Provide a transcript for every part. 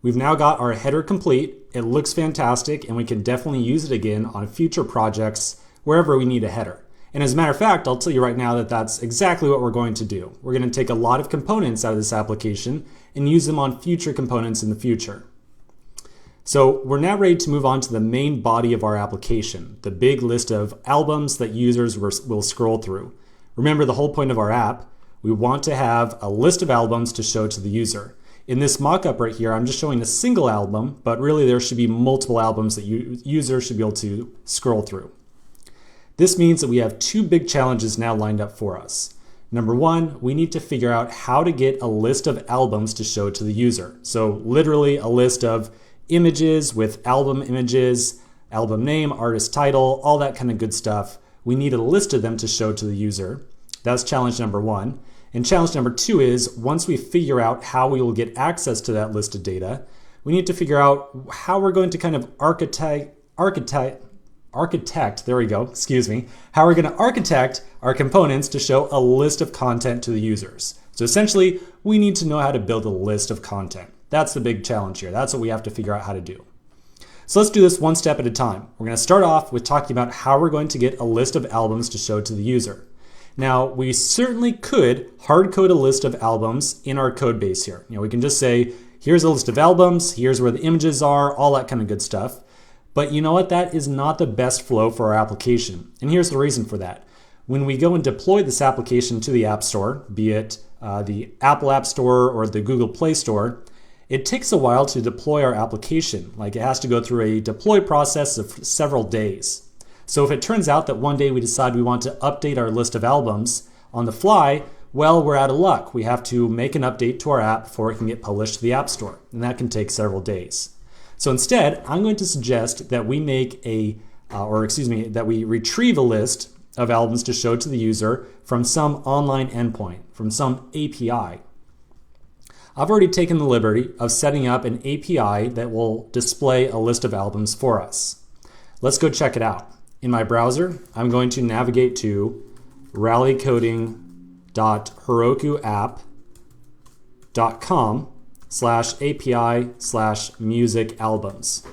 We've now got our header complete. It looks fantastic, and we can definitely use it again on future projects wherever we need a header. And as a matter of fact, I'll tell you right now that that's exactly what we're going to do. We're going to take a lot of components out of this application and use them on future components in the future. So we're now ready to move on to the main body of our application, the big list of albums that users will scroll through. Remember the whole point of our app, we want to have a list of albums to show to the user. In this mock-up right here, I'm just showing a single album, but really there should be multiple albums that users should be able to scroll through. This means that we have two big challenges now lined up for us. Number one, we need to figure out how to get a list of albums to show to the user. So literally a list of images with album images, album name, artist title, all that kind of good stuff. We need a list of them to show to the user. That's challenge number one. And challenge number two is, once we figure out how we will get access to that list of data, we need to figure out how we're going to kind of architect, how we're going to architect our components to show a list of content to the users. So essentially, we need to know how to build a list of content. That's the big challenge here. That's what we have to figure out how to do. So let's do this one step at a time. We're going to start off with talking about how we're going to get a list of albums to show to the user. Now, we certainly could hard code a list of albums in our code base here. We can just say, here's a list of albums, here's where the images are, all that kind of good stuff. But you know what? That is not the best flow for our application. And here's the reason for that. When we go and deploy this application to the App Store, be it the Apple App Store or the Google Play Store, it takes a while to deploy our application. Like, it has to go through a deploy process of several days. So if it turns out that one day we decide we want to update our list of albums on the fly, well, we're out of luck. We have to make an update to our app before it can get published to the App Store, and that can take several days. So instead, I'm going to suggest that we make that we retrieve a list of albums to show to the user from some online endpoint, from some API. I've already taken the liberty of setting up an API that will display a list of albums for us. Let's go check it out. In my browser, I'm going to navigate to rallycoding.herokuapp.com/API/music albums.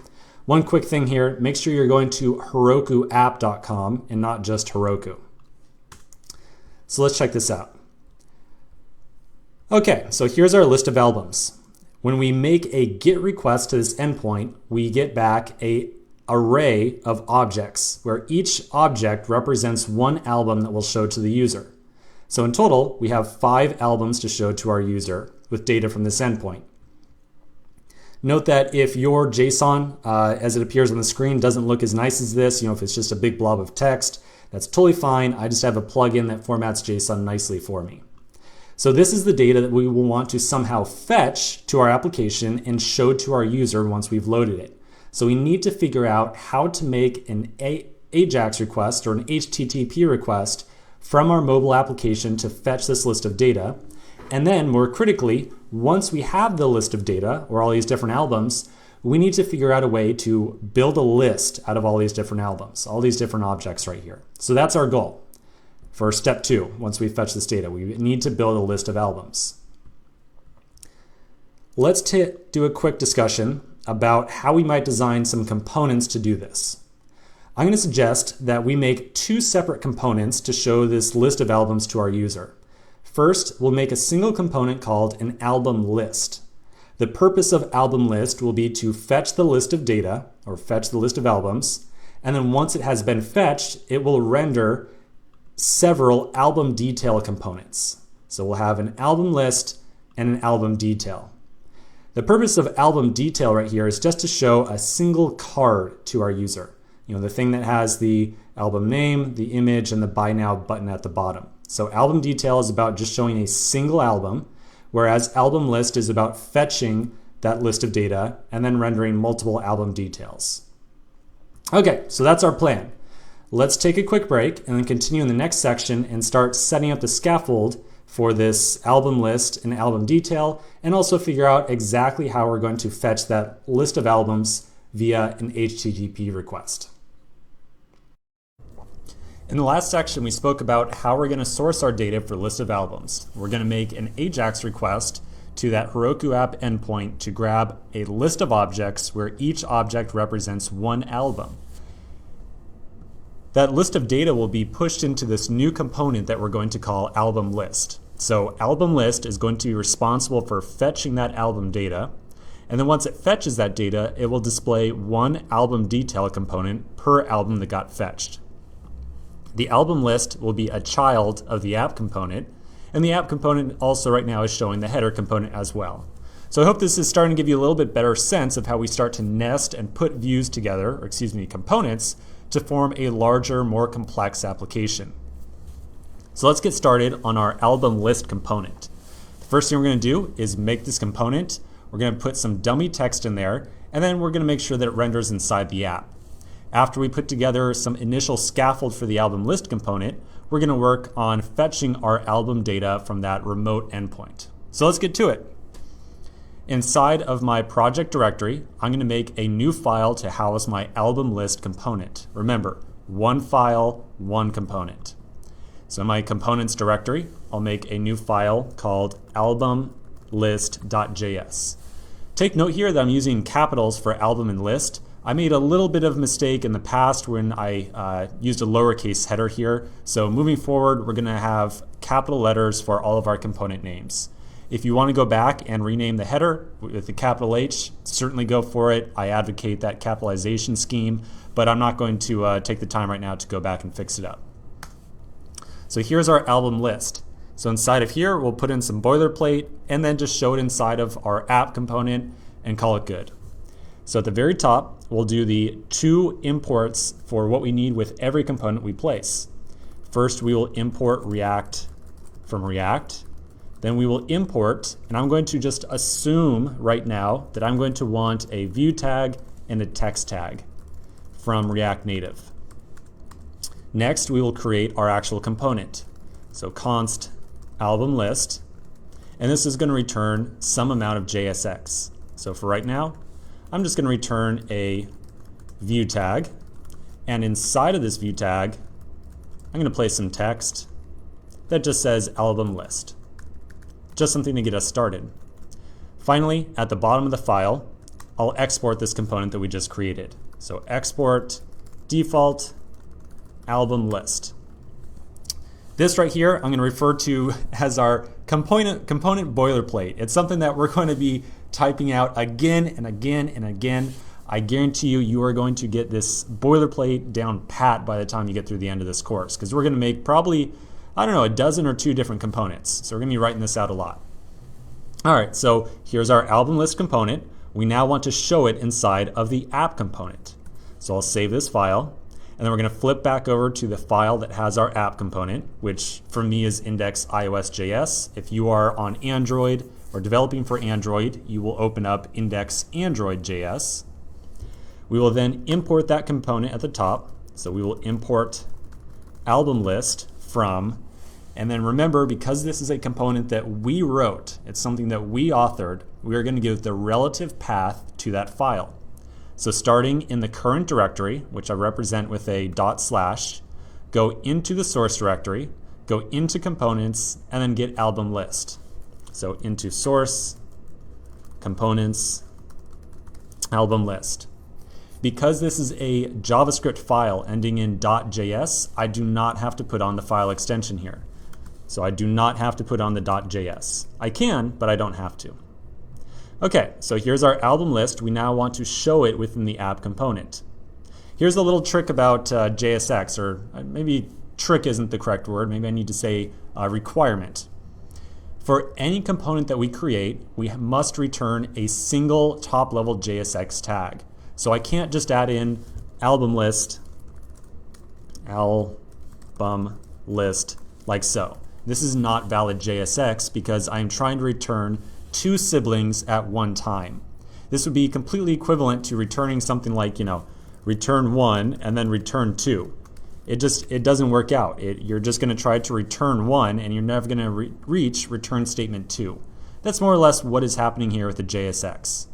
One quick thing here, make sure you're going to herokuapp.com and not just Heroku. So let's check this out. Okay, so here's our list of albums. When we make a GET request to this endpoint, we get back an array of objects where each object represents one album that will show to the user. So in total, we have 5 albums to show to our user with data from this endpoint. Note that if your JSON, as it appears on the screen, doesn't look as nice as this, if it's just a big blob of text, that's totally fine. I just have a plugin that formats JSON nicely for me. So this is the data that we will want to somehow fetch to our application and show to our user once we've loaded it. So we need to figure out how to make an AJAX request or an HTTP request from our mobile application to fetch this list of data. And then more critically, once we have the list of data or all these different albums, we need to figure out a way to build a list out of all these different albums, all these different objects right here. So that's our goal for step 2. Once we fetch this data, we need to build a list of albums. Let's do a quick discussion about how we might design some components to do this. I'm going to suggest that we make 2 separate components to show this list of albums to our user. First, we'll make a single component called an album list. The purpose of album list will be to fetch the list of data, or fetch the list of albums, and then once it has been fetched, it will render several album detail components. So we'll have an album list and an album detail. The purpose of album detail right here is just to show a single card to our user. The thing that has the album name, the image, and the Buy Now button at the bottom. So album detail is about just showing a single album, whereas album list is about fetching that list of data and then rendering multiple album details. Okay, so that's our plan. Let's take a quick break and then continue in the next section and start setting up the scaffold for this album list and album detail, and also figure out exactly how we're going to fetch that list of albums via an HTTP request. In the last section, we spoke about how we're going to source our data for list of albums. We're going to make an AJAX request to that Heroku app endpoint to grab a list of objects where each object represents one album. That list of data will be pushed into this new component that we're going to call album list. So album list is going to be responsible for fetching that album data. And then once it fetches that data, it will display one album detail component per album that got fetched. The album list will be a child of the app component, and the app component also right now is showing the header component as well. So I hope this is starting to give you a little bit better sense of how we start to nest and put views together, or excuse me, components, to form a larger, more complex application. So let's get started on our album list component. The first thing we're going to do is make this component. We're going to put some dummy text in there, and then we're going to make sure that it renders inside the app. After we put together some initial scaffold for the album list component, we're going to work on fetching our album data from that remote endpoint. So let's get to it. Inside of my project directory, I'm going to make a new file to house my album list component. Remember, one file, one component. So in my components directory, I'll make a new file called albumlist.js. Take note here that I'm using capitals for album and list. I made a little bit of a mistake in the past when I used a lowercase header here. So moving forward, we're going to have capital letters for all of our component names. If you want to go back and rename the header with the capital H, certainly go for it. I advocate that capitalization scheme, but I'm not going to take the time right now to go back and fix it up. So here's our album list. So inside of here, we'll put in some boilerplate and then just show it inside of our app component and call it good. So at the very top, we'll do the two imports for what we need with every component we place. First, we will import React from React. Then we will import, and I'm going to just assume right now that I'm going to want a view tag and a text tag from React Native. Next, we will create our actual component. So const album list, and this is going to return some amount of JSX. So for right now, I'm just going to return a view tag, and inside of this view tag, I'm going to place some text that just says album list. Just something to get us started. Finally, at the bottom of the file, I'll export this component that we just created. So export default album list. This right here, I'm going to refer to as our component boilerplate. It's something that we're going to be typing out again and again and again. I guarantee you are going to get this boilerplate down pat by the time you get through the end of this course, because we're going to make probably, I don't know, a dozen or two different components. So we're going to be writing this out a lot. All right, so here's our album list component. We now want to show it inside of the app component. So I'll save this file, and then we're going to flip back over to the file that has our app component, which for me is index.ios.js. If you are on Android or developing for Android, you will open up index.android.js. We will then import that component at the top. So we will import album list from, and then remember, because this is a component that we wrote, it's something that we authored, we are going to give the relative path to that file. So starting in the current directory, which I represent with a /, go into the source directory, go into components, and then get album list. So into source, components, album list. Because this is a JavaScript file ending in .js, I do not have to put on the file extension here. So I do not have to put on the .js. I can, but I don't have to. Okay, so here's our album list. We now want to show it within the app component. Here's a little trick about JSX, or maybe trick isn't the correct word. Maybe I need to say requirement. For any component that we create, we must return a single top-level JSX tag. So I can't just add in album list like so. This is not valid JSX because I'm trying to return two siblings at one time. This would be completely equivalent to returning something like, return 1 and then return 2. It doesn't work out. You're just going to try to return 1 and you're never going to reach return statement 2. That's more or less what is happening here with the JSX.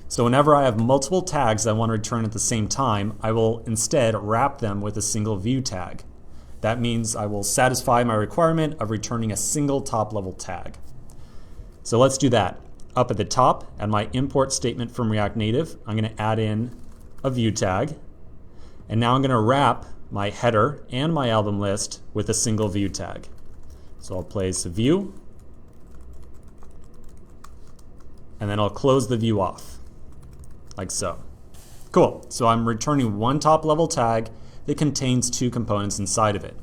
So whenever I have multiple tags I want to return at the same time, I will instead wrap them with a single view tag. That means I will satisfy my requirement of returning a single top-level tag. So let's do that. Up at the top, at my import statement from React Native, I'm going to add in a view tag. And now I'm going to wrap my header and my album list with a single view tag. So I'll place a view, and then I'll close the view off, like so. Cool, so I'm returning one top level tag that contains two components inside of it.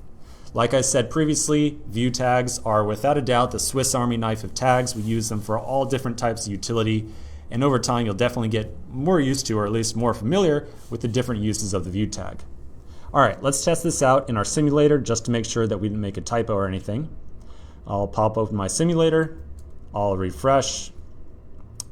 Like I said previously, view tags are without a doubt the Swiss Army knife of tags. We use them for all different types of utility, and over time you'll definitely get more used to, or at least more familiar with the different uses of the view tag. All right, let's test this out in our simulator just to make sure that we didn't make a typo or anything. I'll pop open my simulator, I'll refresh,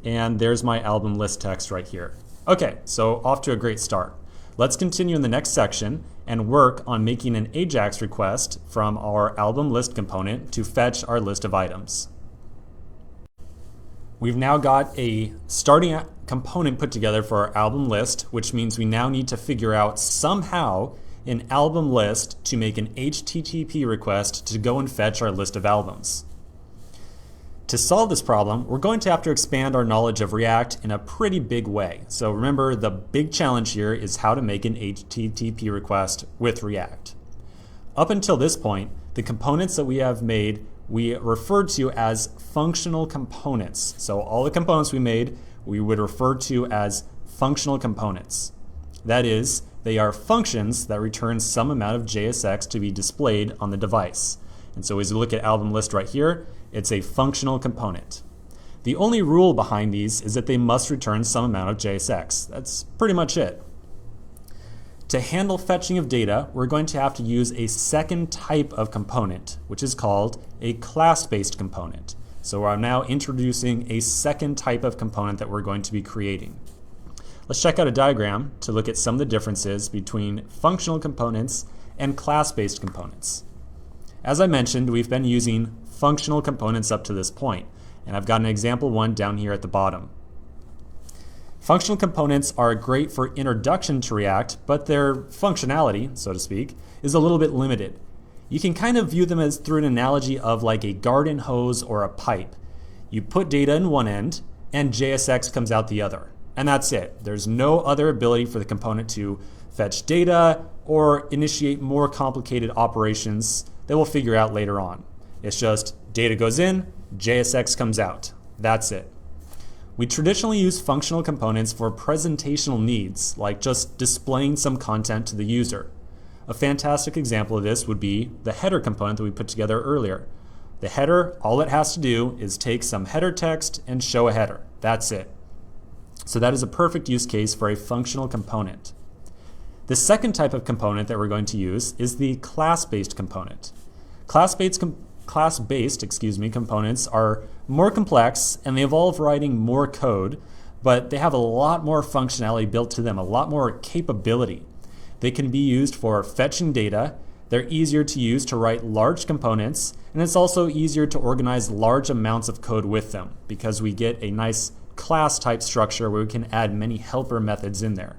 and there's my album list text right here. Okay, so off to a great start. Let's continue in the next section and work on making an AJAX request from our album list component to fetch our list of items. We've now got a starting component put together for our album list, which means we now need to figure out somehow an album list to make an HTTP request to go and fetch our list of albums. To solve this problem, we're going to have to expand our knowledge of React in a pretty big way. So remember, the big challenge here is how to make an HTTP request with React. Up until this point, the components that we have made, we referred to as functional components. So all the components we made, we would refer to as functional components. That is, they are functions that return some amount of JSX to be displayed on the device. And so as we look at album list right here, it's a functional component. The only rule behind these is that they must return some amount of JSX. That's pretty much it. To handle fetching of data, we're going to have to use a second type of component, which is called a class-based component. So I'm now introducing a second type of component that we're going to be creating. Let's check out a diagram to look at some of the differences between functional components and class-based components. As I mentioned, we've been using functional components up to this point, and I've got an example one down here at the bottom. Functional components are great for introduction to React, but their functionality, so to speak, is a little bit limited. You can kind of view them as through an analogy of like a garden hose or a pipe. You put data in one end, and JSX comes out the other. And that's it. There's no other ability for the component to fetch data or initiate more complicated operations that we'll figure out later on. It's just data goes in, JSX comes out. That's it. We traditionally use functional components for presentational needs, like just displaying some content to the user. A fantastic example of this would be the header component that we put together earlier. The header, all it has to do is take some header text and show a header. That's it. So that is a perfect use case for a functional component. The second type of component that we're going to use is the class-based component. Class-based components are more complex and they involve writing more code, but they have a lot more functionality built to them, a lot more capability. They can be used for fetching data, they're easier to use to write large components, and it's also easier to organize large amounts of code with them because we get a nice class type structure where we can add many helper methods in there.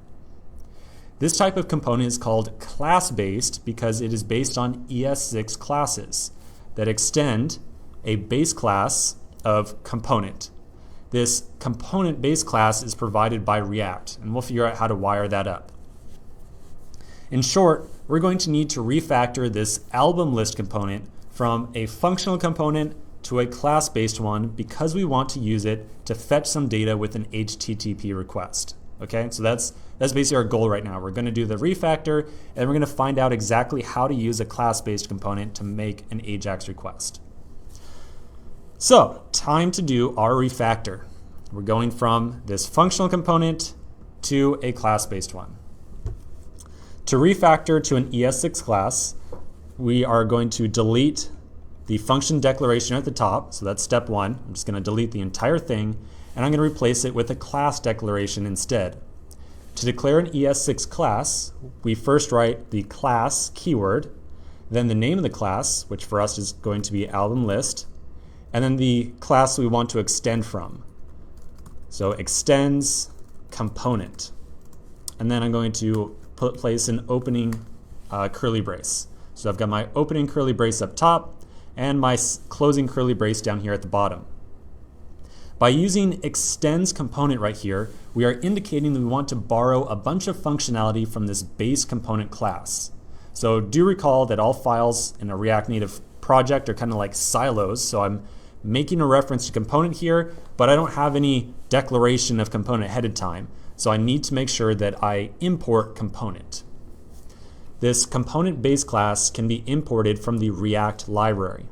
This type of component is called class-based because it is based on ES6 classes that extend a base class of component. This component base class is provided by React, and we'll figure out how to wire that up. In short, we're going to need to refactor this album list component from a functional component to a class-based one because we want to use it to fetch some data with an HTTP request. Okay, so that's basically our goal right now. We're going to do the refactor, and we're going to find out exactly how to use a class-based component to make an AJAX request. So, time to do our refactor. We're going from this functional component to a class-based one. To refactor to an ES6 class, we are going to delete the function declaration at the top, so that's step one. I'm just going to delete the entire thing, and I'm going to replace it with a class declaration instead. To declare an ES6 class, we first write the class keyword, then the name of the class, which for us is going to be album list, and then the class we want to extend from. So extends component. And then I'm going to place an opening curly brace. So I've got my opening curly brace up top and my closing curly brace down here at the bottom. By using extends component right here, we are indicating that we want to borrow a bunch of functionality from this base component class. So do recall that all files in a React Native project are kind of like silos. So I'm making a reference to component here, but I don't have any declaration of component ahead of time. So I need to make sure that I import component. This component base class can be imported from the React library.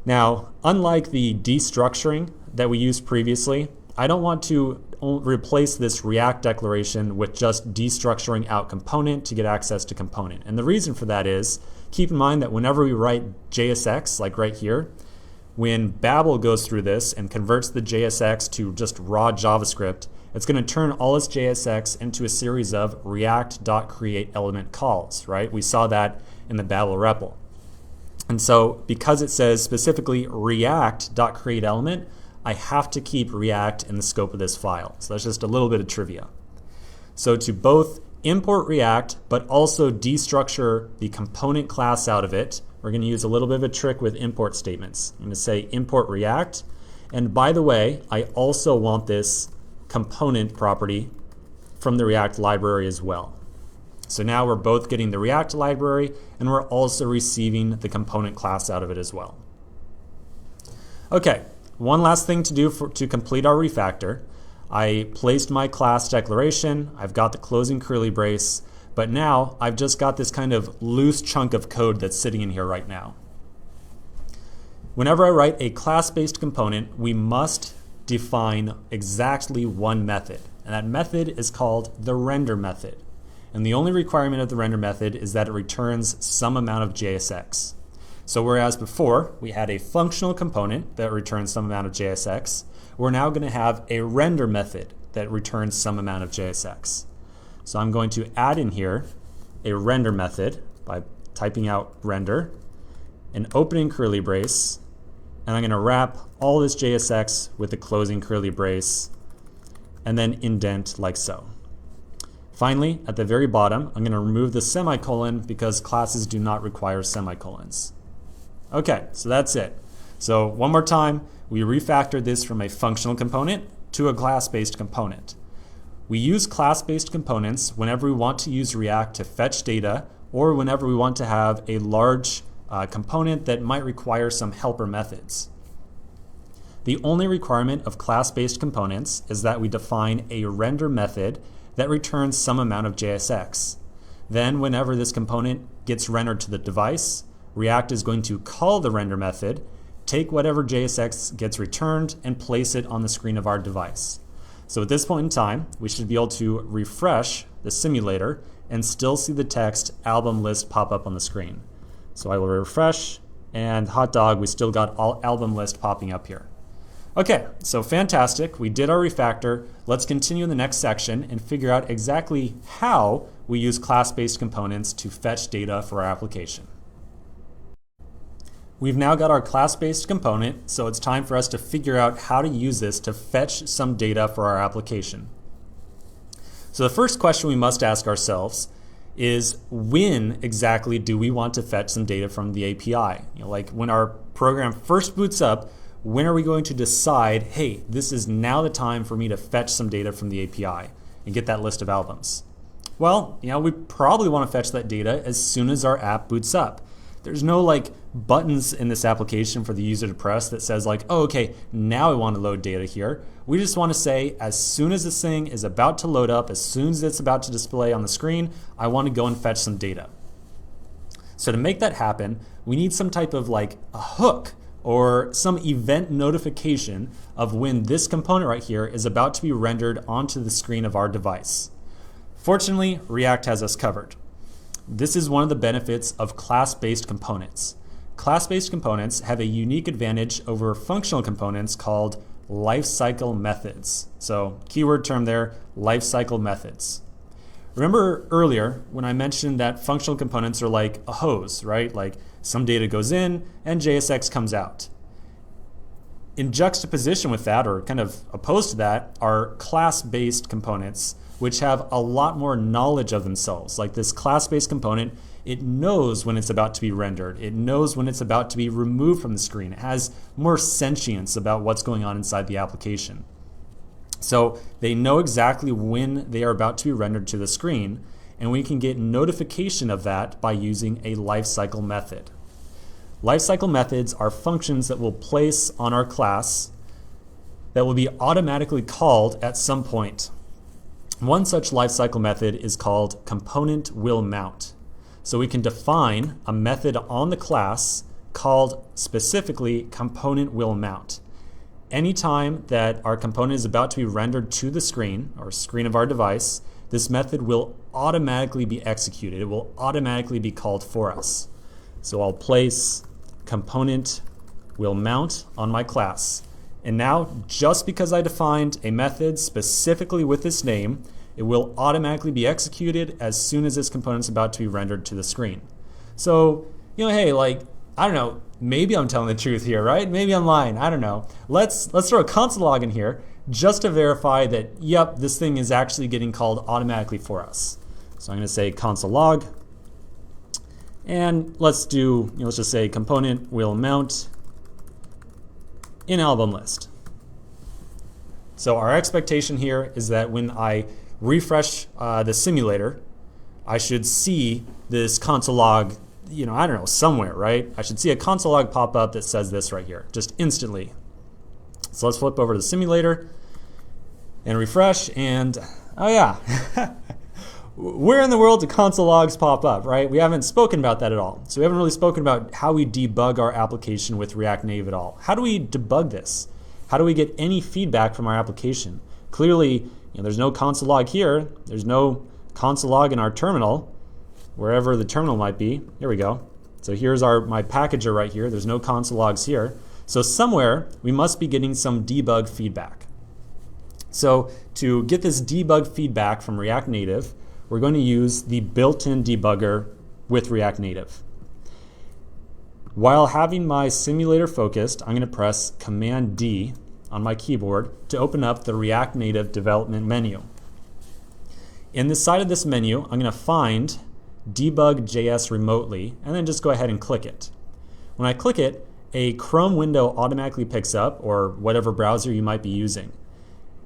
Now, unlike the destructuring that we used previously, I don't want to replace this React declaration with just destructuring out component to get access to component. And the reason for that is, keep in mind that whenever we write JSX, like right here, when Babel goes through this and converts the JSX to just raw JavaScript, it's going to turn all its JSX into a series of react.createElement calls, right? We saw that in the Babel REPL. And so because it says specifically react.createElement, I have to keep React in the scope of this file. So that's just a little bit of trivia. So to both import React, but also destructure the component class out of it, we're going to use a little bit of a trick with import statements. I'm going to say import React. And by the way, I also want this component property from the React library as well. So now we're both getting the React library and we're also receiving the component class out of it as well. Okay, one last thing to do to complete our refactor. I placed my class declaration, I've got the closing curly brace, but now I've just got this kind of loose chunk of code that's sitting in here right now. Whenever I write a class-based component, we must define exactly one method, and that method is called the render method. And the only requirement of the render method is that it returns some amount of JSX. So whereas before we had a functional component that returns some amount of JSX, we're now going to have a render method that returns some amount of JSX. So I'm going to add in here a render method by typing out render, an opening curly brace, and I'm going to wrap all this JSX with a closing curly brace, and then indent like so. Finally, at the very bottom, I'm going to remove the semicolon because classes do not require semicolons. Okay, so that's it. So one more time, we refactored this from a functional component to a class-based component. We use class-based components whenever we want to use React to fetch data or whenever we want to have a large component that might require some helper methods. The only requirement of class-based components is that we define a render method that returns some amount of JSX. Then whenever this component gets rendered to the device, React is going to call the render method, take whatever JSX gets returned, and place it on the screen of our device. So at this point in time, we should be able to refresh the simulator and still see the text album list pop up on the screen. So I will refresh, and hot dog, we still got all album list popping up here. Okay, so fantastic. We did our refactor. Let's continue in the next section and figure out exactly how we use class-based components to fetch data for our application. We've now got our class-based component, so it's time for us to figure out how to use this to fetch some data for our application. So the first question we must ask ourselves is, when exactly do we want to fetch some data from the API? Like when our program first boots up, when are we going to decide, hey, this is now the time for me to fetch some data from the API and get that list of albums? Well, we probably want to fetch that data as soon as our app boots up. There's no like buttons in this application for the user to press that says like, oh, okay, now I want to load data here. We just want to say, as soon as this thing is about to load up, as soon as it's about to display on the screen, I want to go and fetch some data. So to make that happen, we need some type of like a hook or some event notification of when this component right here is about to be rendered onto the screen of our device. Fortunately, React has us covered. This is one of the benefits of class-based components. Class-based components have a unique advantage over functional components called lifecycle methods. So keyword term there, lifecycle methods. Remember earlier when I mentioned that functional components are like a hose, right? Like some data goes in and JSX comes out. In juxtaposition with that, or kind of opposed to that, are class-based components which have a lot more knowledge of themselves. Like this class-based component, it knows when it's about to be rendered. It knows when it's about to be removed from the screen. It has more sentience about what's going on inside the application. So they know exactly when they are about to be rendered to the screen, and we can get notification of that by using a lifecycle method. Lifecycle methods are functions that we'll place on our class that will be automatically called at some point. One such lifecycle method is called component will mount. So we can define a method on the class called specifically component will mount. Anytime that our component is about to be rendered to the screen or screen of our device, this method will automatically be executed. It will automatically be called for us. So I'll place component will mount on my class. And now, just because I defined a method specifically with this name, it will automatically be executed as soon as this component is about to be rendered to the screen. So, hey, I don't know, maybe I'm telling the truth here, right? Maybe I'm lying, I don't know. Let's throw a console log in here just to verify that, yep, this thing is actually getting called automatically for us. So I'm gonna say console log, and let's just say component will mount in album list. So our expectation here is that when I refresh the simulator, I should see this console log, I don't know, somewhere, right? I should see a console log pop up that says this right here, just instantly. So let's flip over to the simulator and refresh, and oh yeah, where in the world do console logs pop up, right? We haven't spoken about that at all. So we haven't really spoken about how we debug our application with React Native at all. How do we debug this? How do we get any feedback from our application? Clearly, there's no console log here. There's no console log in our terminal, wherever the terminal might be. Here we go. So here's my packager right here. There's no console logs here. So somewhere we must be getting some debug feedback. So to get this debug feedback from React Native, we're going to use the built-in debugger with React Native. While having my simulator focused, I'm going to press Command D on my keyboard to open up the React Native development menu. In the side of this menu, I'm going to find debug.js remotely and then just go ahead and click it. When I click it, a Chrome window automatically picks up, or whatever browser you might be using.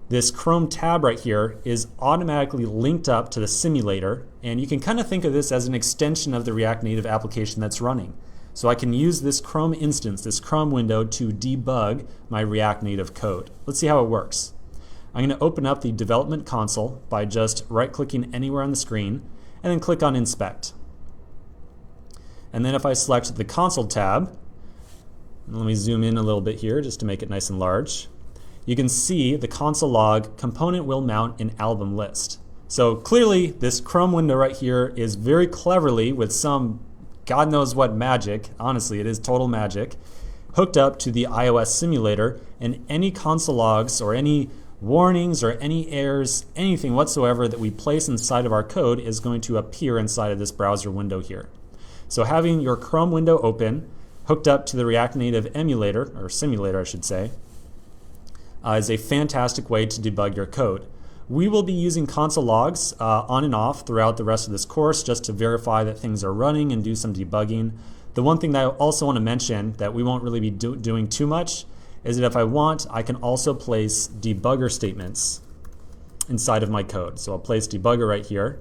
This Chrome tab right here is automatically linked up to the simulator, and you can kind of think of this as an extension of the React Native application that's running. So I can use this Chrome instance, this Chrome window, to debug my React Native code. Let's see how it works. I'm going to open up the development console by just right-clicking anywhere on the screen and then click on Inspect. And then if I select the console tab, let me zoom in a little bit here just to make it nice and large, you can see the console log component will mount in album list. So clearly this Chrome window right here is very cleverly, with some God knows what magic, honestly it is total magic, hooked up to the iOS simulator, and any console logs or any warnings or any errors, anything whatsoever that we place inside of our code is going to appear inside of this browser window here. So having your Chrome window open, hooked up to the React Native emulator, or simulator I should say, is a fantastic way to debug your code. We will be using console logs on and off throughout the rest of this course just to verify that things are running and do some debugging. The one thing that I also want to mention that we won't really be doing too much is that if I want, I can also place debugger statements inside of my code. So I'll place debugger right here,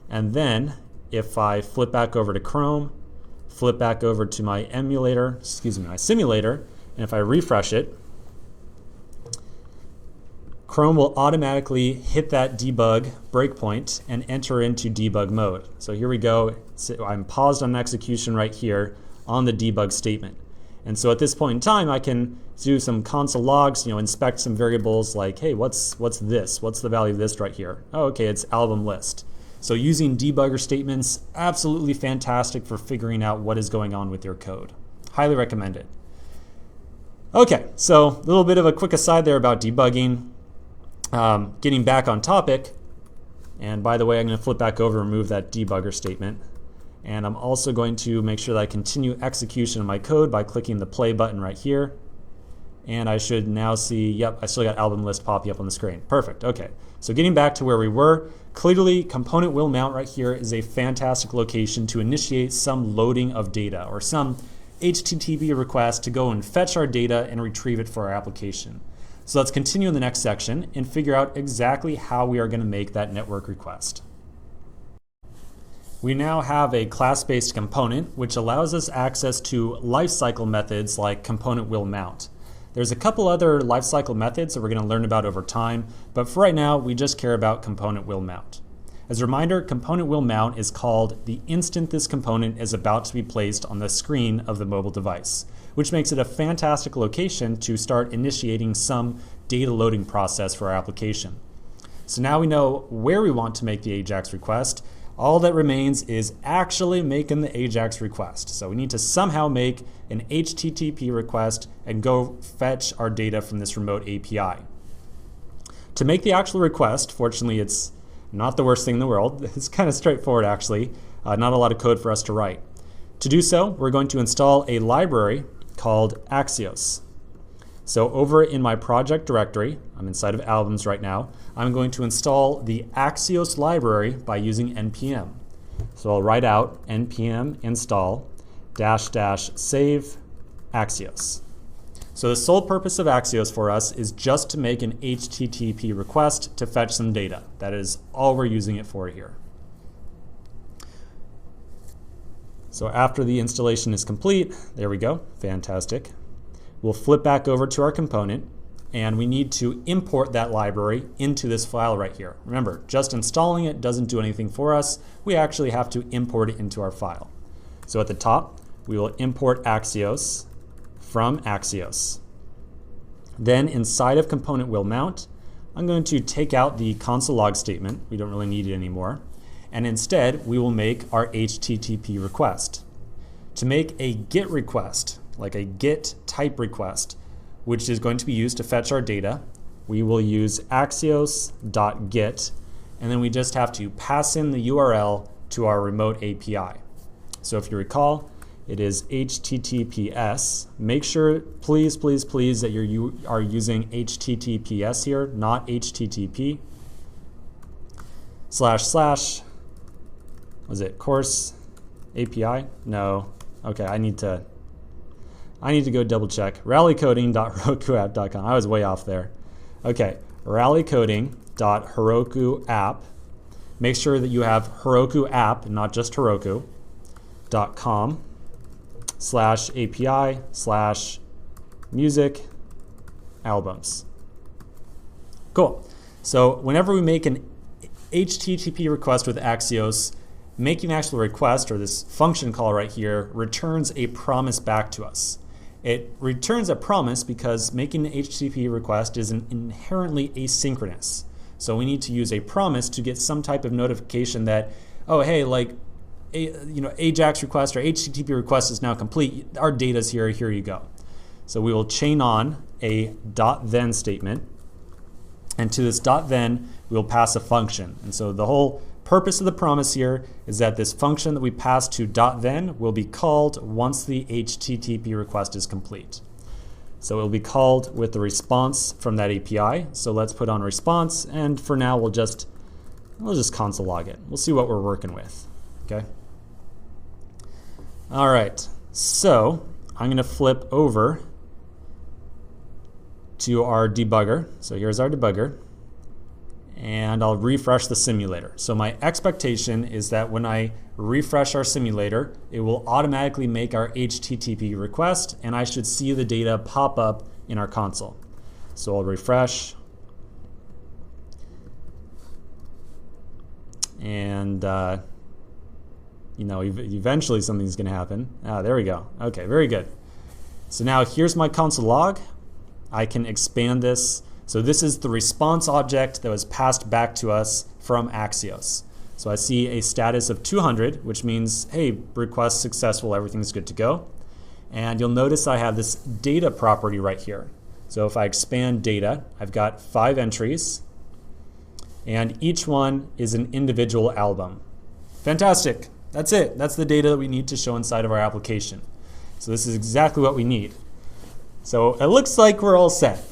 and then if I flip back over to Chrome, flip back over to my my simulator, and if I refresh it, Chrome will automatically hit that debug breakpoint and enter into debug mode. So here we go. I'm paused on execution right here on the debug statement. And so at this point in time, I can do some console logs, inspect some variables like, hey, what's this? What's the value of this right here? Oh, okay, it's album list. So using debugger statements, absolutely fantastic for figuring out what is going on with your code. Highly recommend it. Okay, so a little bit of a quick aside there about debugging. Getting back on topic, and by the way, I'm going to flip back over and remove that debugger statement. And I'm also going to make sure that I continue execution of my code by clicking the play button right here. And I should now see, yep, I still got album list popping up on the screen. Perfect, okay. So getting back to where we were, clearly component will mount right here is a fantastic location to initiate some loading of data or some HTTP request to go and fetch our data and retrieve it for our application. So let's continue in the next section and figure out exactly how we are going to make that network request. We now have a class-based component which allows us access to lifecycle methods like component will mount. There's a couple other lifecycle methods that we're going to learn about over time, but for right now we just care about component will mount. As a reminder, component will mount is called the instant this component is about to be placed on the screen of the mobile device, which makes it a fantastic location to start initiating some data loading process for our application. So now we know where we want to make the AJAX request. All that remains is actually making the AJAX request. So we need to somehow make an HTTP request and go fetch our data from this remote API. To make the actual request, fortunately it's not the worst thing in the world. It's kind of straightforward actually, not a lot of code for us to write. To do so, we're going to install a library called Axios. So over in my project directory, I'm inside of albums right now, I'm going to install the Axios library by using npm. So I'll write out npm install -- save Axios. So the sole purpose of Axios for us is just to make an HTTP request to fetch some data. That is all we're using it for here. So after the installation is complete, there we go, fantastic. We'll flip back over to our component and we need to import that library into this file right here. Remember, just installing it doesn't do anything for us. We actually have to import it into our file. So at the top, we will import Axios from Axios. Then inside of component will mount, I'm going to take out the console log statement. We don't really need it anymore. And instead, we will make our HTTP request. To make a GET request, like a GET type request, which is going to be used to fetch our data, we will use axios.get, and then we just have to pass in the URL to our remote API. So if you recall, it is HTTPS. Make sure, please, please, please, that you are using HTTPS here, not HTTP. // was it course API? No. Okay, I need to go double check. rallycoding.herokuapp.com. I was way off there. Okay, rallycoding.heroku app. Make sure that you have Heroku app, not just Heroku.com /API/music albums. Cool. So whenever we make an HTTP request with Axios, making the actual request, or this function call right here, returns a promise back to us. It returns a promise because making an HTTP request is inherently asynchronous. So we need to use a promise to get some type of notification that, oh hey, like AJAX request or HTTP request is now complete. Our data's here. Here you go. So we will chain on a .then statement, and to this .then we will pass a function. And so the whole purpose of the promise here is that this function that we pass to .then will be called once the HTTP request is complete. So it will be called with the response from that API. So let's put on response, and for now we'll just console log it. We'll see what we're working with. Okay. All right. So I'm going to flip over to our debugger. So here's our debugger. And I'll refresh the simulator. So my expectation is that when I refresh our simulator, it will automatically make our HTTP request, and I should see the data pop up in our console. So I'll refresh. And eventually something's going to happen. There we go. Okay, very good. So now here's my console log. I can expand this. So this is the response object that was passed back to us from Axios. So I see a status of 200, which means, hey, request successful, everything's good to go. And you'll notice I have this data property right here. So if I expand data, I've got 5 entries, and each one is an individual album. Fantastic. That's it. That's the data that we need to show inside of our application. So this is exactly what we need. So it looks like we're all set.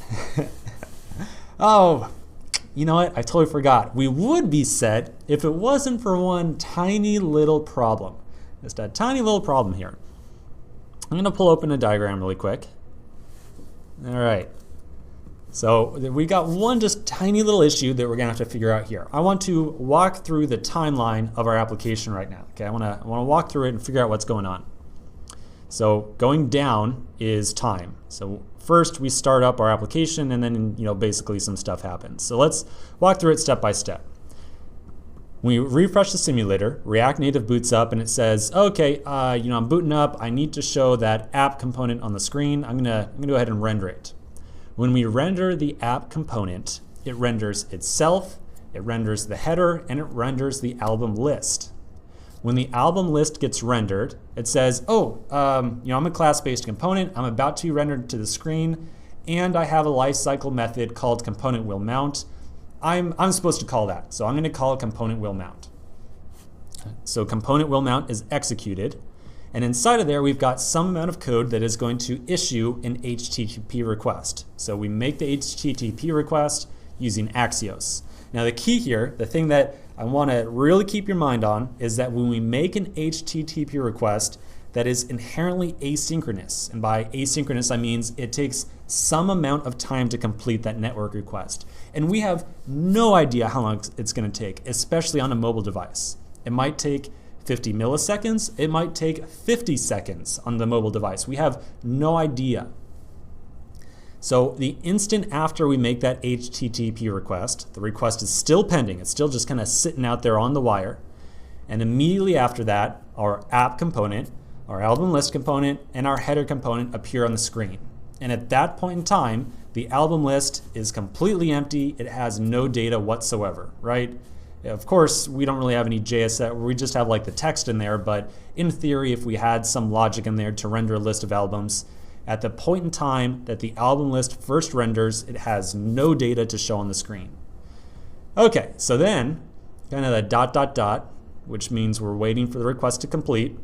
Oh, you know what? I totally forgot. We would be set if it wasn't for one tiny little problem. Just a tiny little problem here. I'm going to pull open a diagram really quick. All right. So we got one just tiny little issue that we're going to have to figure out here. I want to walk through the timeline of our application right now. Okay, I want to walk through it and figure out what's going on. So going down is time. So first we start up our application and then basically some stuff happens. So let's walk through it step by step. When we refresh the simulator, React Native boots up and it says, okay, I'm booting up. I need to show that app component on the screen. I'm gonna go ahead and render it. When we render the app component, it renders itself, it renders the header, and it renders the album list. When the album list gets rendered, it says, I'm a class-based component. I'm about to be rendered to the screen, and I have a lifecycle method called component will mount. I'm supposed to call that, so I'm going to call it component will mount. So component will mount is executed, and inside of there we've got some amount of code that is going to issue an HTTP request. So we make the HTTP request using Axios. Now the key here, the thing that I want to really keep your mind on, is that when we make an HTTP request that is inherently asynchronous, and by asynchronous I mean it takes some amount of time to complete that network request. And we have no idea how long it's going to take, especially on a mobile device. It might take 50 milliseconds, it might take 50 seconds on the mobile device. We have no idea. So the instant after we make that HTTP request, the request is still pending. It's still just kind of sitting out there on the wire. And immediately after that, our app component, our album list component, and our header component appear on the screen. And at that point in time, the album list is completely empty. It has no data whatsoever, right? Of course, we don't really have any JS, we just have like the text in there, but in theory, if we had some logic in there to render a list of albums, at the point in time that the album list first renders, it has no data to show on the screen. Okay, so then, kind of the ... which means we're waiting for the request to complete.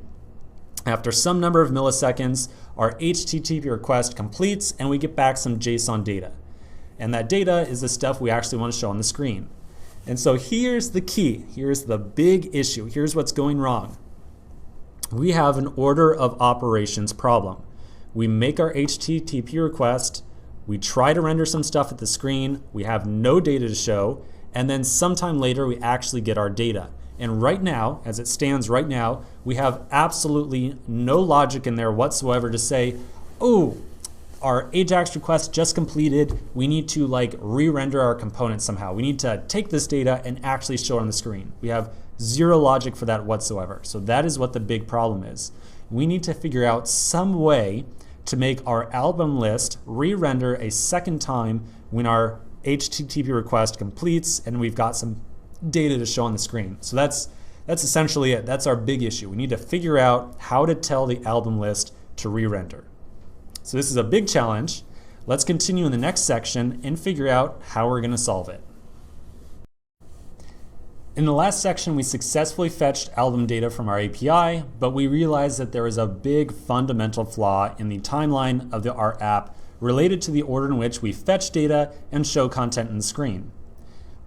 After some number of milliseconds, our HTTP request completes and we get back some JSON data. And that data is the stuff we actually want to show on the screen. And so here's the key, here's the big issue, here's what's going wrong. We have an order of operations problem. We make our HTTP request, we try to render some stuff at the screen, we have no data to show, and then sometime later we actually get our data. And right now, as it stands right now, we have absolutely no logic in there whatsoever to say, oh, our AJAX request just completed, we need to re-render our component somehow. We need to take this data and actually show it on the screen. We have zero logic for that whatsoever. So that is what the big problem is. We need to figure out some way to make our album list re-render a second time when our HTTP request completes and we've got some data to show on the screen. So that's essentially it. That's our big issue. We need to figure out how to tell the album list to re-render. So this is a big challenge. Let's continue in the next section and figure out how we're going to solve it. In the last section, we successfully fetched album data from our API, but we realized that there was a big fundamental flaw in the timeline of our app related to the order in which we fetch data and show content in the screen.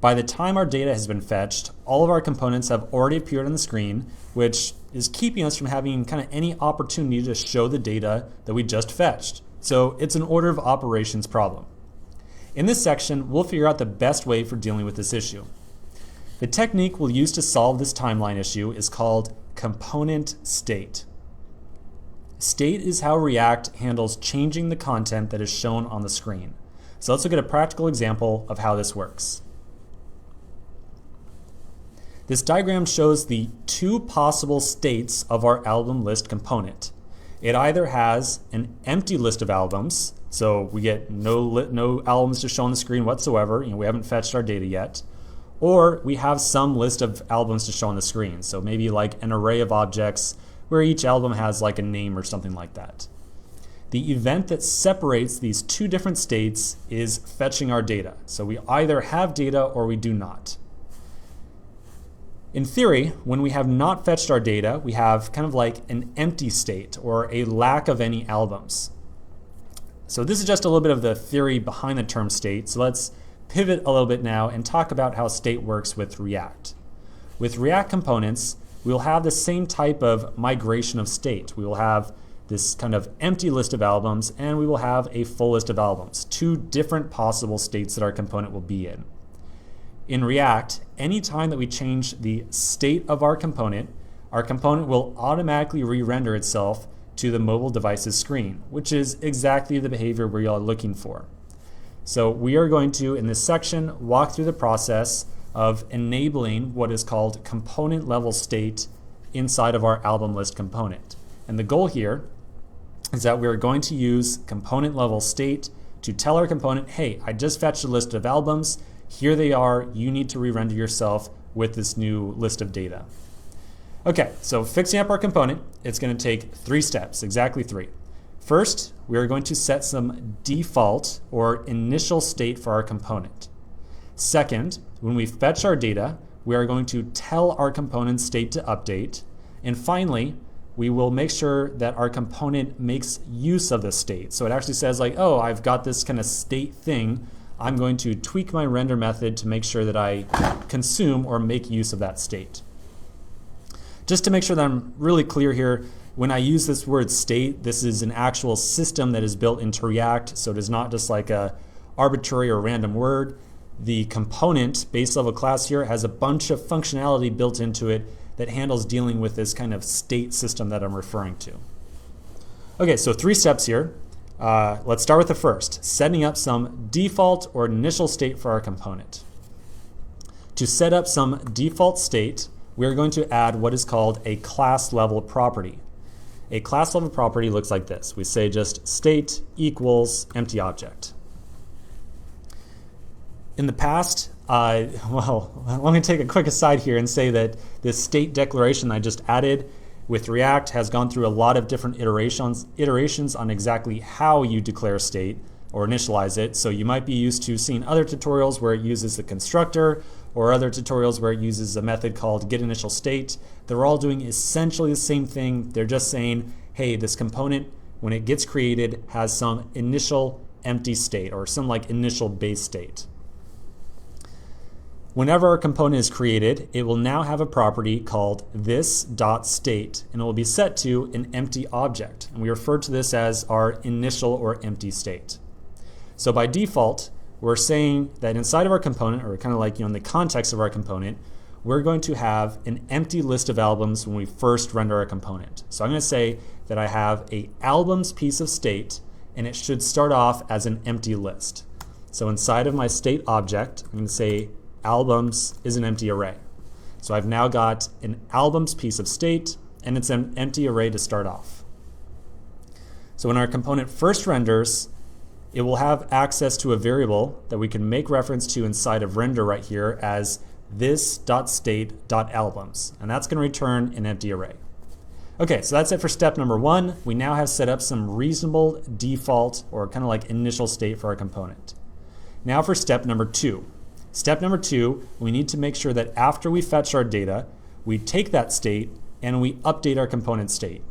By the time our data has been fetched, all of our components have already appeared on the screen, which is keeping us from having kind of any opportunity to show the data that we just fetched. So it's an order of operations problem. In this section, we'll figure out the best way for dealing with this issue. The technique we'll use to solve this timeline issue is called component state. State is how React handles changing the content that is shown on the screen. So let's look at a practical example of how this works. This diagram shows the two possible states of our album list component. It either has an empty list of albums, so we get no albums to show on the screen whatsoever, we haven't fetched our data yet, or we have some list of albums to show on the screen, so maybe like an array of objects where each album has like a name or something like that. The event that separates these two different states is fetching our data. So we either have data or we do not. In theory, when we have not fetched our data, we have kind of like an empty state or a lack of any albums. So this is just a little bit of the theory behind the term state. So let's pivot a little bit now and talk about how state works with React. With React components, we'll have the same type of migration of state. We will have this kind of empty list of albums, and we will have a full list of albums, two different possible states that our component will be in. In React, anytime that we change the state of our component will automatically re-render itself to the mobile device's screen, which is exactly the behavior we are looking for. So we are going to, in this section, walk through the process of enabling what is called component level state inside of our album list component. And the goal here is that we're going to use component level state to tell our component, hey, I just fetched a list of albums. Here they are. You need to re-render yourself with this new list of data. Okay, so fixing up our component, it's going to take 3 steps, exactly 3. First, we are going to set some default or initial state for our component. Second, when we fetch our data, we are going to tell our component state to update. And finally, we will make sure that our component makes use of the state. So it actually says like, oh, I've got this kind of state thing. I'm going to tweak my render method to make sure that I consume or make use of that state. Just to make sure that I'm really clear here, when I use this word state, this is an actual system that is built into React, so it is not just like a arbitrary or random word. The component base level class here has a bunch of functionality built into it that handles dealing with this kind of state system that I'm referring to. Okay, so 3 steps here. Let's start with the first, setting up some default or initial state for our component. To set up some default state, we are going to add what is called a class level property. A class level property looks like this. We say just state equals empty object. In the past, well, let me take a quick aside here and say that this state declaration I just added with React has gone through a lot of different iterations on exactly how you declare state or initialize it. So you might be used to seeing other tutorials where it uses the constructor or other tutorials where it uses a method called getInitialState. They're all doing essentially the same thing. They're just saying, hey, this component, when it gets created, has some initial empty state or some like initial base state. Whenever our component is created, it will now have a property called this.state, and it will be set to an empty object. And we refer to this as our initial or empty state. So by default, we're saying that inside of our component, or kind of like in the context of our component, we're going to have an empty list of albums when we first render our component. So I'm going to say that I have a albums piece of state, and it should start off as an empty list. So inside of my state object, I'm going to say albums is an empty array. So I've now got an albums piece of state, and it's an empty array to start off. So when our component first renders, it will have access to a variable that we can make reference to inside of render right here as this.state.albums, and that's going to return an empty array. Okay, so that's it for step number 1. We now have set up some reasonable default or kind of like initial state for our component. Now for step number 2. Step number 2, we need to make sure that after we fetch our data, we take that state and we update our component state.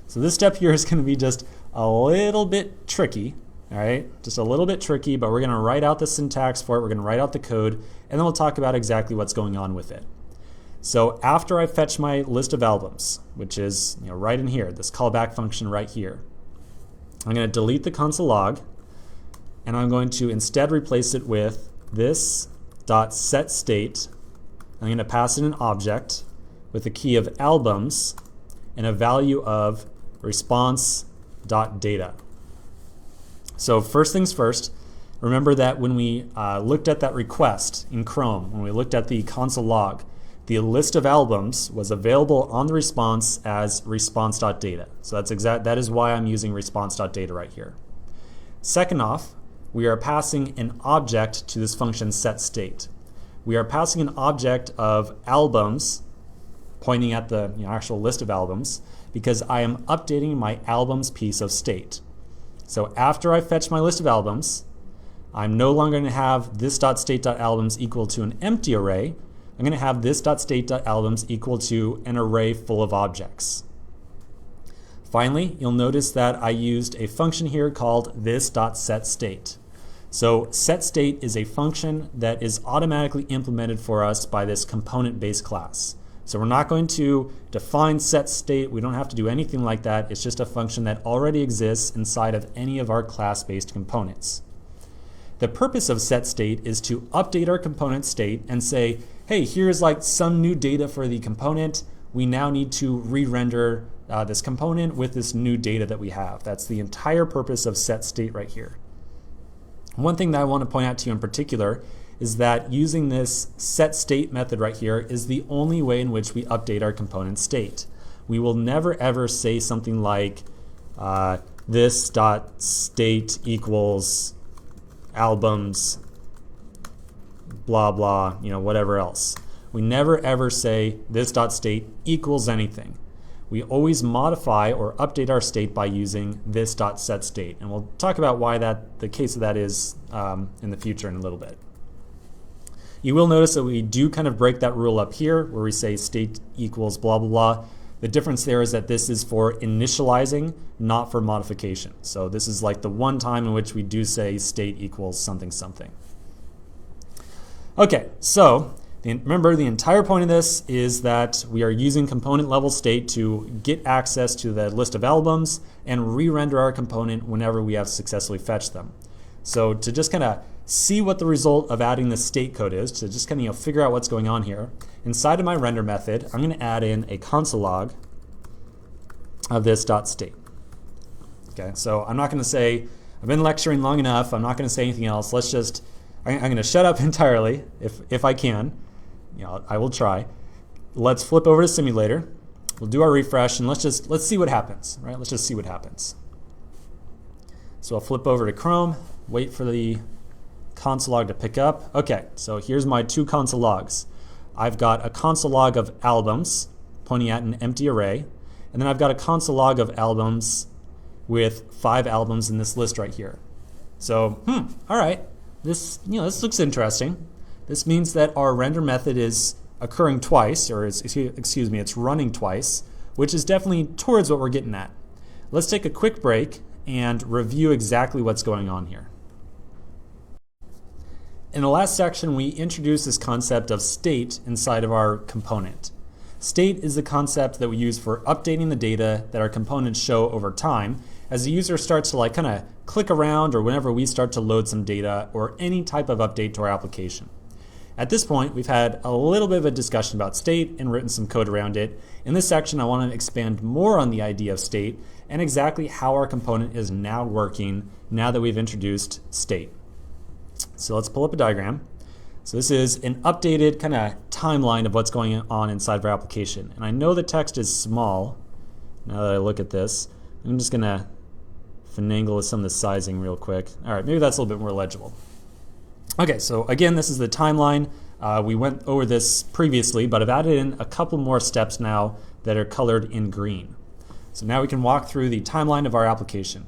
So this step here is going to be just a little bit tricky, all right? Just a little bit tricky, but we're going to write out the syntax for it. We're going to write out the code, and then we'll talk about exactly what's going on with it. So after I fetch my list of albums, which is right in here, this callback function right here, I'm going to delete the console log, and I'm going to instead replace it with this.setState. I'm going to pass in an object with a key of albums and a value of response.data. So first things first, remember that when we looked at that request in Chrome, when we looked at the console log, the list of albums was available on the response as response.data. So that is why I'm using response.data right here. Second off, we are passing an object to this function setState. We are passing an object of albums, pointing at the actual list of albums, because I am updating my albums piece of state. So after I fetch my list of albums, I'm no longer going to have this.state.albums equal to an empty array. I'm going to have this.state.albums equal to an array full of objects. Finally, you'll notice that I used a function here called this.setState. So setState is a function that is automatically implemented for us by this component-based class. So we're not going to define setState. We don't have to do anything like that. It's just a function that already exists inside of any of our class-based components. The purpose of setState is to update our component state and say, hey, here's like some new data for the component. We now need to re-render this component with this new data that we have. That's the entire purpose of setState right here. One thing that I want to point out to you in particular is that using this setState method right here is the only way in which we update our component state. We will never ever say something like this.state equals albums blah blah, whatever else. We never ever say this.state equals anything. We always modify or update our state by using this.setState, and we'll talk about why the case of that is in the future in a little bit. You will notice that we do kind of break that rule up here where we say state equals blah blah blah. The difference there is that this is for initializing, not for modification. So this is like the one time in which we do say state equals something something. Okay, so remember, the entire point of this is that we are using component level state to get access to the list of albums and re-render our component whenever we have successfully fetched them. So to just kind of see what the result of adding the state code is, to just kind of figure out what's going on here, inside of my render method, I'm going to add in a console log of this.state. Okay, so I'm not going to say, I've been lecturing long enough, I'm not going to say anything else. I'm going to shut up entirely if I can. I will try. Let's flip over to simulator. We'll do our refresh and let's see what happens, right? Let's just see what happens. So I'll flip over to Chrome, wait for the console log to pick up. Okay, so here's my two console logs. I've got a console log of albums pointing at an empty array, and then I've got a console log of albums with 5 albums in this list right here. So, all right, this looks interesting. This means that our render method is occurring twice, or it's running twice, which is definitely towards what we're getting at. Let's take a quick break and review exactly what's going on here. In the last section, we introduced this concept of state inside of our component. State is the concept that we use for updating the data that our components show over time as the user starts to kind of click around, or whenever we start to load some data or any type of update to our application. At this point, we've had a little bit of a discussion about state and written some code around it. In this section, I want to expand more on the idea of state and exactly how our component is now working now that we've introduced state. So let's pull up a diagram. So this is an updated kind of timeline of what's going on inside of our application. And I know the text is small now that I look at this. I'm just going to finagle with some of the sizing real quick. All right, maybe that's a little bit more legible. Okay, so again, this is the timeline. We went over this previously, but I've added in a couple more steps now that are colored in green. So now we can walk through the timeline of our application.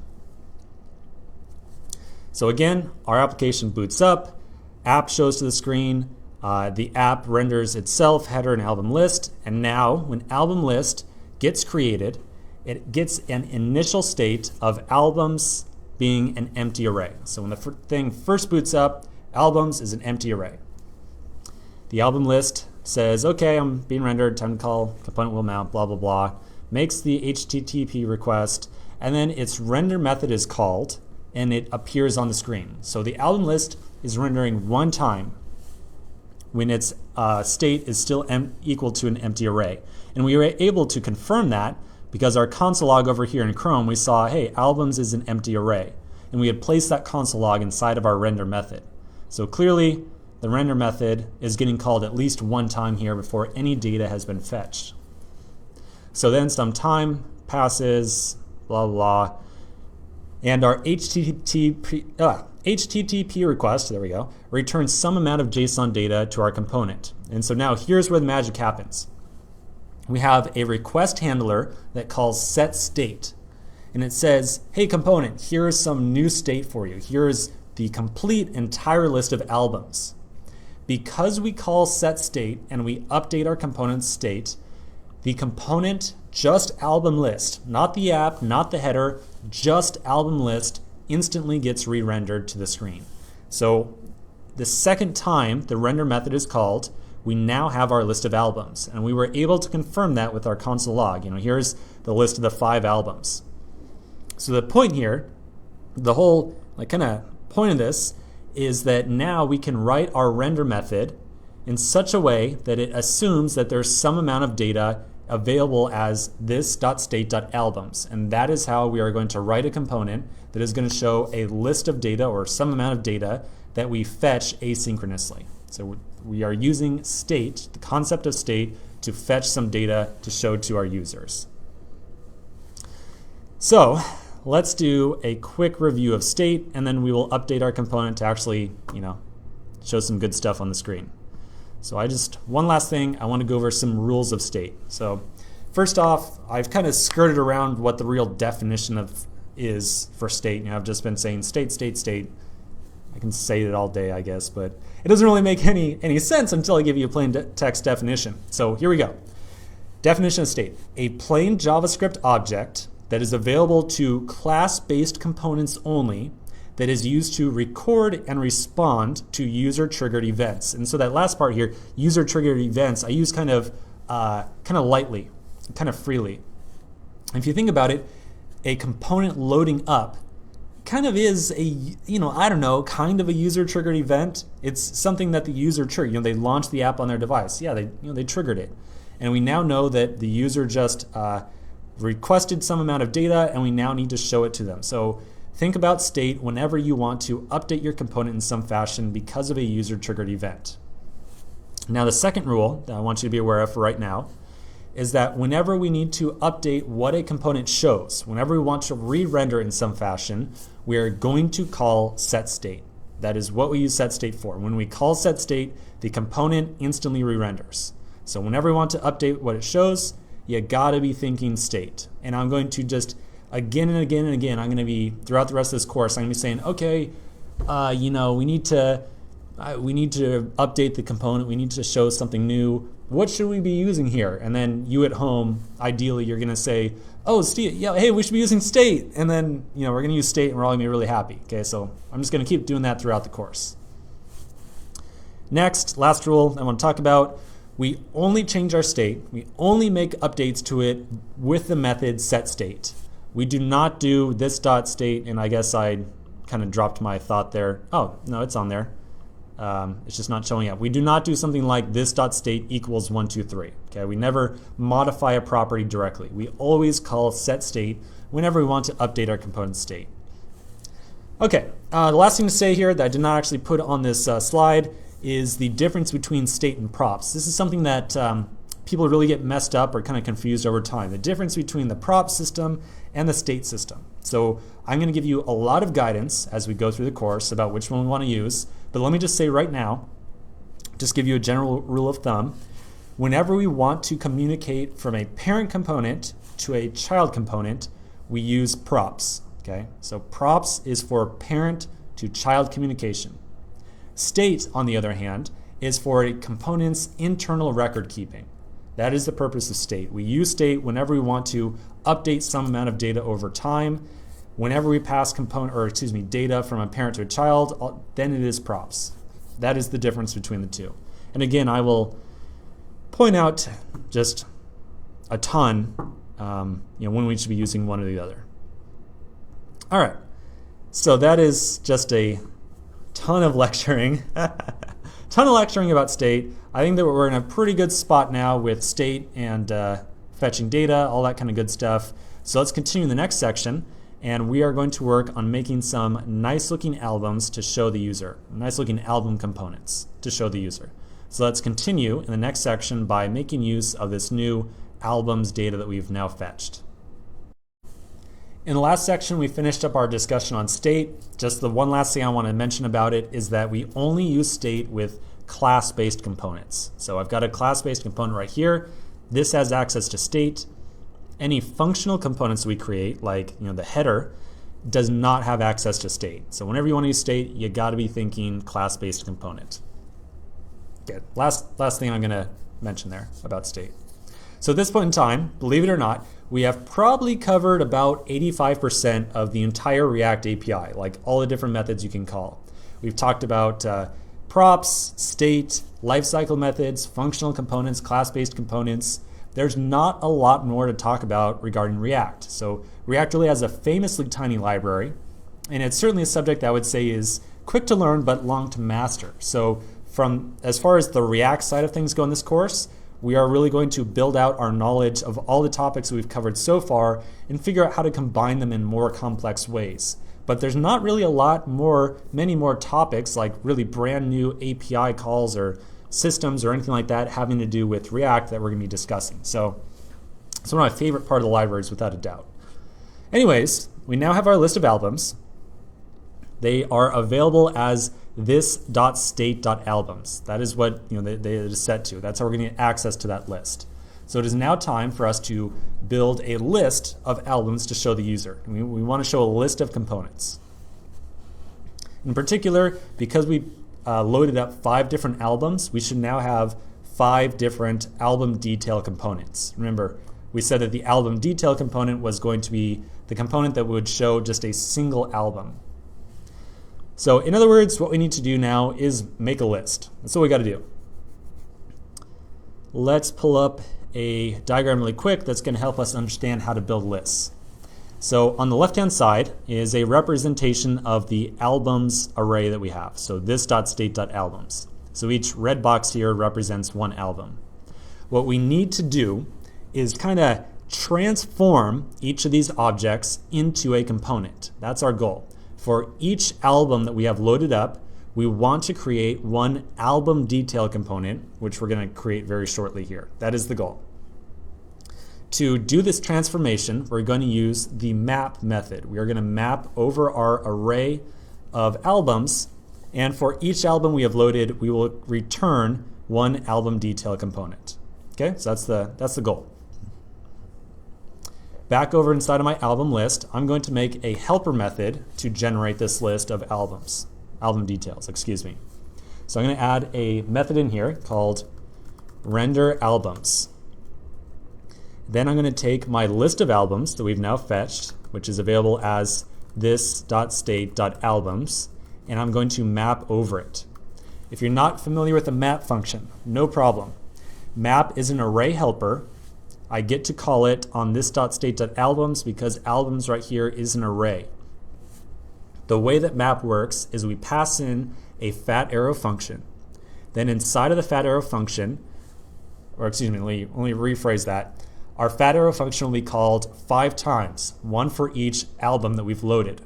So again, our application boots up, app shows to the screen, the app renders itself, header and album list, and now when album list gets created, it gets an initial state of albums being an empty array. So when the thing first boots up, albums is an empty array. The album list says, okay, I'm being rendered, time to call component will mount, blah, blah, blah, makes the HTTP request, and then its render method is called, and it appears on the screen. So the album list is rendering one time when its state is still equal to an empty array. And we were able to confirm that because our console log over here in Chrome, we saw, hey, albums is an empty array. And we had placed that console log inside of our render method. So clearly, the render method is getting called at least one time here before any data has been fetched. So then some time passes, blah, blah, and our HTTP request, there we go, returns some amount of JSON data to our component. And so now here's where the magic happens. We have a request handler that calls setState. And it says, hey component, here's some new state for you. Here's the complete entire list of albums. Because we call setState and we update our component's state, the component just album list, not the app, not the header, just album list instantly gets re-rendered to the screen. So the second time the render method is called, we now have our list of albums, and we were able to confirm that with our console log. Here's the list of the 5 albums. So the point here, the whole kind of point of this is that now we can write our render method in such a way that it assumes that there's some amount of data available as this.state.albums, and that is how we are going to write a component that is going to show a list of data or some amount of data that we fetch asynchronously. So we are using state, the concept of state, to fetch some data to show to our users. So let's do a quick review of state, and then we will update our component to actually, show some good stuff on the screen. So one last thing, I want to go over some rules of state. So first off, I've kind of skirted around what the real definition is for state. I've just been saying state, state, state. I can say it all day, I guess, but it doesn't really make any sense until I give you a plain text definition. So here we go. Definition of state: a plain JavaScript object that is available to class-based components only, that is used to record and respond to user-triggered events. And so that last part here, user-triggered events, I use kind of lightly, kind of freely. And if you think about it, a component loading up kind of is kind of a user-triggered event. It's something that the user triggered. They launched the app on their device. Yeah, they triggered it. And we now know that the user just requested some amount of data, and we now need to show it to them. So think about state whenever you want to update your component in some fashion because of a user-triggered event. Now the second rule that I want you to be aware of for right now is that whenever we need to update what a component shows, whenever we want to re-render in some fashion, we are going to call setState. That is what we use setState for. When we call setState, the component instantly re-renders. So whenever we want to update what it shows, you gotta be thinking state. And I'm going to just again and again and again, I'm going to be, throughout the rest of this course, I'm going to be saying, okay, we need to update the component. We need to show something new. What should we be using here? And then you at home, ideally, you're going to say, oh, Steve, yeah, hey, we should be using state. And then, we're going to use state, and we're all going to be really happy. Okay, so I'm just going to keep doing that throughout the course. Next, last rule I want to talk about, we only change our state. We only make updates to it with the method setState. We do not do this.state, and I guess I kind of dropped my thought there. Oh, no, it's on there. It's just not showing up. We do not do something like this.state equals 1, 2, 3. Okay, we never modify a property directly. We always call setState whenever we want to update our component state. Okay, the last thing to say here that I did not actually put on this slide is the difference between state and props. This is something that people really get messed up or kind of confused over time. The difference between the prop system and the state system. So I'm going to give you a lot of guidance as we go through the course about which one we want to use. But let me just say right now, just give you a general rule of thumb. Whenever we want to communicate from a parent component to a child component, we use props. Okay, so props is for parent to child communication. State, on the other hand, is for a component's internal record keeping. That is the purpose of state. We use state whenever we want to update some amount of data over time. Whenever we pass data from a parent to a child, then it is props. That is the difference between the two. And again, I will point out just a ton, when we should be using one or the other. All right, so that is just a ton of lecturing. Ton of lecturing about state. I think that we're in a pretty good spot now with state and fetching data, all that kind of good stuff. So let's continue the next section, and we are going to work on making some nice looking albums to show the user, nice looking album components to show the user. So let's continue in the next section by making use of this new albums data that we've now fetched. In the last section, we finished up our discussion on state. Just the one last thing I want to mention about it is that we only use state with class-based components. So I've got a class-based component right here. This has access to state. Any functional components we create, like the header, does not have access to state. So whenever you want to use state, you got to be thinking class-based component. Okay, last thing I'm going to mention there about state. So at this point in time, believe it or not, we have probably covered about 85% of the entire React API, like all the different methods you can call. We've talked about props, state, lifecycle methods, functional components, class-based components. There's not a lot more to talk about regarding React. So React really has a famously tiny library, and it's certainly a subject that I would say is quick to learn but long to master. So from as far as the React side of things go in this course, we are really going to build out our knowledge of all the topics we've covered so far and figure out how to combine them in more complex ways. But there's not really many more topics like really brand new API calls or systems or anything like that having to do with React that we're going to be discussing. So it's one of my favorite part of the libraries without a doubt. Anyways, we now have our list of albums. They are available as this.state.albums. That is what they is set to. That's how we're going to get access to that list. So it is now time for us to build a list of albums to show the user. We want to show a list of components. In particular, because we loaded up 5 different albums, we should now have 5 different album detail components. Remember, we said that the album detail component was going to be the component that would show just a single album. So in other words, what we need to do now is make a list. That's what we got to do. Let's pull up a diagram really quick that's going to help us understand how to build lists. So on the left-hand side is a representation of the albums array that we have. So this.state.albums. So each red box here represents one album. What we need to do is kind of transform each of these objects into a component. That's our goal. For each album that we have loaded up, we want to create one album detail component, which we're going to create very shortly here. That is the goal. To do this transformation, we're going to use the map method. We are going to map over our array of albums, and for each album we have loaded, we will return one album detail component. Okay, so that's the goal. Back over inside of my album list, I'm going to make a helper method to generate this list of album details, excuse me. So I'm going to add a method in here called render albums. Then I'm going to take my list of albums that we've now fetched, which is available as this.state.albums, and I'm going to map over it. If you're not familiar with the map function, no problem. Map is an array helper. I get to call it on this.state.albums because albums right here is an array. The way that map works is we pass in a fat arrow function. Then inside of the fat arrow function, or excuse me, let me rephrase that. Our fat arrow function will be called 5 times, one for each album that we've loaded.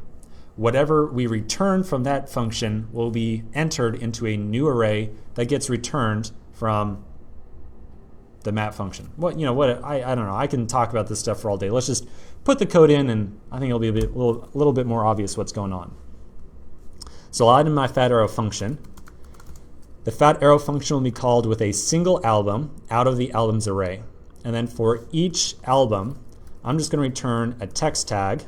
Whatever we return from that function will be entered into a new array that gets returned from the map function. I don't know. I can talk about this stuff for all day. Let's just put the code in, and I think it'll be a little bit more obvious what's going on. So I'll add in my fat arrow function. The fat arrow function will be called with a single album out of the albums array. And then for each album, I'm just going to return a text tag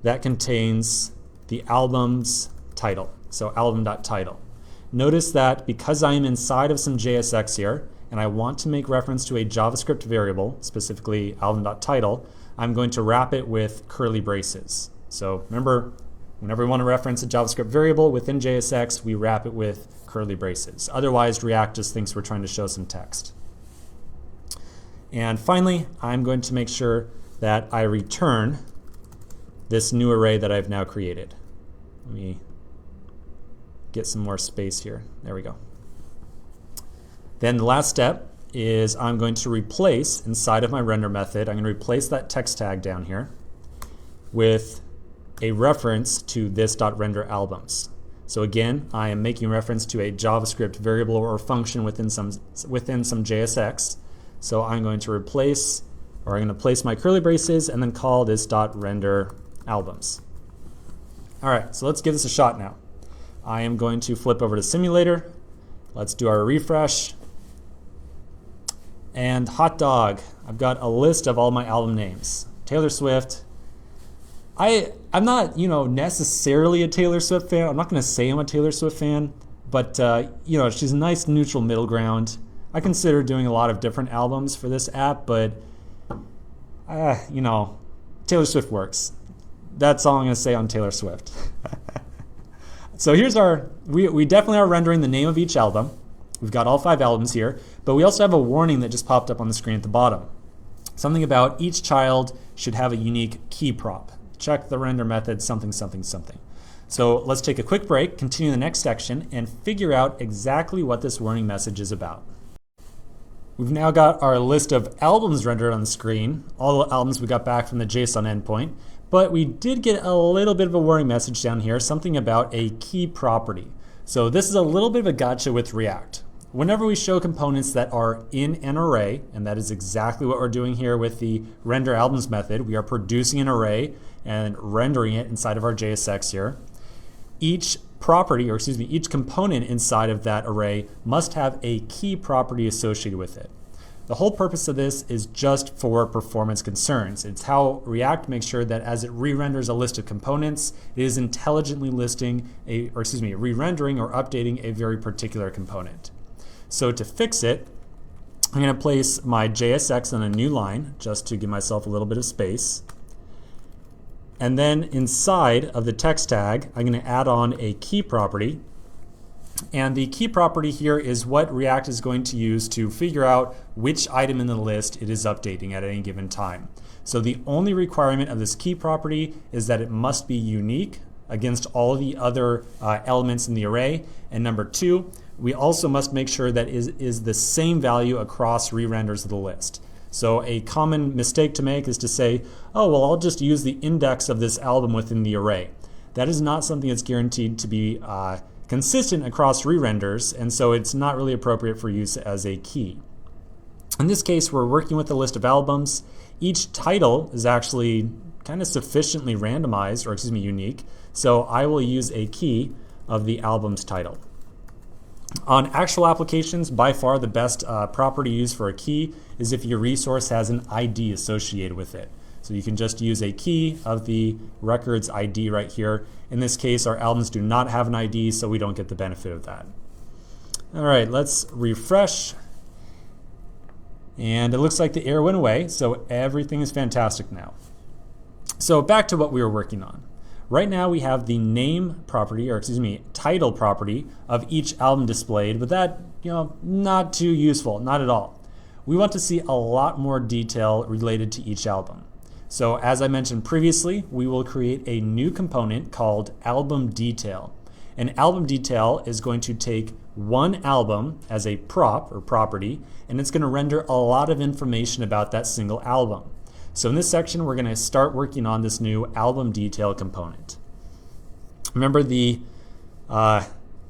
that contains the album's title. So album.title. Notice that because I am inside of some JSX here, and I want to make reference to a JavaScript variable, specifically album.title, I'm going to wrap it with curly braces. So remember, whenever we want to reference a JavaScript variable within JSX, we wrap it with curly braces. Otherwise, React just thinks we're trying to show some text. And finally, I'm going to make sure that I return this new array that I've now created. Let me get some more space here. There we go. Then the last step is I'm going to replace, inside of my render method, I'm going to replace that text tag down here with a reference to this.renderAlbums. So again, I am making reference to a JavaScript variable or function within some JSX. So I'm going to replace, or I'm going to place my curly braces and then call this.renderAlbums. All right, so let's give this a shot now. I am going to flip over to Simulator. Let's do our refresh. And hot dog, I've got a list of all my album names. Taylor Swift. I'm not, necessarily a Taylor Swift fan. I'm not going to say I'm a Taylor Swift fan, but she's a nice neutral middle ground. I considered doing a lot of different albums for this app, but you know, Taylor Swift works. That's all I'm going to say on Taylor Swift. So here's we definitely are rendering the name of each album. We've got all 5 albums here, but we also have a warning that just popped up on the screen at the bottom. Something about each child should have a unique key prop. Check the render method, something, something, something. So let's take a quick break, continue the next section, and figure out exactly what this warning message is about. We've now got our list of albums rendered on the screen, all the albums we got back from the JSON endpoint, but we did get a little bit of a warning message down here, something about a key property. So this is a little bit of a gotcha with React. Whenever we show components that are in an array, and that is exactly what we're doing here with the render albums method, we are producing an array and rendering it inside of our JSX here. Each property, or excuse me, each component inside of that array must have a key property associated with it. The whole purpose of this is just for performance concerns. It's how React makes sure that as it re-renders a list of components, it is intelligently re-rendering or updating a very particular component. So to fix it, I'm going to place my JSX on a new line just to give myself a little bit of space. And then inside of the text tag, I'm going to add on a key property. And the key property here is what React is going to use to figure out which item in the list it is updating at any given time. So the only requirement of this key property is that it must be unique against all of the other elements in the array. And number 2, we also must make sure that is the same value across re-renders of the list. So a common mistake to make is to say, oh, well, I'll just use the index of this album within the array. That is not something that's guaranteed to be consistent across re-renders, and so it's not really appropriate for use as a key. In this case, we're working with a list of albums. Each title is actually kind of sufficiently randomized, or excuse me, unique. So I will use a key of the album's title. On actual applications, by far the best property used for a key is if your resource has an ID associated with it. So you can just use a key of the record's ID right here. In this case, our albums do not have an ID, so we don't get the benefit of that. All right, let's refresh. And it looks like the error went away, so everything is fantastic now. So back to what we were working on. Right now we have the name property, or excuse me, title property of each album displayed, but that, not too useful, not at all. We want to see a lot more detail related to each album. So as I mentioned previously, we will create a new component called album detail. An album detail is going to take one album as a prop or property, and it's going to render a lot of information about that single album. So in this section, we're going to start working on this new album detail component. Remember the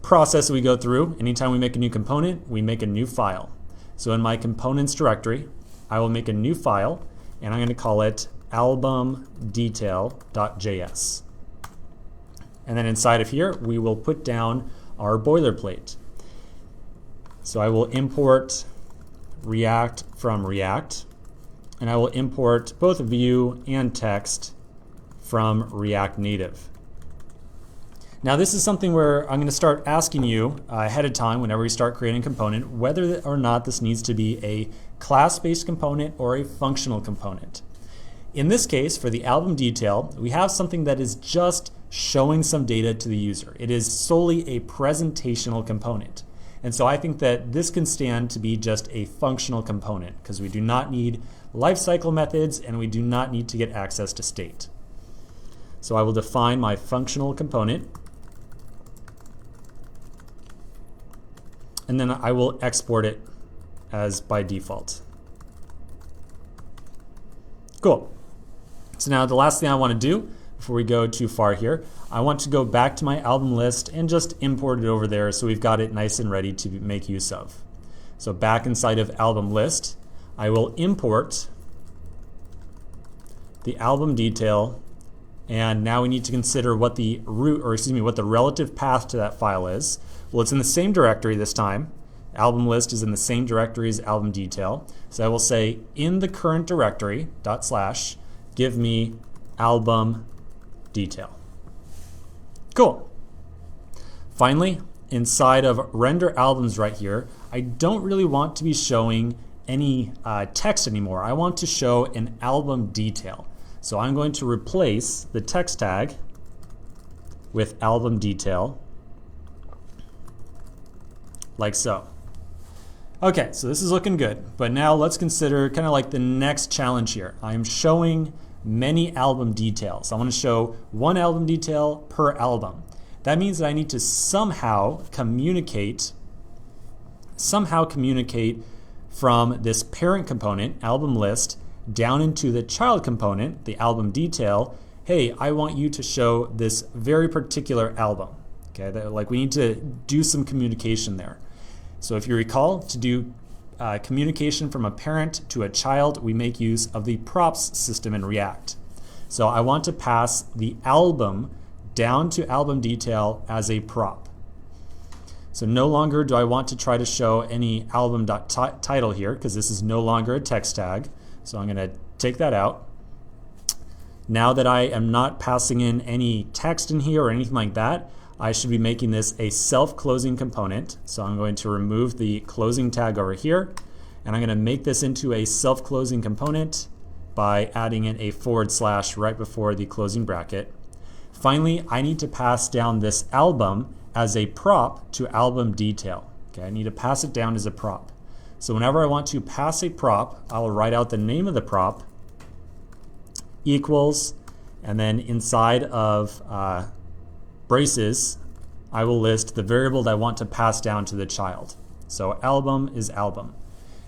process we go through. Anytime we make a new component, we make a new file. So in my components directory, I will make a new file, and I'm going to call it albumdetail.js. And then inside of here, we will put down our boilerplate. So I will import React from React, and I will import both view and text from React Native. Now this is something where I'm going to start asking you ahead of time whenever we start creating a component whether or not this needs to be a class-based component or a functional component. In this case, for the album detail, we have something that is just showing some data to the user. It is solely a presentational component. And so I think that this can stand to be just a functional component because we do not need lifecycle methods and we do not need to get access to state. So I will define my functional component, and then I will export it as by default. Cool. So now the last thing I want to do before we go too far here, I want to go back to my album list and just import it over there so we've got it nice and ready to make use of. So back inside of album list, I will import the album detail, and now we need to consider what the root, or excuse me, what the relative path to that file is. Well, it's in the same directory this time. Album list is in the same directory as album detail. So I will say in the current directory / give me album detail. Cool. Finally, inside of render albums right here, I I don't really want to be showing any text anymore. I want to show an album detail. So I'm going to replace the text tag with album detail, like so. Okay, so this is looking good, but now let's consider kind of like the next challenge here. I'm showing many album details. I want to show one album detail per album. That means that I need to somehow communicate from this parent component, album list, down into the child component, the album detail. Hey, I want you to show this very particular album. Okay, like we need to do some communication there. So if you recall, to do communication from a parent to a child, we make use of the props system in React. So I want to pass the album down to album detail as a prop. So no longer do I want to try to show any album.title here, because this is no longer a text tag. So I'm going to take that out. Now that I am not passing in any text in here or anything like that, I should be making this a self-closing component. So I'm going to remove the closing tag over here, and I'm going to make this into a self-closing component by adding in a / right before the closing bracket. Finally, I need to pass down this album as a prop to album detail. Okay, I need to pass it down as a prop. So whenever I want to pass a prop, I will write out the name of the prop equals, and then inside of braces, I will list the variable that I want to pass down to the child. So album is album.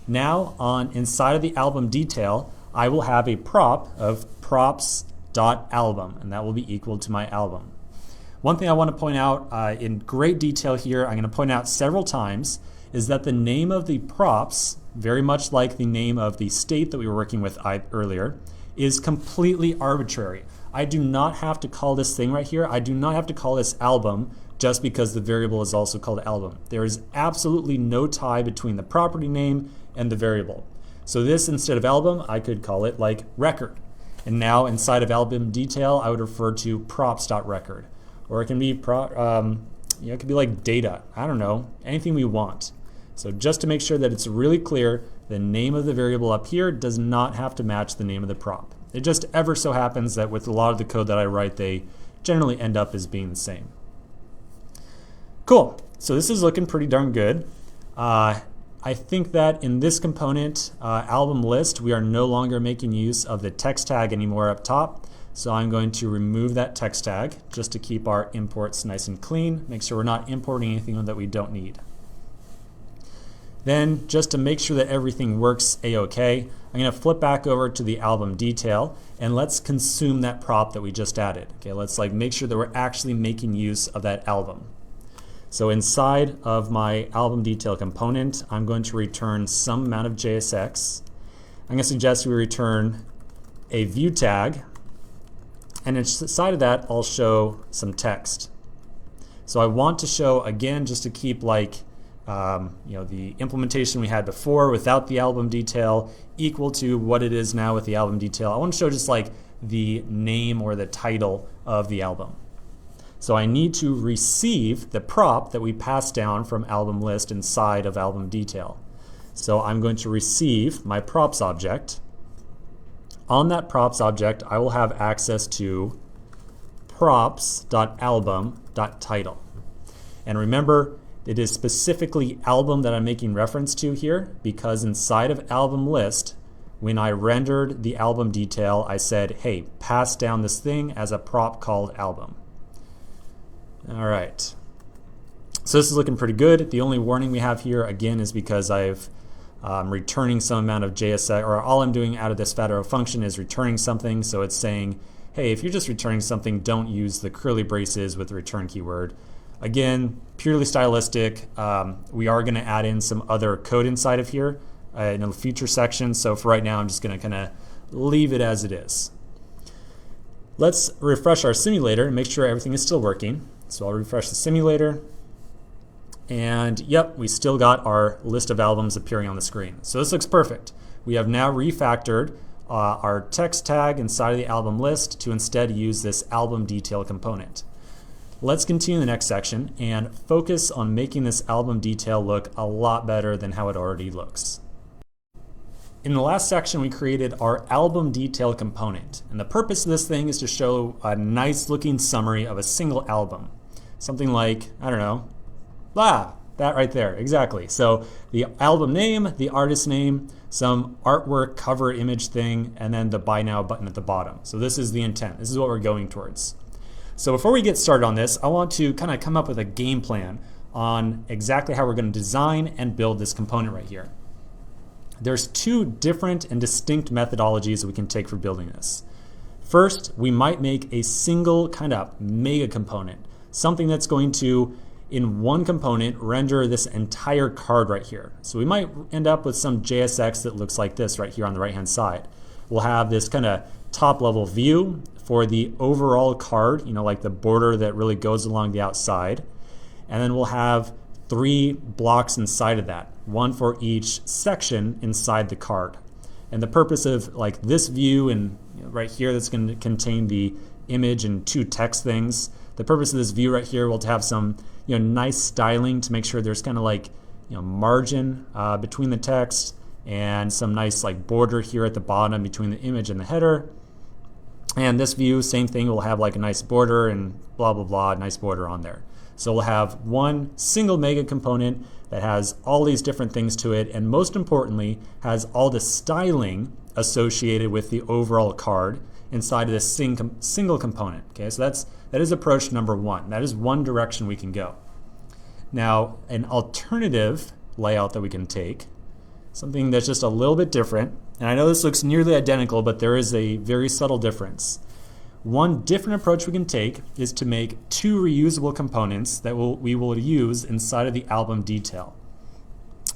Now inside of the album detail, I will have a prop of props.album, and that will be equal to my album. One thing I want to point out in great detail here, I'm going to point out several times, is that the name of the props, very much like the name of the state that we were working with earlier, is completely arbitrary. I do not have to call this thing right here, I do not have to call this album just because the variable is also called album. There is absolutely no tie between the property name and the variable. So this, instead of album, I could call it like record. And now inside of album detail, I would refer to props.record. Or it can be it could be like data. I don't know, anything we want. So just to make sure that it's really clear, the name of the variable up here does not have to match the name of the prop. It just ever so happens that with a lot of the code that I write, they generally end up as being the same. Cool, so this is looking pretty darn good. I think that in this component, album list, we are no longer making use of the text tag anymore up top. So I'm going to remove that text tag just to keep our imports nice and clean, make sure we're not importing anything that we don't need. Then, just to make sure that everything works a-okay, I'm going to flip back over to the album detail, and let's consume that prop that we just added. Okay, let's make sure that we're actually making use of that album. So inside of my album detail component, I'm going to return some amount of JSX. I'm going to suggest we return a view tag, and inside of that, I'll show some text. So I want to show, again, just to keep the implementation we had before without the album detail equal to what it is now with the album detail. I want to show just the name or the title of the album. So I need to receive the prop that we passed down from album list inside of album detail. So I'm going to receive my props object. On that props object, I will have access to props.album.title. And remember, it is specifically album that I'm making reference to here, because inside of album list, when I rendered the album detail, I said, hey, pass down this thing as a prop called album. All right. So this is looking pretty good. The only warning we have here, again, is because I'm returning some amount of JSX, or all I'm doing out of this fat arrow function is returning something. So it's saying, hey, if you're just returning something, don't use the curly braces with the return keyword. Again, purely stylistic. We are going to add in some other code inside of here in the future section. So for right now, I'm just going to kind of leave it as it is. Let's refresh our simulator and make sure everything is still working. So I'll refresh the simulator. And yep, we still got our list of albums appearing on the screen. So this looks perfect. We have now refactored our text tag inside of the album list to instead use this album detail component. let's continue the next section and focus on making this album detail look a lot better than how it already looks. In the last section, we created our album detail component. And the purpose of this thing is to show a nice looking summary of a single album. Something like, I don't know, that right there, exactly. So the album name, the artist name, some artwork cover image thing, and then the buy now button at the bottom. So this is the intent. This is what we're going towards. So before we get started on this, I want to kind of come up with a game plan on exactly how we're going to design and build this component right here. There's two different and distinct methodologies that we can take for building this. First, we might make a single kind of mega component, something that's going to, in one component, render this entire card right here. So we might end up with some JSX that looks like this right here on the right hand side. We'll have this kind of top level view for the overall card, like the border that really goes along the outside. And then we'll have 3 blocks inside of that, one for each section inside the card. And the purpose of like this view and right here that's going to contain the image and 2 text things, the purpose of this view right here will have some nice styling to make sure there's kind of like margin between the text and some nice like border here at the bottom between the image and the header. And this view, same thing, will have like a nice border and blah blah blah, nice border on there. So we'll have one single mega component that has all these different things to it, and most importantly, has all the styling associated with the overall card inside of this single component. Okay, so that is approach number 1. That is one direction we can go. Now, an alternative layout that we can take, something that's just a little bit different, and I know this looks nearly identical, but there is a very subtle difference. One different approach we can take is to make 2 reusable components that we will use inside of the album detail.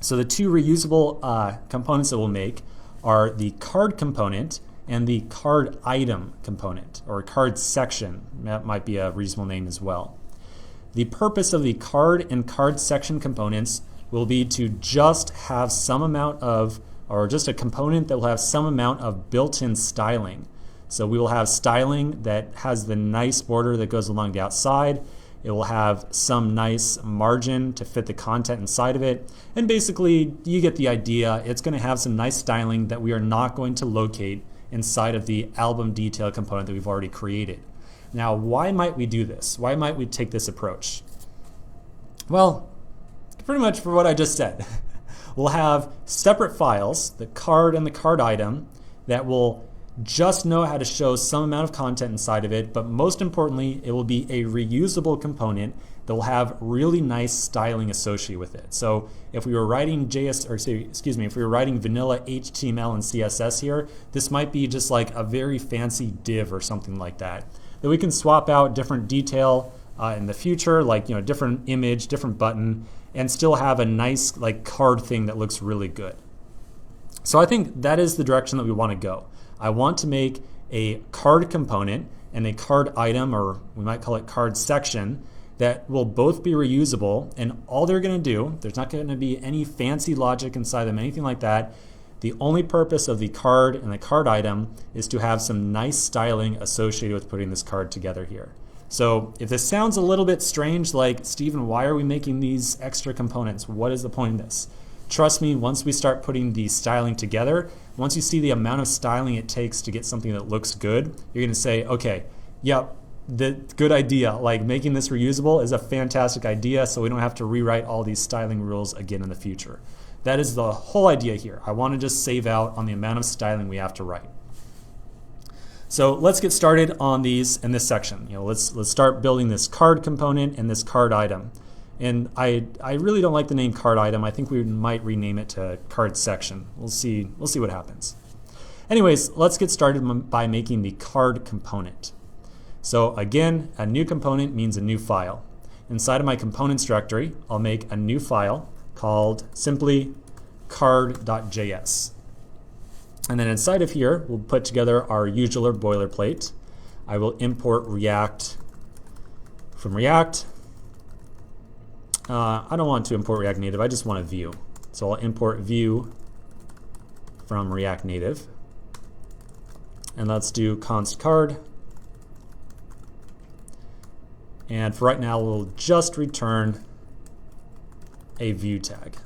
So the 2 reusable components that we'll make are the card component and the card item component, or card section. That might be a reasonable name as well. The purpose of the card and card section components will be to just have some amount of, or just a component that will have some amount of built-in styling. So we will have styling that has the nice border that goes along the outside. It will have some nice margin to fit the content inside of it. And basically, you get the idea. It's going to have some nice styling that we are not going to locate inside of the album detail component that we've already created. Now, why might we do this? Why might we take this approach? Well, pretty much for what I just said. We'll have separate files, the card and the card item, that will just know how to show some amount of content inside of it, but most importantly, it will be a reusable component that will have really nice styling associated with it. So if we were writing if we were writing vanilla HTML and CSS here, this might be just like a very fancy div or something like that. That we can swap out different detail in the future, like different image, different button, and still have a nice like card thing that looks really good. So I think that is the direction that we want to go. I want to make a card component and a card item, or we might call it card section, that will both be reusable, and all they're going to do, there's not going to be any fancy logic inside them, anything like that. The only purpose of the card and the card item is to have some nice styling associated with putting this card together here. So if this sounds a little bit strange, like, Stephen, why are we making these extra components? What is the point of this? Trust me, once we start putting the styling together, once you see the amount of styling it takes to get something that looks good, you're going to say, okay, yep, the good idea. Like, making this reusable is a fantastic idea, so we don't have to rewrite all these styling rules again in the future. That is the whole idea here. I want to just save out on the amount of styling we have to write. So let's get started on these in this section. Let's start building this card component and this card item. And I really don't like the name card item. I think we might rename it to card section. We'll see what happens. Anyways, let's get started by making the card component. So again, a new component means a new file. Inside of my components directory, I'll make a new file called simply card.js. And then inside of here, we'll put together our usual boilerplate. I will import React from React. I don't want to import React Native, I just want a Vue. So I'll import Vue from React Native. And let's do const card. And for right now, we'll just return a view tag.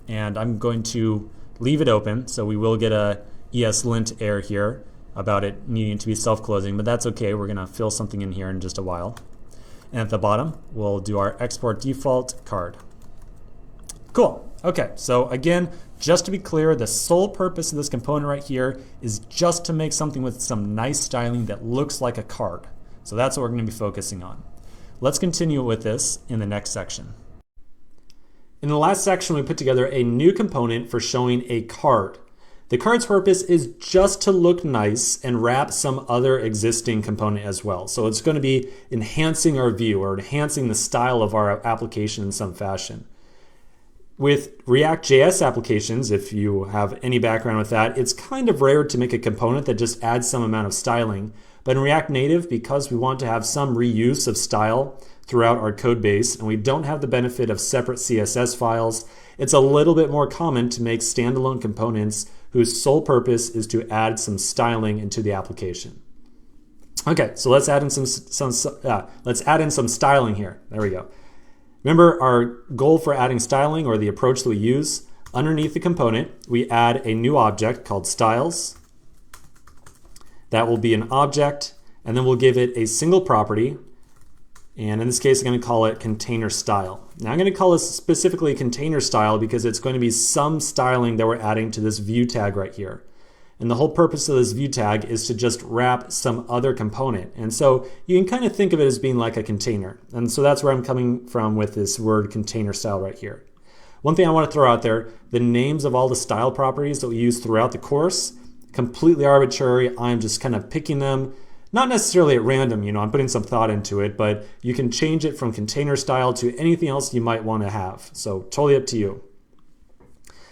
And I'm going to leave it open, so we will get a ESLint error here about it needing to be self-closing, but that's okay. We're gonna fill something in here in just a while. And at the bottom, we'll do our export default card. Cool. Okay, so again, just to be clear, the sole purpose of this component right here is just to make something with some nice styling that looks like a card. So that's what we're going to be focusing on. Let's continue with this in the next section. In the last section, we put together a new component for showing a card. The card's purpose is just to look nice and wrap some other existing component as well. So it's going to be enhancing our view or enhancing the style of our application in some fashion. With React.js applications, if you have any background with that, it's kind of rare to make a component that just adds some amount of styling. But in React Native, because we want to have some reuse of style throughout our code base, and we don't have the benefit of separate CSS files, it's a little bit more common to make standalone components whose sole purpose is to add some styling into the application. Okay, so let's add in some styling here. There we go. Remember our goal for adding styling, or the approach that we use. Underneath the component, we add a new object called styles. That will be an object, and then we'll give it a single property. And in this case, I'm going to call it container style. Now I'm going to call this specifically container style because it's going to be some styling that we're adding to this view tag right here. And the whole purpose of this view tag is to just wrap some other component. And so you can kind of think of it as being like a container. And so that's where I'm coming from with this word container style right here. One thing I want to throw out there, the names of all the style properties that we use throughout the course, completely arbitrary. I'm just kind of picking them. Not necessarily at random, I'm putting some thought into it, but you can change it from container style to anything else you might want to have. So totally up to you.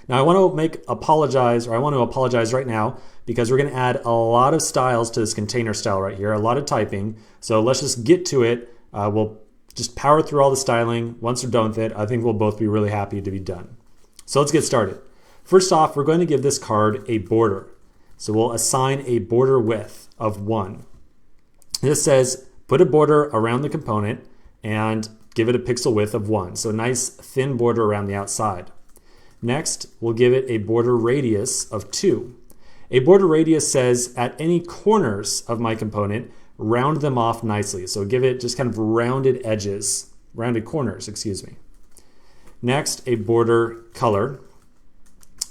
Now I want to apologize right now because we're going to add a lot of styles to this container style right here, a lot of typing. So let's just get to it. We'll just power through all the styling. Once we're done with it, I think we'll both be really happy to be done. So let's get started. First off, we're going to give this card a border. So we'll assign a border width of 1. This says put a border around the component and give it a pixel width of 1. So a nice thin border around the outside. Next, we'll give it a border radius of 2. A border radius says at any corners of my component, round them off nicely. So give it just kind of rounded corners, excuse me. Next, a border color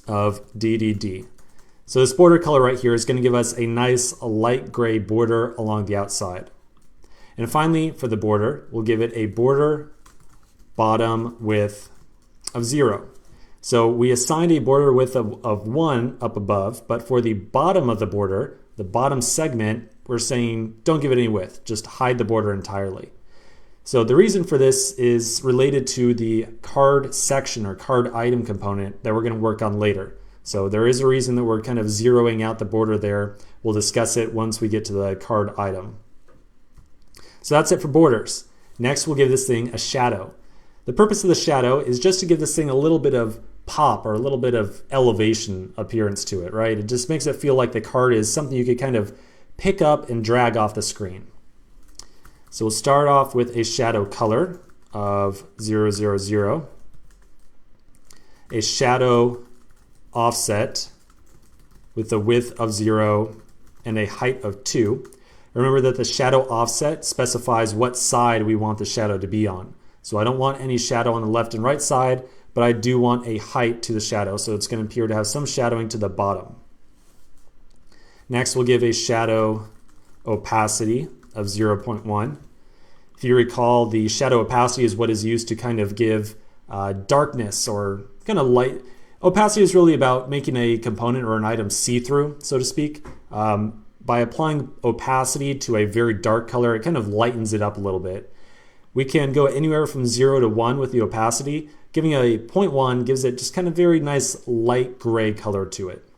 of DDD. So this border color right here is going to give us a nice light gray border along the outside. And finally, for the border, we'll give it a border bottom width of 0. So we assigned a border width of 1 up above, but for the bottom of the border, the bottom segment, we're saying don't give it any width, just hide the border entirely. So the reason for this is related to the card section or card item component that we're going to work on later. So there is a reason that we're kind of zeroing out the border there. We'll discuss it once we get to the card item. So that's it for borders. Next, we'll give this thing a shadow. The purpose of the shadow is just to give this thing a little bit of pop or a little bit of elevation appearance to it, right? It just makes it feel like the card is something you could kind of pick up and drag off the screen. So we'll start off with a shadow color of 000, a shadow offset with a width of 0 and a height of 2. Remember that the shadow offset specifies what side we want the shadow to be on. So I don't want any shadow on the left and right side, but I do want a height to the shadow, so it's going to appear to have some shadowing to the bottom. Next, we'll give a shadow opacity of 0.1. If you recall, the shadow opacity is what is used to kind of give darkness or kind of light. Opacity is really about making a component or an item see-through, so to speak. By applying opacity to a very dark color, it kind of lightens it up a little bit. We can go anywhere from 0 to 1 with the opacity. Giving a 0.1 gives it just kind of very nice light gray color to it.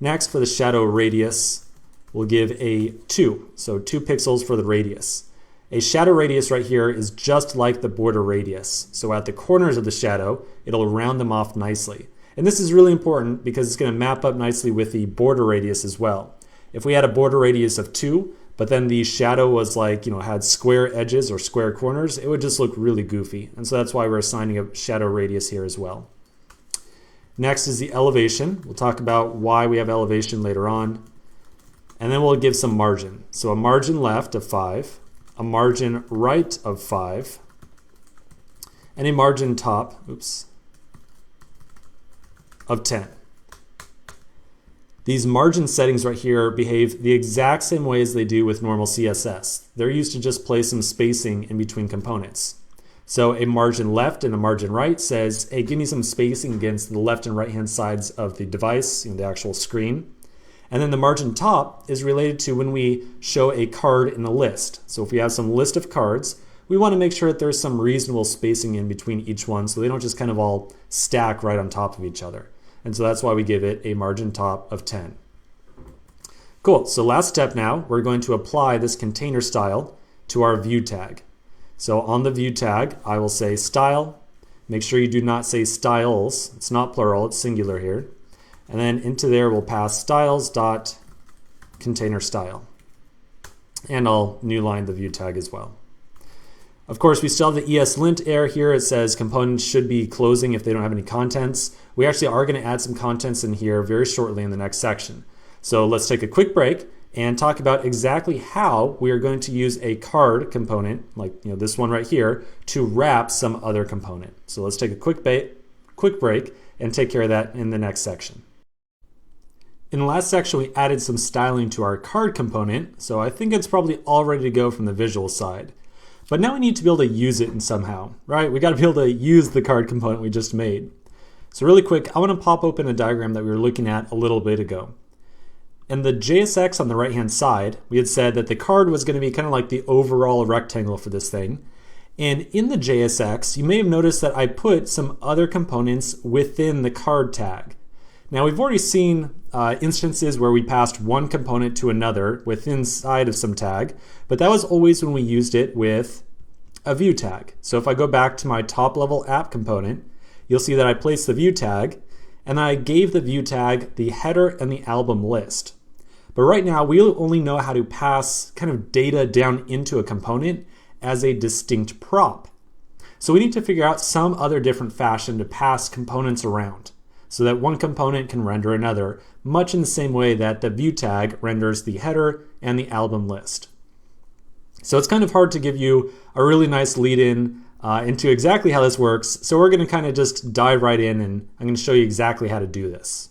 Next, for the shadow radius, we'll give a 2, so 2 pixels for the radius. A shadow radius right here is just like the border radius. So at the corners of the shadow, it'll round them off nicely. And this is really important because it's going to map up nicely with the border radius as well. If we had a border radius of 2, but then the shadow was like, had square edges or square corners, it would just look really goofy. And so that's why we're assigning a shadow radius here as well. Next is the elevation. We'll talk about why we have elevation later on. And then we'll give some margin. So a margin left of 5, a margin right of 5, and a margin top, of 10. These margin settings right here behave the exact same way as they do with normal CSS. They're used to just place some spacing in between components. So a margin left and a margin right says, hey, give me some spacing against the left and right hand sides of the device, the actual screen. And then the margin top is related to when we show a card in a list. So if we have some list of cards, we want to make sure that there's some reasonable spacing in between each one so they don't just kind of all stack right on top of each other. And so that's why we give it a margin top of 10. Cool, so last step now, we're going to apply this container style to our view tag. So on the view tag, I will say style. Make sure you do not say styles. It's not plural, it's singular here. And then into there, we'll pass styles.container style. And I'll new line the view tag as well. Of course, we still have the ESLint error here. It says components should be closing if they don't have any contents. We actually are going to add some contents in here very shortly in the next section. So let's take a quick break and talk about exactly how we are going to use a card component, like this one right here, to wrap some other component. So let's take a quick break and take care of that in the next section. In the last section, we added some styling to our card component, so I think it's probably all ready to go from the visual side. But now we need to be able to use it in somehow, right? We got to be able to use the card component we just made. So really quick, I want to pop open a diagram that we were looking at a little bit ago. In the JSX on the right-hand side, we had said that the card was going to be kind of like the overall rectangle for this thing. And in the JSX, you may have noticed that I put some other components within the card tag. Now we've already seen instances where we passed one component to another within inside of some tag, but that was always when we used it with a view tag. So if I go back to my top level app component, you'll see that I placed the view tag and I gave the view tag the header and the album list. But right now we only know how to pass kind of data down into a component as a distinct prop. So we need to figure out some other different fashion to pass components around, so that one component can render another, much in the same way that the view tag renders the header and the album list. So it's kind of hard to give you a really nice lead-in into exactly how this works, so we're going to kind of just dive right in and I'm going to show you exactly how to do this.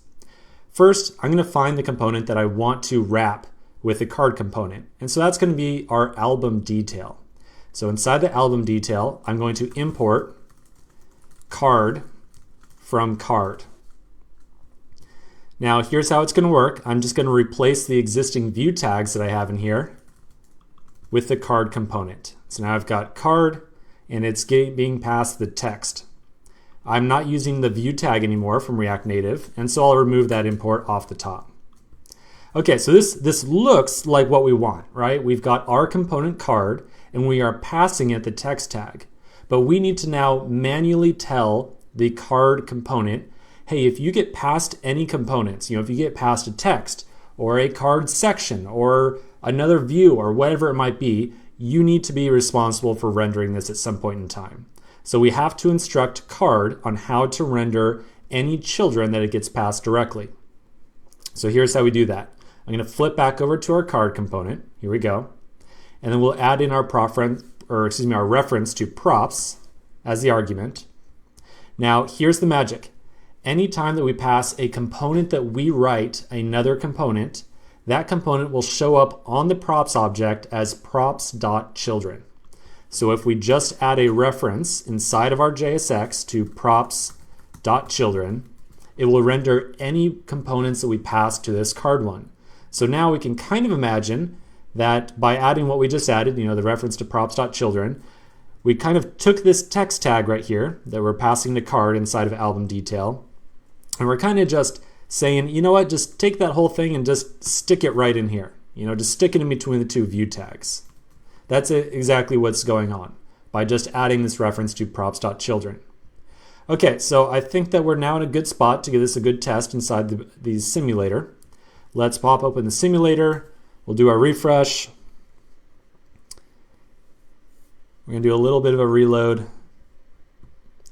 First, I'm going to find the component that I want to wrap with the card component, and so that's going to be our album detail. So inside the album detail, I'm going to import card from card. Now here's how it's going to work. I'm just going to replace the existing view tags that I have in here with the card component. So now I've got card and it's being passed the text. I'm not using the view tag anymore from React Native, and so I'll remove that import off the top. Okay, so this looks like what we want, right? We've got our component card and we are passing it the text tag, but we need to now manually tell the card component, hey, if you get past any components, if you get past a text or a card section or another view or whatever it might be, you need to be responsible for rendering this at some point in time. So we have to instruct card on how to render any children that it gets passed directly. So here's how we do that. I'm going to flip back over to our card component. Here we go. And then we'll add in our reference to props as the argument. Now here's the magic. Anytime that we pass a component that we write another component, that component will show up on the props object as props.children. So if we just add a reference inside of our JSX to props.children, it will render any components that we pass to this card one. So now we can kind of imagine that by adding what we just added, the reference to props.children, we kind of took this text tag right here that we're passing to card inside of album detail, and we're kind of just saying, you know what, just take that whole thing and just stick it right in here. Just stick it in between the two view tags. That's exactly what's going on by just adding this reference to props.children. Okay, so I think that we're now in a good spot to give this a good test inside the simulator. Let's pop open the simulator. We'll do our refresh. We're going to do a little bit of a reload.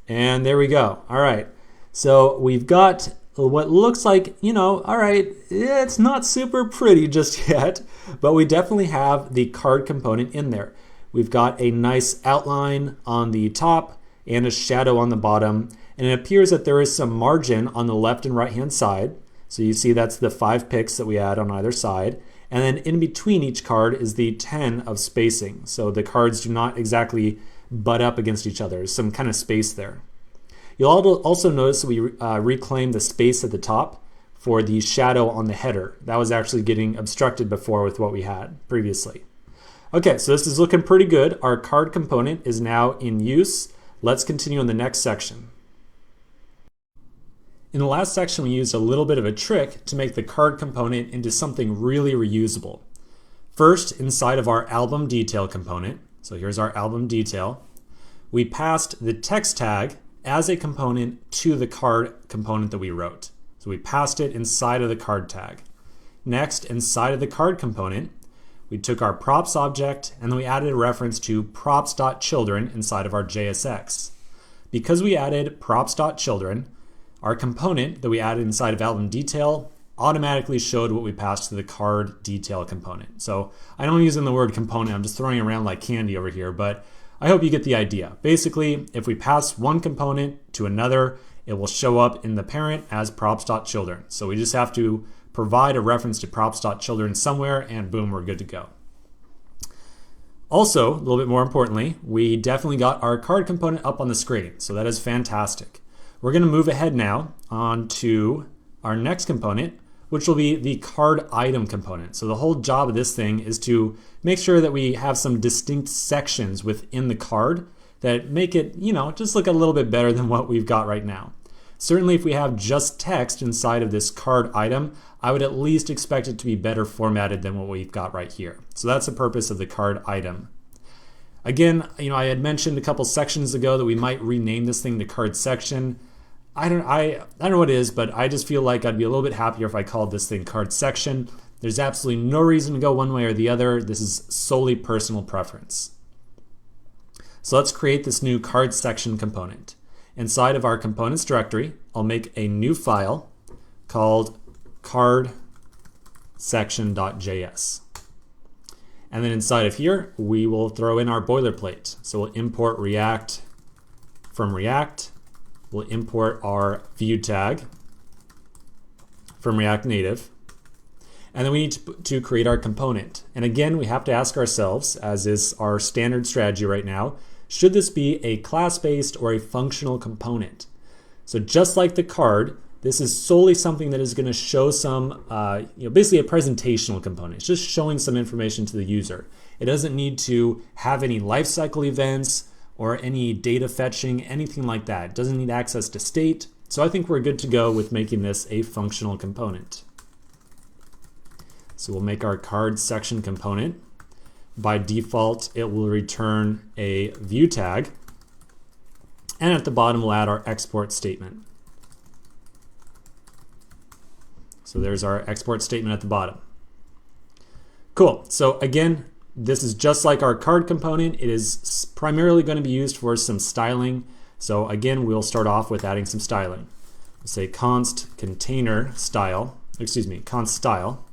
And there we go. All right. So we've got what looks like, all right, it's not super pretty just yet, but we definitely have the card component in there. We've got a nice outline on the top and a shadow on the bottom, and it appears that there is some margin on the left and right hand side. So you see that's the 5 picks that we add on either side. And then in between each card is the 10 of spacing. So the cards do not exactly butt up against each other. There's some kind of space there. You'll also notice we reclaim the space at the top for the shadow on the header. That was actually getting obstructed before with what we had previously. Okay, so this is looking pretty good. Our card component is now in use. Let's continue in the next section. In the last section, we used a little bit of a trick to make the card component into something really reusable. First, inside of our album detail component, so here's our album detail, we passed the text tag as a component to the card component that we wrote. So we passed it inside of the card tag. Next, inside of the card component, we took our props object and then we added a reference to props.children inside of our JSX. Because we added props.children, our component that we added inside of album detail automatically showed what we passed to the card detail component. So I don't use the word component, I'm just throwing it around like candy over here, but I hope you get the idea. Basically, if we pass one component to another, it will show up in the parent as props.children. So we just have to provide a reference to props.children somewhere, and boom, we're good to go. Also, a little bit more importantly, we definitely got our card component up on the screen, so that is fantastic. We're going to move ahead now on to our next component, which will be the card item component. So the whole job of this thing is to make sure that we have some distinct sections within the card that make it, just look a little bit better than what we've got right now. Certainly if we have just text inside of this card item, I would at least expect it to be better formatted than what we've got right here. So that's the purpose of the card item. Again, I had mentioned a couple sections ago that we might rename this thing the card section. I don't know what it is, but I just feel like I'd be a little bit happier if I called this thing card section. There's absolutely no reason to go one way or the other. This is solely personal preference. So let's create this new card section component. Inside of our components directory, I'll make a new file called cardsection.js. And then inside of here, we will throw in our boilerplate. So we'll import React from React. We'll import our view tag from React Native. And then we need to create our component. And again, we have to ask ourselves, as is our standard strategy right now, should this be a class-based or a functional component? So just like the card, this is solely something that is going to show some, basically a presentational component. It's just showing some information to the user. It doesn't need to have any lifecycle events or any data fetching, anything like that. It doesn't need access to state. So I think we're good to go with making this a functional component. So we'll make our card section component. By default, it will return a view tag. And at the bottom, we'll add our export statement. So there's our export statement at the bottom. Cool. So again, this is just like our card component. It is primarily going to be used for some styling. So again, we'll start off with adding some styling. We'll say const container style, const style.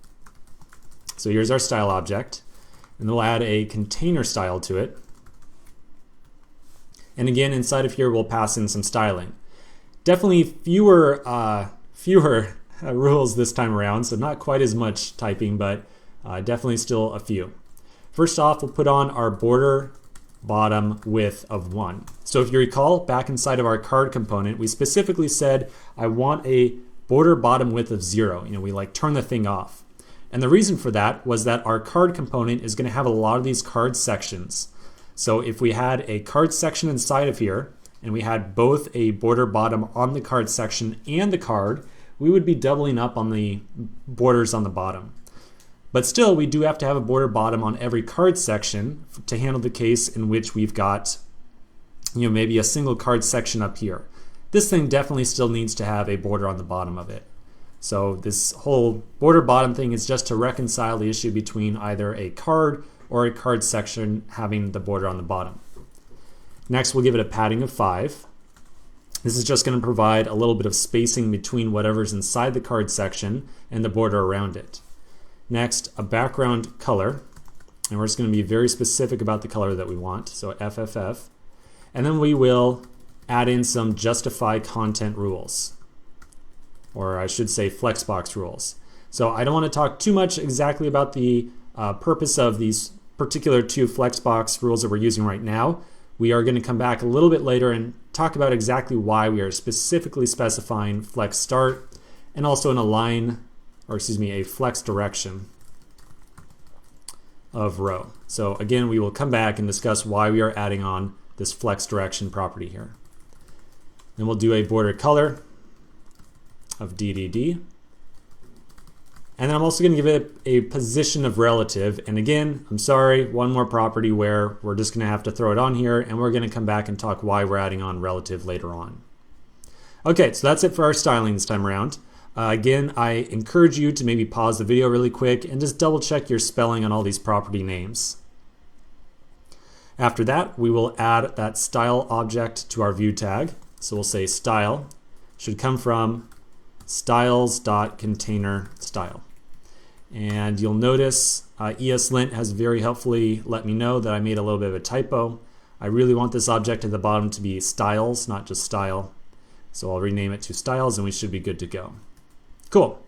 So here's our style object. And we'll add a container style to it. And again, inside of here, we'll pass in some styling. Definitely fewer rules this time around, so not quite as much typing, but definitely still a few. First off, we'll put on our border bottom width of 1. So if you recall, back inside of our card component, we specifically said, I want a border bottom width of 0. We turn the thing off. And the reason for that was that our card component is going to have a lot of these card sections. So if we had a card section inside of here, and we had both a border bottom on the card section and the card, we would be doubling up on the borders on the bottom. But still, we do have to have a border bottom on every card section to handle the case in which we've got, maybe a single card section up here. This thing definitely still needs to have a border on the bottom of it. So this whole border bottom thing is just to reconcile the issue between either a card or a card section having the border on the bottom. Next, we'll give it a padding of 5. This is just going to provide a little bit of spacing between whatever's inside the card section and the border around it. Next, a background color, and we're just going to be very specific about the color that we want, so FFF. And then we will add in some justify content rules, or I should say flexbox rules. So I don't want to talk too much exactly about the purpose of these particular 2 flexbox rules that we're using right now. We are going to come back a little bit later and talk about exactly why we are specifically specifying flex start and also an align, or excuse me, a flex direction of row. So again, we will come back and discuss why we are adding on this flex direction property here. Then we'll do a border color of DDD. And then I'm also going to give it a position of relative. And again, I'm sorry, one more property where we're just going to have to throw it on here, and we're going to come back and talk why we're adding on relative later on. Okay, so that's it for our styling this time around. Again, I encourage you to maybe pause the video really quick and just double check your spelling on all these property names. After that, we will add that style object to our view tag. So we'll say style should come from styles.container style. And you'll notice ESLint has very helpfully let me know that I made a little bit of a typo. I really want this object at the bottom to be styles, not just style. So I'll rename it to styles and we should be good to go. Cool.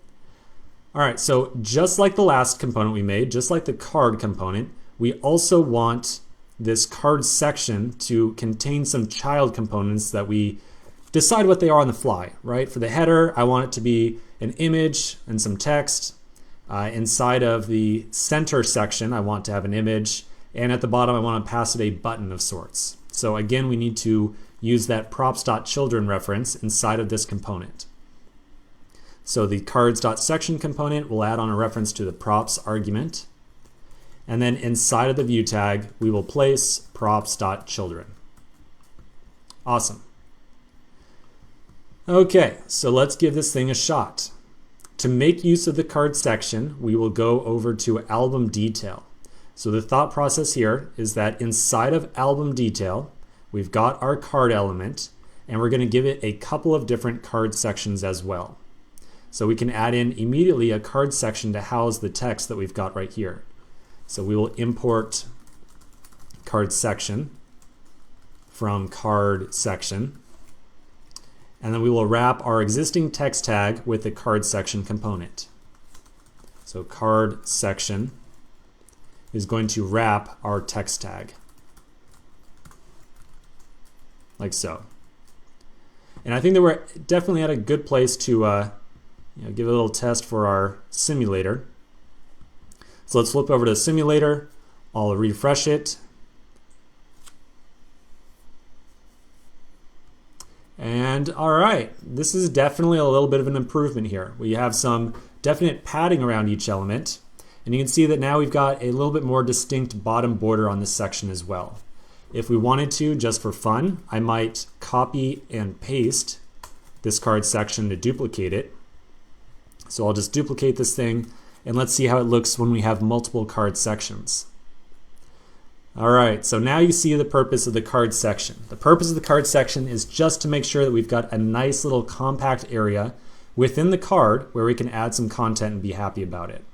All right, so just like the last component we made, just like the card component, we also want this card section to contain some child components that we decide what they are on the fly, right? For the header, I want it to be an image and some text. Inside of the center section, I want to have an image. And at the bottom, I want to pass it a button of sorts. So again, we need to use that props.children reference inside of this component. So the cards.section component will add on a reference to the props argument. And then inside of the view tag, we will place props.children. Awesome. Okay, so let's give this thing a shot. To make use of the card section, we will go over to album detail. So the thought process here is that inside of album detail, we've got our card element, and we're going to give it a couple of different card sections as well. So we can add in immediately a card section to house the text that we've got right here. So we will import card section from card section. And then we will wrap our existing text tag with the card section component. So card section is going to wrap our text tag, like so. And I think that we're definitely at a good place to give a little test for our simulator. So let's flip over to the simulator. I'll refresh it. And all right, this is definitely a little bit of an improvement here. We have some definite padding around each element. And you can see that now we've got a little bit more distinct bottom border on this section as well. If we wanted to, just for fun, I might copy and paste this card section to duplicate it. So I'll just duplicate this thing, and let's see how it looks when we have multiple card sections. All right, so now you see the purpose of the card section. The purpose of the card section is just to make sure that we've got a nice little compact area within the card where we can add some content and be happy about it.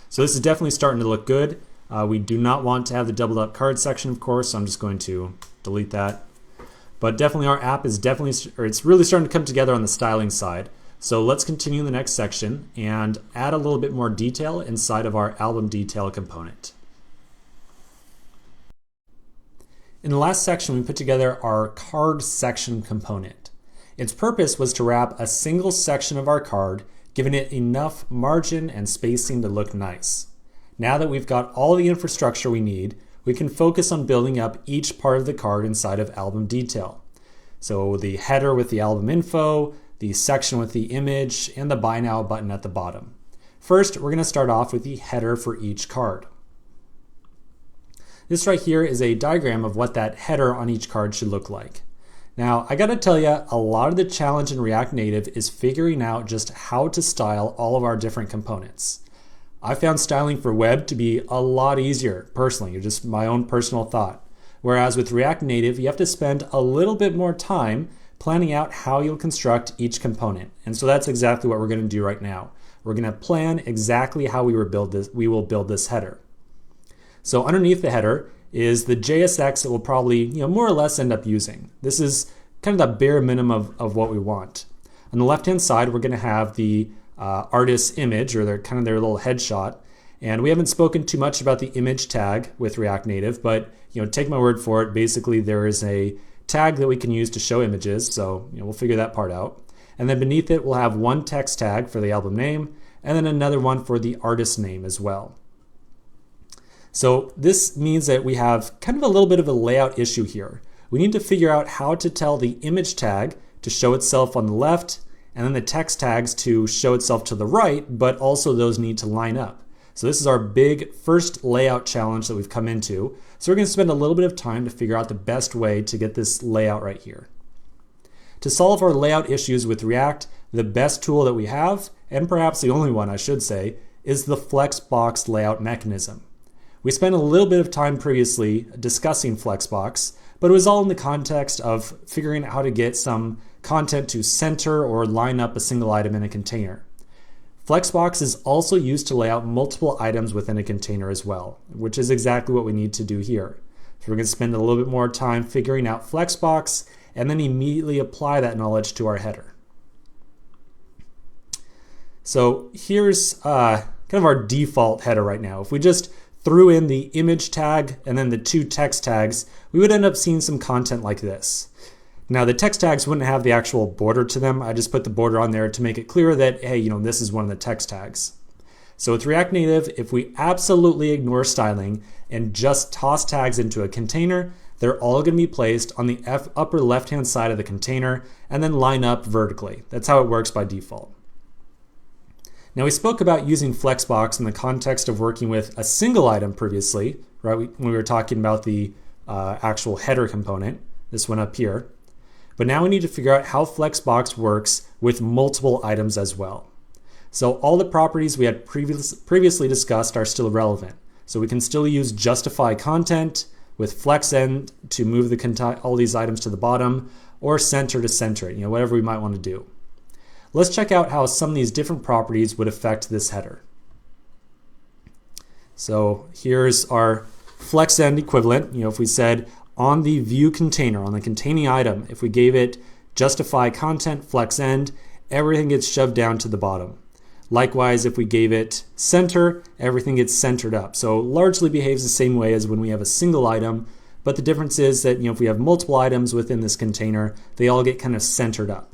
So this is definitely starting to look good. We do not want to have the doubled up card section, of course, so I'm just going to delete that. But definitely our app is it's really starting to come together on the styling side. So let's continue in the next section and add a little bit more detail inside of our album detail component. In the last section, we put together our card section component. Its purpose was to wrap a single section of our card, giving it enough margin and spacing to look nice. Now that we've got all the infrastructure we need, we can focus on building up each part of the card inside of album detail. So the header with the album info, the section with the image, and the Buy Now button at the bottom. First, we're going to start off with the header for each card. This right here is a diagram of what that header on each card should look like. Now, I gotta tell you, a lot of the challenge in React Native is figuring out just how to style all of our different components. I found styling for web to be a lot easier, personally, just my own personal thought. Whereas with React Native, you have to spend a little bit more time planning out how you'll construct each component. And so that's exactly what we're going to do right now. We're going to plan exactly how we will build this header. So underneath the header is the JSX that we'll probably more or less end up using. This is kind of the bare minimum of what we want. On the left-hand side, we're going to have the artist's image, or their little headshot. And we haven't spoken too much about the image tag with React Native, but take my word for it. Basically, there is a tag that we can use to show images, so we'll figure that part out. And then beneath it, we'll have one text tag for the album name, and then another one for the artist name as well. So this means that we have kind of a little bit of a layout issue here. We need to figure out how to tell the image tag to show itself on the left, and then the text tags to show itself to the right, but also those need to line up. So this is our big first layout challenge that we've come into. So we're going to spend a little bit of time to figure out the best way to get this layout right here. To solve our layout issues with React, the best tool that we have, and perhaps the only one I should say, is the Flexbox layout mechanism. We spent a little bit of time previously discussing Flexbox, but it was all in the context of figuring out how to get some content to center or line up a single item in a container. Flexbox is also used to lay out multiple items within a container as well, which is exactly what we need to do here. So we're going to spend a little bit more time figuring out Flexbox and then immediately apply that knowledge to our header. So here's kind of our default header right now. If we just threw in the image tag and then the two text tags, we would end up seeing some content like this. Now the text tags wouldn't have the actual border to them. I just put the border on there to make it clear that, hey, this is one of the text tags. So with React Native, if we absolutely ignore styling and just toss tags into a container, they're all going to be placed on the upper left-hand side of the container and then line up vertically. That's how it works by default. Now we spoke about using Flexbox in the context of working with a single item previously, right? When we were talking about the actual header component, this one up here. But now we need to figure out how Flexbox works with multiple items as well. So all the properties we had previously discussed are still relevant. So we can still use justify content with flexend to move all these items to the bottom, or center to center it, whatever we might want to do. Let's check out how some of these different properties would affect this header. So here's our flexend equivalent. If we said on the view container, on the containing item, if we gave it justify content flexend, everything gets shoved down to the bottom. Likewise, if we gave it center, everything gets centered up. So largely behaves the same way as when we have a single item, but the difference is that if we have multiple items within this container, they all get kind of centered up.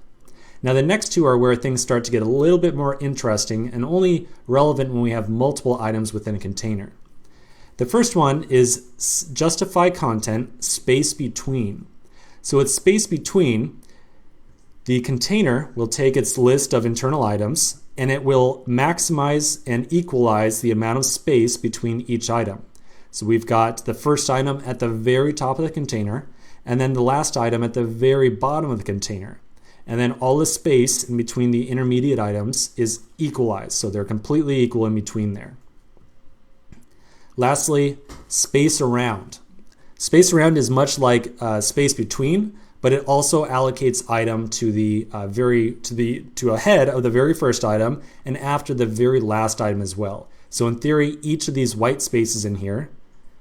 Now the next two are where things start to get a little bit more interesting and only relevant when we have multiple items within a container. The first one is justify content space between. So with space between, the container will take its list of internal items and it will maximize and equalize the amount of space between each item. So we've got the first item at the very top of the container and then the last item at the very bottom of the container. And then all the space in between the intermediate items is equalized, so they're completely equal in between there. Lastly, space around. Space around is much like space between, but it also allocates item to the ahead of the very first item and after the very last item as well. So in theory, each of these white spaces in here,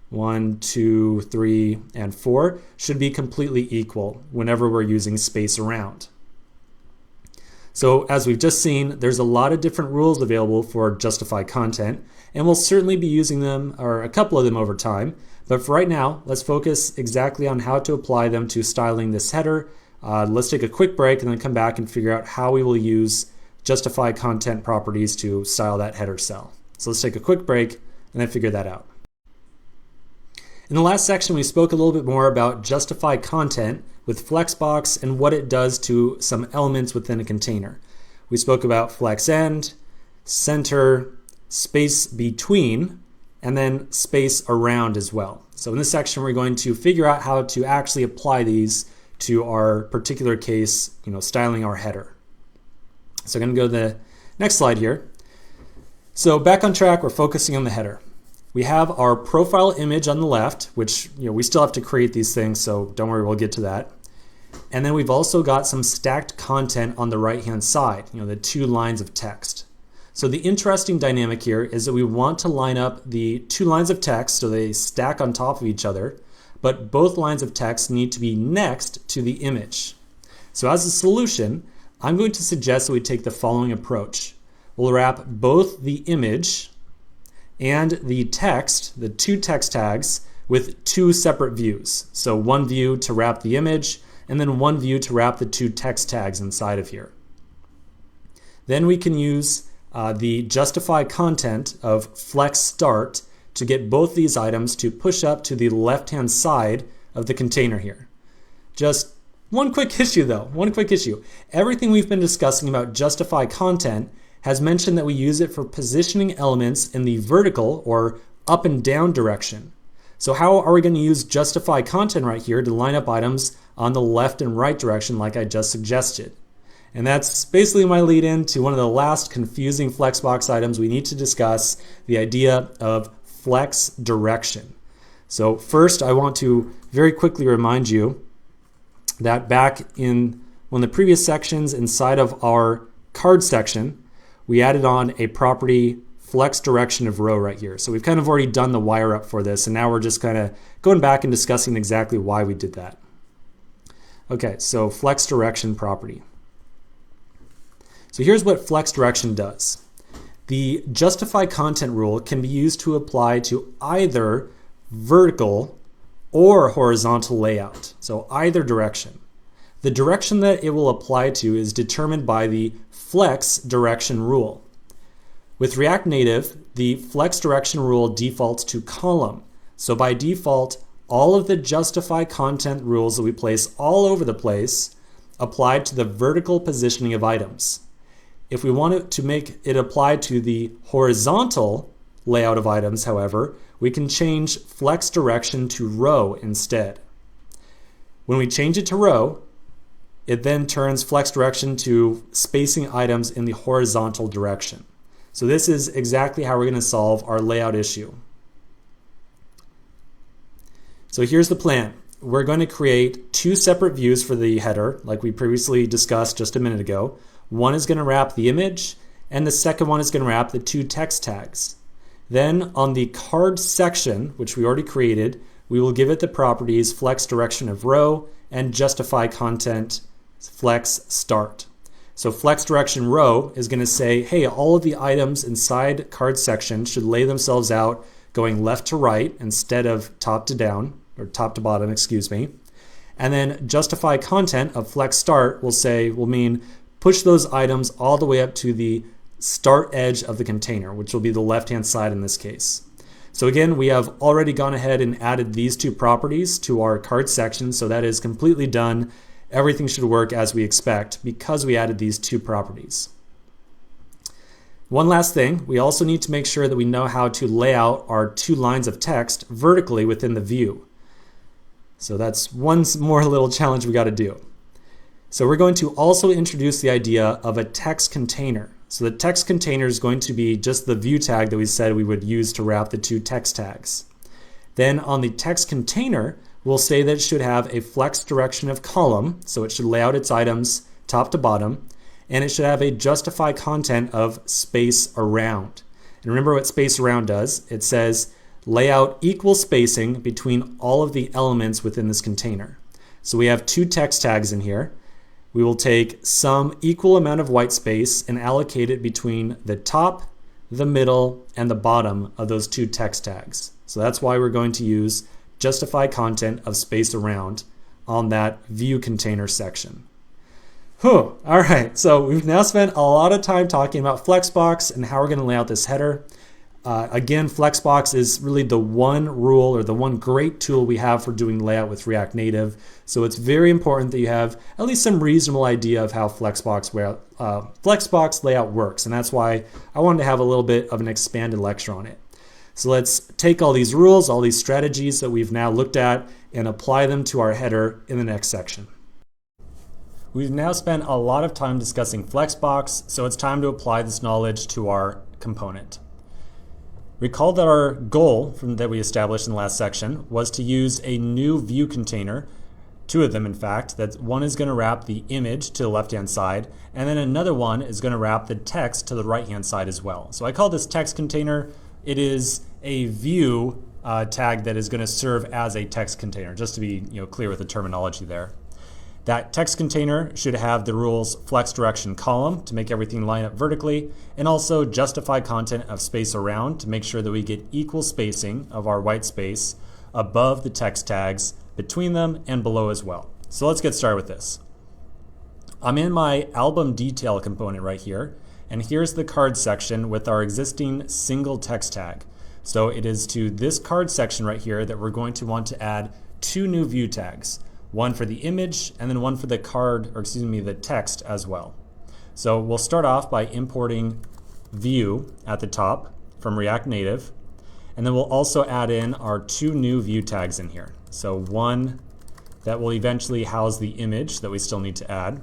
1, 2, 3, and 4, should be completely equal whenever we're using space around. So as we've just seen, there's a lot of different rules available for justify content, and we'll certainly be using them, or a couple of them over time. But for right now, let's focus exactly on how to apply them to styling this header. Let's take a quick break and then come back and figure out how we will use justify content properties to style that header cell. So let's take a quick break and then figure that out. In the last section, we spoke a little bit more about justify content with Flexbox and what it does to some elements within a container. We spoke about flexend, center, space between, and then space around as well. So in this section, we're going to figure out how to actually apply these to our particular case, styling our header. So I'm going to go to the next slide here. So back on track, we're focusing on the header. We have our profile image on the left, which we still have to create these things, so don't worry, we'll get to that. And then we've also got some stacked content on the right-hand side, the 2 lines of text. So the interesting dynamic here is that we want to line up the 2 lines of text so they stack on top of each other, but both lines of text need to be next to the image. So as a solution, I'm going to suggest that we take the following approach. We'll wrap both the image and the text, the 2 text tags, with 2 separate views. So one view to wrap the image, and then one view to wrap the 2 text tags inside of here. Then we can use the justify content of flex start to get both these items to push up to the left-hand side of the container here. Just one quick issue though, Everything we've been discussing about justify content has mentioned that we use it for positioning elements in the vertical or up and down direction. So how are we going to use justify content right here to line up items on the left and right direction like I just suggested? And that's basically my lead in to one of the last confusing Flexbox items we need to discuss, the idea of flex direction. So first I want to very quickly remind you that back in one of the previous sections inside of our card section, we added on a property flex direction of row right here. So we've kind of already done the wire up for this, and now we're just kind of going back and discussing exactly why we did that. Okay, so flex direction property. So here's what flex direction does. The justify content rule can be used to apply to either vertical or horizontal layout, so either direction. The direction that it will apply to is determined by the flex direction rule. With React Native, the flex direction rule defaults to column. So by default, all of the justify content rules that we place all over the place apply to the vertical positioning of items. If we want to make it apply to the horizontal layout of items, however, we can change flex direction to row instead. When we change it to row, it then turns flex direction to spacing items in the horizontal direction. So this is exactly how we're going to solve our layout issue. So here's the plan. We're going to create 2 separate views for the header, like we previously discussed just a minute ago. One is going to wrap the image, and the second one is going to wrap the 2 text tags. Then on the card section, which we already created, we will give it the properties flex direction of row and justify content flex start. So flex direction row is going to say, hey, all of the items inside card section should lay themselves out going left to right instead of top to down, or top to bottom, excuse me. And then justify content of flex start will mean push those items all the way up to the start edge of the container, which will be the left-hand side in this case. So again, we have already gone ahead and added these 2 properties to our card section, so that is completely done. Everything should work as we expect because we added these 2 properties. One last thing, we also need to make sure that we know how to lay out our 2 lines of text vertically within the view. So that's one more little challenge we got to do. So we're going to also introduce the idea of a text container. So the text container is going to be just the view tag that we said we would use to wrap the 2 text tags. Then on the text container, we'll say that it should have a flex direction of column, so it should lay out its items top to bottom, and it should have a justify content of space around. And remember what space around does. It says lay out equal spacing between all of the elements within this container. So we have 2 text tags in here. We will take some equal amount of white space and allocate it between the top, the middle, and the bottom of those 2 text tags. So that's why we're going to use justify content of space around on that view container section. All right, so we've now spent a lot of time talking about Flexbox and how we're going to lay out this header. Again, Flexbox is really the one rule or the one great tool we have for doing layout with React Native. So it's very important that you have at least some reasonable idea of how Flexbox layout works. And that's why I wanted to have a little bit of an expanded lecture on it. So let's take all these rules, all these strategies that we've now looked at, and apply them to our header in the next section. We've now spent a lot of time discussing Flexbox, so it's time to apply this knowledge to our component. Recall that our goal that we established in the last section was to use a new view container, two of them in fact, that one is going to wrap the image to the left-hand side, and then another one is going to wrap the text to the right-hand side as well. So I call this text container. It is a view tag that is going to serve as a text container, just to be clear with the terminology there. That text container should have the rules flex direction column to make everything line up vertically, and also justify content of space around to make sure that we get equal spacing of our white space above the text tags, between them, and below as well. So let's get started with this. I'm in my album detail component right here, and here's the card section with our existing single text tag. So it is to this card section right here that we're going to want to add two new view tags. One for the image and then one for the the text as well. So we'll start off by importing view at the top from React Native, and then we'll also add in our two new view tags in here. So one that will eventually house the image that we still need to add,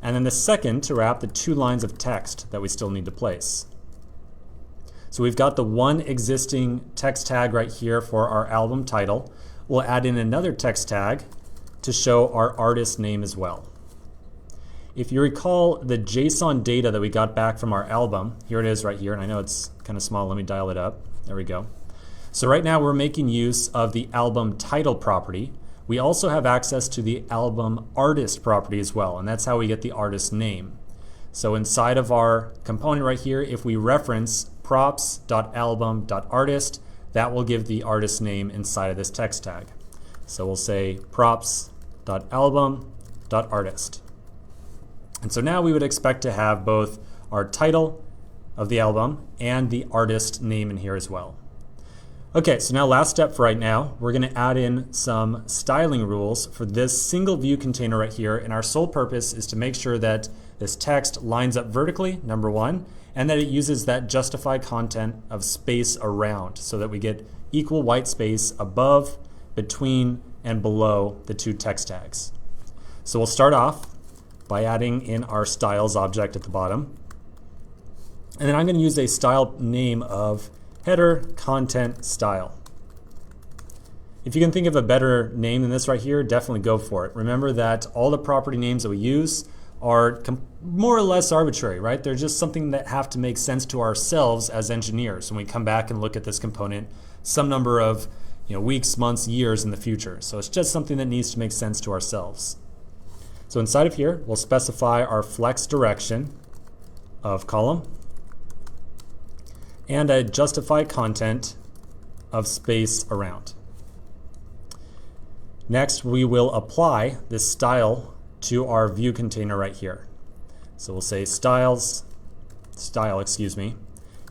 and then the second to wrap the two lines of text that we still need to place. So we've got the one existing text tag right here for our album title. We'll add in another text tag to show our artist name as well. If you recall the JSON data that we got back from our album, here it is right here, and I know it's kind of small, let me dial it up. There we go. So right now we're making use of the album title property. We also have access to the album artist property as well, and that's how we get the artist name. So inside of our component right here, if we reference props.album.artist, that will give the artist name inside of this text tag. So we'll say props.album.artist. And so now we would expect to have both our title of the album and the artist name in here as well. Okay, so now last step for right now, we're going to add in some styling rules for this single view container right here, and our sole purpose is to make sure that this text lines up vertically, number one, and that it uses that justify content of space around so that we get equal white space above, between, and below the two text tags. So we'll start off by adding in our styles object at the bottom. And then I'm going to use a style name of header content style. If you can think of a better name than this right here, definitely go for it. Remember that all the property names that we use are more or less arbitrary, right? They're just something that have to make sense to ourselves as engineers when we come back and look at this component some number of weeks, months, years in the future. So it's just something that needs to make sense to ourselves. So inside of here, we'll specify our flex direction of column and a justify content of space around. Next, we will apply this style to our view container right here. So we'll say style is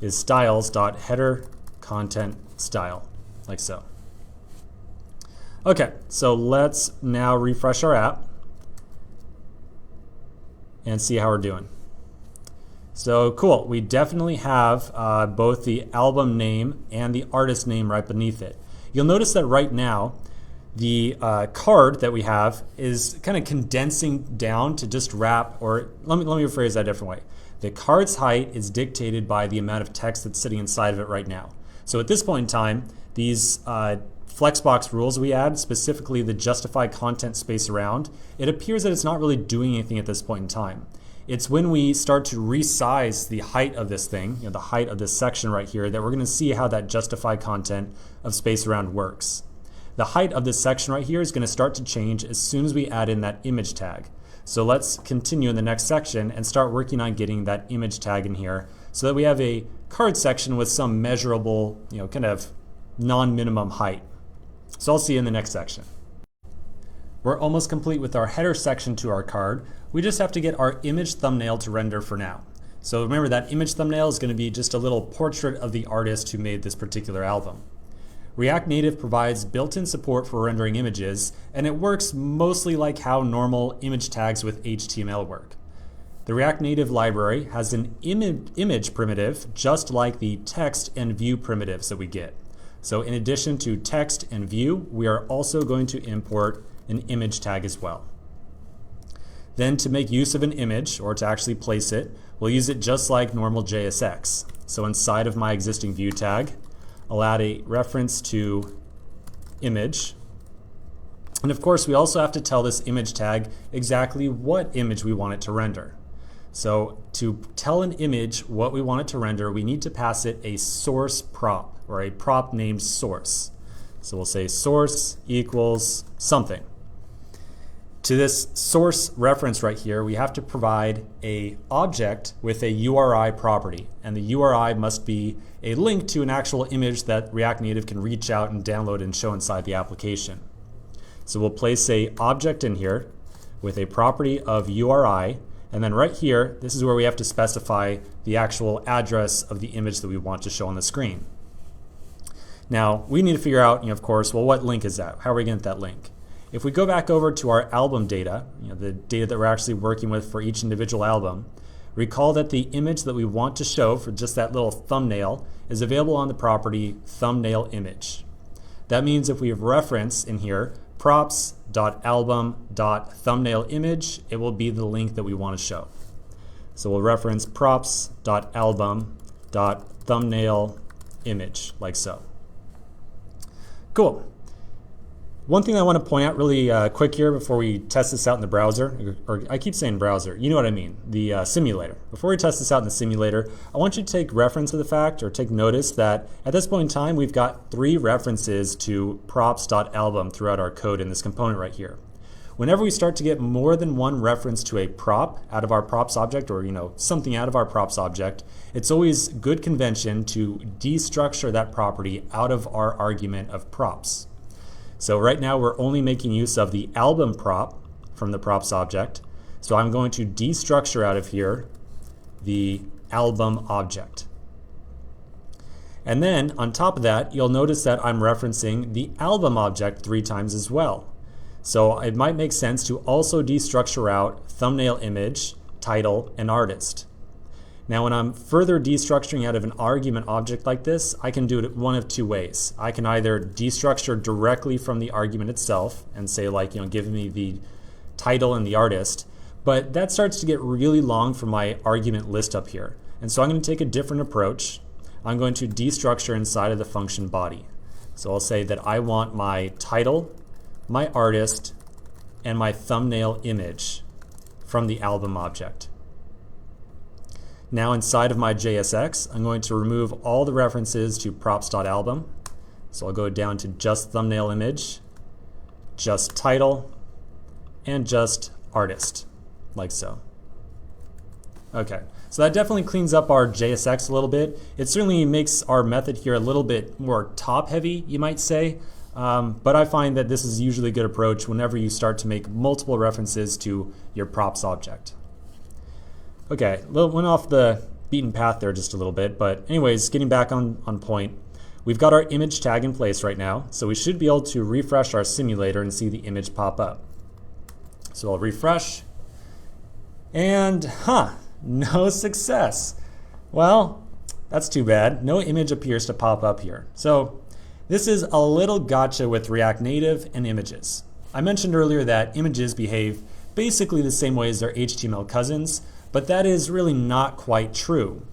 styles.header content style, like so. Okay, so let's now refresh our app and see how we're doing. So cool, we definitely have both the album name and the artist name right beneath it. You'll notice that right now, the card that we have is kind of condensing down to just wrap, or let me rephrase that a different way. The card's height is dictated by the amount of text that's sitting inside of it right now. So at this point in time, these Flexbox rules we add, specifically the justify content space around, it appears that it's not really doing anything at this point in time. It's when we start to resize the height of this thing, the height of this section right here, that we're going to see how that justify content of space around works. The height of this section right here is going to start to change as soon as we add in that image tag. So let's continue in the next section and start working on getting that image tag in here so that we have a card section with some measurable, kind of non-minimum height. So I'll see you in the next section. We're almost complete with our header section to our card. We just have to get our image thumbnail to render for now. So remember, that image thumbnail is going to be just a little portrait of the artist who made this particular album. React Native provides built-in support for rendering images, and it works mostly like how normal image tags with HTML work. The React Native library has an image primitive just like the text and view primitives that we get. So in addition to text and view, we are also going to import an image tag as well. Then to make use of an image, or to actually place it, we'll use it just like normal JSX. So inside of my existing view tag, I'll add a reference to image. And of course, we also have to tell this image tag exactly what image we want it to render. So to tell an image what we want it to render, we need to pass it a source prop, or a prop named source. So we'll say source equals something. To this source reference right here, we have to provide an object with a URI property, and the URI must be a link to an actual image that React Native can reach out and download and show inside the application. So we'll place an object in here with a property of URI, and then right here, this is where we have to specify the actual address of the image that we want to show on the screen. Now, we need to figure out, of course, well, what link is that? How are we going to get that link? If we go back over to our album data, the data that we're actually working with for each individual album, recall that the image that we want to show for just that little thumbnail is available on the property thumbnail image. That means if we have reference in here, props.album.thumbnail image, it will be the link that we want to show. So we'll reference props.album.thumbnail image, like so. Cool. One thing I want to point out really quick here before we test this out in the browser, or I keep saying browser, you know what I mean, the simulator. Before we test this out in the simulator, I want you to take reference to the fact, or take notice that at this point in time, we've got 3 references to props.album throughout our code in this component right here. Whenever we start to get more than one reference to a prop out of our props object, or something out of our props object, it's always good convention to destructure that property out of our argument of props. So right now we're only making use of the album prop from the props object. So I'm going to destructure out of here the album object. And then on top of that, you'll notice that I'm referencing the album object 3 times as well. So it might make sense to also destructure out thumbnail image, title, and artist. Now when I'm further destructuring out of an argument object like this, I can do it one of 2 ways. I can either destructure directly from the argument itself and say give me the title and the artist, but that starts to get really long for my argument list up here. And so I'm going to take a different approach. I'm going to destructure inside of the function body. So I'll say that I want my title, my artist, and my thumbnail image from the album object. Now inside of my JSX, I'm going to remove all the references to props.album. So I'll go down to just thumbnail image, just title, and just artist, like so. Okay, so that definitely cleans up our JSX a little bit. It certainly makes our method here a little bit more top heavy, you might say. But I find that this is usually a good approach whenever you start to make multiple references to your props object. Okay, went off the beaten path there just a little bit, but anyways, getting back on point, we've got our image tag in place right now, so we should be able to refresh our simulator and see the image pop up. So I'll refresh, and no success. Well, that's too bad. No image appears to pop up here. So this is a little gotcha with React Native and images. I mentioned earlier that images behave basically the same way as their HTML cousins, but that is really not quite true.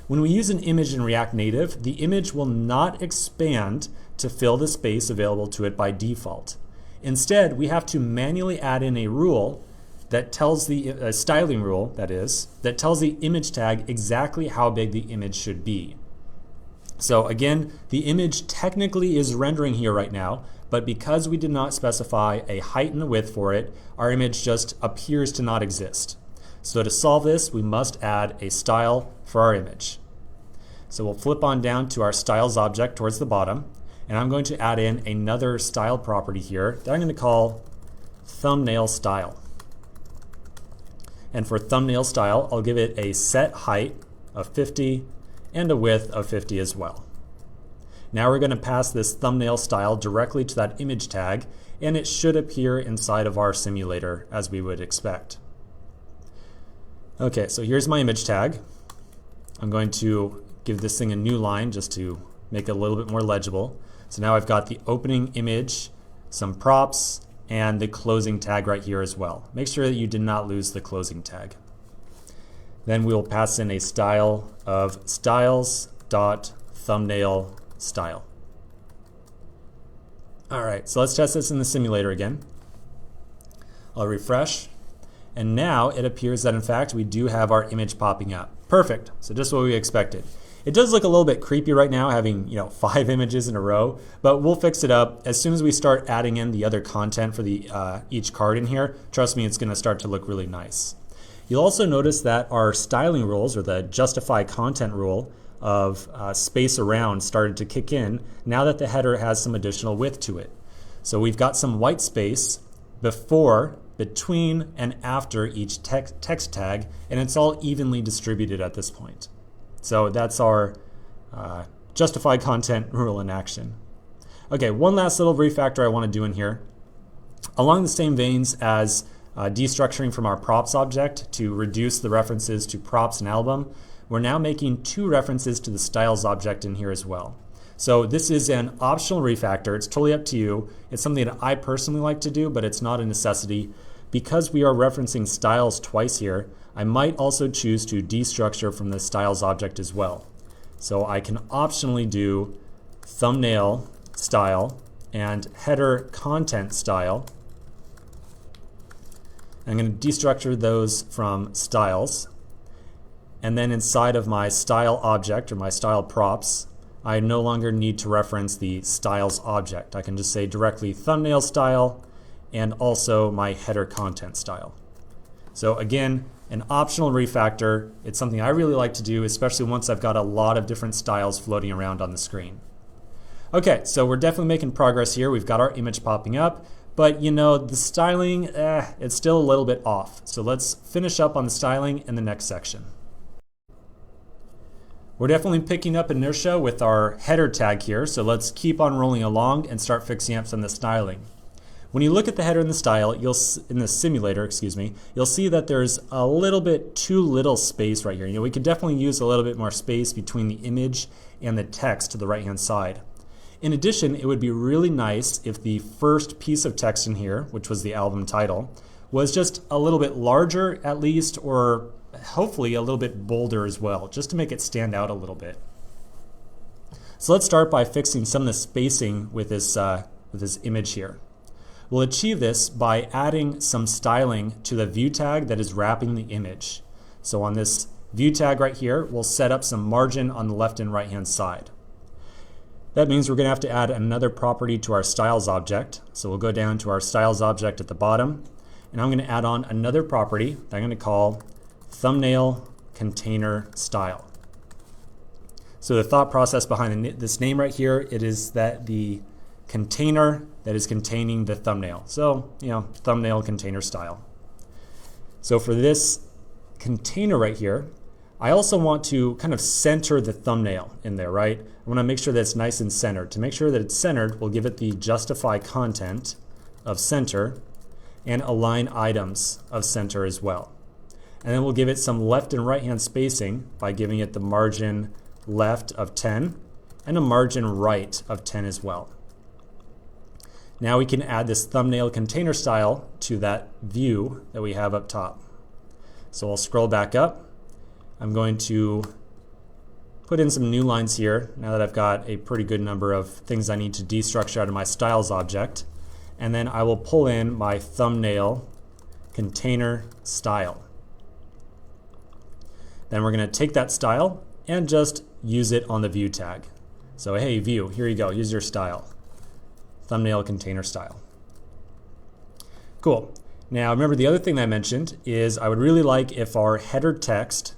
When we use an image in React Native, the image will not expand to fill the space available to it by default. Instead, we have to manually add in a rule that tells the styling rule, that tells the image tag exactly how big the image should be. So again, the image technically is rendering here right now, but because we did not specify a height and a width for it, our image just appears to not exist. So to solve this, we must add a style for our image. So we'll flip on down to our styles object towards the bottom, and I'm going to add in another style property here that I'm going to call thumbnail style. And for thumbnail style, I'll give it a set height of 50 and a width of 50 as well. Now we're going to pass this thumbnail style directly to that image tag, and it should appear inside of our simulator as we would expect. Okay, so here's my image tag. I'm going to give this thing a new line just to make it a little bit more legible. So now I've got the opening image, some props, and the closing tag right here as well. Make sure that you did not lose the closing tag. Then we'll pass in a style of styles.thumbnail style. All right, so let's test this in the simulator again. I'll refresh. And now it appears that in fact we do have our image popping up. Perfect, so just what we expected. It does look a little bit creepy right now having 5 images in a row, but we'll fix it up. As soon as we start adding in the other content for the each card in here, trust me, it's gonna start to look really nice. You'll also notice that our styling rules, or the justify content rule of space around, started to kick in now that the header has some additional width to it. So we've got some white space before, between, and after each text tag, and it's all evenly distributed at this point. So that's our justify content rule in action. Okay, one last little refactor I want to do in here. Along the same veins as destructuring from our props object to reduce the references to props and album, we're now making 2 references to the styles object in here as well. So this is an optional refactor. It's totally up to you. It's something that I personally like to do, but it's not a necessity. Because we are referencing styles twice here, I might also choose to destructure from the styles object as well. So I can optionally do thumbnail style and header content style. I'm going to destructure those from styles. And then inside of my style object, or my style props, I no longer need to reference the styles object. I can just say directly thumbnail style and also my header content style. So again, an optional refactor. It's something I really like to do, especially once I've got a lot of different styles floating around on the screen. Okay, so we're definitely making progress here. We've got our image popping up, but the styling, it's still a little bit off. So let's finish up on the styling in the next section. We're definitely picking up inertia with our header tag here, so let's keep on rolling along and start fixing up some of the styling. When you look at the header and the style, in the simulator, you'll see that there's a little bit too little space right here. We could definitely use a little bit more space between the image and the text to the right-hand side. In addition, it would be really nice if the first piece of text in here, which was the album title, was just a little bit larger at least, or hopefully a little bit bolder as well, just to make it stand out a little bit. So let's start by fixing some of the spacing with this image here. We'll achieve this by adding some styling to the view tag that is wrapping the image. So on this view tag right here, we'll set up some margin on the left and right hand side. That means we're going to have to add another property to our styles object. So we'll go down to our styles object at the bottom, and I'm going to add on another property that I'm going to call thumbnail container style. So the thought process behind this name right here, it is that the container that is containing the thumbnail. So, thumbnail container style. So for this container right here, I also want to kind of center the thumbnail in there, right? I want to make sure that it's nice and centered. To make sure that it's centered, we'll give it the justify content of center and align items of center as well. And then we'll give it some left and right hand spacing by giving it the margin left of 10 and a margin right of 10 as well. Now we can add this thumbnail container style to that view that we have up top. So I'll scroll back up. I'm going to put in some new lines here now that I've got a pretty good number of things I need to destructure out of my styles object. And then I will pull in my thumbnail container style. Then we're going to take that style and just use it on the view tag. So hey view, here you go, use your style. Thumbnail container style. Cool. Now remember, the other thing that I mentioned is I would really like if our header text,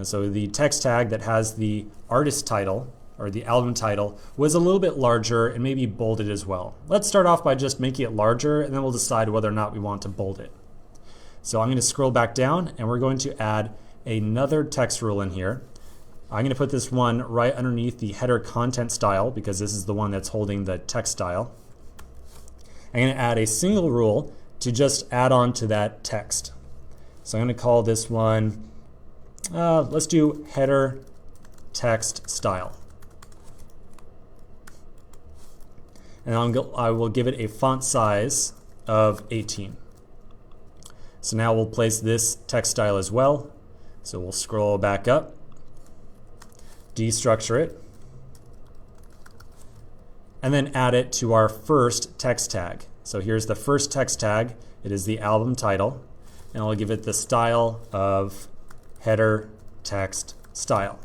so the text tag that has the artist title or the album title, was a little bit larger and maybe bolded as well. Let's start off by just making it larger, and then we'll decide whether or not we want to bold it. So I'm going to scroll back down, and we're going to add another text rule in here. I'm going to put this one right underneath the header content style because this is the one that's holding the text style. I'm going to add a single rule to just add on to that text. So I'm going to call this one, let's do header text style. And I will give it a font size of 18. So now we'll place this text style as well. So we'll scroll back up, destructure it, and then add it to our first text tag. So here's the first text tag. It is the album title, and I'll give it the style of header text style.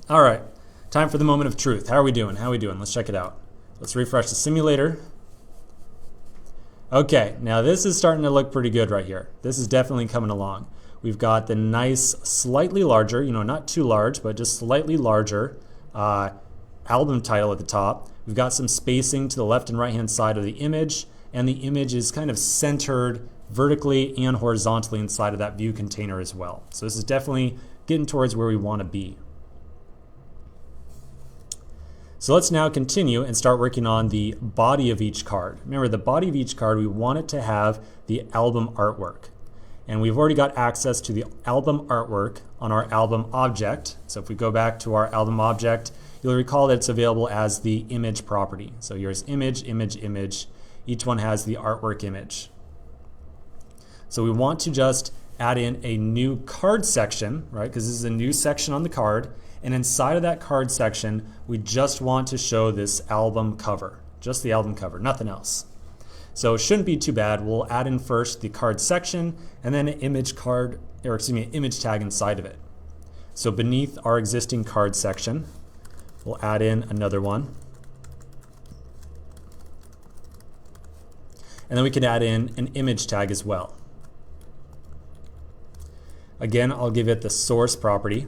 All right, time for the moment of truth. How are we doing? How are we doing? Let's check it out. Let's refresh the simulator. Okay, now this is starting to look pretty good right here. This is definitely coming along. We've got the nice, slightly larger, not too large, but just slightly larger album title at the top. We've got some spacing to the left and right hand side of the image, and the image is kind of centered vertically and horizontally inside of that view container as well. So this is definitely getting towards where we want to be. So let's now continue and start working on the body of each card. Remember, the body of each card, we want it to have the album artwork. And we've already got access to the album artwork on our album object. So if we go back to our album object, you'll recall that it's available as the image property. So here's image, image, image. Each one has the artwork image. So we want to just add in a new card section, right? Because this is a new section on the card. And inside of that card section, we just want to show this album cover, just the album cover, nothing else. So it shouldn't be too bad. We'll add in first the card section and then an image image tag inside of it. So beneath our existing card section, we'll add in another one. And then we can add in an image tag as well. Again, I'll give it the source property.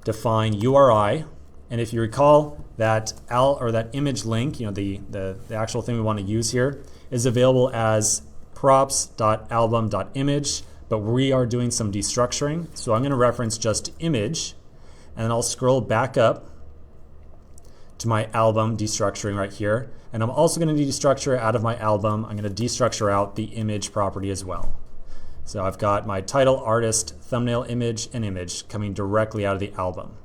Define URI, and if you recall that that image link, the actual thing we want to use here is available as props.album.image, but we are doing some destructuring, so I'm going to reference just image, and then I'll scroll back up to my album destructuring right here, and I'm also going to destructure out of my album. I'm going to destructure out the image property as well. So I've got my title, artist, thumbnail image, and image coming directly out of the album.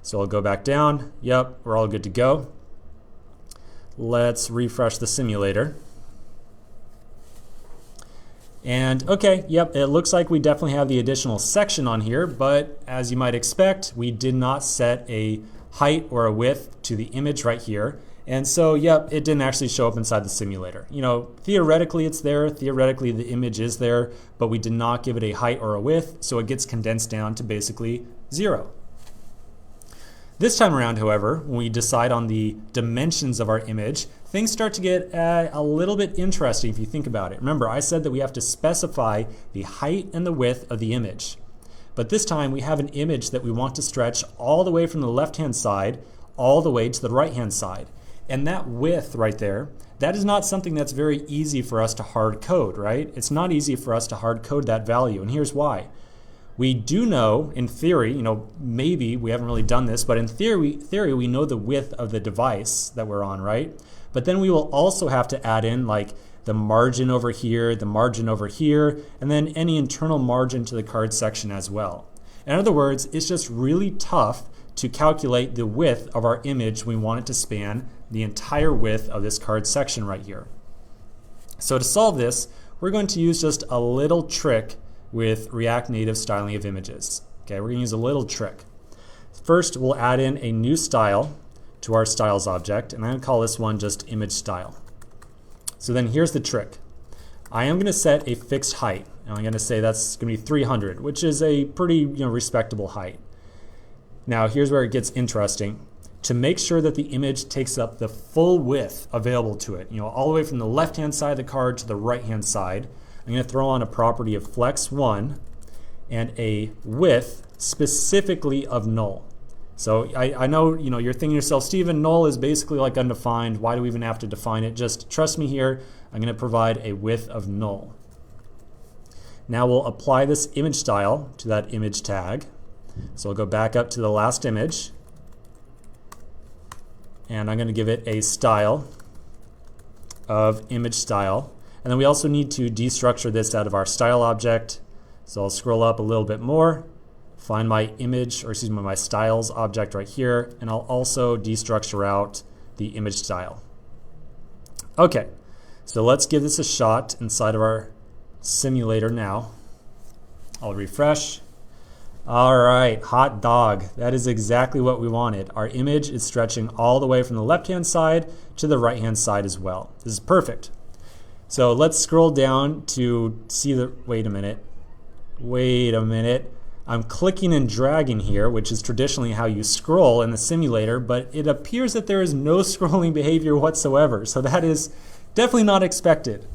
So I'll go back down. Yep, we're all good to go. Let's refresh the simulator. And okay, yep, it looks like we definitely have the additional section on here, but as you might expect, we did not set a height or a width to the image right here. And so, yep, it didn't actually show up inside the simulator. Theoretically it's there, theoretically the image is there, but we did not give it a height or a width, so it gets condensed down to basically 0. This time around, however, when we decide on the dimensions of our image, things start to get a little bit interesting if you think about it. Remember, I said that we have to specify the height and the width of the image. But this time we have an image that we want to stretch all the way from the left-hand side all the way to the right-hand side. And that width right there, that is not something that's very easy for us to hard code, right? It's not easy for us to hard code that value, and here's why. We do know, in theory, maybe we haven't really done this, but in theory we know the width of the device that we're on, right? But then we will also have to add in like the margin over here, the margin over here, and then any internal margin to the card section as well. In other words, it's just really tough to calculate the width of our image. We want it to span the entire width of this card section right here. So to solve this, we're going to use just a little trick with React Native styling of images. Okay, we're going to use a little trick. First, we'll add in a new style to our styles object, and I'm going to call this one just image style. So then here's the trick. I am going to set a fixed height, and I'm going to say that's going to be 300, which is a pretty respectable height. Now here's where it gets interesting. To make sure that the image takes up the full width available to it, all the way from the left-hand side of the card to the right-hand side, I'm going to throw on a property of flex1 and a width specifically of null. So I know you're thinking to yourself, Steven, null is basically like undefined. Why do we even have to define it? Just trust me here. I'm going to provide a width of null. Now we'll apply this image style to that image tag. So I'll go back up to the last image, and I'm going to give it a style of image style. And then we also need to destructure this out of our style object. So I'll scroll up a little bit more, find my image, or excuse me, my styles object right here, and I'll also destructure out the image style. Okay, so let's give this a shot inside of our simulator now. I'll refresh. All right, hot dog. That is exactly what we wanted. Our image is stretching all the way from the left-hand side to the right-hand side as well. This is perfect. So let's scroll down to see the, wait a minute. I'm clicking and dragging here, which is traditionally how you scroll in the simulator, but it appears that there is no scrolling behavior whatsoever. So that is definitely not expected.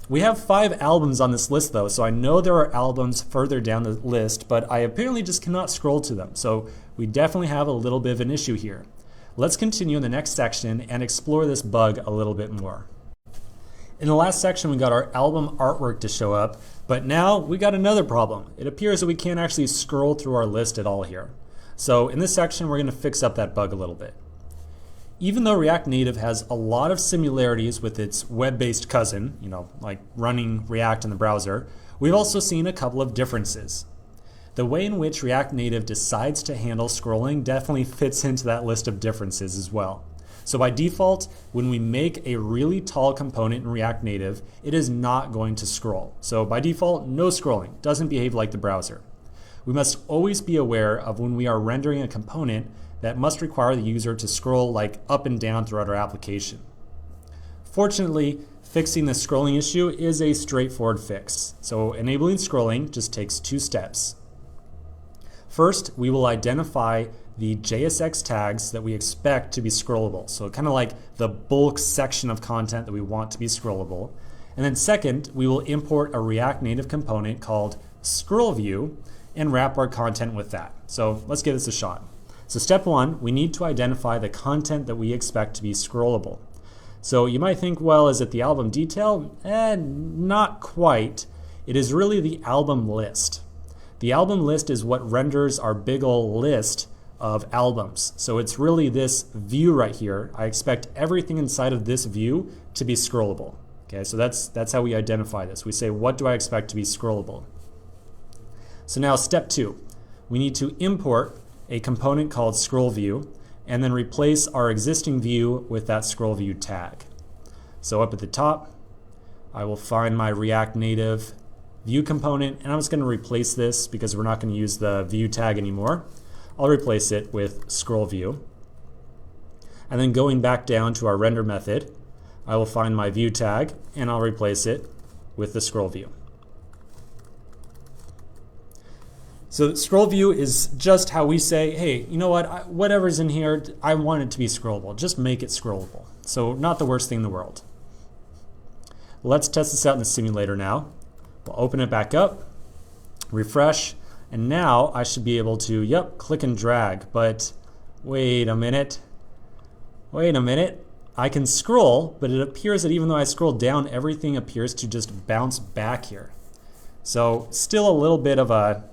We have 5 albums on this list though, so I know there are albums further down the list, but I apparently just cannot scroll to them. So we definitely have a little bit of an issue here. Let's continue in the next section and explore this bug a little bit more. In the last section, we got our album artwork to show up, but now we got another problem. It appears that we can't actually scroll through our list at all here. So in this section, we're going to fix up that bug a little bit. Even though React Native has a lot of similarities with its web-based cousin, like running React in the browser, we've also seen a couple of differences. The way in which React Native decides to handle scrolling definitely fits into that list of differences as well. So by default, when we make a really tall component in React Native, it is not going to scroll. So by default, no scrolling, doesn't behave like the browser. We must always be aware of when we are rendering a component that must require the user to scroll like up and down throughout our application. Fortunately, fixing the scrolling issue is a straightforward fix. So enabling scrolling just takes 2 steps. First, we will identify the JSX tags that we expect to be scrollable. So kind of like the bulk section of content that we want to be scrollable. And then second, we will import a React Native component called ScrollView and wrap our content with that. So let's give this a shot. So step 1, we need to identify the content that we expect to be scrollable. So you might think, well, is it the album detail? Not quite. It is really the album list. The album list is what renders our big ol' list of albums. So it's really this view right here. I expect everything inside of this view to be scrollable. Okay, so that's how we identify this. We say, what do I expect to be scrollable? So now step 2, we need to import a component called ScrollView and then replace our existing view with that ScrollView tag. So up at the top, I will find my React Native view component, and I'm just going to replace this because we're not going to use the view tag anymore. I'll replace it with ScrollView. And then going back down to our render method, I will find my view tag and I'll replace it with the ScrollView. So ScrollView is just how we say, hey, you know what, whatever's in here, I want it to be scrollable. Just make it scrollable. So not the worst thing in the world. Let's test this out in the simulator now. We'll open it back up, refresh, and now I should be able to, click and drag. But wait a minute. I can scroll, but it appears that even though I scroll down, everything appears to just bounce back here. So still a little bit of a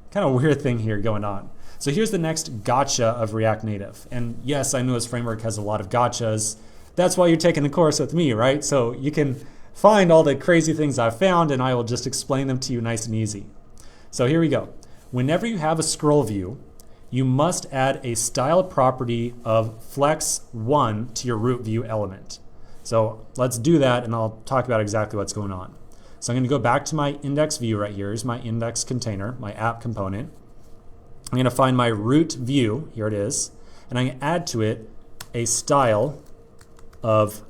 kind of weird thing here going on. So here's the next gotcha of React Native. And yes, I know this framework has a lot of gotchas. That's why you're taking the course with me, right? So you can find all the crazy things I've found and I will just explain them to you nice and easy. So here we go. Whenever you have a scroll view, you must add a style property of flex1 to your root view element. So let's do that and I'll talk about exactly what's going on. So I'm going to go back to my index view right here. Here's my index container, my app component. I'm going to find my root view, here it is, and I'm going to add to it a style of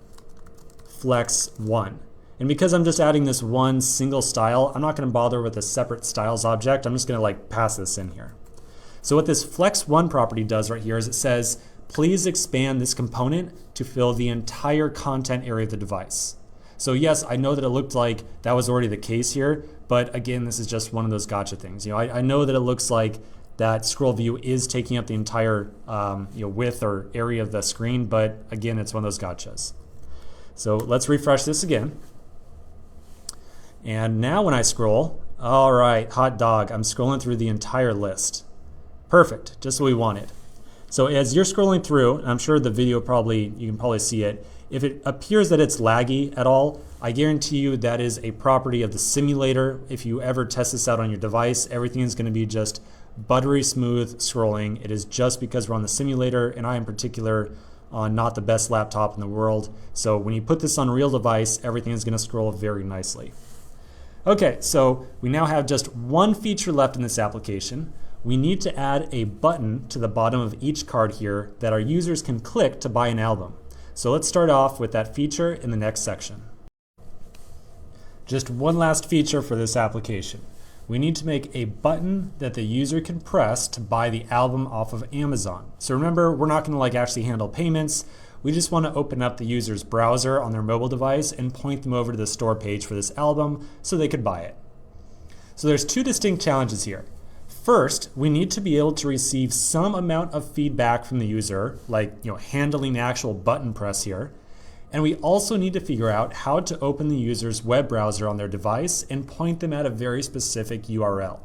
flex1. And because I'm just adding this one single style, I'm not going to bother with a separate styles object. I'm just going to pass this in here. So what this flex1 property does right here is it says, please expand this component to fill the entire content area of the device. So yes, I know that it looked like that was already the case here, but again, this is just one of those gotcha things. I know that it looks like that scroll view is taking up the entire width or area of the screen, but again, it's one of those gotchas. So let's refresh this again. And now when I scroll, all right, hot dog, I'm scrolling through the entire list. Perfect, just what we wanted. So as you're scrolling through, and I'm sure the video you can probably see it, if it appears that it's laggy at all, I guarantee you that is a property of the simulator. If you ever test this out on your device, everything is going to be just buttery smooth scrolling. It is just because we're on the simulator, and I in particular on not the best laptop in the world. So when you put this on a real device, everything is going to scroll very nicely. Okay, so we now have just one feature left in this application. we need to add a button to the bottom of each card here that our users can click to buy an album. So let's start off with that feature in the next section. Just one last feature for this application. We need to make a button that the user can press to buy the album off of Amazon. So remember, we're not going to actually handle payments. We just want to open up the user's browser on their mobile device and point them over to the store page for this album so they could buy it. So there's two distinct challenges here. First, we need to be able to receive some amount of feedback from the user, like handling the actual button press here. And we also need to figure out how to open the user's web browser on their device and point them at a very specific URL.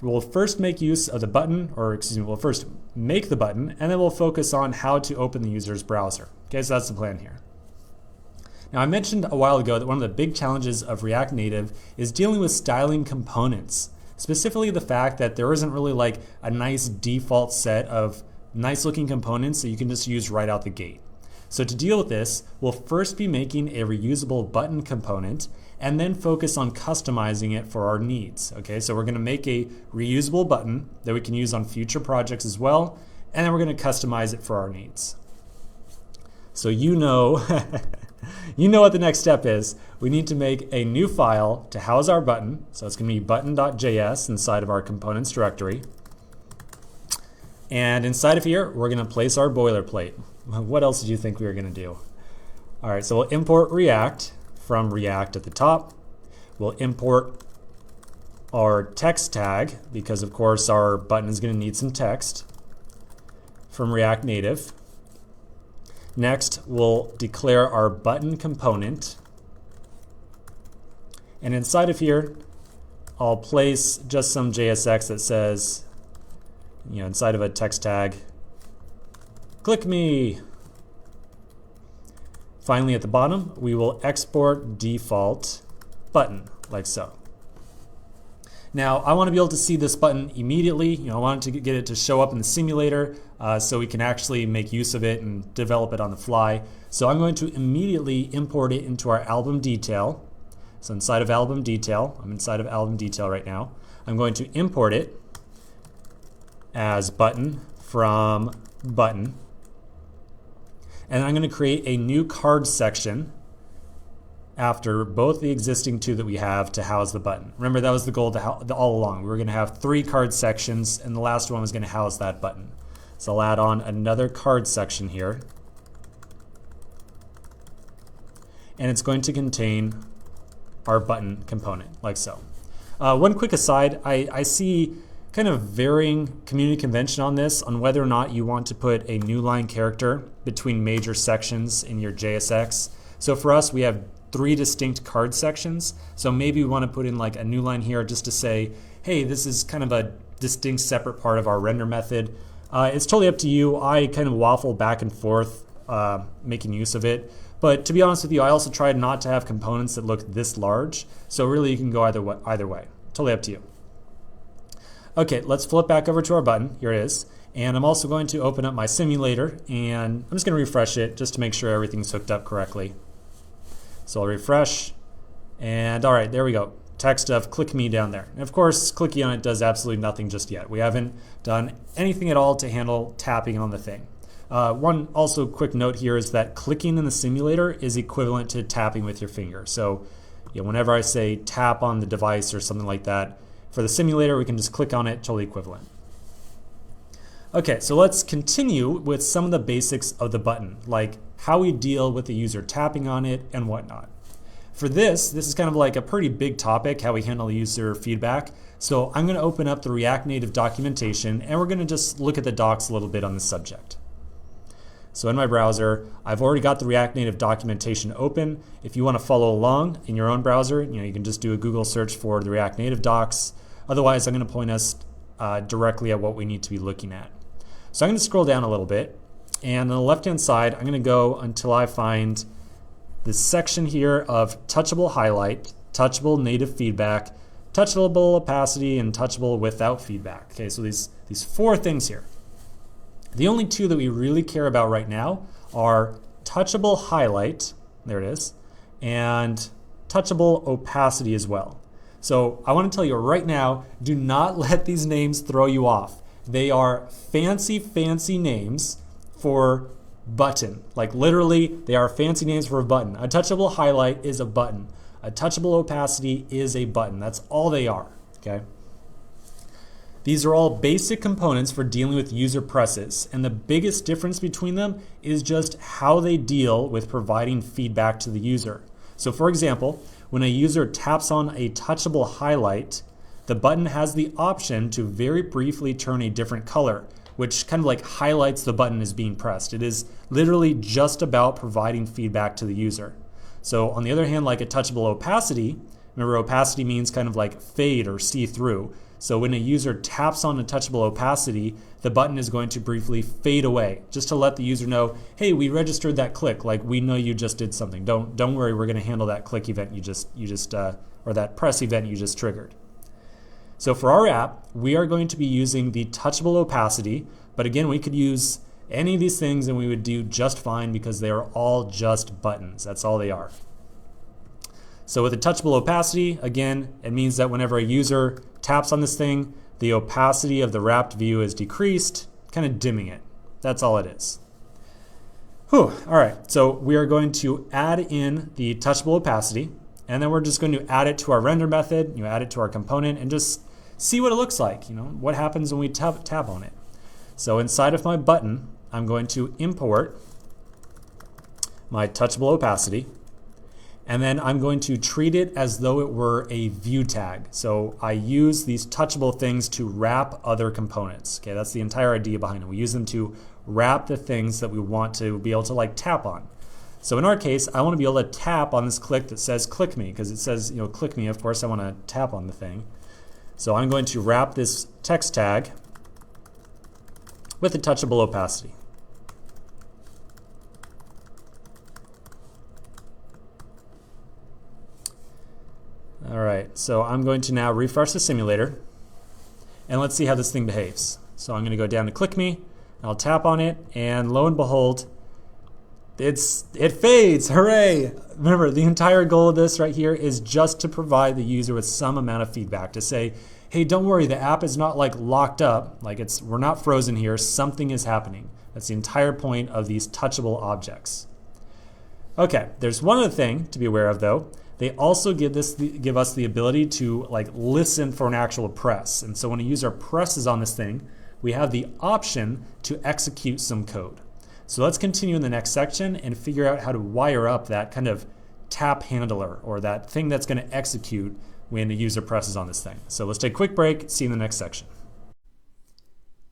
We'll first make use of the button, we'll first make the button, and then we'll focus on how to open the user's browser. Okay, so that's the plan here. Now, I mentioned a while ago that one of the big challenges of React Native is dealing with styling components. Specifically the fact that there isn't really a nice default set of nice looking components that you can just use right out the gate. So to deal with this, we'll first be making a reusable button component and then focus on customizing it for our needs. Okay, so we're going to make a reusable button that we can use on future projects as well, and then we're going to customize it for our needs. So you know what the next step is. We need to make a new file to house our button. So it's going to be button.js inside of our components directory. And inside of here, we're going to place our boilerplate. What else did you think we were going to do? All right, so we'll import React from React at the top. We'll import our text tag because, of course, our button is going to need some text from React Native. Next, we'll declare our button component. And inside of here, I'll place just some JSX that says, inside of a text tag, click me. Finally, at the bottom, we will export default button, like so. Now, I want to be able to see this button immediately. I want to get it to show up in the simulator so we can actually make use of it and develop it on the fly. So I'm going to immediately import it into our album detail. So inside of album detail, I'm inside of album detail right now. I'm going to import it as button from button. And I'm going to create a new card section after both the existing two that we have to house the button. Remember, that was the goal all along. We were going to have 3 card sections, and the last one was going to house that button. So I'll add on another card section here. And it's going to contain our button component, like so. One quick aside, I see kind of varying community convention on this, on whether or not you want to put a new line character between major sections in your JSX. So for us, we have 3 distinct card sections. So maybe we want to put in a new line here just to say, hey, this is kind of a distinct separate part of our render method. It's totally up to you. I kind of waffle back and forth making use of it. But to be honest with you, I also tried not to have components that look this large. So really you can go either way. Totally up to you. Okay, let's flip back over to our button. Here it is. And I'm also going to open up my simulator, and I'm just going to refresh it just to make sure everything's hooked up correctly. So I'll refresh, and all right, there we go. Text of click me down there. And of course, clicking on it does absolutely nothing just yet. We haven't done anything at all to handle tapping on the thing. One also quick note here is that clicking in the simulator is equivalent to tapping with your finger. So whenever I say tap on the device or something like that, for the simulator, we can just click on it, totally equivalent. Okay, so let's continue with some of the basics of the button, like how we deal with the user tapping on it and whatnot. For this is kind of a pretty big topic, how we handle user feedback. So I'm going to open up the React Native documentation, and we're going to just look at the docs a little bit on this subject. So in my browser, I've already got the React Native documentation open. If you want to follow along in your own browser, you can just do a Google search for the React Native docs. Otherwise, I'm going to point us directly at what we need to be looking at. So I'm going to scroll down a little bit, and on the left-hand side, I'm going to go until I find this section here of touchable highlight, touchable native feedback, touchable opacity, and touchable without feedback. Okay, so these 4 things here. The only 2 that we really care about right now are touchable highlight, there it is, and touchable opacity as well. So I want to tell you right now, do not let these names throw you off. They are fancy, fancy names for button. Like literally, they are fancy names for a button. A touchable highlight is a button. A touchable opacity is a button. That's all they are, okay? These are all basic components for dealing with user presses, and the biggest difference between them is just how they deal with providing feedback to the user. So for example, when a user taps on a touchable highlight, the button has the option to very briefly turn a different color, which kind of like highlights the button as being pressed. It is literally just about providing feedback to the user. So on the other hand, like a touchable opacity, remember opacity means kind of like fade or see through. So when a user taps on a touchable opacity, the button is going to briefly fade away, just to let the user know, hey, we registered that click, like we know you just did something. Don't worry, we're going to handle that click event or that press event you just triggered. So for our app, we are going to be using the touchable opacity, but again, we could use any of these things and we would do just fine because they are all just buttons. That's all they are. So with a touchable opacity, again, it means that whenever a user taps on this thing, the opacity of the wrapped view is decreased, kind of dimming it. That's all it is. Whew. All right, so we are going to add in the touchable opacity, and then we're just going to add it to our render method, add it to our component, and just see what it looks like, what happens when we tap on it. So inside of my button, I'm going to import my touchable opacity, and then I'm going to treat it as though it were a view tag. So I use these touchable things to wrap other components. Okay, that's the entire idea behind it. We use them to wrap the things that we want to be able to like tap on. So in our case, I want to be able to tap on this click that says click me, because it says, click me. Of course, I want to tap on the thing. So I'm going to wrap this text tag with a touchable opacity. All right, so I'm going to now refresh the simulator, and let's see how this thing behaves. So I'm going to go down to click me, I'll tap on it, and lo and behold, it fades. Hooray! Remember, the entire goal of this right here is just to provide the user with some amount of feedback to say, hey, don't worry, the app is not like locked up, like we're not frozen here, something is happening. That's the entire point of these touchable objects. Okay, there's one other thing to be aware of though. They also give us the ability to like listen for an actual press. And so when a user presses on this thing, we have the option to execute some code. So let's continue in the next section and figure out how to wire up that kind of tap handler, or that thing that's going to execute when the user presses on this thing. So let's take a quick break, see you in the next section.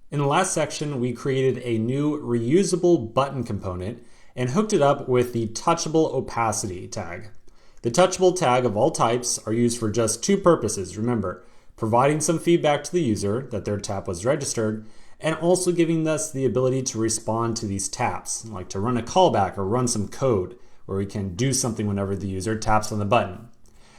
In the last section, we created a new reusable button component and hooked it up with the touchable opacity tag. The touchable tag of all types are used for just two purposes. Remember, providing some feedback to the user that their tap was registered, and also giving us the ability to respond to these taps, like to run a callback or run some code where we can do something whenever the user taps on the button.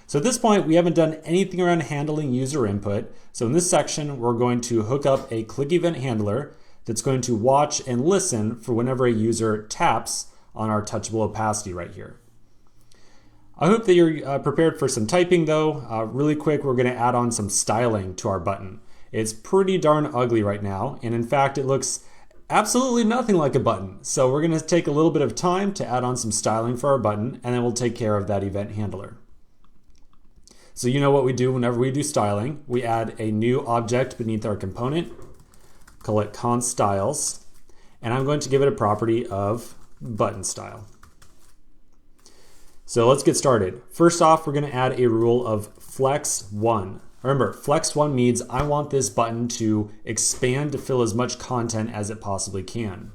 So at this point, we haven't done anything around handling user input. So in this section, we're going to hook up a click event handler that's going to watch and listen for whenever a user taps on our touchable opacity right here. I hope that you're prepared for some typing though. Really quick, we're going to add on some styling to our button. It's pretty darn ugly right now, and in fact, it looks absolutely nothing like a button. So we're going to take a little bit of time to add on some styling for our button, and then we'll take care of that event handler. So you know what we do whenever we do styling. We add a new object beneath our component, call it const styles, and I'm going to give it a property of button style. So let's get started. First off, we're going to add a rule of flex 1. Remember, flex 1 means I want this button to expand to fill as much content as it possibly can.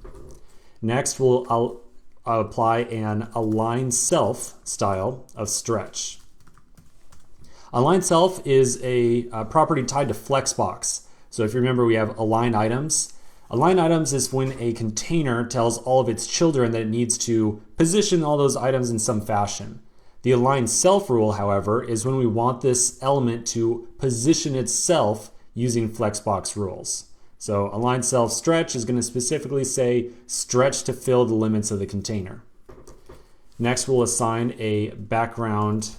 Next, I'll apply an align self style of stretch. Align self is a property tied to Flexbox. So if you remember, we have align items. Align items is when a container tells all of its children that it needs to position all those items in some fashion. The align self rule, however, is when we want this element to position itself using Flexbox rules. So align self stretch is going to specifically say stretch to fill the limits of the container. Next, we'll assign a background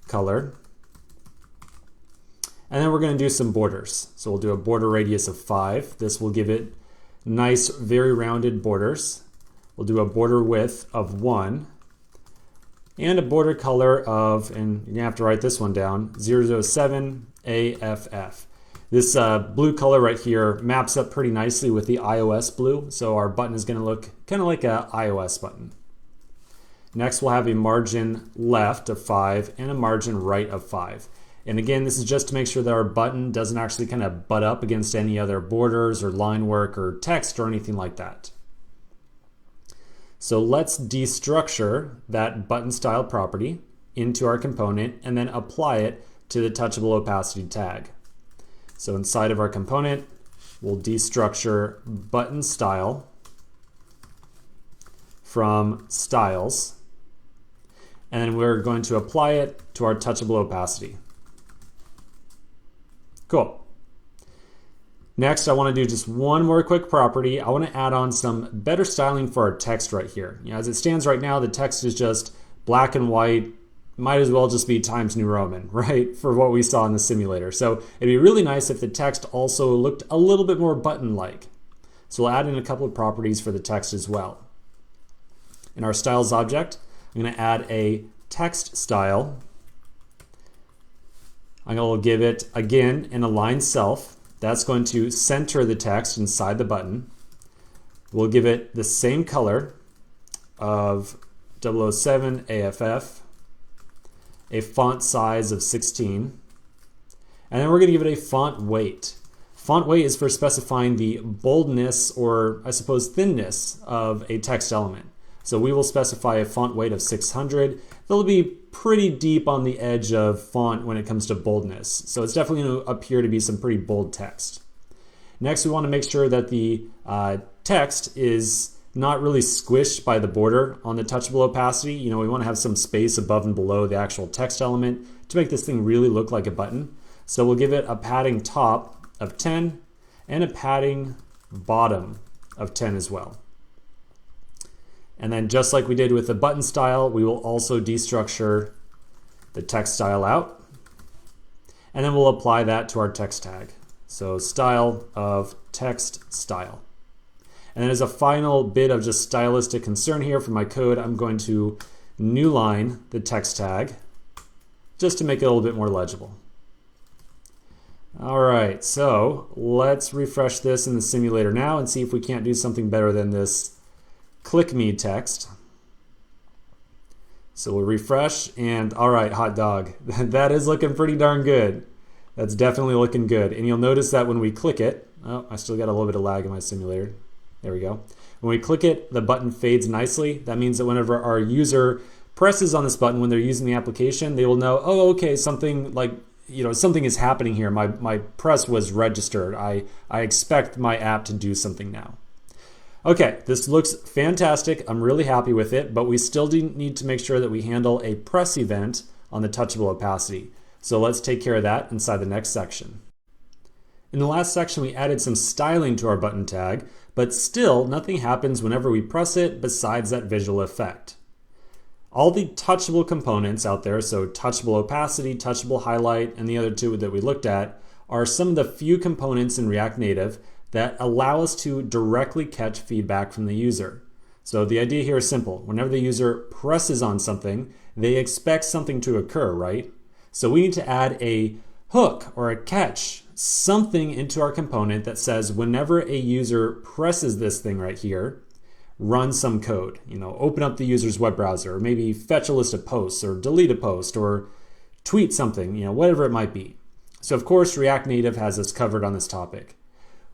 color And then we're going to do some borders. So we'll do a border radius of 5. This will give it nice, very rounded borders. We'll do a border width of 1 and a border color of, and you're going to have to write this one down, 007 AFF. This blue color right here maps up pretty nicely with the iOS blue, so our button is going to look kind of like an iOS button. Next, we'll have a margin left of 5 and a margin right of 5. And again, this is just to make sure that our button doesn't actually kind of butt up against any other borders or line work or text or anything like that. So let's destructure that button style property into our component and then apply it to the touchable opacity tag. So inside of our component, we'll destructure button style from styles, and then we're going to apply it to our touchable opacity. Cool. Next, I want to do just one more quick property. I want to add on some better styling for our text right here. As it stands right now, the text is just black and white. Might as well just be Times New Roman, right? For what we saw in the simulator. So it'd be really nice if the text also looked a little bit more button-like. So we'll add in a couple of properties for the text as well. In our styles object, I'm going to add a text style. I'm going to give it, again, an align self. That's going to center the text inside the button. We'll give it the same color of 007 AFF, a font size of 16, and then we're going to give it a font weight. Font weight is for specifying the boldness, or I suppose thinness, of a text element. So we will specify a font weight of 600. They'll be pretty deep on the edge of font when it comes to boldness. So it's definitely going to appear to be some pretty bold text. Next, we want to make sure that the text is not really squished by the border on the touchable opacity. We want to have some space above and below the actual text element to make this thing really look like a button. So we'll give it a padding top of 10 and a padding bottom of 10 as well. And then just like we did with the button style, we will also destructure the text style out. And then we'll apply that to our text tag. So style of text style. And then as a final bit of just stylistic concern here for my code, I'm going to new line the text tag just to make it a little bit more legible. All right, so let's refresh this in the simulator now and see if we can't do something better than this click me text. So we'll refresh, and all right, hot dog, that is looking pretty darn good. That's definitely looking good. And you'll notice that when we click it, oh, I still got a little bit of lag in my simulator. There we go. When we click it, the button fades nicely. That means that whenever our user presses on this button when they're using the application, they will know, oh, okay, something like, something is happening here. My press was registered. I expect my app to do something now. Okay, this looks fantastic. I'm really happy with it, but we still need to make sure that we handle a press event on the touchable opacity. So let's take care of that inside the next section. In the last section, we added some styling to our button tag, but still nothing happens whenever we press it besides that visual effect. All the touchable components out there, so touchable opacity, touchable highlight, and the other two that we looked at, are some of the few components in React Native that allow us to directly catch feedback from the user. So the idea here is simple. Whenever the user presses on something, they expect something to occur, right? So we need to add a hook or a catch, something into our component that says whenever a user presses this thing right here, run some code. Open up the user's web browser, or maybe fetch a list of posts, or delete a post, or tweet something, whatever it might be. So of course, React Native has us covered on this topic.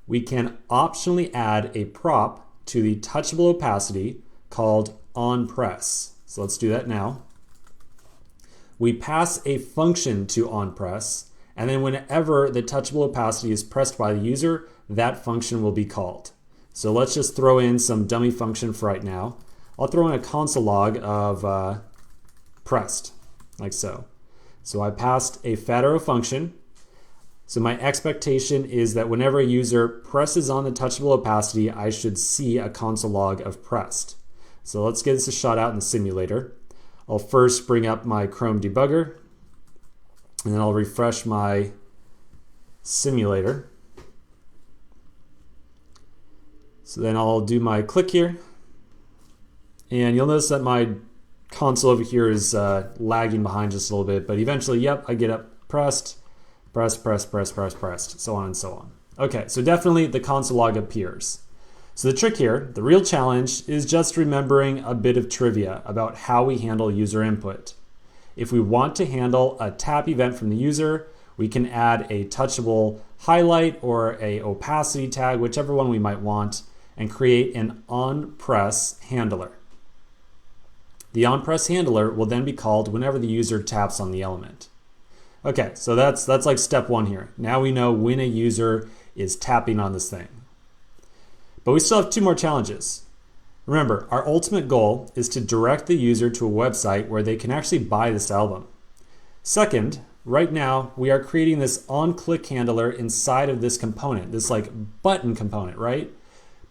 We can optionally add a prop to the touchable opacity called onPress. So let's do that now. We pass a function to onPress, and then whenever the touchable opacity is pressed by the user, that function will be called. So let's just throw in some dummy function for right now. I'll throw in a console log of pressed, like so. So I passed a fat arrow function. So my expectation is that whenever a user presses on the touchable opacity, I should see a console log of pressed. So let's get this a shot out in the simulator. I'll first bring up my Chrome debugger, and then I'll refresh my simulator. So then I'll do my click here. And you'll notice that my console over here is lagging behind just a little bit, but eventually, yep, I get up, pressed, pressed, so on and so on. Okay, so definitely the console log appears. So the trick here, the real challenge, is just remembering a bit of trivia about how we handle user input. If we want to handle a tap event from the user, we can add a touchable highlight or a opacity tag, whichever one we might want, and create an onPress handler. The onPress handler will then be called whenever the user taps on the element. Okay, so that's like step one here. Now we know when a user is tapping on this thing. But we still have two more challenges. Remember, our ultimate goal is to direct the user to a website where they can actually buy this album. Second, right now we are creating this onClick handler inside of this component, this like button component, right?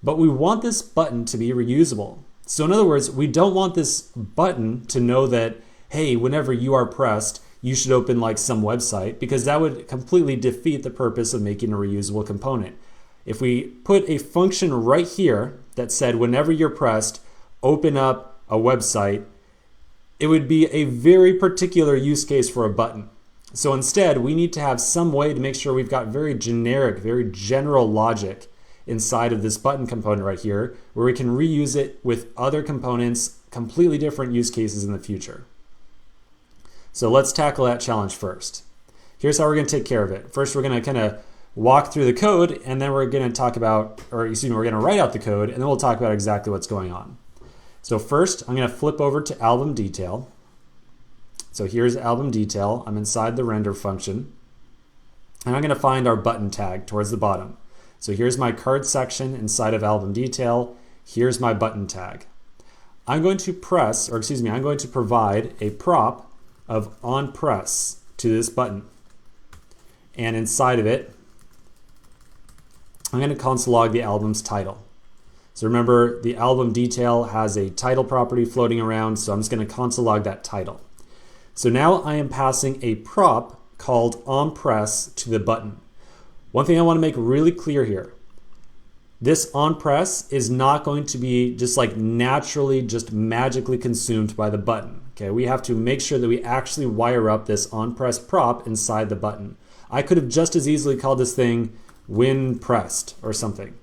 But we want this button to be reusable. So in other words, we don't want this button to know that, hey, whenever you are pressed, you should open like some website, because that would completely defeat the purpose of making a reusable component. If we put a function right here that said, whenever you're pressed, open up a website, it would be a very particular use case for a button. So instead, we need to have some way to make sure we've got very generic, very general logic inside of this button component right here, where we can reuse it with other components, completely different use cases in the future. So let's tackle that challenge first. Here's how we're going to take care of it. First, we're going to kind of walk through the code, and then we're going to talk about, or excuse me, we're going to write out the code, and then we'll talk about exactly what's going on. So first, I'm going to flip over to album detail. So here's album detail. I'm inside the render function, and I'm going to find our button tag towards the bottom. So here's my card section inside of album detail. Here's my button tag. I'm going to I'm going to provide a prop of onPress to this button. And inside of it, I'm going to console log the album's title. So remember, the album detail has a title property floating around, so I'm just going to console log that title. So now I am passing a prop called onPress to the button. One thing I want to make really clear here, this onPress is not going to be just like naturally, just magically consumed by the button. Okay, we have to make sure that we actually wire up this onPress prop inside the button. I could have just as easily called this thing when pressed or something.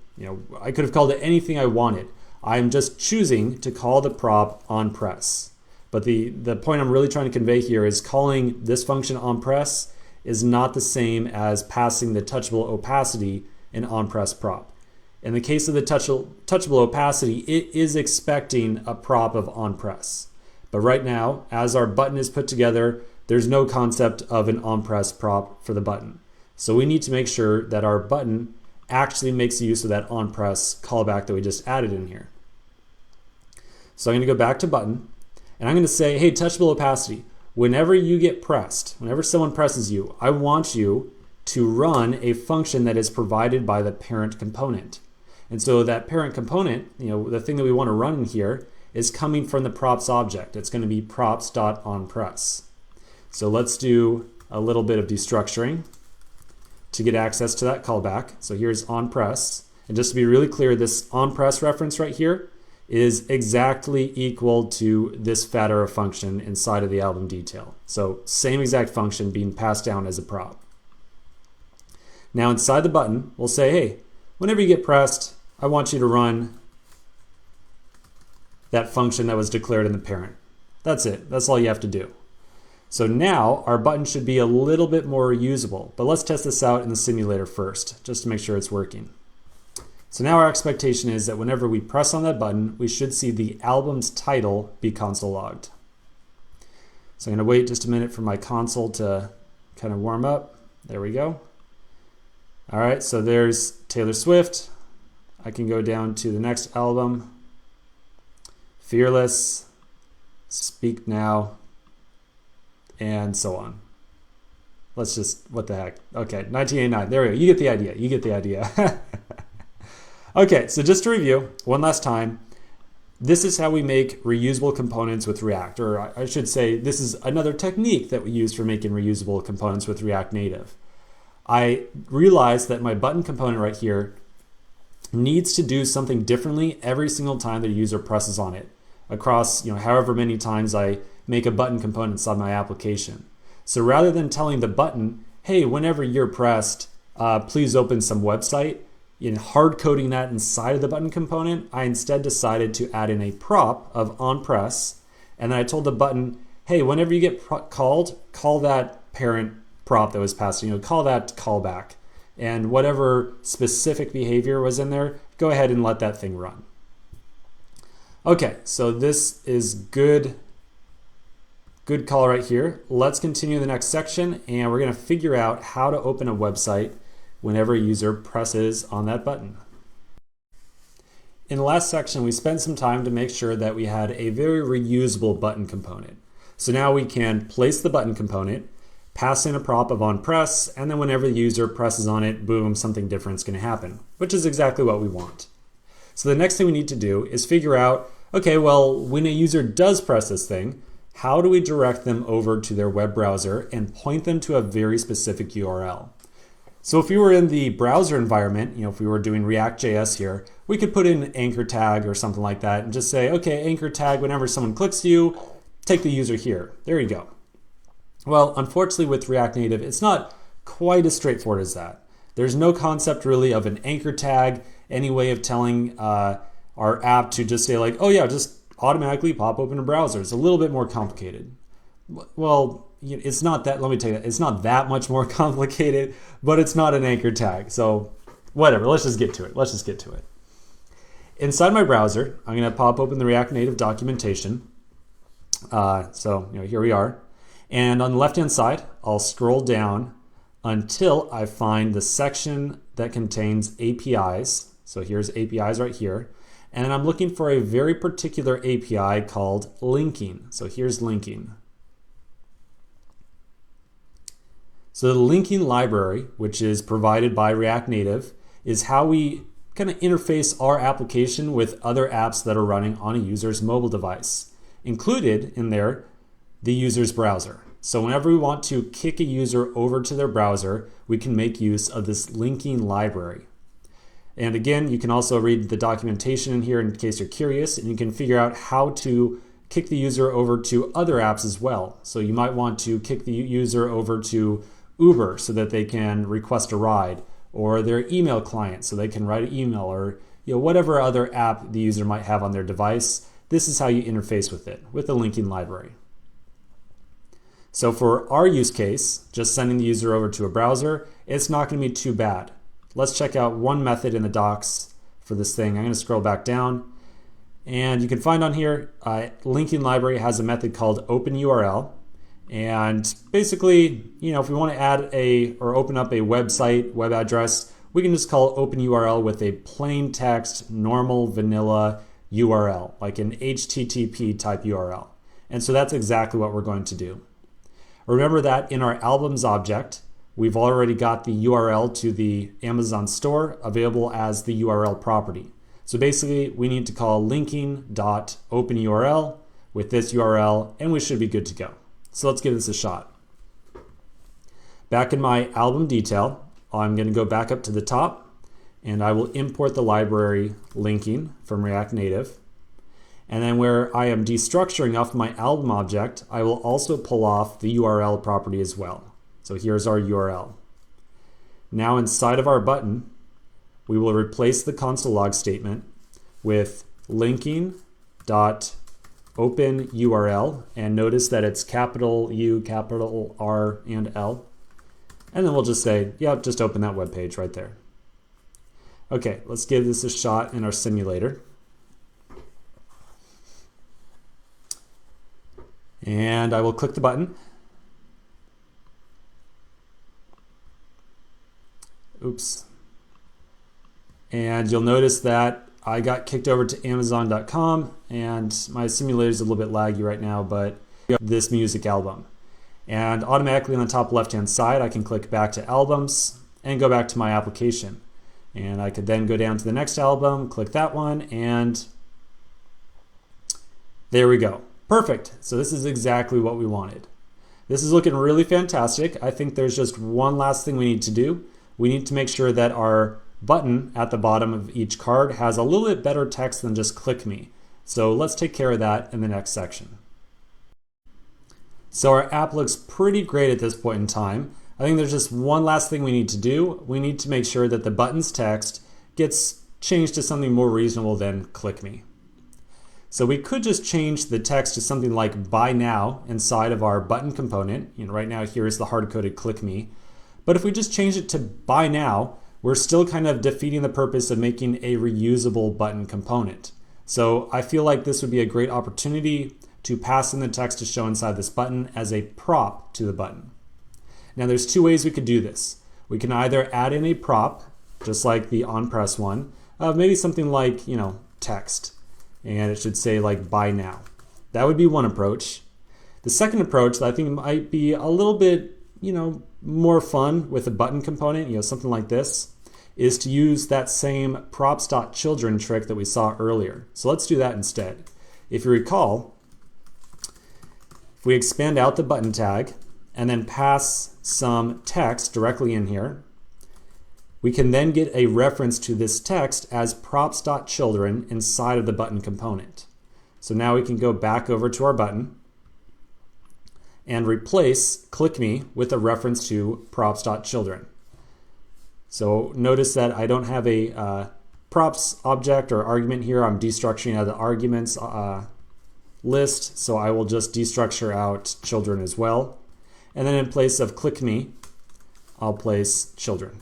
I could have called it anything I wanted. I'm just choosing to call the prop onPress. But the point I'm really trying to convey here is calling this function onPress is not the same as passing the touchable opacity in onPress prop. In the case of the touchable opacity, it is expecting a prop of onPress. But right now, as our button is put together, there's no concept of an onPress prop for the button. So we need to make sure that our button actually makes use of that onPress callback that we just added in here. So I'm going to go back to button, and I'm going to say, hey, touchable opacity, whenever you get pressed, whenever someone presses you, I want you to run a function that is provided by the parent component. And so that parent component, the thing that we want to run in here is coming from the props object. It's going to be props.onPress. So let's do a little bit of destructuring to get access to that callback. So here's onPress. And just to be really clear, this onPress reference right here is exactly equal to this fat arrow function inside of the album detail. So same exact function being passed down as a prop. Now inside the button, we'll say, hey, whenever you get pressed, I want you to run that function that was declared in the parent. That's it. That's all you have to do. So now our button should be a little bit more usable, but let's test this out in the simulator first, just to make sure it's working. So now our expectation is that whenever we press on that button, we should see the album's title be console logged. So I'm going to wait just a minute for my console to kind of warm up. There we go. All right, so there's Taylor Swift. I can go down to the next album, Fearless, Speak Now, and so on. Let's just, what the heck? Okay, 1989. There we go. You get the idea. You get the idea. Okay, so just to review one last time, this is how we make reusable components with React, or I should say this is another technique that we use for making reusable components with React Native. I realized that my button component right here needs to do something differently every single time that a user presses on it across, however many times I make a button component inside my application. So rather than telling the button, hey, whenever you're pressed, please open some website, in hard coding that inside of the button component, I instead decided to add in a prop of onPress, and then I told the button, hey, whenever you get called, call that parent prop that was passed, call that callback. And whatever specific behavior was in there, go ahead and let that thing run. Okay, so this is good call right here. Let's continue the next section, and we're going to figure out how to open a website whenever a user presses on that button. In the last section, we spent some time to make sure that we had a very reusable button component. So now we can place the button component, pass in a prop of onPress, and then whenever the user presses on it, boom, something different is going to happen, which is exactly what we want. So the next thing we need to do is figure out, okay, well, when a user does press this thing, how do we direct them over to their web browser and point them to a very specific URL? So if we were in the browser environment, if we were doing React.js here, we could put in an anchor tag or something like that and just say, okay, anchor tag, whenever someone clicks you, take the user here. There you go. Well, unfortunately with React Native, it's not quite as straightforward as that. There's no concept really of an anchor tag, any way of telling our app to just say like, oh yeah, just automatically pop open a browser. It's a little bit more complicated. Well, it's not that, let me tell you that, it's not that much more complicated, but it's not an anchor tag. So whatever, let's just get to it. Inside my browser, I'm going to pop open the React Native documentation. So here we are. And on the left-hand side, I'll scroll down until I find the section that contains APIs. So here's APIs right here. And I'm looking for a very particular API called linking. So here's linking. So the linking library, which is provided by React Native, is how we kind of interface our application with other apps that are running on a user's mobile device. Included in there, the user's browser. So whenever we want to kick a user over to their browser, we can make use of this linking library. And again, you can also read the documentation in here in case you're curious, and you can figure out how to kick the user over to other apps as well. So you might want to kick the user over to Uber so that they can request a ride, or their email client so they can write an email, or whatever other app the user might have on their device. This is how you interface with it, with the linking library. So for our use case, just sending the user over to a browser, it's not going to be too bad. Let's check out one method in the docs for this thing. I'm going to scroll back down, and you can find on here, linking library has a method called openURL. And basically, if we want to add or open up a website, web address, we can just call openURL with a plain text, normal, vanilla URL, like an HTTP type URL. And so that's exactly what we're going to do. Remember that in our albums object, we've already got the URL to the Amazon store available as the URL property. So basically, we need to call linking.openURL with this URL, and we should be good to go. So let's give this a shot. Back in my album detail, I'm going to go back up to the top, and I will import the library linking from React Native. And then where I am destructuring off my album object, I will also pull off the URL property as well. So here's our URL. Now inside of our button, we will replace the console log statement with linking.openURL, and notice that it's capital U, capital R, and L. And then we'll just say, yep, just open that web page right there. Okay, let's give this a shot in our simulator. And I will click the button. Oops. And you'll notice that I got kicked over to Amazon.com, and my simulator is a little bit laggy right now, but this music album. And automatically on the top left-hand side, I can click back to albums and go back to my application. And I could then go down to the next album, click that one, and there we go. Perfect. So this is exactly what we wanted. This is looking really fantastic. I think there's just one last thing we need to do. We need to make sure that our button at the bottom of each card has a little bit better text than just click me. So let's take care of that in the next section. So our app looks pretty great at this point in time. I think there's just one last thing we need to do. We need to make sure that the button's text gets changed to something more reasonable than click me. So we could just change the text to something like buy now inside of our button component. Right now here is the hard-coded click me. But if we just change it to buy now, we're still kind of defeating the purpose of making a reusable button component. So I feel like this would be a great opportunity to pass in the text to show inside this button as a prop to the button. Now there's two ways we could do this. We can either add in a prop, just like the onPress one, of maybe something like, text. And it should say like buy now. That would be one approach. The second approach that I think might be a little bit, more fun with a button component, something like this, is to use that same props.children trick that we saw earlier. So let's do that instead. If you recall, if we expand out the button tag and then pass some text directly in here, we can then get a reference to this text as props.children inside of the button component. So now we can go back over to our button and replace click me with a reference to props.children. So notice that I don't have a props object or argument here. I'm destructuring out of the arguments list, so I will just destructure out children as well. And then in place of click me, I'll place children.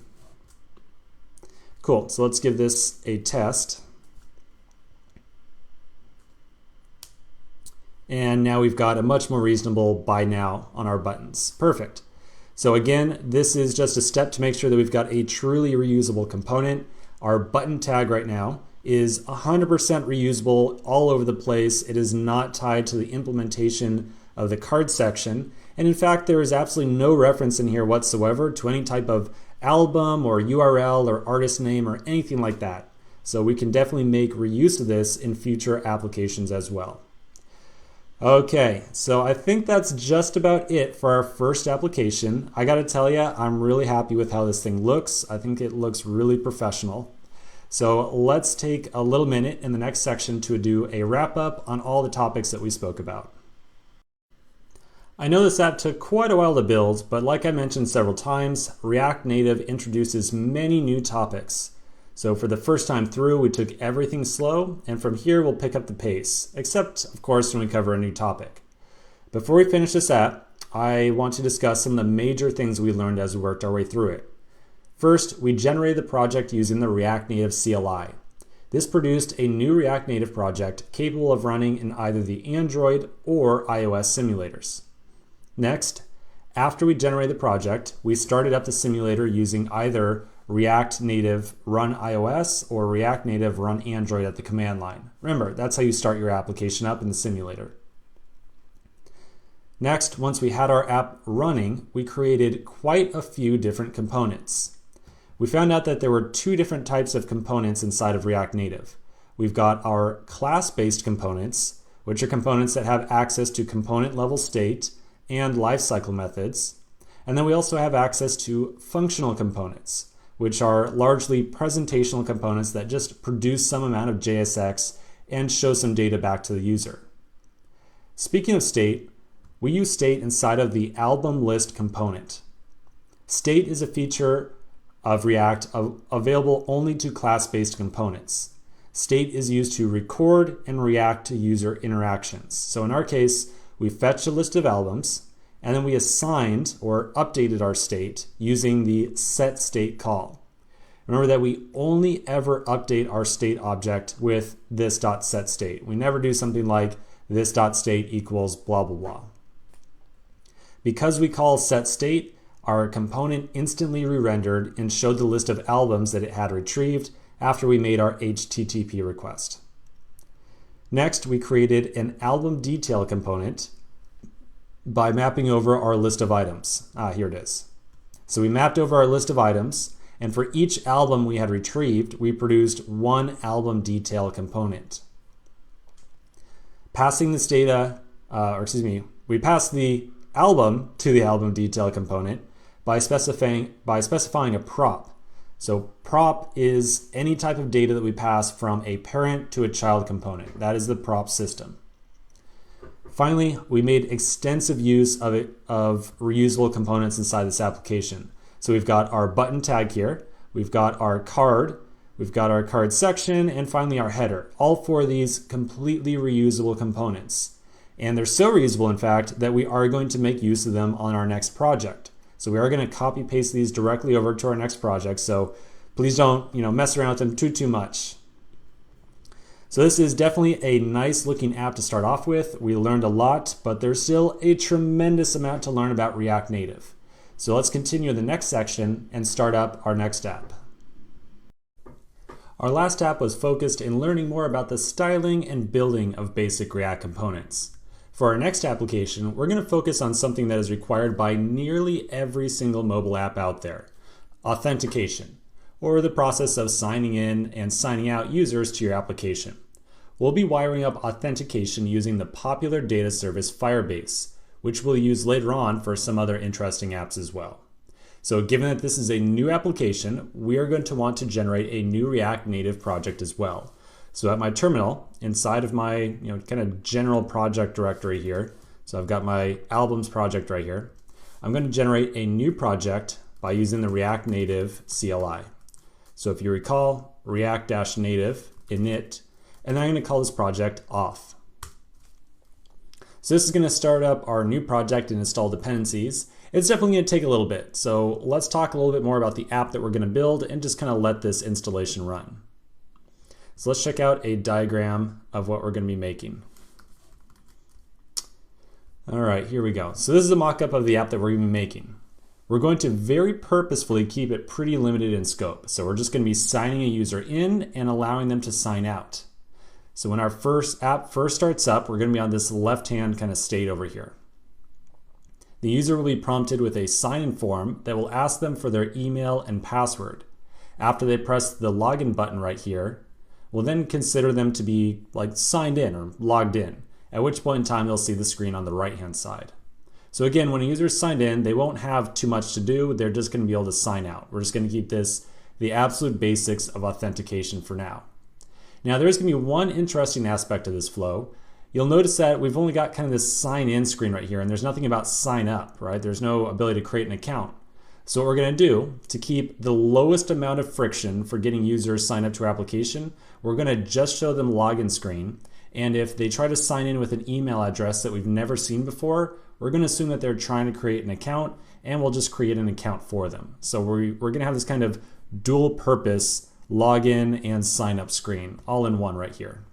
Cool, so let's give this a test. And now we've got a much more reasonable buy now on our buttons. Perfect. So again, this is just a step to make sure that we've got a truly reusable component. Our button tag right now is 100% reusable all over the place. It is not tied to the implementation of the card section. And in fact, there is absolutely no reference in here whatsoever to any type of album or URL or artist name or anything like that. So we can definitely make reuse of this in future applications as well. Okay, so I think that's just about it for our first application. I gotta tell you, I'm really happy with how this thing looks. I think it looks really professional. So let's take a little minute in the next section to do a wrap up on all the topics that we spoke about. I know this app took quite a while to build, but like I mentioned several times, React Native introduces many new topics. So for the first time through, we took everything slow, and from here we'll pick up the pace, except of course when we cover a new topic. Before we finish this app, I want to discuss some of the major things we learned as we worked our way through it. First, we generated the project using the React Native CLI. This produced a new React Native project capable of running in either the Android or iOS simulators. Next, after we generated the project, we started up the simulator using either React Native Run iOS or React Native Run Android at the command line. Remember, that's how you start your application up in the simulator. Next, once we had our app running, we created quite a few different components. We found out that there were two different types of components inside of React Native. We've got our class-based components, which are components that have access to component level state and lifecycle methods. And then we also have access to functional components, which are largely presentational components that just produce some amount of JSX and show some data back to the user. Speaking of state, we use state inside of the album list component. State is a feature of React available only to class-based components. State is used to record and react to user interactions. So in our case, we fetched a list of albums, and then we assigned or updated our state using the setState call. Remember that we only ever update our state object with this.setState. We never do something like this.state equals blah, blah, blah. Because we call setState, our component instantly re-rendered and showed the list of albums that it had retrieved after we made our HTTP request. Next, we created an album detail component by mapping over our list of items. Here it is. So we mapped over our list of items, and for each album we had retrieved, we produced one album detail component. Passing this data, we passed the album to the album detail component by specifying a prop. So prop is any type of data that we pass from a parent to a child component. That is the prop system. Finally, we made extensive use of reusable components inside this application. So we've got our button tag here, we've got our card section, and finally our header. All four of these completely reusable components. And they're so reusable, in fact, that we are going to make use of them on our next project. So we are going to copy paste these directly over to our next project. So please don't, mess around with them too much. So this is definitely a nice looking app to start off with. We learned a lot, but there's still a tremendous amount to learn about React Native. So let's continue the next section and start up our next app. Our last app was focused in learning more about the styling and building of basic React components. For our next application, we're going to focus on something that is required by nearly every single mobile app out there: authentication, or the process of signing in and signing out users to your application. We'll be wiring up authentication using the popular data service Firebase, which we'll use later on for some other interesting apps as well. So given that this is a new application, we are going to want to generate a new React Native project as well. So at my terminal, inside of my kind of general project directory here, so I've got my albums project right here, I'm going to generate a new project by using the React Native CLI. So if you recall, React-Native init, and then I'm going to call this project auth. So this is going to start up our new project and install dependencies. It's definitely going to take a little bit. So let's talk a little bit more about the app that we're going to build and just kind of let this installation run. So let's check out a diagram of what we're going to be making. All right, here we go. So this is a mock-up of the app that we're going to be making. We're going to very purposefully keep it pretty limited in scope. So we're just going to be signing a user in and allowing them to sign out. So when our app first starts up, we're going to be on this left-hand kind of state over here. The user will be prompted with a sign-in form that will ask them for their email and password. After they press the login button right here, we'll then consider them to be signed in or logged in, at which point in time they'll see the screen on the right-hand side. So again, when a user is signed in, they won't have too much to do. They're just going to be able to sign out. We're just going to keep this the absolute basics of authentication for now. Now there's going to be one interesting aspect of this flow. You'll notice that we've only got kind of this sign in screen right here, and there's nothing about sign up, right? There's no ability to create an account. So what we're going to do to keep the lowest amount of friction for getting users signed up to our application, we're going to just show them login screen. And if they try to sign in with an email address that we've never seen before, we're going to assume that they're trying to create an account, and we'll just create an account for them. So we're going to have this kind of dual purpose login and sign up screen all in one right here.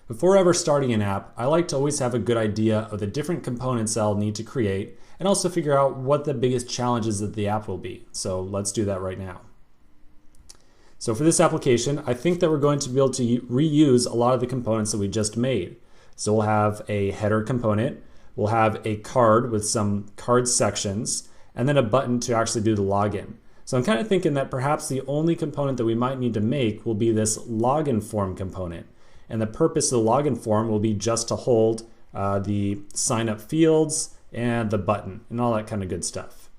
Before ever starting an app, I like to always have a good idea of the different components I'll need to create and also figure out what the biggest challenges of the app will be. So let's do that right now. So for this application, I think that we're going to be able to reuse a lot of the components that we just made. So we'll have a header component, we'll have a card with some card sections, and then a button to actually do the login. So I'm kind of thinking that perhaps the only component that we might need to make will be this login form component. And the purpose of the login form will be just to hold the sign up fields and the button and all that kind of good stuff.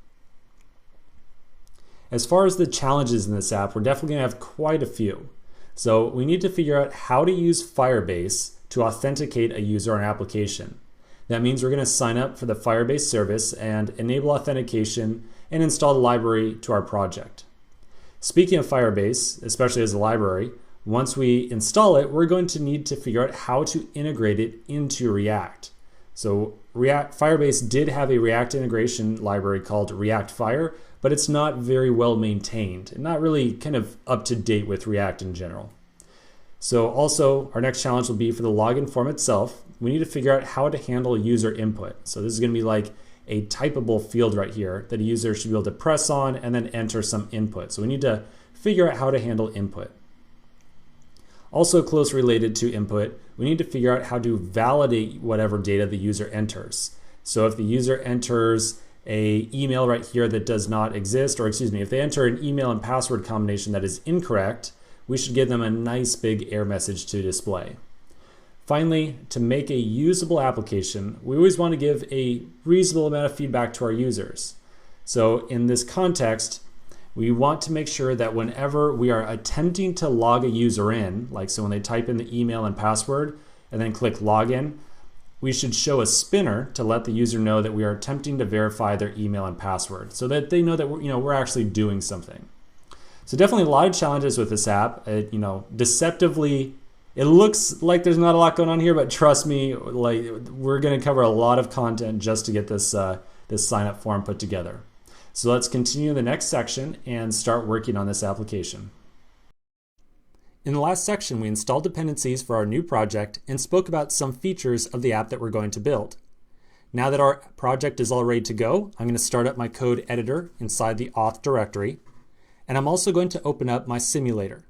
As far as the challenges in this app, we're definitely going to have quite a few. So we need to figure out how to use Firebase to authenticate a user or an application. That means we're going to sign up for the Firebase service and enable authentication and install the library to our project. Speaking of Firebase, especially as a library, once we install it, we're going to need to figure out how to integrate it into React. So Firebase did have a React integration library called React Fire, but it's not very well maintained and not really kind of up to date with React in general. So also our next challenge will be for the login form itself. We need to figure out how to handle user input. So this is going to be like a typable field right here that a user should be able to press on and then enter some input. So we need to figure out how to handle input. Also closely related to input, we need to figure out how to validate whatever data the user enters. So if the user enters an email right here that does not exist, or excuse me, if they enter an email and password combination that is incorrect, we should give them a nice big error message to display. Finally, to make a usable application, we always want to give a reasonable amount of feedback to our users. So in this context, we want to make sure that whenever we are attempting to log a user in, like so when they type in the email and password and then click login, we should show a spinner to let the user know that we are attempting to verify their email and password so that they know that we're actually doing something. So definitely a lot of challenges with this app. Deceptively, it looks like there's not a lot going on here, but trust me, like we're going to cover a lot of content just to get this sign up form put together. So let's continue the next section and start working on this application. In the last section, we installed dependencies for our new project and spoke about some features of the app that we're going to build. Now that our project is all ready to go, I'm going to start up my code editor inside the auth directory, and I'm also going to open up my simulator.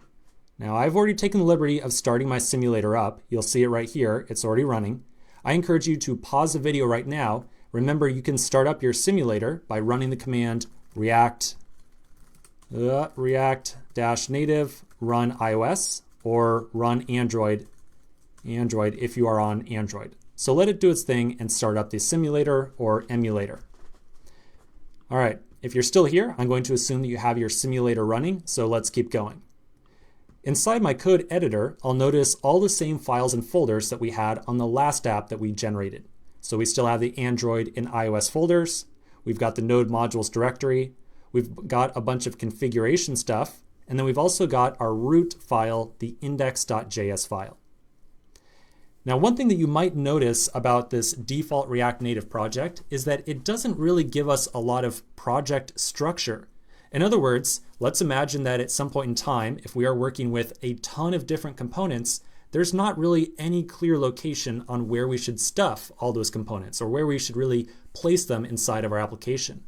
Now, I've already taken the liberty of starting my simulator up. You'll see it right here. It's already running. I encourage you to pause the video right now. Remember, you can start up your simulator by running the command react-native run iOS or run Android if you are on Android. So let it do its thing and start up the simulator or emulator. All right, if you're still here, I'm going to assume that you have your simulator running, so let's keep going. Inside my code editor, I'll notice all the same files and folders that we had on the last app that we generated. So we still have the Android and iOS folders. We've got the Node modules directory. We've got a bunch of configuration stuff. And then we've also got our root file, the index.js file. Now, one thing that you might notice about this default React Native project is that it doesn't really give us a lot of project structure. In other words, let's imagine that at some point in time, if we are working with a ton of different components, there's not really any clear location on where we should stuff all those components or where we should really place them inside of our application.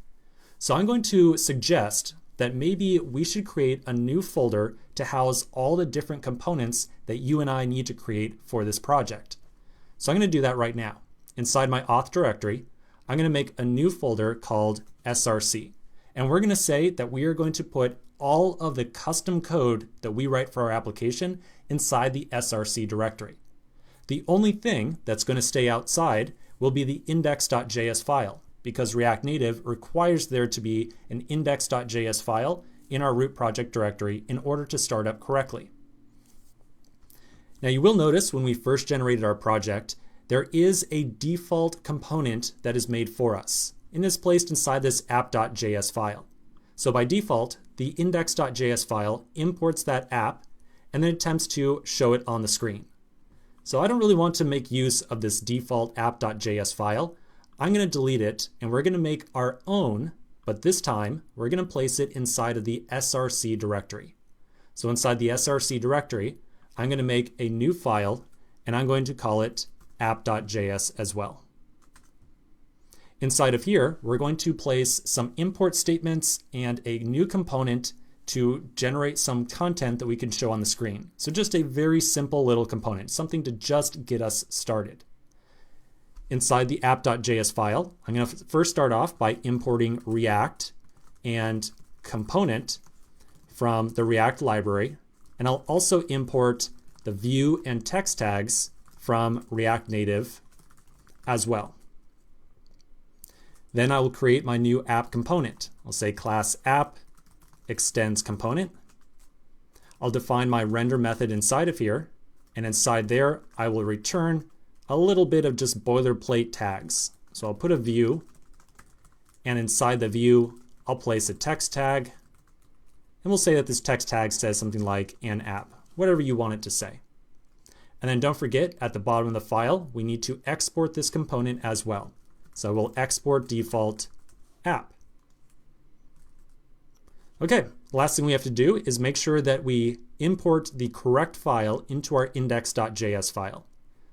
So I'm going to suggest that maybe we should create a new folder to house all the different components that you and I need to create for this project. So I'm going to do that right now. Inside my auth directory, I'm going to make a new folder called SRC. And we're going to say that we are going to put all of the custom code that we write for our application inside the SRC directory. The only thing that's going to stay outside will be the index.js file, because React Native requires there to be an index.js file in our root project directory in order to start up correctly. Now you will notice when we first generated our project, there is a default component that is made for us and is placed inside this app.js file. So by default, the index.js file imports that app and then attempts to show it on the screen. So I don't really want to make use of this default app.js file. I'm going to delete it and we're going to make our own, but this time we're going to place it inside of the SRC directory. So inside the SRC directory, I'm going to make a new file and I'm going to call it app.js as well. Inside of here, we're going to place some import statements and a new component to generate some content that we can show on the screen. So just a very simple little component, something to just get us started. Inside the app.js file, I'm going to first start off by importing React and component from the React library. And I'll also import the view and text tags from React Native as well. Then I will create my new app component. I'll say class app extends component. I'll define my render method inside of here. And inside there, I will return a little bit of just boilerplate tags. So I'll put a view, and inside the view, I'll place a text tag. And we'll say that this text tag says something like an app, whatever you want it to say. And then don't forget, at the bottom of the file, we need to export this component as well. So we'll export default app. Okay, the last thing we have to do is make sure that we import the correct file into our index.js file.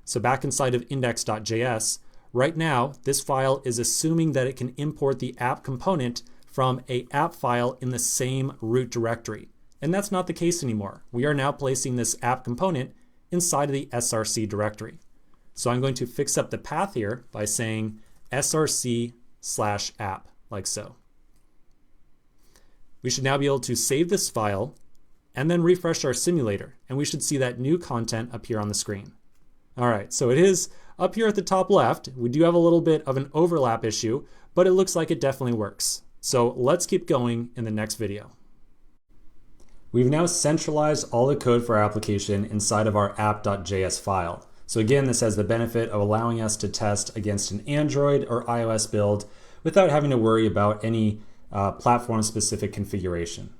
So back inside of index.js, right now, this file is assuming that it can import the app component from an app file in the same root directory. And that's not the case anymore. We are now placing this app component inside of the SRC directory. So I'm going to fix up the path here by saying src/app, like so. We should now be able to save this file and then refresh our simulator, and we should see that new content appear on the screen. All right, so it is up here at the top left. We do have a little bit of an overlap issue, but it looks like it definitely works. So let's keep going in the next video. We've now centralized all the code for our application inside of our app.js file. So again, this has the benefit of allowing us to test against an Android or iOS build without having to worry about any platform-specific configuration.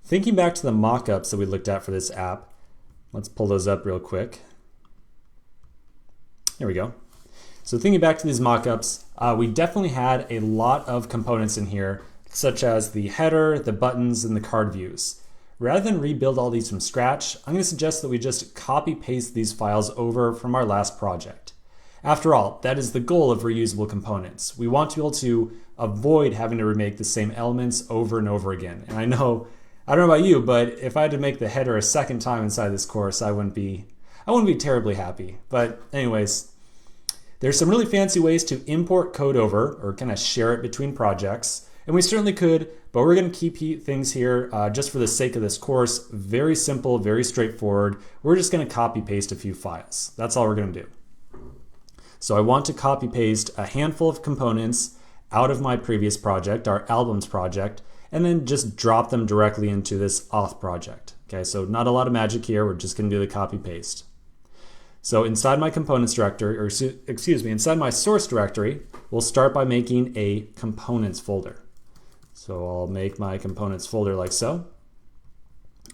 Thinking back to the mockups that we looked at for this app, let's pull those up real quick. There we go. So thinking back to these mockups, we definitely had a lot of components in here, such as the header, the buttons, and the card views. Rather than rebuild all these from scratch, I'm going to suggest that we just copy paste these files over from our last project. After all, that is the goal of reusable components. We want to be able to avoid having to remake the same elements over and over again. And I don't know about you, but if I had to make the header a second time inside this course, I wouldn't be terribly happy. But anyways, there's some really fancy ways to import code over or kind of share it between projects. And we certainly could, but we're going to keep things here just for the sake of this course. Very simple, very straightforward. We're just going to copy paste a few files. That's all we're going to do. So I want to copy paste a handful of components out of my previous project, our albums project, and then just drop them directly into this auth project. Okay, so not a lot of magic here. We're just going to do the copy paste. So inside my components directory, or excuse me, inside my source directory, we'll start by making a components folder. So I'll make my components folder like so.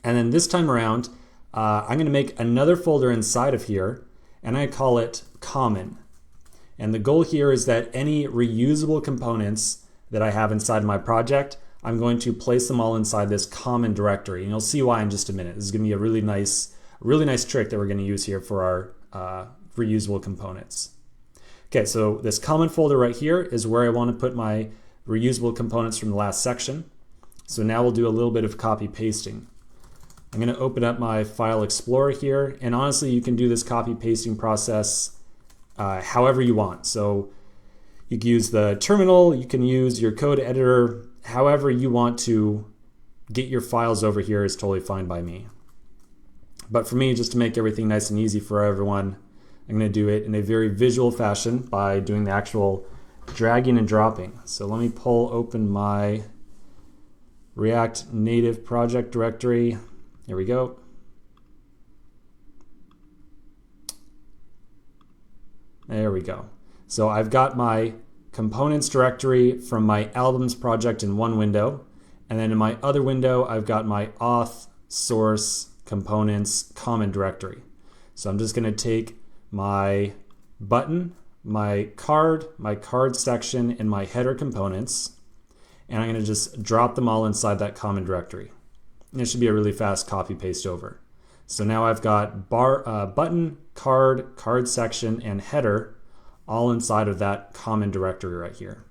And then this time around, I'm going to make another folder inside of here, and I call it common. And the goal here is that any reusable components that I have inside my project, I'm going to place them all inside this common directory. And you'll see why in just a minute. This is going to be a really nice trick that we're going to use here for our reusable components. Okay, so this common folder right here is where I want to put my reusable components from the last section. So now we'll do a little bit of copy pasting. I'm going to open up my file explorer here, and honestly you can do this copy pasting process however you want. So you can use the terminal, you can use your code editor, however you want to get your files over here is totally fine by me. But for me, just to make everything nice and easy for everyone, I'm going to do it in a very visual fashion by doing the actual dragging and dropping. So let me pull open my React Native project directory. Here we go. There we go. So I've got my components directory from my albums project in one window. And then in my other window, I've got my auth, source, components, common directory. So I'm just going to take my button, my card section, and my header components, and I'm going to just drop them all inside that common directory. And it should be a really fast copy paste over. So now I've got button, card section, and header all inside of that common directory right here.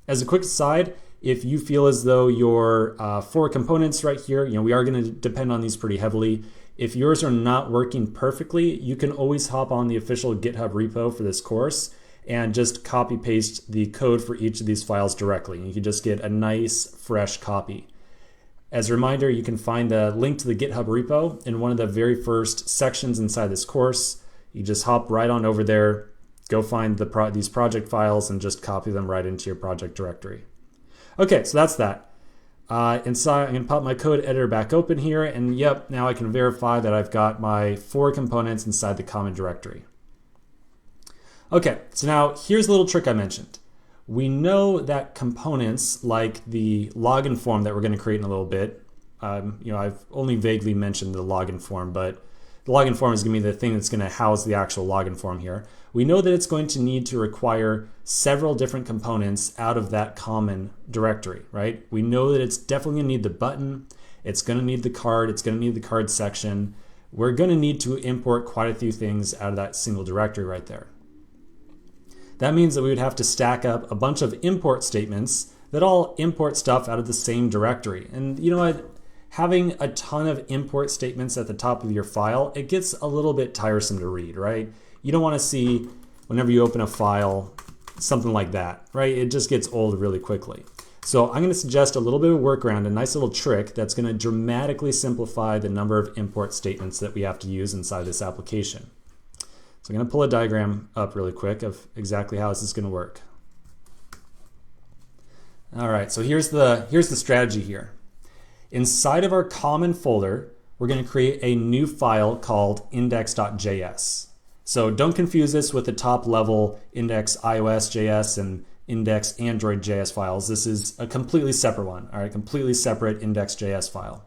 As a quick aside, if you feel as though your 4 components right here, we are going to depend on these pretty heavily. If yours are not working perfectly, you can always hop on the official GitHub repo for this course and just copy paste the code for each of these files directly. You can just get a nice fresh copy. As a reminder, you can find the link to the GitHub repo in one of the very first sections inside this course. You just hop right on over there, go find these project files, and just copy them right into your project directory. Okay, so that's that. Inside, I'm going to pop my code editor back open here, and yep, now I can verify that I've got my 4 components inside the common directory. Okay, so now here's the little trick I mentioned. We know that components like the login form that we're going to create in a little bit, I've only vaguely mentioned the login form, but the login form is going to be the thing that's going to house the actual login form here. We know that it's going to need to require several different components out of that common directory, right? We know that it's definitely going to need the button, it's going to need the card, it's going to need the card section. We're going to need to import quite a few things out of that single directory right there. That means that we would have to stack up a bunch of import statements that all import stuff out of the same directory. And you know what? Having a ton of import statements at the top of your file, it gets a little bit tiresome to read, right? You don't want to see, whenever you open a file, something like that, right? It just gets old really quickly. So I'm going to suggest a little bit of a workaround, a nice little trick that's going to dramatically simplify the number of import statements that we have to use inside this application. So I'm going to pull a diagram up really quick of exactly how this is going to work. All right, so here's the strategy here. Inside of our common folder, we're going to create a new file called index.js. So don't confuse this with the top level index iOS.js and index Android.js files. This is a completely separate one, all right, completely separate index.js file.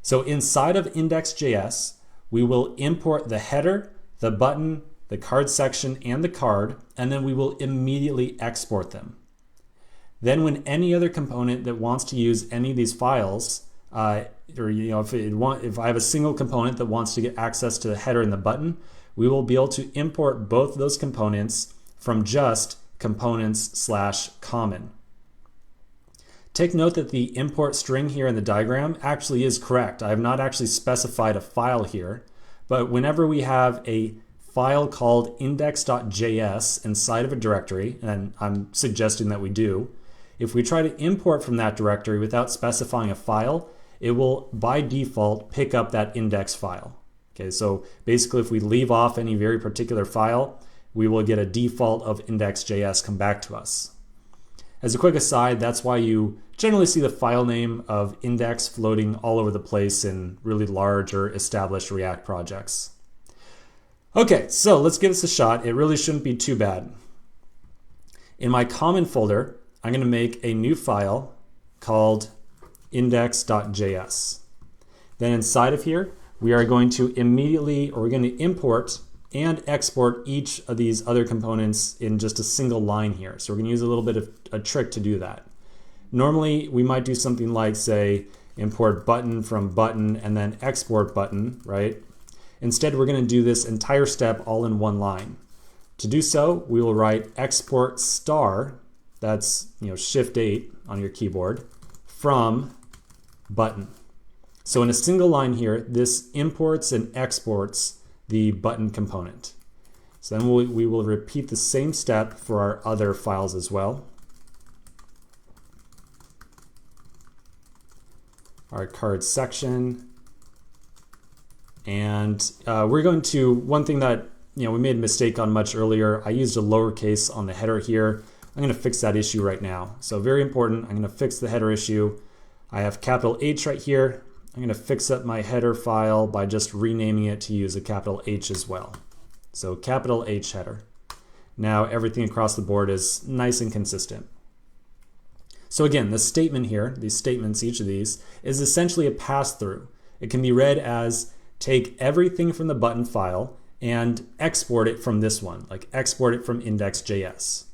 So inside of index.js, we will import the header, the button, the card section, and the card, and then we will immediately export them. Then when any other component that wants to use any of these files, or if I have a single component that wants to get access to the header and the button, we will be able to import both of those components from just components/common. Take note that the import string here in the diagram actually is correct. I have not actually specified a file here, but whenever we have a file called index.js inside of a directory, and I'm suggesting that we do, if we try to import from that directory without specifying a file, it will by default pick up that index file. Okay, so basically if we leave off any very particular file, we will get a default of index.js come back to us. As a quick aside, that's why you generally see the file name of index floating all over the place in really large or established React projects. Okay, so let's give this a shot. It really shouldn't be too bad. In my common folder, I'm going to make a new file called index.js. Then inside of here, we are going to import and export each of these other components in just a single line here. So we're going to use a little bit of a trick to do that. Normally, we might do something like, say, import button from button and then export button, right? Instead, we're going to do this entire step all in one line. To do so, we will write export star, that's Shift 8 on your keyboard, from button. So in a single line here, this imports and exports the button component. So then we will repeat the same step for our other files as well. Our card section. And we're going to, one thing that we made a mistake on much earlier, I used a lowercase on the header here. I'm going to fix that issue right now. So very important, I'm going to fix the header issue. I have capital H right here. I'm going to fix up my header file by just renaming it to use a capital H as well. So capital H header. Now everything across the board is nice and consistent. So again, the statement here, these statements, each of these, is essentially a pass-through. It can be read as take everything from the button file and export it from this one, like export it from index.js.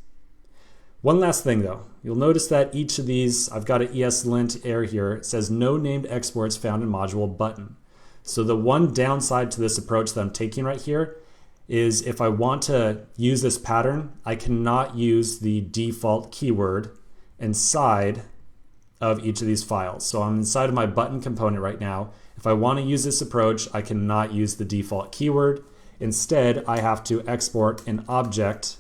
One last thing though, you'll notice that each of these, I've got an ESLint error here, it says no named exports found in module button. So the one downside to this approach that I'm taking right here is if I want to use this pattern, I cannot use the default keyword inside of each of these files. So I'm inside of my button component right now. If I want to use this approach, I cannot use the default keyword. Instead, I have to export an object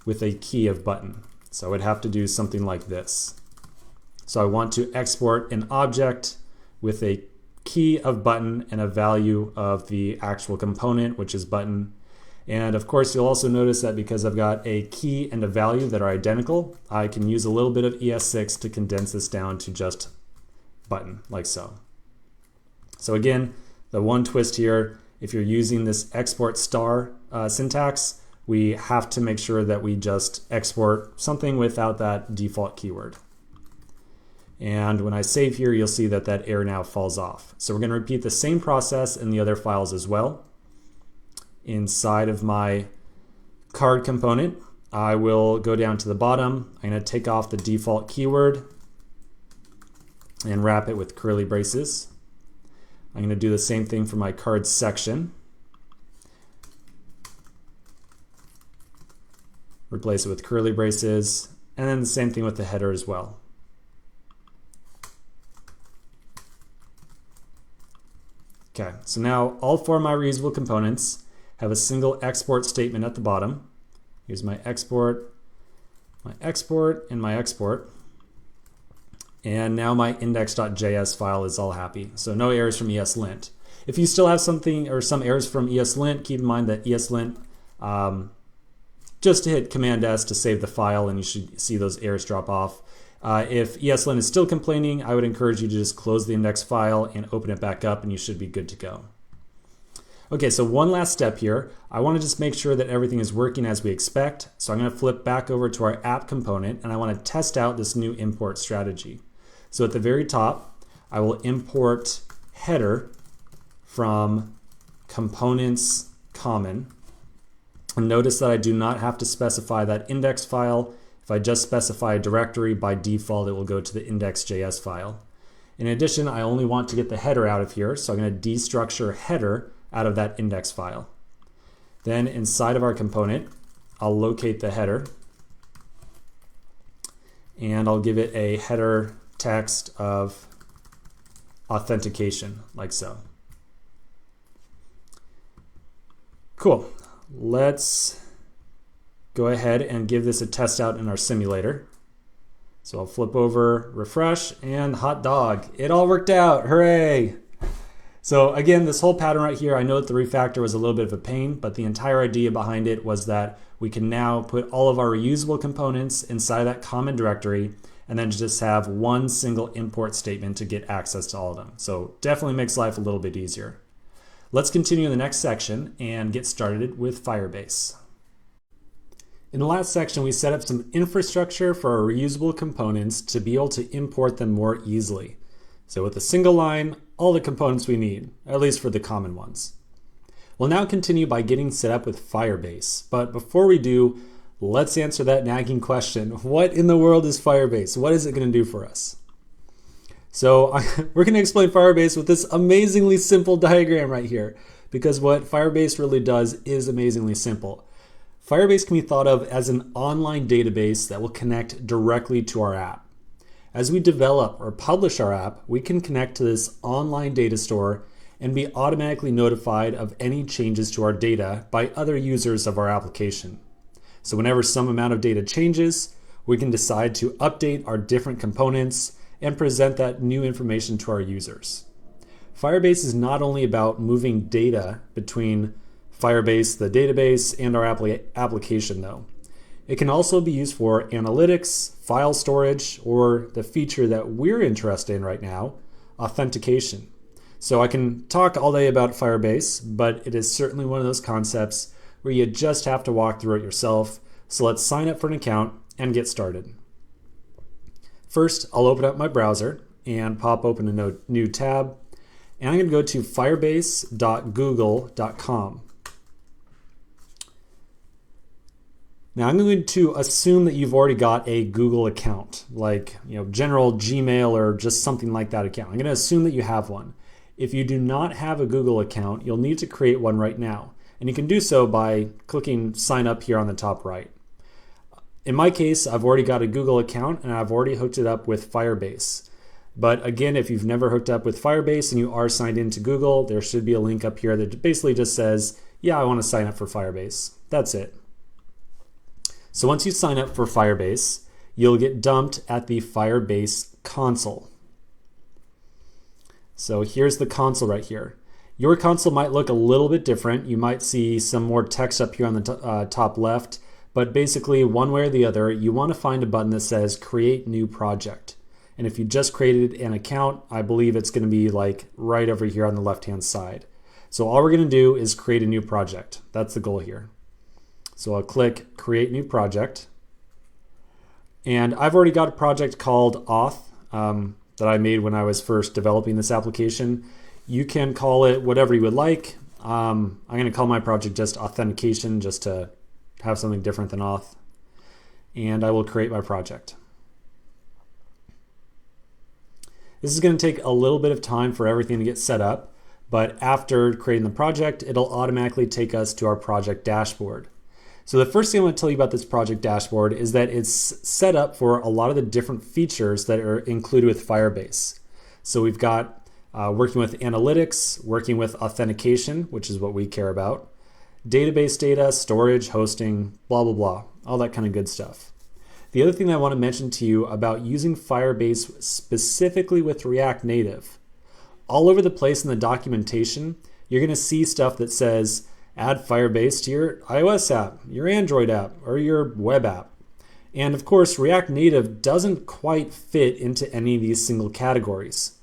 with a key of button. So I would have to do something like this. So I want to export an object with a key of button and a value of the actual component, which is button. And of course, you'll also notice that because I've got a key and a value that are identical, I can use a little bit of ES6 to condense this down to just button, like so. So again, the one twist here, if you're using this export star syntax, we have to make sure that we just export something without that default keyword. And when I save here, you'll see that that error now falls off. So we're going to repeat the same process in the other files as well. Inside of my card component, I will go down to the bottom. I'm going to take off the default keyword and wrap it with curly braces. I'm going to do the same thing for my card section. Replace it with curly braces, and then the same thing with the header as well. Okay, so now all four of my reusable components have a single export statement at the bottom. Here's my export, and my export. And now my index.js file is all happy. So no errors from ESLint. If you still have something or some errors from ESLint, keep in mind that ESLint just hit Command S to save the file, and you should see those errors drop off. If ESLint is still complaining, I would encourage you to just close the index file and open it back up, and you should be good to go. Okay, so one last step here. I want to just make sure that everything is working as we expect. So I'm going to flip back over to our app component, and I want to test out this new import strategy. So at the very top, I will import header from components common. And notice that I do not have to specify that index file. If I just specify a directory, by default, it will go to the index.js file. In addition, I only want to get the header out of here, so I'm going to destructure header out of that index file. Then inside of our component, I'll locate the header, and I'll give it a header text of authentication, like so. Cool. Let's go ahead and give this a test out in our simulator. So I'll flip over, refresh, and hot dog. It all worked out. Hooray! So again, this whole pattern right here, I know that the refactor was a little bit of a pain, but the entire idea behind it was that we can now put all of our reusable components inside that common directory and then just have one single import statement to get access to all of them. So definitely makes life a little bit easier. Let's continue in the next section and get started with Firebase. In the last section, we set up some infrastructure for our reusable components to be able to import them more easily. So with a single line, all the components we need, at least for the common ones. We'll now continue by getting set up with Firebase. But before we do, let's answer that nagging question. What in the world is Firebase? What is it going to do for us? So we're going to explain Firebase with this amazingly simple diagram right here, because what Firebase really does is amazingly simple. Firebase can be thought of as an online database that will connect directly to our app. As we develop or publish our app, we can connect to this online data store and be automatically notified of any changes to our data by other users of our application. So whenever some amount of data changes, we can decide to update our different components and present that new information to our users. Firebase is not only about moving data between Firebase, the database, and our application though. It can also be used for analytics, file storage, or the feature that we're interested in right now, authentication. So I can talk all day about Firebase, but it is certainly one of those concepts where you just have to walk through it yourself. So let's sign up for an account and get started. First, I'll open up my browser and pop open a new tab. And I'm going to go to firebase.google.com. Now I'm going to assume that you've already got a Google account, like general Gmail or just something like that account. I'm going to assume that you have one. If you do not have a Google account, you'll need to create one right now. And you can do so by clicking sign up here on the top right. In my case, I've already got a Google account and I've already hooked it up with Firebase. But again, if you've never hooked up with Firebase and you are signed into Google, there should be a link up here that basically just says, yeah, I want to sign up for Firebase. That's it. So once you sign up for Firebase, you'll get dumped at the Firebase console. So here's the console right here. Your console might look a little bit different. You might see some more text up here on the top left, but basically one way or the other, you want to find a button that says Create New Project. And if you just created an account, I believe it's going to be like right over here on the left-hand side. So all we're going to do is create a new project. That's the goal here. So I'll click Create New Project. And I've already got a project called Auth that I made when I was first developing this application. You can call it whatever you would like. I'm going to call my project just Authentication, just to have something different than Auth. And I will create my project. This is going to take a little bit of time for everything to get set up, but after creating the project, it'll automatically take us to our project dashboard. So the first thing I want to tell you about this project dashboard is that it's set up for a lot of the different features that are included with Firebase. So we've got working with analytics, working with authentication, which is what we care about, database data, storage, hosting, blah, blah, blah, all that kind of good stuff. The other thing that I want to mention to you about using Firebase specifically with React Native, all over the place in the documentation, you're going to see stuff that says add Firebase to your iOS app, your Android app, or your web app. And of course, React Native doesn't quite fit into any of these single categories.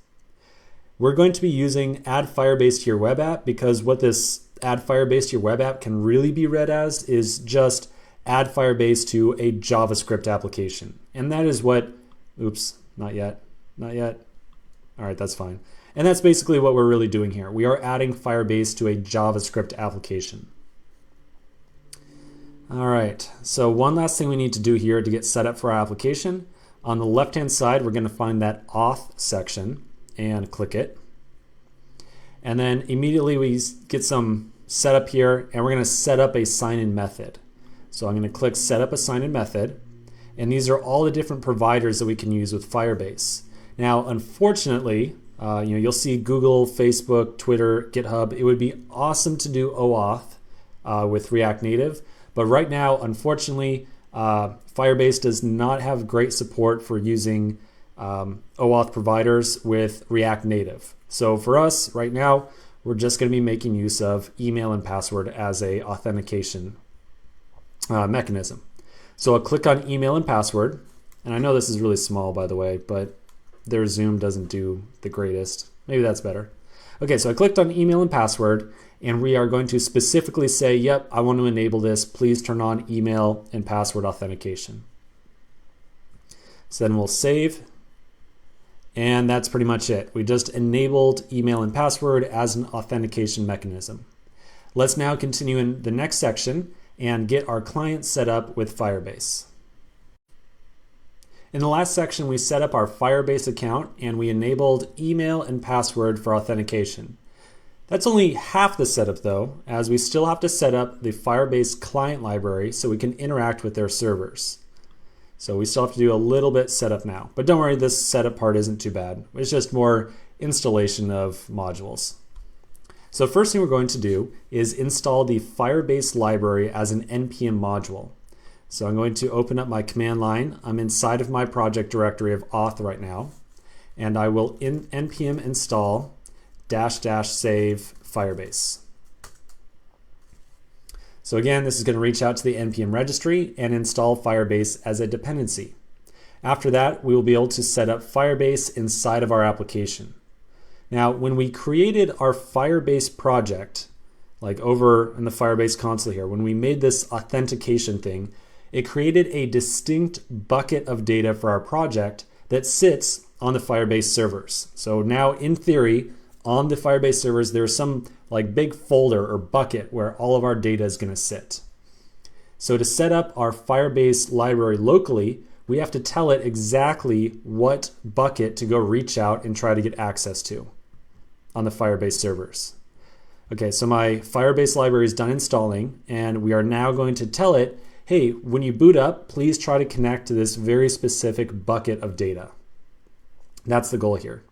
We're going to be using add Firebase to your web app because what this add Firebase to your web app can really be read as is just add Firebase to a JavaScript application. And that is what, oops, not yet. All right, that's fine. And that's basically what we're really doing here. We are adding Firebase to a JavaScript application. All right, so one last thing we need to do here to get set up for our application. On the left-hand side, we're going to find that auth section and click it. And then immediately we get some setup here, and we're going to set up a sign-in method. So I'm going to click set up a sign-in method, and these are all the different providers that we can use with Firebase. Now, unfortunately, you'll see Google, Facebook, Twitter, GitHub. It would be awesome to do OAuth with React Native, but right now, unfortunately, Firebase does not have great support for using OAuth providers with React Native. So for us, right now, we're just going to be making use of email and password as a authentication mechanism. So I'll click on email and password, and I know this is really small, by the way, but their zoom doesn't do the greatest. Maybe that's better. Okay, so I clicked on email and password, and we are going to specifically say, yep, I want to enable this. Please turn on email and password authentication. So then we'll save, and that's pretty much it. We just enabled email and password as an authentication mechanism. Let's now continue in the next section and get our client set up with Firebase. In the last section, we set up our Firebase account and we enabled email and password for authentication. That's only half the setup though, as we still have to set up the Firebase client library so we can interact with their servers. So we still have to do a little bit setup now, but don't worry, this setup part isn't too bad. It's just more installation of modules. So first thing we're going to do is install the Firebase library as an NPM module. So I'm going to open up my command line. I'm inside of my project directory of auth right now, and I will npm install -- save Firebase. So again, this is going to reach out to the npm registry and install Firebase as a dependency. After that, we will be able to set up Firebase inside of our application. Now, when we created our Firebase project, like over in the Firebase console here, when we made this authentication thing, it created a distinct bucket of data for our project that sits on the Firebase servers. So now, in theory, on the Firebase servers, there's some like big folder or bucket where all of our data is going to sit. So to set up our Firebase library locally, we have to tell it exactly what bucket to go reach out and try to get access to on the Firebase servers. Okay, so my Firebase library is done installing, and we are now going to tell it, hey, when you boot up, please try to connect to this very specific bucket of data. That's the goal here.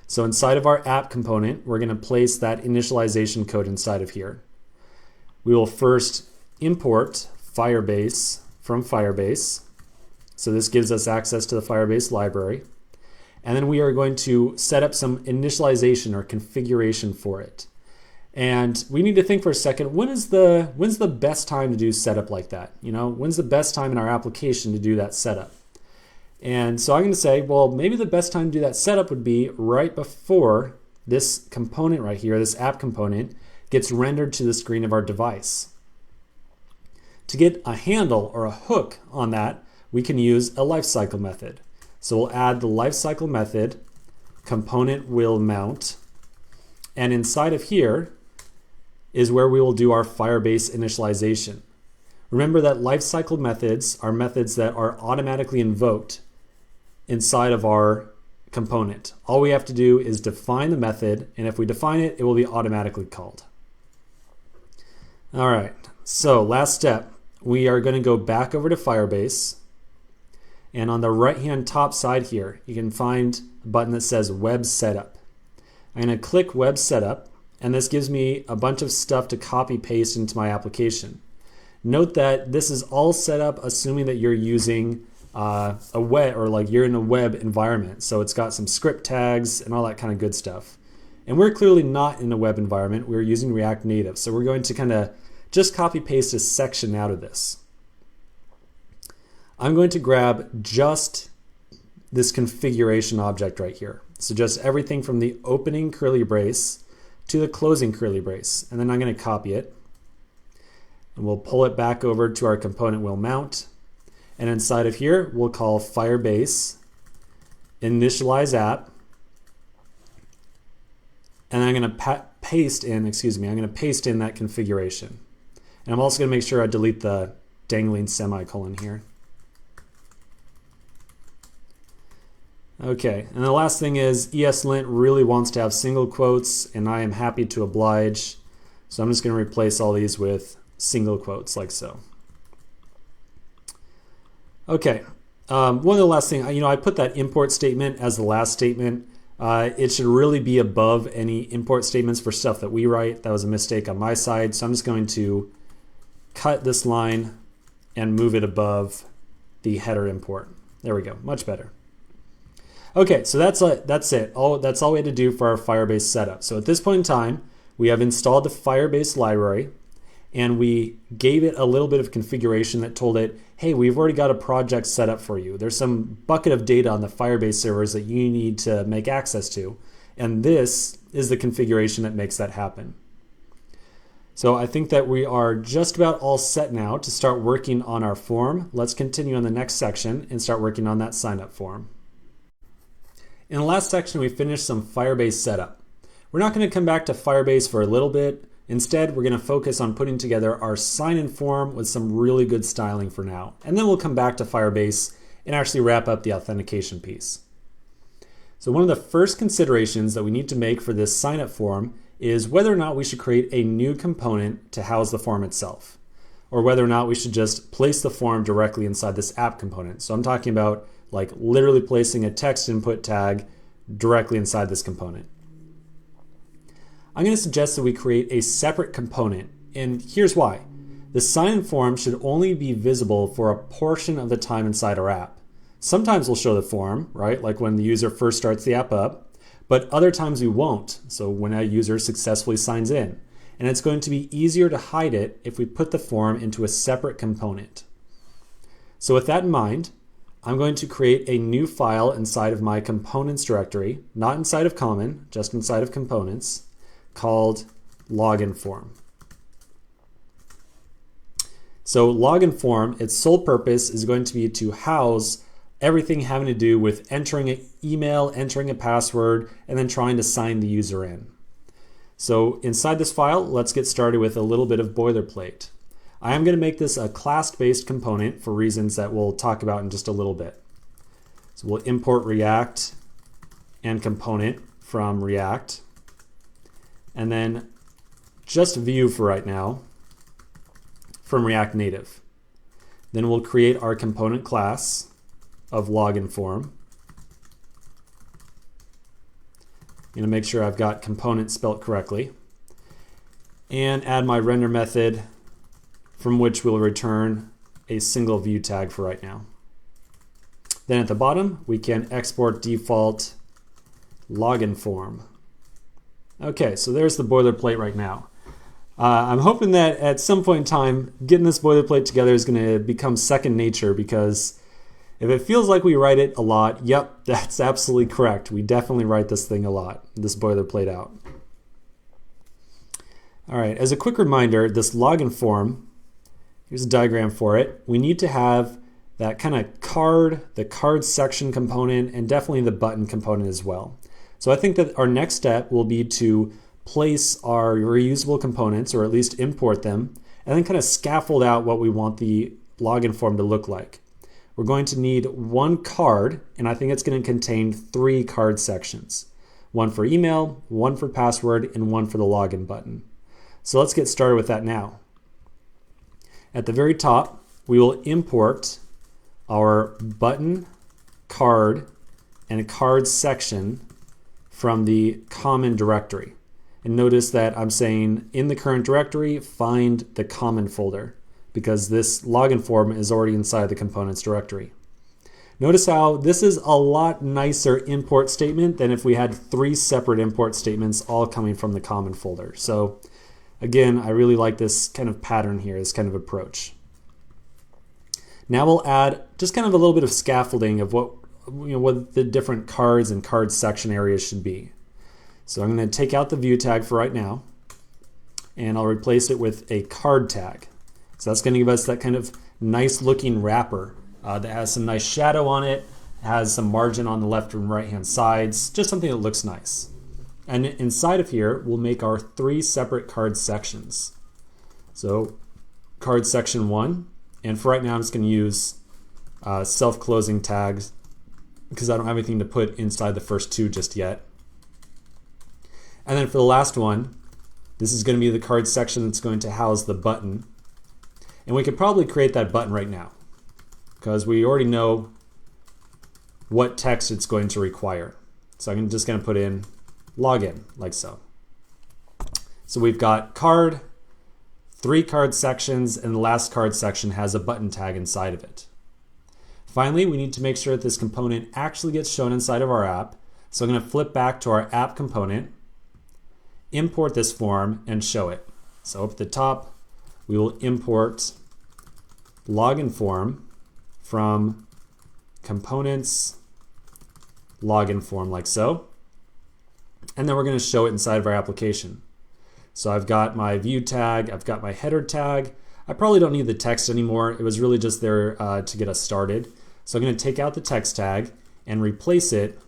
So inside of our app component, we're going to place that initialization code inside of here. We will first import Firebase from Firebase. So this gives us access to the Firebase library. And then we are going to set up some initialization or configuration for it. And we need to think for a second, when's the best time to do setup like that? You know, when's the best time in our application to do that setup? And so I'm going to say, well, maybe the best time to do that setup would be right before this component right here, this app component, gets rendered to the screen of our device. To get a handle or a hook on that, we can use a lifecycle method. So we'll add the lifecycle method, component will mount, and inside of here is where we will do our Firebase initialization. Remember that lifecycle methods are methods that are automatically invoked inside of our component. All we have to do is define the method, and if we define it, it will be automatically called. All right, so last step, we are going to go back over to Firebase, and on the right-hand top side here, you can find a button that says Web Setup. I'm going to click Web Setup, and this gives me a bunch of stuff to copy paste into my application. Note that this is all set up assuming that you're using a web, or like you're in a web environment. So it's got some script tags and all that kind of good stuff. And we're clearly not in a web environment. We're using React Native. So we're going to kind of just copy paste a section out of this. I'm going to grab just this configuration object right here. So just everything from the opening curly brace to the closing curly brace. And then I'm going to copy it. And we'll pull it back over to our component we'll mount. And inside of here, we'll call Firebase initialize app. And I'm going to paste in that configuration. And I'm also going to make sure I delete the dangling semicolon here. Okay, and the last thing is ESLint really wants to have single quotes, and I am happy to oblige. So I'm just going to replace all these with single quotes like so. Okay, one of the last thing, I put that import statement as the last statement. It should really be above any import statements for stuff that we write. That was a mistake on my side. So I'm just going to cut this line and move it above the header import. There we go, much better. Okay, so that's it. That's all we had to do for our Firebase setup. So at this point in time, we have installed the Firebase library, and we gave it a little bit of configuration that told it, hey, we've already got a project set up for you. There's some bucket of data on the Firebase servers that you need to make access to. And this is the configuration that makes that happen. So I think that we are just about all set now to start working on our form. Let's continue on the next section and start working on that sign up form. In the last section, we finished some Firebase setup. We're not going to come back to Firebase for a little bit. Instead, we're going to focus on putting together our sign-in form with some really good styling for now. And then we'll come back to Firebase and actually wrap up the authentication piece. So one of the first considerations that we need to make for this sign-up form is whether or not we should create a new component to house the form itself, or whether or not we should just place the form directly inside this app component. So I'm talking about like literally placing a text input tag directly inside this component. I'm going to suggest that we create a separate component, and here's why. The sign-in form should only be visible for a portion of the time inside our app. Sometimes we'll show the form, right? Like when the user first starts the app up, but other times we won't. So when a user successfully signs in. And it's going to be easier to hide it if we put the form into a separate component. So with that in mind, I'm going to create a new file inside of my components directory, not inside of common, just inside of components, called login form. So login form, its sole purpose is going to be to house everything having to do with entering an email, entering a password, and then trying to sign the user in. So inside this file, let's get started with a little bit of boilerplate. I am going to make this a class-based component for reasons that we'll talk about in just a little bit. So we'll import React and component from React, and then just Vue for right now from React Native. Then we'll create our component class of login form. I'm going to make sure I've got component spelled correctly, and add my render method, from which we'll return a single view tag for right now. Then at the bottom, we can export default login form. Okay, so there's the boilerplate right now. I'm hoping that at some point in time, getting this boilerplate together is going to become second nature, because if it feels like we write it a lot, yep, that's absolutely correct. We definitely write this thing a lot, this boilerplate out. All right, as a quick reminder, this login form, here's a diagram for it. We need to have that kind of the card section component, and definitely the button component as well. So I think that our next step will be to place our reusable components, or at least import them, and then kind of scaffold out what we want the login form to look like. We're going to need one card, and I think it's going to contain 3 card sections. One for email, one for password, and one for the login button. So let's get started with that now. At the very top, we will import our button, card, and card section from the common directory. And notice that I'm saying in the current directory, find the common folder, because this login form is already inside the components directory. Notice how this is a lot nicer import statement than if we had 3 separate import statements all coming from the common folder. So again, I really like this kind of pattern here, this kind of approach. Now we'll add just kind of a little bit of scaffolding of what the different cards and card section areas should be. So I'm going to take out the view tag for right now, and I'll replace it with a card tag. So that's going to give us that kind of nice looking wrapper that has some nice shadow on it, has some margin on the left and right hand sides, just something that looks nice. And inside of here, we'll make our 3 separate card sections. So card section 1, and for right now I'm just going to use self-closing tags because I don't have anything to put inside the first 2 just yet. And then for the last one, this is going to be the card section that's going to house the button. And we could probably create that button right now because we already know what text it's going to require. So I'm just going to put in login like so. So we've got card, 3 card sections, and the last card section has a button tag inside of it. Finally, we need to make sure that this component actually gets shown inside of our app. So I'm going to flip back to our app component, import this form, and show it. So up at the top, we will import login form from components login form like so. And then we're going to show it inside of our application. So I've got my view tag, I've got my header tag. I probably don't need the text anymore. It was really just there to get us started. So I'm going to take out the text tag and replace it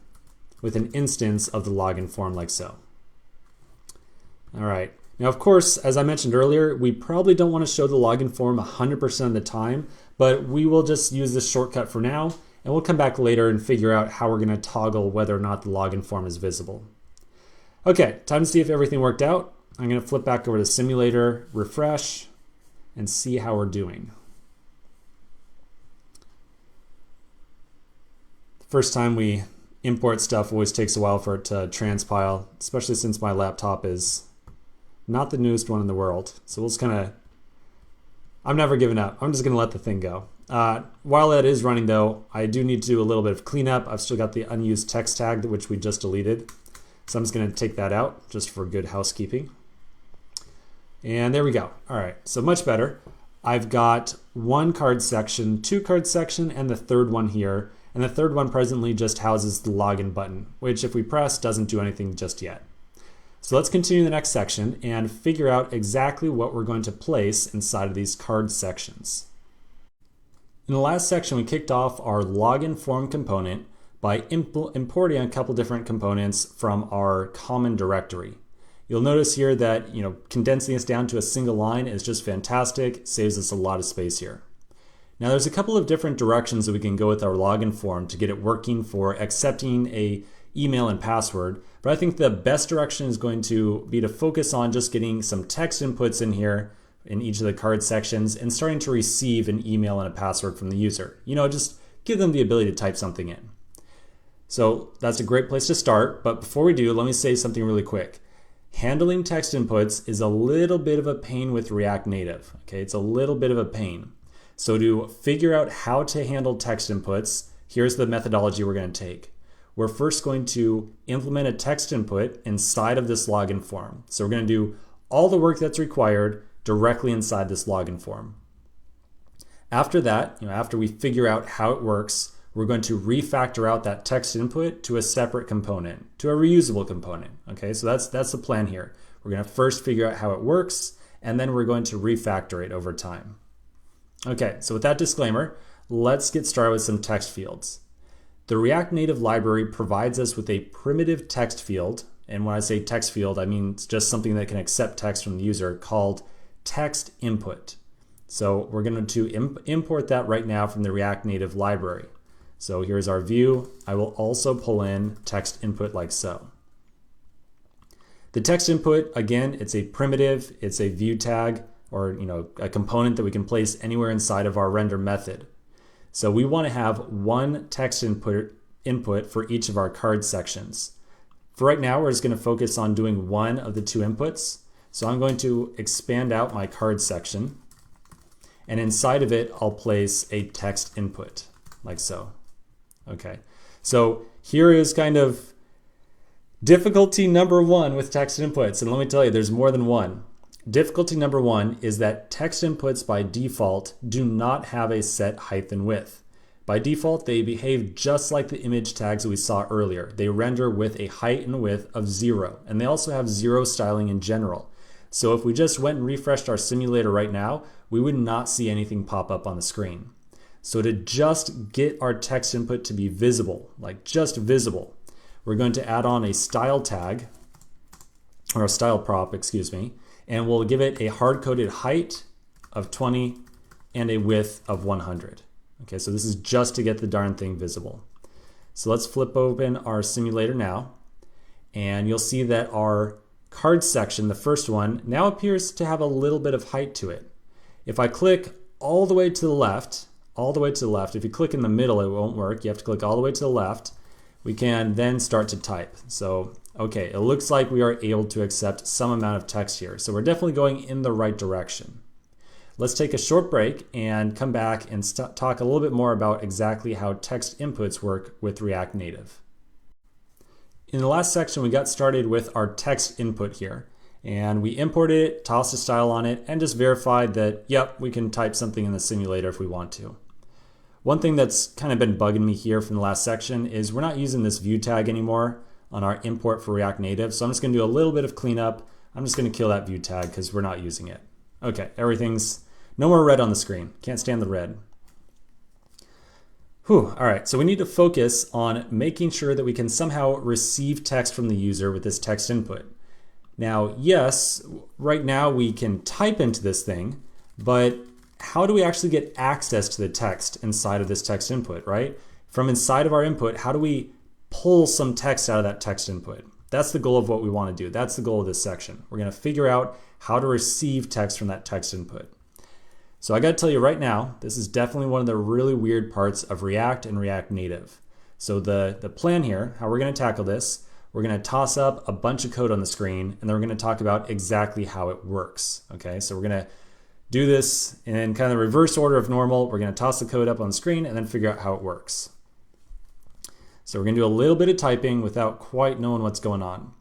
with an instance of the login form like so. All right. Now, of course, as I mentioned earlier, we probably don't want to show the login form 100% of the time, but we will just use this shortcut for now, and we'll come back later and figure out how we're going to toggle whether or not the login form is visible. Okay, time to see if everything worked out. I'm going to flip back over to Simulator, refresh, and see how we're doing. The first time we import stuff always takes a while for it to transpile, especially since my laptop is not the newest one in the world. So we'll just kind of, I'm never giving up. I'm just going to let the thing go. While that is running though, I do need to do a little bit of cleanup. I've still got the unused text tag, which we just deleted. So I'm just going to take that out just for good housekeeping. And there we go. All right, so much better. I've got 1 card section, 2 card section, and the 3rd one here. And the 3rd one presently just houses the login button, which if we press doesn't do anything just yet. So let's continue the next section and figure out exactly what we're going to place inside of these card sections. In the last section, we kicked off our login form component by importing a couple different components from our common directory. You'll notice here that condensing this down to a single line is just fantastic, saves us a lot of space here. Now there's a couple of different directions that we can go with our login form to get it working for accepting a email and password, but I think the best direction is going to be to focus on just getting some text inputs in here in each of the card sections and starting to receive an email and a password from the user. Just give them the ability to type something in. So that's a great place to start, but before we do, let me say something really quick. Handling text inputs is a little bit of a pain with React Native. Okay, it's a little bit of a pain. So to figure out how to handle text inputs, here's the methodology we're going to take. We're first going to implement a text input inside of this login form. So we're going to do all the work that's required directly inside this login form. After that, after we figure out how it works, we're going to refactor out that text input to a separate component, to a reusable component. Okay, so that's the plan here. We're going to first figure out how it works, and then we're going to refactor it over time. Okay, so with that disclaimer, let's get started with some text fields. The React Native library provides us with a primitive text field, and when I say text field, I mean it's just something that can accept text from the user called text input. So we're going to import that right now from the React Native library. So here's our view. I will also pull in text input like so. The text input, again, it's a primitive, it's a view tag, or a component that we can place anywhere inside of our render method. So we want to have 1 text input for each of our card sections. For right now, we're just going to focus on doing 1 of the 2 inputs. So I'm going to expand out my card section, and inside of it, I'll place a text input like so. Okay, so here is kind of difficulty number one with text inputs. And let me tell you, there's more than one. Difficulty number one is that text inputs by default do not have a set height and width. By default, they behave just like the image tags that we saw earlier. They render with a height and width of 0, and they also have 0 styling in general. So if we just went and refreshed our simulator right now, we would not see anything pop up on the screen. So to just get our text input to be visible, like just visible, we're going to add on a style tag, or a style prop, excuse me, and we'll give it a hard-coded height of 20 and a width of 100. Okay, so this is just to get the darn thing visible. So let's flip open our simulator now, and you'll see that our card section, the first one, now appears to have a little bit of height to it. If I click all the way to the left, if you click in the middle it won't work, you have to click all the way to the left, we can then start to type. So, okay, it looks like we are able to accept some amount of text here. So we're definitely going in the right direction. Let's take a short break and come back and talk a little bit more about exactly how text inputs work with React Native. In the last section, we got started with our text input here, and we imported it, tossed a style on it, and just verified that, yep, we can type something in the simulator if we want to. One thing that's kind of been bugging me here from the last section is we're not using this view tag anymore on our import for React Native, so I'm just going to do a little bit of cleanup. I'm just going to kill that view tag because we're not using it. Okay, everything's no more red on the screen. Can't stand the red. Whew, all right, so we need to focus on making sure that we can somehow receive text from the user with this text input. Now, yes, right now we can type into this thing, but how do we actually get access to the text inside of this text input, right? From inside of our input, how do we pull some text out of that text input? That's the goal of what we want to do. That's the goal of this section. We're going to figure out how to receive text from that text input. So I got to tell you right now, this is definitely one of the really weird parts of React and React Native. So the plan here, how we're going to tackle this, we're going to toss up a bunch of code on the screen, and then we're going to talk about exactly how it works. Okay, so we're going to do this in kind of the reverse order of normal. We're going to toss the code up on the screen and then figure out how it works. So we're going to do a little bit of typing without quite knowing what's going on.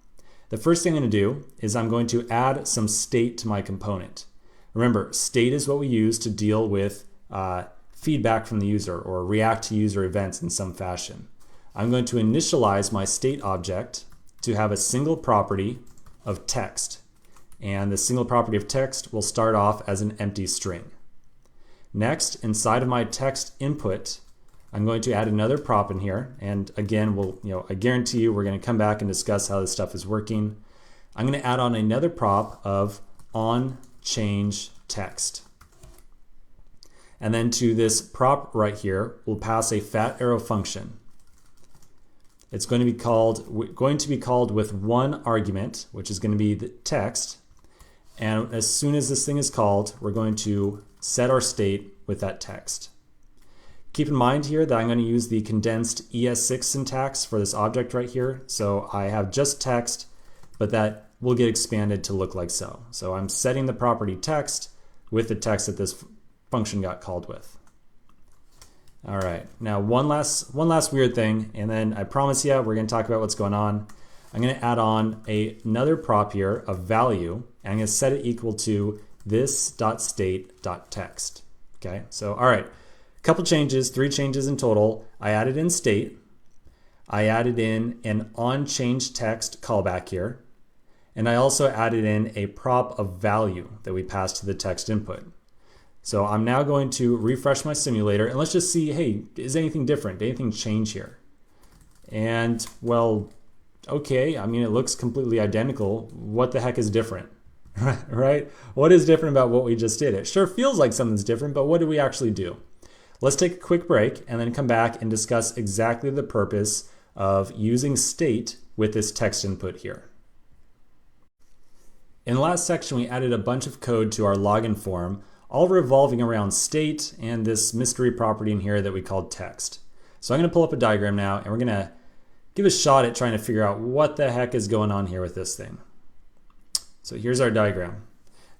The first thing I'm going to do is I'm going to add some state to my component. Remember, state is what we use to deal with feedback from the user or react to user events in some fashion. I'm going to initialize my state object to have a single property of text. And the single property of text will start off as an empty string. Next, inside of my text input, I'm going to add another prop in here. And again, I guarantee you we're going to come back and discuss how this stuff is working. I'm going to add on another prop of onChangeText. And then to this prop right here, we'll pass a fat arrow function. It's going to be called with one argument, which is going to be the text. And as soon as this thing is called, we're going to set our state with that text. Keep in mind here that I'm going to use the condensed ES6 syntax for this object right here. So I have just text, but that will get expanded to look like so. So I'm setting the property text with the text that this function got called with. All right, now one last weird thing, and then I promise you we're going to talk about what's going on. I'm going to add on another prop here of value, and I'm going to set it equal to this.state.text. Okay, so all right, couple changes, 3 changes in total. I added in state. I added in an onChangeText callback here. And I also added in a prop of value that we passed to the text input. So I'm now going to refresh my simulator and let's just see, hey, is anything different? Did anything change here? And well, okay, I mean, it looks completely identical. What the heck is different, right? What is different about what we just did? It sure feels like something's different, but what did we actually do? Let's take a quick break and then come back and discuss exactly the purpose of using state with this text input here. In the last section, we added a bunch of code to our login form, all revolving around state and this mystery property in here that we called text. So I'm going to pull up a diagram now, and we're going to give a shot at trying to figure out what the heck is going on here with this thing. So here's our diagram.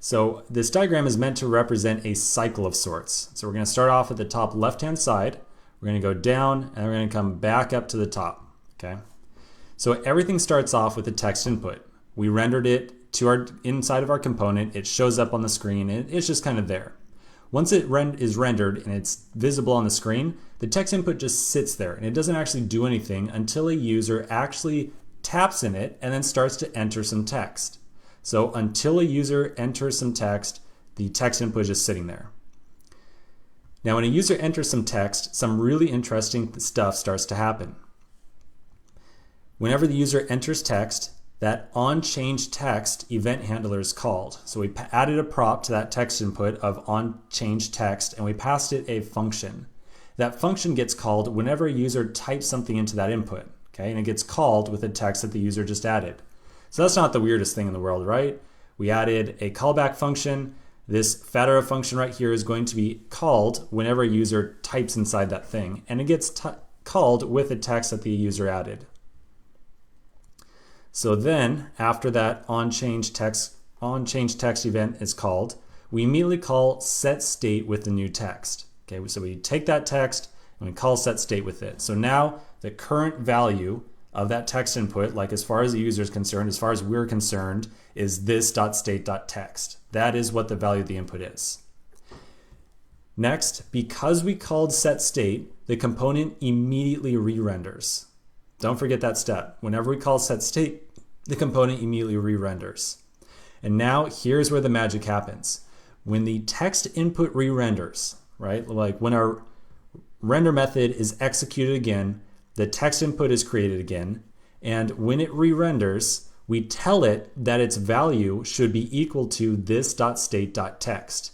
So this diagram is meant to represent a cycle of sorts. So we're going to start off at the top left-hand side. We're going to go down and we're going to come back up to the top. Okay. So everything starts off with a text input. We rendered it to our inside of our component. It shows up on the screen and it's just kind of there. Once it is rendered and it's visible on the screen, the text input just sits there and it doesn't actually do anything until a user actually taps in it and then starts to enter some text. So until a user enters some text, the text input is just sitting there. Now when a user enters some text, some really interesting stuff starts to happen. Whenever the user enters text, that onChangeText event handler is called. So we added a prop to that text input of onChangeText and we passed it a function. That function gets called whenever a user types something into that input, okay? And it gets called with the text that the user just added. So that's not the weirdest thing in the world, right? We added a callback function. This fat function right here is going to be called whenever a user types inside that thing, and it gets called with the text that the user added. So then, after that onChangeText event is called, we immediately call setState with the new text. Okay, so we take that text and we call setState with it. So now the current value of that text input, like as far as the user is concerned, as far as we're concerned, is this.state.text. That is what the value of the input is. Next, because we called setState, the component immediately re-renders. Don't forget that step. Whenever we call setState, the component immediately re-renders. And now here's where the magic happens. When the text input re-renders, right? Like when our render method is executed again, the text input is created again, and when it re-renders, we tell it that its value should be equal to this.state.text.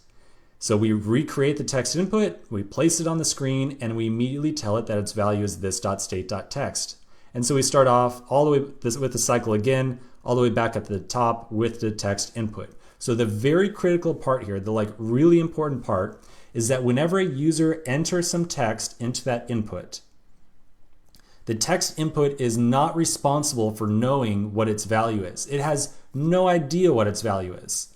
So we recreate the text input, we place it on the screen, and we immediately tell it that its value is this.state.text. And so we start off all the way with the cycle again, all the way back up to the top with the text input. So the very critical part here, the really important part, is that whenever a user enters some text into that input, the text input is not responsible for knowing what its value is. It has no idea what its value is.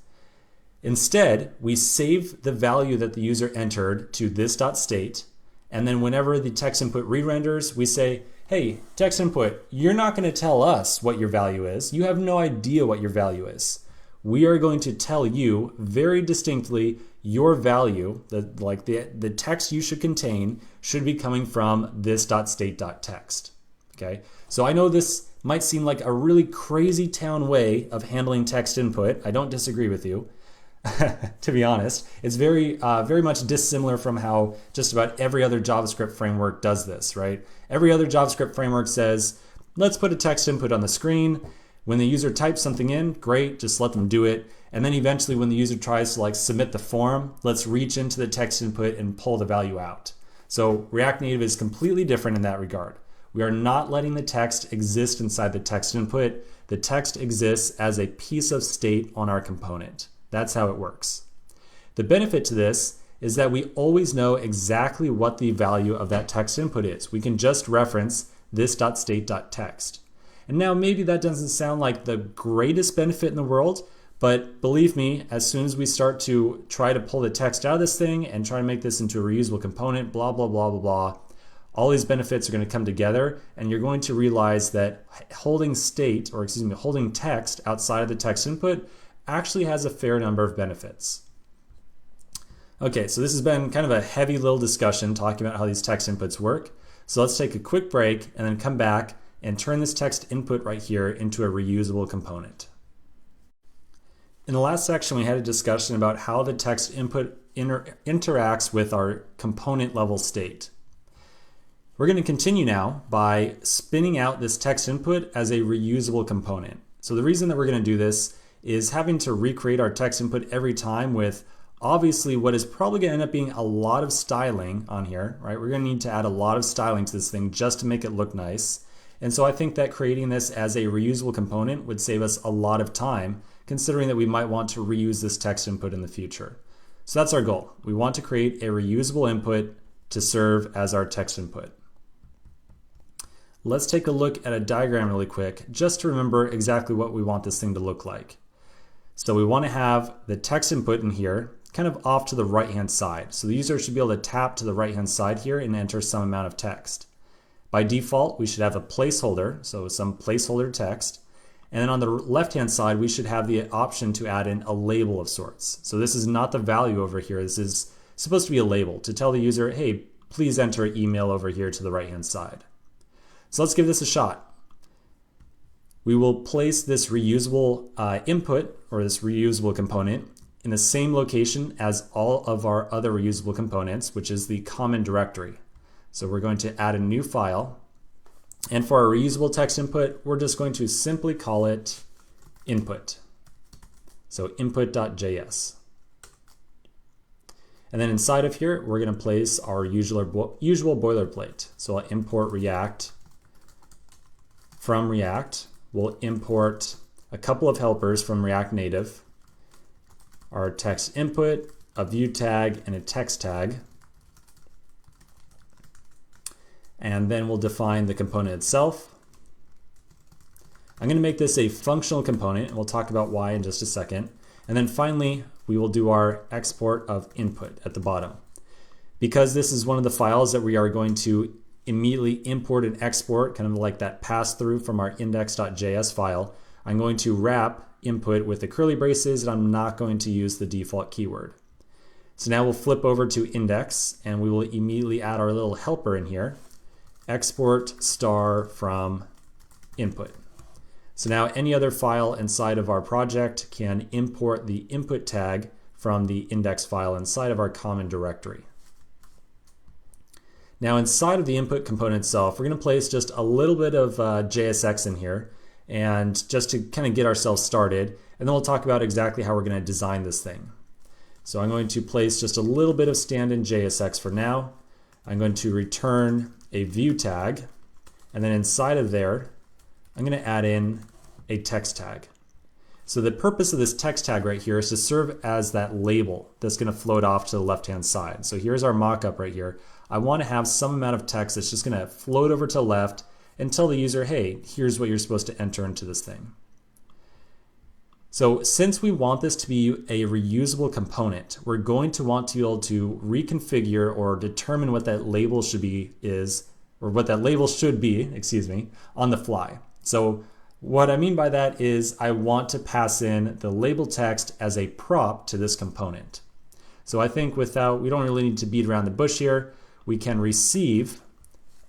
Instead, we save the value that the user entered to this.state, and then whenever the text input re-renders, we say, hey, text input, you're not going to tell us what your value is. You have no idea what your value is. We are going to tell you very distinctly your value, the text you should contain, should be coming from this.state.text. Okay, so I know this might seem like a really crazy town way of handling text input. I don't disagree with you. To be honest, it's very much dissimilar from how just about every other JavaScript framework does this, right? Every other JavaScript framework says, let's put a text input on the screen. When the user types something in, great, just let them do it. And then eventually when the user tries to submit the form, let's reach into the text input and pull the value out. So React Native is completely different in that regard. We are not letting the text exist inside the text input. The text exists as a piece of state on our component. That's how it works. The benefit to this is that we always know exactly what the value of that text input is. We can just reference this.state.text. And now maybe that doesn't sound like the greatest benefit in the world, but believe me, as soon as we start to try to pull the text out of this thing and try to make this into a reusable component, blah, blah, blah, blah, blah, all these benefits are going to come together, and you're going to realize that holding text outside of the text input actually has a fair number of benefits. Okay, so this has been kind of a heavy little discussion talking about how these text inputs work. So let's take a quick break and then come back and turn this text input right here into a reusable component. In the last section, we had a discussion about how the text input interacts with our component level state. We're going to continue now by spinning out this text input as a reusable component. So the reason that we're going to do this is having to recreate our text input every time with obviously what is probably going to end up being a lot of styling on here, right? We're going to need to add a lot of styling to this thing just to make it look nice. And so I think that creating this as a reusable component would save us a lot of time, considering that we might want to reuse this text input in the future. So that's our goal. We want to create a reusable input to serve as our text input. Let's take a look at a diagram really quick, just to remember exactly what we want this thing to look like. So we want to have the text input in here kind of off to the right-hand side. So the user should be able to tap to the right-hand side here and enter some amount of text. By default, we should have a placeholder, so some placeholder text. And then on the left-hand side, we should have the option to add in a label of sorts. So this is not the value over here. This is supposed to be a label to tell the user, hey, please enter an email over here to the right-hand side. So let's give this a shot. We will place this reusable input, or this reusable component, in the same location as all of our other reusable components, which is the common directory. So we're going to add a new file. And for our reusable text input, we're just going to simply call it input. So input.js. And then inside of here, we're going to place our usual boilerplate. So I'll import React from React. We'll import a couple of helpers from React Native, our text input, a view tag, and a text tag. And then we'll define the component itself. I'm going to make this a functional component, and we'll talk about why in just a second. And then finally, we will do our export of input at the bottom. Because this is one of the files that we are going to immediately import and export, kind of like that pass through from our index.js file, I'm going to wrap input with the curly braces, and I'm not going to use the default keyword. So now we'll flip over to index, and we will immediately add our little helper in here. Export star from input. So now any other file inside of our project can import the input tag from the index file inside of our common directory. Now inside of the input component itself, we're going to place just a little bit of JSX in here, and just to kind of get ourselves started, and then we'll talk about exactly how we're going to design this thing. So I'm going to place just a little bit of stand-in JSX for now. I'm going to return a view tag, and then inside of there, I'm going to add in a text tag. So the purpose of this text tag right here is to serve as that label that's going to float off to the left-hand side. So here's our mock-up right here. I want to have some amount of text that's just going to float over to the left and tell the user, hey, here's what you're supposed to enter into this thing. So since we want this to be a reusable component, we're going to want to be able to reconfigure or determine what that label should be on the fly. So what I mean by that is I want to pass in the label text as a prop to this component. So I think we don't really need to beat around the bush here. We can receive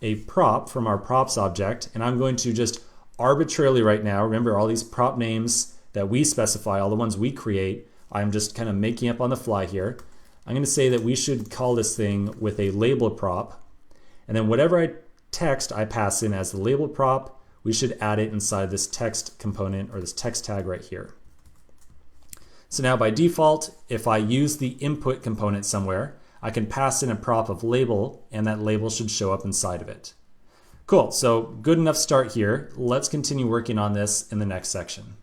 a prop from our props object, and I'm going to just arbitrarily right now, remember all these prop names that we specify, all the ones we create, I'm just kind of making up on the fly here. I'm going to say that we should call this thing with a label prop, and then whatever text I pass in as the label prop, we should add it inside this text component or this text tag right here. So now by default, if I use the input component somewhere, I can pass in a prop of label, and that label should show up inside of it. Cool, so good enough start here. Let's continue working on this in the next section.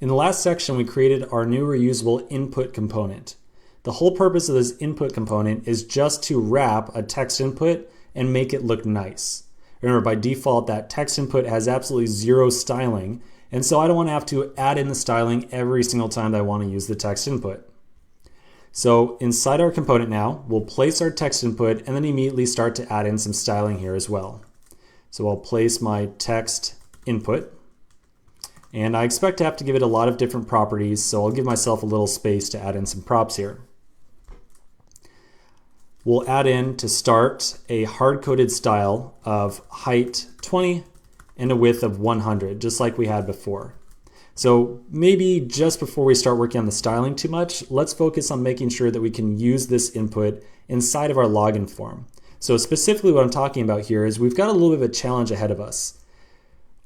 In the last section, we created our new reusable input component. The whole purpose of this input component is just to wrap a text input and make it look nice. Remember, by default, that text input has absolutely zero styling, and so I don't want to have to add in the styling every single time that I want to use the text input. So inside our component now, we'll place our text input and then immediately start to add in some styling here as well. So I'll place my text input, and I expect to have to give it a lot of different properties, so I'll give myself a little space to add in some props here. We'll add in, to start, a hard-coded style of height 20 and a width of 100, just like we had before. So maybe just before we start working on the styling too much, let's focus on making sure that we can use this input inside of our login form. So specifically what I'm talking about here is we've got a little bit of a challenge ahead of us.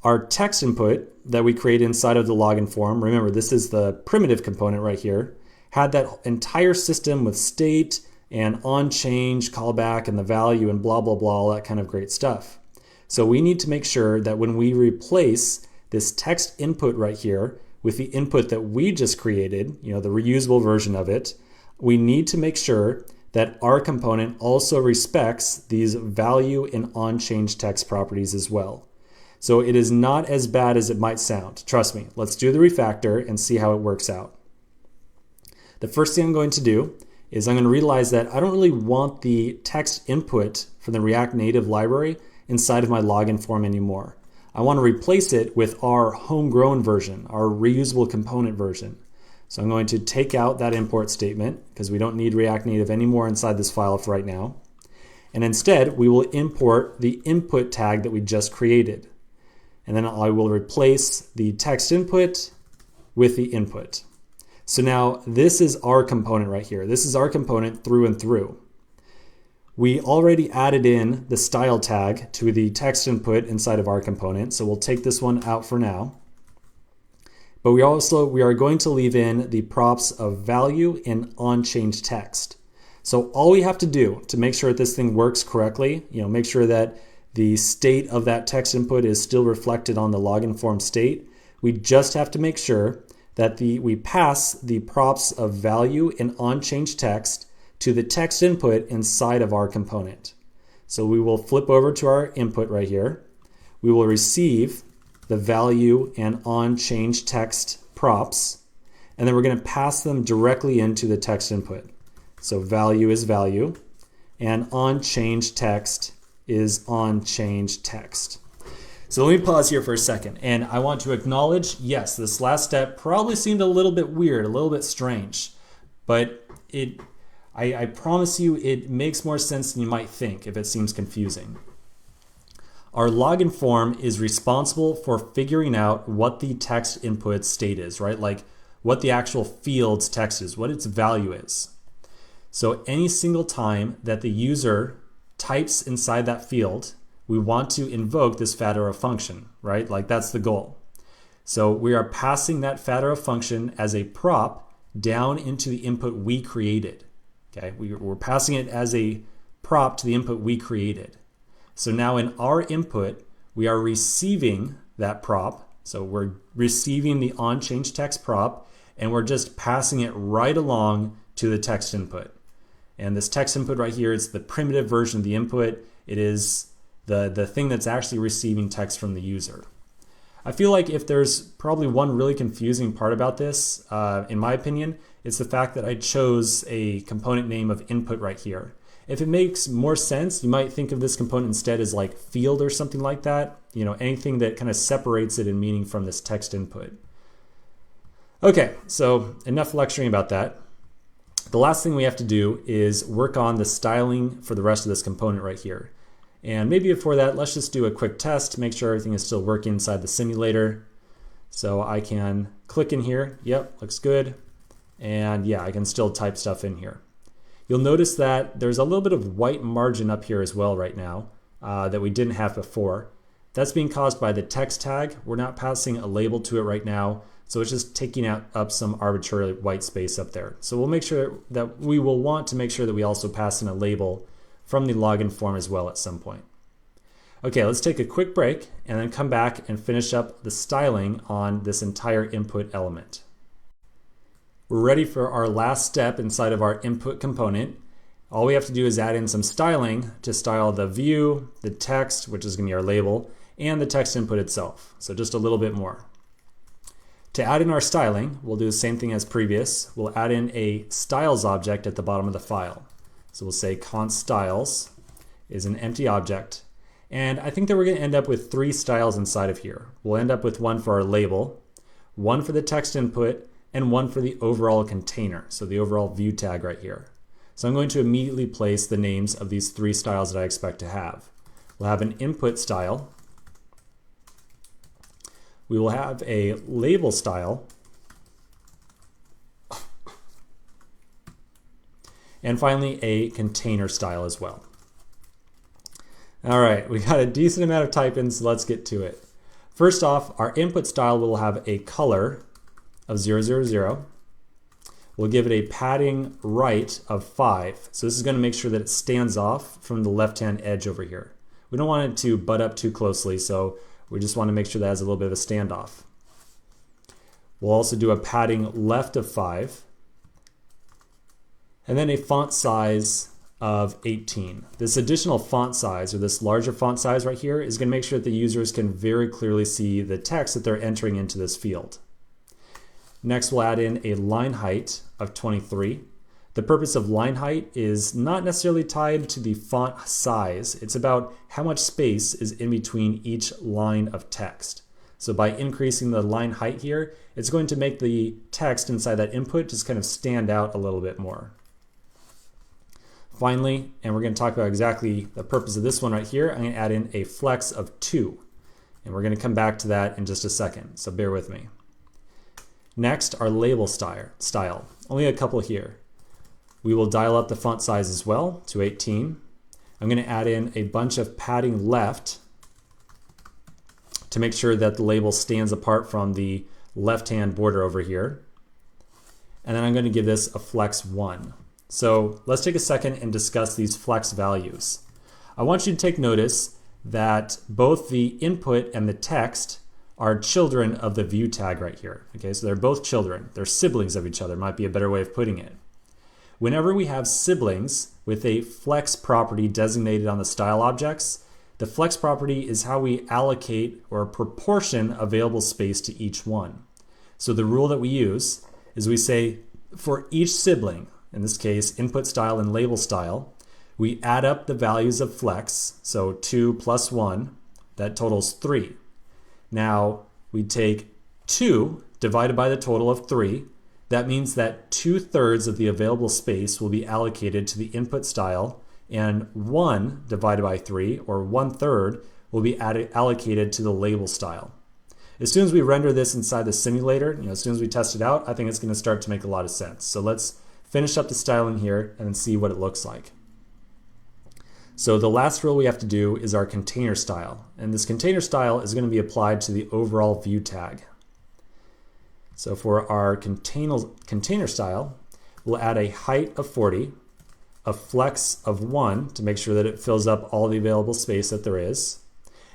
Our text input that we create inside of the login form, remember this is the primitive component right here, had that entire system with state and on change, callback, and the value and blah, blah, blah, all that kind of great stuff. So we need to make sure that when we replace this text input right here with the input that we just created, the reusable version of it, we need to make sure that our component also respects these value and on change text properties as well. So it is not as bad as it might sound. Trust me, let's do the refactor and see how it works out. the first thing I'm going to do is I'm going to realize that I don't really want the text input from the React Native library inside of my login form anymore. I want to replace it with our homegrown version, our reusable component version. So I'm going to take out that import statement because we don't need React Native anymore inside this file for right now. And instead, we will import the input tag that we just created. And then I will replace the text input with the input. So now this is our component right here. This is our component through and through. We already added in the style tag to the text input inside of our component, so we'll take this one out for now. But we are going to leave in the props of value and onChange text. So all we have to do to make sure that this thing works correctly, make sure that the state of that text input is still reflected on the login form state, we just have to make sure that we pass the props of value and onChange text to the text input inside of our component. So we will flip over to our input right here. We will receive the value and onChange text props, and then we're going to pass them directly into the text input. So value is value, and onChange text is onChange text. So let me pause here for a second, and I want to acknowledge, yes, this last step probably seemed a little bit weird, a little bit strange, but I promise you it makes more sense than you might think if it seems confusing. Our login form is responsible for figuring out what the text input state is, right? Like what the actual field's text is, what its value is. So any single time that the user types inside that field, we want to invoke this fat-arrow function, right? Like that's the goal. So we are passing that fat-arrow function as a prop down into the input we created. Okay, we're passing it as a prop to the input we created. So now in our input, we are receiving that prop. So we're receiving the onChange text prop, and we're just passing it right along to the text input. And this text input right here is the primitive version of the input. It is the thing that's actually receiving text from the user. I feel like if there's probably one really confusing part about this, in my opinion, it's the fact that I chose a component name of input right here. If it makes more sense, you might think of this component instead as like field or something like that. Anything that kind of separates it in meaning from this text input. Okay, so enough lecturing about that. The last thing we have to do is work on the styling for the rest of this component right here. And maybe before that, let's just do a quick test to make sure everything is still working inside the simulator. So I can click in here. Yep, looks good. And yeah, I can still type stuff in here. You'll notice that there's a little bit of white margin up here as well right now that we didn't have before. That's being caused by the text tag. We're not passing a label to it right now, so it's just taking up some arbitrary white space up there. So we'll make sure that we will want to make sure that we also pass in a label from the login form as well at some point. Okay, let's take a quick break and then come back and finish up the styling on this entire input element. We're ready for our last step inside of our input component. All we have to do is add in some styling to style the view, the text, which is going to be our label, and the text input itself. So just a little bit more. To add in our styling, we'll do the same thing as previous. We'll add in a styles object at the bottom of the file. So we'll say const styles is an empty object. And I think that we're going to end up with 3 styles inside of here. We'll end up with one for our label, one for the text input, and one for the overall container, so the overall view tag right here. So I'm going to immediately place the names of these 3 styles that I expect to have. We'll have an input style. We will have a label style. And finally, a container style as well. All right, we got a decent amount of type-ins, so let's get to it. First off, our input style will have a color of 000. We'll give it a padding right of 5. So this is going to make sure that it stands off from the left-hand edge over here. We don't want it to butt up too closely, so we just want to make sure that it has a little bit of a standoff. We'll also do a padding left of 5. And then a font size of 18. This additional font size, or this larger font size right here, is going to make sure that the users can very clearly see the text that they're entering into this field. Next, we'll add in a line height of 23. The purpose of line height is not necessarily tied to the font size. It's about how much space is in between each line of text. So by increasing the line height here, it's going to make the text inside that input just kind of stand out a little bit more. Finally, and we're going to talk about exactly the purpose of this one right here, I'm going to add in a flex of 2. And we're going to come back to that in just a second, so bear with me. Next, our label style. Only a couple here. We will dial up the font size as well to 18. I'm going to add in a bunch of padding left to make sure that the label stands apart from the left-hand border over here. And then I'm going to give this a flex 1. So let's take a second and discuss these flex values. I want you to take notice that both the input and the text are children of the view tag right here. Okay, so they're both children. They're siblings of each other, might be a better way of putting it. Whenever we have siblings with a flex property designated on the style objects, the flex property is how we allocate or proportion available space to each one. So the rule that we use is we say for each sibling, in this case input style and label style, we add up the values of flex, so 2 plus 1, that totals 3. Now we take 2 divided by the total of 3. That means that 2/3 of the available space will be allocated to the input style, and 1 divided by 3, or 1/3, will be allocated to the label style. As soon as we render this inside the simulator, as soon as we test it out, I think it's going to start to make a lot of sense. So let's finish up the styling here and then see what it looks like. So the last rule we have to do is our container style. And this container style is going to be applied to the overall view tag. So for our container style, we'll add a height of 40, a flex of 1 to make sure that it fills up all the available space that there is.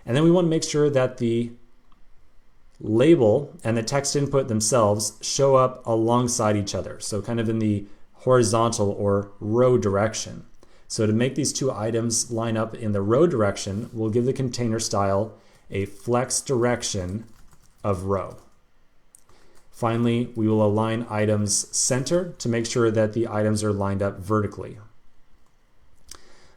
And then we want to make sure that the label and the text input themselves show up alongside each other. So kind of in the horizontal or row direction. So to make these two items line up in the row direction, we'll give the container style a flex direction of row. Finally, we will align items center to make sure that the items are lined up vertically.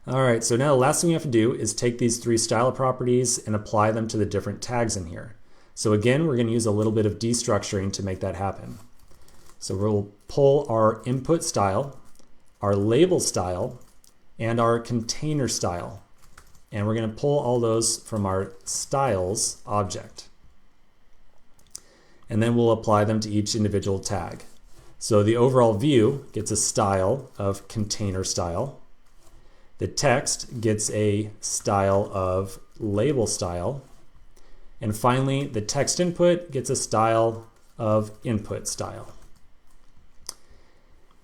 All right, so now the last thing we have to do is take these 3 style properties and apply them to the different tags in here. So again, we're going to use a little bit of destructuring to make that happen. So we'll pull our input style, our label style, and our container style. And we're going to pull all those from our styles object. And then we'll apply them to each individual tag. So the overall view gets a style of container style. The text gets a style of label style. And finally, the text input gets a style of input style.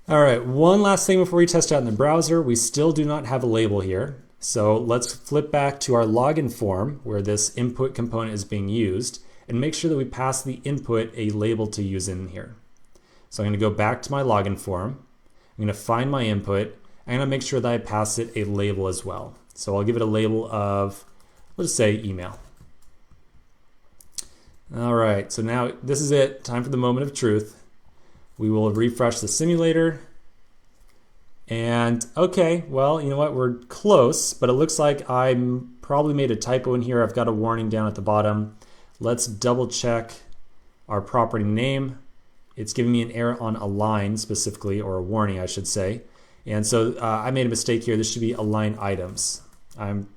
All right, one last thing before we test out in the browser. We still do not have a label here. So let's flip back to our login form where this input component is being used and make sure that we pass the input a label to use in here. So I'm going to go back to my login form. I'm going to find my input. I'm going to make sure that I pass it a label as well. So I'll give it a label of, let's say, email. All right, so now this is it. Time for the moment of truth. We will refresh the simulator. And okay, well, you know what? We're close, but it looks like I probably made a typo in here. I've got a warning down at the bottom. Let's double check our property name. It's giving me an error on align specifically, or a warning, I should say. And so I made a mistake here. This should be align items. I'm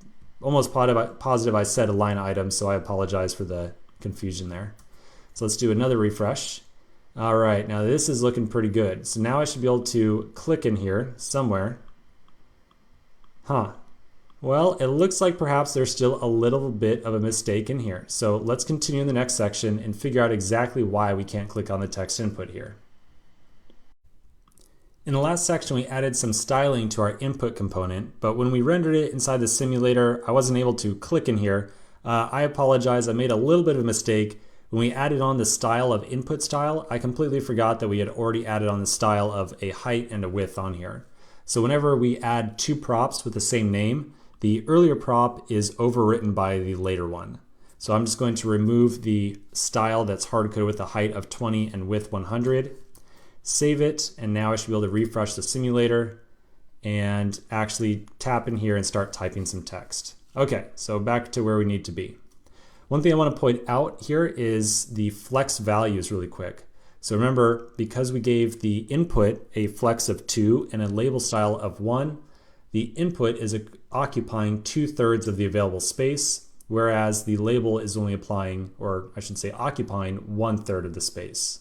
almost positive I said align items, so I apologize for the confusion there. So let's do another refresh. All right, now this is looking pretty good. So now I should be able to click in here somewhere. Well, it looks like perhaps there's still a little bit of a mistake in here. So let's continue in the next section and figure out exactly why we can't click on the text input here. In the last section, we added some styling to our input component, but when we rendered it inside the simulator, I wasn't able to click in here. I apologize, I made a little bit of a mistake. When we added on the style of input style, I completely forgot that we had already added on the style of a height and a width on here. So whenever we add 2 props with the same name, the earlier prop is overwritten by the later one. So I'm just going to remove the style that's hard-coded with a height of 20 and width 100. Save it, and now I should be able to refresh the simulator and actually tap in here and start typing some text. Okay, so back to where we need to be. One thing I want to point out here is the flex values really quick. So remember, because we gave the input a flex of 2 and a label style of 1, the input is occupying 2/3 of the available space, whereas the label is only applying, or I should say occupying, 1/3 of the space.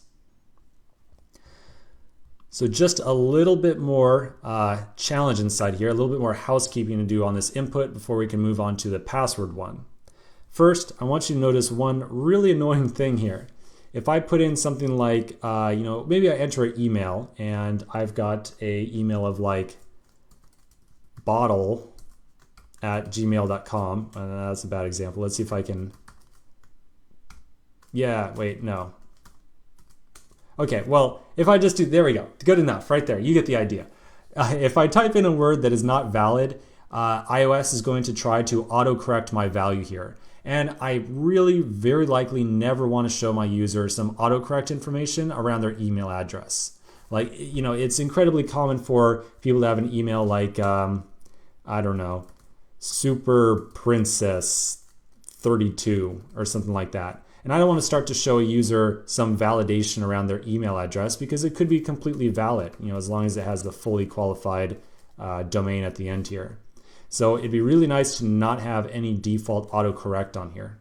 So just a little bit more challenge inside here, a little bit more housekeeping to do on this input before we can move on to the password one. First, I want you to notice one really annoying thing here. If I put in something like, maybe I enter an email and I've got an email of like bottle@gmail.com. That's a bad example. Let's see if I can. Yeah, wait, no. Okay, well, if I just do, there we go. Good enough, right there. You get the idea. If I type in a word that is not valid, iOS is going to try to autocorrect my value here. And I really very likely never want to show my user some autocorrect information around their email address. Like, it's incredibly common for people to have an email like, I don't know, superprincess32 or something like that. And I don't want to start to show a user some validation around their email address because it could be completely valid, as long as it has the fully qualified domain at the end here. So it'd be really nice to not have any default autocorrect on here.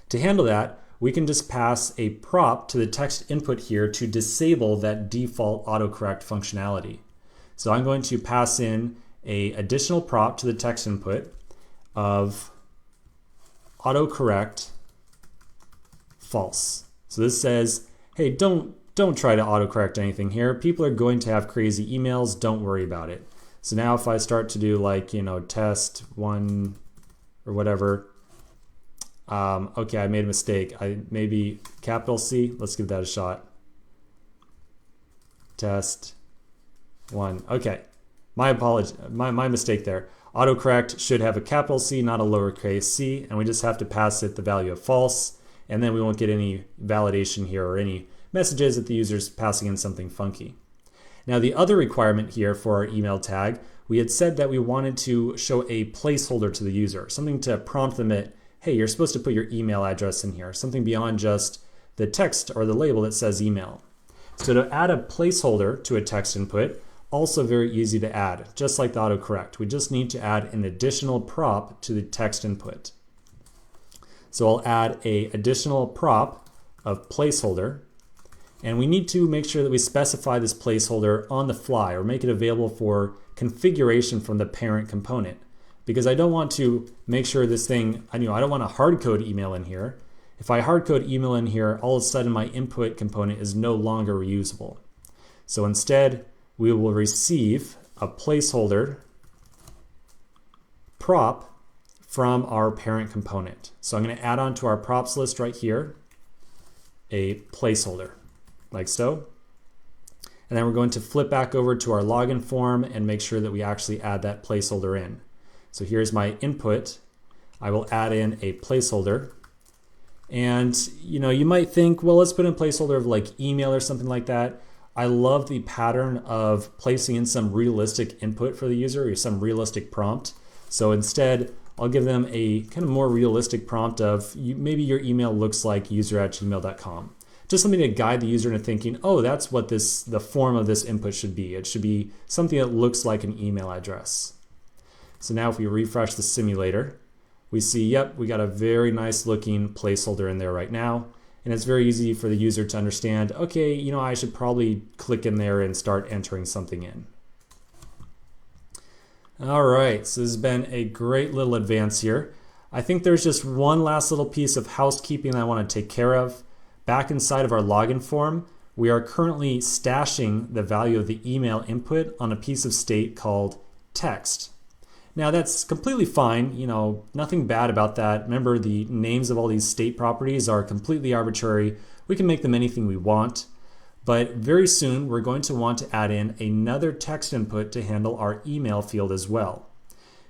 To handle that, we can just pass a prop to the text input here to disable that default autocorrect functionality. So I'm going to pass in an additional prop to the text input of autocorrect false. So this says, hey, don't try to autocorrect anything here. People are going to have crazy emails. Don't worry about it. So now if I start to do like, test one or whatever, okay, I made a mistake. Maybe capital C, let's give that a shot. Test one, okay. My apology, my mistake there. Autocorrect should have a capital C, not a lowercase c, and we just have to pass it the value of false, and then we won't get any validation here or any messages that the user's passing in something funky. Now the other requirement here for our email tag, we had said that we wanted to show a placeholder to the user, something to prompt them at, hey, you're supposed to put your email address in here, something beyond just the text or the label that says email. So to add a placeholder to a text input, also very easy to add, just like the autocorrect. We just need to add an additional prop to the text input. So I'll add an additional prop of placeholder. And we need to make sure that we specify this placeholder on the fly or make it available for configuration from the parent component. Because I don't want to make sure this thing, I don't want to hard code email in here. If I hard code email in here, all of a sudden my input component is no longer reusable. So instead, we will receive a placeholder prop from our parent component. So I'm going to add on to our props list right here a placeholder, like so. And then we're going to flip back over to our login form and make sure that we actually add that placeholder in. So here's my input. I will add in a placeholder. And you might think, well, let's put in a placeholder of like email or something like that. I love the pattern of placing in some realistic input for the user or some realistic prompt. So instead, I'll give them a kind of more realistic prompt of maybe your email looks like user@gmail.com. Just something to guide the user into thinking, oh, that's what the form of this input should be. It should be something that looks like an email address. So now if we refresh the simulator, we see, yep, we got a very nice looking placeholder in there right now. And it's very easy for the user to understand, okay, I should probably click in there and start entering something in. All right, so this has been a great little advance here. I think there's just one last little piece of housekeeping I want to take care of. Back inside of our login form, we are currently stashing the value of the email input on a piece of state called text. Now that's completely fine, nothing bad about that. Remember, the names of all these state properties are completely arbitrary. We can make them anything we want. But very soon we're going to want to add in another text input to handle our email field as well.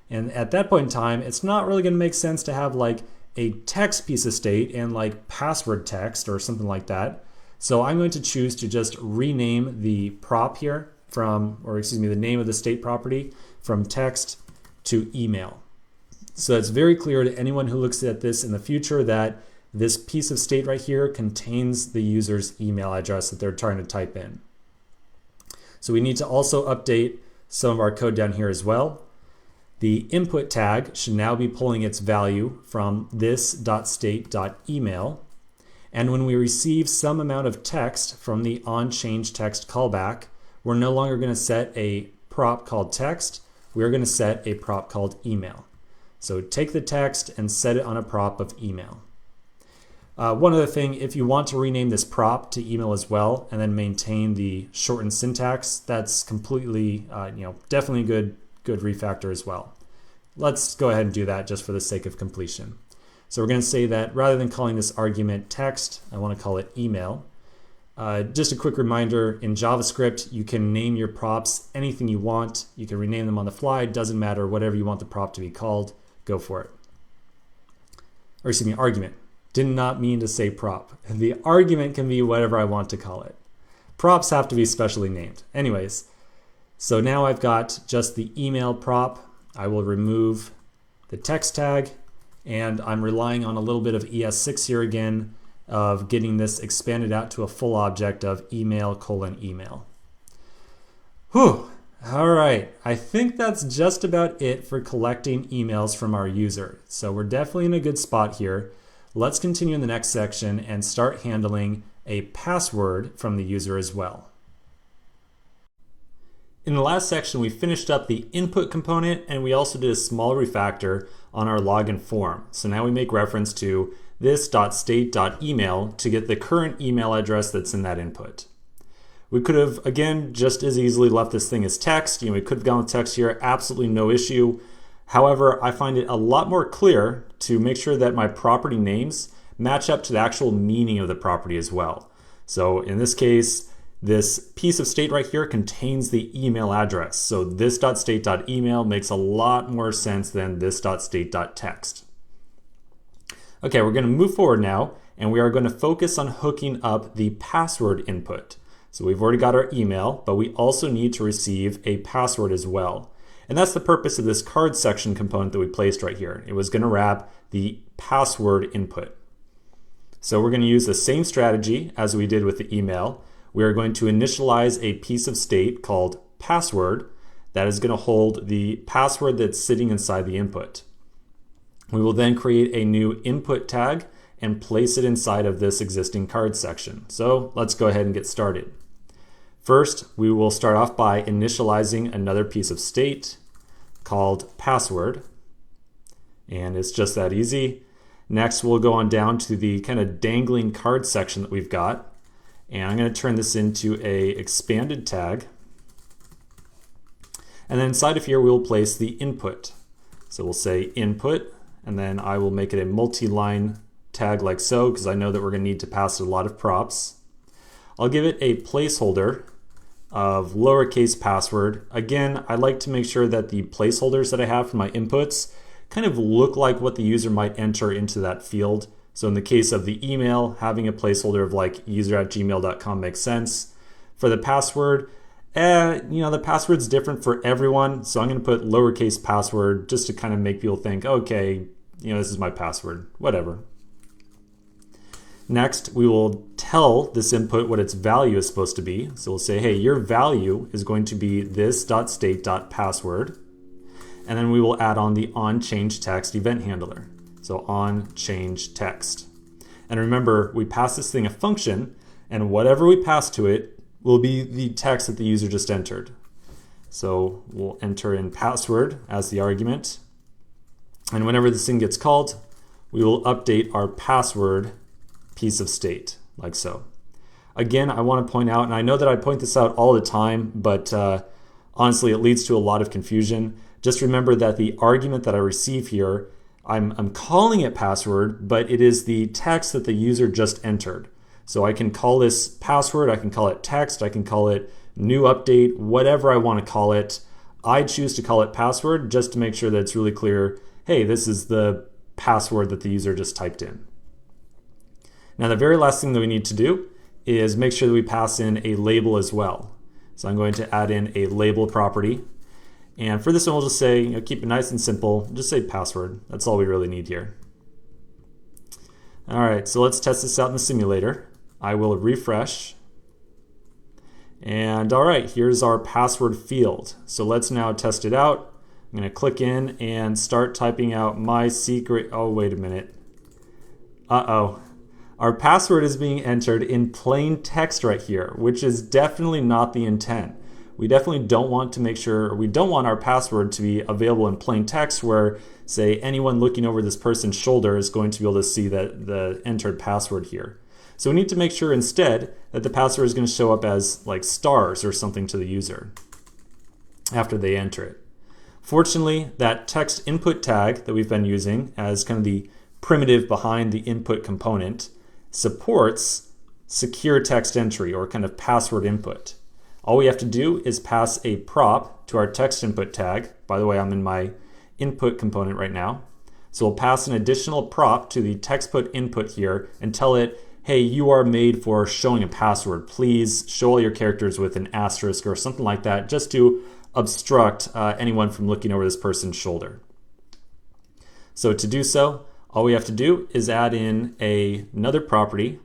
And at that point in time, it's not really going to make sense to have like a text piece of state and like password text or something like that. So I'm going to choose to just rename the prop here from, or excuse me, the name of the state property from text to email. So it's very clear to anyone who looks at this in the future that this piece of state right here contains the user's email address that they're trying to type in. So we need to also update some of our code down here as well. The input tag should now be pulling its value from this.state.email. And when we receive some amount of text from the onChangeText callback, we're no longer going to set a prop called text. We're going to set a prop called email. So take the text and set it on a prop of email. One other thing, if you want to rename this prop to email as well and then maintain the shortened syntax, that's completely, definitely a good refactor as well. Let's go ahead and do that just for the sake of completion. So we're going to say that rather than calling this argument text, I want to call it email. Just a quick reminder, in JavaScript, you can name your props anything you want. You can rename them on the fly. It doesn't matter, whatever you want the prop to be called, go for it. Or excuse me, argument. Did not mean to say prop. The argument can be whatever I want to call it. Props have to be specially named. Anyways, so now I've got just the email prop. I will remove the text tag, and I'm relying on a little bit of ES6 here again of getting this expanded out to a full object of email:\email. Whew. All right, I think that's just about it for collecting emails from our user. So we're definitely in a good spot here. Let's continue in the next section and start handling a password from the user as well. In the last section, we finished up the input component and we also did a small refactor on our login form. So now we make reference to this.state.email to get the current email address that's in that input. We could have, again, just as easily left this thing as text. We could have gone with text here, absolutely no issue. However, I find it a lot more clear to make sure that my property names match up to the actual meaning of the property as well. So in this case, this piece of state right here contains the email address. So this.state.email makes a lot more sense than this.state.text. Okay, we're going to move forward now, and we are going to focus on hooking up the password input. So we've already got our email, but we also need to receive a password as well. And that's the purpose of this card section component that we placed right here. It was going to wrap the password input. So we're going to use the same strategy as we did with the email. We are going to initialize a piece of state called password that is going to hold the password that's sitting inside the input. We will then create a new input tag and place it inside of this existing card section. So let's go ahead and get started. First, we will start off by initializing another piece of state called password. And it's just that easy. Next, we'll go on down to the kind of dangling card section that we've got. And I'm going to turn this into a expanded tag. And then inside of here, we'll place the input. So we'll say input, and then I will make it a multi-line tag like so, because I know that we're going to need to pass a lot of props. I'll give it a placeholder of lowercase password. Again, I like to make sure that the placeholders that I have for my inputs kind of look like what the user might enter into that field. So in the case of the email, having a placeholder of like user@gmail.com makes sense. For the password, the password's different for everyone. So I'm going to put lowercase password just to kind of make people think, okay, this is my password, whatever. Next, we will tell this input what its value is supposed to be. So we'll say, hey, your value is going to be this.state.password. And then we will add on the onChangeText event handler. So onChangeText. And remember, we pass this thing a function, and whatever we pass to it will be the text that the user just entered. So we'll enter in password as the argument. And whenever this thing gets called, we will update our password piece of state, like so. Again, I want to point out, and I know that I point this out all the time, but honestly, it leads to a lot of confusion. Just remember that the argument that I receive here, I'm calling it password, but it is the text that the user just entered. So I can call this password, I can call it text, I can call it new update, whatever I want to call it. I choose to call it password just to make sure that it's really clear, hey, this is the password that the user just typed in. Now the very last thing that we need to do is make sure that we pass in a label as well. So I'm going to add in a label property. And for this one, we'll just say, keep it nice and simple, just say password. That's all we really need here. All right, so let's test this out in the simulator. I will refresh. And all right, here's our password field. So let's now test it out. I'm going to click in and start typing out my secret. Oh, wait a minute. Uh-oh. Our password is being entered in plain text right here, which is definitely not the intent. We definitely don't want to make sure, we don't want our password to be available in plain text where, say, anyone looking over this person's shoulder is going to be able to see the entered password here. So we need to make sure instead that the password is going to show up as like stars or something to the user after they enter it. Fortunately, that text input tag that we've been using as kind of the primitive behind the input component supports secure text entry or kind of password input. All we have to do is pass a prop to our text input tag. By the way, I'm in my input component right now. So we'll pass an additional prop to the text input here and tell it, hey, you are made for showing a password. Please show all your characters with an asterisk or something like that, just to obstruct anyone from looking over this person's shoulder. So to do so, all we have to do is add in another property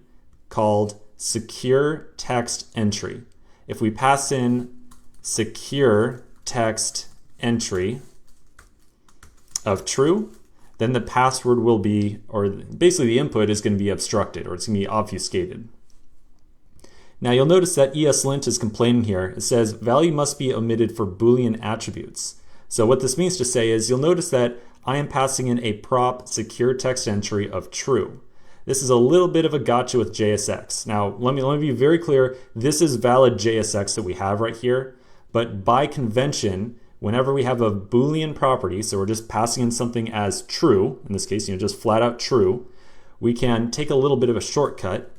called secure text entry. If we pass in secure text entry of true, then the password will be, or basically the input is going to be obstructed, or it's going to be obfuscated. Now you'll notice that ESLint is complaining here. It says value must be omitted for Boolean attributes. So what this means to say is you'll notice that I am passing in a prop secure text entry of true. This is a little bit of a gotcha with JSX. Now, let me be very clear. This is valid JSX that we have right here, but by convention, whenever we have a Boolean property, so we're just passing in something as true, in this case, just flat out true, we can take a little bit of a shortcut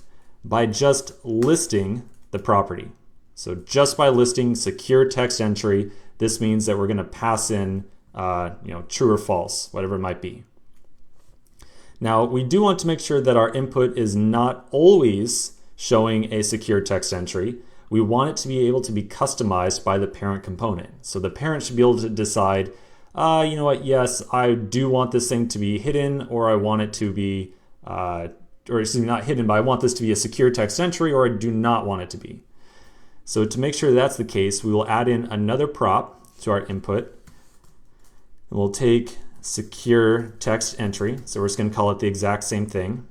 by just listing the property. So just by listing secure text entry, this means that we're going to pass in true or false, whatever it might be. Now, we do want to make sure that our input is not always showing a secure text entry. We want it to be able to be customized by the parent component. So the parent should be able to decide, you know what, yes, I do want this thing to be hidden, or I want it to be, or excuse me, not hidden, but I want this to be a secure text entry, or I do not want it to be. So to make sure that's the case, we will add in another prop to our input. We'll take secure text entry. So we're just going to call it the exact same thing.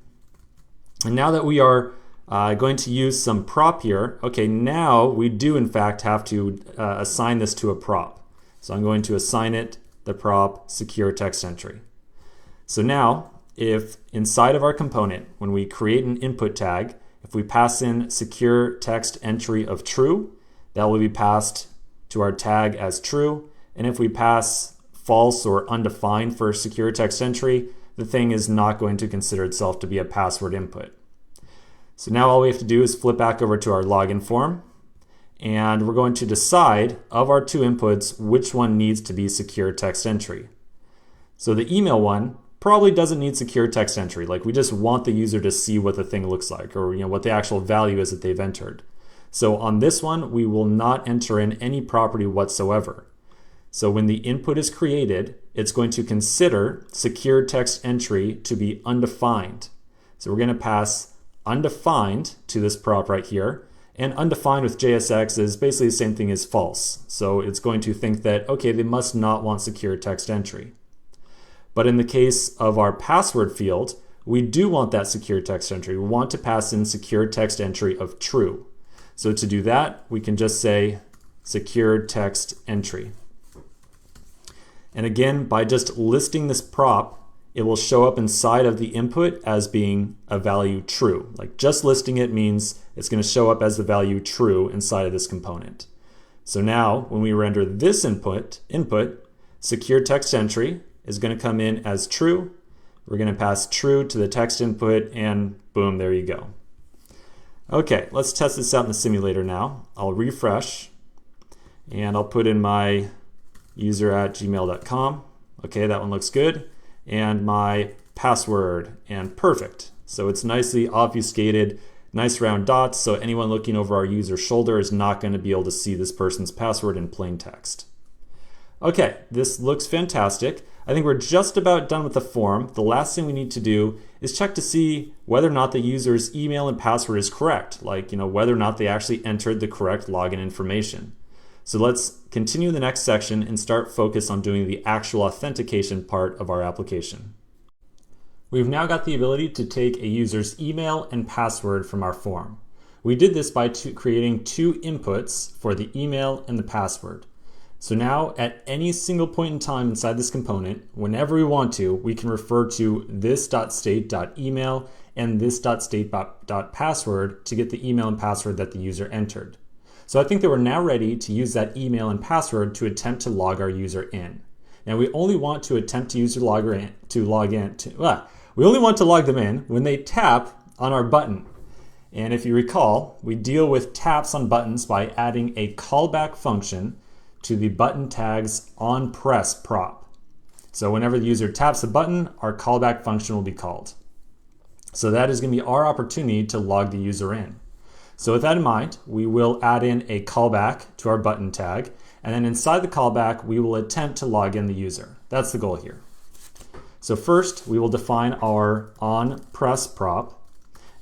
And now that we are going to use some prop here, okay, now we do in fact have to assign this to a prop. So I'm going to assign it the prop secure text entry. So now, if inside of our component, when we create an input tag, if we pass in secure text entry of true, that will be passed to our tag as true. And if we pass false or undefined for secure text entry, the thing is not going to consider itself to be a password input. So now all we have to do is flip back over to our login form, and we're going to decide of our two inputs which one needs to be secure text entry. So the email one probably doesn't need secure text entry. Like, we just want the user to see what the thing looks like, or what the actual value is that they've entered. So on this one, we will not enter in any property whatsoever. So when the input is created, it's going to consider secure text entry to be undefined. So we're going to pass undefined to this prop right here. And undefined with JSX is basically the same thing as false. So it's going to think that, okay, they must not want secure text entry. But in the case of our password field, we do want that secure text entry. We want to pass in secure text entry of true. So to do that, we can just say secure text entry. And again, by just listing this prop, it will show up inside of the input as being a value true. Like, just listing it means it's going to show up as the value true inside of this component. So now when we render this input, secure text entry is going to come in as true. We're going to pass true to the text input, and boom, there you go. Okay, let's test this out in the simulator now. I'll refresh, and I'll put in my user@gmail.com. Okay, that one looks good. And my password, and perfect. So it's nicely obfuscated, nice round dots, so anyone looking over our user's shoulder is not going to be able to see this person's password in plain text. Okay, this looks fantastic. I think we're just about done with the form. The last thing we need to do is check to see whether or not the user's email and password is correct, like whether or not they actually entered the correct login information. So let's continue the next section and start focus on doing the actual authentication part of our application. We've now got the ability to take a user's email and password from our form. We did this by creating two inputs for the email and the password. So now at any single point in time inside this component, whenever we want to, we can refer to this.state.email and this.state.password to get the email and password that the user entered. So I think that we're now ready to use that email and password to attempt to log our user in. Now we only want to attempt to we only want to log them in when they tap on our button. And if you recall, we deal with taps on buttons by adding a callback function to the button tag's onPress prop. So whenever the user taps the button, our callback function will be called. So that is going to be our opportunity to log the user in. So with that in mind, we will add in a callback to our button tag, and then inside the callback, we will attempt to log in the user. That's the goal here. So first, we will define our onPress prop,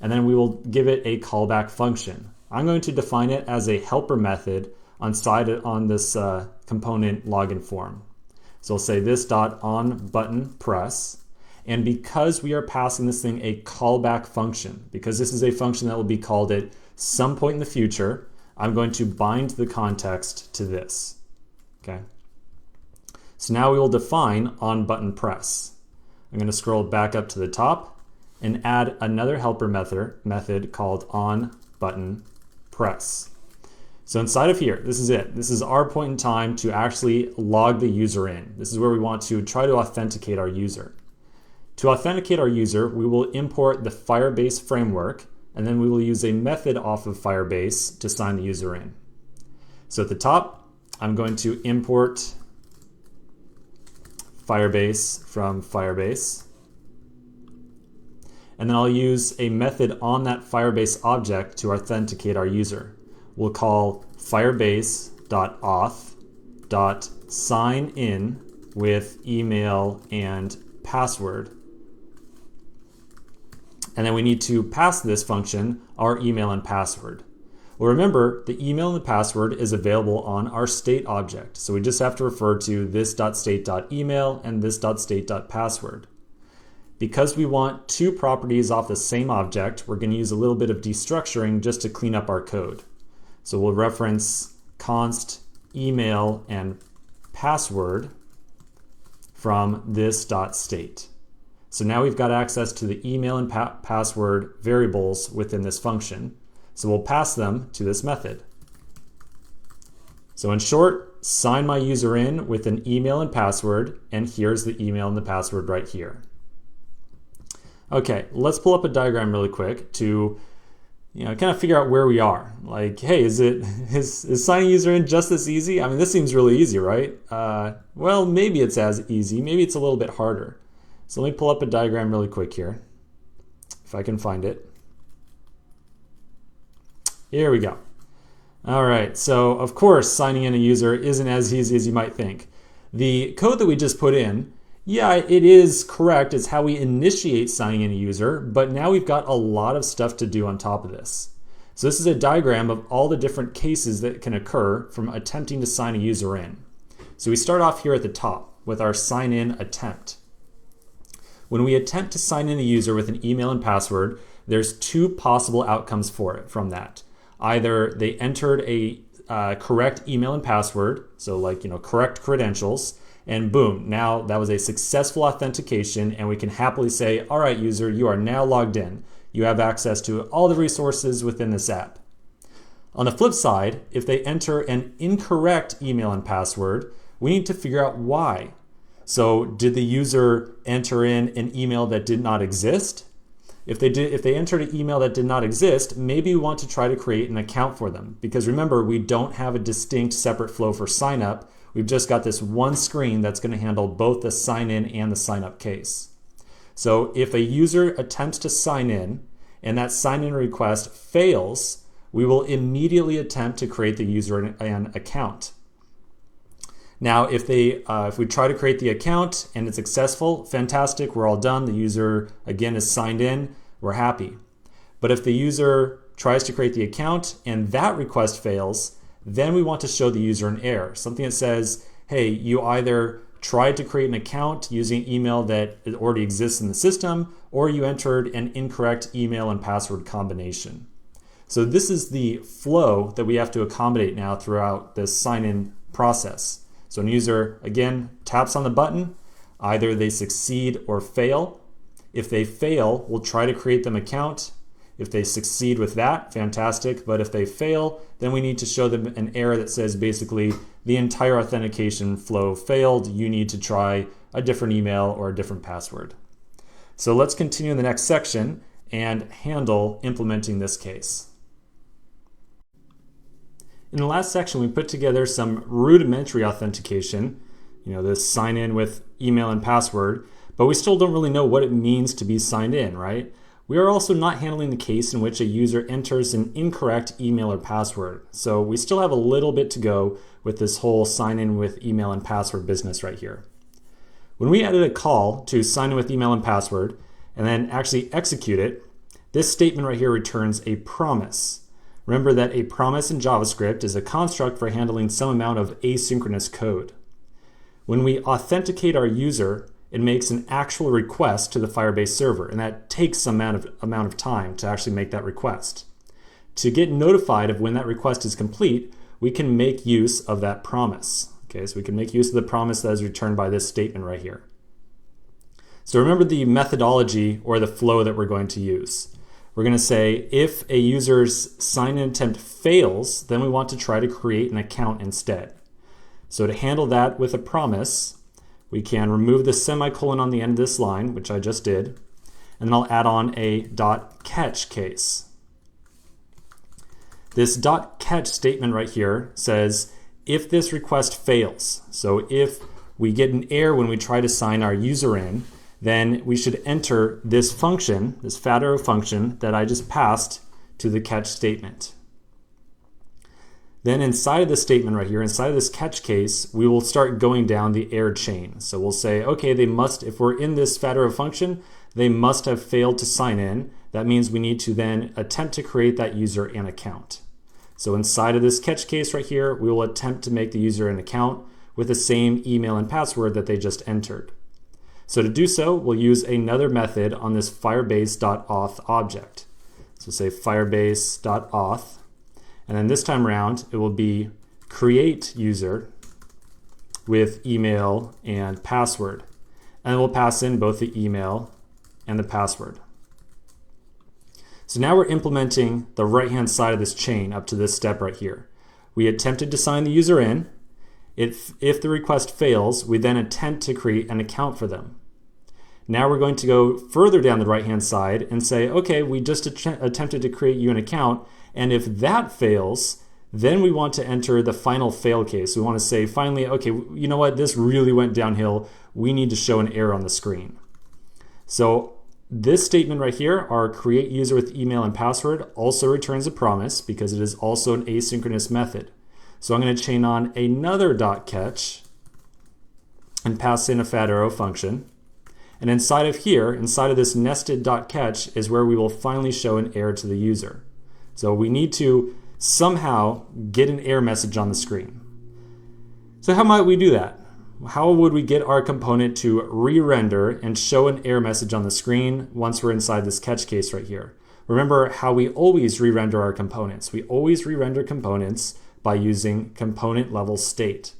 and then we will give it a callback function. I'm going to define it as a helper method on this component login form. So I'll say this.onButtonPress, and because we are passing this thing a callback function, because this is a function that will be called at some point in the future, I'm going to bind the context to this. Okay. So now we will define onButtonPress. I'm going to scroll back up to the top and add another helper method called onButtonPress. So inside of here, this is it. This is our point in time to actually log the user in. This is where we want to try to authenticate our user. To authenticate our user, we will import the Firebase framework, and then we will use a method off of Firebase to sign the user in. So at the top, I'm going to import Firebase from Firebase. And then I'll use a method on that Firebase object to authenticate our user. We'll call firebase.auth.signin with email and password. And then we need to pass this function our email and password. Well, remember, the email and the password is available on our state object. So we just have to refer to this.state.email and this.state.password. Because we want two properties off the same object, we're going to use a little bit of destructuring just to clean up our code. So we'll reference const email and password from this.state. So now we've got access to the email and password variables within this function. So we'll pass them to this method. So in short, sign my user in with an email and password, and here's the email and the password right here. Okay, let's pull up a diagram really quick to kind of figure out where we are. Like, hey, is signing user in just this easy? I mean, this seems really easy, right? Well, maybe it's as easy. Maybe it's a little bit harder. So let me pull up a diagram really quick here, if I can find it. Here we go. All right, so of course, signing in a user isn't as easy as you might think. The code that we just put in, yeah, it is correct. It's how we initiate signing in a user, but now we've got a lot of stuff to do on top of this. So this is a diagram of all the different cases that can occur from attempting to sign a user in. So we start off here at the top with our sign in attempt. When we attempt to sign in a user with an email and password, there's two possible outcomes for it from that. Either they entered a correct email and password, so like correct credentials, and boom, now that was a successful authentication, and we can happily say, all right, user, you are now logged in. You have access to all the resources within this app. On the flip side, if they enter an incorrect email and password, we need to figure out why. So did the user enter in an email that did not exist? If they entered an email that did not exist, maybe we want to try to create an account for them. Because remember, we don't have a distinct separate flow for sign up. We've just got this one screen that's going to handle both the sign in and the sign up case. So if a user attempts to sign in and that sign in request fails, we will immediately attempt to create the user an account. Now, if we try to create the account and it's successful, fantastic, we're all done. The user, again, is signed in, we're happy. But if the user tries to create the account and that request fails, then we want to show the user an error, something that says, hey, you either tried to create an account using email that already exists in the system, or you entered an incorrect email and password combination. So this is the flow that we have to accommodate now throughout this sign-in process. So a user, again, taps on the button, either they succeed or fail. If they fail, we'll try to create them an account. If they succeed with that, fantastic. But if they fail, then we need to show them an error that says basically the entire authentication flow failed. You need to try a different email or a different password. So let's continue in the next section and handle implementing this case. In the last section, we put together some rudimentary authentication, this sign in with email and password, but we still don't really know what it means to be signed in, right? We are also not handling the case in which a user enters an incorrect email or password. So we still have a little bit to go with this whole sign in with email and password business right here. When we added a call to sign in with email and password and then actually execute it, this statement right here returns a promise. Remember that a promise in JavaScript is a construct for handling some amount of asynchronous code. When we authenticate our user, it makes an actual request to the Firebase server, and that takes some amount of time to actually make that request. To get notified of when that request is complete, we can make use of that promise. Okay, so we can make use of the promise that is returned by this statement right here. So remember the methodology or the flow that we're going to use. We're going to say if a user's sign-in attempt fails, then we want to try to create an account instead. So to handle that with a promise, we can remove the semicolon on the end of this line, which I just did, and then I'll add on a .catch case. This .catch statement right here says if this request fails, so if we get an error when we try to sign our user in, then we should enter this function, this fat arrow function that I just passed to the catch statement. Then inside of this statement right here, inside of this catch case, we will start going down the error chain. So we'll say, okay, if we're in this fat arrow function, they must have failed to sign in. That means we need to then attempt to create that user an account. So inside of this catch case right here, we will attempt to make the user an account with the same email and password that they just entered. So to do so, we'll use another method on this firebase.auth object. So say firebase.auth. And then this time around, it will be create user with email and password. And we'll pass in both the email and the password. So now we're implementing the right-hand side of this chain up to this step right here. We attempted to sign the user in. If the request fails, we then attempt to create an account for them. Now we're going to go further down the right-hand side and say, okay, we just attempted to create you an account. And if that fails, then we want to enter the final fail case. We want to say finally, okay, you know what? This really went downhill. We need to show an error on the screen. So this statement right here, our create user with email and password, also returns a promise because it is also an asynchronous method. So I'm going to chain on another .catch and pass in a fat arrow function. And inside of here, inside of this nested .catch is where we will finally show an error to the user. So we need to somehow get an error message on the screen. So how might we do that? How would we get our component to re-render and show an error message on the screen once we're inside this catch case right here? Remember how we always re-render our components. We always re-render components by using component level state.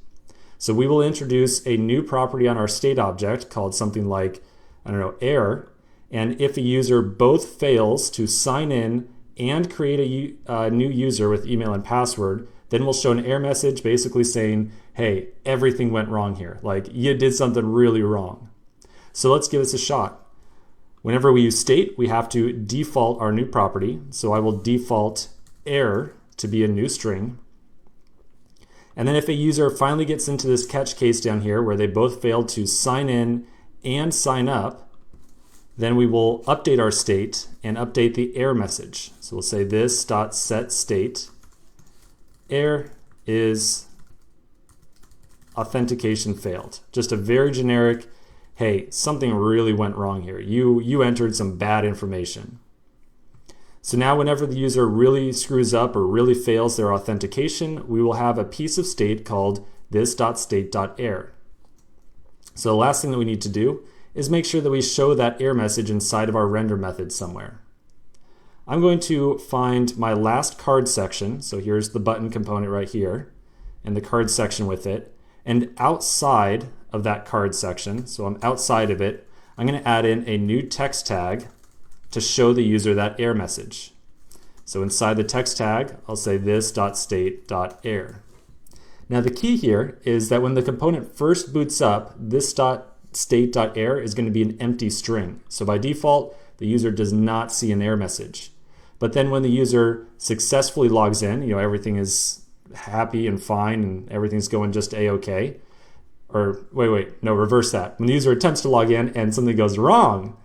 So we will introduce a new property on our state object called something like, error. And if a user both fails to sign in and create a new user with email and password, then we'll show an error message basically saying, hey, everything went wrong here. Like you did something really wrong. So let's give this a shot. Whenever we use state, we have to default our new property. So I will default error to be a new string. And then if a user finally gets into this catch case down here where they both failed to sign in and sign up, Then we will update our state and update the error message. So we'll say this.setState error is authentication failed. Just a very generic, hey, something really went wrong here. You entered some bad information. So now whenever the user really screws up or really fails their authentication, we will have a piece of state called this.state.error. So the last thing that we need to do is make sure that we show that error message inside of our render method somewhere. I'm going to find my last card section. So here's the button component right here and the card section with it. And outside of that card section, so I'm outside of it, I'm going to add in a new text tag to show the user that error message. So inside the text tag, I'll say this.state.error. Now the key here is that when the component first boots up, this.state.error is going to be an empty string. So by default, the user does not see an error message. But then when the user successfully logs in, everything is happy and fine and everything's going just a-okay. Or no, reverse that. When the user attempts to log in and something goes wrong,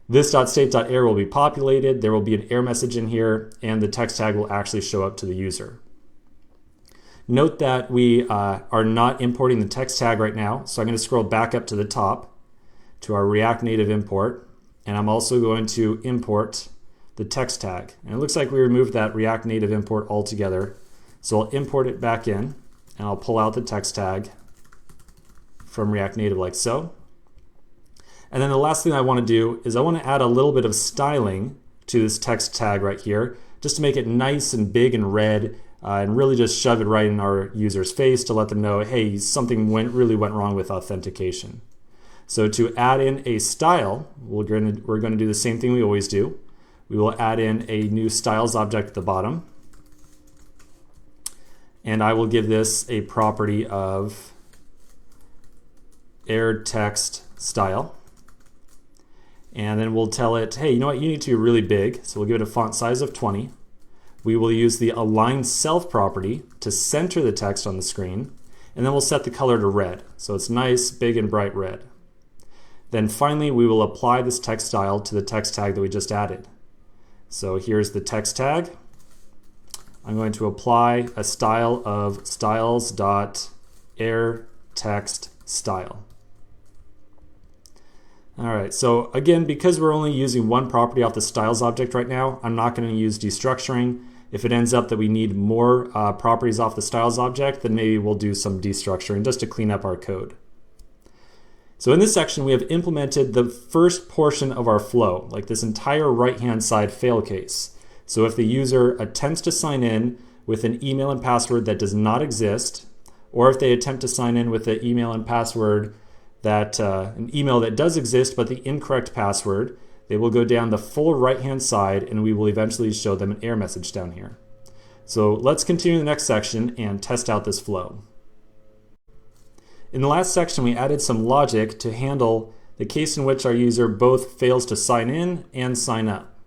this.state.error will be populated, there will be an error message in here, and the text tag will actually show up to the user. Note that we are not importing the text tag right now, so I'm going to scroll back up to the top to our React Native import, and I'm also going to import the text tag. And it looks like we removed that React Native import altogether, so I'll import it back in, and I'll pull out the text tag from React Native like so. And then the last thing I want to do is I want to add a little bit of styling to this text tag right here, just to make it nice and big and red, and really just shove it right in our user's face to let them know, hey, something really went wrong with authentication. So to add in a style, we're going to do the same thing we always do. We will add in a new styles object at the bottom, and I will give this a property of error text style. And then we'll tell it, hey, you know what, you need to be really big. So we'll give it a font size of 20. We will use the align self property to center the text on the screen. And then we'll set the color to red. So it's nice, big, and bright red. Then finally, we will apply this text style to the text tag that we just added. So here's the text tag. I'm going to apply a style of styles.error text style. All right, so again, because we're only using one property off the styles object right now, I'm not going to use destructuring. If it ends up that we need more properties off the styles object, then maybe we'll do some destructuring just to clean up our code. So in this section, we have implemented the first portion of our flow, like this entire right-hand side fail case. So if the user attempts to sign in with an email and password that does not exist, or if they attempt to sign in with an email and password that an email that does exist but the incorrect password, they will go down the full right-hand side and we will eventually show them an error message down here. So let's continue the next section and test out this flow. In the last section, we added some logic to handle the case in which our user both fails to sign in and sign up.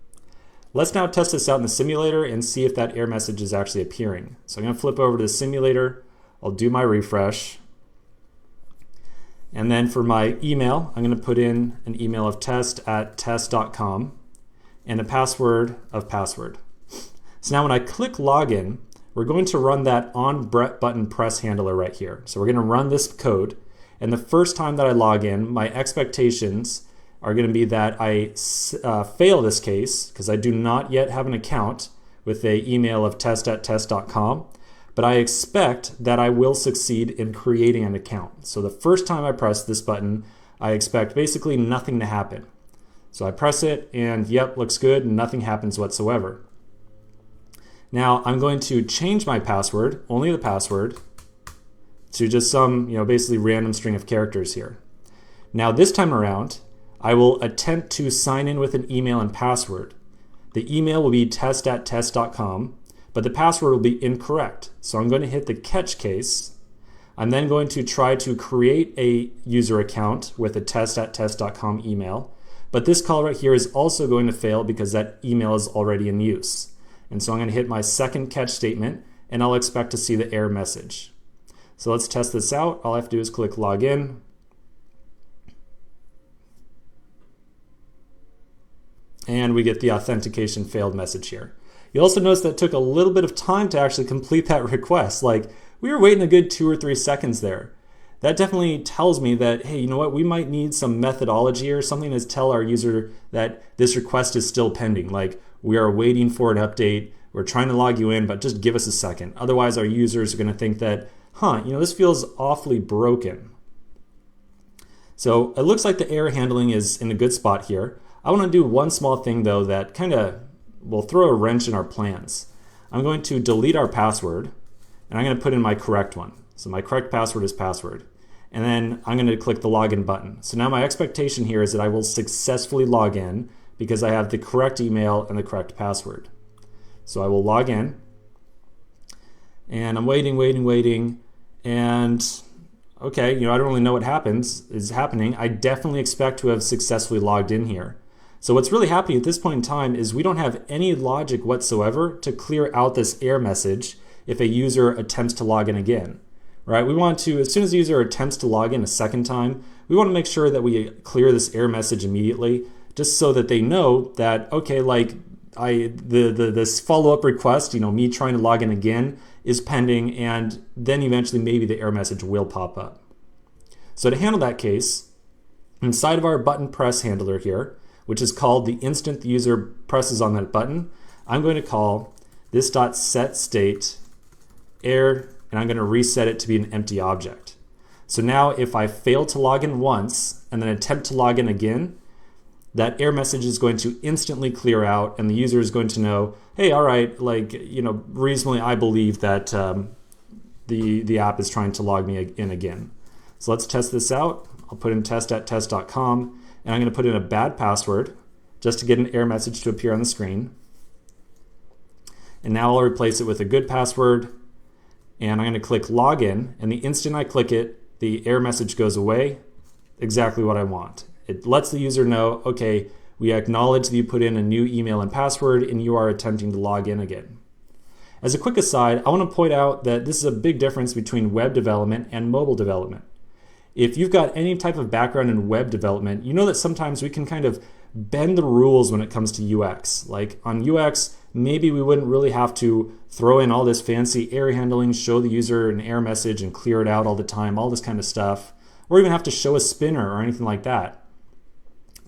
Let's now test this out in the simulator and see if that error message is actually appearing. So I'm going to flip over to the simulator, I'll do my refresh, and then for my email, I'm going to put in an email of test@test.com and a password of password. So now when I click login, we're going to run that on button press handler right here. So we're going to run this code, and the first time that I log in, my expectations are going to be that I fail this case because I do not yet have an account with an email of test@test.com. But I expect that I will succeed in creating an account. So the first time I press this button, I expect basically nothing to happen. So I press it and yep, looks good, nothing happens whatsoever. Now I'm going to change my password, only the password, to just some, basically random string of characters here. Now this time around, I will attempt to sign in with an email and password. The email will be test@test.com. but the password will be incorrect. So I'm going to hit the catch case. I'm then going to try to create a user account with a test@test.com email. But this call right here is also going to fail because that email is already in use. And so I'm going to hit my second catch statement and I'll expect to see the error message. So let's test this out. All I have to do is click login. and we get the authentication failed message here. You'll also notice that it took a little bit of time to actually complete that request. Like, we were waiting a good 2 or 3 seconds there. That definitely tells me that, hey, you know what, we might need some methodology or something to tell our user that this request is still pending. Like, we are waiting for an update, we're trying to log you in, but just give us a second. Otherwise, our users are going to think that, this feels awfully broken. So it looks like the error handling is in a good spot here. I want to do one small thing though that kind of will throw a wrench in our plans. I'm going to delete our password and I'm going to put in my correct one. So my correct password is password. And then I'm going to click the login button. So now my expectation here is that I will successfully log in because I have the correct email and the correct password. So I will log in and I'm waiting, and okay, I don't really know what is happening. I definitely expect to have successfully logged in here. So what's really happening at this point in time is we don't have any logic whatsoever to clear out this error message if a user attempts to log in again, right? We want to, as soon as the user attempts to log in a second time, we want to make sure that we clear this error message immediately, just so that they know that, okay, like this follow-up request, me trying to log in again is pending, and then eventually maybe the error message will pop up. So to handle that case, inside of our button press handler here, which is called the instant the user presses on that button, I'm going to call this .setState error, and I'm going to reset it to be an empty object. So now if I fail to log in once and then attempt to log in again, that error message is going to instantly clear out, and the user is going to know, hey, all right, reasonably I believe that the app is trying to log me in again. So let's test this out. I'll put in test@test.com, and I'm going to put in a bad password just to get an error message to appear on the screen. And now I'll replace it with a good password, and I'm going to click login, and the instant I click it, the error message goes away, exactly what I want. It lets the user know, okay, we acknowledge that you put in a new email and password and you are attempting to log in again. As a quick aside, I want to point out that this is a big difference between web development and mobile development. If you've got any type of background in web development, you know that sometimes we can kind of bend the rules when it comes to UX. Like on UX, maybe we wouldn't really have to throw in all this fancy error handling, show the user an error message and clear it out all the time, all this kind of stuff, or even have to show a spinner or anything like that.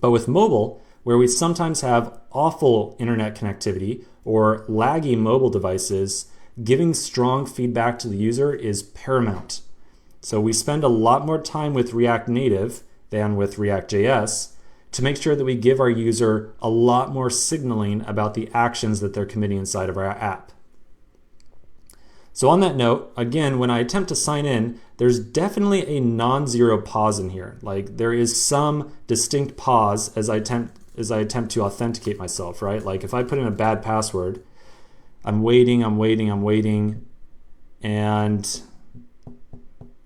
But with mobile, where we sometimes have awful internet connectivity or laggy mobile devices, giving strong feedback to the user is paramount. So we spend a lot more time with React Native than with React.js to make sure that we give our user a lot more signaling about the actions that they're committing inside of our app. So on that note, again, when I attempt to sign in, there's definitely a non-zero pause in here. Like there is some distinct pause as I attempt to authenticate myself, right? Like if I put in a bad password, I'm waiting, and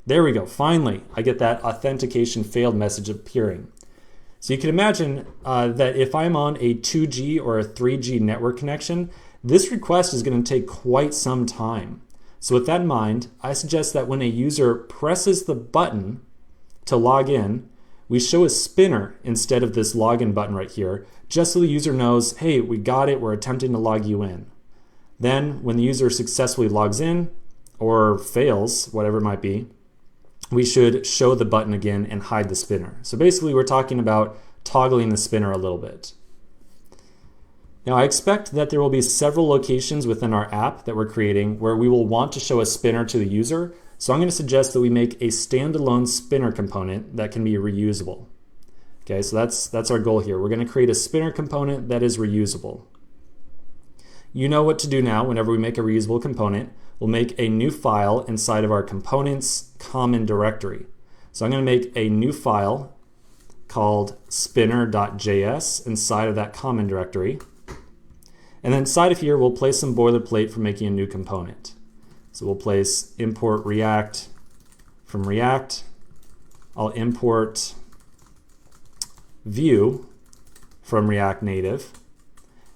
there we go. Finally, I get that authentication failed message appearing. So you can imagine that if I'm on a 2G or a 3G network connection, this request is going to take quite some time. So with that in mind, I suggest that when a user presses the button to log in, we show a spinner instead of this login button right here, just so the user knows, hey, we got it, we're attempting to log you in. Then when the user successfully logs in or fails, whatever it might be, we should show the button again and hide the spinner. So basically we're talking about toggling the spinner a little bit. Now I expect that there will be several locations within our app that we're creating where we will want to show a spinner to the user. So I'm going to suggest that we make a standalone spinner component that can be reusable. Okay, so that's our goal here. We're going to create a spinner component that is reusable. You know what to do now whenever we make a reusable component. We'll make a new file inside of our components common directory. So I'm going to make a new file called spinner.js inside of that common directory. And then inside of here, we'll place some boilerplate for making a new component. So we'll place import React from React. I'll import Vue from React Native.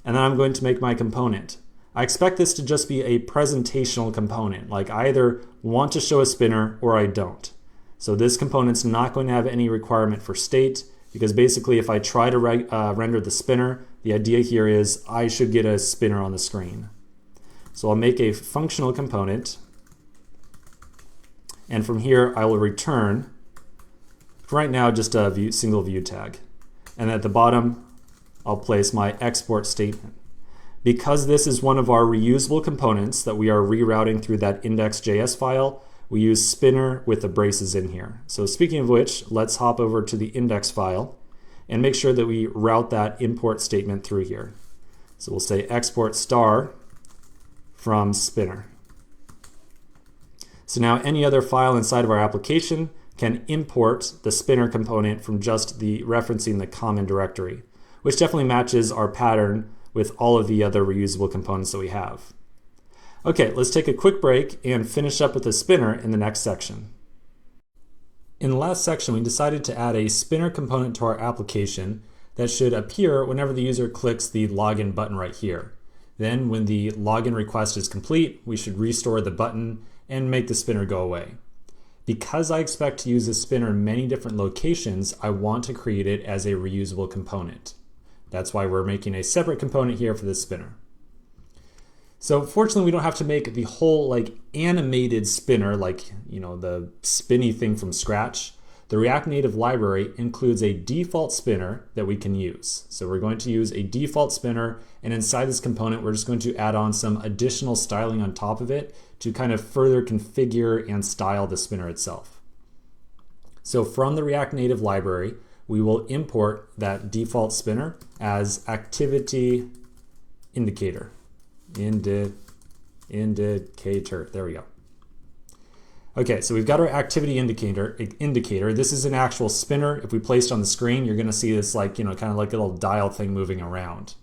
And then I'm going to make my component. I expect this to just be a presentational component. Like I either want to show a spinner or I don't. So this component's not going to have any requirement for state, because basically if I try to render the spinner, the idea here is I should get a spinner on the screen. So I'll make a functional component, and from here I will return, right now, just a single view tag. And at the bottom, I'll place my export statement. Because this is one of our reusable components that we are rerouting through that index.js file, we use spinner with the braces in here. So speaking of which, let's hop over to the index file and make sure that we route that import statement through here. So we'll say export star from spinner. So now any other file inside of our application can import the spinner component from just the referencing the common directory, which definitely matches our pattern with all of the other reusable components that we have. Okay, let's take a quick break and finish up with the spinner in the next section. In the last section, we decided to add a spinner component to our application that should appear whenever the user clicks the login button right here. Then when the login request is complete, we should restore the button and make the spinner go away. Because I expect to use the spinner in many different locations, I want to create it as a reusable component. That's why we're making a separate component here for the spinner. So fortunately, we don't have to make the whole animated spinner, the spinny thing from scratch. The React Native library includes a default spinner that we can use. So we're going to use a default spinner, and inside this component, we're just going to add on some additional styling on top of it to kind of further configure and style the spinner itself. So from the React Native library, we will import that default spinner as activity indicator. Indicator, there we go. Okay, so we've got our activity indicator. This is an actual spinner. If we placed on the screen, you're gonna see this kind of like a little dial thing moving around.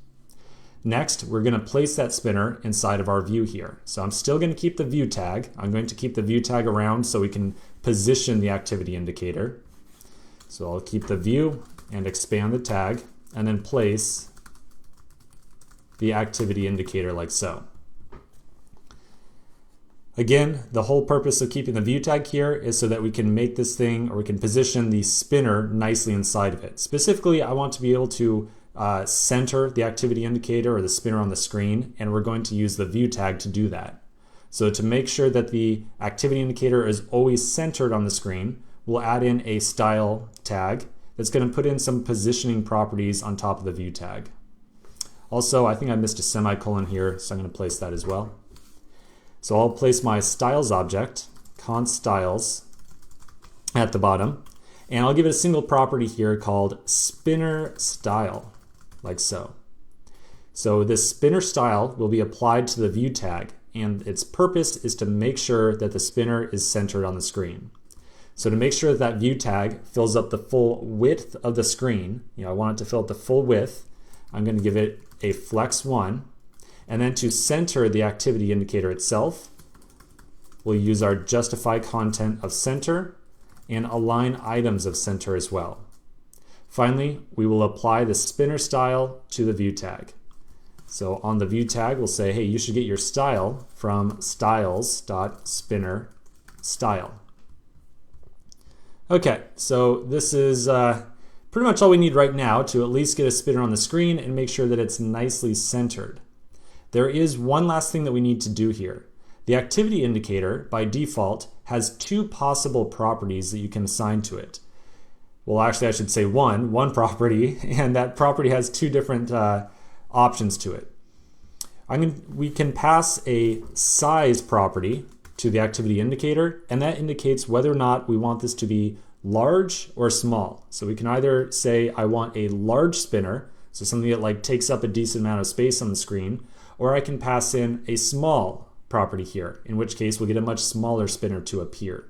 Next, we're gonna place that spinner inside of our view here. So I'm still gonna keep the view tag. I'm going to keep the view tag around so we can position the activity indicator. So I'll keep the view and expand the tag and then place the activity indicator like so. Again, the whole purpose of keeping the view tag here is so that we can make this thing, or we can position the spinner nicely inside of it. Specifically, I want to be able to center the activity indicator or the spinner on the screen, and we're going to use the view tag to do that. So to make sure that the activity indicator is always centered on the screen, we'll add in a style tag that's going to put in some positioning properties on top of the view tag. Also, I think I missed a semicolon here, so I'm going to place that as well. So I'll place my styles object, const styles, at the bottom, and I'll give it a single property here called spinner style, like so. So this spinner style will be applied to the view tag, and its purpose is to make sure that the spinner is centered on the screen. So to make sure that view tag fills up the full width of the screen, I want it to fill up the full width, I'm going to give it a flex 1. And then to center the activity indicator itself, we'll use our justify content of center and align items of center as well. Finally, we will apply the spinner style to the view tag. So on the view tag, we'll say, hey, you should get your style from styles.spinner style. Okay, so this is pretty much all we need right now to at least get a spinner on the screen and make sure that it's nicely centered. There is one last thing that we need to do here. The activity indicator, by default, has two possible properties that you can assign to it. Well, actually, I should say one property, and that property has two different options to it. We can pass a size property to the activity indicator, and that indicates whether or not we want this to be large or small. So we can either say I want a large spinner, so something that takes up a decent amount of space on the screen, or I can pass in a small property here, in which case we'll get a much smaller spinner to appear.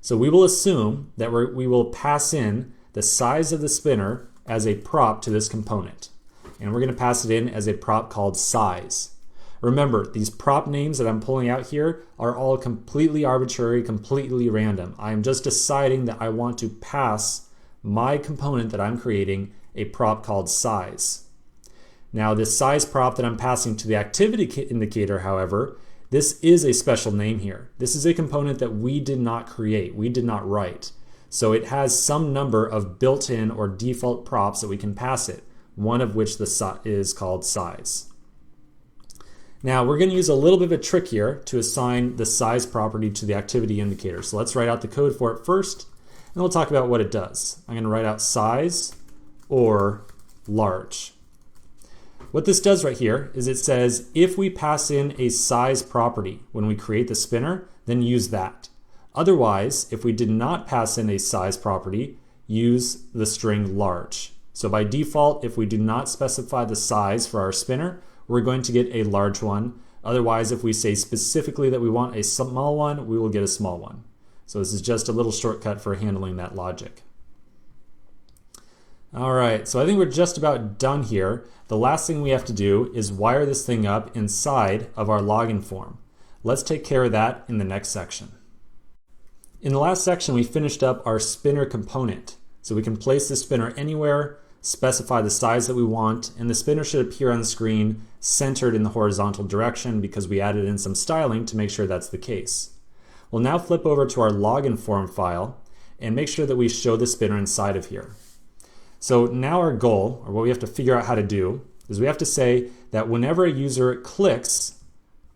So we will assume that we will pass in the size of the spinner as a prop to this component. And we're going to pass it in as a prop called size. Remember, these prop names that I'm pulling out here are all completely arbitrary, completely random. I'm just deciding that I want to pass my component that I'm creating a prop called size. Now this size prop that I'm passing to the activity indicator, however, this is a special name here. This is a component that we did not create, we did not write. So it has some number of built-in or default props that we can pass it. one of which is called size. Now we're going to use a little bit of a trick here to assign the size property to the activity indicator. So let's write out the code for it first, and we'll talk about what it does. I'm going to write out size or large. What this does right here is it says if we pass in a size property when we create the spinner, then use that. Otherwise, if we did not pass in a size property, use the string large. So by default, if we do not specify the size for our spinner, we're going to get a large one. Otherwise, if we say specifically that we want a small one, we will get a small one. So this is just a little shortcut for handling that logic. All right, so I think we're just about done here. The last thing we have to do is wire this thing up inside of our login form. Let's take care of that in the next section. In the last section, we finished up our spinner component. So we can place the spinner anywhere, specify the size that we want, and the spinner should appear on the screen centered in the horizontal direction because we added in some styling to make sure that's the case. We'll now flip over to our login form file and make sure that we show the spinner inside of here. So now our goal, or what we have to figure out how to do, is we have to say that whenever a user clicks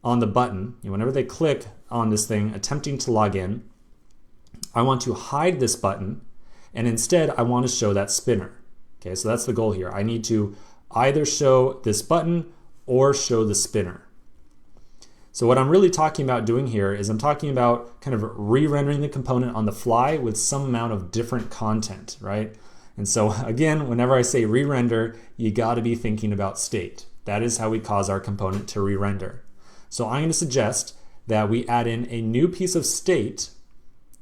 on the button, whenever they click on this thing attempting to log in, I want to hide this button, and instead I want to show that spinner. Okay, so that's the goal here. I need to either show this button or show the spinner. So what I'm really talking about doing here is I'm talking about kind of re-rendering the component on the fly with some amount of different content, right? And so again, whenever I say re-render, you got to be thinking about state. That is how we cause our component to re-render. So I'm going to suggest that we add in a new piece of state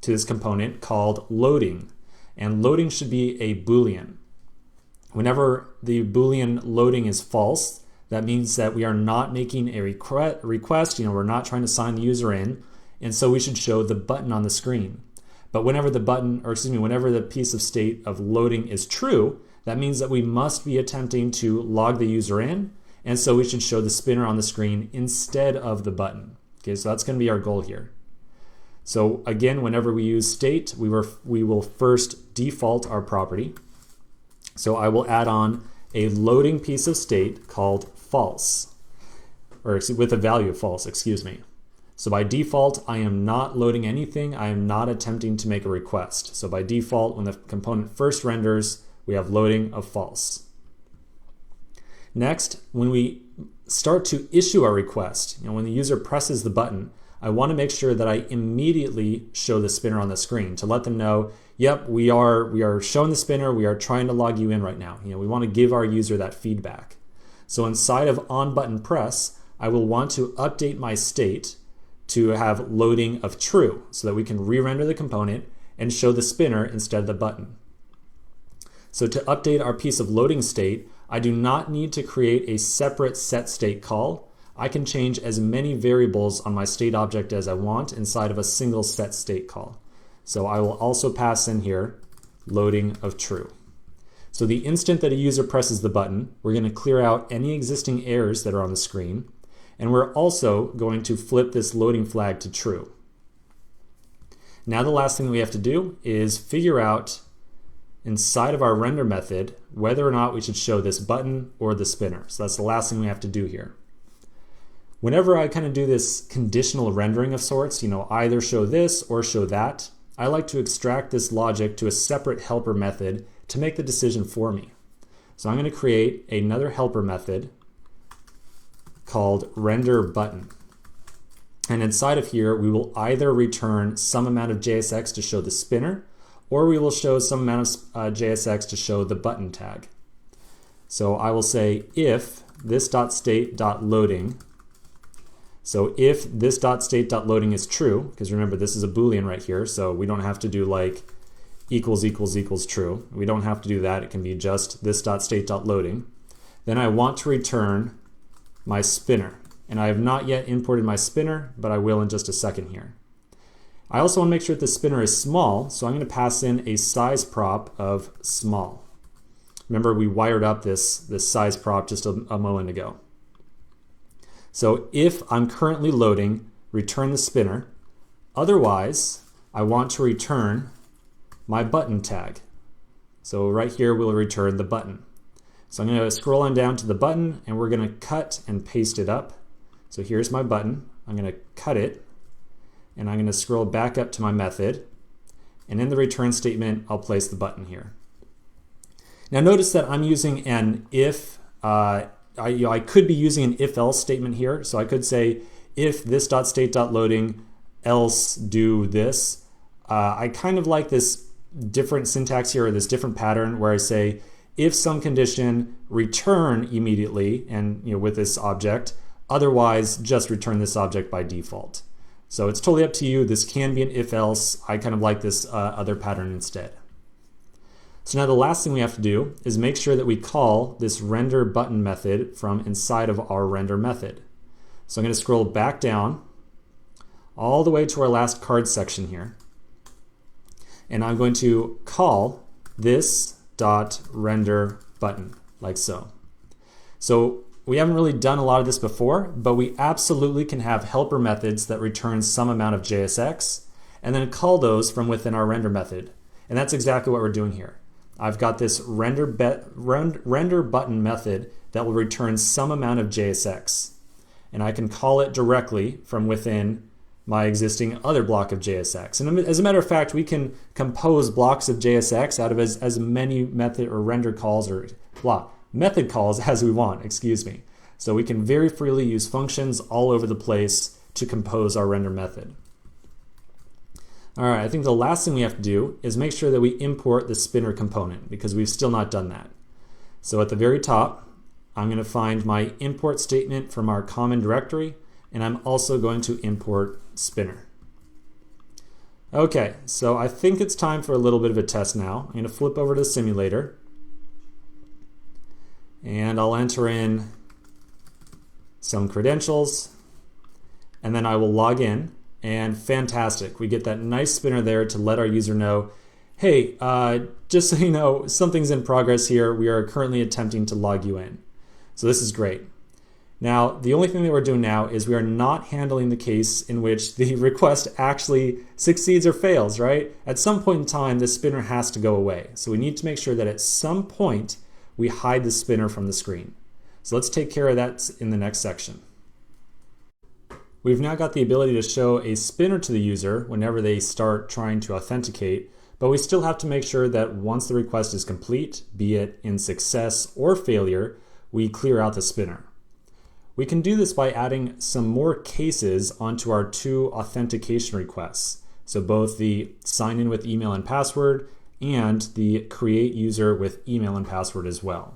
to this component called loading. And loading should be a Boolean. Whenever the Boolean loading is false, that means that we are not making a request, we're not trying to sign the user in, and so we should show the button on the screen. But whenever whenever the piece of state of loading is true, that means that we must be attempting to log the user in, and so we should show the spinner on the screen instead of the button. Okay, so that's going to be our goal here. So again, whenever we use state, we will first default our property. So I will add on a loading piece of state called false, or with a value of false, excuse me. So by default, I am not loading anything. I am not attempting to make a request. So by default, when the component first renders, we have loading of false. Next, when we start to issue our request, when the user presses the button, I want to make sure that I immediately show the spinner on the screen to let them know, yep, we are showing the spinner, we are trying to log you in right now. We want to give our user that feedback. So inside of on button press, I will want to update my state to have loading of true so that we can re-render the component and show the spinner instead of the button. So to update our piece of loading state, I do not need to create a separate set state call. I can change as many variables on my state object as I want inside of a single set state call. So I will also pass in here loading of true. So the instant that a user presses the button, we're going to clear out any existing errors that are on the screen, and we're also going to flip this loading flag to true. Now the last thing we have to do is figure out inside of our render method whether or not we should show this button or the spinner. So that's the last thing we have to do here. Whenever I kind of do this conditional rendering of sorts, either show this or show that, I like to extract this logic to a separate helper method to make the decision for me. So I'm going to create another helper method called render button. And inside of here, we will either return some amount of JSX to show the spinner, or we will show some amount of JSX to show the button tag. So I will say if this.state.loading. So if this.state.loading is true, because remember this is a Boolean right here, so we don't have to do like equals equals equals true. We don't have to do that. It can be just this.state.loading. Then I want to return my spinner. And I have not yet imported my spinner, but I will in just a second here. I also want to make sure that the spinner is small, so I'm going to pass in a size prop of small. Remember, we wired up this size prop just a moment ago. So if I'm currently loading, return the spinner. Otherwise, I want to return my button tag. So right here, we'll return the button. So I'm going to scroll on down to the button and we're going to cut and paste it up. So here's my button. I'm going to cut it and I'm going to scroll back up to my method. And in the return statement, I'll place the button here. Now notice that I'm using an if. I could be using an if-else statement here. So I could say if this.state.loading else do this. I kind of like this different syntax here, or this different pattern where I say if some condition, return immediately and with this object, otherwise just return this object by default. So it's totally up to you. This can be an if-else. I kind of like this other pattern instead. So now the last thing we have to do is make sure that we call this render button method from inside of our render method. So I'm going to scroll back down all the way to our last card section here. And I'm going to call this dot render button like so. So we haven't really done a lot of this before, but we absolutely can have helper methods that return some amount of JSX and then call those from within our render method. And that's exactly what we're doing here. I've got this render button method that will return some amount of JSX. And I can call it directly from within my existing other block of JSX. And as a matter of fact, we can compose blocks of JSX out of as many method or render calls or method calls as we want, excuse me. So we can very freely use functions all over the place to compose our render method. All right, I think the last thing we have to do is make sure that we import the spinner component because we've still not done that. So at the very top, I'm going to find my import statement from our common directory, and I'm also going to import spinner. Okay, so I think it's time for a little bit of a test now. I'm going to flip over to the simulator, and I'll enter in some credentials, and then I will log in. And fantastic, we get that nice spinner there to let our user know, hey, just so you know, something's in progress here. We are currently attempting to log you in. So this is great. Now, the only thing that we're doing now is we are not handling the case in which the request actually succeeds or fails, right? At some point in time, the spinner has to go away. So we need to make sure that at some point, we hide the spinner from the screen. So let's take care of that in the next section. We've now got the ability to show a spinner to the user whenever they start trying to authenticate, but we still have to make sure that once the request is complete, be it in success or failure, we clear out the spinner. We can do this by adding some more cases onto our two authentication requests. So both the sign in with email and password and the create user with email and password as well.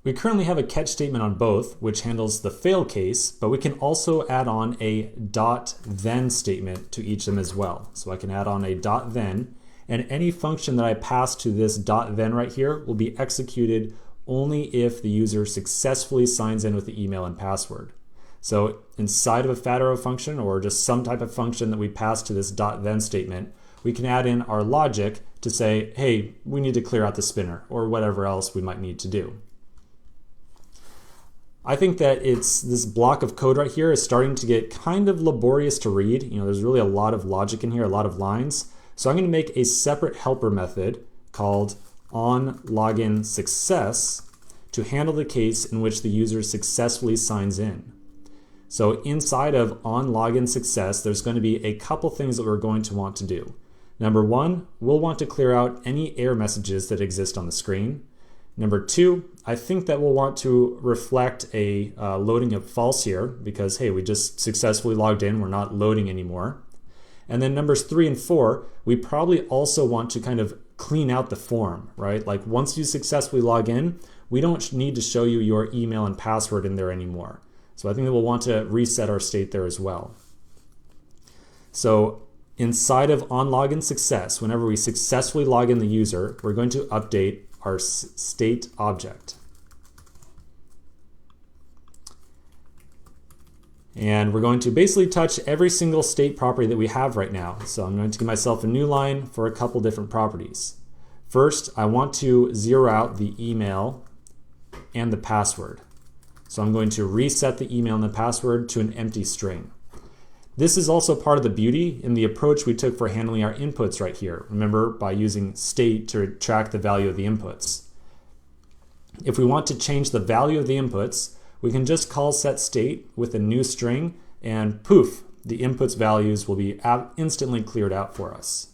We currently have a catch statement on both, which handles the fail case, but we can also add on a .then statement to each of them as well. So I can add on a .then, and any function that I pass to this .then right here will be executed only if the user successfully signs in with the email and password. So inside of a fat arrow function or just some type of function that we pass to this .then statement, we can add in our logic to say, hey, we need to clear out the spinner or whatever else we might need to do. I think that this block of code right here is starting to get kind of laborious to read. There's really a lot of logic in here, a lot of lines. So I'm going to make a separate helper method called onLoginSuccess to handle the case in which the user successfully signs in. So inside of onLoginSuccess, there's going to be a couple things that we're going to want to do. Number one, we'll want to clear out any error messages that exist on the screen. Number two, I think that we'll want to reflect a loading of false here because, hey, we just successfully logged in, we're not loading anymore. And then numbers 3 and 4, we probably also want to kind of clean out the form, right? Like once you successfully log in, we don't need to show you your email and password in there anymore. So I think that we'll want to reset our state there as well. So inside of onLoginSuccess, whenever we successfully log in the user, we're going to update our state object. And we're going to basically touch every single state property that we have right now. So I'm going to give myself a new line for a couple different properties. First, I want to zero out the email and the password. So I'm going to reset the email and the password to an empty string. This is also part of the beauty in the approach we took for handling our inputs right here. Remember, by using state to track the value of the inputs. If we want to change the value of the inputs, we can just call setState with a new string, and poof, the inputs values will be instantly cleared out for us.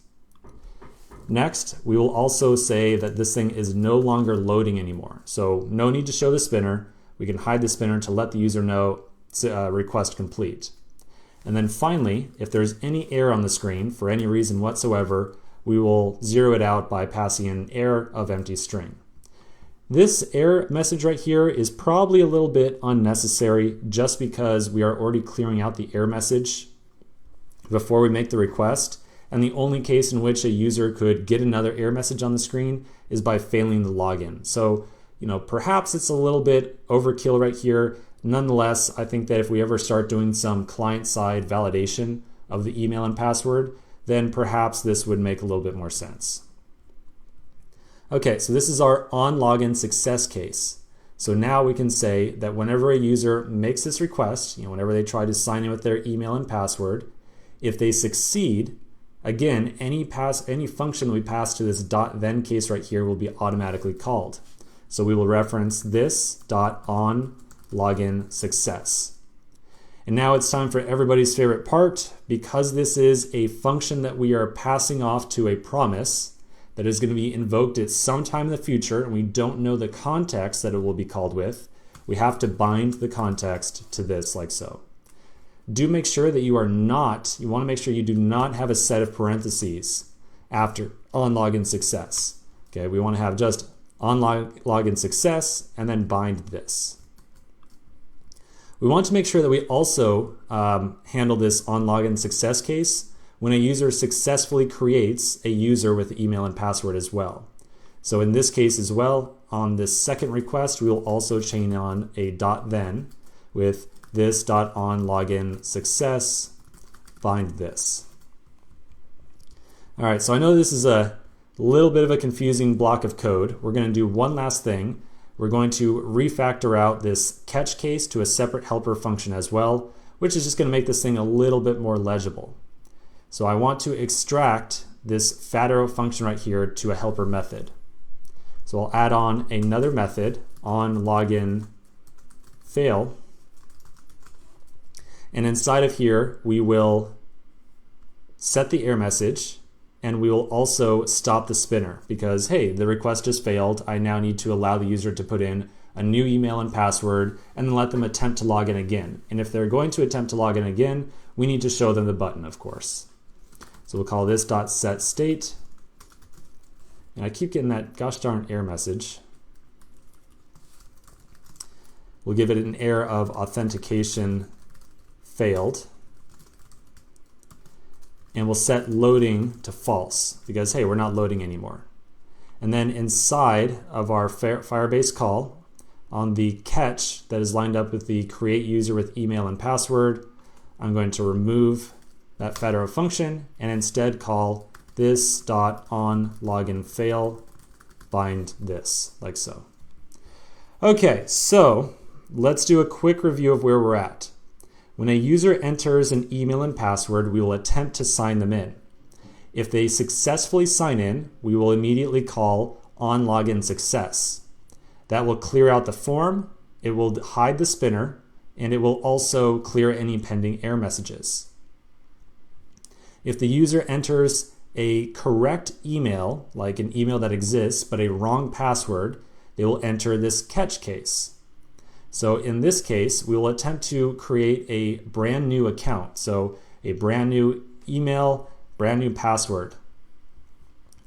Next, we will also say that this thing is no longer loading anymore. So no need to show the spinner. We can hide the spinner to let the user know request complete. And then finally, if there's any error on the screen for any reason whatsoever, we will zero it out by passing an error of empty string. This error message right here is probably a little bit unnecessary just because we are already clearing out the error message before we make the request. And the only case in which a user could get another error message on the screen is by failing the login. So, perhaps it's a little bit overkill right here. Nonetheless, I think that if we ever start doing some client-side validation of the email and password, then perhaps this would make a little bit more sense. Okay, so this is our on-login success case. So now we can say that whenever a user makes this request, whenever they try to sign in with their email and password, if they succeed, again, any function we pass to this .then case right here will be automatically called. So we will reference this .onLogin success. And now it's time for everybody's favorite part. Because this is a function that we are passing off to a promise that is going to be invoked at some time in the future, and we don't know the context that it will be called with, we have to bind the context to this like so. Do make sure that you want to make sure you do not have a set of parentheses after onLogin success. Okay, we want to have just onLogin success and then bind this. We want to make sure that we also handle this onLogin success case when a user successfully creates a user with email and password as well. So in this case as well, on this second request, we will also chain on a .then with this .onLogin success, bind this. All right, so I know this is a little bit of a confusing block of code. We're going to do one last thing. We're going to refactor out this catch case to a separate helper function as well, which is just going to make this thing a little bit more legible. So I want to extract this fat arrow function right here to a helper method. So I'll add on another method, onLogin fail. And inside of here, we will set the error message, and we will also stop the spinner because, hey, the request just failed. I now need to allow the user to put in a new email and password and then let them attempt to log in again. And if they're going to attempt to log in again, we need to show them the button, of course. So we'll call this .setState. And I keep getting that gosh darn error message. We'll give it an error of authentication failed. And we'll set loading to false because, hey, we're not loading anymore. And then inside of our Firebase call, on the catch that is lined up with the create user with email and password, I'm going to remove that fat arrow function and instead call this .onLogin fail, bind this, like so. Okay, so let's do a quick review of where we're at. When a user enters an email and password, we will attempt to sign them in. If they successfully sign in, we will immediately call onLogin success. That will clear out the form, it will hide the spinner, and it will also clear any pending error messages. If the user enters a correct email, like an email that exists, but a wrong password, they will enter this catch case. So in this case, we will attempt to create a brand new account. So a brand new email, brand new password.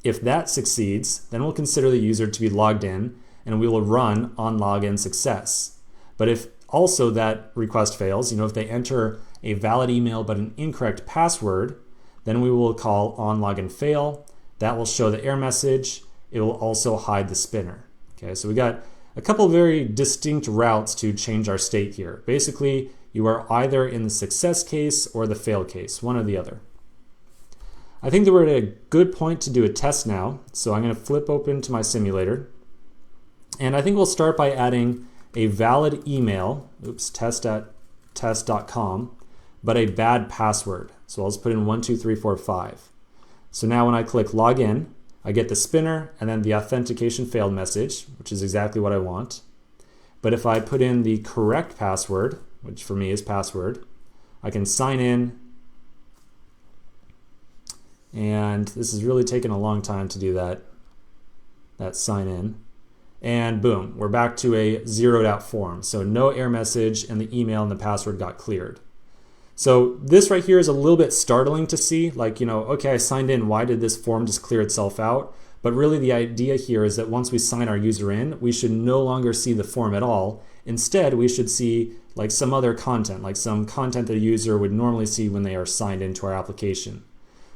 If that succeeds, then we'll consider the user to be logged in and we will run onLogin success. But if also that request fails, if they enter a valid email but an incorrect password, then we will call onLogin fail. That will show the error message. It will also hide the spinner. Okay, so we got a couple of very distinct routes to change our state here. Basically, you are either in the success case or the fail case, one or the other. I think that we're at a good point to do a test now, so I'm going to flip open to my simulator. And I think we'll start by adding a valid email, test@test.com, but a bad password. So I'll just put in 12345. So now when I click login, I get the spinner and then the authentication failed message, which is exactly what I want. But if I put in the correct password, which for me is password, I can sign in. And this is really taking a long time to do that sign in. And boom, we're back to a zeroed out form. So no error message, and the email and the password got cleared. So this right here is a little bit startling to see, like, okay, I signed in, why did this form just clear itself out? But really the idea here is that once we sign our user in, we should no longer see the form at all. Instead, we should see like some other content, like some content that a user would normally see when they are signed into our application.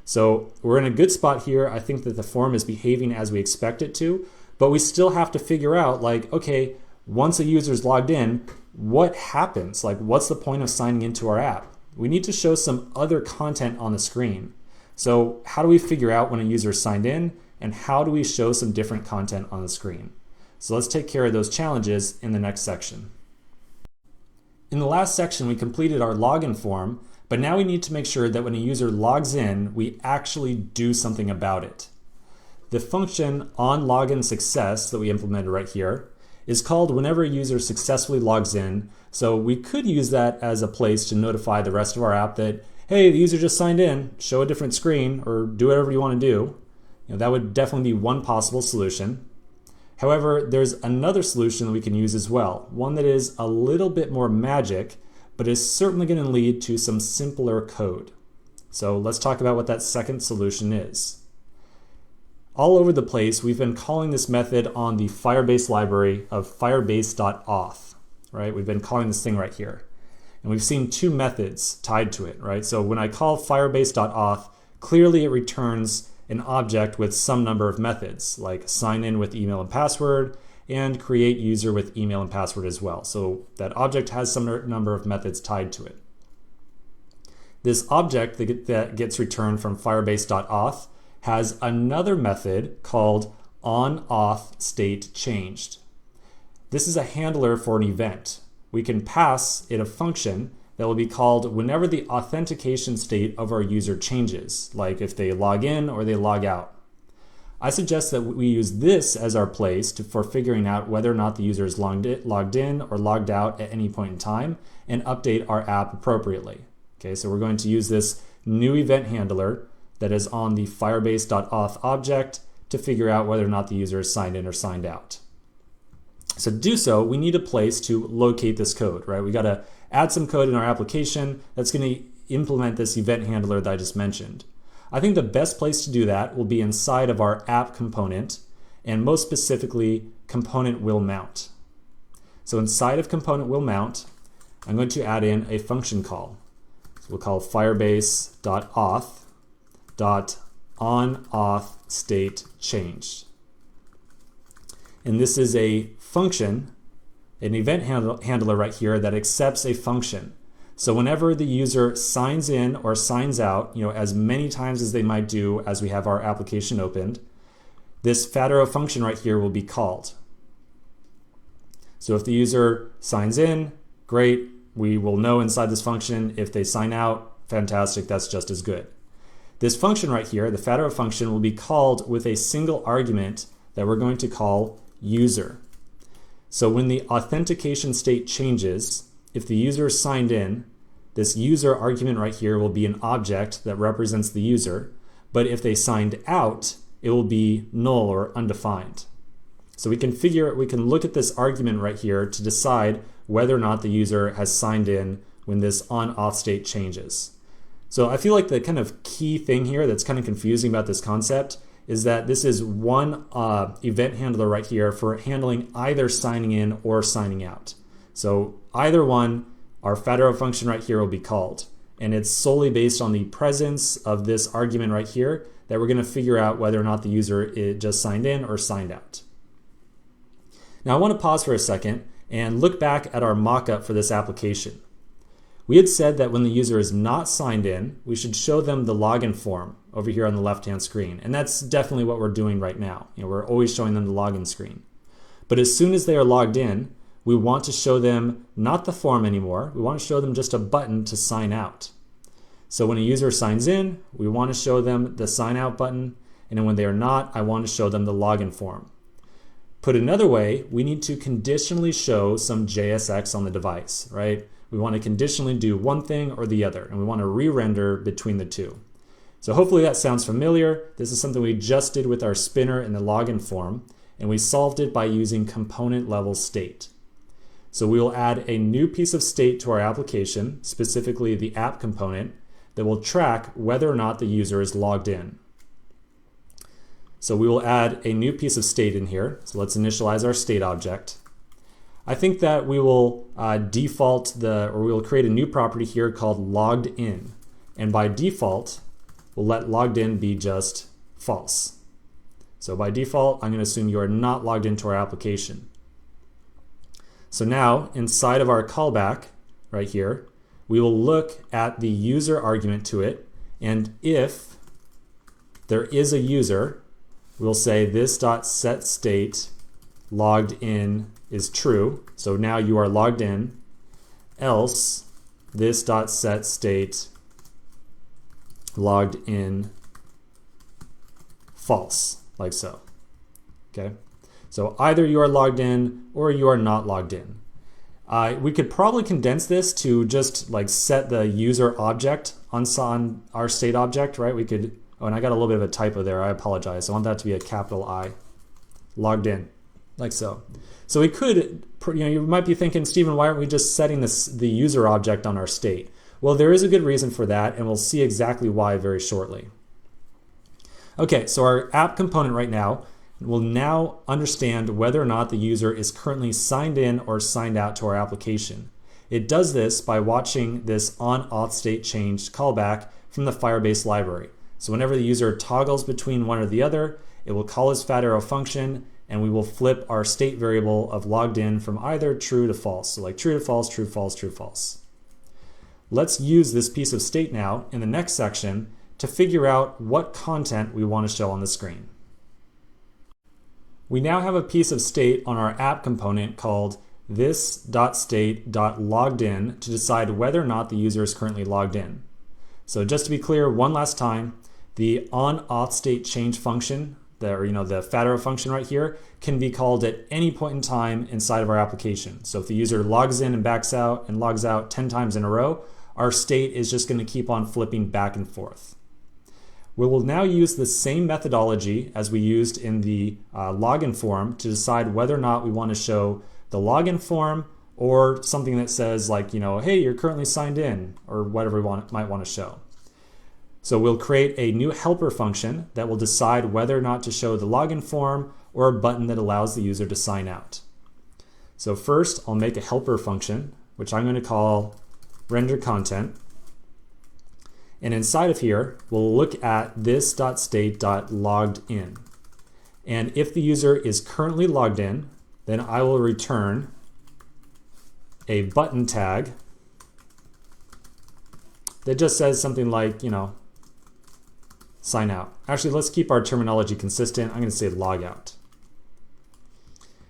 So we're in a good spot here. I think that the form is behaving as we expect it to, but we still have to figure out, like, okay, once a user is logged in, what happens? Like, what's the point of signing into our app? We need to show some other content on the screen. So how do we figure out when a user is signed in, and how do we show some different content on the screen? So let's take care of those challenges in the next section. In the last section, we completed our login form, but now we need to make sure that when a user logs in, we actually do something about it. The function onLoginSuccess that we implemented right here is called whenever a user successfully logs in. So we could use that as a place to notify the rest of our app that, hey, the user just signed in, show a different screen, or do whatever you want to do. That would definitely be one possible solution. However, there's another solution that we can use as well, one that is a little bit more magic, but is certainly going to lead to some simpler code. So let's talk about what that second solution is. All over the place, we've been calling this method on the Firebase library of firebase.auth, right? We've been calling this thing right here. And we've seen two methods tied to it, right? So when I call firebase.auth, clearly it returns an object with some number of methods, like sign in with email and password, and create user with email and password as well. So that object has some number of methods tied to it. This object that gets returned from firebase.auth has another method called onAuthStateChanged. This is a handler for an event. We can pass it a function that will be called whenever the authentication state of our user changes, like if they log in or they log out. I suggest that we use this as our place for figuring out whether or not the user is logged in or logged out at any point in time, and update our app appropriately. Okay, so we're going to use this new event handler that is on the firebase.auth object to figure out whether or not the user is signed in or signed out. So to do so, we need a place to locate this code, right? We got to add some code in our application that's going to implement this event handler that I just mentioned. I think the best place to do that will be inside of our app component, and most specifically, component will mount. So inside of component will mount, I'm going to add in a function call. So we'll call firebase.auth.onAuthStateChanged. And this is a function, an event handler right here that accepts a function. So whenever the user signs in or signs out, as many times as they might do as we have our application opened, this fat-arrow function right here will be called. So if the user signs in, great, we will know inside this function. If they sign out, fantastic, that's just as good. This function right here, the fat-arrow function, will be called with a single argument that we're going to call user. So when the authentication state changes, if the user is signed in, this user argument right here will be an object that represents the user, but if they signed out, it will be null or undefined. So we can look at this argument right here to decide whether or not the user has signed in when this on-auth state changes. So I feel like the kind of key thing here that's kind of confusing about this concept is that this is one event handler right here for handling either signing in or signing out. So either one, our fat-arrow function right here will be called. And it's solely based on the presence of this argument right here that we're going to figure out whether or not the user just signed in or signed out. Now I want to pause for a second and look back at our mock-up for this application. We had said that when the user is not signed in, we should show them the login form over here on the left-hand screen. And that's definitely what we're doing right now. We're always showing them the login screen. But as soon as they are logged in, we want to show them not the form anymore. We want to show them just a button to sign out. So when a user signs in, we want to show them the sign out button. and then when they are not, I want to show them the login form. Put another way, we need to conditionally show some JSX on the device, right? We want to conditionally do one thing or the other, and we want to re-render between the two. So hopefully that sounds familiar. This is something we just did with our spinner in the login form, and we solved it by using component level state. So we will add a new piece of state to our application, specifically the app component, that will track whether or not the user is logged in. So we will add a new piece of state in here. So let's initialize our state object. I think that we will we will create a new property here called logged in. And by default, we'll let logged in be just false. So by default, I'm going to assume you are not logged into our application. So now inside of our callback right here, we will look at the user argument to it. And if there is a user, we'll say this.setState logged in is true. So now you are logged in. Else this.setState logged in false, like so. Okay. So either you are logged in or you are not logged in. We could probably condense this to just like set the user object on our state object, right? We could, oh, and I got a little bit of a typo there. I apologize. I want that to be a capital I. Logged in, like so. So we could, you might be thinking, Stephen, why aren't we just setting the user object on our state? Well, there is a good reason for that, and we'll see exactly why very shortly. Okay, so our app component right now will now understand whether or not the user is currently signed in or signed out to our application. It does this by watching this onAuth state change callback from the Firebase library. So whenever the user toggles between one or the other, it will call its fat arrow function, and we will flip our state variable of logged in from either true to false. So like true to false, true, false, true, false. Let's use this piece of state now in the next section to figure out what content we want to show on the screen. We now have a piece of state on our app component called this.state.loggedIn to decide whether or not the user is currently logged in. So just to be clear, one last time, the onAuth state change function, the fat arrow function right here, can be called at any point in time inside of our application. So if the user logs in and backs out and logs out 10 times in a row, our state is just going to keep on flipping back and forth. We will now use the same methodology as we used in the login form to decide whether or not we want to show the login form or something that says like, hey, you're currently signed in, or whatever we might want to show. So we'll create a new helper function that will decide whether or not to show the login form or a button that allows the user to sign out. So first, I'll make a helper function, which I'm going to call render content. And inside of here, we'll look at this.state.loggedIn. And if the user is currently logged in, then I will return a button tag that just says something like, sign out. Actually, let's keep our terminology consistent. I'm going to say logout.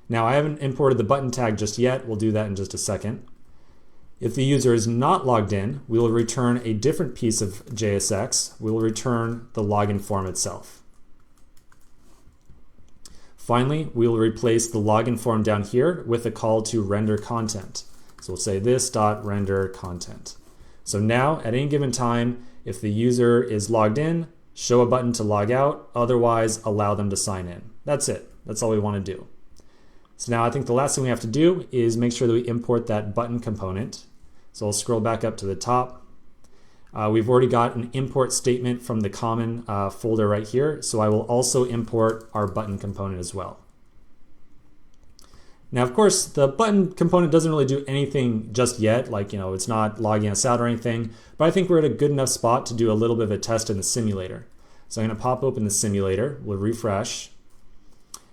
Now, I haven't imported the button tag just yet. We'll do that in just a second. If the user is not logged in, we will return a different piece of JSX. We will return the login form itself. Finally, we will replace the login form down here with a call to render content. So we'll say this.render content. So now, at any given time, if the user is logged in, show a button to log out, otherwise allow them to sign in. That's it. That's all we want to do. So now I think the last thing we have to do is make sure that we import that button component. So I'll scroll back up to the top. We've already got an import statement from the common folder right here, so I will also import our button component as well. Now, of course, the button component doesn't really do anything just yet, like, it's not logging us out or anything, but I think we're at a good enough spot to do a little bit of a test in the simulator. So I'm going to pop open the simulator, we'll refresh.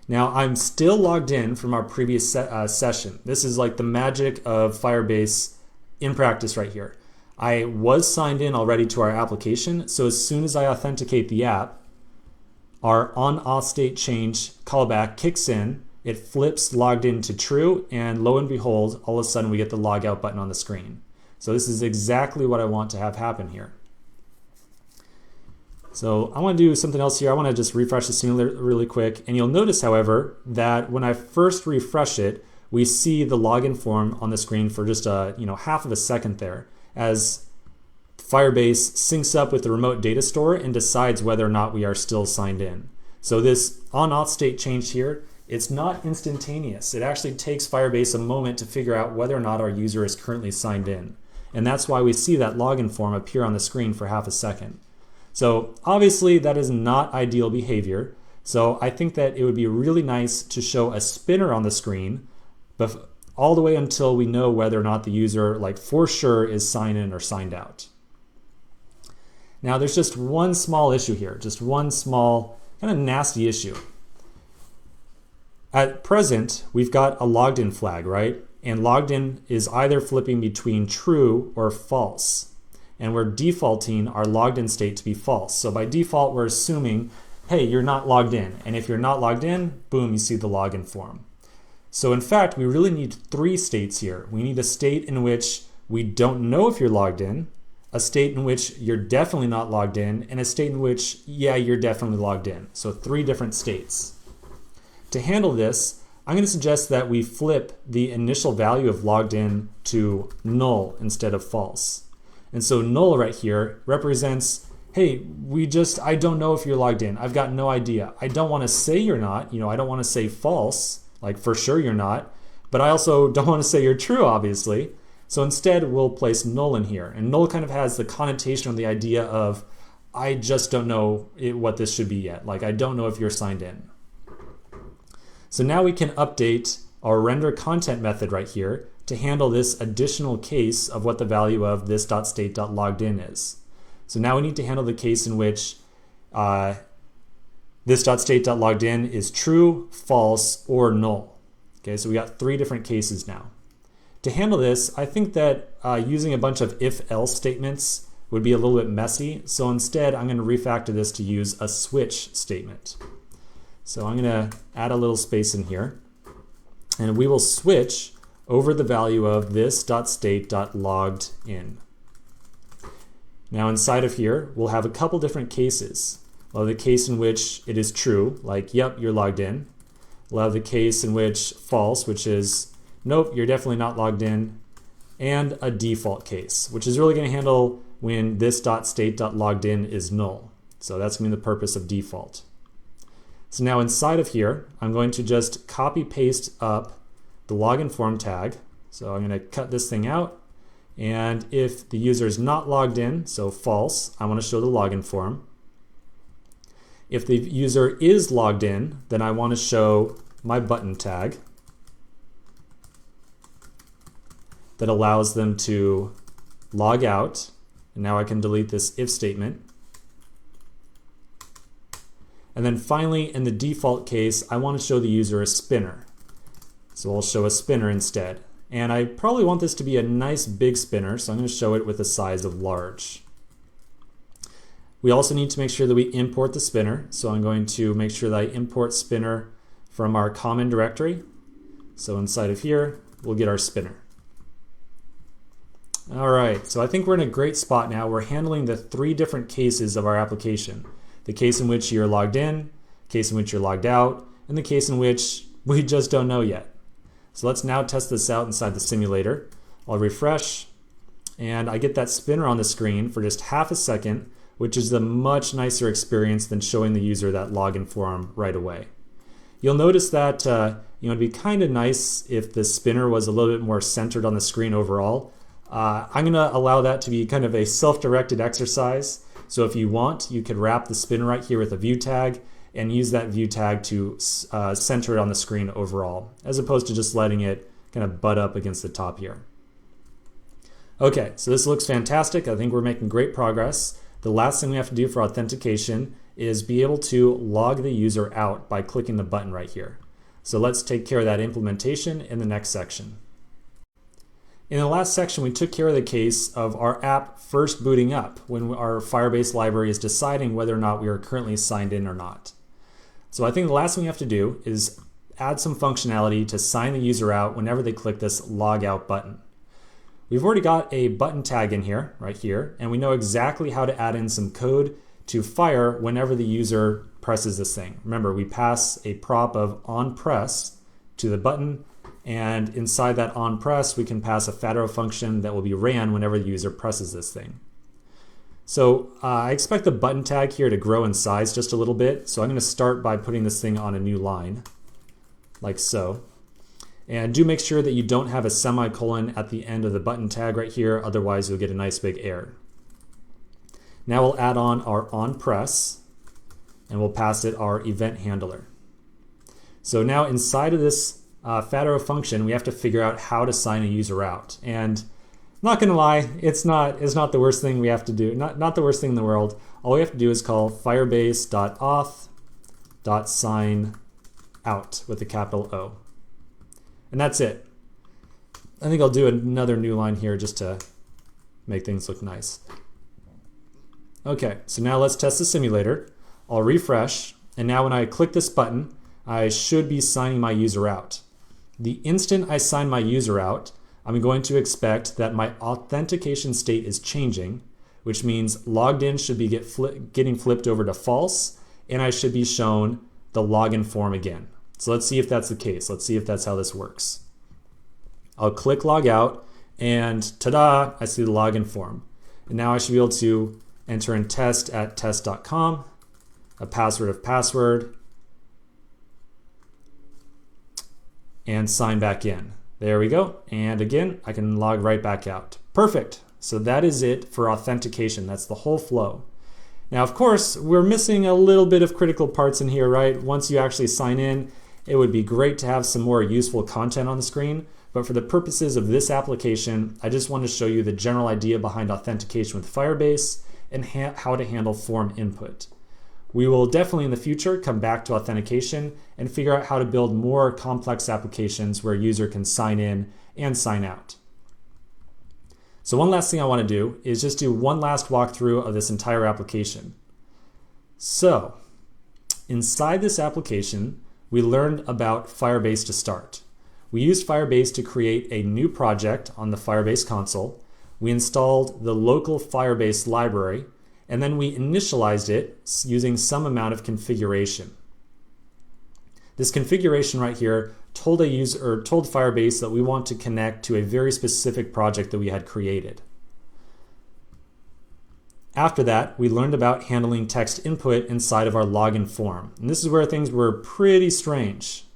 Now, I'm still logged in from our previous session. This is like the magic of Firebase in practice right here. I was signed in already to our application, so as soon as I authenticate the app, our onAuth state change callback kicks in, it flips logged in to true, and lo and behold, all of a sudden we get the logout button on the screen. So this is exactly what I want to have happen here. So I want to do something else here. I want to just refresh the simulator really quick. And you'll notice, however, that when I first refresh it, we see the login form on the screen for just half of a second there, as Firebase syncs up with the remote data store and decides whether or not we are still signed in. So this on-auth state change here, it's not instantaneous. It actually takes Firebase a moment to figure out whether or not our user is currently signed in. And that's why we see that login form appear on the screen for half a second. So obviously that is not ideal behavior. So I think that it would be really nice to show a spinner on the screen all the way until we know whether or not the user, like, for sure is signed in or signed out. Now there's just one small issue here, just one small kind of nasty issue. At present, we've got a logged in flag, right? And logged in is either flipping between true or false. And we're defaulting our logged in state to be false. So by default, we're assuming, hey, you're not logged in. And if you're not logged in, boom, you see the login form. So in fact, we really need 3 states here. We need a state in which we don't know if you're logged in, a state in which you're definitely not logged in, and a state in which, yeah, you're definitely logged in. So 3 different states. To handle this, I'm going to suggest that we flip the initial value of logged in to null instead of false. And so null right here represents, hey, I don't know if you're logged in. I've got no idea. I don't want to say you're not. I don't want to say false, like for sure you're not. But I also don't want to say you're true, obviously. So instead, we'll place null in here. And null kind of has the connotation or the idea of, I just don't know what this should be yet. Like, I don't know if you're signed in. So now we can update our render content method right here to handle this additional case of what the value of this.state.loggedin is. So now we need to handle the case in which this.state.loggedin is true, false, or null. Okay, so we got 3 different cases now. To handle this, I think that using a bunch of if-else statements would be a little bit messy. So instead, I'm going to refactor this to use a switch statement. So I'm going to add a little space in here, and we will switch over the value of this.state.loggedin. Now inside of here, we'll have a couple different cases. We'll have the case in which it is true, like, yep, you're logged in. We'll have the case in which false, which is, nope, you're definitely not logged in. And a default case, which is really going to handle when this.state.loggedin is null. So that's going to be the purpose of default. So now inside of here, I'm going to just copy paste up the login form tag. So I'm going to cut this thing out. And if the user is not logged in, so false, I want to show the login form. If the user is logged in, then I want to show my button tag that allows them to log out. And now I can delete this if statement. And then finally, in the default case, I want to show the user a spinner. So I'll show a spinner instead. And I probably want this to be a nice big spinner, so I'm going to show it with a size of large. We also need to make sure that we import the spinner. So I'm going to make sure that I import spinner from our common directory. So inside of here, we'll get our spinner. All right, so I think we're in a great spot now. We're handling the 3 different cases of our application. The case in which you're logged in, case in which you're logged out, and the case in which we just don't know yet. So let's now test this out inside the simulator. I'll refresh, and I get that spinner on the screen for just half a second, which is a much nicer experience than showing the user that login form right away. You'll notice that it'd be kind of nice if the spinner was a little bit more centered on the screen overall. I'm going to allow that to be kind of a self-directed exercise. So if you want, you could wrap the spinner right here with a view tag and use that view tag to center it on the screen overall, as opposed to just letting it kind of butt up against the top here. Okay, so this looks fantastic. I think we're making great progress. The last thing we have to do for authentication is be able to log the user out by clicking the button right here. So let's take care of that implementation in the next section. In the last section, we took care of the case of our app first booting up when our Firebase library is deciding whether or not we are currently signed in or not. So I think the last thing we have to do is add some functionality to sign the user out whenever they click this log out button. We've already got a button tag in here, right here, and we know exactly how to add in some code to fire whenever the user presses this thing. Remember, we pass a prop of onPress to the button, and inside that onPress, we can pass a fat arrow function that will be ran whenever the user presses this thing. So I expect the button tag here to grow in size just a little bit. So I'm going to start by putting this thing on a new line, like so. And do make sure that you don't have a semicolon at the end of the button tag right here, otherwise you'll get a nice big error. Now we'll add on our onPress, and we'll pass it our event handler. So now inside of this fat arrow function, we have to figure out how to sign a user out. And I'm not gonna lie, it's not the worst thing we have to do, not the worst thing in the world. All we have to do is call firebase.auth.signout with a capital O. And that's it. I think I'll do another new line here just to make things look nice. Okay, so now let's test the simulator. I'll refresh, and now when I click this button, I should be signing my user out. The instant I sign my user out, I'm going to expect that my authentication state is changing, which means logged in should be getting flipped over to false, and I should be shown the login form again. So let's see if that's the case. Let's see if that's how this works. I'll click log out, and ta-da, I see the login form. And now I should be able to enter in test@test.com, a password of password, and sign back in. There we go. And again, I can log right back out. Perfect. So that is it for authentication. That's the whole flow. Now, of course, we're missing a little bit of critical parts in here, right? Once you actually sign in, it would be great to have some more useful content on the screen. But for the purposes of this application, I just want to show you the general idea behind authentication with Firebase and how to handle form input. We will definitely in the future come back to authentication and figure out how to build more complex applications where a user can sign in and sign out. So one last thing I want to do is just do one last walkthrough of this entire application. So inside this application, we learned about Firebase to start. We used Firebase to create a new project on the Firebase console. We installed the local Firebase library, and then we initialized it using some amount of configuration. This configuration right here told Firebase that we want to connect to a very specific project that we had created. After that, we learned about handling text input inside of our login form. And this is where things were pretty strange.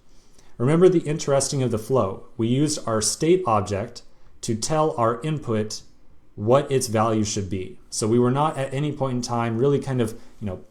Remember the interesting of the flow. We used our state object to tell our input what its value should be. So we were not at any point in time really kind of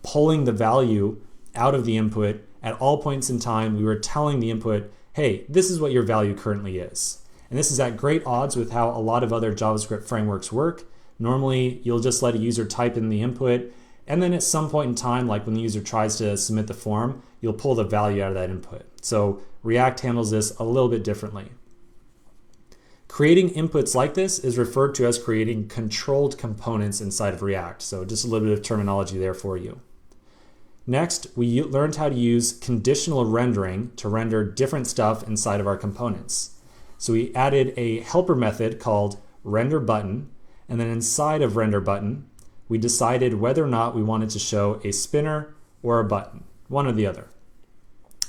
pulling the value out of the input. At all points in time, we were telling the input, hey, this is what your value currently is. And this is at great odds with how a lot of other JavaScript frameworks work. Normally, you'll just let a user type in the input, and then at some point in time, like when the user tries to submit the form, you'll pull the value out of that input. So React handles this a little bit differently. Creating inputs like this is referred to as creating controlled components inside of React. So just a little bit of terminology there for you. Next, we learned how to use conditional rendering to render different stuff inside of our components. So we added a helper method called renderButton, and then inside of renderButton, we decided whether or not we wanted to show a spinner or a button, one or the other.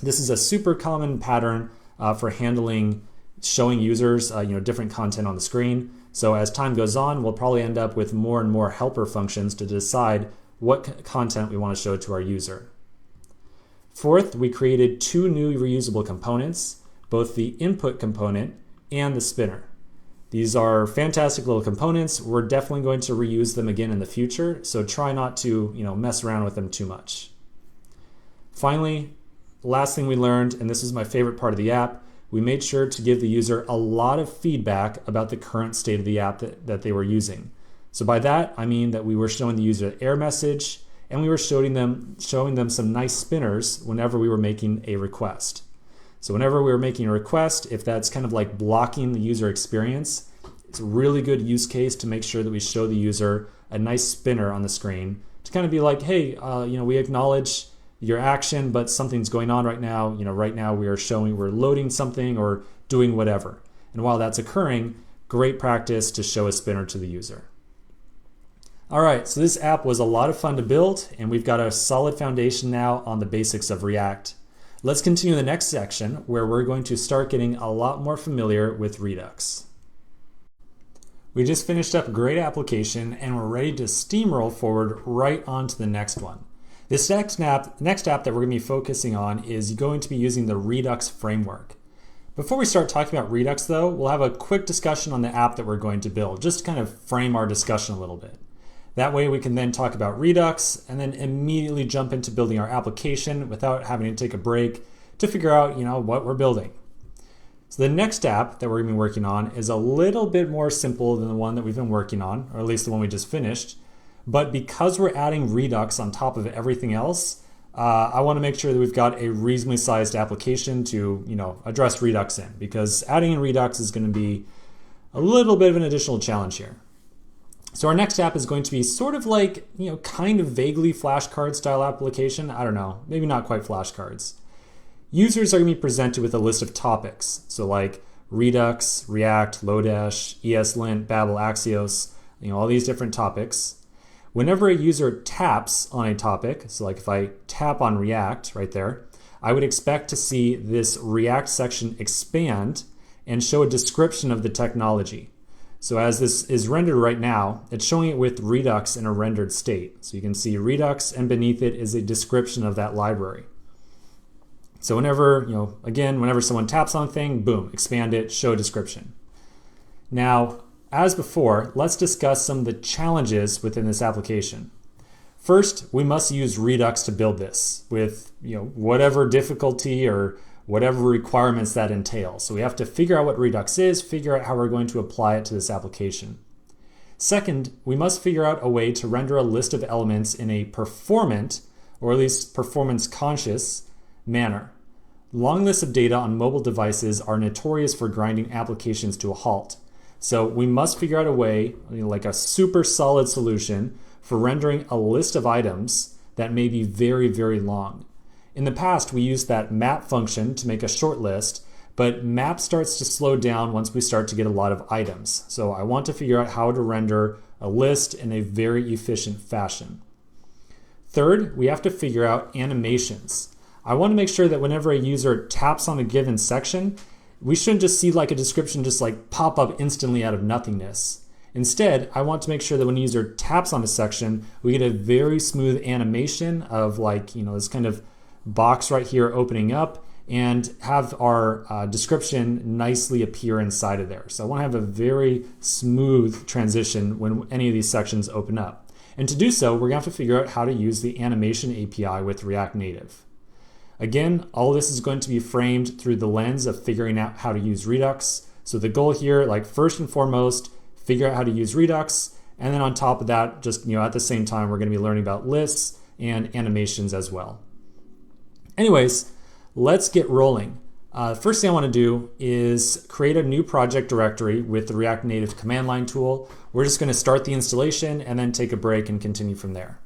This is a super common pattern for handling showing users different content on the screen. So as time goes on, we'll probably end up with more and more helper functions to decide what content we want to show to our user. Fourth, we created two new reusable components, both the input component and the spinner. These are fantastic little components. We're definitely going to reuse them again in the future, so try not to mess around with them too much. Finally, the last thing we learned, and this is my favorite part of the app, we made sure to give the user a lot of feedback about the current state of the app that they were using. So by that, I mean that we were showing the user an error message, and we were showing them some nice spinners whenever we were making a request. So whenever we were making a request, if that's kind of like blocking the user experience, it's a really good use case to make sure that we show the user a nice spinner on the screen to kind of be like, hey, we acknowledge your action, but something's going on right now. Right now we're loading something or doing whatever. And while that's occurring, great practice to show a spinner to the user. All right, so this app was a lot of fun to build, and we've got a solid foundation now on the basics of React. Let's continue the next section where we're going to start getting a lot more familiar with Redux. We just finished up a great application and we're ready to steamroll forward right onto the next one. This next app that we're going to be focusing on is going to be using the Redux framework. Before we start talking about Redux though, we'll have a quick discussion on the app that we're going to build, just to kind of frame our discussion a little bit. That way we can then talk about Redux and then immediately jump into building our application without having to take a break to figure out, what we're building. So the next app that we're going to be working on is a little bit more simple than the one that we've been working on, or at least the one we just finished. But because we're adding Redux on top of everything else, I want to make sure that we've got a reasonably sized application to, address Redux in, because adding in Redux is going to be a little bit of an additional challenge here. So our next app is going to be sort of like, kind of vaguely flashcard style application. I don't know, maybe not quite flashcards. Users are going to be presented with a list of topics. So like Redux, React, Lodash, ESLint, Babel, Axios, all these different topics. Whenever a user taps on a topic, so like if I tap on React right there, I would expect to see this React section expand and show a description of the technology. So as this is rendered right now, it's showing it with Redux in a rendered state. So you can see Redux and beneath it is a description of that library. So whenever, whenever someone taps on a thing, boom, expand it, show a description. Now, as before, let's discuss some of the challenges within this application. First, we must use Redux to build this with, whatever difficulty or whatever requirements that entails. So we have to figure out what Redux is, figure out how we're going to apply it to this application. Second, we must figure out a way to render a list of elements in a performant, or at least performance-conscious, manner. Long lists of data on mobile devices are notorious for grinding applications to a halt. So we must figure out a way, like a super solid solution, for rendering a list of items that may be very, very long. In the past, we used that map function to make a short list, but map starts to slow down once we start to get a lot of items. So I want to figure out how to render a list in a very efficient fashion. Third, we have to figure out animations. I want to make sure that whenever a user taps on a given section, we shouldn't just see like a description just like pop up instantly out of nothingness. Instead, I want to make sure that when a user taps on a section, we get a very smooth animation of this kind of box right here opening up and have our description nicely appear inside of there. So I want to have a very smooth transition when any of these sections open up. And to do so, we're going to have to figure out how to use the animation API with React Native. Again, all this is going to be framed through the lens of figuring out how to use Redux. So the goal here, first and foremost, figure out how to use Redux. And then on top of that, just at the same time, we're going to be learning about lists and animations as well. Anyways, let's get rolling. First thing I want to do is create a new project directory with the React Native command line tool. We're just going to start the installation and then take a break and continue from there.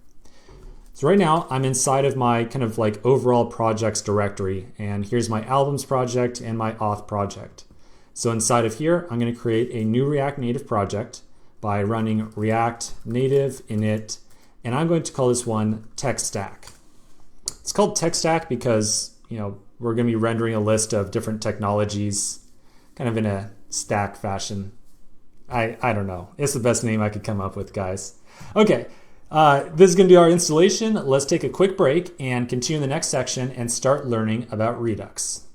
So right now I'm inside of my kind of overall projects directory, and here's my albums project and my auth project. So inside of here, I'm going to create a new React Native project by running React Native init, and I'm going to call this one Tech Stack. It's called Tech Stack because, we're going to be rendering a list of different technologies kind of in a stack fashion. I don't know. It's the best name I could come up with, guys. Okay, this is going to be our installation. Let's take a quick break and continue the next section and start learning about Redux.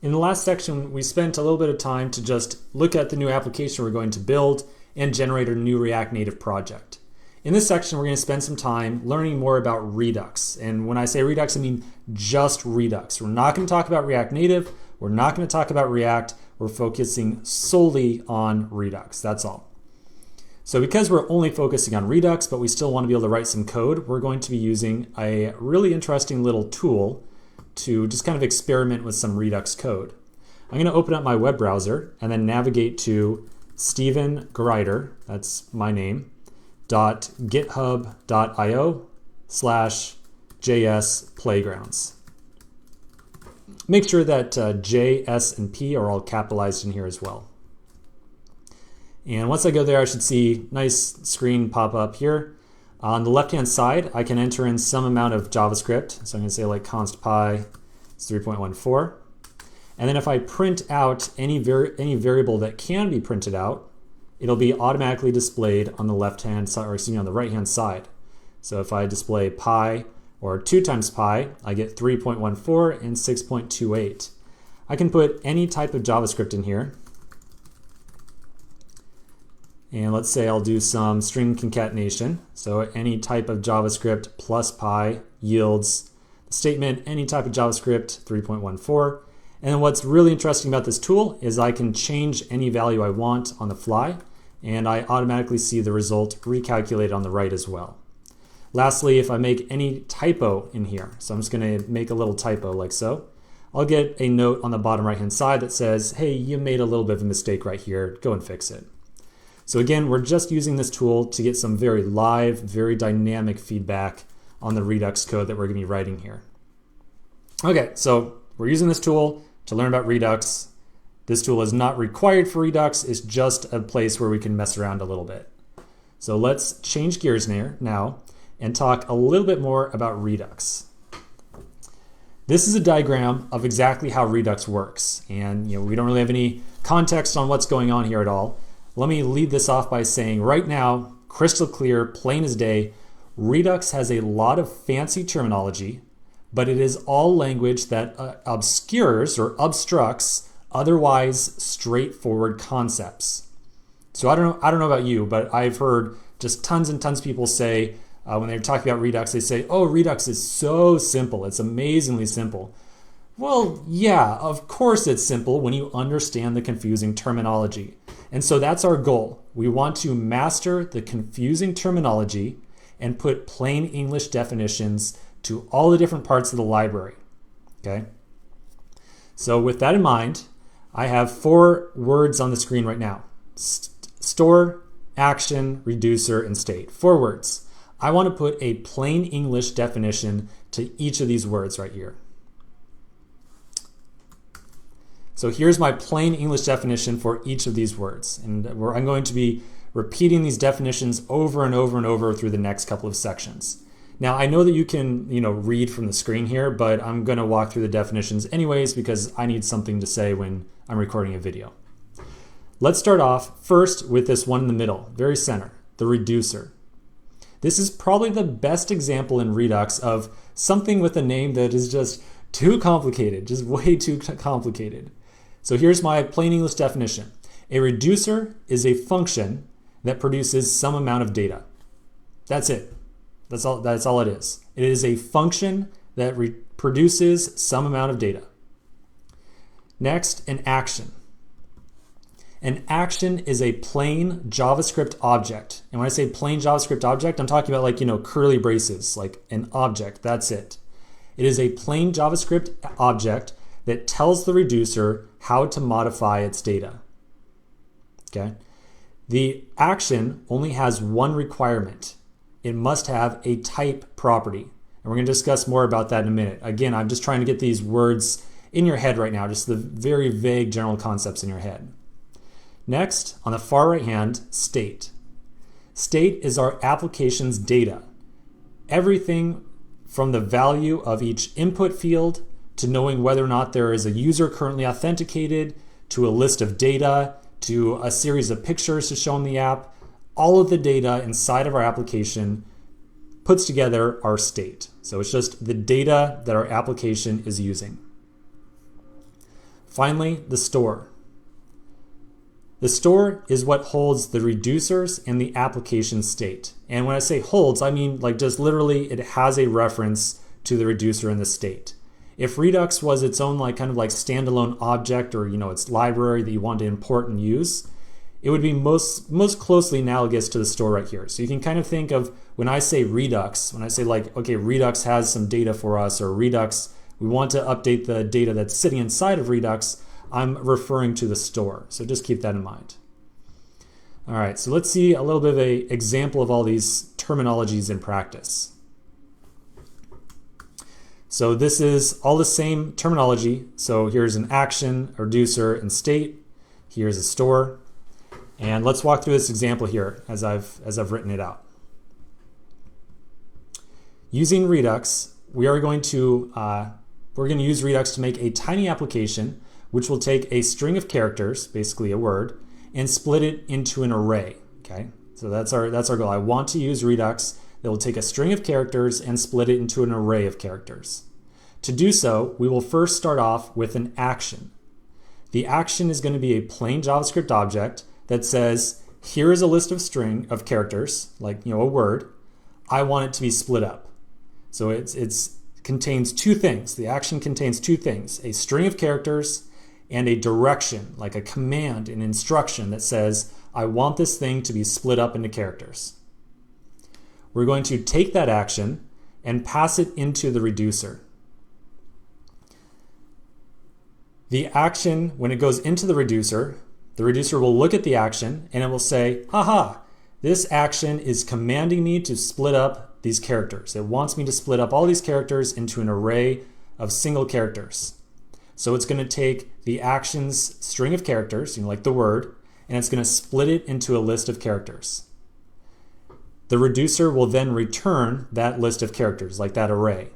In the last section, we spent a little bit of time to just look at the new application we're going to build and generate a new React Native project. In this section, we're going to spend some time learning more about Redux. And when I say Redux, I mean just Redux. We're not going to talk about React Native. We're not going to talk about React. We're focusing solely on Redux. That's all. So because we're only focusing on Redux, but we still want to be able to write some code, we're going to be using a really interesting little tool to just kind of experiment with some Redux code. I'm going to open up my web browser and then navigate to Stephen Greider, that's my name, .github.io/JS Playgrounds. Make sure that J, S, and P are all capitalized in here as well. And once I go there, I should see nice screen pop up here. On the left-hand side, I can enter in some amount of JavaScript. So I'm going to say like const pi is 3.14. And then if I print out any variable that can be printed out, it'll be automatically displayed on the left-hand side, or excuse me, on the right-hand side. So if I display pi or 2 times pi, I get 3.14 and 6.28. I can put any type of JavaScript in here. And let's say I'll do some string concatenation. So any type of JavaScript plus pi yields the statement any type of JavaScript 3.14. And then what's really interesting about this tool is I can change any value I want on the fly, and I automatically see the result recalculated on the right as well. Lastly, if I make any typo in here, so I'm just going to make a little typo like so, I'll get a note on the bottom right hand side that says, hey, you made a little bit of a mistake right here, go and fix it. So again, we're just using this tool to get some very live, very dynamic feedback on the Redux code that we're going to be writing here. Okay, so we're using this tool to learn about Redux. This tool is not required for Redux, it's just a place where we can mess around a little bit. So let's change gears now and talk a little bit more about Redux. This is a diagram of exactly how Redux works, and we don't really have any context on what's going on here at all. Let me lead this off by saying right now, crystal clear, plain as day, Redux has a lot of fancy terminology, but it is all language that obscures or obstructs otherwise straightforward concepts. So I don't know about you, but I've heard just tons and tons of people say, when they're talking about Redux, they say, oh, Redux is so simple. It's amazingly simple. Well, yeah, of course it's simple when you understand the confusing terminology. And so that's our goal. We want to master the confusing terminology and put plain English definitions to all the different parts of the library. Okay? So with that in mind, I have 4 words on the screen right now. Store, action, reducer, and state. 4 words. I want to put a plain English definition to each of these words right here. So here's my plain English definition for each of these words. And I'm going to be repeating these definitions over and over and over through the next couple of sections. Now I know that you can, read from the screen here, but I'm going to walk through the definitions anyways because I need something to say when I'm recording a video. Let's start off first with this one in the middle, very center, the reducer. This is probably the best example in Redux of something with a name that is just too complicated, just way too complicated. So here's my plain English definition. A reducer is a function that produces some amount of data. That's it. That's all it is. It is a function that produces some amount of data. Next, an action. An action is a plain JavaScript object. And when I say plain JavaScript object, I'm talking about curly braces, like an object, that's it. It is a plain JavaScript object that tells the reducer how to modify its data. Okay? The action only has one requirement. It must have a type property. And we're going to discuss more about that in a minute. Again, I'm just trying to get these words in your head right now, just the very vague general concepts in your head. Next, on the far right hand, state. State is our application's data. Everything from the value of each input field to knowing whether or not there is a user currently authenticated, to a list of data, to a series of pictures to show in the app, all of the data inside of our application puts together our state. So it's just the data that our application is using. Finally, the store. The store is what holds the reducers and the application state. And when I say holds, I mean just literally it has a reference to the reducer and the state. If Redux was its own kind of standalone object or its library that you want to import and use, it would be most closely analogous to the store right here. So you can kind of think of when I say Redux, when I say okay, Redux has some data for us, or Redux, we want to update the data that's sitting inside of Redux, I'm referring to the store. So just keep that in mind. All right, so let's see a little bit of an example of all these terminologies in practice. So this is all the same terminology. So here's an action, a reducer, and state. Here's a store. And let's walk through this example here as I've written it out. Using Redux, we're going to use Redux to make a tiny application which will take a string of characters, basically a word, and split it into an array. Okay, so that's our goal. I want to use Redux that will take a string of characters and split it into an array of characters. To do so, we will first start off with an action. The action is going to be a plain JavaScript object that says, here is a list of string of characters, like a word. I want it to be split up. So it contains two things. The action contains two things: a string of characters and a direction, like a command, an instruction that says, I want this thing to be split up into characters. We're going to take that action and pass it into the reducer. The action, when it goes into the reducer will look at the action and it will say, aha, this action is commanding me to split up these characters. It wants me to split up all these characters into an array of single characters. So it's going to take the action's string of characters, like the word, and it's going to split it into a list of characters. The reducer will then return that list of characters, like that array.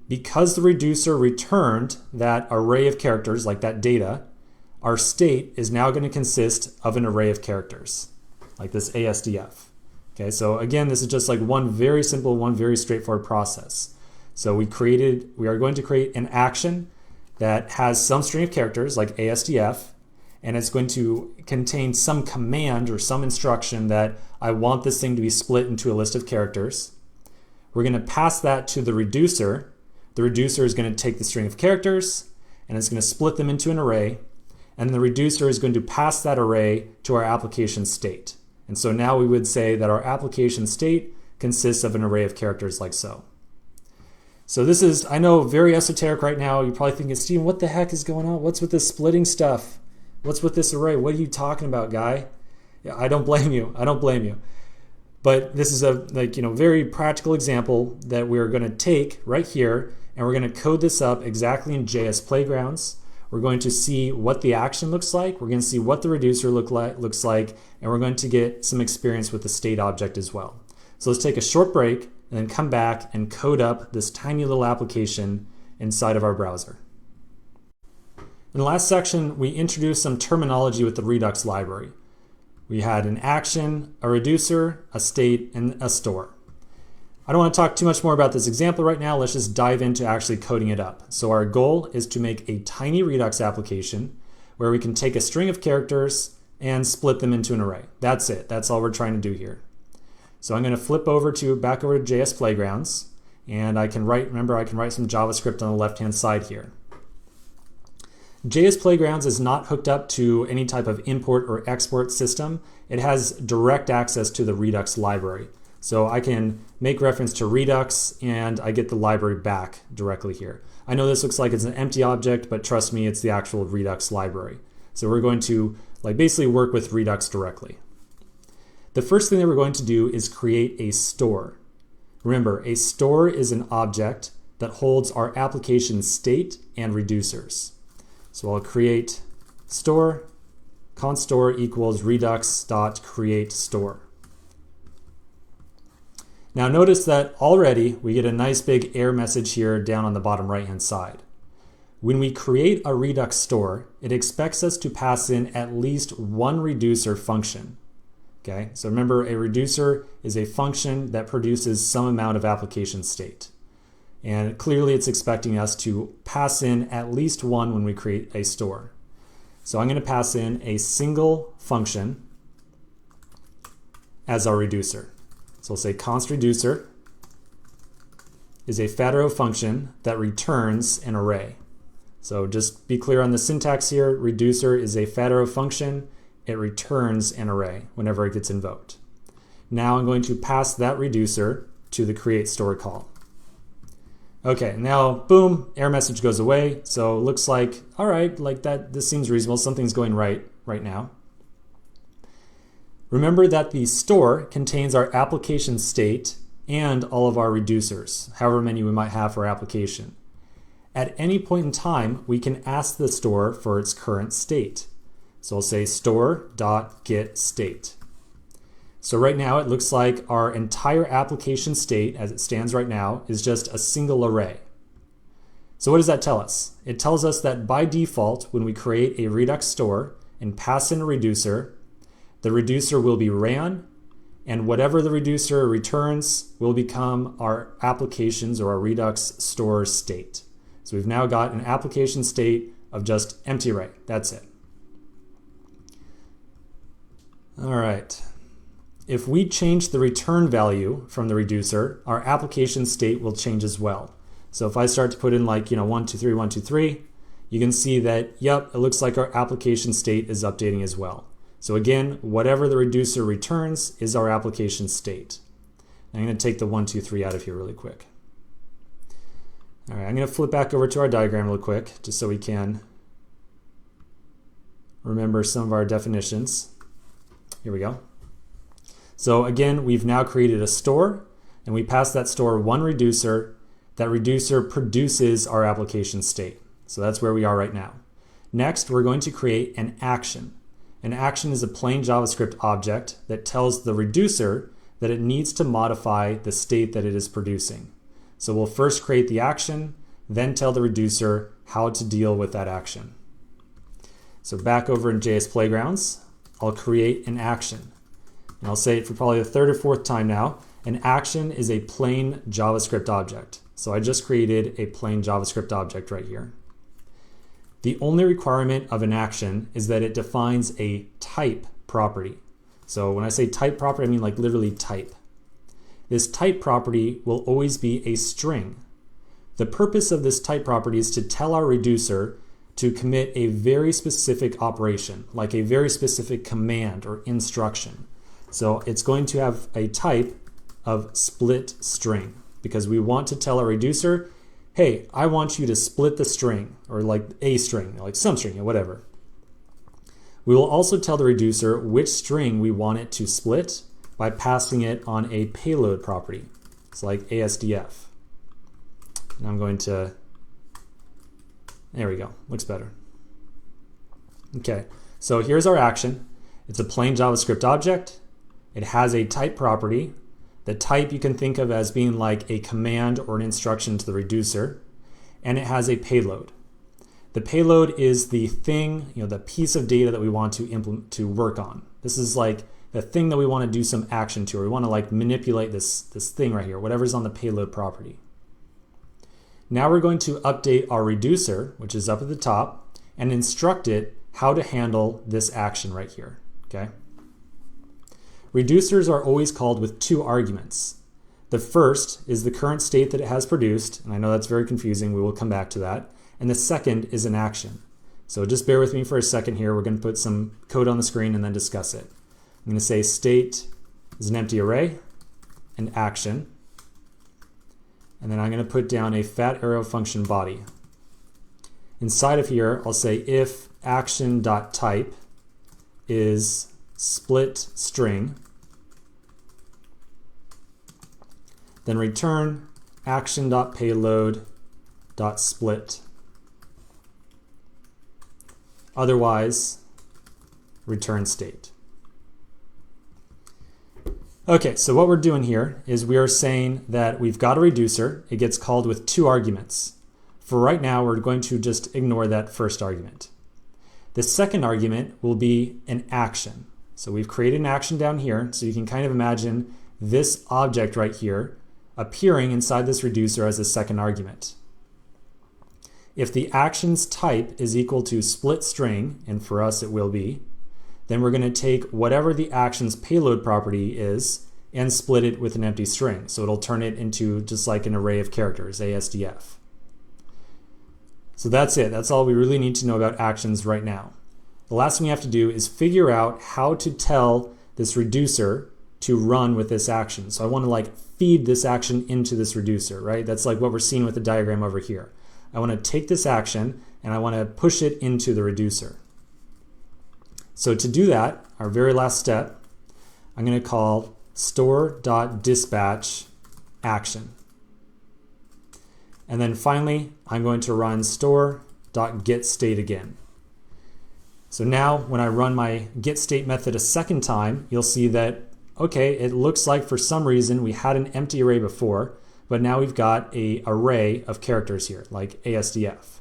Because the reducer returned that array of characters, like that data, our state is now going to consist of an array of characters, like this ASDF. Okay, so again, this is just like one very simple, one very straightforward process. So we are going to create an action that has some string of characters, like ASDF, and it's going to contain some command or some instruction that I want this thing to be split into a list of characters. We're going to pass that to the reducer. The reducer is going to take the string of characters and it's going to split them into an array, and the reducer is going to pass that array to our application state. And so now we would say that our application state consists of an array of characters like so. So this is, I know, very esoteric right now. You're probably thinking, Steven, what the heck is going on? What's with this splitting stuff? What's with this array? What are you talking about, guy? Yeah, I don't blame you. I don't blame you. But this is a very practical example that we're going to take right here, and we're going to code this up exactly in JS Playgrounds. We're going to see what the action looks like. We're going to see what the reducer looks like, and we're going to get some experience with the state object as well. So let's take a short break and then come back and code up this tiny little application inside of our browser. In the last section, we introduced some terminology with the Redux library. We had an action, a reducer, a state, and a store. I don't want to talk too much more about this example right now. Let's just dive into actually coding it up. So our goal is to make a tiny Redux application where we can take a string of characters and split them into an array. That's it. That's all we're trying to do here. So I'm going to flip back over to JS Playgrounds, and I can write some JavaScript on the left-hand side here. JS Playgrounds is not hooked up to any type of import or export system. It has direct access to the Redux library. So I can make reference to Redux and I get the library back directly here. I know this looks like it's an empty object, but trust me, it's the actual Redux library. So we're going to basically work with Redux directly. The first thing that we're going to do is create a store. Remember, a store is an object that holds our application state and reducers. So I'll create store, const store equals redux.createStore. Now notice that already we get a nice big error message here down on the bottom right hand side. When we create a Redux store, it expects us to pass in at least one reducer function. Okay, so remember, a reducer is a function that produces some amount of application state. And clearly it's expecting us to pass in at least one when we create a store. So I'm going to pass in a single function as our reducer. So we'll say const reducer is a fat arrow function that returns an array. So just be clear on the syntax here. Reducer is a fat arrow function. It returns an array whenever it gets invoked. Now I'm going to pass that reducer to the create store call. Okay, now boom, error message goes away. So it looks like, all right, this seems reasonable. Something's going right now. Remember that the store contains our application state and all of our reducers, however many we might have for our application. At any point in time, we can ask the store for its current state. So I'll say store.getState. So right now it looks like our entire application state as it stands right now is just a single array. So what does that tell us? It tells us that by default, when we create a Redux store and pass in a reducer, the reducer will be ran, and whatever the reducer returns will become our applications or our Redux store state. So we've now got an application state of just empty array. That's it. All right. If we change the return value from the reducer, our application state will change as well. So if I start to put in 1, 2, 3, 1, 2, 3, you can see that, yep, it looks like our application state is updating as well. So again, whatever the reducer returns is our application state. I'm going to take the 1, 2, 3 out of here really quick. All right, I'm going to flip back over to our diagram real quick, just so we can remember some of our definitions. Here we go. So again, we've now created a store, and we pass that store one reducer. That reducer produces our application state. So that's where we are right now. Next, we're going to create an action. An action is a plain JavaScript object that tells the reducer that it needs to modify the state that it is producing. So we'll first create the action, then tell the reducer how to deal with that action. So back over in JS Playgrounds, I'll create an action. And I'll say it for probably the third or fourth time now. An action is a plain JavaScript object. So I just created a plain JavaScript object right here. The only requirement of an action is that it defines a type property. So when I say type property, I mean like literally type. This type property will always be a string. The purpose of this type property is to tell our reducer to commit a very specific operation, like a very specific command or instruction. So it's going to have a type of split string because we want to tell our reducer, hey, I want you to split the string, or like a string, like some string, whatever. We will also tell the reducer which string we want it to split by passing it on a payload property. It's like ASDF. And I'm going to, there we go, looks better. Okay, so here's our action. It's a plain JavaScript object. It has a type property. The type you can think of as being like a command or an instruction to the reducer. And it has a payload. The payload is the thing, the piece of data that we want to implement, to work on. This is like the thing that we want to do some action to, or we want to like manipulate this thing right here, whatever's on the payload property. Now we're going to update our reducer, which is up at the top, and instruct it how to handle this action right here, okay? Reducers are always called with two arguments. The first is the current state that it has produced, and I know that's very confusing, we will come back to that. And the second is an action. So just bear with me for a second here, we're going to put some code on the screen and then discuss it. I'm going to say state is an empty array, an action, and then I'm going to put down a fat arrow function body. Inside of here, I'll say if action.type is split string, then return action.payload.split. Otherwise, return state. Okay, so what we're doing here is we are saying that we've got a reducer. It gets called with two arguments. For right now, we're going to just ignore that first argument. The second argument will be an action. So we've created an action down here, so you can kind of imagine this object right here appearing inside this reducer as a second argument. If the action's type is equal to split string, and for us it will be, then we're going to take whatever the action's payload property is and split it with an empty string. So it'll turn it into just like an array of characters, ASDF. So that's it. That's all we really need to know about actions right now. The last thing we have to do is figure out how to tell this reducer to run with this action. So I want to like feed this action into this reducer, right? That's like what we're seeing with the diagram over here. I want to take this action and I want to push it into the reducer. So to do that, our very last step, I'm going to call store.dispatch action. And then finally, I'm going to run store.getState again. So now when I run my getState method a second time, you'll see that, okay, it looks like for some reason we had an empty array before, but now we've got an array of characters here, like ASDF.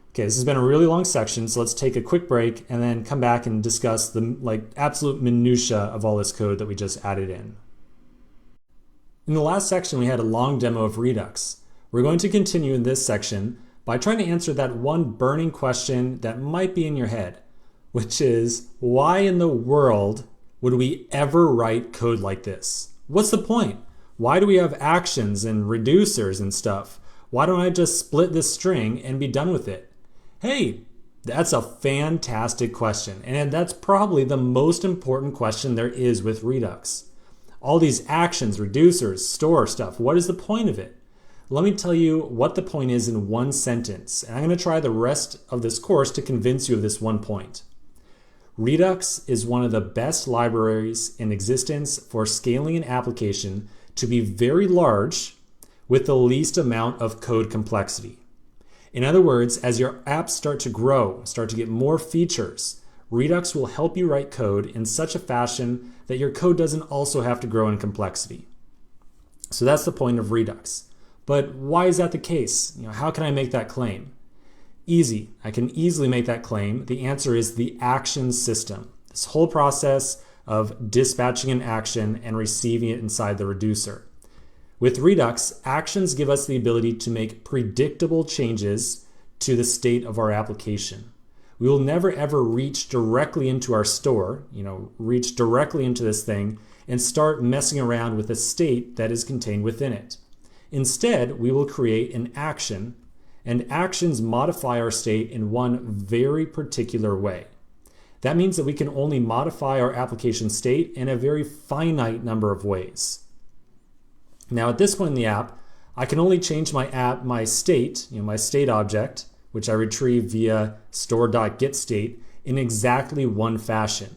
Okay, this has been a really long section, so let's take a quick break and then come back and discuss the absolute minutia of all this code that we just added in. In the last section, we had a long demo of Redux. We're going to continue in this section by trying to answer that one burning question that might be in your head, which is, why in the world would we ever write code like this? What's the point? Why do we have actions and reducers and stuff? Why don't I just split this string and be done with it? Hey, that's a fantastic question, and that's probably the most important question there is with Redux. All these actions, reducers, store stuff, what is the point of it? Let me tell you what the point is in one sentence, and I'm going to try the rest of this course to convince you of this one point. Redux is one of the best libraries in existence for scaling an application to be very large with the least amount of code complexity. In other words, as your apps start to grow, start to get more features, Redux will help you write code in such a fashion that your code doesn't also have to grow in complexity. So that's the point of Redux. But why is that the case? How can I make that claim? Easy. I can easily make that claim. The answer is the action system. This whole process of dispatching an action and receiving it inside the reducer. With Redux, actions give us the ability to make predictable changes to the state of our application. We will never ever reach directly into our store, reach directly into this thing and start messing around with a state that is contained within it. Instead, we will create an action, and actions modify our state in one very particular way. That means that we can only modify our application state in a very finite number of ways. Now at this point in the app, I can only change my state, my state object, which I retrieve via store.getState, in exactly one fashion,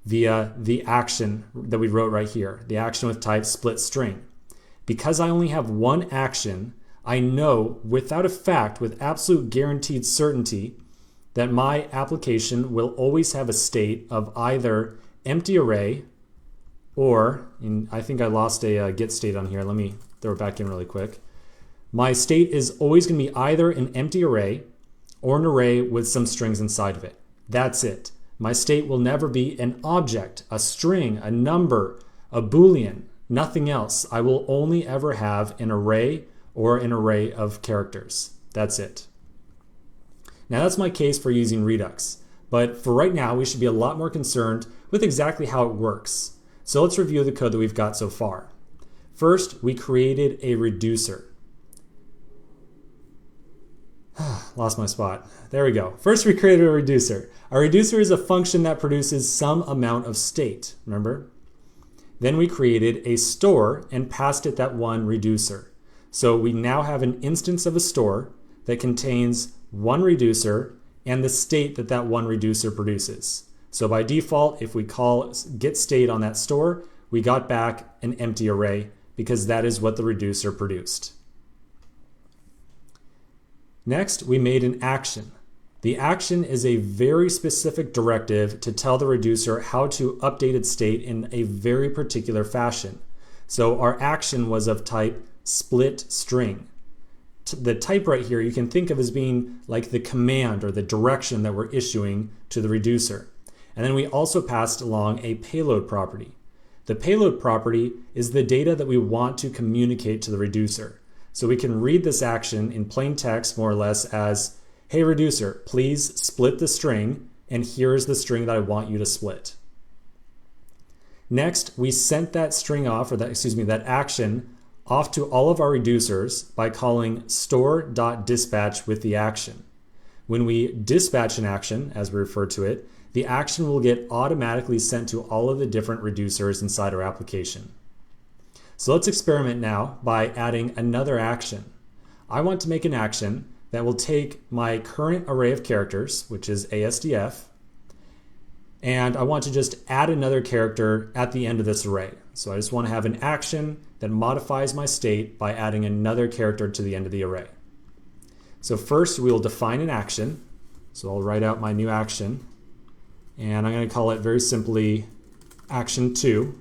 via the action that we wrote right here, the action with type split string. Because I only have one action, I know without a fact, with absolute guaranteed certainty, that my application will always have a state of either empty array or, and I think I lost a get state on here. Let me throw it back in really quick. My state is always going to be either an empty array or an array with some strings inside of it. That's it. My state will never be an object, a string, a number, a Boolean, nothing else. I will only ever have an array or an array of characters. That's it. Now that's my case for using Redux. But for right now, we should be a lot more concerned with exactly how it works. So let's review the code that we've got so far. First, we created a reducer. Lost my spot. There we go. First, we created a reducer. A reducer is a function that produces some amount of state, remember? Then we created a store and passed it that one reducer. So we now have an instance of a store that contains one reducer and the state that that one reducer produces. So by default, if we call getState on that store, we got back an empty array because that is what the reducer produced. Next, we made an action. The action is a very specific directive to tell the reducer how to update its state in a very particular fashion. So our action was of type split string. The type right here you can think of as being like the command or the direction that we're issuing to the reducer. And then we also passed along a payload property. The payload property is the data that we want to communicate to the reducer. So we can read this action in plain text more or less as, hey reducer, please split the string, and here's the string that I want you to split. Next, we sent that string off, or that action off to all of our reducers by calling store.dispatch with the action. When we dispatch an action, as we refer to it, the action will get automatically sent to all of the different reducers inside our application. So let's experiment now by adding another action. I want to make an action that will take my current array of characters, which is ASDF, and I want to just add another character at the end of this array. So I just want to have an action that modifies my state by adding another character to the end of the array. So first we will define an action. So I'll write out my new action, and I'm going to call it very simply action 2.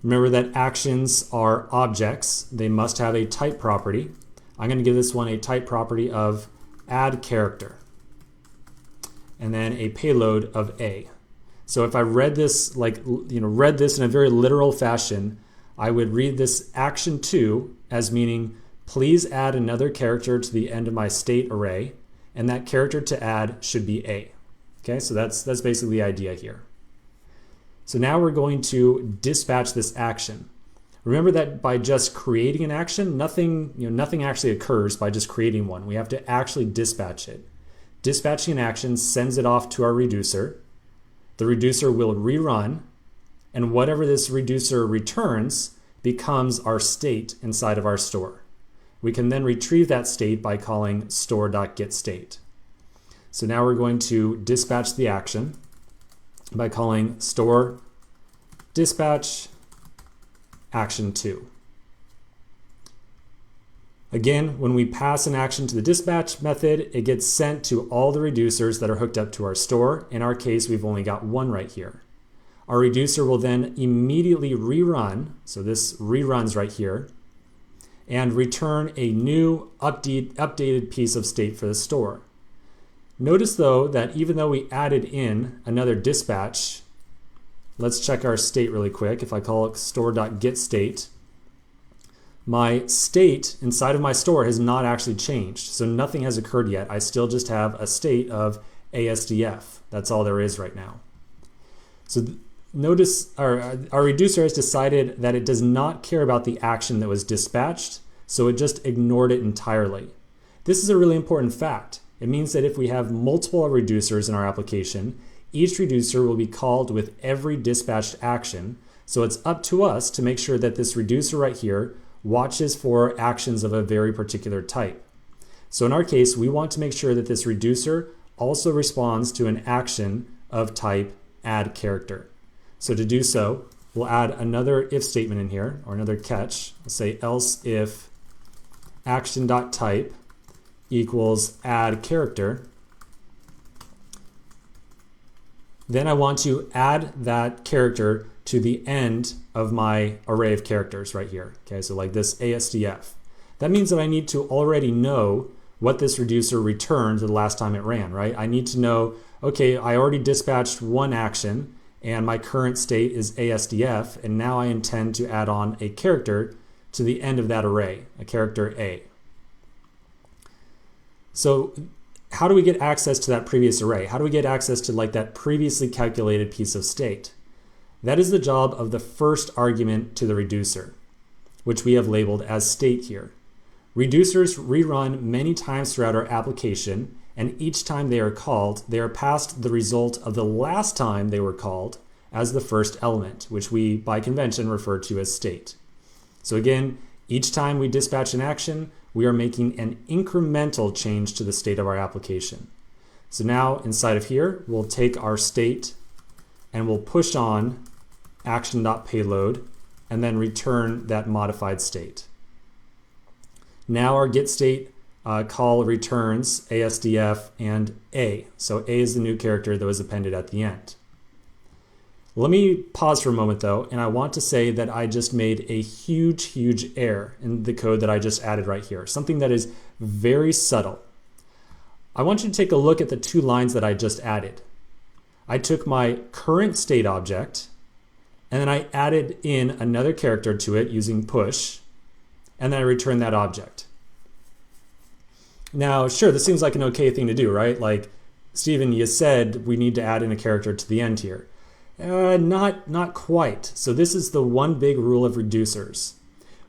Remember that actions are objects. They must have a type property. I'm going to give this one a type property of add character, and then a payload of A. So if I read this read this in a very literal fashion, I would read this action 2 as meaning please add another character to the end of my state array, and that character to add should be A. Okay, so that's basically the idea here. So now we're going to dispatch this action. Remember that by just creating an action, nothing actually occurs by just creating one. We have to actually dispatch it. Dispatching an action sends it off to our reducer. The reducer will rerun, and whatever this reducer returns becomes our state inside of our store. We can then retrieve that state by calling store.getState. So now we're going to dispatch the action by calling store dispatch action 2. Again, when we pass an action to the dispatch method, it gets sent to all the reducers that are hooked up to our store. In our case, we've only got one right here. Our reducer will then immediately rerun, so this reruns right here, and return a new updated piece of state for the store. Notice though that even though we added in another dispatch, let's check our state really quick. If I call it store.getState, my state inside of my store has not actually changed. So nothing has occurred yet. I still just have a state of ASDF. That's all there is right now. So notice our reducer has decided that it does not care about the action that was dispatched, so it just ignored it entirely. This is a really important fact. It means that if we have multiple reducers in our application, each reducer will be called with every dispatched action. So it's up to us to make sure that this reducer right here watches for actions of a very particular type. So in our case, we want to make sure that this reducer also responds to an action of type add character. So to do so, we'll add another if statement in here, or another catch. We'll say else if action.type equals add character. Then I want to add that character to the end of my array of characters right here. Okay, so like this ASDF. That means that I need to already know what this reducer returned the last time it ran, right? I need to know, okay, I already dispatched one action and my current state is ASDF, and now I intend to add on a character to the end of that array, a character A. So how do we get access to that previous array? How do we get access to like that previously calculated piece of state? That is the job of the first argument to the reducer, which we have labeled as state here. Reducers rerun many times throughout our application, and each time they are called, they are passed the result of the last time they were called as the first element, which we, by convention, refer to as state. So again, each time we dispatch an action, we are making an incremental change to the state of our application. So now inside of here, we'll take our state and we'll push on action.payload and then return that modified state. Now our getState call returns ASDF and A. So A is the new character that was appended at the end. Let me pause for a moment though, and I want to say that I just made a huge error in the code that I just added right here, something that is very subtle. I want you to take a look at the two lines that I just added. I took my current state object and then I added in another character to it using push, and then I returned that object. Now, sure, this seems like an okay thing to do, right? Like, Stephen, you said we need to add in a character to the end here. Not quite. So this is the one big rule of reducers.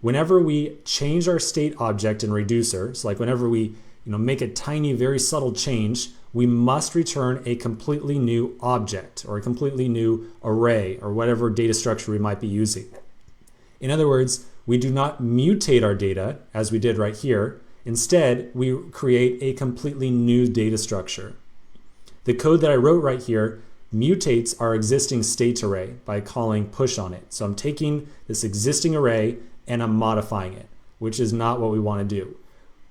Whenever we change our state object in reducer, so like whenever we make a tiny, very subtle change, we must return a completely new object or a completely new array or whatever data structure we might be using. In other words, we do not mutate our data as we did right here. Instead, we create a completely new data structure. The code that I wrote right here mutates our existing state array by calling push on it. So I'm taking this existing array and I'm modifying it, which is not what we want to do.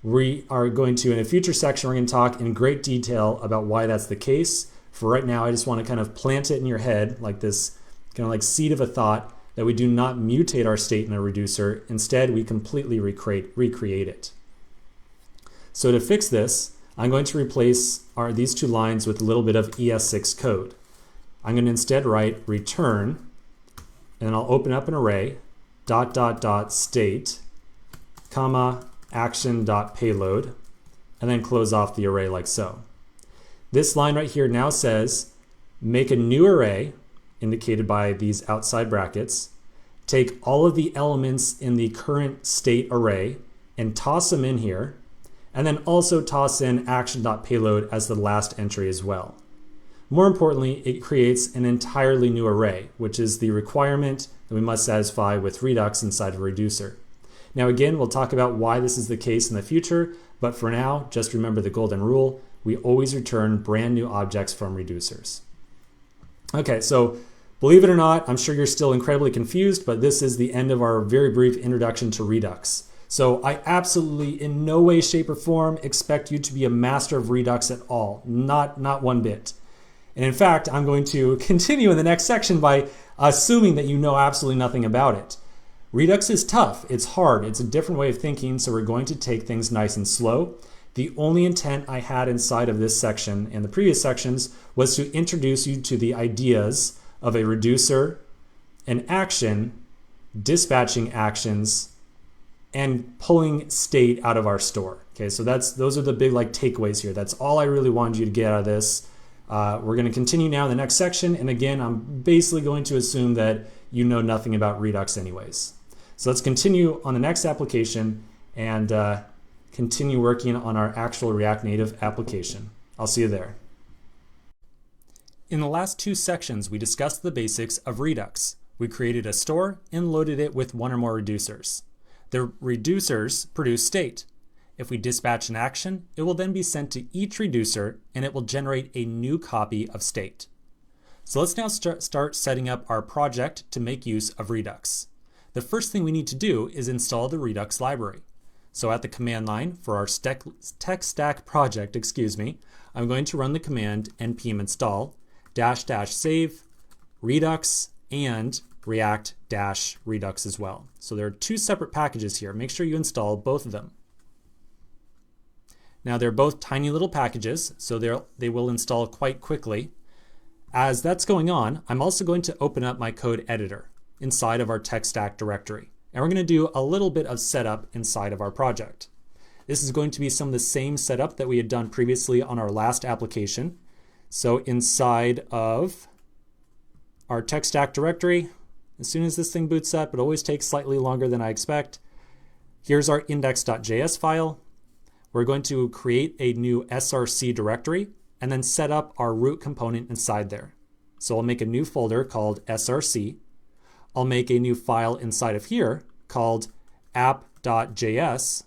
We are going to, in a future section, we're going to talk in great detail about why that's the case. For right now, I just want to kind of plant it in your head like this kind of like seed of a thought that we do not mutate our state in a reducer. Instead, we completely recreate it. So to fix this, I'm going to replace these two lines with a little bit of ES6 code. I'm going to instead write return, and then I'll open up an array, ... state, comma, action.payload, and then close off the array like so. This line right here now says, make a new array, indicated by these outside brackets, take all of the elements in the current state array and toss them in here, and then also toss in action.payload as the last entry as well. More importantly, it creates an entirely new array, which is the requirement that we must satisfy with Redux inside of a reducer. Now again, we'll talk about why this is the case in the future, but for now, just remember the golden rule. We always return brand new objects from reducers. Okay, so believe it or not, I'm sure you're still incredibly confused, but this is the end of our very brief introduction to Redux. So I absolutely, in no way, shape, or form, expect you to be a master of Redux at all. Not one bit. And in fact, I'm going to continue in the next section by assuming that you know absolutely nothing about it. Redux is tough, it's hard, it's a different way of thinking, so we're going to take things nice and slow. The only intent I had inside of this section and the previous sections was to introduce you to the ideas of a reducer, an action, dispatching actions, and pulling state out of our store. Okay, so those are the big takeaways here. That's all I really wanted you to get out of this. We're going to continue now in the next section, and again, I'm basically going to assume that you know nothing about Redux anyways. So let's continue on the next application and continue working on our actual React Native application. I'll see you there. In the last two sections, we discussed the basics of Redux. We created a store and loaded it with one or more reducers. The reducers produce state. If we dispatch an action, it will then be sent to each reducer and it will generate a new copy of state. So let's now start setting up our project to make use of Redux. The first thing we need to do is install the Redux library. So at the command line for our tech stack project, I'm going to run the command npm install -- save Redux and React-Redux as well. So there are two separate packages here. Make sure you install both of them. Now they're both tiny little packages, so they will install quite quickly. As that's going on, I'm also going to open up my code editor inside of our tech stack directory. And we're going to do a little bit of setup inside of our project. This is going to be some of the same setup that we had done previously on our last application. So inside of our tech stack directory, as soon as this thing boots up, it always takes slightly longer than I expect. Here's our index.js file. We're going to create a new src directory and then set up our root component inside there. So I'll make a new folder called src. I'll make a new file inside of here called app.js.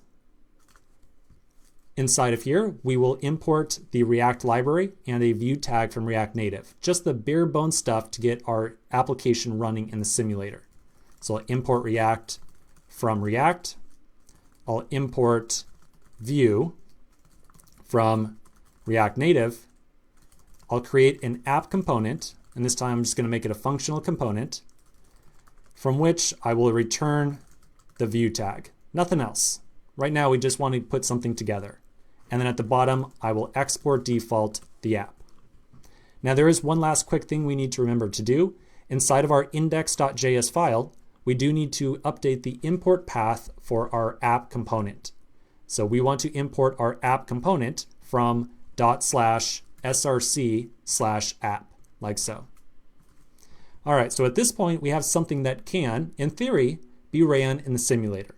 Inside of here, we will import the React library and a Vue tag from React Native. Just the bare bones stuff to get our application running in the simulator. So I'll import React from React. I'll import Vue from React Native. I'll create an app component, and this time I'm just going to make it a functional component, from which I will return the Vue tag. Nothing else. Right now we just want to put something together. And then at the bottom, I will export default the app. Now there is one last quick thing we need to remember to do. Inside of our index.js file, we do need to update the import path for our app component. So we want to import our app component from /src/app, like so. All right, so at this point, we have something that can, in theory, be ran in the simulator.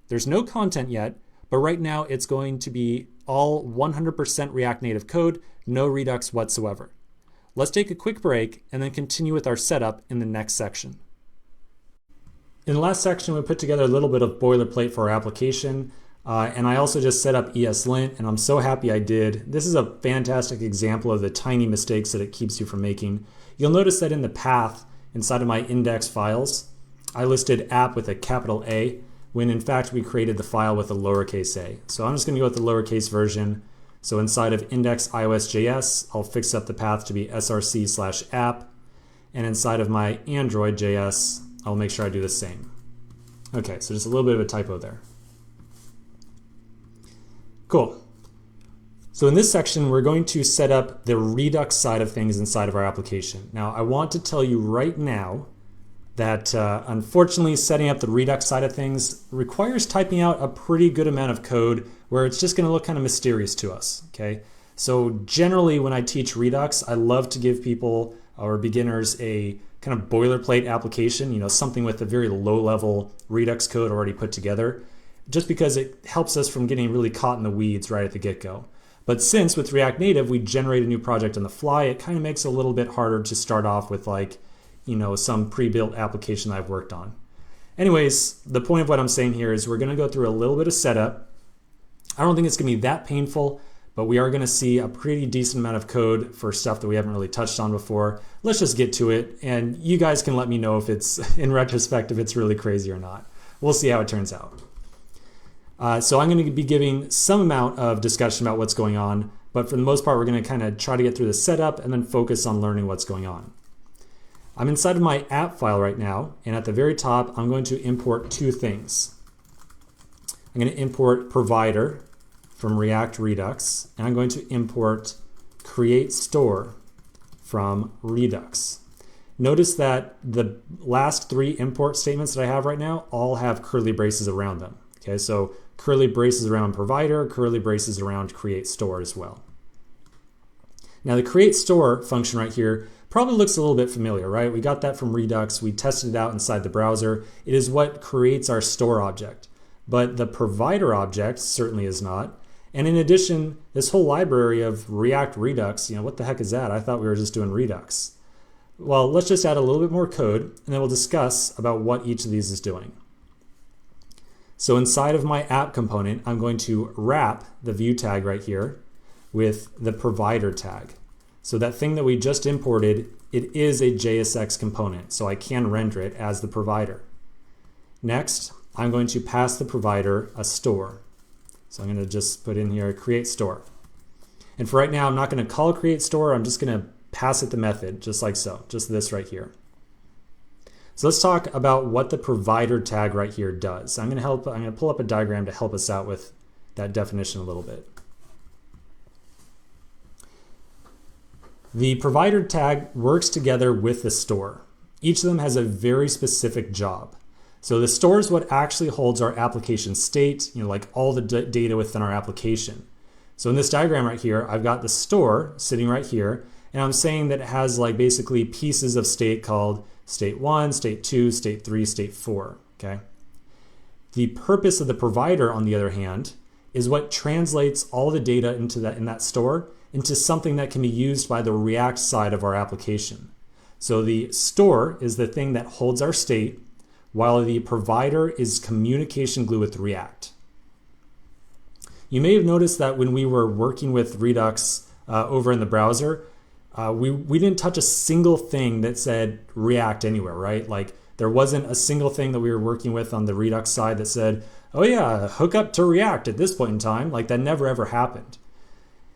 There's no content yet, but right now it's going to be all 100% React Native code, no Redux whatsoever. Let's take a quick break and then continue with our setup in the next section. In the last section, we put together a little bit of boilerplate for our application, and I also just set up ESLint, and I'm so happy I did. This is a fantastic example of the tiny mistakes that it keeps you from making. You'll notice that in the path inside of my index files, I listed app with a capital A, when in fact we created the file with a lowercase a. So I'm just going to go with the lowercase version. So inside of index.ios.js, I'll fix up the path to be src/app. And inside of my Android.js, I'll make sure I do the same. Okay, so just a little bit of a typo there. Cool. So in this section, we're going to set up the Redux side of things inside of our application. Now, I want to tell you right now that unfortunately setting up the Redux side of things requires typing out a pretty good amount of code where it's just going to look kind of mysterious to us, okay? So generally when I teach Redux, I love to give people or beginners a kind of boilerplate application, you know, something with a very low level Redux code already put together, just because it helps us from getting really caught in the weeds right at the get-go. But since with React Native, we generate a new project on the fly, it kind of makes it a little bit harder to start off with like, you know, some pre-built application that I've worked on. Anyways, the point of what I'm saying here is we're going to go through a little bit of setup. I don't think it's going to be that painful, but we are going to see a pretty decent amount of code for stuff that we haven't really touched on before. Let's just get to it, and you guys can let me know if it's, in retrospect, if it's really crazy or not. We'll see how it turns out. So I'm going to be giving some amount of discussion about what's going on, but for the most part, we're going to kind of try to get through the setup and then focus on learning what's going on. I'm inside of my app file right now, and at the very top, I'm going to import two things. I'm going to import provider from React Redux, and I'm going to import create store from Redux. Notice that the last three import statements that I have right now all have curly braces around them. Okay, so curly braces around provider, curly braces around create store as well. Now the create store function right here probably looks a little bit familiar, right? We got that from Redux, we tested it out inside the browser. It is what creates our store object, but the provider object certainly is not. And in addition, this whole library of React Redux, you know, what the heck is that? I thought we were just doing Redux. Well, let's just add a little bit more code, and then we'll discuss about what each of these is doing. So inside of my app component, I'm going to wrap the view tag right here with the provider tag. So that thing that we just imported, it is a JSX component, so I can render it as the provider. Next, I'm going to pass the provider a store. So I'm going to just put in here create store. And for right now, I'm not going to call create store, I'm just going to pass it the method, just like so, just this right here. So let's talk about what the provider tag right here does. I'm going to pull up a diagram to help us out with that definition a little bit. The provider tag works together with the store. Each of them has a very specific job. So the store is what actually holds our application state, you know, like all the data within our application. So in this diagram right here, I've got the store sitting right here, and I'm saying that it has like basically pieces of state called state 1, state 2, state 3, state 4, okay? The purpose of the provider, on the other hand, is what translates all the data in that store into something that can be used by the React side of our application. So the store is the thing that holds our state, while the provider is communication glue with React. You may have noticed that when we were working with Redux over in the browser, we didn't touch a single thing that said React anywhere, right? Like there wasn't a single thing that we were working with on the Redux side that said, oh yeah, hook up to React at this point in time. Like that never ever happened.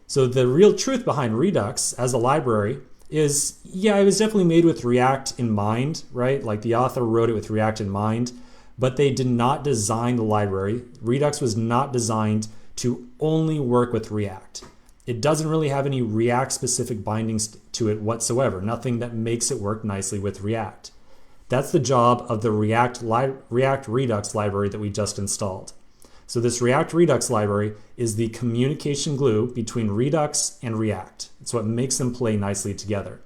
So the real truth behind Redux as a library is, yeah, it was definitely made with React in mind, right? Like the author wrote it with React in mind, but they did not design the library. Redux was not designed to only work with React. It doesn't really have any React specific bindings to it whatsoever, nothing that makes it work nicely with React. That's the job of the React Redux library that we just installed. So this React Redux library is the communication glue between Redux and React. It's what makes them play nicely together.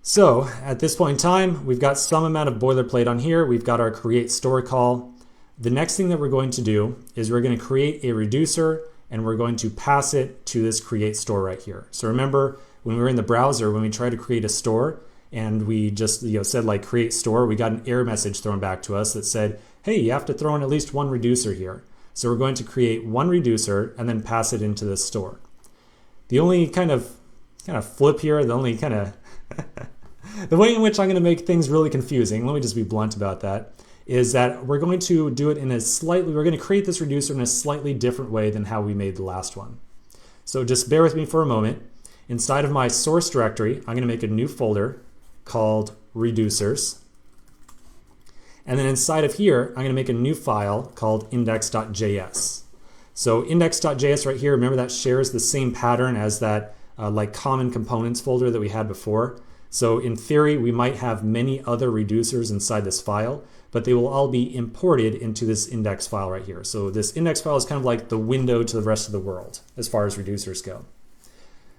So at this point in time, we've got some amount of boilerplate on here. We've got our create store call. The next thing that we're going to do is we're going to create a reducer, and we're going to pass it to this create store right here. So remember, when we were in the browser, when we tried to create a store, and we just said like create store, we got an error message thrown back to us that said, hey, you have to throw in at least one reducer here. So we're going to create one reducer and then pass it into the store. The only kind of flip here, the only kind of The way in which I'm going to make things really confusing, let me just be blunt about that, is that we're going to do it in we're going to create this reducer in a slightly different way than how we made the last one. So just bear with me for a moment. Inside of my source directory, I'm going to make a new folder called reducers. And then inside of here, I'm going to make a new file called index.js. So index.js right here, remember that shares the same pattern as that like common components folder that we had before. So in theory, we might have many other reducers inside this file, but they will all be imported into this index file right here. So this index file is kind of like the window to the rest of the world as far as reducers go.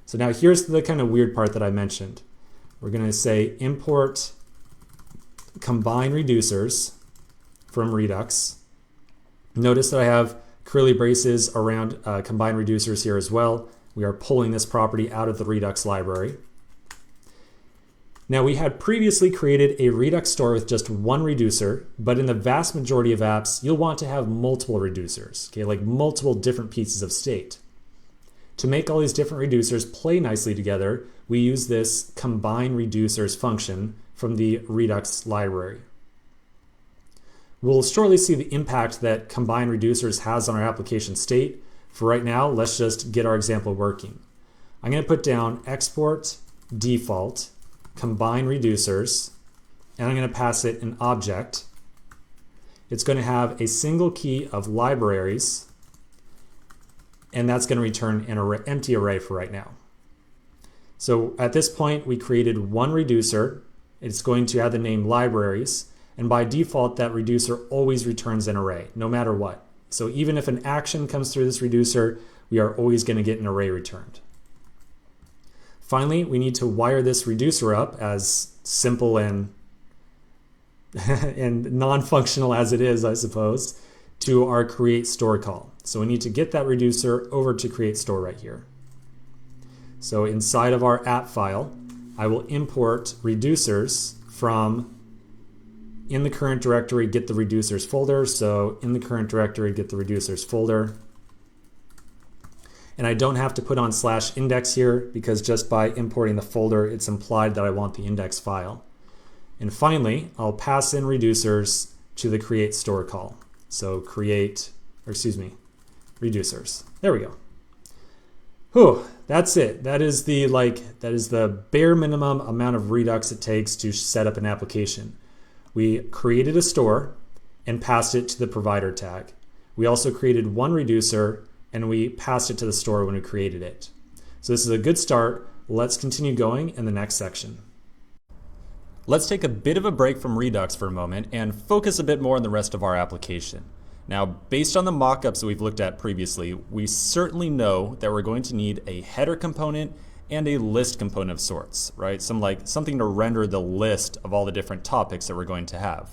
So now here's the kind of weird part that I mentioned. We're going to say import combine reducers from Redux. Notice that I have curly braces around combine reducers here as well. We are pulling this property out of the Redux library. Now we had previously created a Redux store with just one reducer, but in the vast majority of apps, you'll want to have multiple reducers, okay, like multiple different pieces of state. To make all these different reducers play nicely together, we use this combine reducers function from the Redux library. We'll shortly see the impact that combine reducers has on our application state. For right now, let's just get our example working. I'm going to put down export default combine reducers, and I'm going to pass it an object. It's going to have a single key of libraries, and that's going to return an empty array for right now. So at this point, we created one reducer. It's going to have the name libraries, and by default, that reducer always returns an array, no matter what. So even if an action comes through this reducer, we are always going to get an array returned. Finally, we need to wire this reducer up, as simple and non-functional as it is, I suppose, to our create store call. So we need to get that reducer over to create store right here. So inside of our app file, I will import reducers from in the current directory, get the reducers folder. So in the current directory, get the reducers folder. And I don't have to put on /index here because just by importing the folder, it's implied that I want the index file. And finally, I'll pass in reducers to the create store call. So reducers. There we go. Whew, that's it. That is the bare minimum amount of Redux it takes to set up an application. We created a store and passed it to the provider tag. We also created one reducer and we passed it to the store when we created it. So this is a good start. Let's continue going in the next section. Let's take a bit of a break from Redux for a moment and focus a bit more on the rest of our application. Now, based on the mockups that we've looked at previously, we certainly know that we're going to need a header component and a list component of sorts, right? Something to render the list of all the different topics that we're going to have.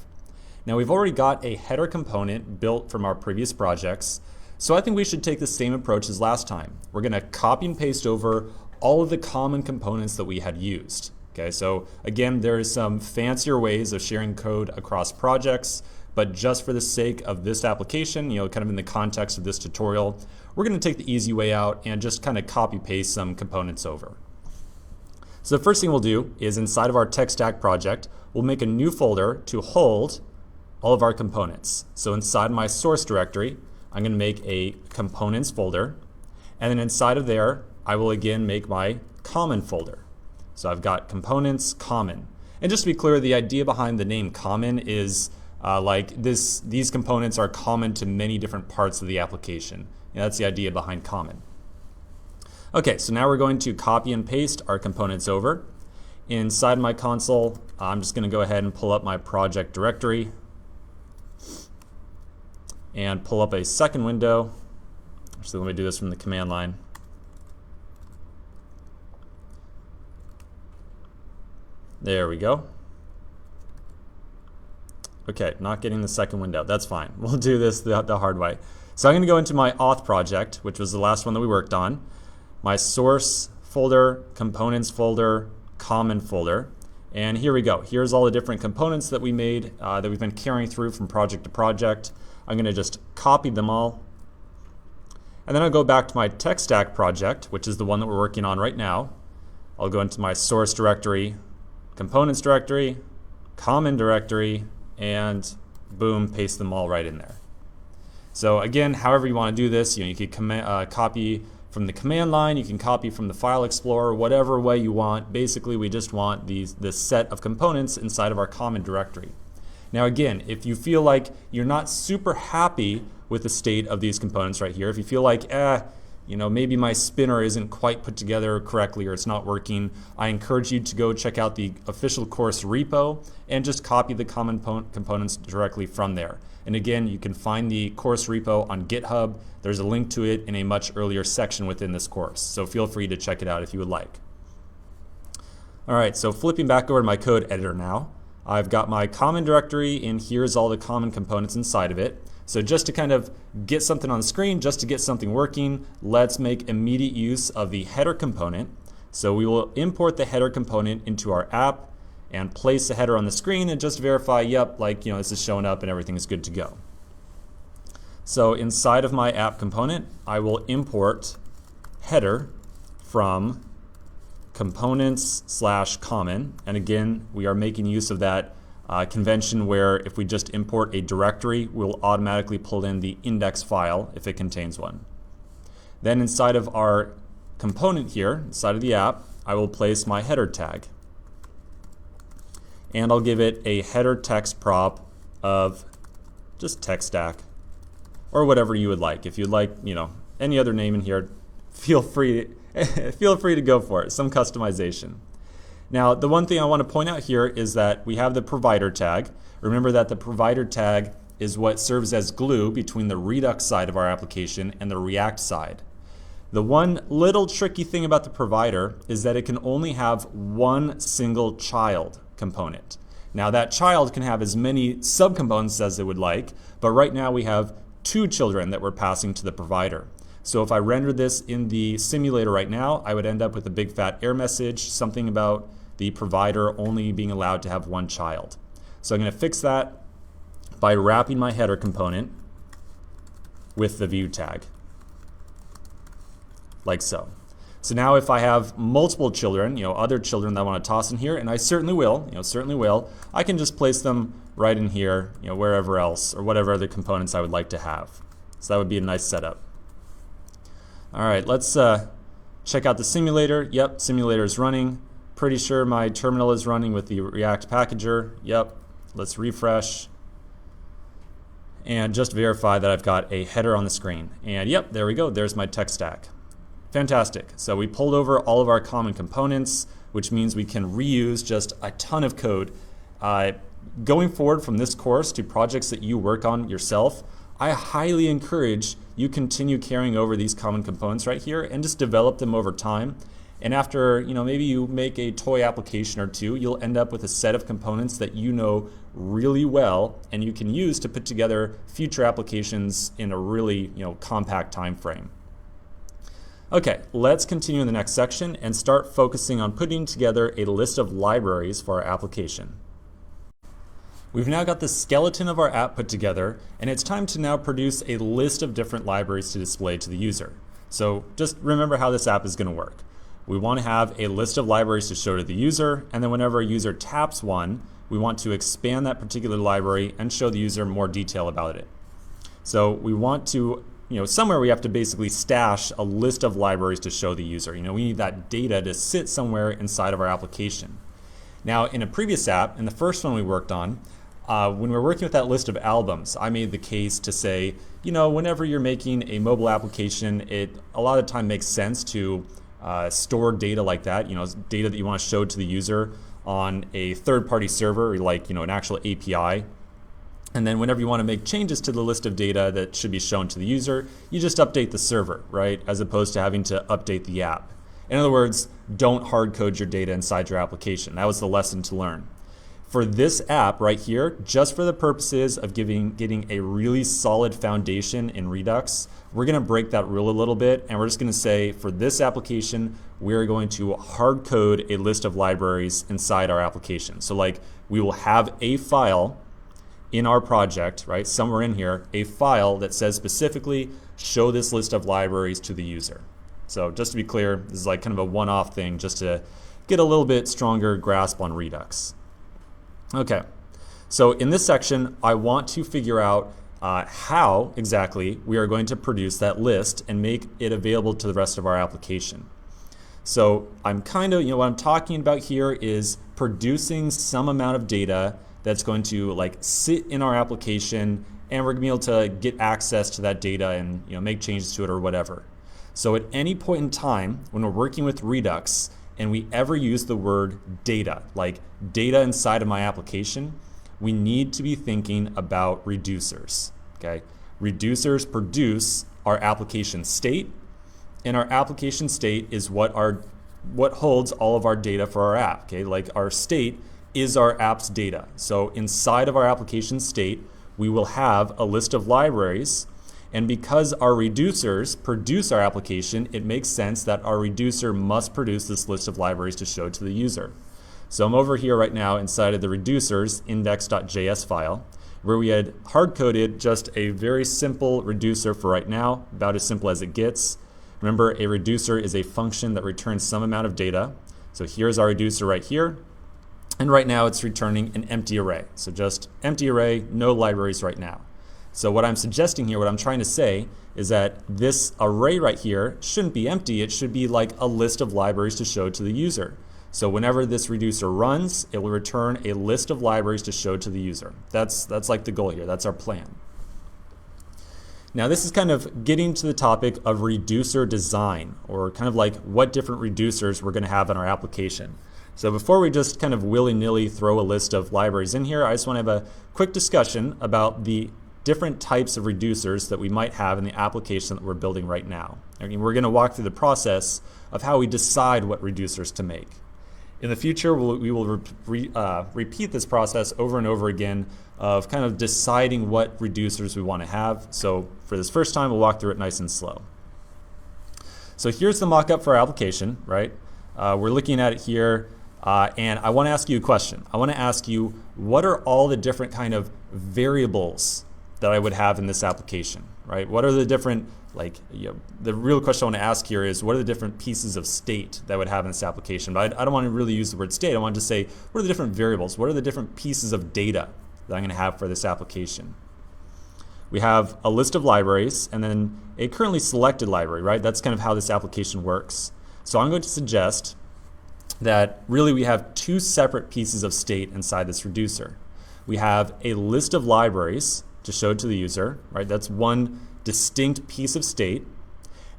Now, we've already got a header component built from our previous projects, so I think we should take the same approach as last time. We're going to copy and paste over all of the common components that we had used. Okay, so again, there is some fancier ways of sharing code across projects, but just for the sake of this application, kind of in the context of this tutorial, we're going to take the easy way out and just kind of copy paste some components over. So the first thing we'll do is inside of our tech stack project, we'll make a new folder to hold all of our components. So inside my source directory, I'm going to make a components folder, and then inside of there, I will again make my common folder. So I've got components common. And just to be clear, the idea behind the name common is these components are common to many different parts of the application. That's the idea behind common. Okay, so now we're going to copy and paste our components over. Inside my console, I'm just going to go ahead and pull up my project directory and pull up a second window. Actually, let me do this from the command line. There we go. Okay, not getting the second window. That's fine. We'll do this the hard way. So I'm going to go into my auth project, which was the last one that we worked on. My source folder, components folder, common folder. And here we go. Here's all the different components that we made that we've been carrying through from project to project. I'm going to just copy them all. And then I'll go back to my tech stack project, which is the one that we're working on right now. I'll go into my source directory, components directory, common directory, and boom, paste them all right in there. So again, however you want to do this, you can copy from the command line, you can copy from the file explorer, whatever way you want. Basically, we just want this set of components inside of our common directory. Now again, if you feel like you're not super happy with the state of these components right here, if you feel like, maybe my spinner isn't quite put together correctly or it's not working, I encourage you to go check out the official course repo and just copy the common components directly from there. And again, you can find the course repo on GitHub. There's a link to it in a much earlier section within this course. So feel free to check it out if you would like. All right, so flipping back over to my code editor now, I've got my common directory and here's all the common components inside of it. So just to kind of get something on the screen, just to get something working, let's make immediate use of the header component. So we will import the header component into our app and place the header on the screen and just verify, yep, this is showing up and everything is good to go. So inside of my app component, I will import header from components/common. And again, we are making use of that convention where if we just import a directory, we'll automatically pull in the index file if it contains one. Then inside of our component here, inside of the app, I will place my header tag. And I'll give it a header text prop of just text stack or whatever you would like. If you'd like, any other name in here, feel free to go for it, some customization. Now, the one thing I want to point out here is that we have the provider tag. Remember that the provider tag is what serves as glue between the Redux side of our application and the React side. The one little tricky thing about the provider is that it can only have one single child component. Now that child can have as many subcomponents as it would like, but right now we have two children that we're passing to the provider. So if I render this in the simulator right now, I would end up with a big fat error message, something about the provider only being allowed to have one child. So I'm going to fix that by wrapping my header component with the view tag, like so. So now if I have multiple children, other children that I want to toss in here, and I certainly will, I can just place them right in here, wherever else, or whatever other components I would like to have. So that would be a nice setup. All right, let's check out the simulator. Yep, simulator is running. Pretty sure my terminal is running with the React packager. Yep, let's refresh. And just verify that I've got a header on the screen. And yep, there we go, there's my tech stack. Fantastic. So we pulled over all of our common components, which means we can reuse just a ton of code. Going forward from this course to projects that you work on yourself, I highly encourage you continue carrying over these common components right here and just develop them over time. And after, maybe you make a toy application or two, you'll end up with a set of components that you know really well and you can use to put together future applications in a really, compact time frame. Okay, let's continue in the next section and start focusing on putting together a list of libraries for our application. We've now got the skeleton of our app put together, and it's time to now produce a list of different libraries to display to the user. So just remember how this app is going to work. We want to have a list of libraries to show to the user, and then whenever a user taps one, we want to expand that particular library and show the user more detail about it. So we want to, somewhere we have to basically stash a list of libraries to show the user. We need that data to sit somewhere inside of our application. Now, in a previous app, in the first one we worked on, when we were working with that list of albums, I made the case to say, whenever you're making a mobile application, it a lot of the time makes sense to store data like that, data that you want to show to the user on a third-party server, like an actual API. And then whenever you want to make changes to the list of data that should be shown to the user, you just update the server, right? As opposed to having to update the app. In other words, don't hard code your data inside your application. That was the lesson to learn. For this app right here, just for the purposes of getting a really solid foundation in Redux, we're going to break that rule a little bit, and we're just going to say for this application, we're going to hard code a list of libraries inside our application. So like we will have a file in our project, right, somewhere in here, a file that says specifically, show this list of libraries to the user. So just to be clear, this is like kind of a one-off thing just to get a little bit stronger grasp on Redux. Okay, so in this section, I want to figure out how exactly we are going to produce that list and make it available to the rest of our application. So I'm kind of, what I'm talking about here is producing some amount of data that's going to like sit in our application, and we're going to be able to get access to that data and make changes to it or whatever. So at any point in time when we're working with Redux and we ever use the word data, like data inside of my application, we need to be thinking about reducers. Okay? Reducers produce our application state, and our application state is what holds all of our data for our app. Okay? Like our state is our app's data. So inside of our application state, we will have a list of libraries, and because our reducers produce our application, it makes sense that our reducer must produce this list of libraries to show to the user. So I'm over here right now inside of the reducers index.js file, where we had hard-coded just a very simple reducer for right now, about as simple as it gets. Remember, a reducer is a function that returns some amount of data. So here's our reducer right here. And right now it's returning an empty array. So just empty array, no libraries right now. So what I'm suggesting here, what I'm trying to say, is that this array right here shouldn't be empty. It should be like a list of libraries to show to the user. So whenever this reducer runs, it will return a list of libraries to show to the user. That's like the goal here. That's our plan. Now this is kind of getting to the topic of reducer design, or kind of like what different reducers we're going to have in our application. So before we just kind of willy-nilly throw a list of libraries in here, I just want to have a quick discussion about the different types of reducers that we might have in the application that we're building right now. We're going to walk through the process of how we decide what reducers to make. In the future, we will repeat this process over and over again of kind of deciding what reducers we want to have. So for this first time, we'll walk through it nice and slow. So here's the mock-up for our application, right? We're looking at it here, and I want to ask you a question. I want to ask you, what are all the different kind of variables that I would have in this application, right? What are the different, the real question I want to ask here is, what are the different pieces of state that I would have in this application? But I don't want to really use the word state. I want to say, what are the different variables? What are the different pieces of data that I'm going to have for this application? We have a list of libraries and then a currently selected library, right? That's kind of how this application works. So I'm going to suggest that really we have two separate pieces of state inside this reducer. We have a list of libraries to show to the user, right? That's one distinct piece of state.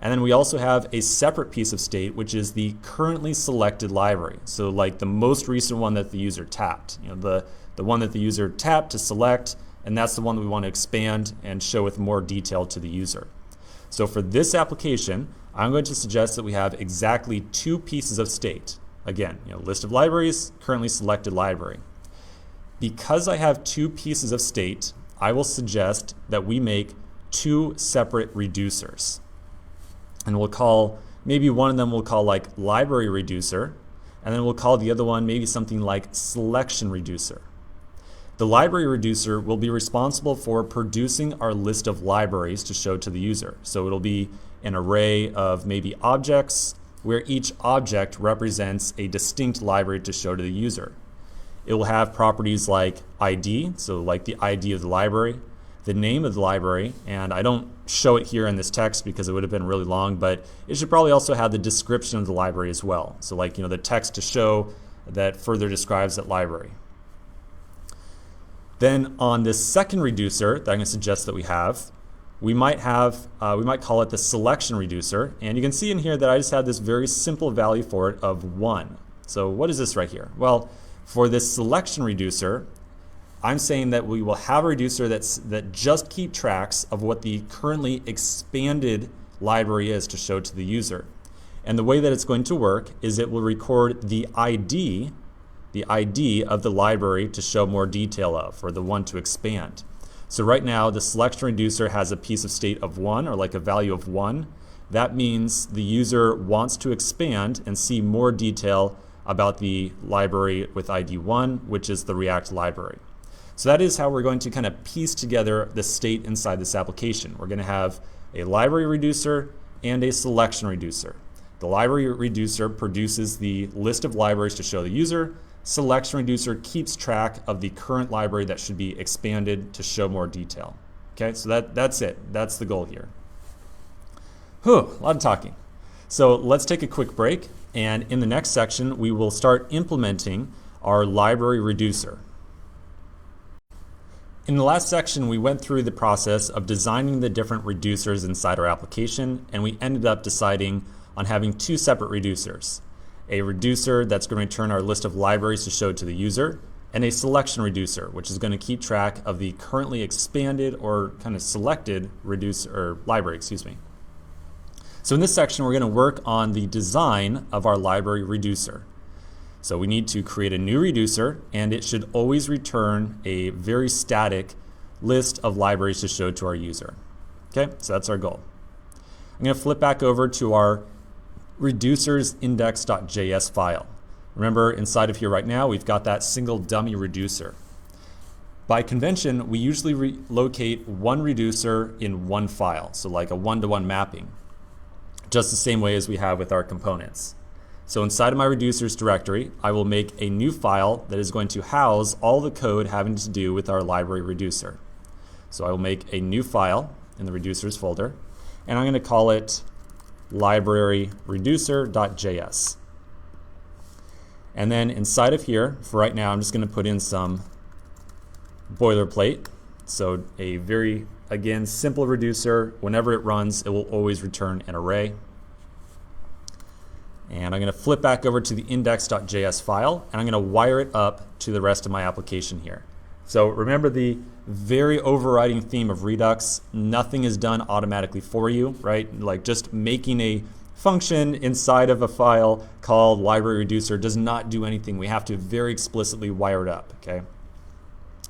And then we also have a separate piece of state, which is the currently selected library. So like the most recent one that the user tapped, the one that the user tapped to select, and that's the one that we want to expand and show with more detail to the user. So for this application, I'm going to suggest that we have exactly two pieces of state. Again, list of libraries, currently selected library. Because I have two pieces of state, I will suggest that we make two separate reducers. And we'll call, maybe one of them we'll call like library reducer, and then we'll call the other one maybe something like selection reducer. The library reducer will be responsible for producing our list of libraries to show to the user. So it'll be an array of maybe objects where each object represents a distinct library to show to the user. It will have properties like ID, so like the ID of the library, the name of the library, and I don't show it here in this text because it would have been really long, but it should probably also have the description of the library as well. So like, the text to show that further describes that library. Then on this second reducer that I'm going to suggest that we have, we might call it the selection reducer, and you can see in here that I just have this very simple value for it of 1. So what is this right here? Well, for this selection reducer, I'm saying that we will have a reducer that just keeps tracks of what the currently expanded library is to show to the user. And the way that it's going to work is it will record the ID of the library to show more detail of, or the one to expand. So right now, the selection reducer has a piece of state of 1, or like a value of 1. That means the user wants to expand and see more detail about the library with ID 1, which is the React library. So that is how we're going to kind of piece together the state inside this application. We're going to have a library reducer and a selection reducer. The library reducer produces the list of libraries to show the user. Selection reducer keeps track of the current library that should be expanded to show more detail. Okay, so that's it. That's the goal here. Whew, a lot of talking. So let's take a quick break, and in the next section, we will start implementing our library reducer. In the last section, we went through the process of designing the different reducers inside our application, and we ended up deciding on having two separate reducers. A reducer that's going to return our list of libraries to show to the user, and a selection reducer, which is going to keep track of the currently expanded or kind of selected reducer or library, So in this section, we're going to work on the design of our library reducer. So we need to create a new reducer, and it should always return a very static list of libraries to show to our user. Okay, so that's our goal. I'm going to flip back over to our reducers index.js file. Remember, inside of here right now, we've got that single dummy reducer. By convention, we usually locate one reducer in one file, so like a one-to-one mapping, just the same way as we have with our components. So inside of my reducers directory, I will make a new file that is going to house all the code having to do with our library reducer. So I will make a new file in the reducers folder, and I'm going to call it libraryreducer.js. And then inside of here, for right now, I'm just going to put in some boilerplate. So a very, again, simple reducer. Whenever it runs, it will always return an array. And I'm going to flip back over to the index.js file, and I'm going to wire it up to the rest of my application here. So remember the very overriding theme of Redux, nothing is done automatically for you, right? Like just making a function inside of a file called library reducer does not do anything. We have to very explicitly wire it up, okay?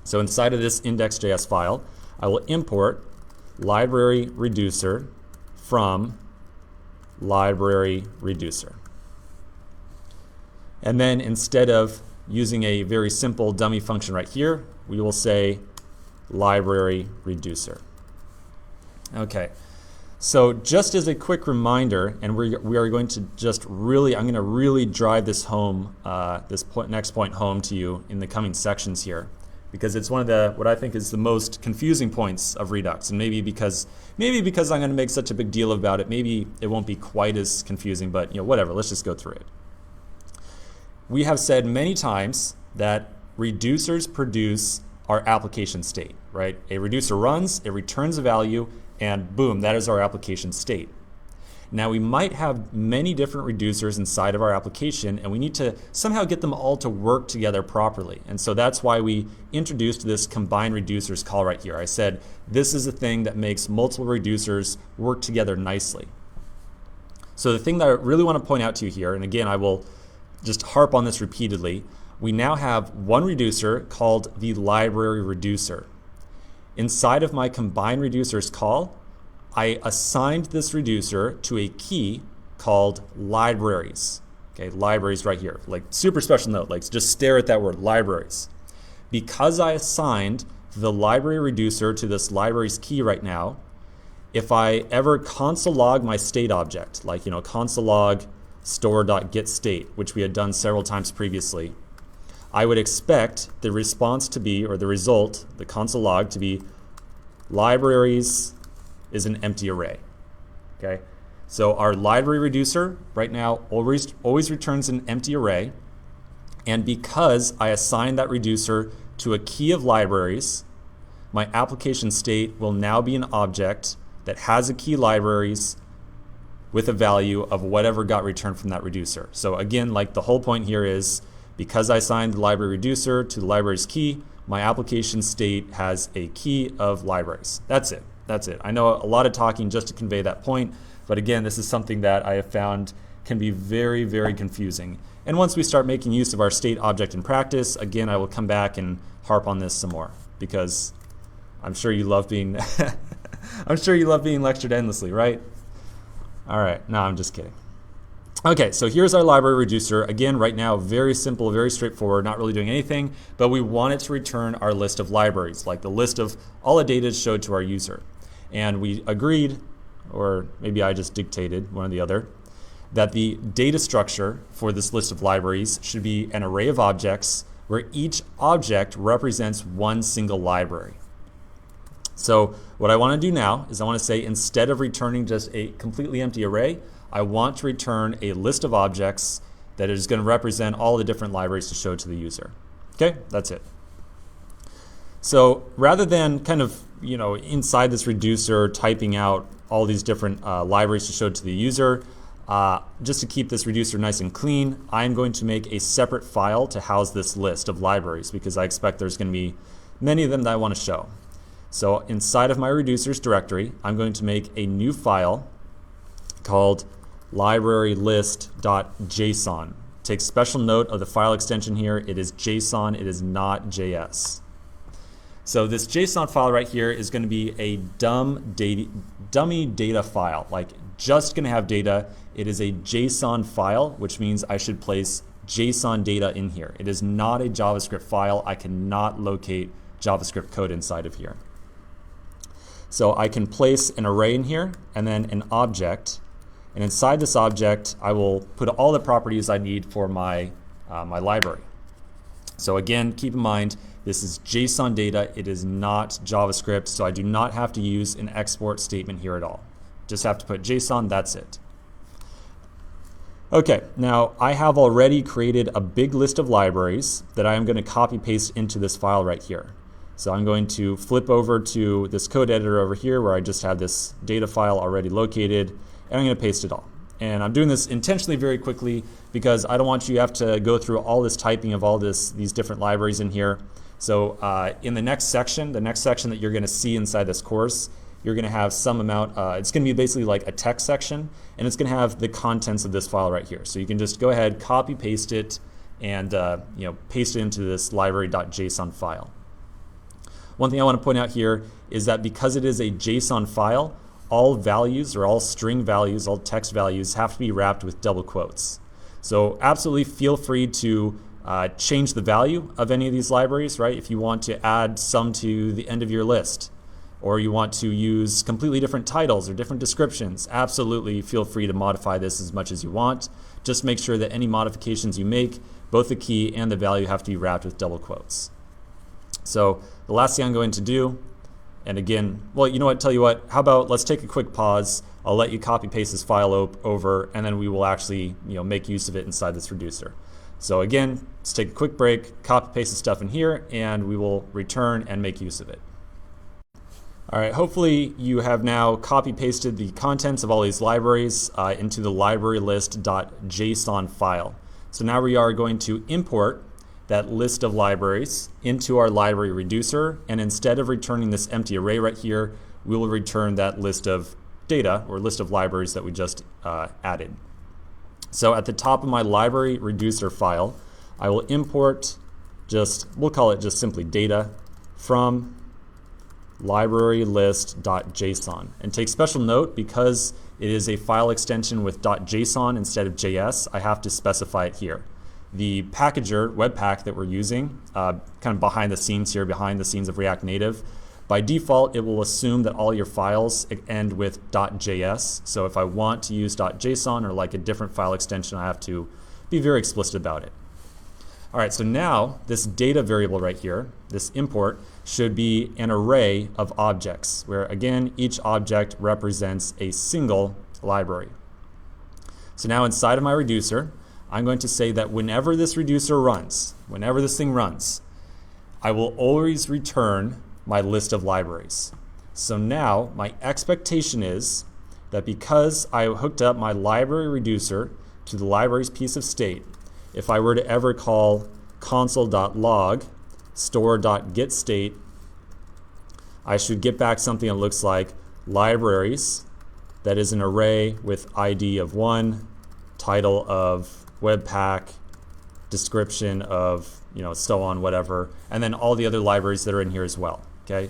So inside of this index.js file, I will import library reducer from library reducer. And then instead of using a very simple dummy function right here, we will say library reducer. Okay, so just as a quick reminder, and we are going to just really, I'm going to really drive this home, next point home to you in the coming sections here, because it's one of the, what I think is the most confusing points of Redux, and maybe because I'm going to make such a big deal about it, maybe it won't be quite as confusing, but whatever, let's just go through it. We have said many times that reducers produce our application state, right? A reducer runs, it returns a value, and boom, that is our application state. Now we might have many different reducers inside of our application, and we need to somehow get them all to work together properly. And so that's why we introduced this combine reducers call right here. I said this is a thing that makes multiple reducers work together nicely. So the thing that I really want to point out to you here, and again I will just harp on this repeatedly, we now have one reducer called the library reducer. Inside of my combine reducers call, I assigned this reducer to a key called libraries. Okay, libraries right here. Like super special note, like just stare at that word, libraries. Because I assigned the library reducer to this libraries key right now, if I ever console log my state object, like console log store.getState, which we had done several times previously, I would expect the response to be, or the result, the console log to be libraries is an empty array. Okay, so our library reducer right now always returns an empty array, and because I assigned that reducer to a key of libraries, my application state will now be an object that has a key libraries with a value of whatever got returned from that reducer. So again, like the whole point here is, because I assigned the library reducer to the libraries key, my application state has a key of libraries. That's it. That's it. I know a lot of talking just to convey that point, but again, this is something that I have found can be very, very confusing. And once we start making use of our state object in practice, again, I will come back and harp on this some more, because I'm sure you love being lectured endlessly, right? All right, no, I'm just kidding. Okay, so here's our library reducer. Again, right now, very simple, very straightforward, not really doing anything, but we want it to return our list of libraries, like the list of all the data showed to our user. And we agreed, or maybe I just dictated, one or the other, that the data structure for this list of libraries should be an array of objects where each object represents one single library. So what I want to do now is I want to say, instead of returning just a completely empty array, I want to return a list of objects that is going to represent all the different libraries to show to the user. Okay, that's it. So rather than kind of, inside this reducer typing out all these different libraries to show to the user, just to keep this reducer nice and clean, I'm going to make a separate file to house this list of libraries, because I expect there's going to be many of them that I want to show. So inside of my reducers directory, I'm going to make a new file called librarylist.json. Take special note of the file extension here. It is JSON, it is not JS. So this JSON file right here is going to be a dummy data file, like just going to have data. It is a JSON file, which means I should place JSON data in here. It is not a JavaScript file. I cannot locate JavaScript code inside of here. So I can place an array in here and then an object. And inside this object, I will put all the properties I need for my library. So again, keep in mind, this is JSON data. It is not JavaScript, so I do not have to use an export statement here at all. Just have to put JSON, that's it. Okay, now I have already created a big list of libraries that I am going to copy paste into this file right here. So I'm going to flip over to this code editor over here where I just have this data file already located, and I'm going to paste it all. And I'm doing this intentionally very quickly because I don't want you to have to go through all this typing of all these different libraries in here. So in the next section that you're going to see inside this course, you're going to have some amount, it's going to be basically like a text section, and it's going to have the contents of this file right here. So you can just go ahead, copy paste it, and paste it into this library.json file. One thing I want to point out here is that because it is a JSON file, all values or all string values, all text values have to be wrapped with double quotes. So absolutely feel free to change the value of any of these libraries, right? If you want to add some to the end of your list, or you want to use completely different titles or different descriptions, absolutely feel free to modify this as much as you want. Just make sure that any modifications you make, both the key and the value have to be wrapped with double quotes. So the last thing I'm going to do, and again, well, you know what, tell you what, how about let's take a quick pause. I'll let you copy paste this file over, and then we will actually make use of it inside this reducer. So again, let's take a quick break, copy paste the stuff in here, and we will return and make use of it. All right, hopefully you have now copy pasted the contents of all these libraries into the librarylist.json file. So now we are going to import that list of libraries into our library reducer, and instead of returning this empty array right here, we will return that list of data or list of libraries that we just added. So at the top of my library reducer file, I will import we'll call it just simply data from librarylist.json. And take special note, because it is a file extension with .json instead of JS, I have to specify it here. The packager, Webpack, that we're using, kind of behind the scenes here, behind the scenes of React Native, by default, it will assume that all your files end with .js. So if I want to use .json or like a different file extension, I have to be very explicit about it. All right, so now this data variable right here, this import, should be an array of objects, where again, each object represents a single library. So now inside of my reducer, I'm going to say that whenever this reducer runs, whenever this thing runs, I will always return my list of libraries. So now my expectation is that because I hooked up my library reducer to the library's piece of state, if I were to ever call console.log store.getState, I should get back something that looks like libraries, that is an array with ID of 1, title of Webpack, description of, so on, whatever, and then all the other libraries that are in here as well, okay?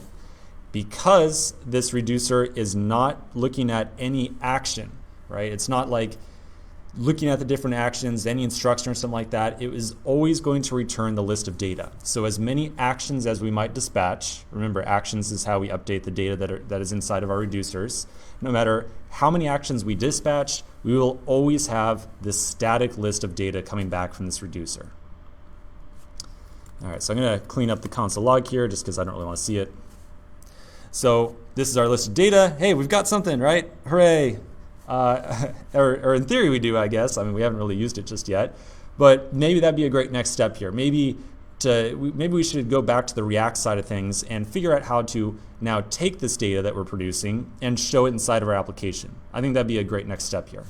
Because this reducer is not looking at any action, right? It's not like looking at the different actions, any instruction or something like that. It is always going to return the list of data. So as many actions as we might dispatch, remember actions is how we update the data that is inside of our reducers. No matter how many actions we dispatch, we will always have this static list of data coming back from this reducer. All right, so I'm going to clean up the console log here just because I don't really want to see it. So this is our list of data. Hey, we've got something, right? Hooray. Or in theory we do, I guess. I mean, we haven't really used it just yet. But maybe that'd be a great next step here. Maybe we should go back to the React side of things and figure out how to now take this data that we're producing and show it inside of our application. I think that'd be a great next step here.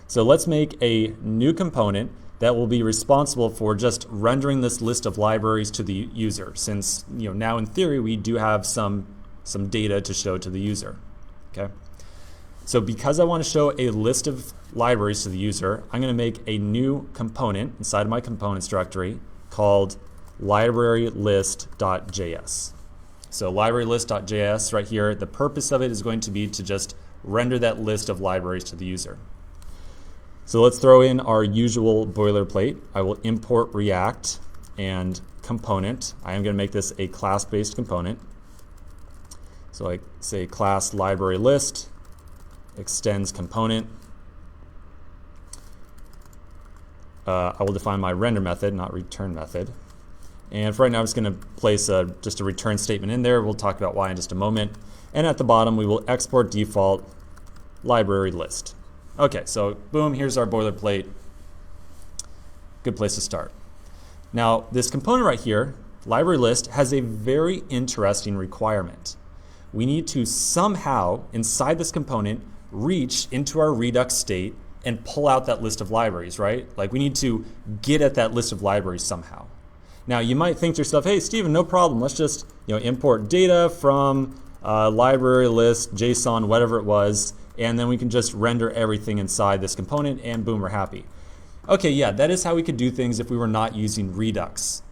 So let's make a new component that will be responsible for just rendering this list of libraries to the user, since now in theory we do have some data to show to the user. Okay. So because I want to show a list of libraries to the user, I'm going to make a new component inside of my components directory called librarylist.js. So librarylist.js right here, the purpose of it is going to be to just render that list of libraries to the user. So let's throw in our usual boilerplate. I will import React and component. I am going to make this a class-based component. So I say class library list extends component. I will define my render method, not return method. And for right now, I'm just going to place just a return statement in there. We'll talk about why in just a moment. And at the bottom, we will export default library list. Okay, so boom, here's our boilerplate. Good place to start. Now, this component right here, library list, has a very interesting requirement. We need to somehow, inside this component, reach into our Redux state and pull out that list of libraries, right? Like we need to get at that list of libraries somehow. Now you might think to yourself, hey Steven, no problem. Let's just import data from library list, JSON, whatever it was, and then we can just render everything inside this component and boom, we're happy. Okay, yeah, that is how we could do things if we were not using Redux.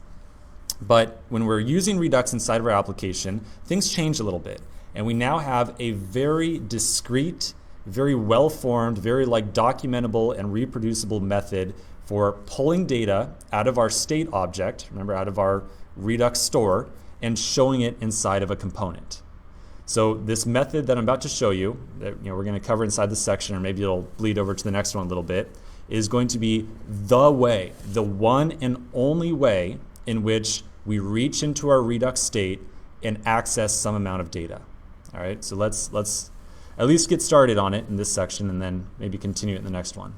But when we're using Redux inside of our application, things change a little bit. And we now have a very discrete, very well-formed, very documentable and reproducible method for pulling data out of our state object, remember out of our Redux store, and showing it inside of a component. So this method that I'm about to show you, that we're going to cover inside this section, or maybe it'll bleed over to the next one a little bit, is going to be the way, the one and only way in which we reach into our Redux state and access some amount of data. All right, so let's at least get started on it in this section and then maybe continue it in the next one.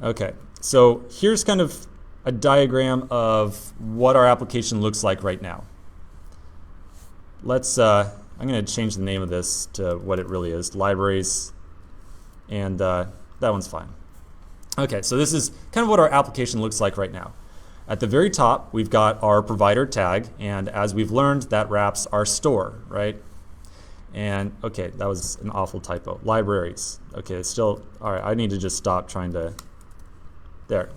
Okay, so here's kind of a diagram of what our application looks like right now. Let's, I'm going to change the name of this to what it really is, libraries, and that one's fine. Okay, so this is kind of what our application looks like right now. At the very top, we've got our provider tag, and as we've learned, that wraps our store, right? And okay, that was an awful typo. Libraries. Okay, it's still, all right, I need to just stop trying to, there,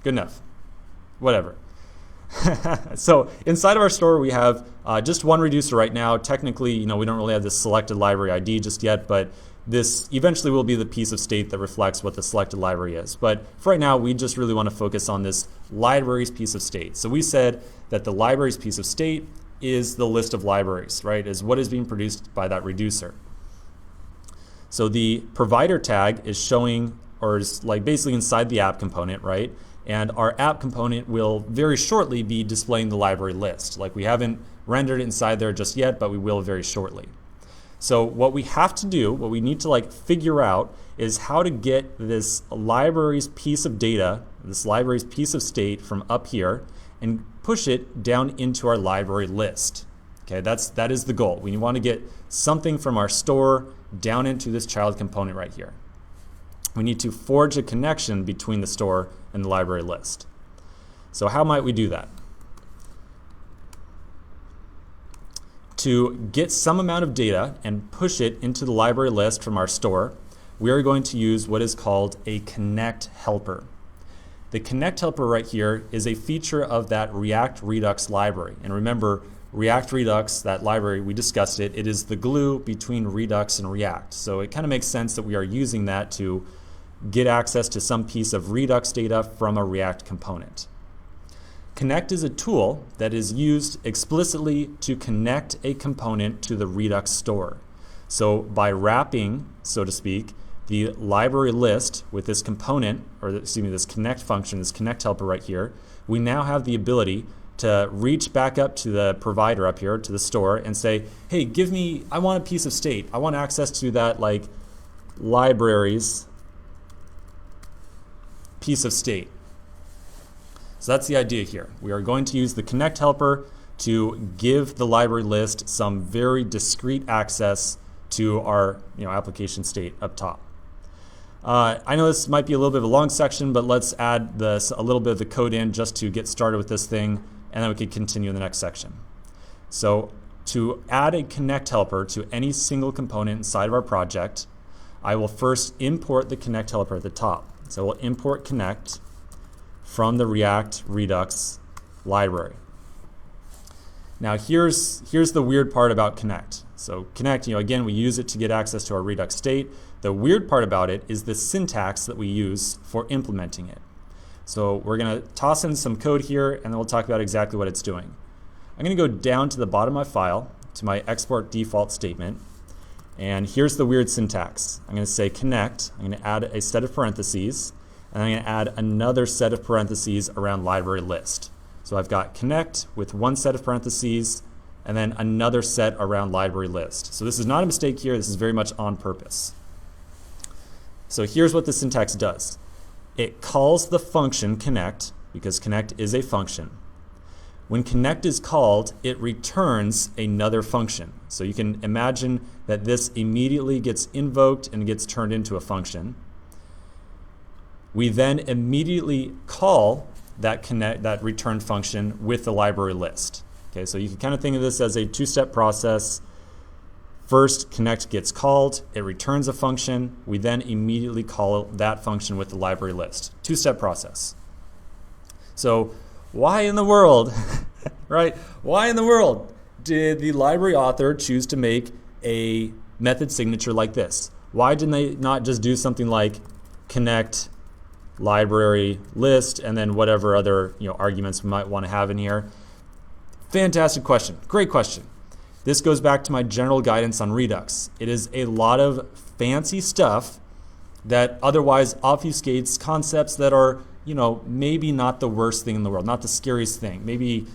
good enough, whatever. So inside of our store, we have just one reducer right now. Technically, we don't really have this selected library ID just yet, but this eventually will be the piece of state that reflects what the selected library is. But for right now, we just really want to focus on this libraries piece of state. So we said that the libraries piece of state is the list of libraries, right? Is what is being produced by that reducer. So the provider tag is showing, or is basically inside the app component, right? And our app component will very shortly be displaying the library list. We haven't rendered it inside there just yet, but we will very shortly. So what we have to do, what we need to figure out, is how to get this library's piece of data, this library's piece of state from up here, and push it down into our library list. Okay, that is the goal. We want to get something from our store down into this child component right here. We need to forge a connection between the store and the library list. So how might we do that? To get some amount of data and push it into the library list from our store, we are going to use what is called a connect helper. The connect helper right here is a feature of that React Redux library. And remember, React Redux, that library, we discussed it, it is the glue between Redux and React. So it kind of makes sense that we are using that to get access to some piece of Redux data from a React component. Connect is a tool that is used explicitly to connect a component to the Redux store. So by wrapping, so to speak, the library list with this component, or excuse me, this connect function, this connect helper right here, we now have the ability to reach back up to the provider up here, to the store, and say, hey, give me, I want a piece of state. I want access to that like libraries piece of state. So that's the idea here. We are going to use the connect helper to give the library list some very discrete access to our application state up top. I know this might be a little bit of a long section, but let's add a little bit of the code in just to get started with this thing, and then we can continue in the next section. So to add a connect helper to any single component inside of our project, I will first import the connect helper at the top. So we'll import connect from the React Redux library. Now here's the weird part about connect. So connect, again, we use it to get access to our Redux state. The weird part about it is the syntax that we use for implementing it. So we're going to toss in some code here, and then we'll talk about exactly what it's doing. I'm going to go down to the bottom of my file, to my export default statement, and here's the weird syntax. I'm going to say connect, I'm going to add a set of parentheses, and I'm going to add another set of parentheses around library list. So I've got connect with one set of parentheses, and then another set around library list. So this is not a mistake here, this is very much on purpose. So here's what the syntax does. It calls the function connect, because connect is a function. When connect is called, it returns another function. So you can imagine that this immediately gets invoked and gets turned into a function. We then immediately call that return function with the library list. Okay, so you can kind of think of this as a two-step process. First, connect gets called, it returns a function, we then immediately call that function with the library list. Two-step process. So why in the world, right? Why in the world did the library author choose to make a method signature like this? Why didn't they not just do something like connect library list and then whatever other arguments we might want to have in here? Fantastic question, great question. This goes back to my general guidance on Redux. It is a lot of fancy stuff that otherwise obfuscates concepts that are, maybe not the worst thing in the world, not the scariest thing. Maybe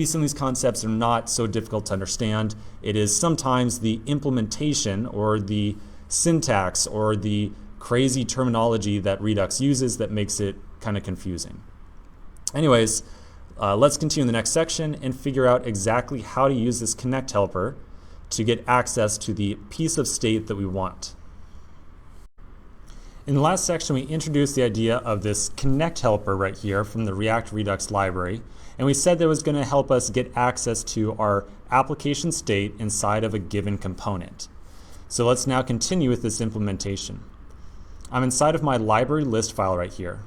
some of these concepts are not so difficult to understand. It is sometimes the implementation or the syntax or the crazy terminology that Redux uses that makes it kind of confusing. Anyways, let's continue in the next section and figure out exactly how to use this connect helper to get access to the piece of state that we want. In the last section, we introduced the idea of this connect helper right here from the React Redux library, and we said that it was going to help us get access to our application state inside of a given component. So let's now continue with this implementation. I'm inside of my library list file right here.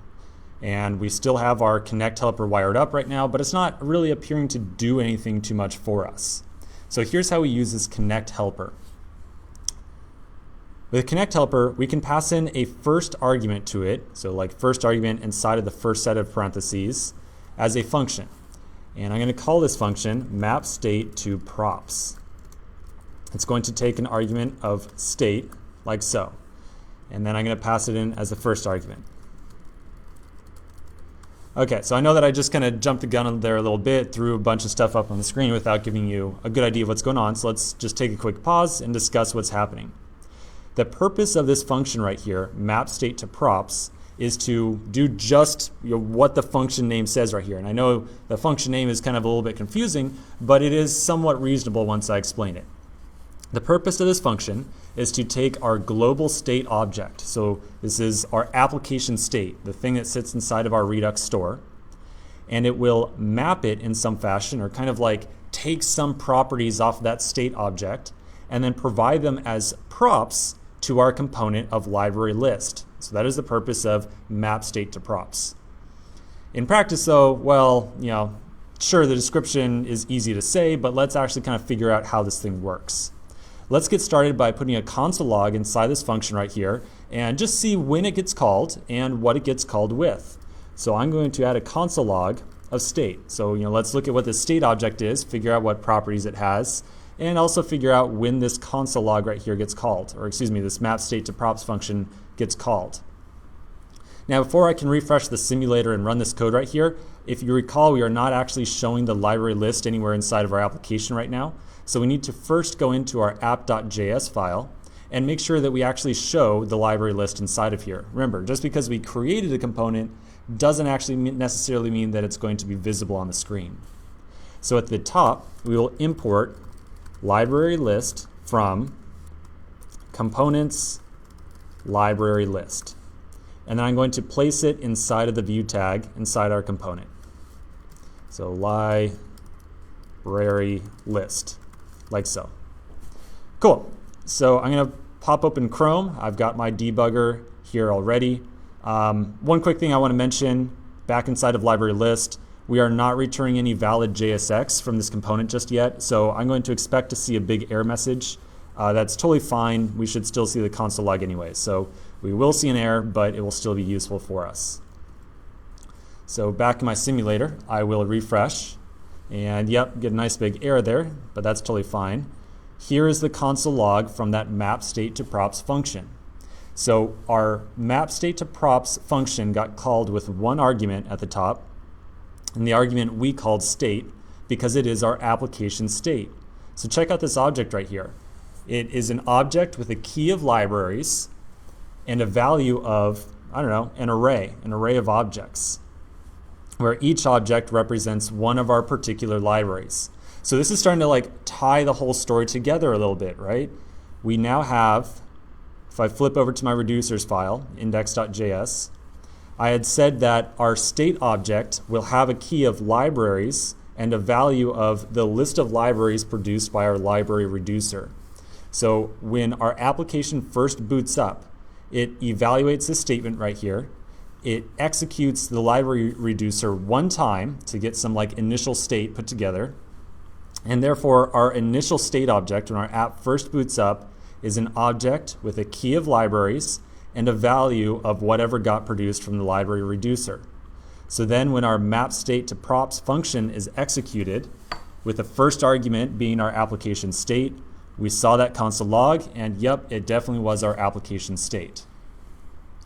And we still have our connect helper wired up right now, but it's not really appearing to do anything too much for us. So here's how we use this connect helper. With connect helper, we can pass in a first argument to it, so like first argument inside of the first set of parentheses as a function. And I'm going to call this function map state to props. It's going to take an argument of state, like so. And then I'm going to pass it in as the first argument. Okay, so I know that I just kind of jumped the gun on there a little bit, threw a bunch of stuff up on the screen without giving you a good idea of what's going on, so let's just take a quick pause and discuss what's happening. The purpose of this function right here, map state to props, is to do just what the function name says right here. And I know the function name is kind of a little bit confusing, but it is somewhat reasonable once I explain it. The purpose of this function is to take our global state object. So this is our application state, the thing that sits inside of our Redux store, and it will map it in some fashion, or kind of like take some properties off that state object and then provide them as props to our component of library list. So that is the purpose of map state to props. In practice though, well, sure, the description is easy to say, but let's actually kind of figure out how this thing works. Let's get started by putting a console log inside this function right here and just see when it gets called and what it gets called with. So I'm going to add a console log of state. So let's look at what the state object is, figure out what properties it has, and also figure out when this console log right here gets called, or excuse me, this map state to props function gets called. Now, before I can refresh the simulator and run this code right here, if you recall, we are not actually showing the library list anywhere inside of our application right now. So we need to first go into our app.js file and make sure that we actually show the library list inside of here. Remember, just because we created a component doesn't actually necessarily mean that it's going to be visible on the screen. So at the top, we will import library list from components library list. And then I'm going to place it inside of the view tag inside our component. So library list, like so. Cool. So I'm going to pop open Chrome. I've got my debugger here already. One quick thing I want to mention, back inside of library list, we are not returning any valid JSX from this component just yet. So I'm going to expect to see a big error message. That's totally fine. We should still see the console log anyway. So we will see an error, but it will still be useful for us. So back in my simulator, I will refresh. And yep, get a nice big error there, but that's totally fine. Here is the console log from that map state to props function. So our map state to props function got called with one argument at the top, and the argument we called state because it is our application state. So check out this object right here. It is an object with a key of libraries and a value of, I don't know, an array of objects, where each object represents one of our particular libraries. So this is starting to like tie the whole story together a little bit, right? We now have, if I flip over to my reducers file, index.js, I had said that our state object will have a key of libraries and a value of the list of libraries produced by our library reducer. So when our application first boots up, it evaluates this statement right here. It executes the library reducer one time to get some like initial state put together. And therefore, our initial state object, when our app first boots up, is an object with a key of libraries and a value of whatever got produced from the library reducer. So then when our map state to props function is executed, with the first argument being our application state, we saw that console log, and yep, it definitely was our application state.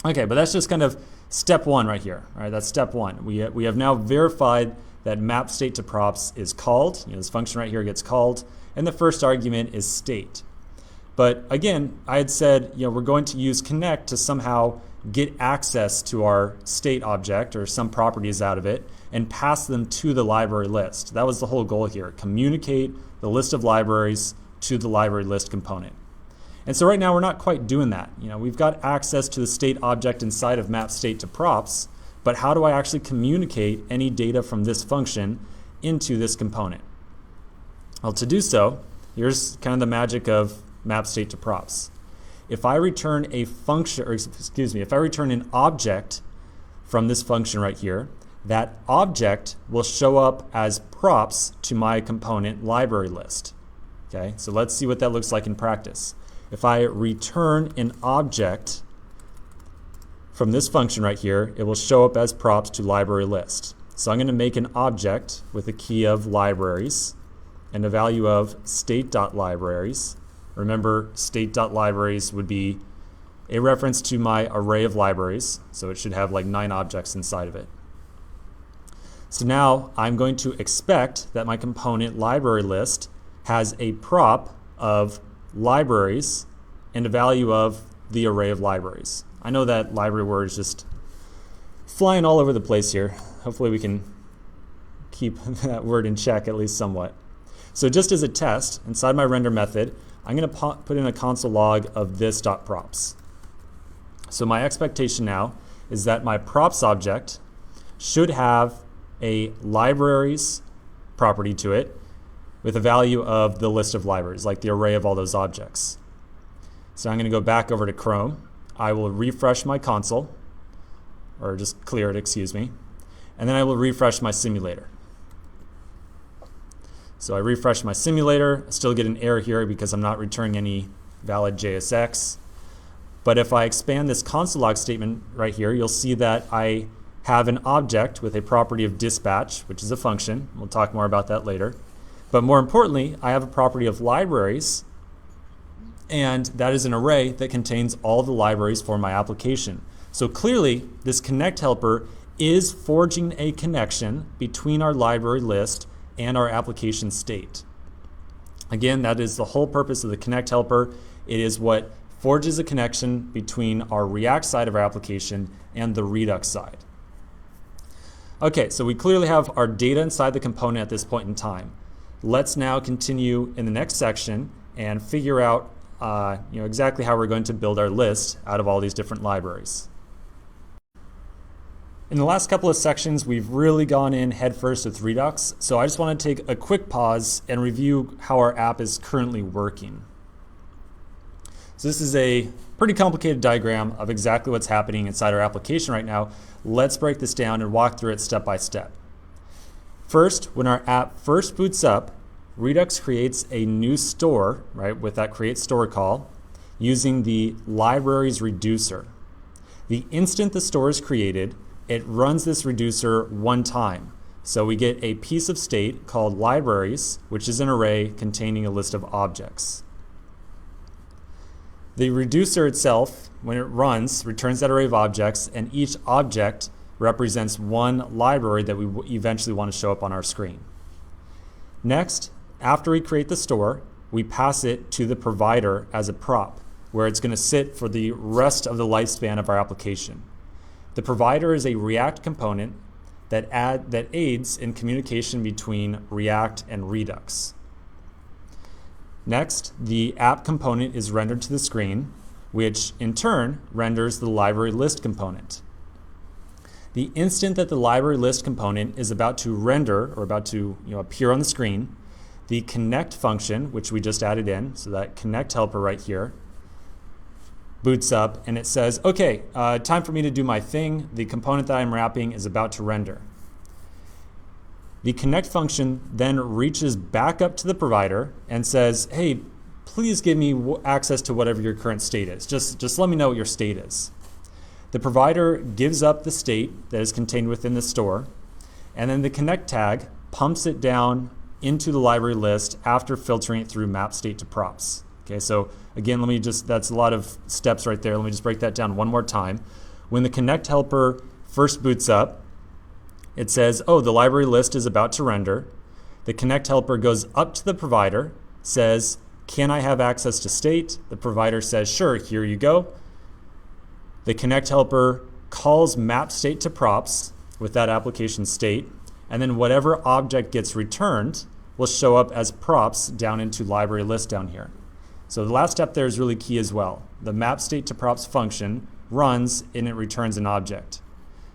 Okay, but that's just kind of step one right here. All right, that's step one. We have now verified that map state to props is called. This function right here gets called, and the first argument is state. But again, I had said we're going to use connect to somehow get access to our state object or some properties out of it and pass them to the library list. That was the whole goal here, communicate the list of libraries to the library list component. And so right now we're not quite doing that. We've got access to the state object inside of map state to props, but how do I actually communicate any data from this function into this component? Well, to do so, here's kind of the magic of map state to props. If I return a function, or excuse me, if I return an object from this function right here, that object will show up as props to my component library list. Okay, so let's see what that looks like in practice. If I return an object from this function right here, it will show up as props to library list. So I'm going to make an object with a key of libraries and a value of state.libraries. Remember, state.libraries would be a reference to my array of libraries, so it should have like 9 objects inside of it. So now I'm going to expect that my component library list has a prop of libraries and a value of the array of libraries. I know that library word is just flying all over the place here. Hopefully we can keep that word in check at least somewhat. So just as a test, inside my render method, I'm going to put in a console log of this.props. So my expectation now is that my props object should have a libraries property to it with a value of the list of libraries, like the array of all those objects. So I'm going to go back over to Chrome. I will refresh my console, or just clear it, excuse me, and then I will refresh my simulator. So I refresh my simulator, I still get an error here because I'm not returning any valid JSX. But if I expand this console log statement right here, you'll see that I have an object with a property of dispatch, which is a function. We'll talk more about that later. But more importantly, I have a property of libraries, and that is an array that contains all the libraries for my application. So clearly, this connect helper is forging a connection between our library list and our application state. Again, that is the whole purpose of the connect helper. It is what forges a connection between our React side of our application and the Redux side. Okay, so we clearly have our data inside the component at this point in time. Let's now continue in the next section and figure out exactly how we're going to build our list out of all these different libraries. In the last couple of sections, we've really gone in headfirst with Redux, so I just want to take a quick pause and review how our app is currently working. So this is a pretty complicated diagram of exactly what's happening inside our application right now. Let's break this down and walk through it step by step. First, when our app first boots up, Redux creates a new store, right, with that create store call, using the libraries reducer. The instant the store is created, it runs this reducer one time. So we get a piece of state called libraries, which is an array containing a list of objects. The reducer itself, when it runs, returns that array of objects, and each object represents one library that we eventually want to show up on our screen. Next, after we create the store, we pass it to the provider as a prop, where it's going to sit for the rest of the lifespan of our application. The provider is a React component that aids in communication between React and Redux. Next, the app component is rendered to the screen, which in turn renders the library list component. The instant that the library list component is about to render or about to appear on the screen, the connect function, which we just added in, so that connect helper right here, boots up and it says, okay, time for me to do my thing. The component that I'm wrapping is about to render. The connect function then reaches back up to the provider and says, hey, please give me access to whatever your current state is. Just let me know what your state is. The provider gives up the state that is contained within the store, and then the connect tag pumps it down into the library list after filtering it through map state to props. Okay, so again, that's a lot of steps right there. Let me just break that down one more time. When the connect helper first boots up, it says, oh, the library list is about to render. The connect helper goes up to the provider, says, can I have access to state? The provider says, sure, here you go. The connect helper calls map state to props with that application state, and then whatever object gets returned will show up as props down into library list down here. So the last step there is really key as well. The map state to props function runs and it returns an object.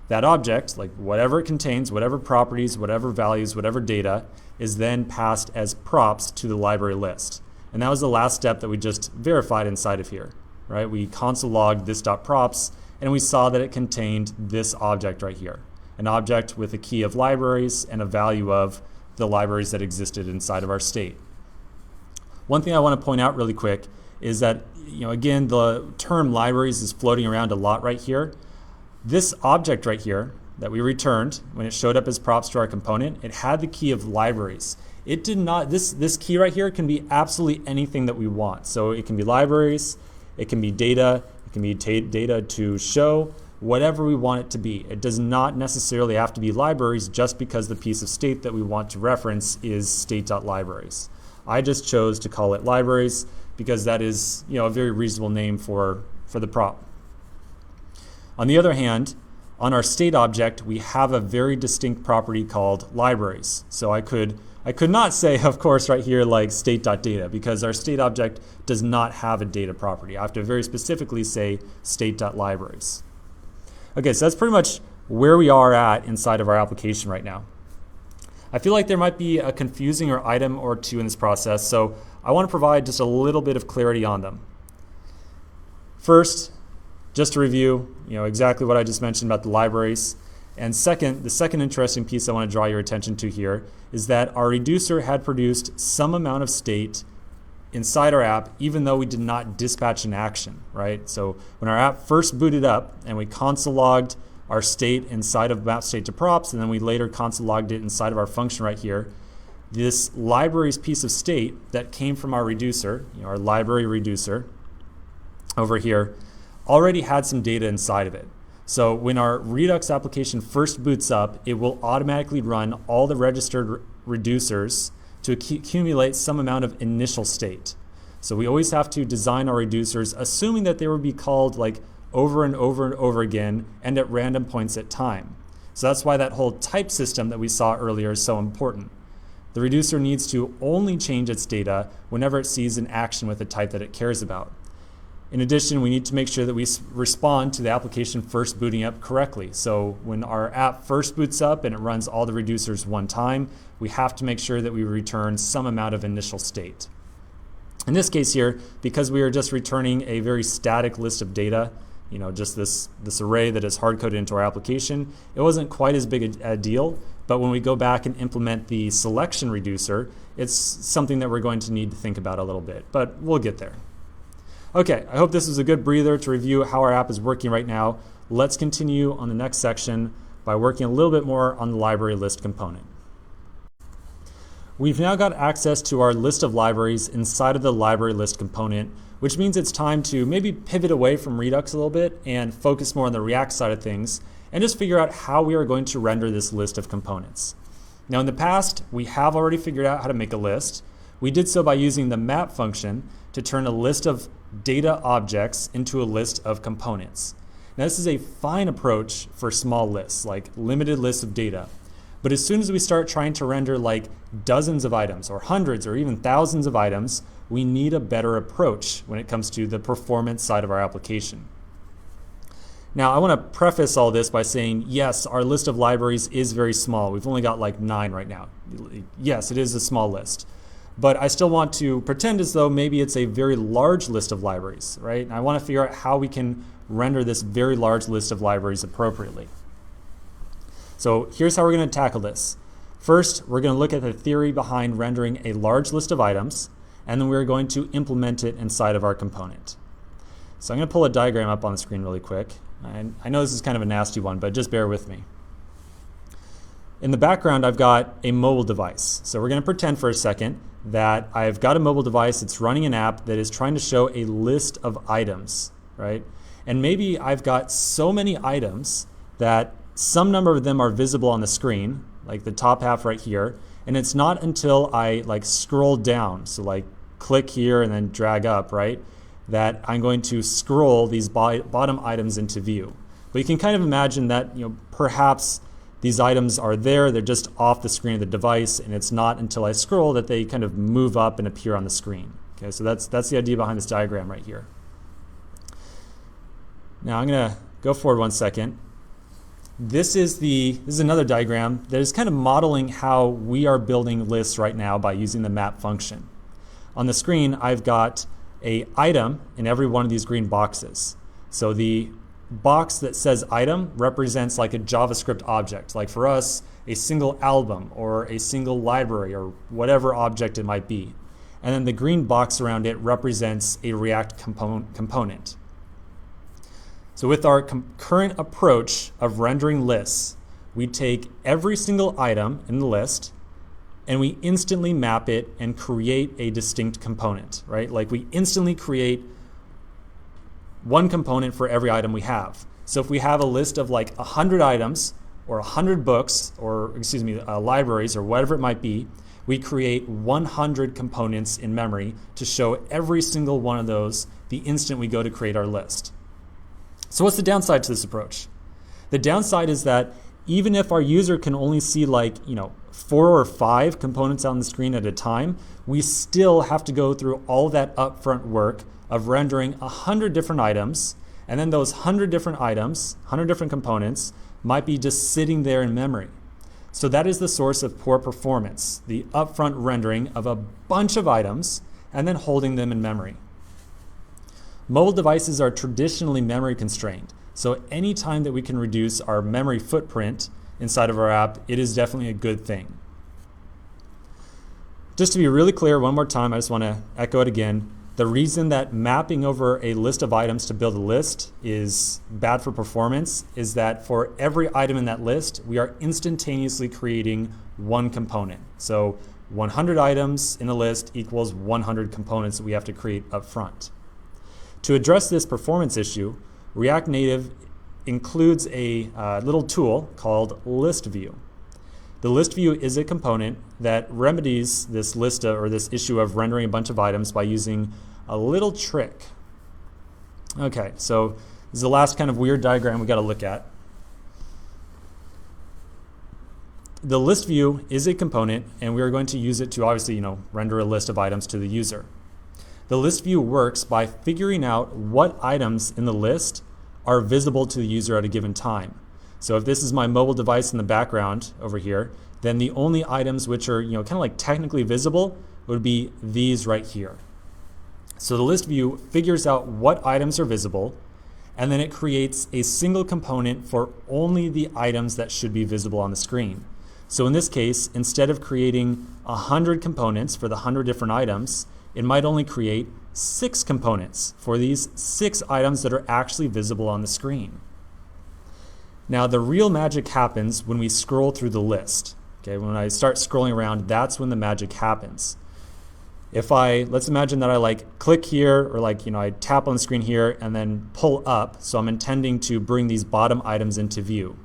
That object, like whatever it contains, whatever properties, whatever values, whatever data, is then passed as props to the library list. And that was the last step that we just verified inside of here, right? We console logged this.props and we saw that it contained this object right here, an object with a key of libraries and a value of the libraries that existed inside of our state. One thing I want to point out really quick is that, again, the term libraries is floating around a lot right here. This object right here that we returned when it showed up as props to our component, it had the key of libraries. It did not, this key right here can be absolutely anything that we want. So it can be libraries, it can be data, it can be data to show, whatever we want it to be. It does not necessarily have to be libraries just because the piece of state that we want to reference is state.libraries. I just chose to call it libraries because that is a very reasonable name for the prop. On the other hand, on our state object, we have a very distinct property called libraries. So I could not say, of course, right here like state.data because our state object does not have a data property. I have to very specifically say state.libraries. Okay, so that's pretty much where we are at inside of our application right now. I feel like there might be a confusing item or two in this process, so I want to provide just a little bit of clarity on them. First, just to review, exactly what I just mentioned about the libraries. And second, the second interesting piece I want to draw your attention to here is that our reducer had produced some amount of state inside our app, even though we did not dispatch an action, right? So when our app first booted up and we console logged our state inside of map state to props, and then we later console logged it inside of our function right here, this library's piece of state that came from our reducer, our library reducer over here, already had some data inside of it. So when our Redux application first boots up, it will automatically run all the registered reducers to accumulate some amount of initial state. So we always have to design our reducers assuming that they will be called like over and over and over again and at random points at time. So that's why that whole type system that we saw earlier is so important. The reducer needs to only change its data whenever it sees an action with a type that it cares about. In addition, we need to make sure that we respond to the application first booting up correctly. So when our app first boots up and it runs all the reducers one time, we have to make sure that we return some amount of initial state. In this case here, because we are just returning a very static list of data, just this array that is hard-coded into our application, it wasn't quite as big a deal, but when we go back and implement the selection reducer, it's something that we're going to need to think about a little bit, but we'll get there. Okay, I hope this was a good breather to review how our app is working right now. Let's continue on the next section by working a little bit more on the library list component. We've now got access to our list of libraries inside of the library list component, which means it's time to maybe pivot away from Redux a little bit and focus more on the React side of things and just figure out how we are going to render this list of components. Now in the past, we have already figured out how to make a list. We did so by using the map function to turn a list of data objects into a list of components. Now this is a fine approach for small lists, like limited lists of data. But as soon as we start trying to render like dozens of items or hundreds or even thousands of items, we need a better approach when it comes to the performance side of our application. Now I want to preface all this by saying, yes, our list of libraries is very small. We've only got like 9 right now. Yes, it is a small list. But I still want to pretend as though maybe it's a very large list of libraries, right? And I want to figure out how we can render this very large list of libraries appropriately. So here's how we're going to tackle this. First, we're going to look at the theory behind rendering a large list of items, and then we're going to implement it inside of our component. So I'm going to pull a diagram up on the screen really quick. I know this is kind of a nasty one, but just bear with me. In the background, I've got a mobile device. So we're going to pretend for a second that I've got a mobile device that's running an app that is trying to show a list of items, right? And maybe I've got so many items that some number of them are visible on the screen, like the top half right here, and it's not until I scroll down, so click here and then drag up, right, that I'm going to scroll these bottom items into view. But you can kind of imagine that perhaps these items are there, they're just off the screen of the device, and it's not until I scroll that they kind of move up and appear on the screen. Okay, so that's the idea behind this diagram right here. Now I'm going to go forward one second. This is another diagram that is kind of modeling how we are building lists right now by using the map function. On the screen, I've got an item in every one of these green boxes. So the box that says item represents like a JavaScript object, like for us, a single album or a single library or whatever object it might be. And then the green box around it represents a React component. So with our current approach of rendering lists, we take every single item in the list and we instantly map it and create a distinct component, right? Like we instantly create one component for every item we have. So if we have a list of like 100 items or 100 books or libraries or whatever it might be, we create 100 components in memory to show every single one of those the instant we go to create our list. So what's the downside to this approach? The downside is that even if our user can only see 4 or 5 components on the screen at a time, we still have to go through all that upfront work of rendering 100 different items, and then those 100 different items, 100 different components, might be just sitting there in memory. So that is the source of poor performance, the upfront rendering of a bunch of items and then holding them in memory. Mobile devices are traditionally memory constrained, so any time that we can reduce our memory footprint inside of our app, it is definitely a good thing. Just to be really clear one more time, I just want to echo it again. The reason that mapping over a list of items to build a list is bad for performance is that for every item in that list, we are instantaneously creating one component. So 100 items in a list equals 100 components that we have to create up front. To address this performance issue, React Native includes a little tool called list view. The list view is a component that remedies this list or this issue of rendering a bunch of items by using a little trick. Okay, so this is the last kind of weird diagram we got to look at. The list view is a component, and we are going to use it to obviously, render a list of items to the user. The list view works by figuring out what items in the list are visible to the user at a given time. So if this is my mobile device in the background over here, then the only items which are, kind of like technically visible would be these right here. So the list view figures out what items are visible, and then it creates a single component for only the items that should be visible on the screen. So in this case, instead of creating 100 components for the 100 different items, it might only create 6 components for these 6 items that are actually visible on the screen. Now the real magic happens when we scroll through the list. Okay, when I start scrolling around, that's when the magic happens. Let's imagine that I click here, or I tap on the screen here and then pull up, so I'm intending to bring these bottom items into view.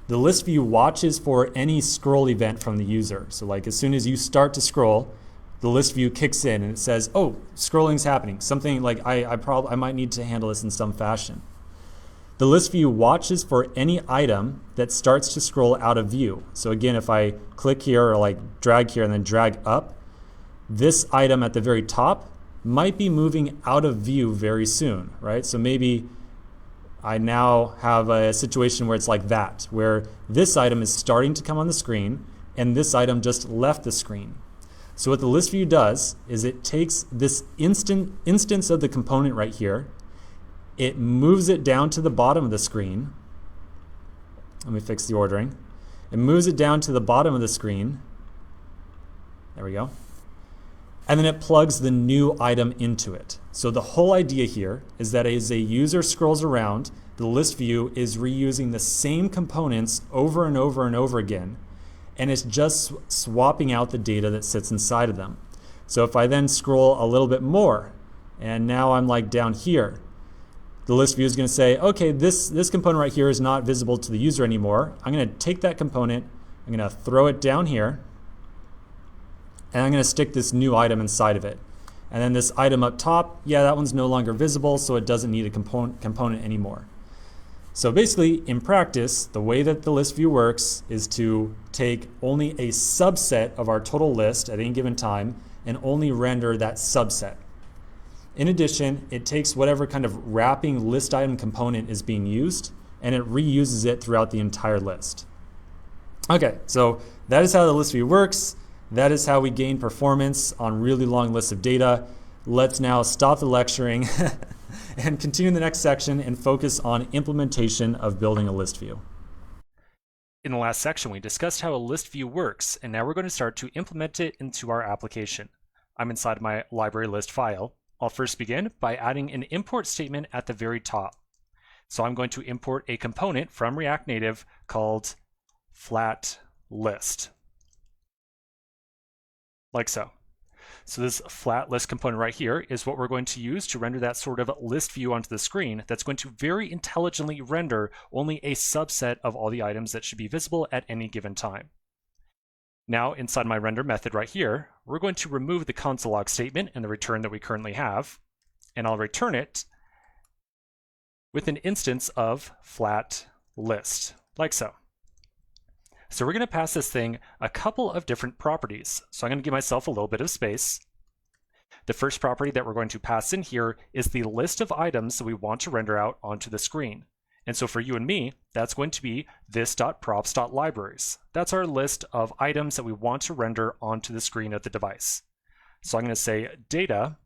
The list view watches for any scroll event from the user. So as soon as you start to scroll, the list view kicks in and it says, oh, scrolling's happening. Something I might need to handle this in some fashion. The list view watches for any item that starts to scroll out of view. So again, if I click here or drag here and then drag up, this item at the very top might be moving out of view very soon, right? So maybe I now have a situation where it's like that, where this item is starting to come on the screen and this item just left the screen. So what the list view does is it takes this instance of the component right here, it moves it down to the bottom of the screen. Let me fix the ordering. It moves it down to the bottom of the screen. There we go. And then it plugs the new item into it. So the whole idea here is that as a user scrolls around, the list view is reusing the same components over and over and over again, and it's just swapping out the data that sits inside of them. So if I then scroll a little bit more, and now I'm down here, the list view is going to say, okay, this component right here is not visible to the user anymore. I'm going to take that component, I'm going to throw it down here, and I'm going to stick this new item inside of it. And then this item up top, yeah, that one's no longer visible, so it doesn't need a component anymore. So basically, in practice, the way that the list view works is to take only a subset of our total list at any given time and only render that subset. In addition, it takes whatever kind of wrapping list item component is being used and it reuses it throughout the entire list. Okay, so that is how the list view works. That is how we gain performance on really long lists of data. Let's now stop the lecturing and continue in the next section and focus on implementation of building a list view. In the last section, we discussed how a list view works, and now we're going to start to implement it into our application. I'm inside my library list file. I'll first begin by adding an import statement at the very top. So I'm going to import a component from React Native called flat list. Like so. So this flat list component right here is what we're going to use to render that sort of list view onto the screen that's going to very intelligently render only a subset of all the items that should be visible at any given time. Now inside my render method right here, we're going to remove the console log statement and the return that we currently have, and I'll return it with an instance of flat list, like so. So we're going to pass this thing a couple of different properties. So I'm going to give myself a little bit of space. The first property that we're going to pass in here is the list of items that we want to render out onto the screen. And so for you and me, that's going to be this.props.libraries. That's our list of items that we want to render onto the screen of the device. So I'm going to say data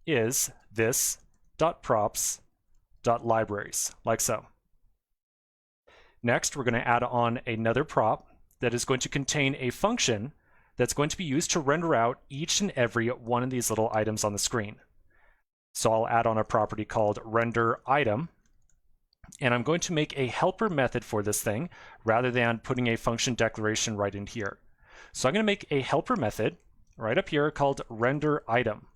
is this.props.libraries, like so. Next, we're going to add on another prop that is going to contain a function that's going to be used to render out each and every one of these little items on the screen. So I'll add on a property called render item, and I'm going to make a helper method for this thing rather than putting a function declaration right in here. So I'm going to make a helper method right up here called render item.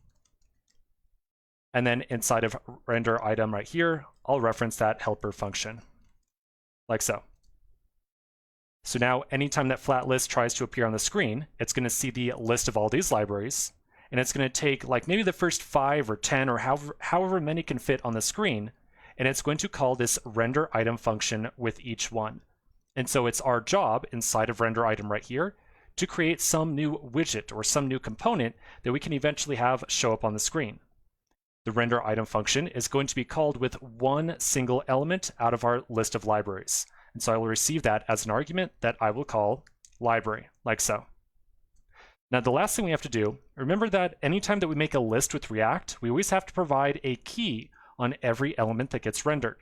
And then inside of render item right here, I'll reference that helper function, like so. So now anytime that flat list tries to appear on the screen, it's going to see the list of all these libraries, and it's going to take like maybe the first 5 or 10 or however many can fit on the screen, and it's going to call this render item function with each one. And so it's our job inside of render item right here to create some new widget or some new component that we can eventually have show up on the screen. The render item function is going to be called with one single element out of our list of libraries. And so I will receive that as an argument that I will call library, like so. Now the last thing we have to do, remember that anytime that we make a list with React, we always have to provide a key on every element that gets rendered.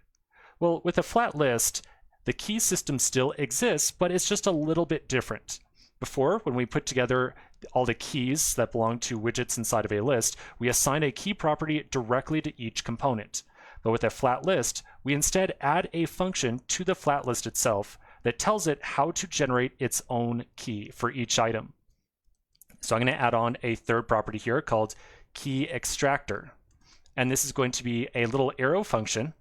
Well, with a flat list, the key system still exists, but it's just a little bit different. Before, when we put together all the keys that belong to widgets inside of a list, we assign a key property directly to each component. But with a flat list, we instead add a function to the flat list itself that tells it how to generate its own key for each item. So I'm going to add on a third property here called key extractor. And this is going to be a little arrow function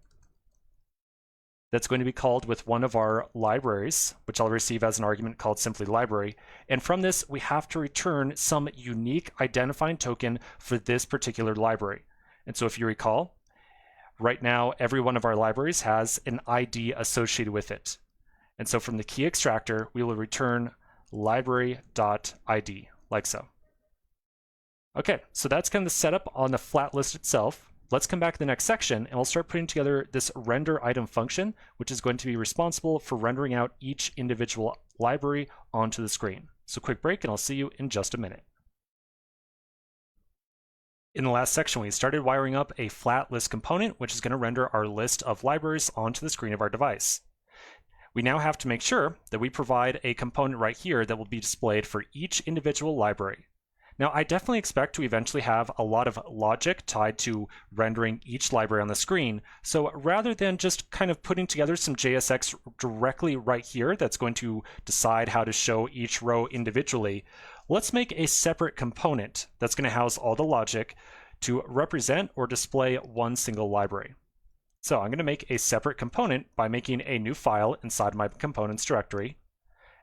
that's going to be called with one of our libraries, which I'll receive as an argument called simply library. And from this, we have to return some unique identifying token for this particular library. And so if you recall, right now, every one of our libraries has an ID associated with it. And so from the key extractor, we will return library.id, like so. Okay, so that's kind of the setup on the flat list itself. Let's come back to the next section and we'll start putting together this render item function, which is going to be responsible for rendering out each individual library onto the screen. So quick break and I'll see you in just a minute. In the last section, we started wiring up a flat list component, which is going to render our list of libraries onto the screen of our device. We now have to make sure that we provide a component right here that will be displayed for each individual library. Now, I definitely expect to eventually have a lot of logic tied to rendering each library on the screen. So rather than just kind of putting together some JSX directly right here that's going to decide how to show each row individually, let's make a separate component that's going to house all the logic to represent or display one single library. So I'm going to make a separate component by making a new file inside my components directory,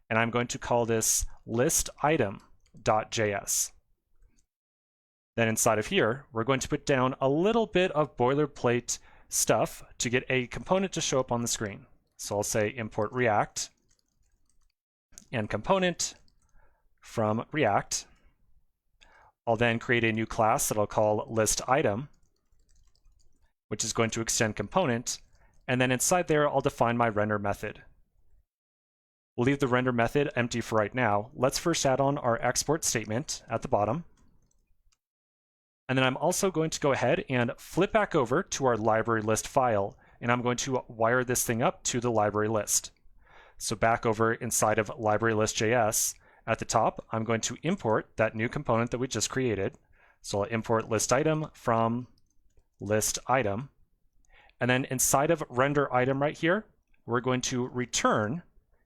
and I'm going to call this listitem.js. Then inside of here, we're going to put down a little bit of boilerplate stuff to get a component to show up on the screen. So I'll say import React and component from React. I'll then create a new class that I'll call listitem, which is going to extend component. And then inside there, I'll define my render method. We'll leave the render method empty for right now. Let's first add on our export statement at the bottom. And then I'm also going to go ahead and flip back over to our library list file, and I'm going to wire this thing up to the library list. So back over inside of library list.js, at the top, I'm going to import that new component that we just created. So I'll import listitem from listitem. And then inside of render item right here, we're going to return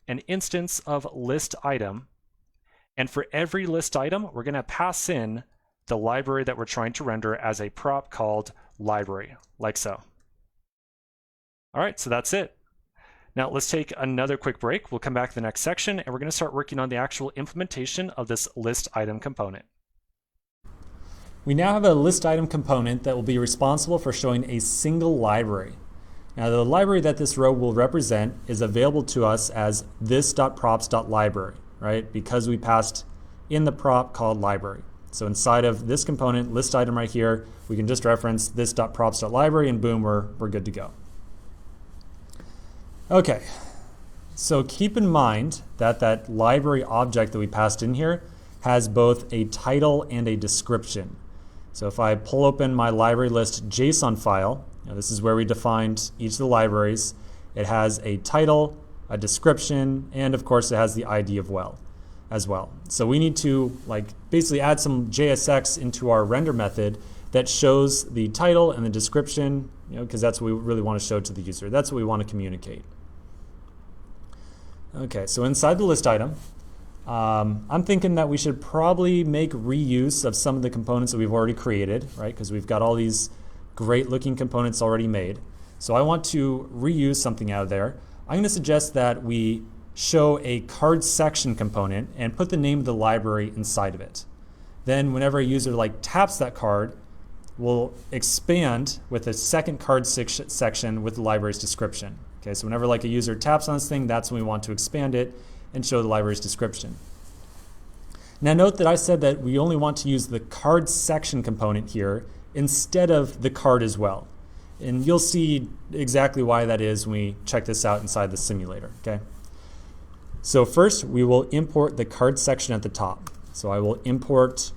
an instance of listitem. And for every list item, we're going to pass in the library that we're trying to render as a prop called library, like so. All right, so that's it. Now let's take another quick break. We'll come back to the next section and we're going to start working on the actual implementation of this list item component. We now have a list item component that will be responsible for showing a single library. Now the library that this row will represent is available to us as this.props.library, right? Because we passed in the prop called library. So inside of this component, list item right here, we can just reference this.props.library and boom, we're good to go. Okay, so keep in mind that that library object that we passed in here has both a title and a description. So if I pull open my library list JSON file, this is where we defined each of the libraries. It has a title, a description, and of course it has the ID as well. So we need to basically add some JSX into our render method that shows the title and the description, because that's what we really want to show to the user. That's what we want to communicate. Okay, so inside the list item, I'm thinking that we should probably make reuse of some of the components that we've already created, right? Because we've got all these great looking components already made. So I want to reuse something out of there. I'm going to suggest that we show a card section component and put the name of the library inside of it. Then whenever a user taps that card, we'll expand with a second card section with the library's description. Okay, so whenever a user taps on this thing, that's when we want to expand it and show the library's description. Now note that I said that we only want to use the card section component here instead of the card as well. And you'll see exactly why that is when we check this out inside the simulator. Okay. So first we will import the card section at the top. So I will import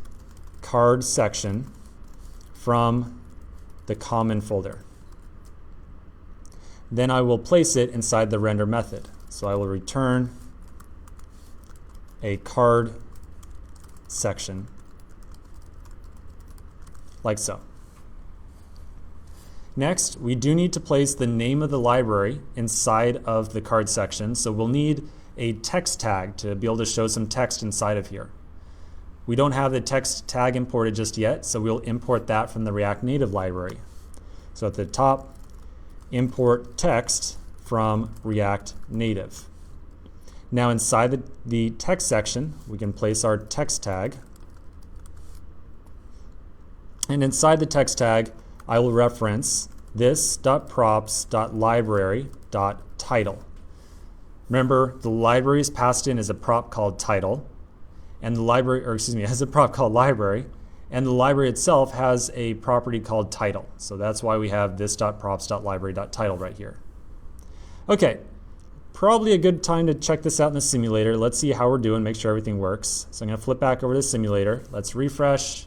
card section from the common folder. Then I will place it inside the render method. So I will return a card section like so. Next, we do need to place the name of the library inside of the card section, so we'll need a text tag to be able to show some text inside of here. We don't have the text tag imported just yet, so we'll import that from the React Native library. So at the top, import text from React Native. Now inside the text section, we can place our text tag. And inside the text tag, I will reference this.props.library.title. Remember, the library is passed in as a prop called title, and the library, has a prop called library, and the library itself has a property called title. So that's why we have this.props.library.title right here. Okay, probably a good time to check this out in the simulator. Let's see how we're doing, make sure everything works. So I'm going to flip back over to the simulator. Let's refresh.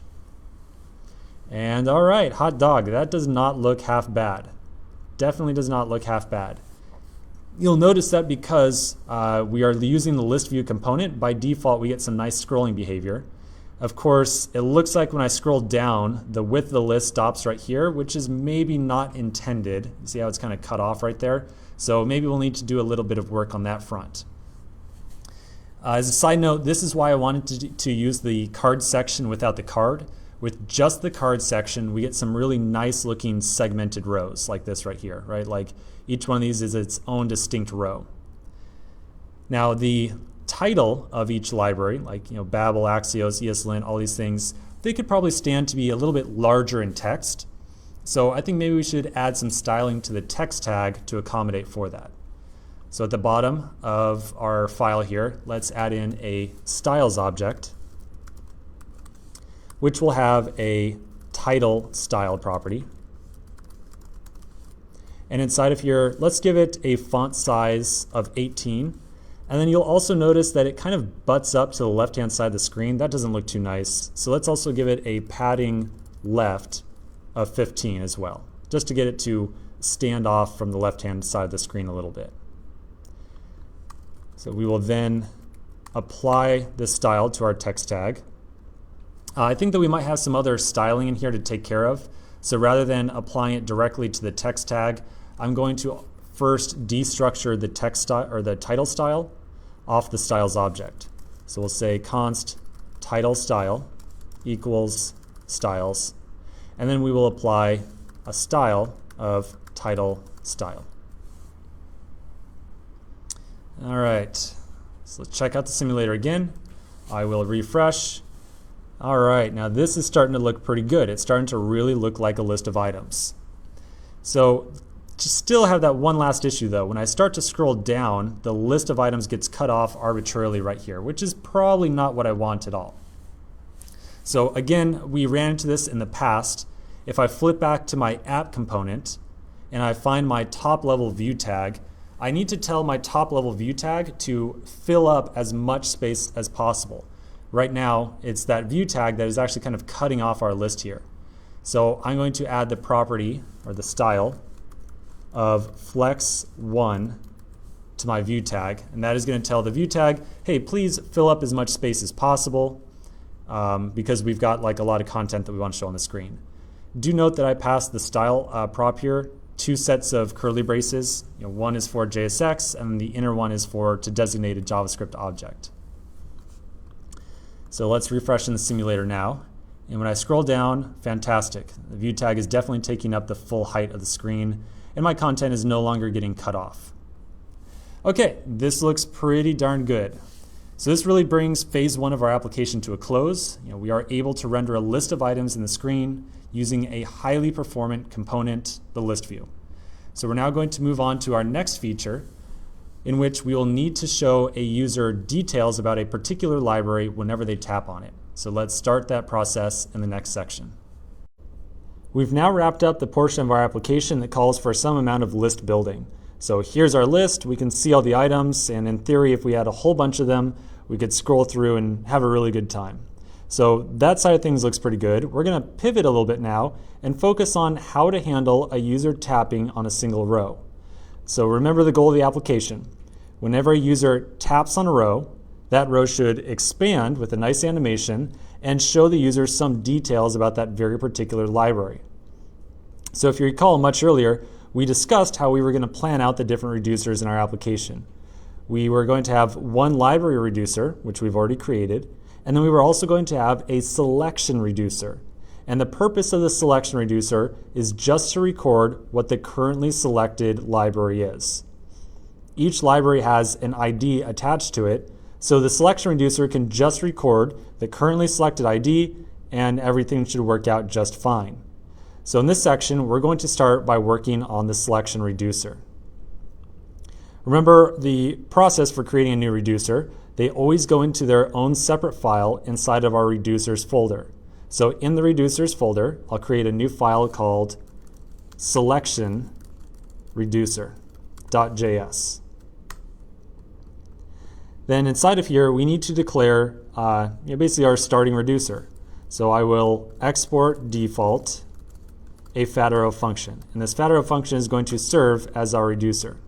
And all right, hot dog, that does not look half bad. Definitely does not look half bad. You'll notice that because we are using the list view component, by default we get some nice scrolling behavior. Of course, it looks like when I scroll down, the width of the list stops right here, which is maybe not intended. You see how it's kind of cut off right there? So maybe we'll need to do a little bit of work on that front. As a side note, this is why I wanted to use the card section without the card. With just the card section, we get some really nice looking segmented rows like this right here, right? Like each one of these is its own distinct row. Now the title of each library, like Babel, Axios, ESLint, all these things, they could probably stand to be a little bit larger in text. So I think maybe we should add some styling to the text tag to accommodate for that. So at the bottom of our file here, let's add in a styles object, which will have a title style property. And inside of here, let's give it a font size of 18. And then you'll also notice that it kind of butts up to the left-hand side of the screen. That doesn't look too nice. So let's also give it a padding left of 15 as well, just to get it to stand off from the left-hand side of the screen a little bit. So we will then apply this style to our text tag. I think that we might have some other styling in here to take care of. So rather than applying it directly to the text tag, I'm going to first destructure the text style or the title style off the styles object. So we'll say const title style equals styles, and then we will apply a style of title style. All right, so let's check out the simulator again. I will refresh. All right, now this is starting to look pretty good. It's starting to really look like a list of items. So just still have that one last issue though. When I start to scroll down, the list of items gets cut off arbitrarily right here, which is probably not what I want at all. So again, we ran into this in the past. If I flip back to my app component and I find my top level view tag, I need to tell my top level view tag to fill up as much space as possible. Right now, it's that view tag that is actually kind of cutting off our list here. So I'm going to add the property or the style of flex1 to my view tag, and that is going to tell the view tag, hey, please fill up as much space as possible because we've got like a lot of content that we want to show on the screen. Do note that I passed the style prop here 2 sets of curly braces. One is for JSX and the inner one is for to designate a JavaScript object. So let's refresh in the simulator now. And when I scroll down, fantastic. The view tag is definitely taking up the full height of the screen, and my content is no longer getting cut off. Okay, this looks pretty darn good. So this really brings phase one of our application to a close. We are able to render a list of items in the screen using a highly performant component, the list view. So we're now going to move on to our next feature, in which we will need to show a user details about a particular library whenever they tap on it. So let's start that process in the next section. We've now wrapped up the portion of our application that calls for some amount of list building. So here's our list. We can see all the items, and in theory, if we had a whole bunch of them, we could scroll through and have a really good time. So that side of things looks pretty good. We're going to pivot a little bit now and focus on how to handle a user tapping on a single row. So remember the goal of the application. Whenever a user taps on a row, that row should expand with a nice animation and show the user some details about that very particular library. So if you recall much earlier, we discussed how we were going to plan out the different reducers in our application. We were going to have one library reducer, which we've already created, and then we were also going to have a selection reducer. And the purpose of the selection reducer is just to record what the currently selected library is. Each library has an ID attached to it, so the selection reducer can just record the currently selected ID and everything should work out just fine. So in this section, we're going to start by working on the selection reducer. Remember the process for creating a new reducer. They always go into their own separate file inside of our reducers folder. So in the reducers folder, I'll create a new file called selection reducer.js. Then inside of here, we need to declare basically our starting reducer. So I will export default a fat arrow function. And this fat arrow function is going to serve as our reducer.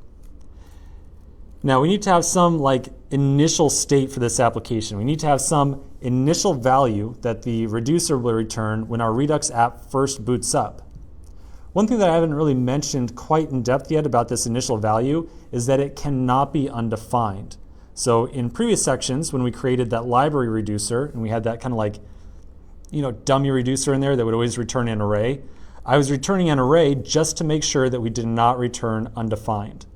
Now we need to have some initial state for this application. We need to have some initial value that the reducer will return when our Redux app first boots up. One thing that I haven't really mentioned quite in depth yet about this initial value is that it cannot be undefined. So in previous sections, when we created that library reducer, and we had that kind of dummy reducer in there that would always return an array, I was returning an array just to make sure that we did not return undefined.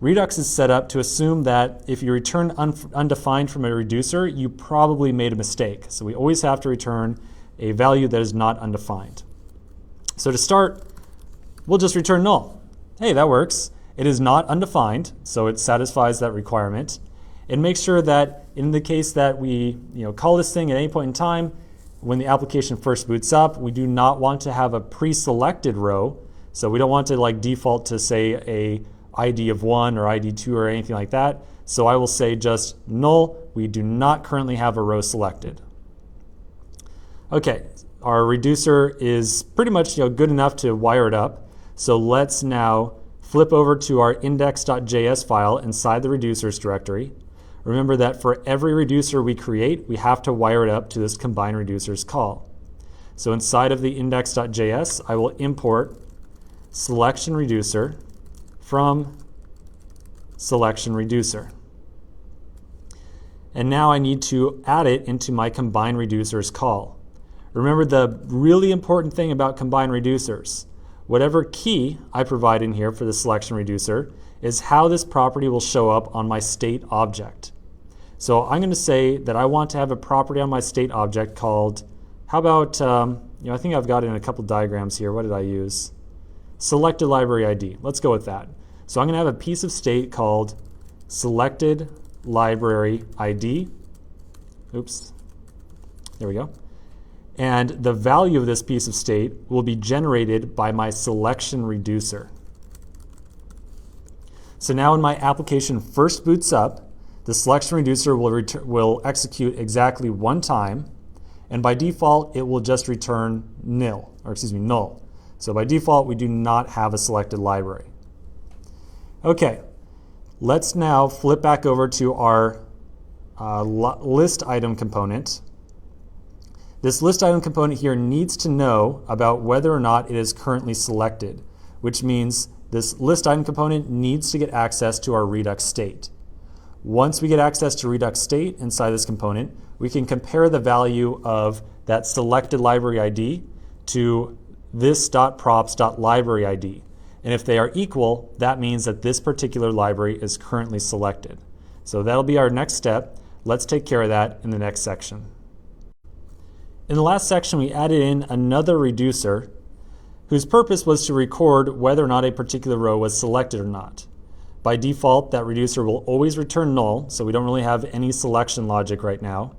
Redux is set up to assume that if you return undefined from a reducer, you probably made a mistake. So we always have to return a value that is not undefined. So to start, we'll just return null. Hey, that works. It is not undefined, so it satisfies that requirement. And make sure that in the case that we call this thing at any point in time, when the application first boots up, we do not want to have a pre-selected row. So we don't want to default to say a ID of 1 or ID 2 or anything like that. So I will say just null. We do not currently have a row selected. Okay, our reducer is pretty much good enough to wire it up. So let's now flip over to our index.js file inside the reducers directory. Remember that for every reducer we create, we have to wire it up to this combine reducers call. So inside of the index.js, I will import selection reducer from selection reducer. And now I need to add it into my combine reducers call. Remember the really important thing about combine reducers. Whatever key I provide in here for the selection reducer is how this property will show up on my state object. So I'm going to say that I want to have a property on my state object called, how about, I think I've got it in a couple diagrams here. What did I use? Selected library ID. Let's go with that. So I'm going to have a piece of state called selected library ID. Oops. There we go. And the value of this piece of state will be generated by my selection reducer. So now when my application first boots up, the selection reducer will execute exactly one time, and by default it will just return null. So by default we do not have a selected library. Okay, let's now flip back over to our list item component. This list item component here needs to know about whether or not it is currently selected, which means this list item component needs to get access to our Redux state. Once we get access to Redux state inside this component, we can compare the value of that selected library ID to this.props.library ID. And if they are equal, that means that this particular library is currently selected. So that'll be our next step. Let's take care of that in the next section. In the last section, we added in another reducer whose purpose was to record whether or not a particular row was selected or not. By default, that reducer will always return null, so we don't really have any selection logic right now,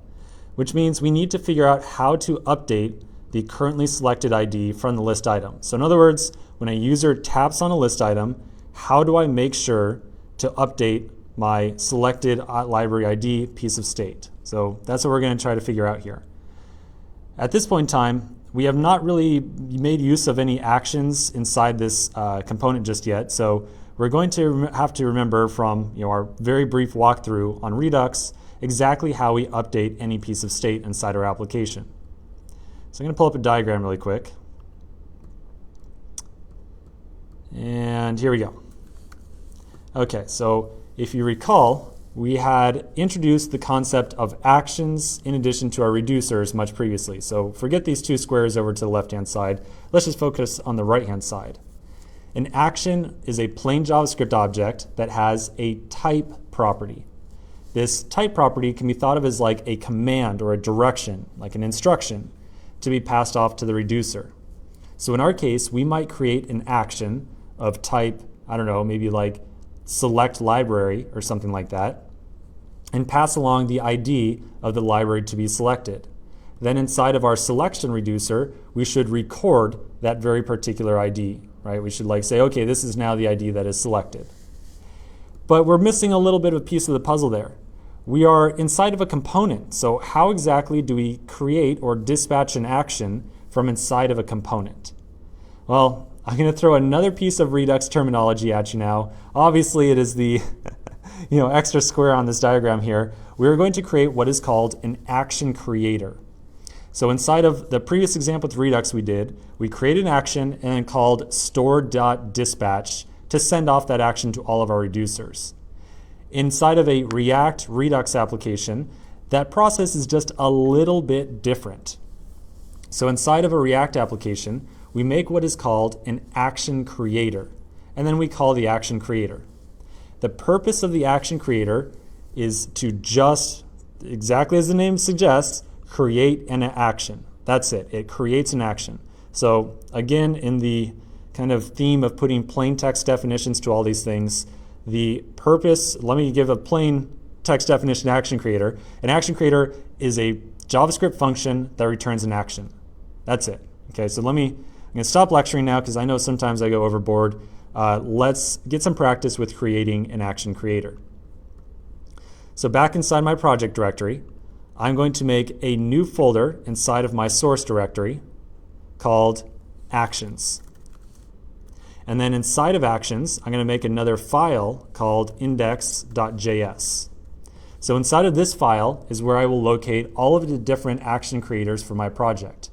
which means we need to figure out how to update the currently selected ID from the list item. So in other words, when a user taps on a list item, how do I make sure to update my selected library ID piece of state? So that's what we're going to try to figure out here. At this point in time, we have not really made use of any actions inside this component just yet, so we're going to have to remember from our very brief walkthrough on Redux exactly how we update any piece of state inside our application. So I'm going to pull up a diagram really quick. And here we go. Okay, so if you recall, we had introduced the concept of actions in addition to our reducers much previously. So forget these two squares over to the left-hand side. Let's just focus on the right-hand side. An action is a plain JavaScript object that has a type property. This type property can be thought of as like a command or a direction, like an instruction, to be passed off to the reducer. So in our case, we might create an action of type, I don't know, maybe like select library or something like that, and pass along the ID of the library to be selected. Then inside of our selection reducer, we should record that very particular ID, right? We should like say, okay, this is now the ID that is selected. But we're missing a little bit of a piece of the puzzle there. We are inside of a component, so how exactly do we create or dispatch an action from inside of a component? Well, I'm going to throw another piece of Redux terminology at you now. Obviously, it is the extra square on this diagram here. We're going to create what is called an action creator. So inside of the previous example with Redux we created an action and then called store.dispatch to send off that action to all of our reducers. Inside of a React Redux application, that process is just a little bit different. So inside of a React application, we make what is called an action creator, and then we call the action creator. The purpose of the action creator is to just, exactly as the name suggests, create an action. That's it. It creates an action. So again, in the kind of theme of putting plain text definitions to all these things, the purpose, let me give a plain text definition action creator. An action creator is a JavaScript function that returns an action. That's it. Okay, so I'm going to stop lecturing now because I know sometimes I go overboard. Let's get some practice with creating an action creator. So back inside my project directory, I'm going to make a new folder inside of my source directory called actions. And then inside of actions, I'm going to make another file called index.js. So inside of this file is where I will locate all of the different action creators for my project.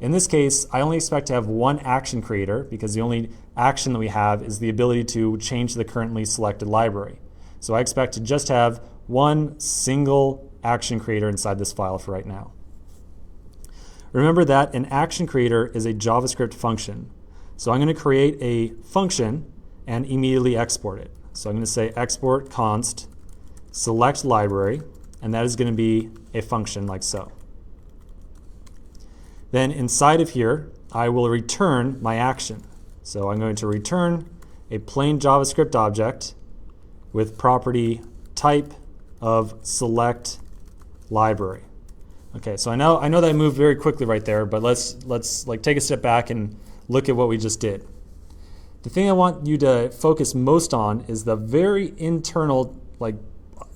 In this case, I only expect to have one action creator because the only action that we have is the ability to change the currently selected library. So I expect to just have one single action creator inside this file for right now. Remember that an action creator is a JavaScript function. So I'm going to create a function and immediately export it. So I'm going to say export const select library, and that is going to be a function like so. Then inside of here, I will return my action. So I'm going to return a plain JavaScript object with property type of select library. Okay, so I know that I moved very quickly right there, but let's like take a step back and look at what we just did. The thing I want you to focus most on is the very internal like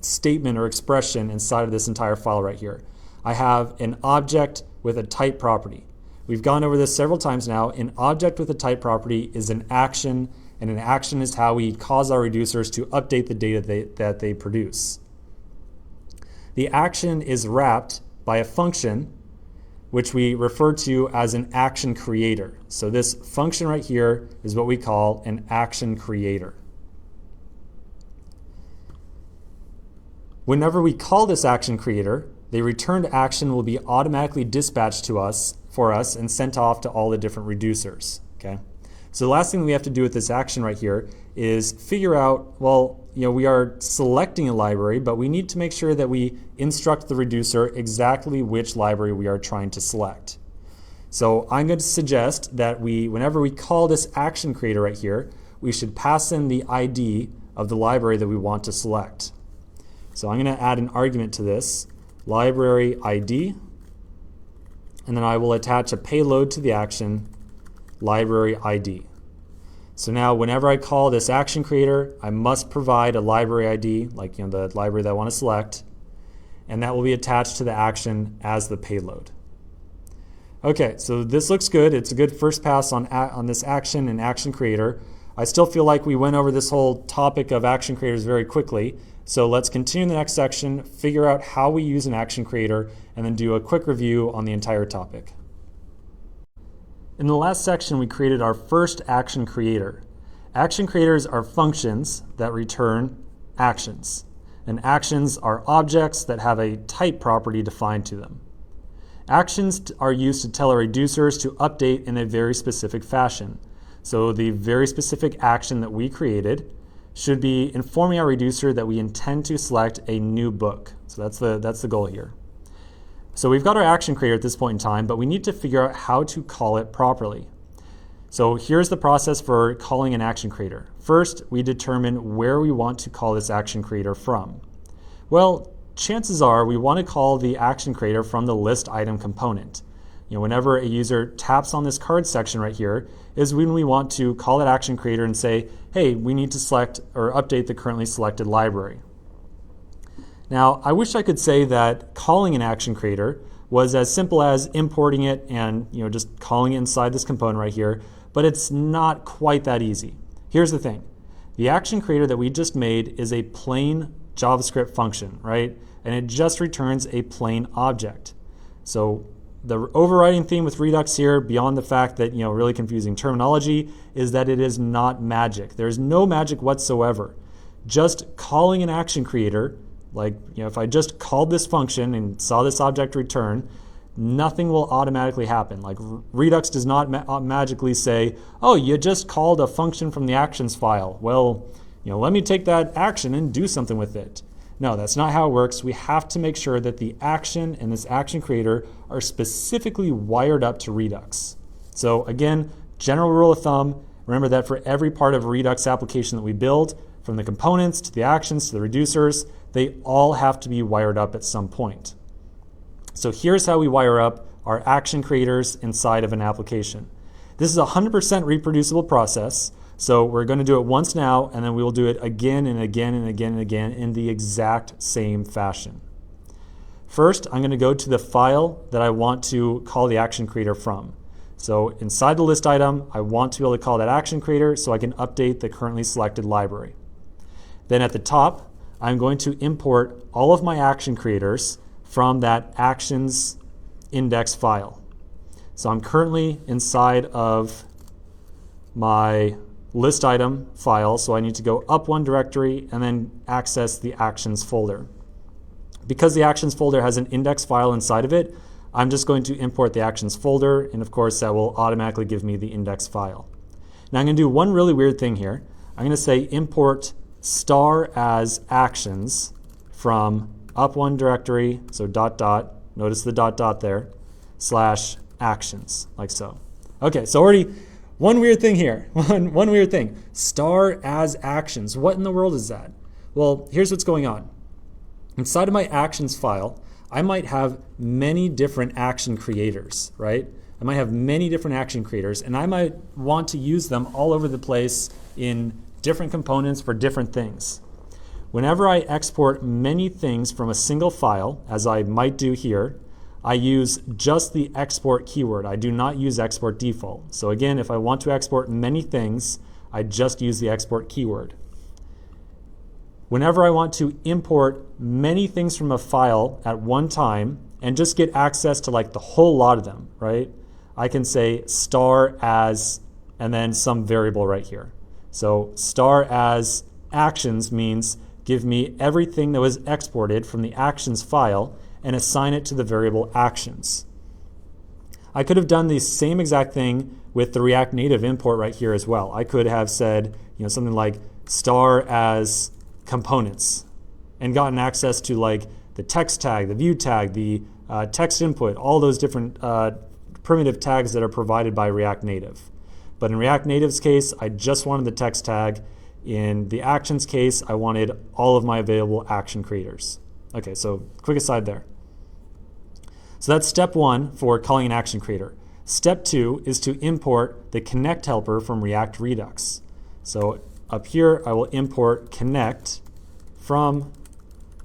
statement or expression inside of this entire file right here. I have an object with a type property. We've gone over this several times now. An object with a type property is an action, and an action is how we cause our reducers to update the data that they produce. The action is wrapped by a function which we refer to as an action creator. So this function right here is what we call an action creator. Whenever we call this action creator, the returned action will be automatically dispatched to us for us and sent off to all the different reducers. Okay. So the last thing we have to do with this action right here is figure out, well, we are selecting a library, but we need to make sure that we instruct the reducer exactly which library we are trying to select. So I'm going to suggest that whenever we call this action creator right here, we should pass in the ID of the library that we want to select. So I'm going to add an argument to this, library ID, and then I will attach a payload to the action, library ID. So now whenever I call this action creator, I must provide a library ID, like the library that I want to select, and that will be attached to the action as the payload. Okay, so this looks good. It's a good first pass on this action and action creator. I still feel like we went over this whole topic of action creators very quickly. So let's continue in the next section, figure out how we use an action creator, and then do a quick review on the entire topic. In the last section, we created our first action creator. Action creators are functions that return actions. And actions are objects that have a type property defined to them. Actions are used to tell our reducers to update in a very specific fashion. So the very specific action that we created should be informing our reducer that we intend to select a new book. So that's the goal here. So we've got our action creator at this point in time, but we need to figure out how to call it properly. So here's the process for calling an action creator. First, we determine where we want to call this action creator from. Well, chances are we want to call the action creator from the list item component. Whenever a user taps on this card section right here is when we want to call that action creator and say, hey, we need to select or update the currently selected library. Now, I wish I could say that calling an action creator was as simple as importing it and just calling it inside this component right here, but it's not quite that easy. Here's the thing. The action creator that we just made is a plain JavaScript function, right? And it just returns a plain object. So the overriding theme with Redux here, beyond the fact that, really confusing terminology, is that it is not magic. There's no magic whatsoever. Just calling an action creator, like, if I just called this function and saw this object return, nothing will automatically happen. Like Redux does not magically say, oh, you just called a function from the actions file. Well, let me take that action and do something with it. No, that's not how it works. We have to make sure that the action and this action creator are specifically wired up to Redux. So again, general rule of thumb, remember that for every part of a Redux application that we build, from the components to the actions to the reducers, they all have to be wired up at some point. So here's how we wire up our action creators inside of an application. This is a 100% reproducible process. So we're going to do it once now, and then we will do it again and again and again and again in the exact same fashion. First, I'm going to go to the file that I want to call the action creator from. So inside the list item, I want to be able to call that action creator so I can update the currently selected library. Then at the top, I'm going to import all of my action creators from that actions index file. So I'm currently inside of my list item file, so I need to go up one directory and then access the actions folder. Because the actions folder has an index file inside of it, I'm just going to import the actions folder, and of course that will automatically give me the index file. Now I'm going to do one really weird thing here. I'm going to say import star as actions from up one directory, so ... notice the ... there, / actions, like so. Okay, so already one weird thing here, one weird thing. Star as actions, what in the world is that? Well, here's what's going on. Inside of my actions file, I might have many different action creators, right? I might have many different action creators, and I might want to use them all over the place in different components for different things. Whenever I export many things from a single file, as I might do here, I use just the export keyword. I do not use export default. So again, if I want to export many things, I just use the export keyword. Whenever I want to import many things from a file at one time and just get access to like the whole lot of them, right? I can say star as and then some variable right here. So star as actions means give me everything that was exported from the actions file and assign it to the variable actions. I could have done the same exact thing with the React Native import right here as well. I could have said, something like star as components and gotten access to like the text tag, the view tag, the text input, all those different primitive tags that are provided by React Native. But in React Native's case, I just wanted the text tag. In the actions case, I wanted all of my available action creators. Okay, so quick aside there. So that's step one for calling an action creator. Step two is to import the connect helper from React Redux. So up here, I will import connect from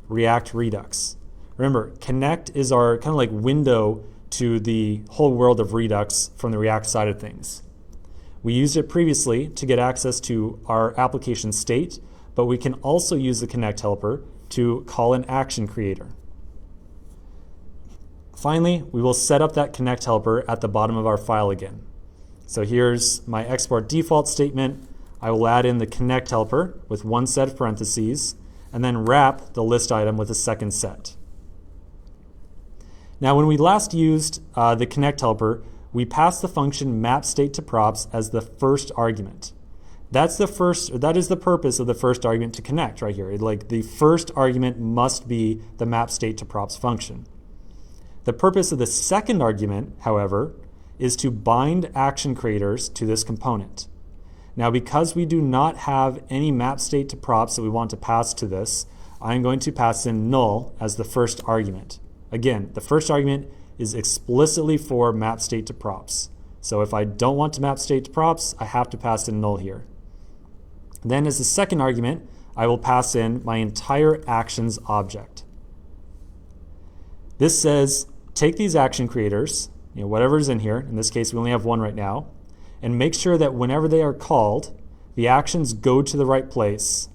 React Redux. Remember, connect is our kind of like window to the whole world of Redux from the React side of things. We used it previously to get access to our application state, but we can also use the connect helper to call an action creator. Finally, we will set up that connect helper at the bottom of our file again. So here's my export default statement. I will add in the connect helper with one set of parentheses, and then wrap the list item with a second set. Now, when we last used the connect helper, we passed the function map state to props as the first argument. That is the purpose of the first argument to connect right here. Like the first argument must be the map state to props function. The purpose of the second argument, however, is to bind action creators to this component. Now, because we do not have any map state to props that we want to pass to this, I'm going to pass in null as the first argument. Again, the first argument is explicitly for map state to props. So if I don't want to map state to props, I have to pass in null here. Then as the second argument, I will pass in my entire actions object. This says, take these action creators, whatever's in here, in this case we only have one right now, and make sure that whenever they are called, the actions go to the right place,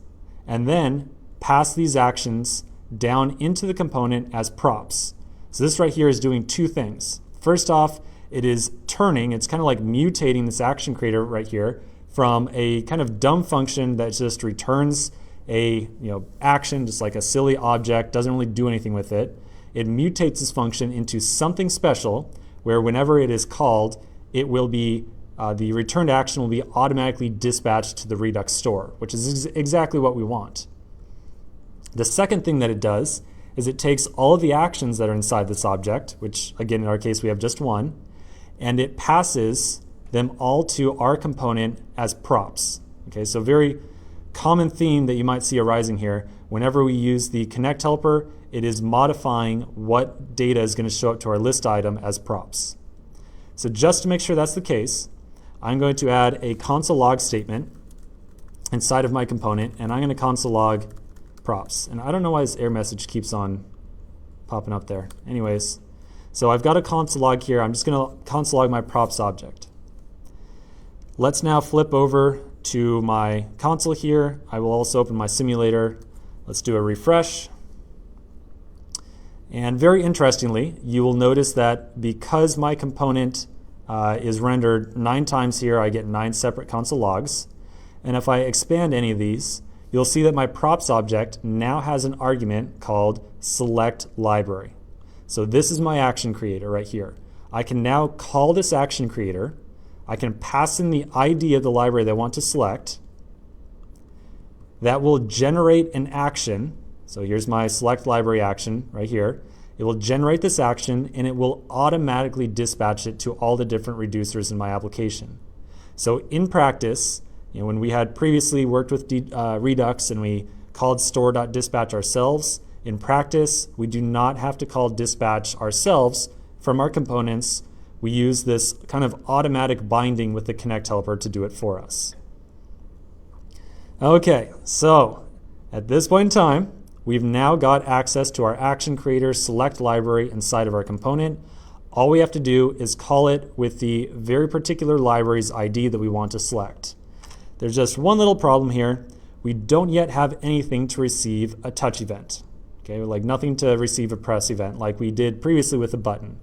and then pass these actions down into the component as props. So this right here is doing two things. First off, it is turning, it's kind of like mutating this action creator right here from a kind of dumb function that just returns a action, just like a silly object, doesn't really do anything with it. It mutates this function into something special where whenever it is called, it will be the returned action will be automatically dispatched to the Redux store, which is exactly what we want. The second thing that it does is it takes all of the actions that are inside this object, which again in our case we have just one, and it passes them all to our component as props. Okay, so very common theme that you might see arising here. Whenever we use the connect helper, it is modifying what data is going to show up to our list item as props. So just to make sure that's the case, I'm going to add a console log statement inside of my component, and I'm going to console log props. And I don't know why this error message keeps on popping up there. Anyways, so I've got a console log here. I'm just going to console log my props object. Let's now flip over to my console here. I will also open my simulator. Let's do a refresh. And very interestingly, you will notice that because my component is rendered 9 times here, I get 9 separate console logs. And if I expand any of these, you'll see that my props object now has an argument called select library. So this is my action creator right here. I can now call this action creator. I can pass in the ID of the library that I want to select. That will generate an action. So here's my select library action right here. It will generate this action and it will automatically dispatch it to all the different reducers in my application. So in practice, when we had previously worked with Redux and we called store.dispatch ourselves, in practice, we do not have to call dispatch ourselves from our components. We use this kind of automatic binding with the connect helper to do it for us. Okay, so at this point in time, we've now got access to our action creator select library inside of our component. All we have to do is call it with the very particular library's ID that we want to select. There's just one little problem here. We don't yet have anything to receive a touch event. Okay, like nothing to receive a press event like we did previously with a button.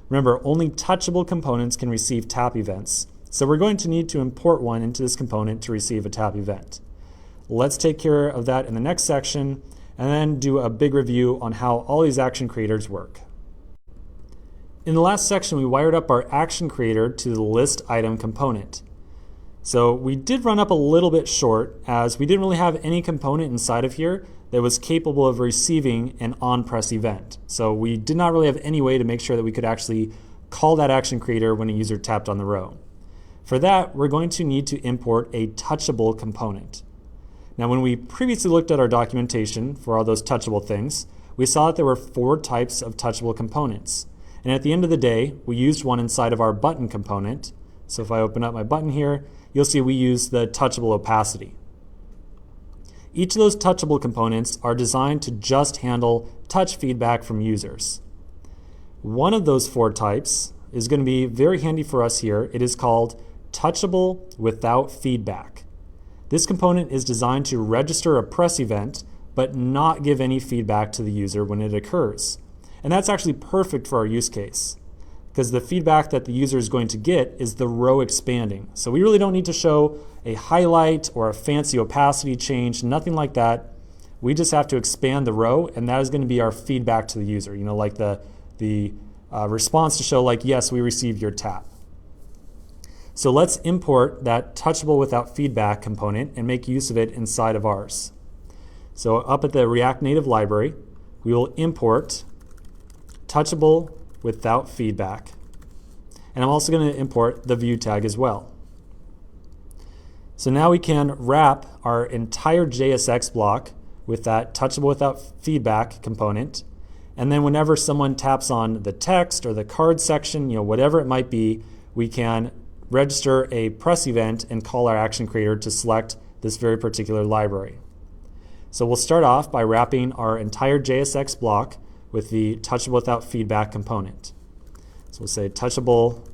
Remember, only touchable components can receive tap events. So we're going to need to import one into this component to receive a tap event. Let's take care of that in the next section and then do a big review on how all these action creators work. In the last section, we wired up our action creator to the list item component. So we did run up a little bit short as we didn't really have any component inside of here that was capable of receiving an onPress event. So we did not really have any way to make sure that we could actually call that action creator when a user tapped on the row. For that, we're going to need to import a touchable component. Now, when we previously looked at our documentation for all those touchable things, we saw that there were 4 types of touchable components. And at the end of the day, we used one inside of our button component. So if I open up my button here, you'll see we use the touchable opacity. Each of those touchable components are designed to just handle touch feedback from users. One of those 4 types is going to be very handy for us here. It is called touchable without feedback. This component is designed to register a press event but not give any feedback to the user when it occurs. And that's actually perfect for our use case because the feedback that the user is going to get is the row expanding. So we really don't need to show a highlight or a fancy opacity change, nothing like that. We just have to expand the row, and that is going to be our feedback to the user, like the response to show like, yes, we received your tap. So let's import that touchable without feedback component and make use of it inside of ours. So up at the React Native library, we will import touchable without feedback. And I'm also going to import the view tag as well. So now we can wrap our entire JSX block with that touchable without feedback component. And then whenever someone taps on the text or the card section, whatever it might be, we can register a press event and call our action creator to select this very particular library. So we'll start off by wrapping our entire JSX block with the touchable without feedback component. So we'll say touchable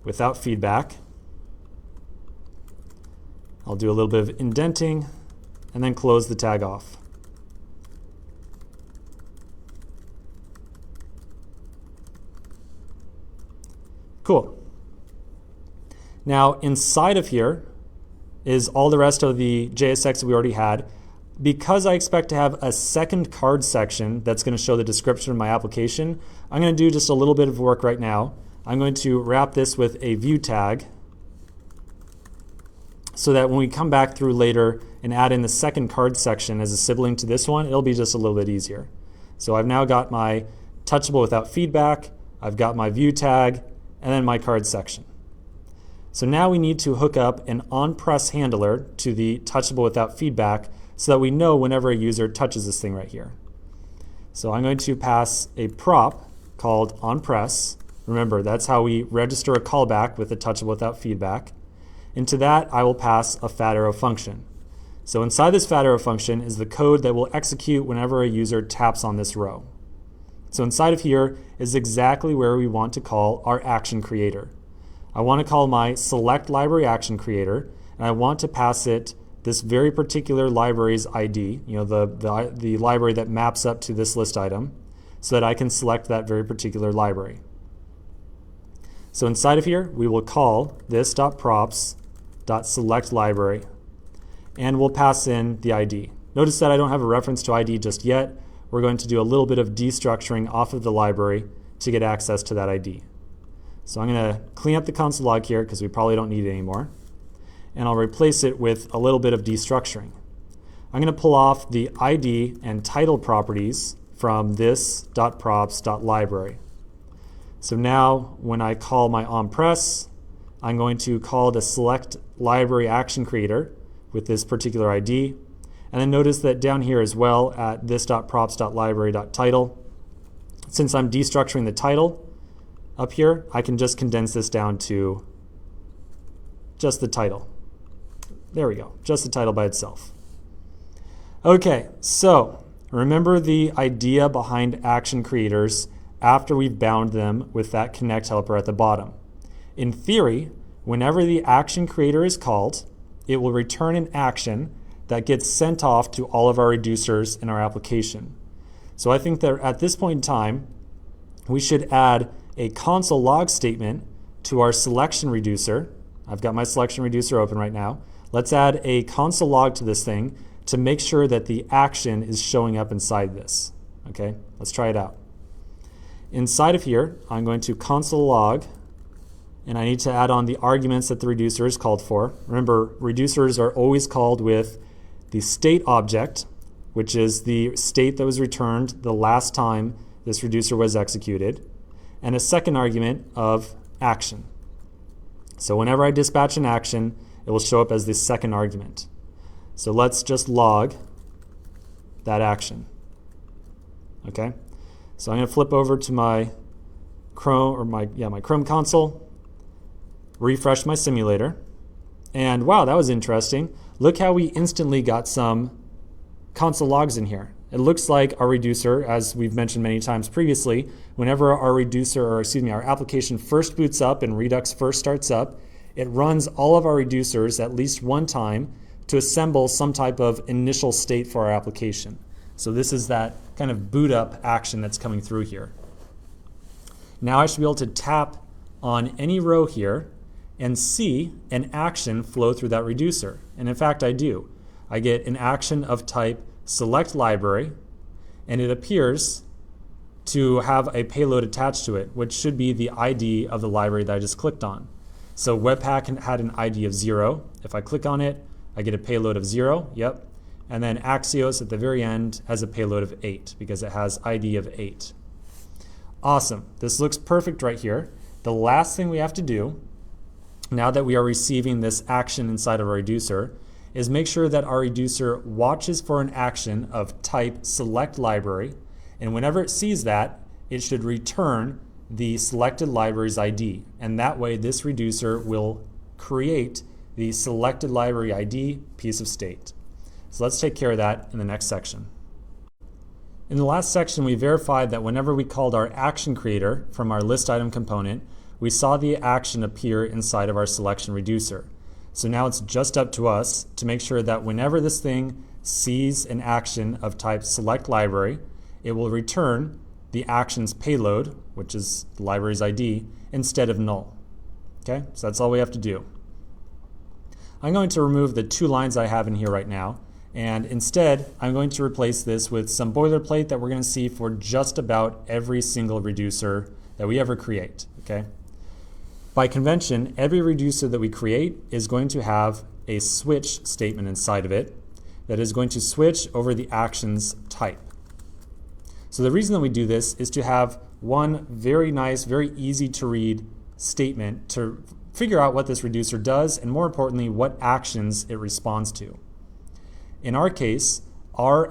without feedback. I'll do a little bit of indenting and then close the tag off. Cool. Now inside of here is all the rest of the JSX that we already had. Because I expect to have a second card section that's going to show the description of my application, I'm going to do just a little bit of work right now. I'm going to wrap this with a view tag so that when we come back through later and add in the second card section as a sibling to this one, it'll be just a little bit easier. So I've now got my touchable without feedback, I've got my view tag, and then my card section. So now we need to hook up an onPress handler to the touchable without feedback so that we know whenever a user touches this thing right here. So I'm going to pass a prop called onPress. Remember, that's how we register a callback with a touchable without feedback. Into that, I will pass a fat arrow function. So inside this fat arrow function is the code that will execute whenever a user taps on this row. So inside of here is exactly where we want to call our action creator. I want to call my select library action creator, and I want to pass it this very particular library's ID, the library that maps up to this list item, so that I can select that very particular library. So inside of here, we will call this.props.selectLibrary, and we'll pass in the ID. Notice that I don't have a reference to ID just yet. We're going to do a little bit of destructuring off of the library to get access to that ID. So I'm going to clean up the console log here because we probably don't need it anymore. And I'll replace it with a little bit of destructuring. I'm going to pull off the ID and title properties from this.props.library. So now when I call my onPress, I'm going to call the select library action creator with this particular ID. And then notice that down here as well at this.props.library.title, since I'm destructuring the title up here, I can just condense this down to just the title. There we go, just the title by itself. Okay, so remember the idea behind action creators after we've bound them with that connect helper at the bottom. In theory, whenever the action creator is called, it will return an action that gets sent off to all of our reducers in our application. So I think that at this point in time, we should add a console log statement to our selection reducer. I've got my selection reducer open right now. let's add a console log to this thing to make sure that the action is showing up inside this. Okay, let's try it out. Inside of here, I'm going to console log, and I need to add on the arguments that the reducer is called for. Remember, reducers are always called with the state object, which is the state that was returned the last time this reducer was executed, and a second argument of action. So whenever I dispatch an action, it will show up as the second argument. So let's just log that action. Okay, so I'm going to flip over to my Chrome or my Chrome console, refresh my simulator, and wow, that was interesting. Look how we instantly got some console logs in here. It looks like our reducer, as we've mentioned many times previously, whenever our application first boots up and Redux first starts up, it runs all of our reducers at least one time to assemble some type of initial state for our application. So this is that kind of boot up action that's coming through here. Now I should be able to tap on any row here and see an action flow through that reducer. And in fact, I do. I get an action of type select library, and it appears to have a payload attached to it, which should be the ID of the library that I just clicked on. So Webpack had an ID of 0. If I click on it, I get a payload of 0, yep. And then Axios at the very end has a payload of 8 because it has ID of 8. Awesome, this looks perfect right here. The last thing we have to do, now that we are receiving this action inside of our reducer, is make sure that our reducer watches for an action of type select library, and whenever it sees that, it should return the selected library's ID, and that way this reducer will create the selected library ID piece of state. So let's take care of that in the next section. In the last section, we verified that whenever we called our action creator from our list item component, we saw the action appear inside of our selection reducer. So now it's just up to us to make sure that whenever this thing sees an action of type select library, it will return the action's payload, which is the library's ID, instead of null. Okay, so that's all we have to do. I'm going to remove the 2 lines I have in here right now, and instead I'm going to replace this with some boilerplate that we're going to see for just about every single reducer that we ever create. Okay. By convention, every reducer that we create is going to have a switch statement inside of it that is going to switch over the action's type. So the reason that we do this is to have one very nice, very easy to read statement to figure out what this reducer does, and more importantly, what actions it responds to. In our case, our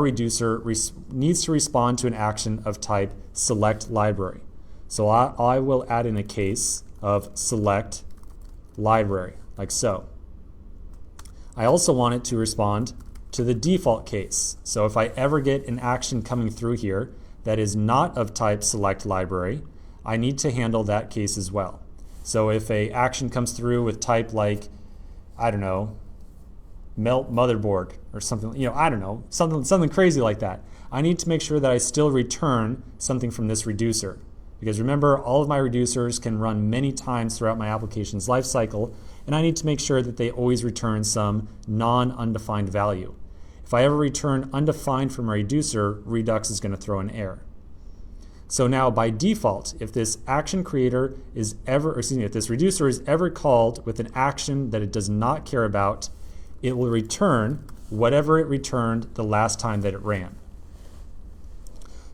reducer needs to respond to an action of type select library. So I will add in a case of select library, like so. I also want it to respond to the default case. So if I ever get an action coming through here that is not of type select library, I need to handle that case as well. So if a action comes through with type like, I don't know, melt motherboard or something, I don't know, something crazy like that, I need to make sure that I still return something from this reducer. Because remember, all of my reducers can run many times throughout my application's lifecycle, and I need to make sure that they always return some non-undefined value. If I ever return undefined from a reducer, Redux is going to throw an error. So now by default, if this action creator is if this reducer is ever called with an action that it does not care about, it will return whatever it returned the last time that it ran.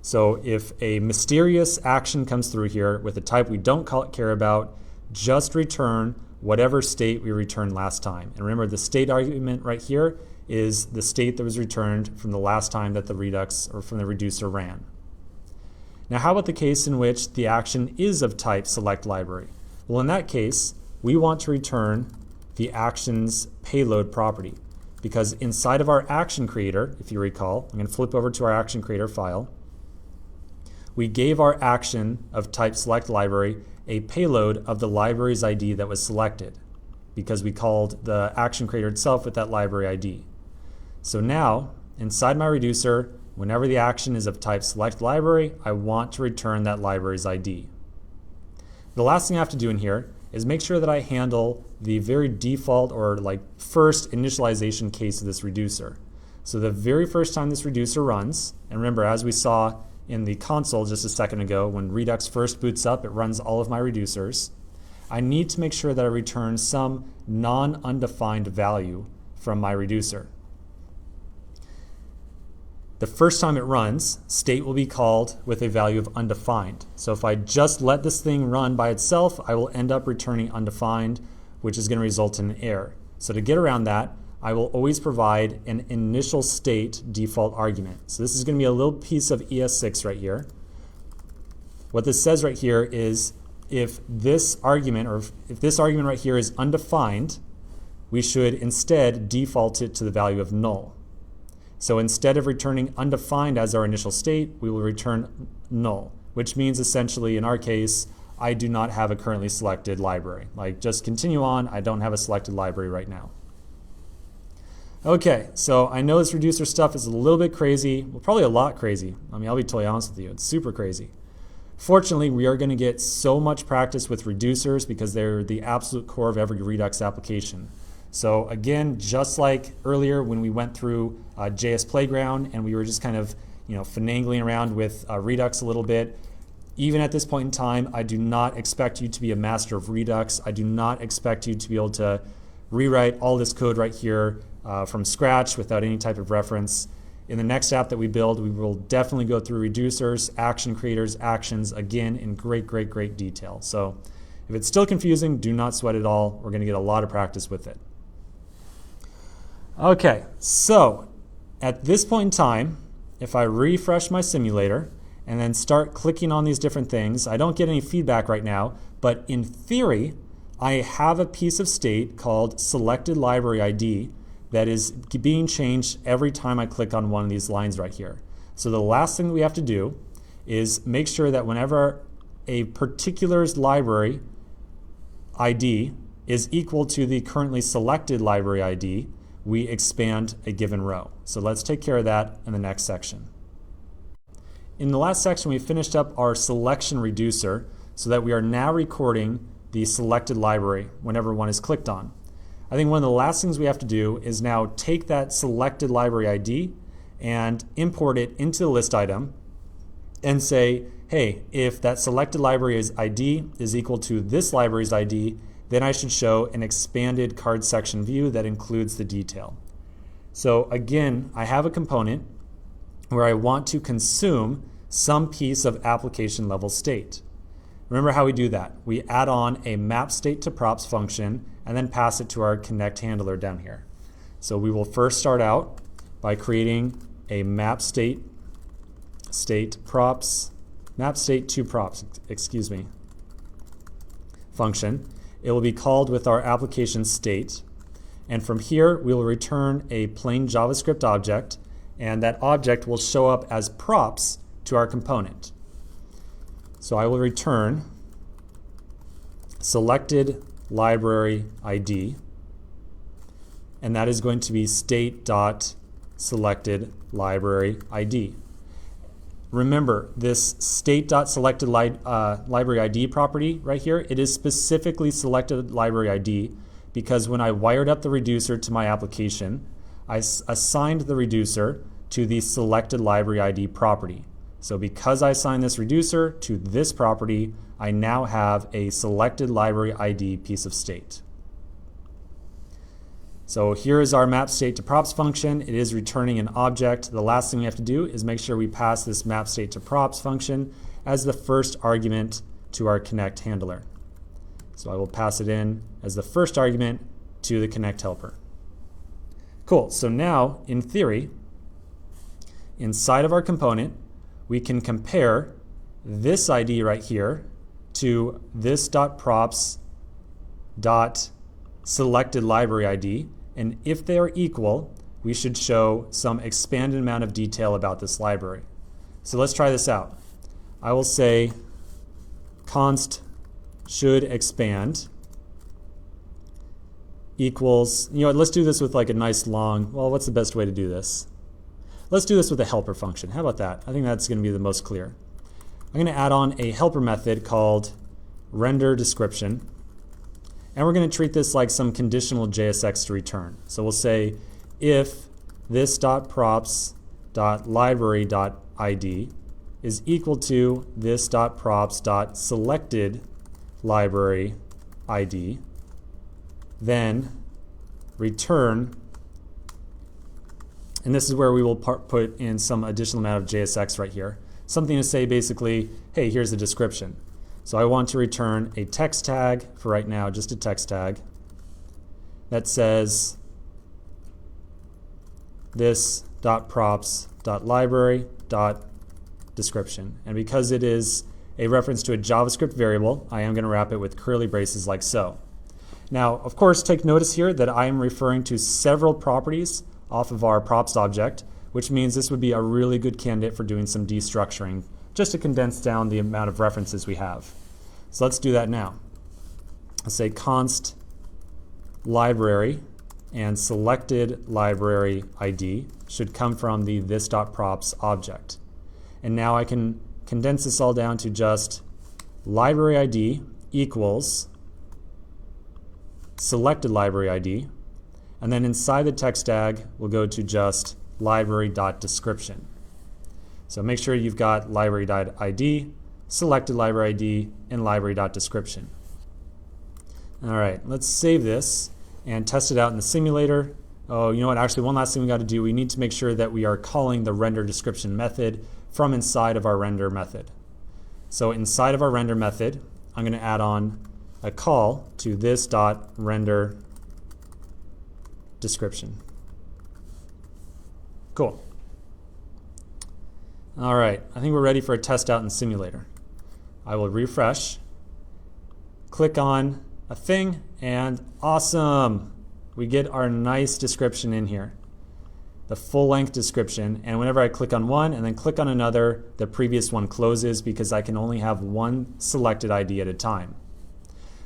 So if a mysterious action comes through here with a type we don't care about, just return whatever state we returned last time. And remember, the state argument right here is the state that was returned from the last time that the Redux or from the reducer ran. Now how about the case in which the action is of type select library? Well, in that case, we want to return the action's payload property, because inside of our action creator, if you recall, I'm going to flip over to our action creator file, we gave our action of type select library a payload of the library's ID that was selected, because we called the action creator itself with that library ID. So now, inside my reducer, whenever the action is of type select library, I want to return that library's ID. The last thing I have to do in here is make sure that I handle the very default or like first initialization case of this reducer. So the very first time this reducer runs, and remember, as we saw in the console just a second ago, when Redux first boots up, it runs all of my reducers. I need to make sure that I return some non-undefined value from my reducer. The first time it runs, state will be called with a value of undefined. So if I just let this thing run by itself, I will end up returning undefined, which is going to result in an error. So to get around that, I will always provide an initial state default argument. So this is going to be a little piece of ES6 right here. What this says right here is if this argument, or if this argument right here is undefined, we should instead default it to the value of null. So instead of returning undefined as our initial state, we will return null, which means essentially in our case, I do not have a currently selected library. Like just continue on, I don't have a selected library right now. Okay, so I know this reducer stuff is a little bit crazy, well, probably a lot crazy. I mean, I'll be totally honest with you, it's super crazy. Fortunately, we are going to get so much practice with reducers because they're the absolute core of every Redux application. So again, just like earlier when we went through JS Playground and we were just kind of finagling around with Redux a little bit, even at this point in time, I do not expect you to be a master of Redux. I do not expect you to be able to rewrite all this code right here from scratch without any type of reference. In the next app that we build, we will definitely go through reducers, action creators, actions, again, in great detail. So if it's still confusing, do not sweat it all. We're going to get a lot of practice with it. Okay, so at this point in time, if I refresh my simulator and then start clicking on these different things, I don't get any feedback right now, but in theory, I have a piece of state called selected library ID that is being changed every time I click on one of these lines right here. So the last thing that we have to do is make sure that whenever a particular library ID is equal to the currently selected library ID, we expand a given row. So let's take care of that in the next section. In the last section, we finished up our selection reducer so that we are now recording the selected library whenever one is clicked on. I think one of the last things we have to do is now take that selected library ID and import it into the list item and say, hey, if that selected library's ID is equal to this library's ID, then I should show an expanded card section view that includes the detail. So again, I have a component where I want to consume some piece of application level state. Remember how we do that. We add on a map state to props function and then pass it to our connect handler down here. So we will first start out by creating a map state to props function. It will be called with our application state. And from here, we will return a plain JavaScript object, and that object will show up as props to our component. So I will return selected library ID, and that is going to be state.selected library ID. Remember, this state.selected library ID property right here, it is specifically selected library ID because when I wired up the reducer to my application, I assigned the reducer to the selected library ID property. So because I assigned this reducer to this property, I now have a selected library ID piece of state. So here is our map state to props function. It is returning an object. The last thing we have to do is make sure we pass this map state to props function as the first argument to our connect handler. So I will pass it in as the first argument to the connect helper. Cool, so now in theory, inside of our component, we can compare this ID right here to this .props.selected library ID, and if they are equal, we should show some expanded amount of detail about this library. So let's try this out. I will say const should expand equals, let's do this with like a nice long, well, what's the best way to do this? Let's do this with a helper function. How about that? I think that's going to be the most clear. I'm going to add on a helper method called render description. And we're going to treat this like some conditional JSX to return. So we'll say if this.props.library.id is equal to this.props.selected.library.id, then return, and this is where we will put in some additional amount of JSX right here. Something to say basically, hey, here's the description. So I want to return a text tag for right now, just a text tag that says this.props.library.description. And because it is a reference to a JavaScript variable, I am going to wrap it with curly braces like so. Now, of course, take notice here that I am referring to several properties off of our props object, which means this would be a really good candidate for doing some destructuring, just to condense down the amount of references we have. So let's do that now. Let's say const library, and selected library ID should come from the this.props object. And now I can condense this all down to just library ID equals selected library ID, and then inside the text tag we'll go to just library.description. So make sure you've got library.id, selected library ID, and library.description. All right, let's save this and test it out in the simulator. Oh, you know what? Actually, one last thing we got to do. We need to make sure that we are calling the render description method from inside of our render method. So inside of our render method, I'm going to add on a call to this.render description. Cool. All right, I think we're ready for a test out in the simulator. I will refresh, click on a thing, and awesome! We get our nice description in here. The full-length description, and whenever I click on one and then click on another, the previous one closes because I can only have one selected ID at a time.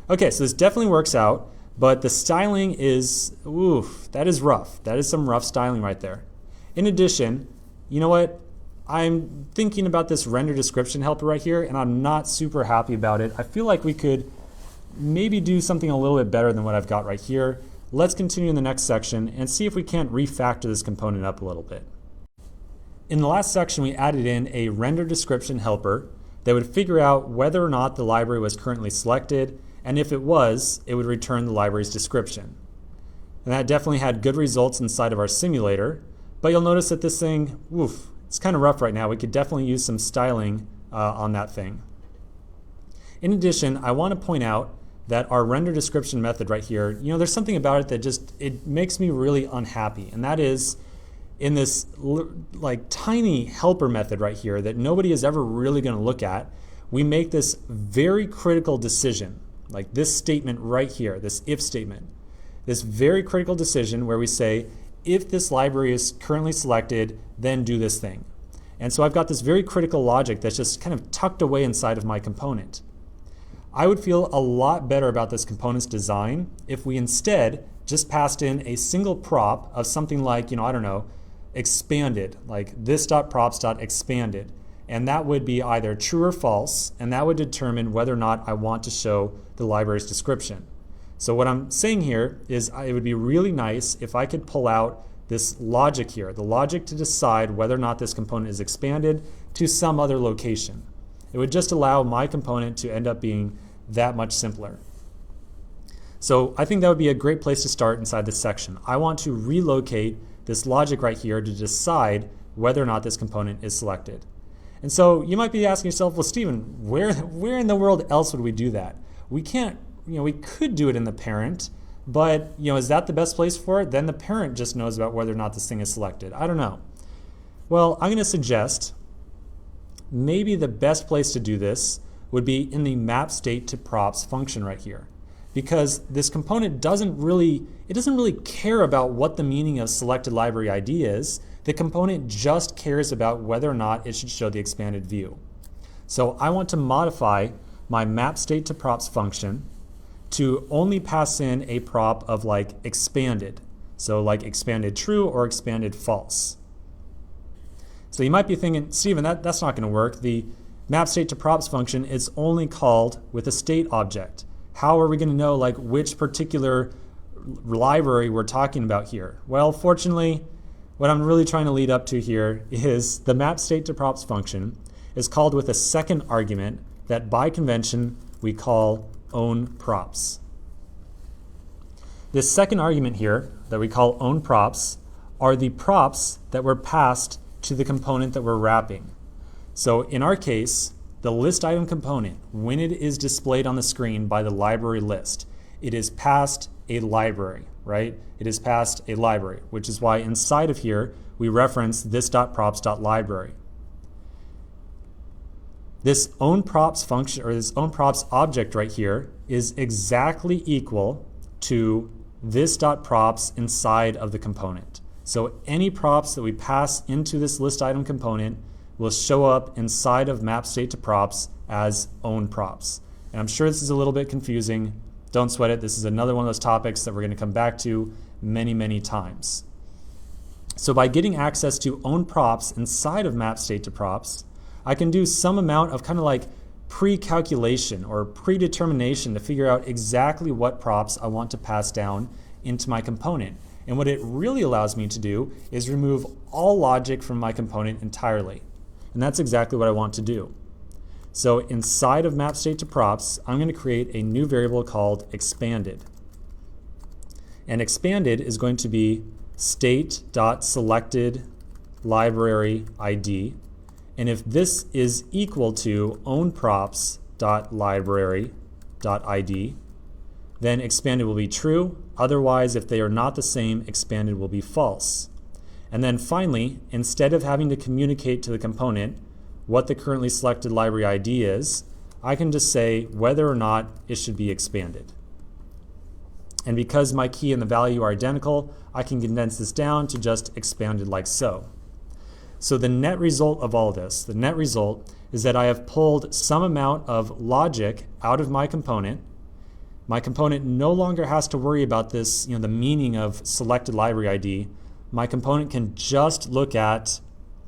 Okay, so this definitely works out, but the styling is, oof, that is rough. That is some rough styling right there. In addition, you know what? I'm thinking about this render description helper right here, and I'm not super happy about it. I feel like we could maybe do something a little bit better than what I've got right here. Let's continue in the next section and see if we can't refactor this component up a little bit. In the last section, we added in a render description helper that would figure out whether or not the library was currently selected, and if it was, it would return the library's description. And that definitely had good results inside of our simulator, but you'll notice that this thing, woof, it's kind of rough right now. We could definitely use some styling on that thing. In addition, I want to point out that our render description method right here, you know, there's something about it that just, it makes me really unhappy. And that is in this like tiny helper method right here that nobody is ever really going to look at, we make this very critical decision, like this statement right here, this if statement, this very critical decision where we say, if this library is currently selected, then do this thing. And so I've got this very critical logic that's just kind of tucked away inside of my component. I would feel a lot better about this component's design if we instead just passed in a single prop of something like, you know, I don't know, expanded, like this.props.expanded. And that would be either true or false, and that would determine whether or not I want to show the library's description. So what I'm saying here is it would be really nice if I could pull out this logic here, the logic to decide whether or not this component is expanded to some other location. It would just allow my component to end up being that much simpler. So I think that would be a great place to start inside this section. I want to relocate this logic right here to decide whether or not this component is selected. And so you might be asking yourself, well, Stephen, where in the world else would we do that? We can't, we could do it in the parent, but is that the best place for it? Then the parent just knows about whether or not this thing is selected. I don't know. Well, I'm going to suggest maybe the best place to do this would be in the map state to props function right here, because this component doesn't really care about what the meaning of selected library ID is. The component just cares about whether or not it should show the expanded view. So I want to modify my map state to props function to only pass in a prop of like expanded. So like expanded true or expanded false. So you might be thinking, Stephen, that's not going to work. The map state to props function is only called with a state object. how are we going to know like which particular library we're talking about here? Well, fortunately, what I'm really trying to lead up to here is the map state to props function is called with a second argument that by convention we call own props. This second argument here that we call own props are the props that were passed to the component that we're wrapping. So in our case, the list item component, when it is displayed on the screen by the library list, it is passed a library, right? It is passed a library, which is why inside of here we reference this.props.library. This own props function, or this own props object right here, is exactly equal to this.props inside of the component. So any props that we pass into this list item component will show up inside of map state to props as own props. And I'm sure this is a little bit confusing. Don't sweat it. This is another one of those topics that we're going to come back to many, many times. So by getting access to own props inside of map state to props, I can do some amount of kind of like pre-calculation or predetermination to figure out exactly what props I want to pass down into my component. And what it really allows me to do is remove all logic from my component entirely. And that's exactly what I want to do. So inside of map state to props, I'm going to create a new variable called expanded. And expanded is going to be state.selected library ID. And if this is equal to ownProps.library.id, then expanded will be true. Otherwise, if they are not the same, expanded will be false. And then finally, instead of having to communicate to the component what the currently selected library ID is, I can just say whether or not it should be expanded. And because my key and the value are identical, I can condense this down to just expanded like so. So the net result of all this, the net result is that I have pulled some amount of logic out of my component. My component no longer has to worry about this, the meaning of selected library ID. My component can just look at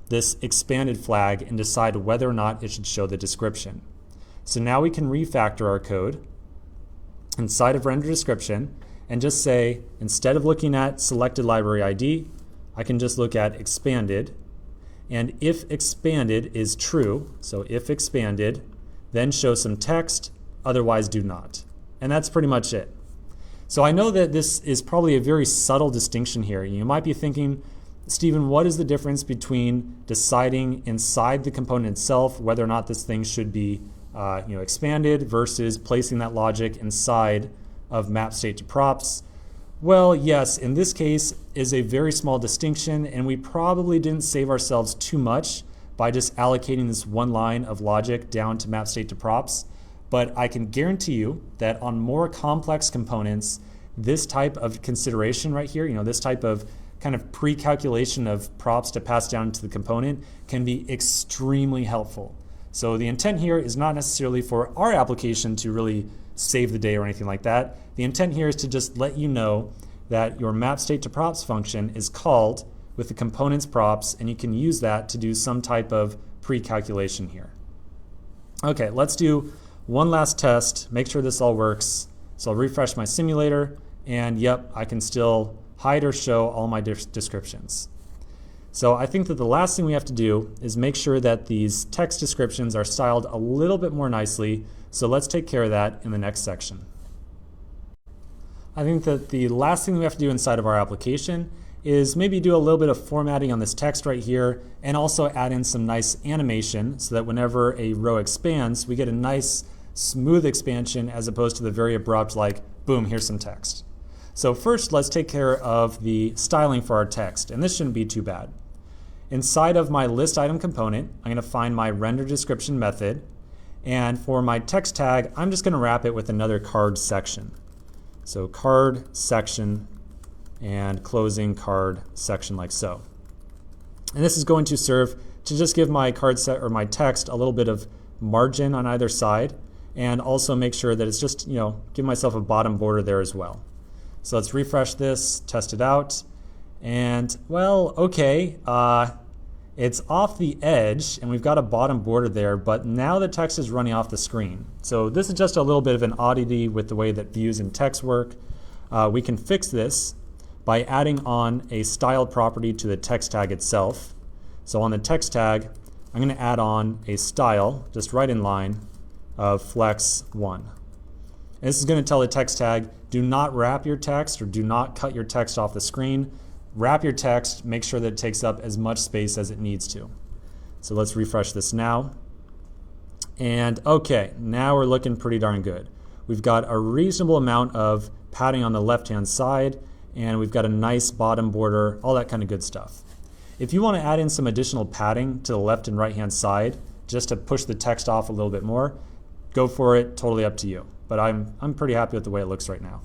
this expanded flag and decide whether or not it should show the description. So now we can refactor our code inside of render description and just say, instead of looking at selected library ID, I can just look at expanded. And if expanded is true, so if expanded, then show some text, otherwise do not. And that's pretty much it. So I know that this is probably a very subtle distinction here. You might be thinking, Stephen, what is the difference between deciding inside the component itself whether or not this thing should be expanded versus placing that logic inside of map state to props? Well, yes, in this case is a very small distinction, and we probably didn't save ourselves too much by just allocating this one line of logic down to map state to props. But I can guarantee you that on more complex components, this type of consideration right here, this type of kind of pre-calculation of props to pass down to the component can be extremely helpful. So the intent here is not necessarily for our application to really save the day or anything like that. The intent here is to just let you know that your map state to props function is called with the component's props, and you can use that to do some type of pre-calculation here. Okay, let's do one last test, make sure this all works. So I'll refresh my simulator, and yep, I can still hide or show all my descriptions. So I think that the last thing we have to do is make sure that these text descriptions are styled a little bit more nicely. So let's take care of that in the next section. I think that the last thing we have to do inside of our application is maybe do a little bit of formatting on this text right here, and also add in some nice animation so that whenever a row expands, we get a nice smooth expansion as opposed to the very abrupt like, boom, here's some text. So first, let's take care of the styling for our text, and this shouldn't be too bad. Inside of my list item component, I'm going to find my render description method, and for my text tag, I'm just going to wrap it with another card section. So card section and closing card section like so. And this is going to serve to just give my card set or my text a little bit of margin on either side, and also make sure that it's just, give myself a bottom border there as well. So let's refresh this, test it out, and well, okay, It's off the edge and we've got a bottom border there, but now the text is running off the screen. So this is just a little bit of an oddity with the way that views and text work. We can fix this by adding on a style property to the text tag itself. So on the text tag, I'm going to add on a style, just right in line, of flex1. And this is going to tell the text tag, do not wrap your text or do not cut your text off the screen. Wrap your text, make sure that it takes up as much space as it needs to. So let's refresh this now. And okay, now we're looking pretty darn good. We've got a reasonable amount of padding on the left-hand side, and we've got a nice bottom border, all that kind of good stuff. If you want to add in some additional padding to the left and right-hand side, just to push the text off a little bit more, go for it, totally up to you. But I'm pretty happy with the way it looks right now.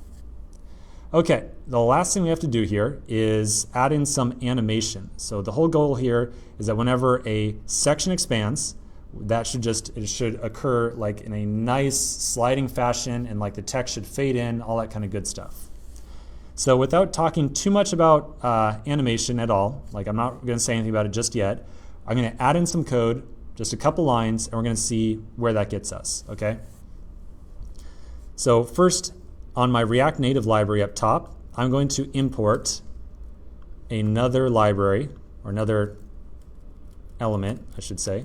Okay, the last thing we have to do here is add in some animation. So the whole goal here is that whenever a section expands, it should occur like in a nice sliding fashion, and like the text should fade in, all that kind of good stuff. So without talking too much about animation at all, like I'm not going to say anything about it just yet, I'm going to add in some code, just a couple lines, and we're going to see where that gets us, okay? So first, on my React Native library up top, I'm going to import another library, or another element, I should say,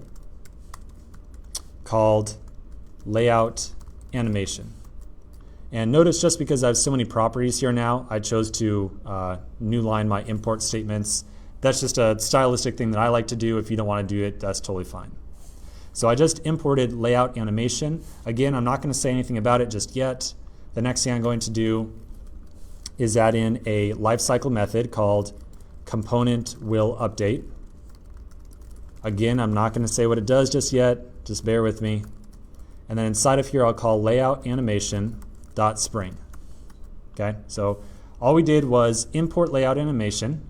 called layout animation. And notice just because I have so many properties here now, I chose to new line my import statements. That's just a stylistic thing that I like to do. If you don't want to do it, that's totally fine. So I just imported layout animation. Again, I'm not going to say anything about it just yet. The next thing I'm going to do is add in a lifecycle method called component will update. Again, I'm not going to say what it does just yet. Just bear with me. And then inside of here, I'll call layout animation dot spring. Okay, so all we did was import layout animation,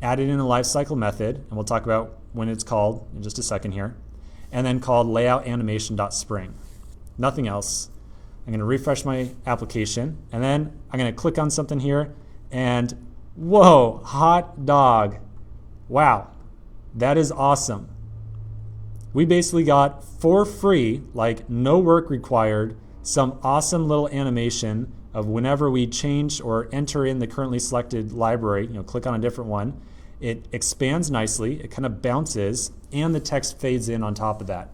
add it in a lifecycle method, and we'll talk about when it's called in just a second here, and then called layout animation dot spring. Nothing else. I'm going to refresh my application, and then I'm going to click on something here, and whoa, hot dog. Wow, that is awesome. We basically got for free, like no work required, some awesome little animation of whenever we change or enter in the currently selected library, click on a different one, it expands nicely, it kind of bounces, and the text fades in on top of that.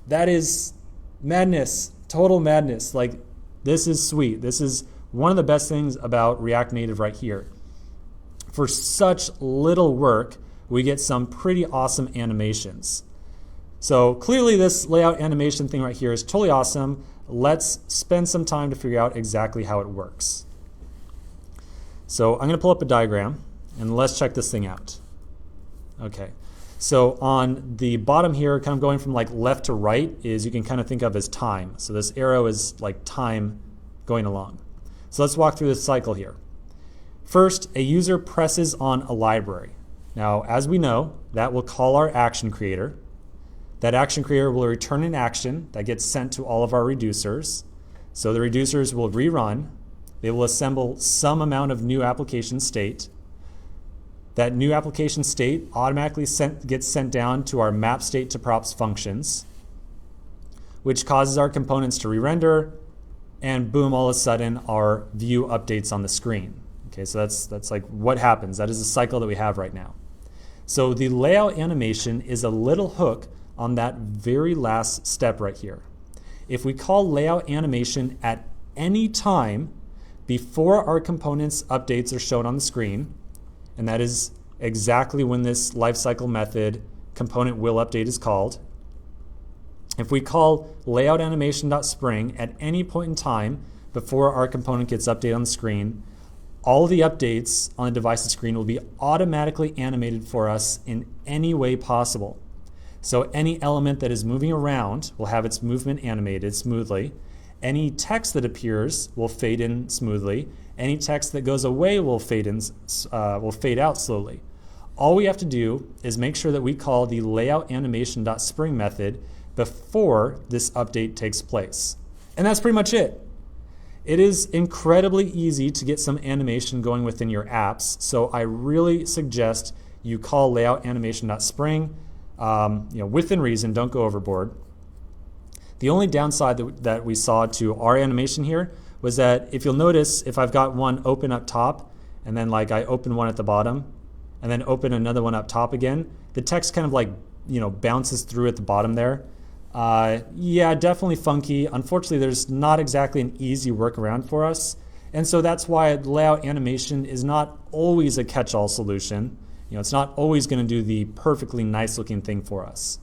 That is madness. Total madness. Like, this is sweet. This is one of the best things about React Native right here. For such little work, we get some pretty awesome animations. So clearly this layout animation thing right here is totally awesome. Let's spend some time to figure out exactly how it works. So I'm going to pull up a diagram, and let's check this thing out. Okay. So on the bottom here, kind of going from like left to right, is you can kind of think of as time. So this arrow is like time going along. So let's walk through this cycle here. First, a user presses on a library. Now, as we know, that will call our action creator. That action creator will return an action that gets sent to all of our reducers. So the reducers will rerun. They will assemble some amount of new application state. That new application state automatically gets sent down to our map state to props functions, which causes our components to re-render, and boom, all of a sudden our view updates on the screen. Okay, so that's like what happens. That is the cycle that we have right now. So the layout animation is a little hook on that very last step right here. If we call layout animation at any time before our components updates are shown on the screen, and that is exactly when this lifecycle method component will update is called. If we call layout animation.spring at any point in time before our component gets updated on the screen, all the updates on the device's screen will be automatically animated for us in any way possible. So any element that is moving around will have its movement animated smoothly. Any text that appears will fade in smoothly. Any text that goes away will fade out slowly. All we have to do is make sure that we call the layout animation.spring method before this update takes place. And that's pretty much it. It is incredibly easy to get some animation going within your apps, so I really suggest you call layout animation.spring within reason, don't go overboard. The only downside that we saw to our animation here was that if you'll notice, if I've got one open up top and then like I open one at the bottom and then open another one up top again, the text kind of like, bounces through at the bottom there. Yeah, definitely funky. Unfortunately, there's not exactly an easy workaround for us. And so that's why layout animation is not always a catch-all solution. It's not always going to do the perfectly nice looking thing for us.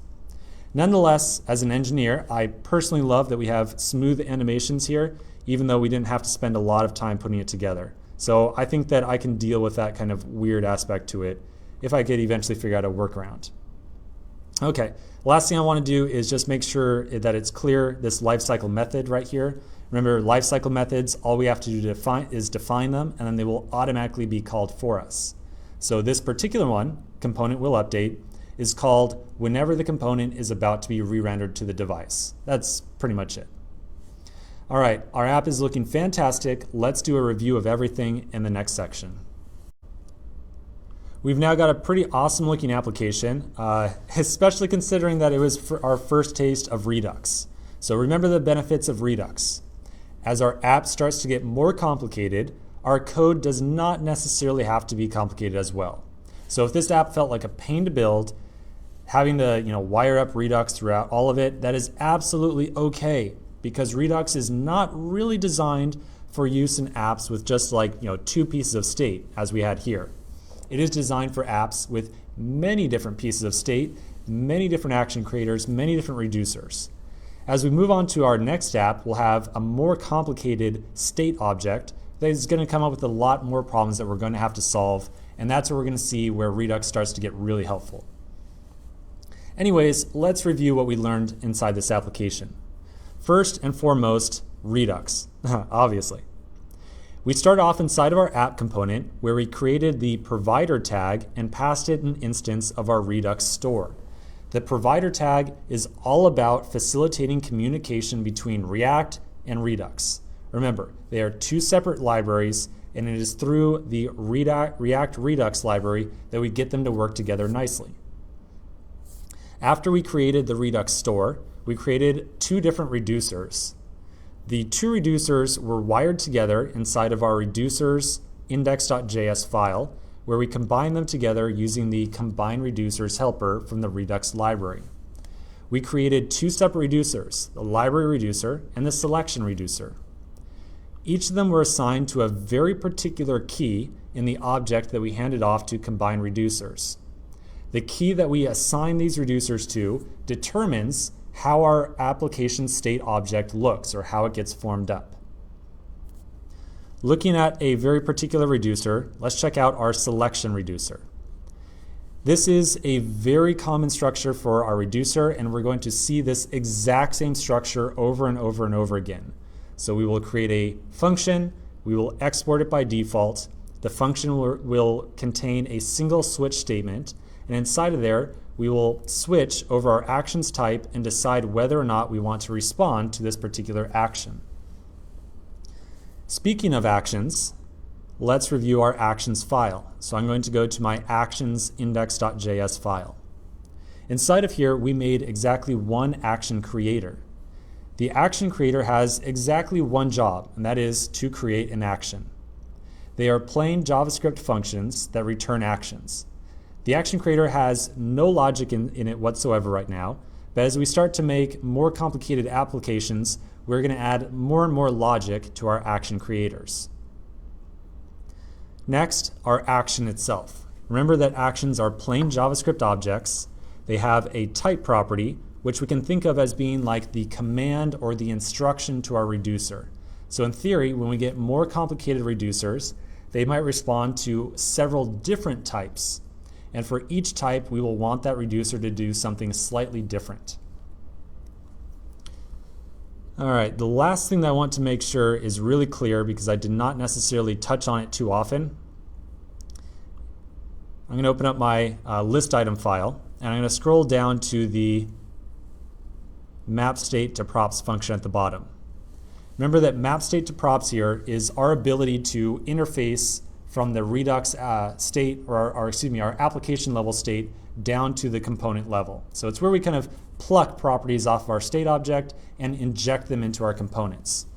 Nonetheless, as an engineer, I personally love that we have smooth animations here, even though we didn't have to spend a lot of time putting it together. So I think that I can deal with that kind of weird aspect to it if I could eventually figure out a workaround. Okay, last thing I want to do is just make sure that it's clear, this lifecycle method right here. Remember, lifecycle methods, all we have to do is define them, and then they will automatically be called for us. So this particular one, component will update, is called whenever the component is about to be re-rendered to the device. That's pretty much it. All right, our app is looking fantastic. Let's do a review of everything in the next section. We've now got a pretty awesome looking application, especially considering that it was our first taste of Redux. So remember the benefits of Redux. As our app starts to get more complicated, our code does not necessarily have to be complicated as well. So if this app felt like a pain to build, having to wire up Redux throughout all of it, that is absolutely okay, because Redux is not really designed for use in apps with just like two pieces of state as we had here. It is designed for apps with many different pieces of state, many different action creators, many different reducers. As we move on to our next app, we'll have a more complicated state object that is going to come up with a lot more problems that we're going to have to solve, and that's where we're going to see where Redux starts to get really helpful. Anyways, let's review what we learned inside this application. First and foremost, Redux, obviously. We start off inside of our app component where we created the provider tag and passed it an instance of our Redux store. The provider tag is all about facilitating communication between React and Redux. Remember, they are two separate libraries, and it is through the React Redux library that we get them to work together nicely. After we created the Redux store, we created two different reducers. The two reducers were wired together inside of our reducers index.js file, where we combine them together using the combine reducers helper from the Redux library. We created two separate reducers, the library reducer and the selection reducer. Each of them were assigned to a very particular key in the object that we handed off to combine reducers. The key that we assign these reducers to determines how our application state object looks, or how it gets formed up. Looking at a very particular reducer, let's check out our selection reducer. This is a very common structure for our reducer, and we're going to see this exact same structure over and over and over again. So we will create a function, we will export it by default. The function will contain a single switch statement, and inside of there, we will switch over our actions type and decide whether or not we want to respond to this particular action. Speaking of actions, let's review our actions file. So I'm going to go to my actions index.js file. Inside of here, we made exactly one action creator. The action creator has exactly one job, and that is to create an action. They are plain JavaScript functions that return actions. The action creator has no logic in it whatsoever right now, but as we start to make more complicated applications, we're going to add more and more logic to our action creators. Next, our action itself. Remember that actions are plain JavaScript objects. They have a type property, which we can think of as being like the command or the instruction to our reducer. So in theory, when we get more complicated reducers, they might respond to several different types. And for each type, we will want that reducer to do something slightly different. All right, the last thing that I want to make sure is really clear, because I did not necessarily touch on it too often. I'm going to open up my list item file, and I'm going to scroll down to the map state to props function at the bottom. Remember that map state to props here is our ability to interface from the Redux state, or our application level state, down to the component level. So it's where we kind of pluck properties off of our state object and inject them into our components.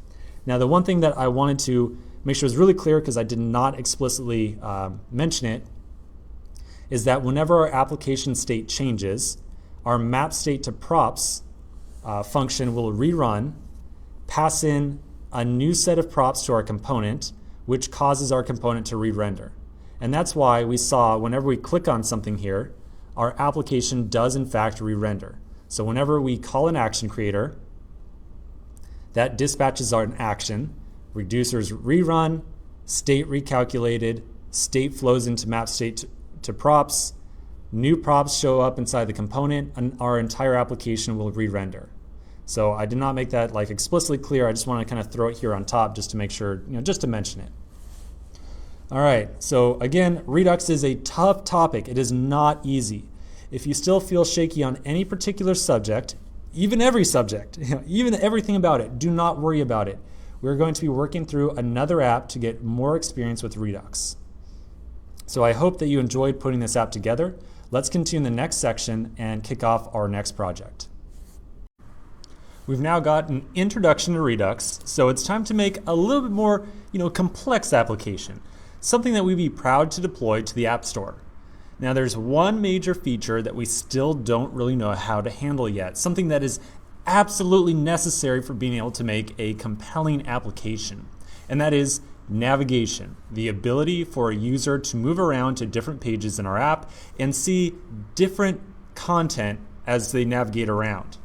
Now, the one thing that I wanted to make sure is really clear, because I did not explicitly mention it, is that whenever our application state changes, our map state to props function will rerun, pass in a new set of props to our component, which causes our component to re-render. And that's why we saw whenever we click on something here, our application does in fact re-render. So whenever we call an action creator, that dispatches an action, reducers rerun, state recalculated, state flows into map state to props, new props show up inside the component, and our entire application will re-render. So I did not make that like explicitly clear. I just want to kind of throw it here on top just to make sure, just to mention it. All right, so again, Redux is a tough topic. It is not easy. If you still feel shaky on any particular subject, even every subject, even everything about it, do not worry about it. We're going to be working through another app to get more experience with Redux. So I hope that you enjoyed putting this app together. Let's continue in the next section and kick off our next project. We've now got an introduction to Redux, so it's time to make a little bit more, complex application, something that we'd be proud to deploy to the App Store. Now, there's one major feature that we still don't really know how to handle yet, something that is absolutely necessary for being able to make a compelling application, and that is navigation, the ability for a user to move around to different pages in our app and see different content as they navigate around.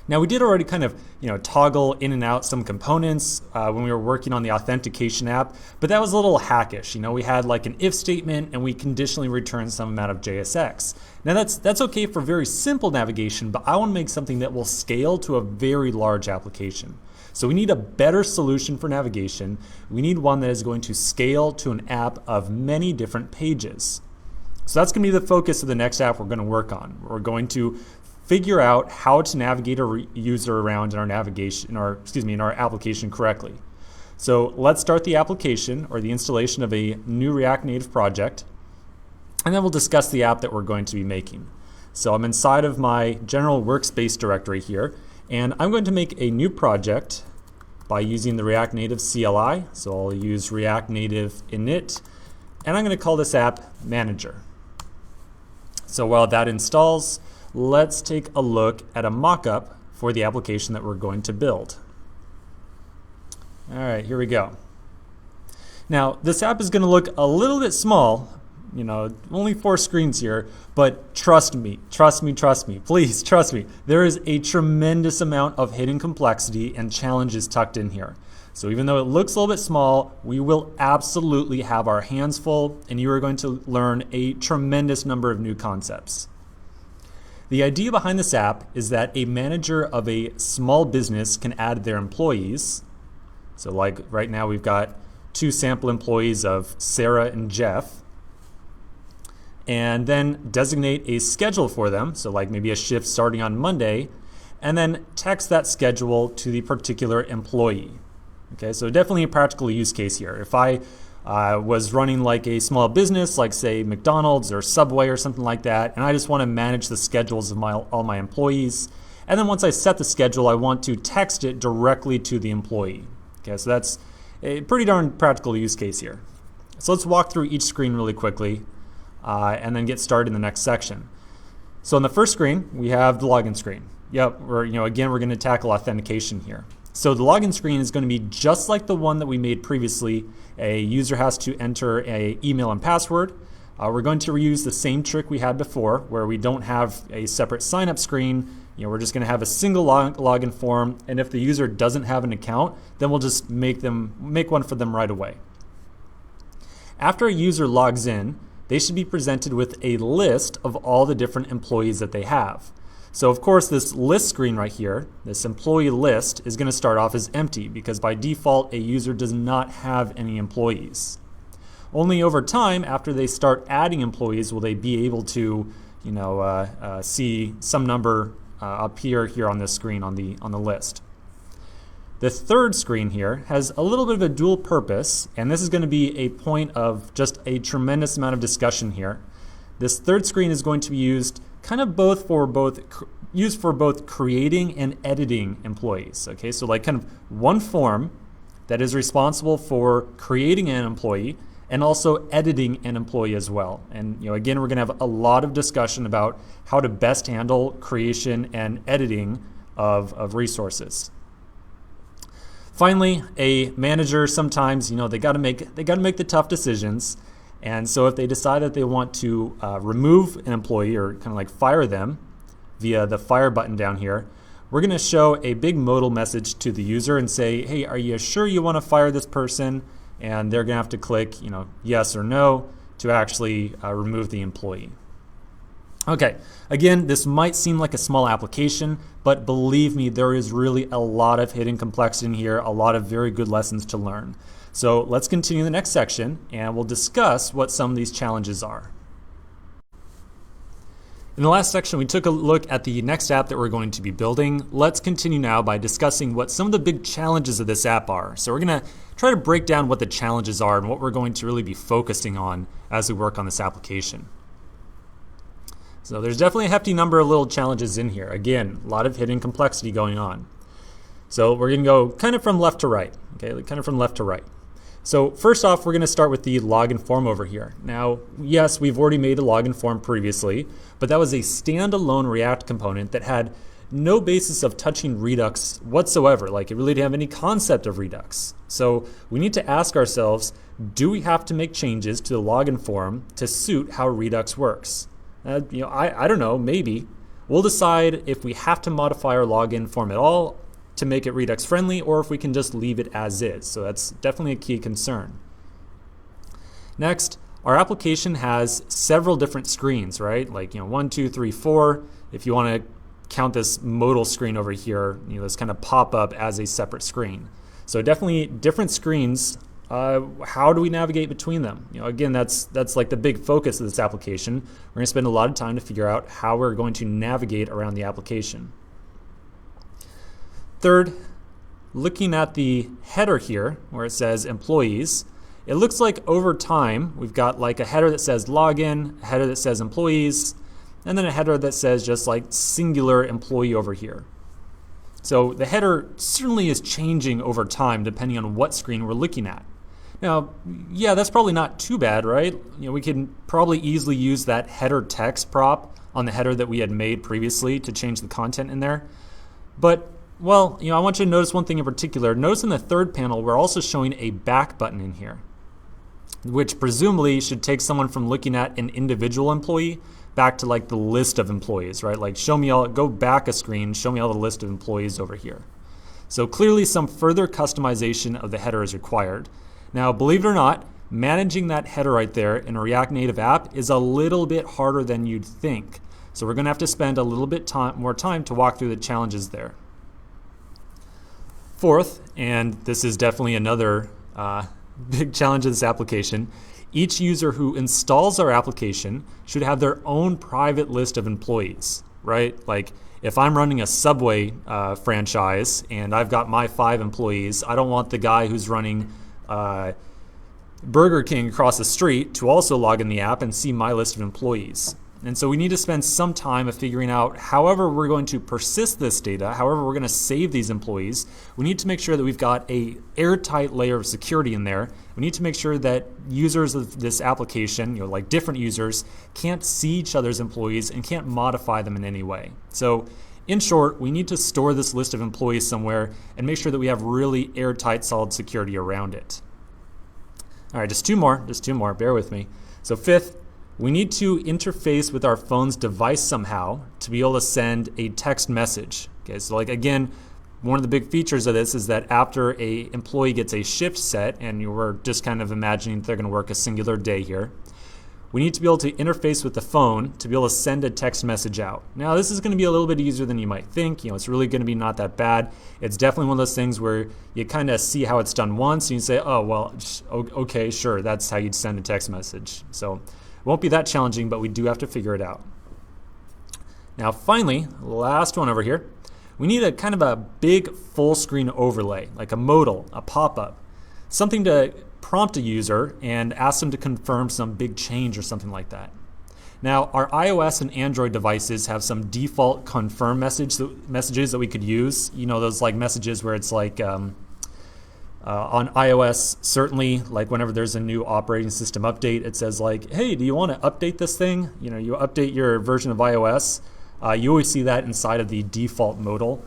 Now, we did already kind of toggle in and out some components when we were working on the authentication app, but that was a little hackish. We had like an if statement and we conditionally returned some amount of JSX. Now that's okay for very simple navigation, but I want to make something that will scale to a very large application. So we need a better solution for navigation. We need one that is going to scale to an app of many different pages. So that's going to be the focus of the next app we're going to work on. We're going to figure out how to navigate a user around in our application correctly. So let's start the application or the installation of a new React Native project, and then we'll discuss the app that we're going to be making. So I'm inside of my general workspace directory here, and I'm going to make a new project by using the React Native CLI. So I'll use React Native init, and I'm going to call this app Manager. So while that installs, let's take a look at a mock-up for the application that we're going to build. All right, here we go. Now, this app is going to look a little bit small, only 4 screens here, but trust me, please trust me. There is a tremendous amount of hidden complexity and challenges tucked in here. So even though it looks a little bit small, we will absolutely have our hands full, and you are going to learn a tremendous number of new concepts. The idea behind this app is that a manager of a small business can add their employees. So like right now we've got 2 sample employees of Sarah and Jeff, and then designate a schedule for them. So like maybe a shift starting on Monday, and then text that schedule to the particular employee. Okay, so definitely a practical use case here. If I was running like a small business, like say McDonald's or Subway or something like that, and I just want to manage the schedules of all my employees. And then once I set the schedule, I want to text it directly to the employee. Okay, so that's a pretty darn practical use case here. So let's walk through each screen really quickly and then get started in the next section. So on the first screen, we have the login screen. Yep, we're going to tackle authentication here. So the login screen is going to be just like the one that we made previously. A user has to enter an email and password. We're going to reuse the same trick we had before, where we don't have a separate sign-up screen. We're just going to have a single login form, and if the user doesn't have an account, then we'll just make one for them right away. After a user logs in, they should be presented with a list of all the different employees that they have. So of course this list screen right here, this employee list, is going to start off as empty because by default a user does not have any employees. Only over time, after they start adding employees, will they be able to see some number appear here on this screen on the list. The third screen here has a little bit of a dual purpose, and this is going to be a point of just a tremendous amount of discussion here. this third screen is going to be used kind of used for both creating and editing employees. Okay, so like kind of one form that is responsible for creating an employee and also editing an employee as well. And again, we're going to have a lot of discussion about how to best handle creation and editing of resources. Finally, a manager sometimes, they got to make the tough decisions. And so if they decide that they want to remove an employee or kind of like fire them via the fire button down here, we're going to show a big modal message to the user and say, hey, are you sure you want to fire this person? And they're going to have to click, yes or no to actually remove the employee. Okay, again, this might seem like a small application, but believe me, there is really a lot of hidden complexity in here, a lot of very good lessons to learn. So let's continue the next section and we'll discuss what some of these challenges are. In the last section, we took a look at the next app that we're going to be building. Let's continue now by discussing what some of the big challenges of this app are. So we're going to try to break down what the challenges are and what we're going to really be focusing on as we work on this application. So there's definitely a hefty number of little challenges in here. Again, a lot of hidden complexity going on. So we're going to go kind of from left to right. Okay, kind of from left to right. So first off, we're going to start with the login form over here. Now, yes, we've already made a login form previously, but that was a standalone React component that had no basis of touching Redux whatsoever. Like it really didn't have any concept of Redux. So we need to ask ourselves, do we have to make changes to the login form to suit how Redux works? I don't know, maybe. We'll decide if we have to modify our login form at all to make it Redux friendly, or if we can just leave it as is. So that's definitely a key concern. Next, our application has several different screens, right? Like 1, 2, 3, 4. If you want to count this modal screen over here, this kind of pop up as a separate screen. So definitely different screens. How do we navigate between them? Again, that's like the big focus of this application. We're going to spend a lot of time to figure out how we're going to navigate around the application. Third, looking at the header here where it says employees, it looks like over time we've got like a header that says login, a header that says employees, and then a header that says just like singular employee over here. So the header certainly is changing over time depending on what screen we're looking at. Now, yeah, that's probably not too bad, right? We can probably easily use that header text prop on the header that we had made previously to change the content in there. But well, I want you to notice one thing in particular. Notice in the third panel, we're also showing a back button in here, which presumably should take someone from looking at an individual employee back to like the list of employees, right? Like go back a screen, show me all the list of employees over here. So clearly some further customization of the header is required. Now, believe it or not, managing that header right there in a React Native app is a little bit harder than you'd think. So we're going to have to spend a little bit more time to walk through the challenges there. Fourth, and this is definitely another big challenge of this application, each user who installs our application should have their own private list of employees, right? Like if I'm running a Subway franchise and I've got my 5 employees, I don't want the guy who's running Burger King across the street to also log in the app and see my list of employees. And so we need to spend some time of figuring out however we're going to persist this data, however we're going to save these employees. We need to make sure that we've got a airtight layer of security in there. We need to make sure that users of this application, like different users, can't see each other's employees and can't modify them in any way. So in short, we need to store this list of employees somewhere and make sure that we have really airtight, solid security around it. All right, just two more, bear with me. So fifth, we need to interface with our phone's device somehow to be able to send a text message. Okay, so like again, one of the big features of this is that after a employee gets a shift set, and you were just kind of imagining they're going to work a singular day here, we need to be able to interface with the phone to be able to send a text message out. Now this is going to be a little bit easier than you might think. It's really going to be not that bad. It's definitely one of those things where you kind of see how it's done once and you say, oh well, okay, sure, that's how you'd send a text message. So it won't be that challenging, but we do have to figure it out. Now finally, last one over here, we need a kind of a big full screen overlay, like a modal, a pop-up, something to prompt a user and ask them to confirm some big change or something like that. Now, our iOS and Android devices have some default confirm messages that we could use. You know, those like messages where it's like on iOS, certainly, like whenever there's a new operating system update, it says like, hey, do you want to update this thing? You know, you update your version of iOS. You always see that inside of the default modal.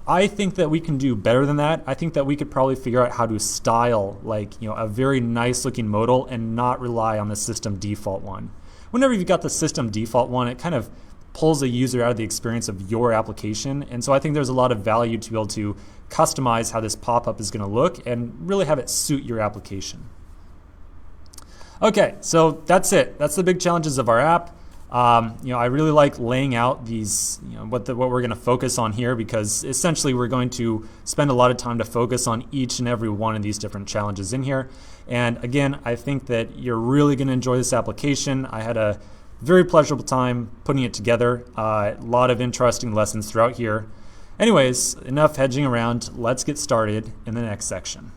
I think that we can do better than that. I think that we could probably figure out how to style like, you know, a very nice looking modal and not rely on the system default one. Whenever you've got the system default one, it kind of pulls a user out of the experience of your application. And so I think there's a lot of value to be able to customize how this pop-up is going to look and really have it suit your application. Okay, so that's it. That's the big challenges of our app. You know, I really like laying out these, you know, what we're going to focus on here, because essentially we're going to spend a lot of time to focus on each and every one of these different challenges in here. And again, I think that you're really going to enjoy this application. I had a very pleasurable time putting it together. A lot of interesting lessons throughout here. Anyways, enough hedging around. Let's get started in the next section.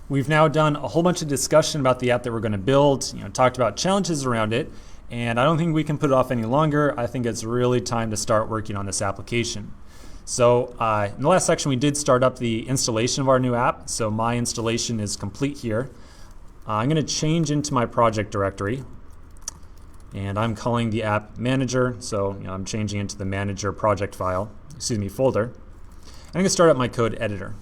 We've now done a whole bunch of discussion about the app that we're going to build, you know, talked about challenges around it, and I don't think we can put it off any longer. I think it's really time to start working on this application. So in the last section, we did start up the installation of our new app. So my installation is complete here. I'm going to change into my project directory, and I'm calling the app manager. So you know, I'm changing into the manager project folder. I'm going to start up my code editor.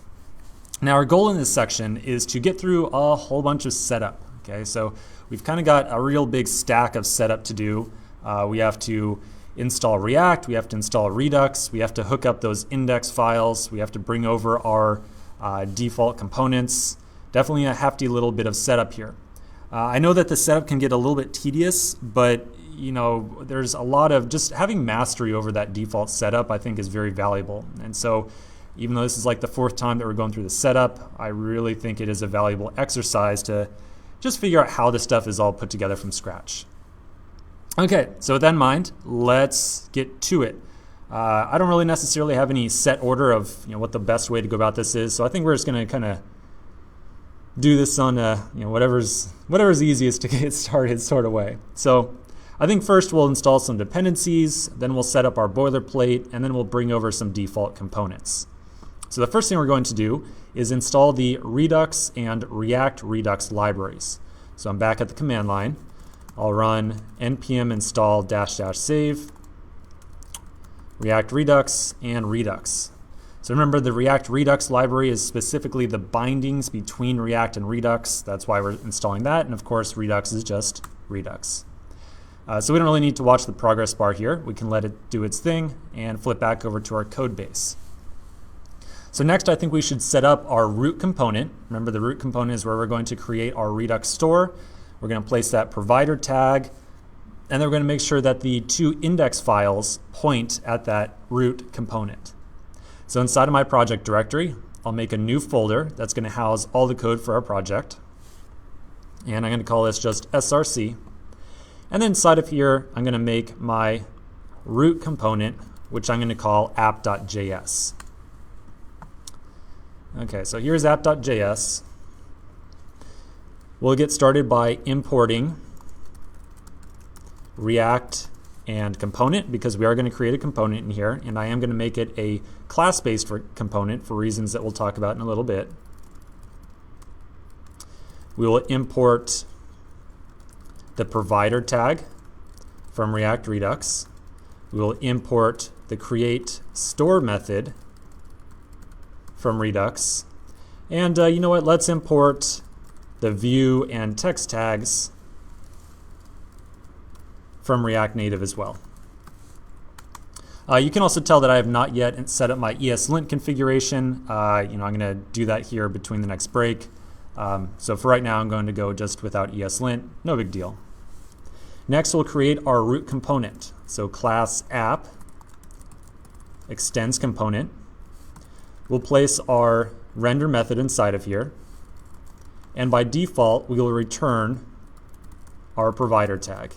Now our goal in this section is to get through a whole bunch of setup. Okay, so we've kind of got a real big stack of setup to do. We have to install React, we have to install Redux, we have to hook up those index files, we have to bring over our default components. Definitely a hefty little bit of setup here. I know that the setup can get a little bit tedious, but you know, there's a lot of just having mastery over that default setup, I think, is very valuable. And so even though this is like the fourth time that we're going through the setup, I really think it is a valuable exercise to just figure out how this stuff is all put together from scratch. Okay, so with that in mind, let's get to it. I don't really necessarily have any set order of, you know, what the best way to go about this is, so I think we're just going to kind of do this on you know, whatever's easiest to get started sort of way. So I think first we'll install some dependencies, then we'll set up our boilerplate, and then we'll bring over some default components. So the first thing we're going to do is install the Redux and React Redux libraries. So I'm back at the command line. I'll run npm install -- save React Redux and Redux. So remember, the React Redux library is specifically the bindings between React and Redux. That's why we're installing that. And of course, Redux is just Redux. So we don't really need to watch the progress bar here. We can let it do its thing and flip back over to our code base. So next, I think we should set up our root component. Remember, the root component is where we're going to create our Redux store. We're going to place that provider tag, and then we're going to make sure that the two index files point at that root component. So inside of my project directory, I'll make a new folder that's going to house all the code for our project. And I'm going to call this just src. And then inside of here, I'm going to make my root component, which I'm going to call app.js. Okay, so here's app.js. We'll get started by importing React and component, because we are going to create a component in here, and I am going to make it a class-based component for reasons that we'll talk about in a little bit. We will import the provider tag from React Redux. We will import the create store method from Redux. And you know what, let's import the view and text tags from React Native as well. You can also tell that I have not yet set up my ESLint configuration. You know, I'm going to do that here between the next break. So for right now, I'm going to go just without ESLint. No big deal. Next, we'll create our root component. So class app extends component. We'll place our render method inside of here. And by default, we will return our provider tag.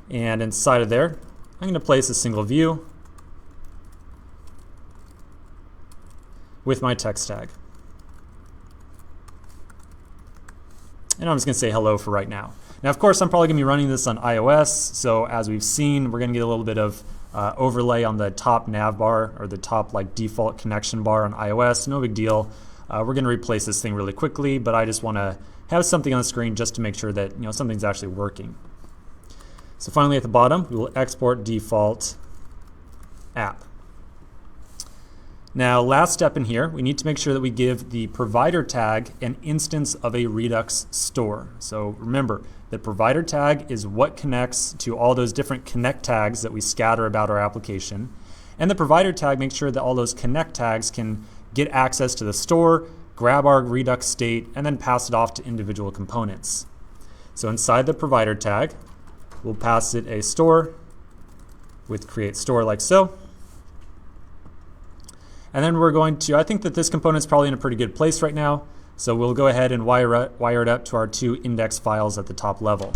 And inside of there, I'm going to place a single view with my text tag. And I'm just going to say hello for right now. Now, of course, I'm probably going to be running this on iOS, so as we've seen, we're going to get a little bit of overlay on the top nav bar or the top like default connection bar on iOS. No big deal. We're going to replace this thing really quickly, but I just want to have something on the screen just to make sure that something's actually working. So finally at the bottom, we will export default app. Now, last step in here, we need to make sure that we give the provider tag an instance of a Redux store. So remember, the provider tag is what connects to all those different connect tags that we scatter about our application. And the provider tag makes sure that all those connect tags can get access to the store, grab our Redux state, and then pass it off to individual components. So inside the provider tag, we'll pass it a store with create store like so. And then we're going to, I think that this component's probably in a pretty good place right now. So we'll go ahead and wire it up to our 2 index files at the top level.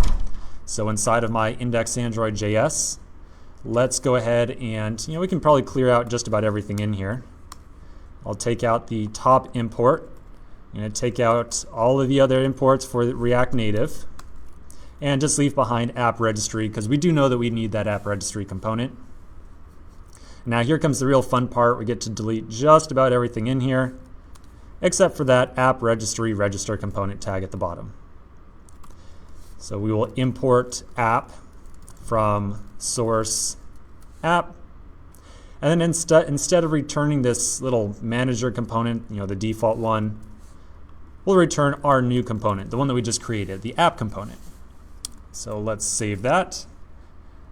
So inside of my index Android.js, let's go ahead and, we can probably clear out just about everything in here. I'll take out the top import. I'm going to take out all of the other imports for React Native and just leave behind app registry because we do know that we need that app registry component. Now here comes the real fun part. We get to delete just about everything in here except for that app registry register component tag at the bottom. So we will import app from source app. And then instead of returning this little manager component, the default one, we'll return our new component, the one that we just created, the app component. So let's save that.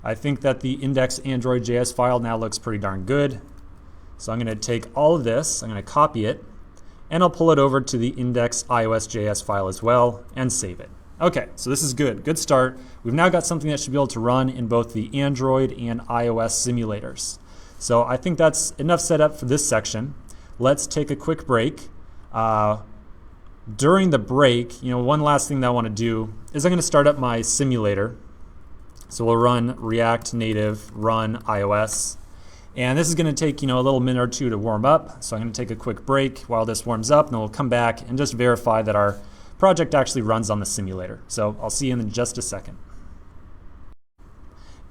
I think that the index Android.js file now looks pretty darn good. So I'm going to take all of this, I'm going to copy it, and I'll pull it over to the index iOS.js file as well and save it. Okay, so this is good. Good start. We've now got something that should be able to run in both the Android and iOS simulators. So I think that's enough setup for this section. Let's take a quick break. During the break, one last thing that I want to do is I'm going to start up my simulator. So we'll run React Native run iOS. And this is going to take, a little minute or two to warm up. So I'm going to take a quick break while this warms up, and then we'll come back and just verify that our project actually runs on the simulator. So I'll see you in just a second.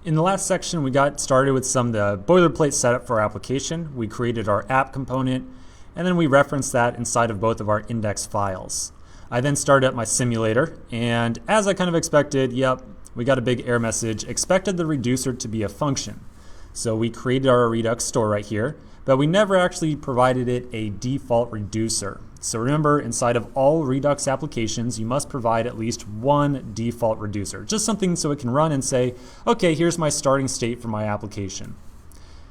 In the last section, we got started with some of the boilerplate setup for our application. We created our app component, and then we referenced that inside of both of our index files. I then started up my simulator, and as I kind of expected, we got a big error message, expected the reducer to be a function. So we created our Redux store right here, but we never actually provided it a default reducer. So remember, inside of all Redux applications, you must provide at least one default reducer. Just something so it can run and say, okay, here's my starting state for my application.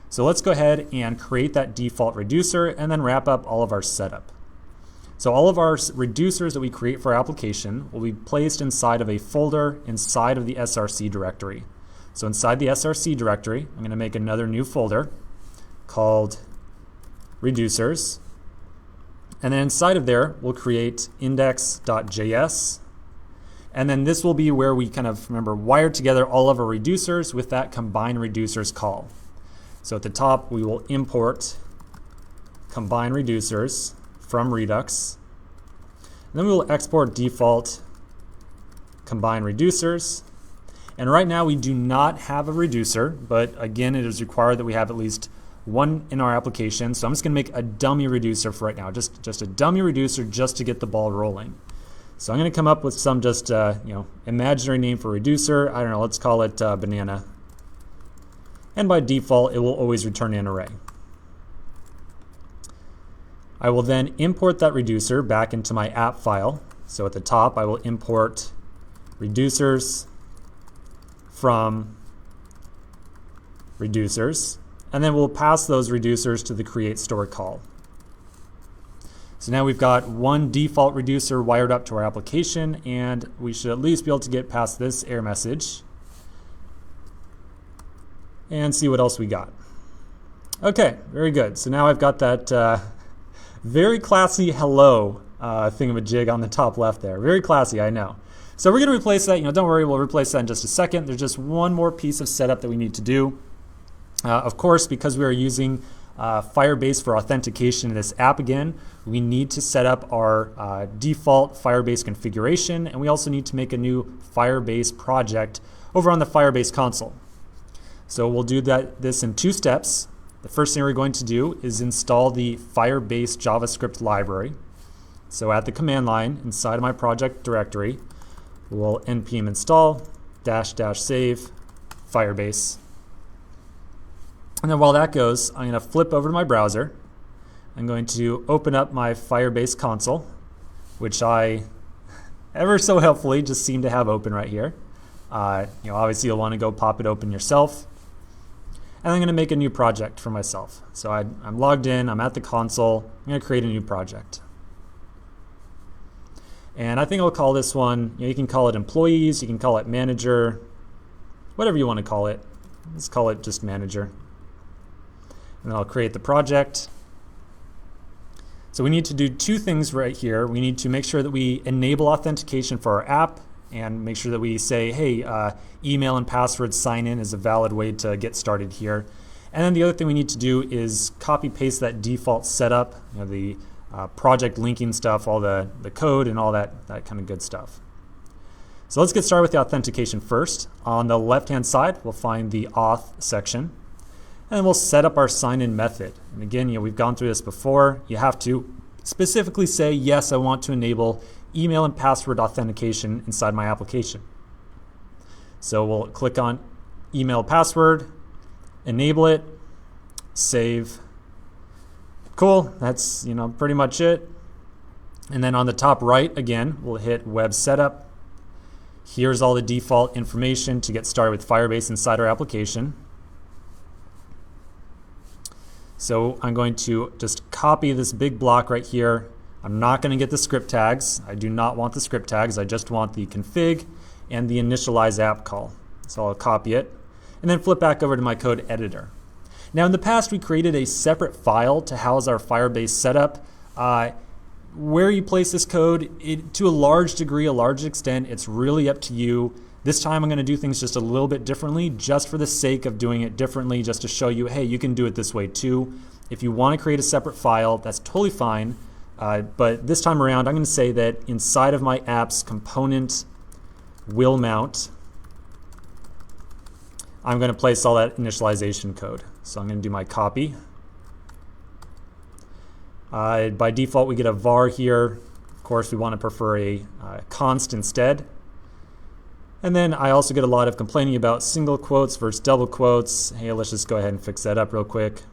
So let's go ahead and create that default reducer and then wrap up all of our setup. So all of our reducers that we create for our application will be placed inside of a folder inside of the SRC directory. So inside the SRC directory, I'm going to make another new folder called reducers. And then inside of there, we'll create index.js. And then this will be where we wire together all of our reducers with that combine reducers call. So at the top, we will import combine reducers from Redux. And then we will export default combine reducers. And right now we do not have a reducer, but again, it is required that we have at least one in our application. So I'm just going to make a dummy reducer for right now, just a dummy reducer just to get the ball rolling. So I'm going to come up with some just imaginary name for reducer. I don't know, let's call it banana. And by default, it will always return an array. I will then import that reducer back into my app file. So at the top, I will import reducers from reducers, and then we'll pass those reducers to the create store call. So now we've got one default reducer wired up to our application, and we should at least be able to get past this error message and see what else we got. Okay, very good. So now I've got that very classy hello thingamajig on the top left there. Very classy, I know. So we're going to replace that. Don't worry, we'll replace that in just a second. There's just one more piece of setup that we need to do. Of course, because we are using Firebase for authentication in this app again, we need to set up our default Firebase configuration, and we also need to make a new Firebase project over on the Firebase console. So we'll do this in 2 steps. The first thing we're going to do is install the Firebase JavaScript library. So at the command line inside of my project directory, we'll npm install --save Firebase. And then while that goes, I'm going to flip over to my browser. I'm going to open up my Firebase console, which I ever so helpfully just seem to have open right here. Obviously you'll want to go pop it open yourself. And I'm going to make a new project for myself. So I'm logged in, I'm at the console, I'm going to create a new project. And I think I'll call this one, you can call it employees, you can call it manager, whatever you want to call it. Let's call it just manager. And then I'll create the project. So we need to do 2 things right here. We need to make sure that we enable authentication for our app and make sure that we say, hey, email and password sign in is a valid way to get started here. And then the other thing we need to do is copy paste that default setup, the project linking stuff, all the code and all that kind of good stuff. So let's get started with the authentication first. On the left-hand side, we'll find the auth section. And then we'll set up our sign-in method. And again, we've gone through this before. You have to specifically say, yes, I want to enable email and password authentication inside my application. So we'll click on email password, enable it, save. Cool, that's pretty much it. And then on the top right, again, we'll hit web setup. Here's all the default information to get started with Firebase inside our application. So I'm going to just copy this big block right here. I'm not going to get the script tags. I do not want the script tags. I just want the config and the initialize app call. So I'll copy it and then flip back over to my code editor. Now in the past, we created a separate file to house our Firebase setup. Where you place this code, to a large degree, a large extent, it's really up to you. This time I'm going to do things just a little bit differently, just for the sake of doing it differently, just to show you, hey, you can do it this way too. If you want to create a separate file, that's totally fine. But this time around, I'm going to say that inside of my app's component will mount, I'm going to place all that initialization code. So I'm going to do my copy. By default, we get a var here. Of course, we want to prefer a const instead. And then I also get a lot of complaining about single quotes versus double quotes. Hey, let's just go ahead and fix that up real quick.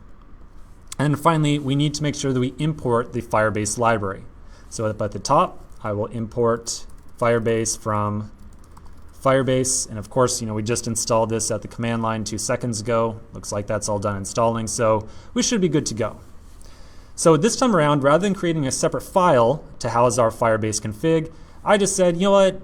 And finally, we need to make sure that we import the Firebase library. So up at the top, I will import Firebase from Firebase. And of course, we just installed this at the command line 2 seconds ago. Looks like that's all done installing. So we should be good to go. So this time around, rather than creating a separate file to house our Firebase config, I just said, you know what?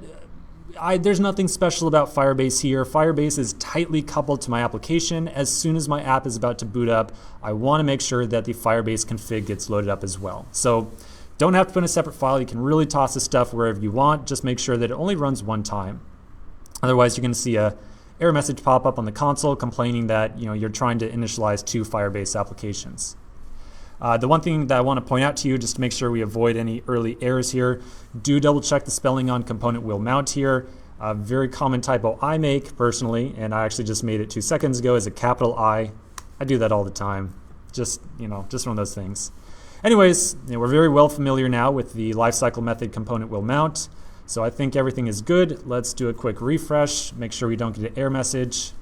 There's nothing special about Firebase here. Firebase is tightly coupled to my application. As soon as my app is about to boot up, I want to make sure that the Firebase config gets loaded up as well. So don't have to put in a separate file. You can really toss this stuff wherever you want. Just make sure that it only runs one time. Otherwise, you're going to see a error message pop up on the console complaining that you're trying to initialize 2 Firebase applications. The one thing that I want to point out to you, just to make sure we avoid any early errors here, do double check the spelling on component will mount here. A very common typo I make personally, and I actually just made it 2 seconds ago, is a capital I. I do that all the time. Just one of those things. Anyways, we're very well familiar now with the lifecycle method component will mount. So I think everything is good. Let's do a quick refresh, make sure we don't get an error message.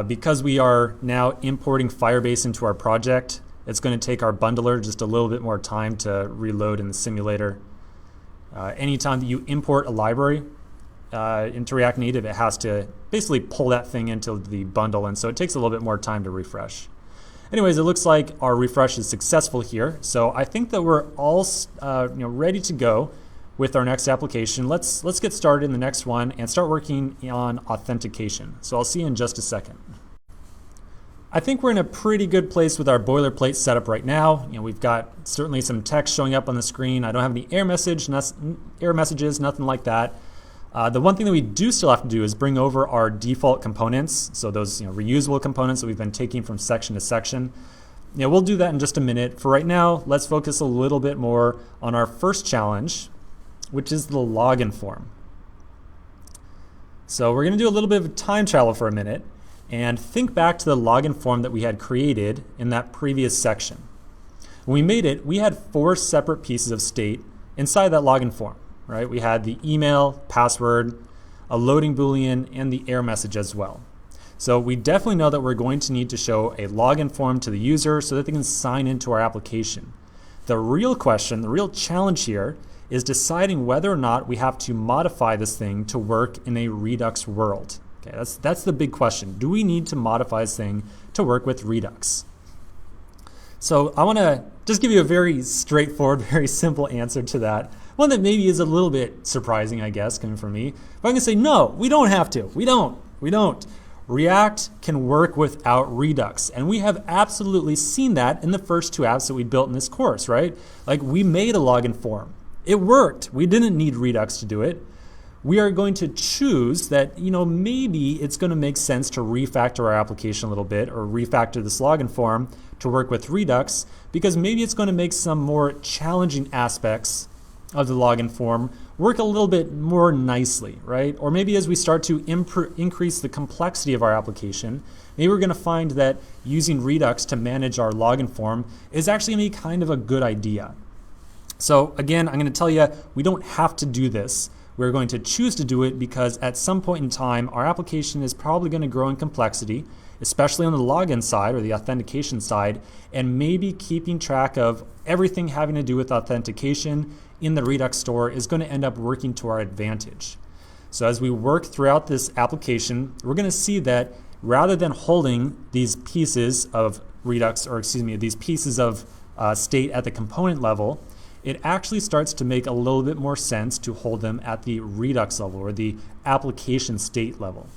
Because we are now importing Firebase into our project, it's going to take our bundler just a little bit more time to reload in the simulator. Anytime that you import a library into React Native, it has to basically pull that thing into the bundle, and so it takes a little bit more time to refresh. Anyways, it looks like our refresh is successful here, so I think that we're all ready to go with our next application. Let's get started in the next one and start working on authentication. So I'll see you in just a second. I think we're in a pretty good place with our boilerplate setup right now. We've got certainly some text showing up on the screen. I don't have any error messages, nothing like that. The one thing that we do still have to do is bring over our default components, so those reusable components that we've been taking from section to section. We'll do that in just a minute. For right now, let's focus a little bit more on our first challenge, which is the login form. So we're going to do a little bit of time travel for a minute and think back to the login form that we had created in that previous section. When we made it, we had 4 separate pieces of state inside that login form, right? We had the email, password, a loading Boolean, and the error message as well. So we definitely know that we're going to need to show a login form to the user so that they can sign into our application. The real question, the real challenge here is deciding whether or not we have to modify this thing to work in a Redux world. Okay, that's the big question. Do we need to modify this thing to work with Redux? So I want to just give you a very straightforward, very simple answer to that. One that maybe is a little bit surprising, I guess, coming from me. But I'm going to say, no, we don't have to. We don't. React can work without Redux. And we have absolutely seen that in the first 2 apps that we built in this course, right? Like, we made a login form. It worked. We didn't need Redux to do it. We are going to choose that, maybe it's going to make sense to refactor our appliation a little bit or refactor this login form to work with Redux, because maybe it's going to make some more challenging aspects of the login form work a little bit more nicely, right? Or maybe as we start to increase the complexity of our application, maybe we're going to find that using Redux to manage our login form is actually going to be kind of a good idea. So again, I'm going to tell you, we don't have to do this. We're going to choose to do it because at some point in time, our application is probably going to grow in complexity, especially on the login side or the authentication side, and maybe keeping track of everything having to do with authentication in the Redux store is going to end up working to our advantage. So as we work throughout this application, we're going to see that rather than holding these pieces of Redux, these pieces of state at the component level, it actually starts to make a little bit more sense to hold them at the Redux level or the application state level.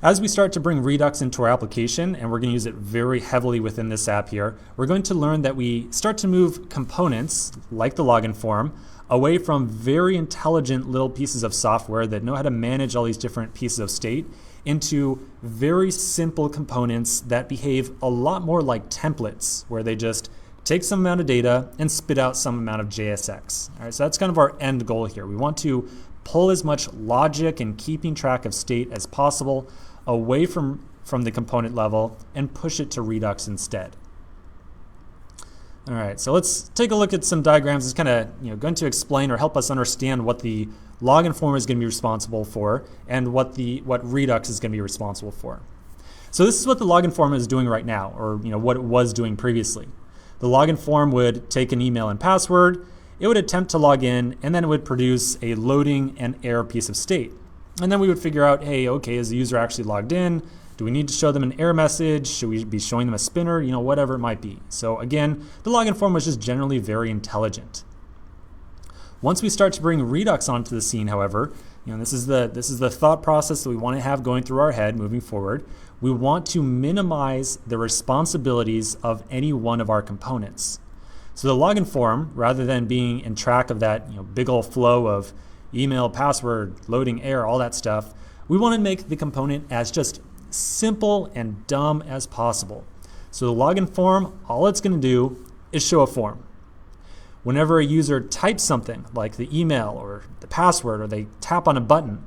As we start to bring Redux into our application, and we're going to use it very heavily within this app here, we're going to learn that we start to move components, like the login form, away from very intelligent little pieces of software that know how to manage all these different pieces of state into very simple components that behave a lot more like templates, where they just take some amount of data and spit out some amount of JSX. All right, so that's kind of our end goal here. We want to pull as much logic and keeping track of state as possible away from the component level and push it to Redux instead. All right, so let's take a look at some diagrams. It's kind of going to explain or help us understand what the login form is going to be responsible for and what Redux is going to be responsible for. So this is what the login form is doing right now, or what it was doing previously. The login form would take an email and password, it would attempt to log in, and then it would produce a loading and error piece of state. And then we would figure out, hey, okay, is the user actually logged in? Do we need to show them an error message? Should we be showing them a spinner? Whatever it might be. So again, the login form was just generally very intelligent. Once we start to bring Redux onto the scene, however, this is the thought process that we want to have going through our head moving forward. We want to minimize the responsibilities of any one of our components. So the login form, rather than being in track of that big old flow of email, password, loading, error, all that stuff, we want to make the component as just simple and dumb as possible. So the login form, all it's going to do is show a form. Whenever a user types something like the email or the password, or they tap on a button,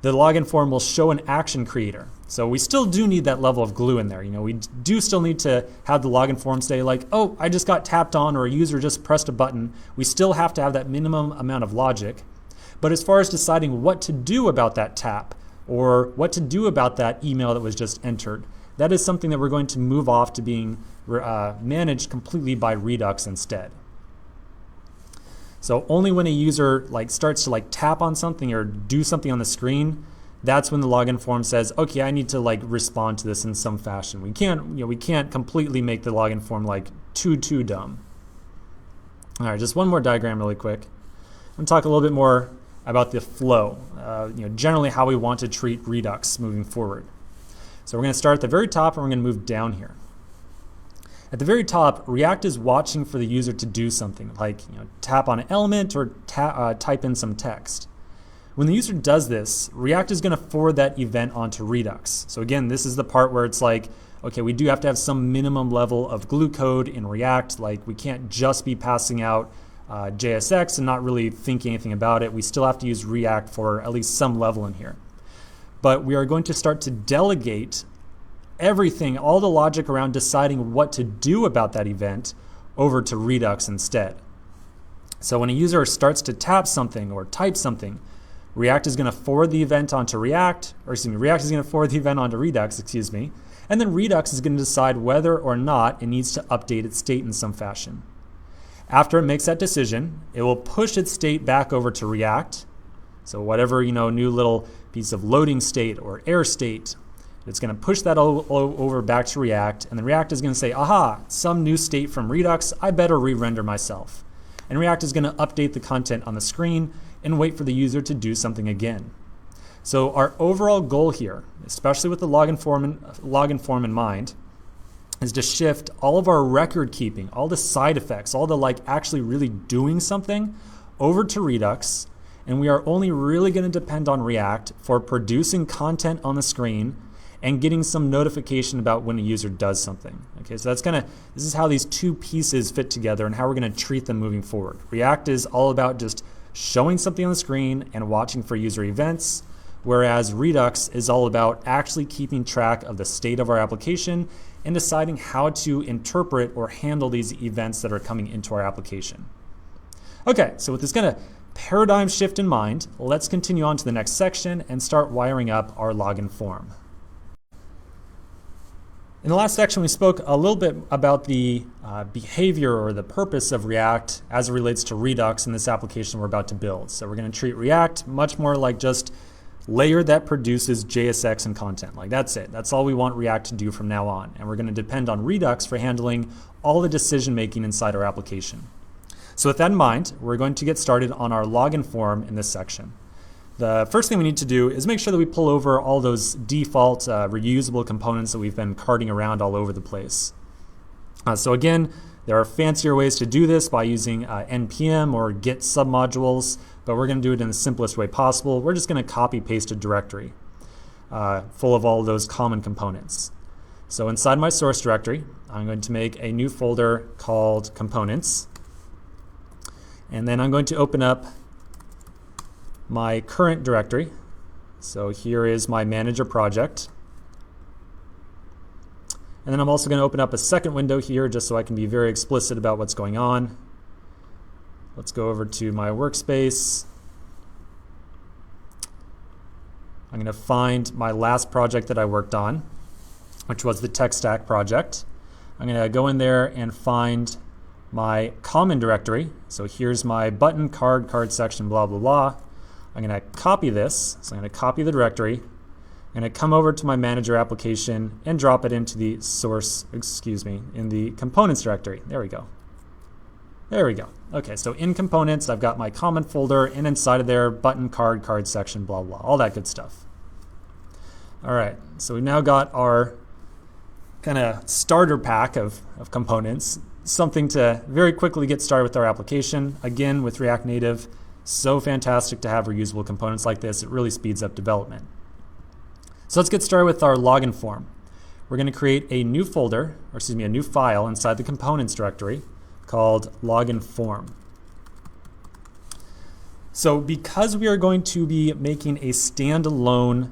the login form will show an action creator. So we still do need that level of glue in there. We do still need to have the login form say like, oh, I just got tapped on, or a user just pressed a button. We still have to have that minimum amount of logic. But as far as deciding what to do about that tap or what to do about that email that was just entered, that is something that we're going to move off to being managed completely by Redux instead. So only when a user starts to tap on something or do something on the screen, that's when the login form says, okay, I need to respond to this in some fashion. We can't completely make the login form too dumb. All right, just one more diagram really quick. I'm going to talk a little bit more about the flow, generally how we want to treat Redux moving forward. So we're going to start at the very top and we're going to move down here. At the very top, React is watching for the user to do something, like tap on an element or type in some text. When the user does this, React is going to forward that event onto Redux. So again, this is the part where it's like, okay, we do have to have some minimum level of glue code in React. Like we can't just be passing out JSX and not really thinking anything about it. We still have to use React for at least some level in here. But we are going to start to delegate everything, all the logic around deciding what to do about that event over to Redux instead. So when a user starts to tap something or type something, React is going to forward the event onto React is going to forward the event onto Redux, and then Redux is going to decide whether or not it needs to update its state in some fashion. After it makes that decision, it will push its state back over to React. So whatever, new little piece of loading state or error state, it's going to push that over back to React, and then React is going to say, aha, some new state from Redux, I better re-render myself. And React is going to update the content on the screen and wait for the user to do something again. So our overall goal here, especially with the login form in mind, is to shift all of our record keeping, all the side effects, all the actually really doing something over to Redux, and we are only really going to depend on React for producing content on the screen and getting some notification about when a user does something. Okay, so this is how these two pieces fit together and how we're going to treat them moving forward. React is all about just showing something on the screen and watching for user events, whereas Redux is all about actually keeping track of the state of our application and deciding how to interpret or handle these events that are coming into our application. Okay, so with this kind of paradigm shift in mind, let's continue on to the next section and start wiring up our login form. In the last section, we spoke a little bit about the behavior or the purpose of React as it relates to Redux in this application we're about to build. So we're going to treat React much more like just layer that produces JSX and content. Like that's it. That's all we want React to do from now on. And we're going to depend on Redux for handling all the decision making inside our application. So with that in mind, we're going to get started on our login form in this section. The first thing we need to do is make sure that we pull over all those default reusable components that we've been carting around all over the place. So again, there are fancier ways to do this by using npm or git submodules, but we're going to do it in the simplest way possible. We're just going to copy paste a directory full of all those common components. So inside my source directory, I'm going to make a new folder called components, and then I'm going to open up my current directory. So here is my manager project. And then I'm also going to open up a second window here just so I can be very explicit about what's going on. Let's go over to my workspace. I'm going to find my last project that I worked on, which was the tech stack project. I'm going to go in there and find my common directory. So here's my button, card section, blah, blah, blah. I'm going to copy this. So I'm going to copy the directory. I'm going to come over to my manager application and drop it into the in the components directory. There we go. There we go. Okay, so in components, I've got my common folder, and inside of there, button, card section, blah, blah, all that good stuff. All right, so we've now got our kind of starter pack of components, something to very quickly get started with our application. Again, with React Native, so fantastic to have reusable components like this. It really speeds up development. So let's get started with our login form. We're going to create a new folder, a new file inside the components directory called login form. So because we are going to be making a standalone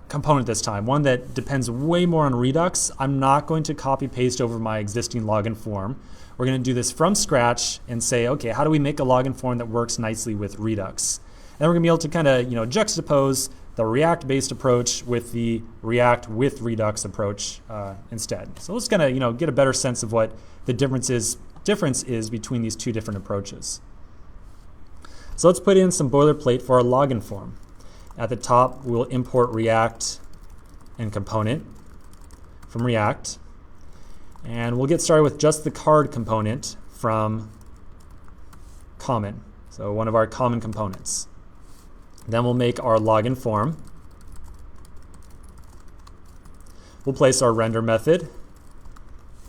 component this time, one that depends way more on Redux, I'm not going to copy paste over my existing login form. We're going to do this from scratch and say, okay, how do we make a login form that works nicely with Redux? And then we're going to be able to kind of juxtapose the React-based approach with the React with Redux approach instead. So let's kind of get a better sense of what the difference is between these two different approaches. So let's put in some boilerplate for our login form. At the top, we'll import React and component from React. And we'll get started with just the card component from common, so one of our common components. Then we'll make our login form. We'll place our render method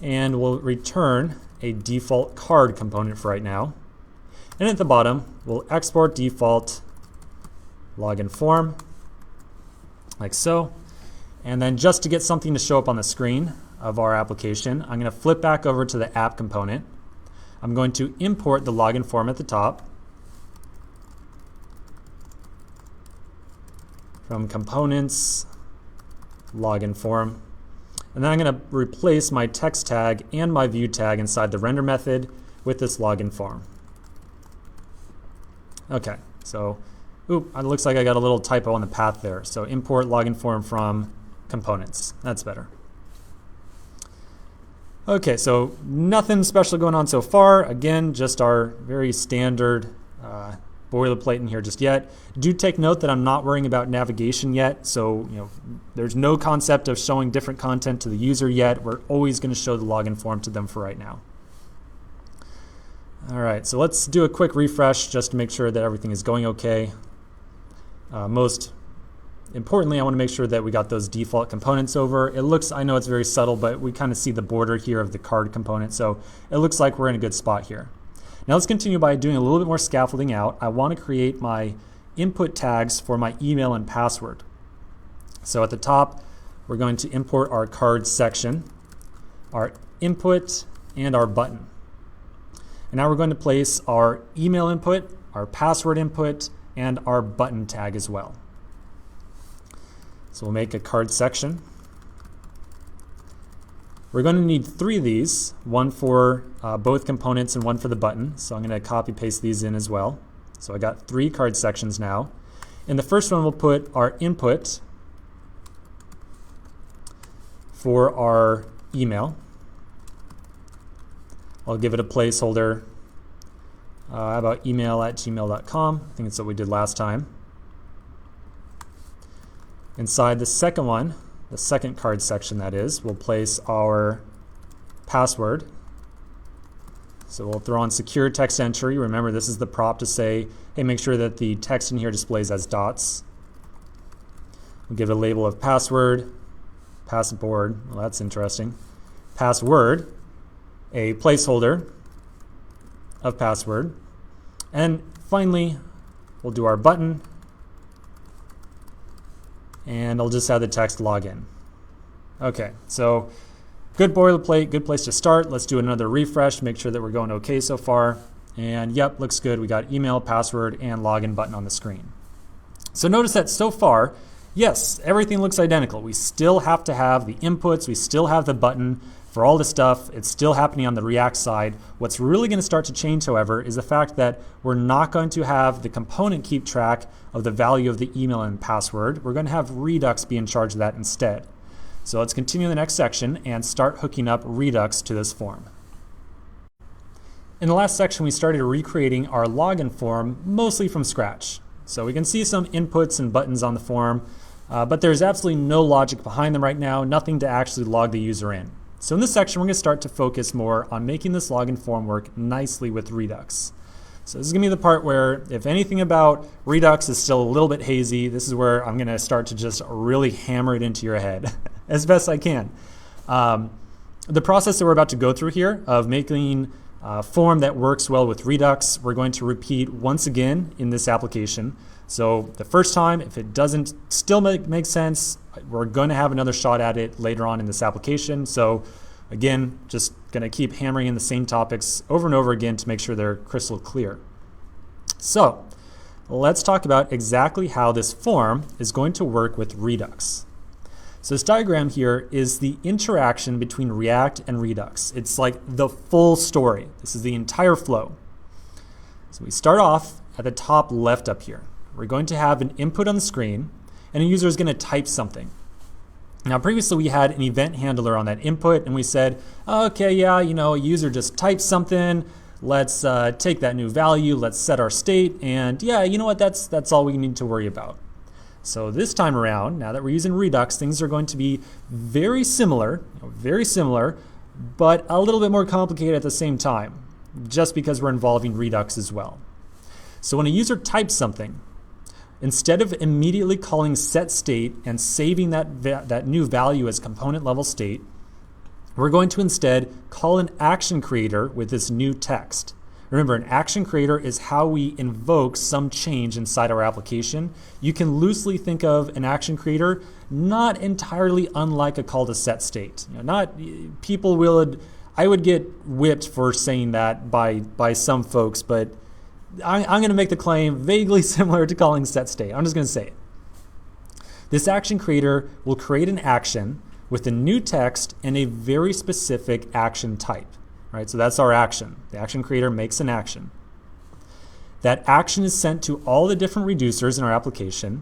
and we'll return a default card component for right now. And at the bottom, we'll export default login form, like so. And then just to get something to show up on the screen of our application, I'm going to flip back over to the app component. I'm going to import the login form at the top from components, login form. And then I'm going to replace my text tag and my view tag inside the render method with this login form. Okay, so it looks like I got a little typo on the path there. So import login form from components. That's better. Okay, so nothing special going on so far. Again, just our very standard boilerplate in here just yet. Do take note that I'm not worrying about navigation yet. So there's no concept of showing different content to the user yet. We're always going to show the login form to them for right now. All right, so let's do a quick refresh just to make sure that everything is going okay. Most importantly, I want to make sure that we got those default components over. It looks, I know it's very subtle, but we kind of see the border here of the card component, so it looks like we're in a good spot here. Now let's continue by doing a little bit more scaffolding out. I want to create my input tags for my email and password. So at the top, we're going to import our card section, our input, and our button. And now we're going to place our email input, our password input, and our button tag as well. So we'll make a card section. We're going to need 3 of these, one for both components and one for the button. So I'm going to copy paste these in as well. So I got 3 card sections now. In the first one, we'll put our input for our email. I'll give it a placeholder. How about email@gmail.com? I think it's what we did last time. Inside the second one, the second card section that is, we'll place our password. So we'll throw on secure text entry. Remember, this is the prop to say, hey, make sure that the text in here displays as dots. We'll give it a label of password, password, well, that's interesting, password, a placeholder of password, and finally, we'll do our button, and I'll just have the text login. Okay, so good boilerplate, good place to start. Let's do another refresh, make sure that we're going okay so far. And yep, looks good. We got email, password, and login button on the screen. So notice that so far, yes, everything looks identical. We still have to have the inputs, we still have the button for all the stuff. It's still happening on the React side. What's really going to start to change, however, is the fact that we're not going to have the component keep track of the value of the email and password. We're going to have Redux be in charge of that instead. So let's continue the next section and start hooking up Redux to this form. In the last section, we started recreating our login form mostly from scratch. So we can see some inputs and buttons on the form, but there's absolutely no logic behind them right now, nothing to actually log the user in. So in this section, we're going to start to focus more on making this login form work nicely with Redux. So this is going to be the part where, if anything about Redux is still a little bit hazy, this is where I'm going to start to just really hammer it into your head as best I can. The process that we're about to go through here of making a form that works well with Redux, we're going to repeat once again in this application. So the first time, if it doesn't still make sense, we're going to have another shot at it later on in this application. So again, just going to keep hammering in the same topics over and over again to make sure they're crystal clear. So let's talk about exactly how this form is going to work with Redux. So this diagram here is the interaction between React and Redux. It's like the full story. This is the entire flow. So we start off at the top left up here. We're going to have an input on the screen, and a user is going to type something. Now previously we had an event handler on that input, and we said, okay, yeah, a user just typed something. Let's take that new value, let's set our state, and yeah, you know what, that's all we need to worry about. So this time around, now that we're using Redux, things are going to be very similar, but a little bit more complicated at the same time, just because we're involving Redux as well. So when a user types something, instead of immediately calling setState and saving that new value as component level state, we're going to instead call an action creator with this new text. Remember, an action creator is how we invoke some change inside our application. You can loosely think of an action creator not entirely unlike a call to set state. I would get whipped for saying that by some folks, but I'm going to make the claim vaguely similar to calling set state. I'm just going to say it. This action creator will create an action with a new text and a very specific action type. Right, so that's our action. The action creator makes an action. That action is sent to all the different reducers in our application.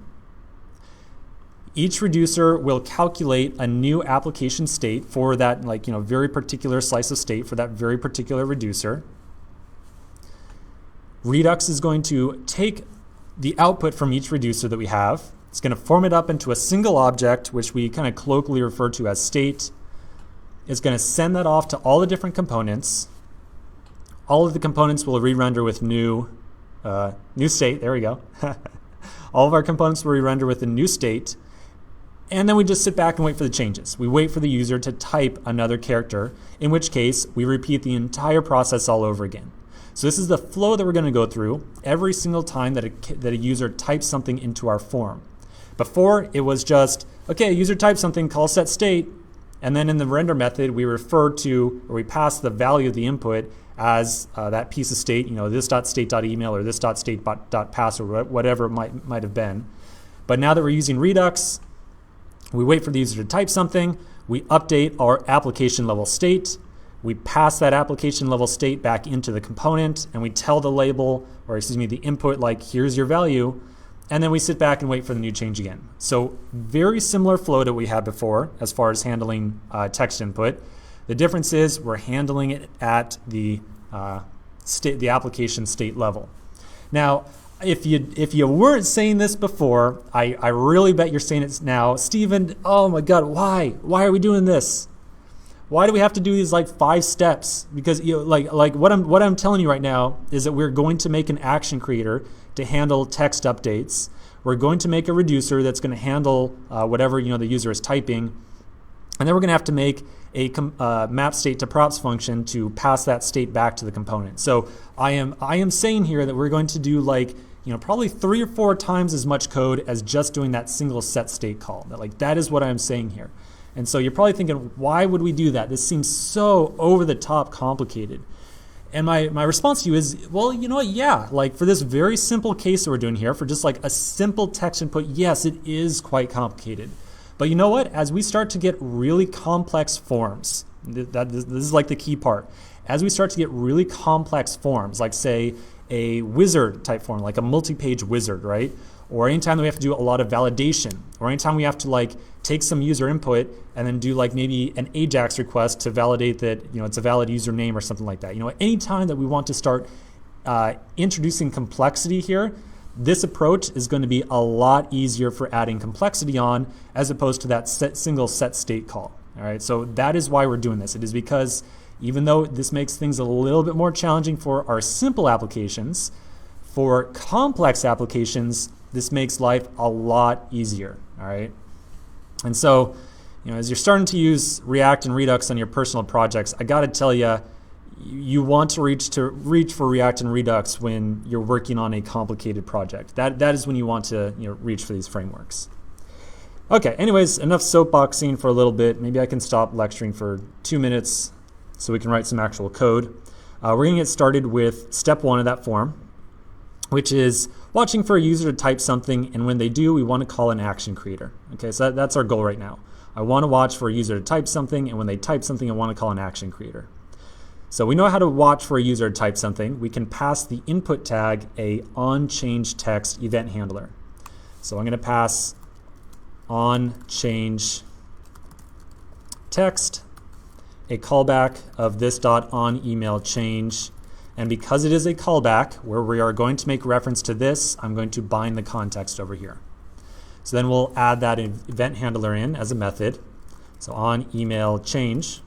Each reducer will calculate a new application state for that very particular slice of state for that very particular reducer. Redux is going to take the output from each reducer that we have. It's going to form it up into a single object, which we kind of colloquially refer to as state. It's going to send that off to all the different components. All of the components will re-render with new state. There we go. All of our components will re-render with a new state. And then we just sit back and wait for the changes. We wait for the user to type another character, in which case we repeat the entire process all over again. So this is the flow that we're going to go through every single time that a user types something into our form. Before, it was just, okay, user types something, call set state. And then in the render method, we refer to, or we pass the value of the input as that piece of state, this.state.email or this.state.pass or whatever it might have been. But now that we're using Redux, we wait for the user to type something, we update our application level state, we pass that application level state back into the component, and we tell the the input, here's your value. And then we sit back and wait for the new change again. So very similar flow that we had before as far as handling text input. The difference is we're handling it at the application state level. Now, if you weren't saying this before, I really bet you're saying it now. Steven, oh my God, why? Why are we doing this? Why do we have to do these 5 steps? Because what I'm telling you right now is that we're going to make an action creator to handle text updates. We're going to make a reducer that's going to handle whatever the user is typing, and then we're going to have to make a map state to props function to pass that state back to the component. So I am saying here that we're going to do probably 3 or 4 times as much code as just doing that single set state call. That is what I'm saying here. And so you're probably thinking, why would we do that? This seems so over the top complicated. And my response to you is, well, you know what? Yeah, for this very simple case that we're doing here, for just a simple text input, yes, it is quite complicated. But you know what? As we start to get really complex forms, this is the key part. As we start to get really complex forms, say a wizard type form, a multi-page wizard, right? Or anytime that we have to do a lot of validation, or anytime we have to take some user input and then do maybe an AJAX request to validate that it's a valid username or something like that. Anytime that we want to start introducing complexity here, this approach is going to be a lot easier for adding complexity on as opposed to that single set state call. All right, so that is why we're doing this. It is because even though this makes things a little bit more challenging for our simple applications, for complex applications, this makes life a lot easier, all right? And so, as you're starting to use React and Redux on your personal projects, I got to tell you, you want to reach for React and Redux when you're working on a complicated project. That is when you want to reach for these frameworks. Okay, anyways, enough soapboxing for a little bit. Maybe I can stop lecturing for 2 minutes so we can write some actual code. We're going to get started with step 1 of that form, which is watching for a user to type something, and when they do, we want to call an action creator. Okay, so that's our goal right now. I want to watch for a user to type something, and when they type something, I want to call an action creator. So we know how to watch for a user to type something. We can pass the input tag a onChangeText event handler. So I'm going to pass onChangeText, a callback of this.onEmailChange. And because it is a callback where we are going to make reference to this, I'm going to bind the context over here. So then we'll add that event handler in as a method. So onEmailChange.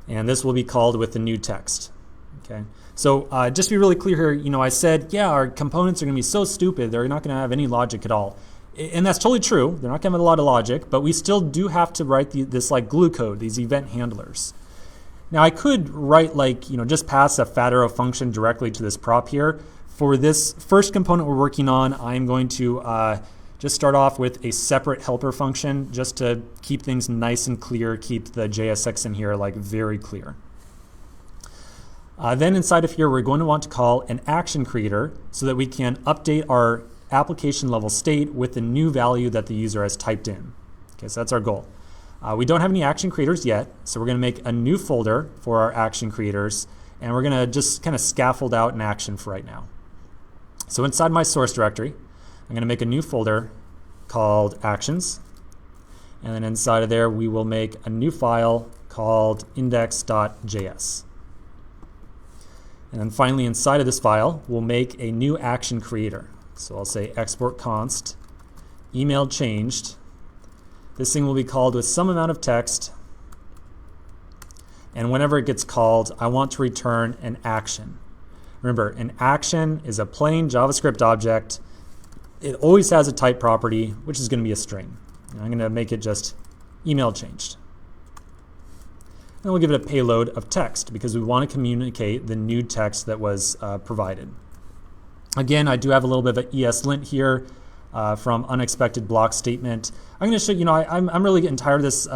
And this will be called with the new text. Okay. So just to be really clear here, I said, yeah, our components are going to be so stupid, they're not going to have any logic at all. And that's totally true. They're not going to have a lot of logic, but we still do have to write this like glue code, these event handlers. Now I could write just pass a fat arrow function directly to this prop here. For this first component we're working on, I'm going to just start off with a separate helper function just to keep things nice and clear, keep the JSX in here like very clear. Then inside of here, we're going to want to call an action creator so that we can update our application level state with the new value that the user has typed in. Okay, so that's our goal. We don't have any action creators yet, so we're going to make a new folder for our action creators, and we're going to just kind of scaffold out an action for right now. So inside my source directory, I'm going to make a new folder called actions, and then inside of there we will make a new file called index.js. And then finally inside of this file we'll make a new action creator. So I'll say export const email changed. This thing will be called with some amount of text, and whenever it gets called I want to return an action. Remember, an action is a plain JavaScript object. It always has a type property, which is going to be a string. And I'm going to make it just email changed. And we'll give it a payload of text because we want to communicate the new text that was provided. Again, I do have a little bit of an ESLint here from unexpected block statement. I'm going to show I'm really getting tired of this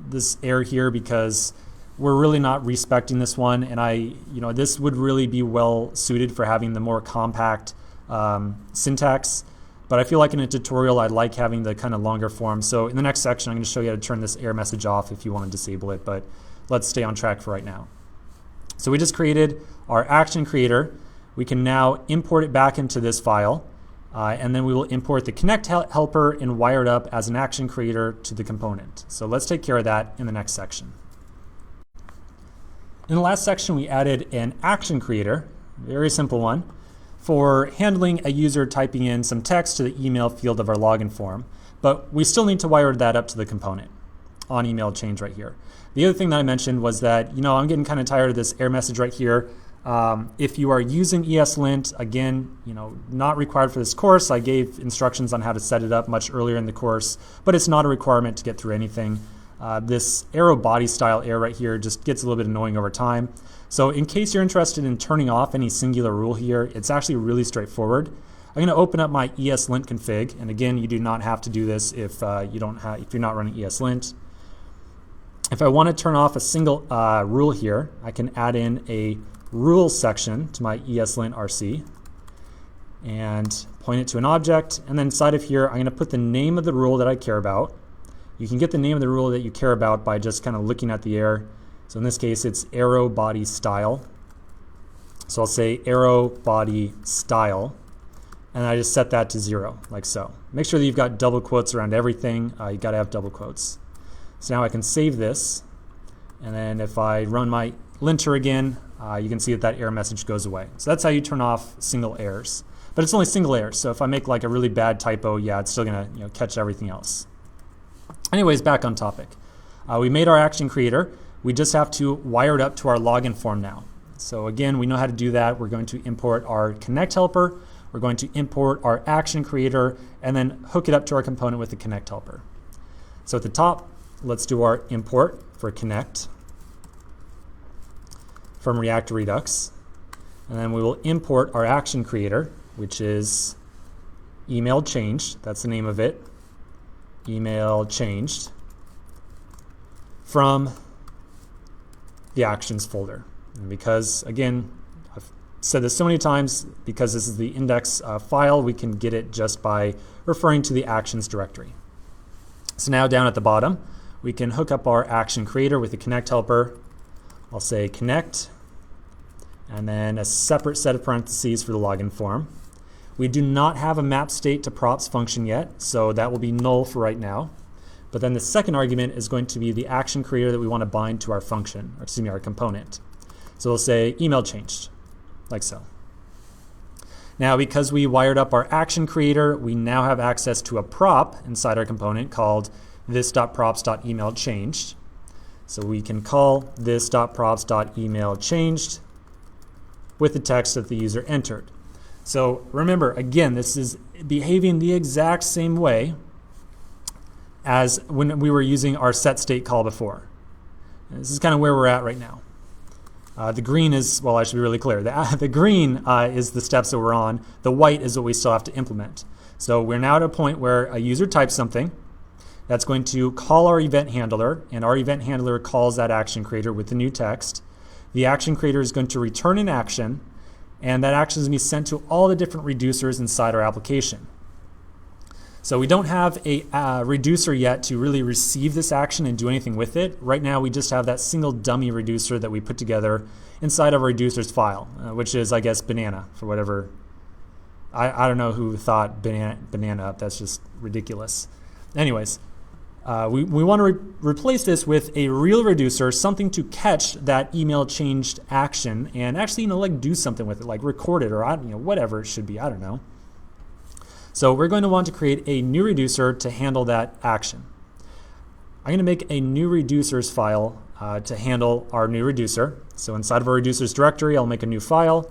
this error here because we're really not respecting this one, and this would really be well suited for having the more compact syntax. But I feel like in a tutorial I'd like having the kind of longer form. So in the next section I'm going to show you how to turn this error message off if you want to disable it, but let's stay on track for right now. So we just created our action creator. We can now import it back into this file, and then we will import the connect helper and wire it up as an action creator to the component. So let's take care of that in the next section. In the last section we added an action creator, very simple one, for handling a user typing in some text to the email field of our login form, but we still need to wire that up to the component on email change right here. The other thing that I mentioned was that I'm getting kind of tired of this error message right here. If you are using ESLint, again, not required for this course. I gave instructions on how to set it up much earlier in the course, but it's not a requirement to get through anything. This arrow body style error right here just gets a little bit annoying over time. So in case you're interested in turning off any singular rule here, it's actually really straightforward. I'm going to open up my ESLint config, and again, you do not have to do this if you're not running ESLint. If I want to turn off a single rule here, I can add in a rule section to my ESLint RC and point it to an object, and then inside of here I'm going to put the name of the rule that I care about. You can get the name of the rule that you care about by just kind of looking at the error. So in this case it's arrow body style. So I'll say arrow body style, and I just set that to 0 like so. Make sure that you've got double quotes around everything. You got to have double quotes. So now I can save this, and then if I run my linter again, you can see that error message goes away. So that's how you turn off single errors. But it's only single errors, so if I make like a really bad typo, yeah, it's still going to catch everything else. Anyways, back on topic. We made our action creator. We just have to wire it up to our login form now. So again, we know how to do that. We're going to import our connect helper. We're going to import our action creator and then hook it up to our component with the connect helper. So at the top, let's do our import for connect from React to Redux. And then we will import our action creator, which is email changed. That's the name of it. Email changed from the actions folder. And because, again, I've said this so many times, because this is the index file, we can get it just by referring to the actions directory. So now down at the bottom, we can hook up our action creator with the connect helper. I'll say connect, and then a separate set of parentheses for the login form. We do not have a map state to props function yet, so that will be null for right now. But then the second argument is going to be the action creator that we want to bind to our function, or excuse me, our component. So we'll say email changed, like so. Now, because we wired up our action creator, we now have access to a prop inside our component called this.props.emailChanged. So we can call this.props.emailChanged with the text that the user entered. So remember, again, this is behaving the exact same way as when we were using our set state call before. And this is kind of where we're at right now. The green is, well, I should be really clear. The green is the steps that we're on. The white is what we still have to implement. So we're now at a point where a user types something that's going to call our event handler, and our event handler calls that action creator with the new text. The action creator is going to return an action, and that action is going to be sent to all the different reducers inside our application. So we don't have a reducer yet to really receive this action and do anything with it. Right now we just have that single dummy reducer that we put together inside of our reducers file, which is, I guess, banana for whatever. I don't know who thought banana up. That's just ridiculous. Anyways, we want to replace this with a real reducer, something to catch that email changed action and actually, like do something with it, like record it or whatever it should be. I don't know. So we're going to want to create a new reducer to handle that action. I'm going to make a new reducers file to handle our new reducer. So inside of our reducers directory, I'll make a new file,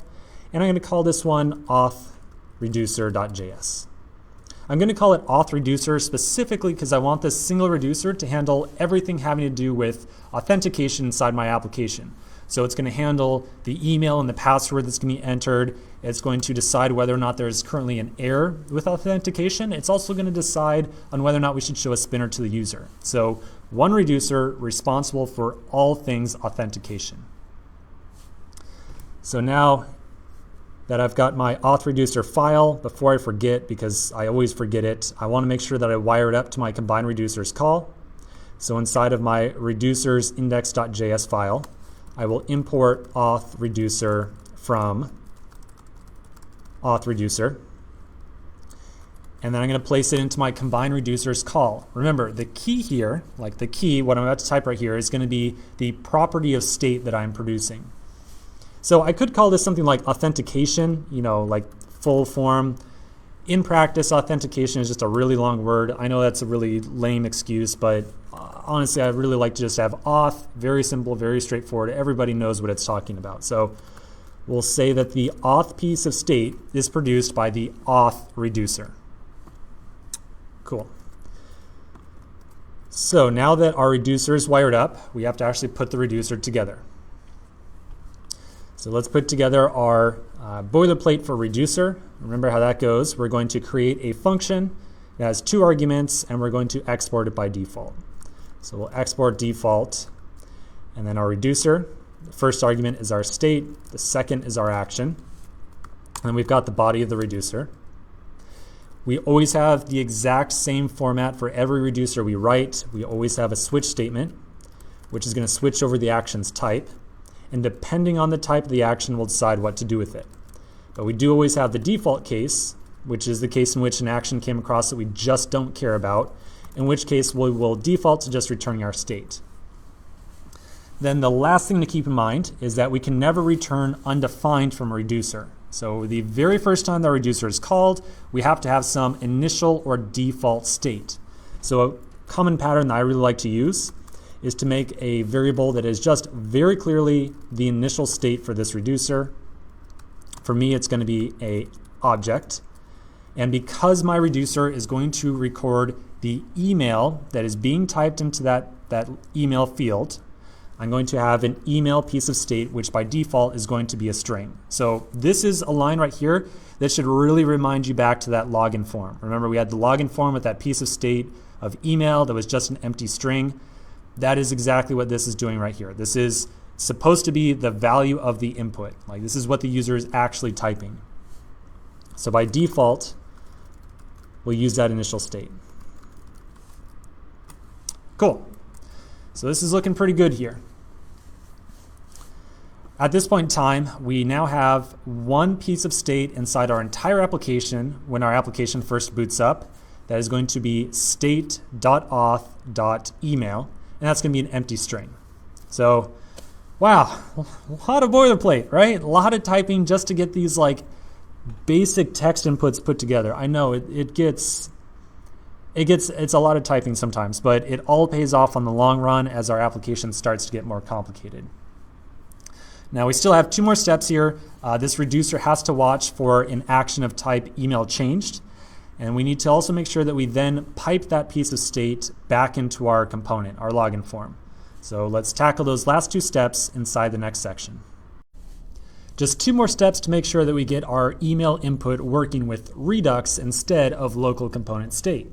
and I'm going to call this one authreducer.js. I'm going to call it authreducer specifically because I want this single reducer to handle everything having to do with authentication inside my application. So it's going to handle the email and the password that's going to be entered. It's going to decide whether or not there's currently an error with authentication. It's also going to decide on whether or not we should show a spinner to the user. So one reducer responsible for all things authentication. So now that I've got my auth reducer file, before I forget, because I always forget it, I want to make sure that I wire it up to my combine reducers call. So inside of my reducers index.js file, I will import auth reducer from auth reducer. And then I'm going to place it into my combine reducers call. Remember, the key here, like the key, what I'm about to type right here, is going to be the property of state that I'm producing. So I could call this something like authentication, like full form. In practice, authentication is just a really long word. I know that's a really lame excuse, but honestly, I really like to just have auth, very simple, very straightforward. Everybody knows what it's talking about. So we'll say that the auth piece of state is produced by the auth reducer. Cool. So now that our reducer is wired up, we have to actually put the reducer together. So let's put together our boilerplate for reducer. Remember how that goes. We're going to create a function that has 2 arguments, and we're going to export it by default. So we'll export default, and then our reducer. The first argument is our state. The second is our action. And then we've got the body of the reducer. We always have the exact same format for every reducer we write. We always have a switch statement, which is going to switch over the action's type. And depending on the type of the action, we'll decide what to do with it. But we do always have the default case, which is the case in which an action came across that we just don't care about, in which case we will default to just returning our state. Then the last thing to keep in mind is that we can never return undefined from a reducer. So the very first time the reducer is called, we have to have some initial or default state. So a common pattern that I really like to use is to make a variable that is just very clearly the initial state for this reducer. For me, it's going to be an object. And because my reducer is going to record the email that is being typed into that email field, I'm going to have an email piece of state, which by default is going to be a string. So this is a line right here that should really remind you back to that login form. Remember, we had the login form with that piece of state of email that was just an empty string. That is exactly what this is doing right here. This is supposed to be the value of the input. Like, this is what the user is actually typing. So by default, we'll use that initial state. Cool. So this is looking pretty good here. At this point in time, we now have one piece of state inside our entire application when our application first boots up. That is going to be state.auth.email, and that's going to be an empty string. So, wow, a lot of boilerplate, right? A lot of typing just to get these like basic text inputs put together. I know it's a lot of typing sometimes, but it all pays off on the long run as our application starts to get more complicated. Now we still have 2 more steps here. This reducer has to watch for an action of type email changed. And we need to also make sure that we then pipe that piece of state back into our component, our login form. So let's tackle those last 2 steps inside the next section. Just 2 more steps to make sure that we get our email input working with Redux instead of local component state.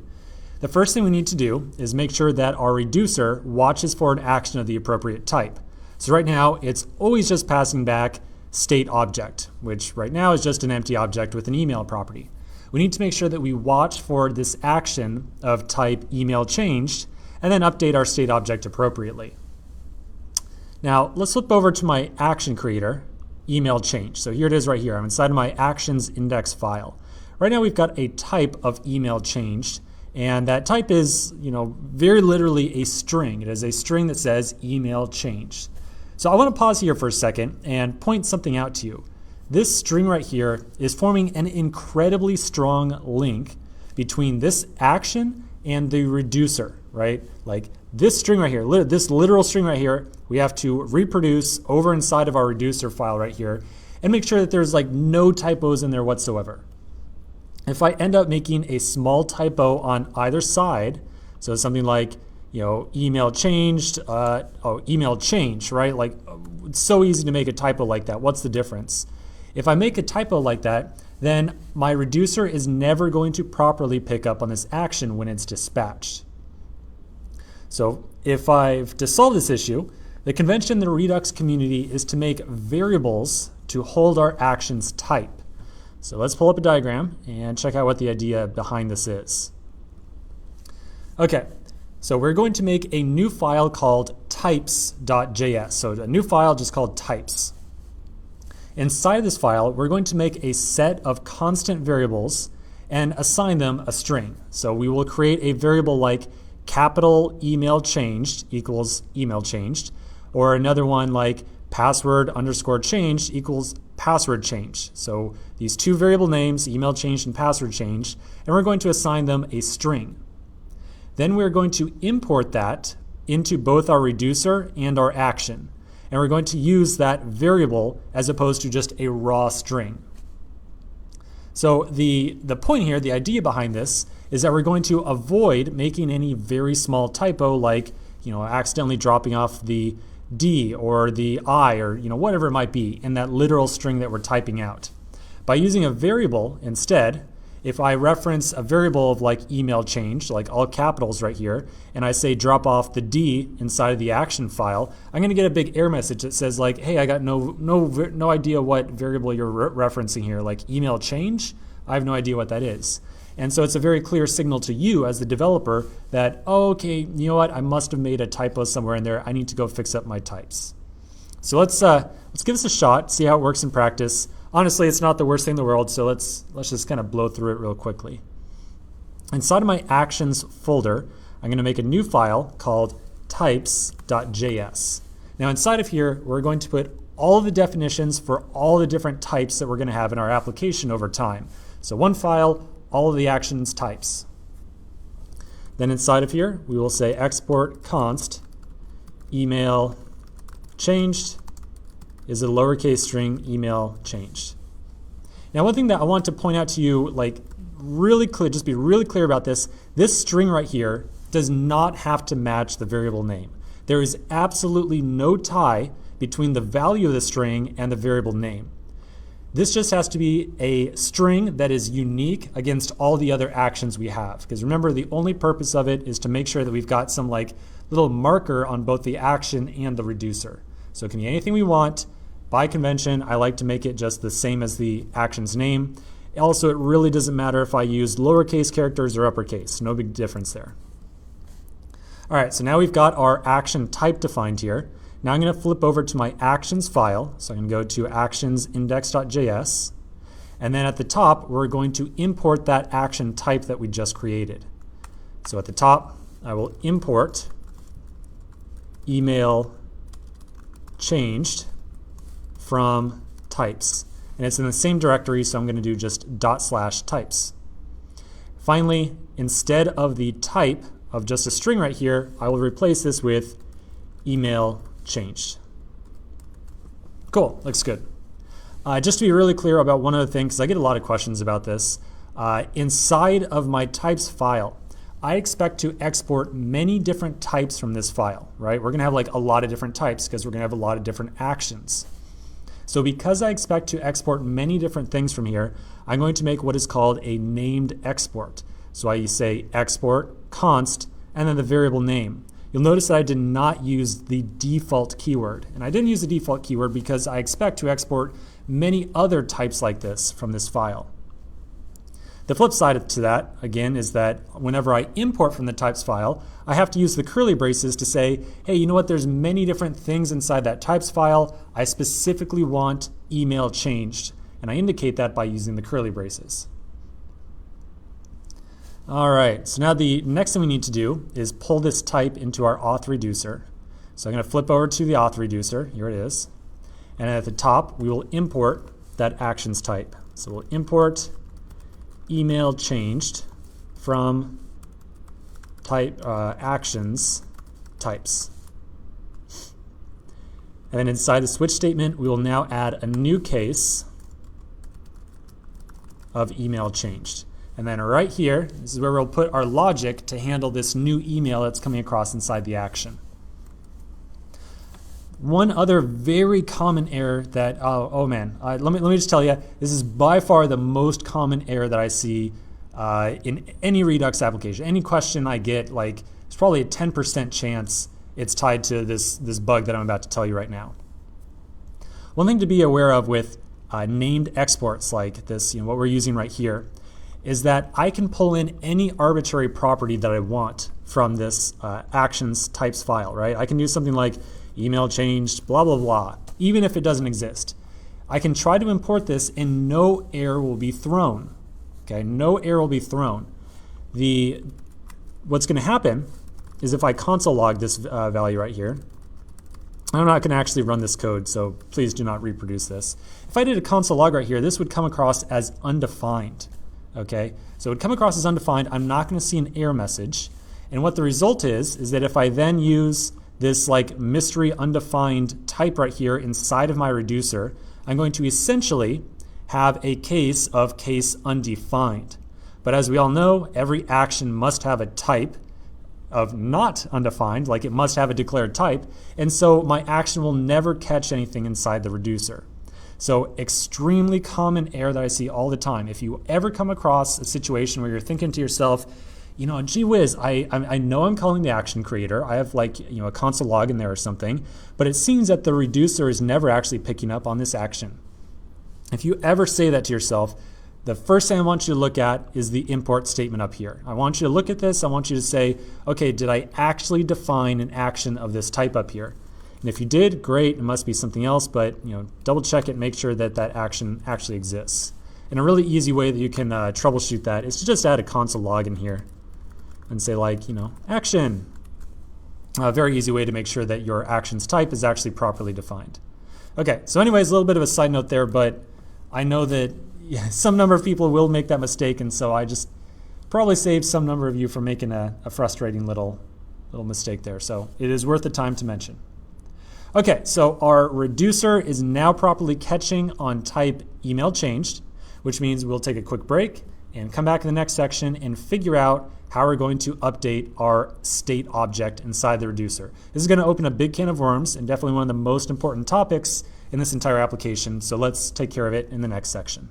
The first thing we need to do is make sure that our reducer watches for an action of the appropriate type. So right now it's always just passing back state object, which right now is just an empty object with an email property. We need to make sure that we watch for this action of type email changed and then update our state object appropriately. Now let's flip over to my action creator, email change. So here it is right here. I'm inside of my actions index file. Right now we've got a type of email changed, and that type is, very literally a string. It is a string that says email changed. So I want to pause here for a second and point something out to you. This string right here is forming an incredibly strong link between this action and the reducer, right? Like this string right here, this literal string right here, we have to reproduce over inside of our reducer file right here and make sure that there's like no typos in there whatsoever. If I end up making a small typo on either side, so something like, email changed, email change, right? Like it's so easy to make a typo like that. What's the difference? If I make a typo like that, then my reducer is never going to properly pick up on this action when it's dispatched. So to solve this issue, the convention in the Redux community is to make variables to hold our actions type. So let's pull up a diagram and check out what the idea behind this is. Okay, so we're going to make a new file called types.js. So a new file just called types. Inside of this file, we're going to make a set of constant variables and assign them a string. So we will create a variable like capital email changed equals email changed, or another one like password underscore changed equals password changed. So these 2 variable names, email changed and password changed, and we're going to assign them a string. Then we're going to import that into both our reducer and our action. And we're going to use that variable as opposed to just a raw string. So the point here, the idea behind this, is that we're going to avoid making any very small typo like, accidentally dropping off the D or the I or, whatever it might be in that literal string that we're typing out. By using a variable instead, if I reference a variable of like email change, like all capitals right here, and I say drop off the D inside of the action file, I'm going to get a big error message that says like, hey, I got no idea what variable you're referencing here, like email change. I have no idea what that is. And so it's a very clear signal to you as the developer that, oh, okay, you know what? I must have made a typo somewhere in there. I need to go fix up my types. So let's give this a shot, see how it works in practice. Honestly, it's not the worst thing in the world, so let's just kind of blow through it real quickly. Inside of my actions folder, I'm going to make a new file called types.js. Now inside of here, we're going to put all the definitions for all the different types that we're going to have in our application over time. So one file, all of the actions types. Then inside of here, we will say export const email changed is a lowercase string email changed. Now one thing that I want to point out to you, like really clear, just be really clear about this string right here does not have to match the variable name. There is absolutely no tie between the value of the string and the variable name. This just has to be a string that is unique against all the other actions we have. Because remember, the only purpose of it is to make sure that we've got some like little marker on both the action and the reducer. So it can be anything we want. By convention, I like to make it just the same as the action's name. Also, it really doesn't matter if I use lowercase characters or uppercase. No big difference there. All right, so now we've got our action type defined here. Now I'm going to flip over to my actions file. So I'm going to go to actionsindex.js. And then at the top, we're going to import that action type that we just created. So at the top, I will import email changed from types. And it's in the same directory, so I'm going to do just /types. Finally, instead of the type of just a string right here, I will replace this with email changed. Cool, looks good. Just to be really clear about one other thing, because I get a lot of questions about this, inside of my types file, I expect to export many different types from this file, right? We're gonna have like a lot of different types because we're gonna have a lot of different actions. So because I expect to export many different things from here, I'm going to make what is called a named export. So I say export const and then the variable name. You'll notice that I did not use the default keyword. And I didn't use the default keyword because I expect to export many other types like this from this file. The flip side to that, again, is that whenever I import from the types file, I have to use the curly braces to say, hey, you know what, there's many different things inside that types file. I specifically want email changed. And I indicate that by using the curly braces. All right, so now the next thing we need to do is pull this type into our auth reducer. So I'm going to flip over to the auth reducer. Here it is. And at the top, we will import that actions type. So we'll import email changed from type actions types. And then inside the switch statement, we will now add a new case of email changed. And then right here, this is where we'll put our logic to handle this new email that's coming across inside the action. One other very common error that, let me just tell you, this is by far the most common error that I see in any Redux application. Any question I get, like, it's probably a 10% chance it's tied to this bug that I'm about to tell you right now. One thing to be aware of with named exports like this, what we're using right here, is that I can pull in any arbitrary property that I want from this actions types file, right? I can do something like email changed, blah, blah, blah, even if it doesn't exist. I can try to import this and no error will be thrown. Okay, no error will be thrown. What's going to happen is if I console log this value right here, I'm not going to actually run this code, so please do not reproduce this. If I did a console log right here, this would come across as undefined. Okay, so it would come across as undefined. I'm not going to see an error message. And what the result is that if I then use this like mystery undefined type right here inside of my reducer, I'm going to essentially have a case of case undefined. But as we all know, every action must have a type of not undefined, like it must have a declared type, and so my action will never catch anything inside the reducer. So extremely common error that I see all the time. If you ever come across a situation where you're thinking to yourself, gee whiz, I know I'm calling the action creator. I have like, a console log in there or something, but it seems that the reducer is never actually picking up on this action. If you ever say that to yourself, the first thing I want you to look at is the import statement up here. I want you to look at this. I want you to say, okay, did I actually define an action of this type up here? And if you did, great, it must be something else, but double check it, make sure that that action actually exists. And a really easy way that you can troubleshoot that is to just add a console log in here and say like, action. A very easy way to make sure that your actions type is actually properly defined. Okay, so anyways, a little bit of a side note there, but I know that some number of people will make that mistake, and so I just probably saved some number of you from making a frustrating little mistake there. So it is worth the time to mention. Okay, so our reducer is now properly catching on type email changed, which means we'll take a quick break and come back in the next section and figure out how we're going to update our state object inside the reducer. This is going to open a big can of worms and definitely one of the most important topics in this entire application, so let's take care of it in the next section.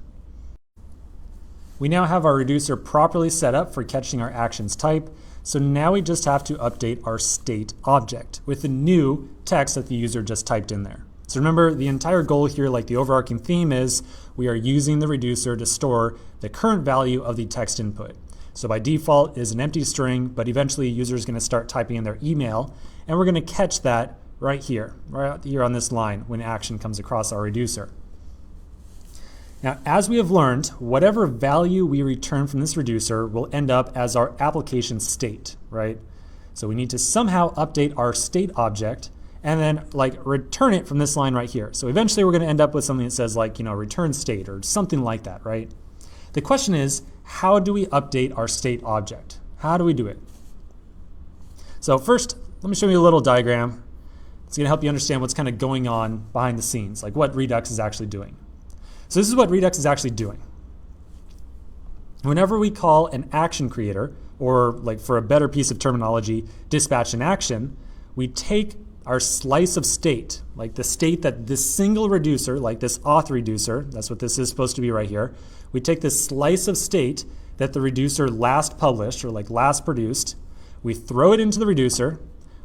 We now have our reducer properly set up for catching our actions type, so now we just have to update our state object with the new text that the user just typed in there. So remember, the entire goal here, like the overarching theme, is we are using the reducer to store the current value of the text input. So by default it is an empty string, but eventually a user is going to start typing in their email, and we're going to catch that right here on this line when action comes across our reducer. Now, as we have learned, whatever value we return from this reducer will end up as our application state, right? So we need to somehow update our state object and then return it from this line right here. So eventually we're going to end up with something that says return state or something like that, right? The question is, how do we update our state object? How do we do it? So first, let me show you a little diagram It's going to help you understand what's kind of going on behind the scenes, like what Redux is actually doing. So this is what Redux is actually doing. Whenever we call an action creator, or like for a better piece of terminology, dispatch an action, we take our slice of state, like the state that this single reducer, like this auth reducer, that's what this is supposed to be right here. We take this slice of state that the reducer last published, or like last produced, we throw it into the reducer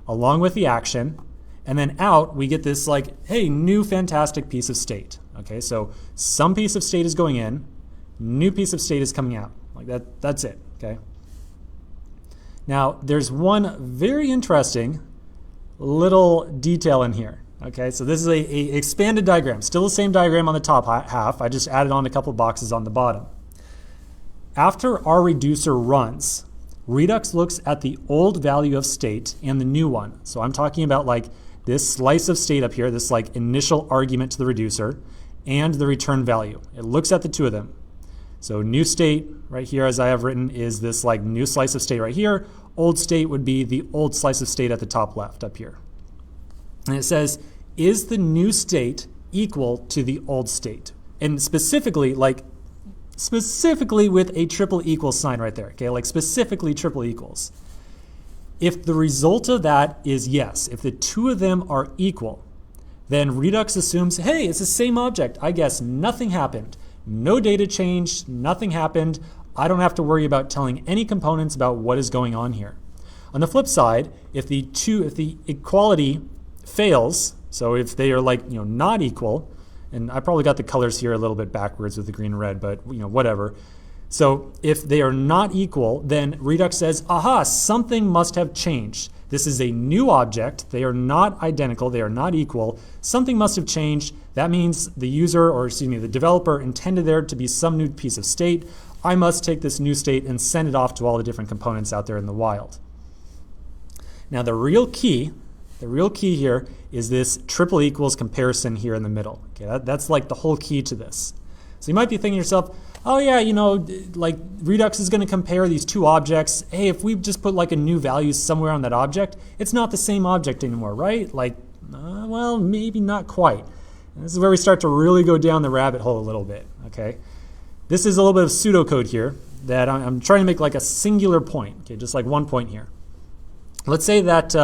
along with the action, and then out we get this like, hey, new fantastic piece of state. Okay, so some piece of state is going in, new piece of state is coming out. Like that's it, okay? Now, there's one very interesting little detail in here. Okay, so this is a expanded diagram, still the same diagram on the top half. I just added on a couple boxes on the bottom. After our reducer runs, Redux looks at the old value of state and the new one. So I'm talking about like this slice of state up here, this like initial argument to the reducer, and the return value. It looks at the two of them. So new state right here, as I have written, is this like new slice of state right here. Old state would be the old slice of state at the top left up here. And it says, is the new state equal to the old state? And specifically with a triple equal sign right there, okay? Like specifically triple equals. If the result of that is yes, if the two of them are equal, then Redux assumes, hey, it's the same object. I guess nothing happened. No data changed, nothing happened. I don't have to worry about telling any components about what is going on here. On the flip side, if the equality fails, so if they are like, not equal, and I probably got the colors here a little bit backwards with the green and red, but whatever. So if they are not equal, then Redux says, aha, something must have changed. This is a new object. They are not identical. They are not equal. Something must have changed. That means the developer intended there to be some new piece of state. I must take this new state and send it off to all the different components out there in the wild. Now the real key here is this triple equals comparison here in the middle. Okay, that's like the whole key to this. So you might be thinking to yourself, oh yeah, like Redux is going to compare these two objects. Hey, if we just put like a new value somewhere on that object, it's not the same object anymore, right? Like, well, maybe not quite. And this is where we start to really go down the rabbit hole a little bit, okay? This is a little bit of pseudocode here that I'm trying to make like a singular point, okay, just like one point here. Let's say that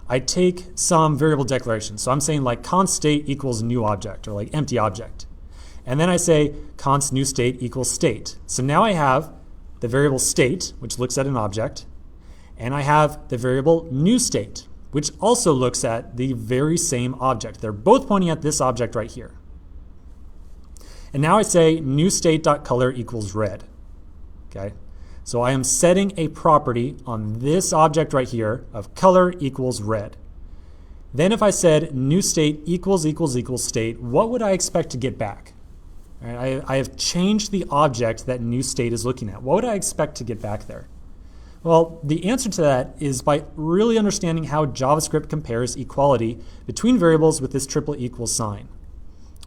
I take some variable declaration. So I'm saying like const state equals new object, or like empty object. And then I say const new state equals state. So now I have the variable state, which looks at an object, and I have the variable new state, which also looks at the very same object. They're both pointing at this object right here. And now I say new state.color equals red. Okay? So I am setting a property on this object right here of color equals red. Then if I said new state equals state, what would I expect to get back? Right, I have changed the object that new state is looking at. What would I expect to get back there? Well, the answer to that is by really understanding how JavaScript compares equality between variables with this triple equal sign.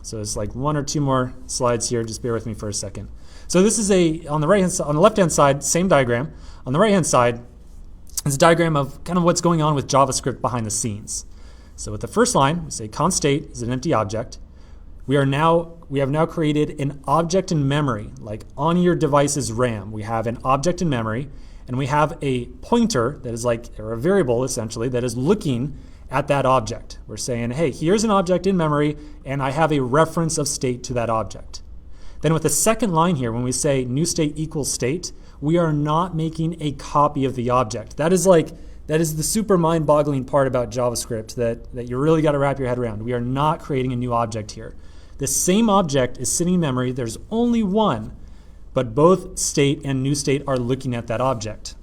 So it's like one or two more slides here. Just bear with me for a second. So this is on the left-hand side, same diagram. On the right-hand side, it's a diagram of kind of what's going on with JavaScript behind the scenes. So with the first line, we say const state is an empty object. We have now created an object in memory, like on your device's RAM. We have an object in memory, and we have a pointer that is or a variable essentially, that is looking at that object. We're saying, hey, here's an object in memory, and I have a reference of state to that object. Then with the second line here, when we say new state equals state, we are not making a copy of the object. That is the super mind-boggling part about JavaScript that you really got to wrap your head around. We are not creating a new object here. The same object is sitting in memory. There's only one, but both state and new state are looking at that object.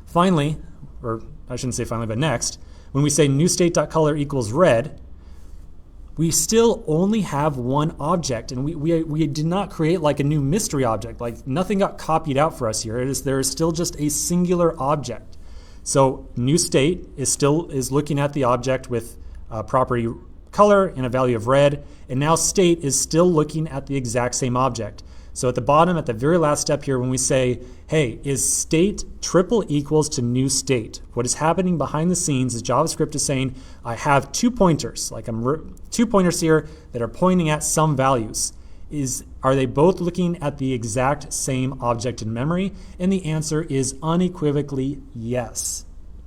Finally, or I shouldn't say finally, but next, when we say new state.color equals red, we still only have one object, and we did not create like a new mystery object. Like nothing got copied out for us here. There is still just a singular object. So new state is looking at the object with property color and a value of red, and now state is still looking at the exact same object. So at the bottom, at the very last step here, when we say, hey, is state triple equals to new state? What is happening behind the scenes is JavaScript is saying, I have 2 pointers, like I'm 2 pointers here that are pointing at some values. Are they both looking at the exact same object in memory? And the answer is unequivocally yes.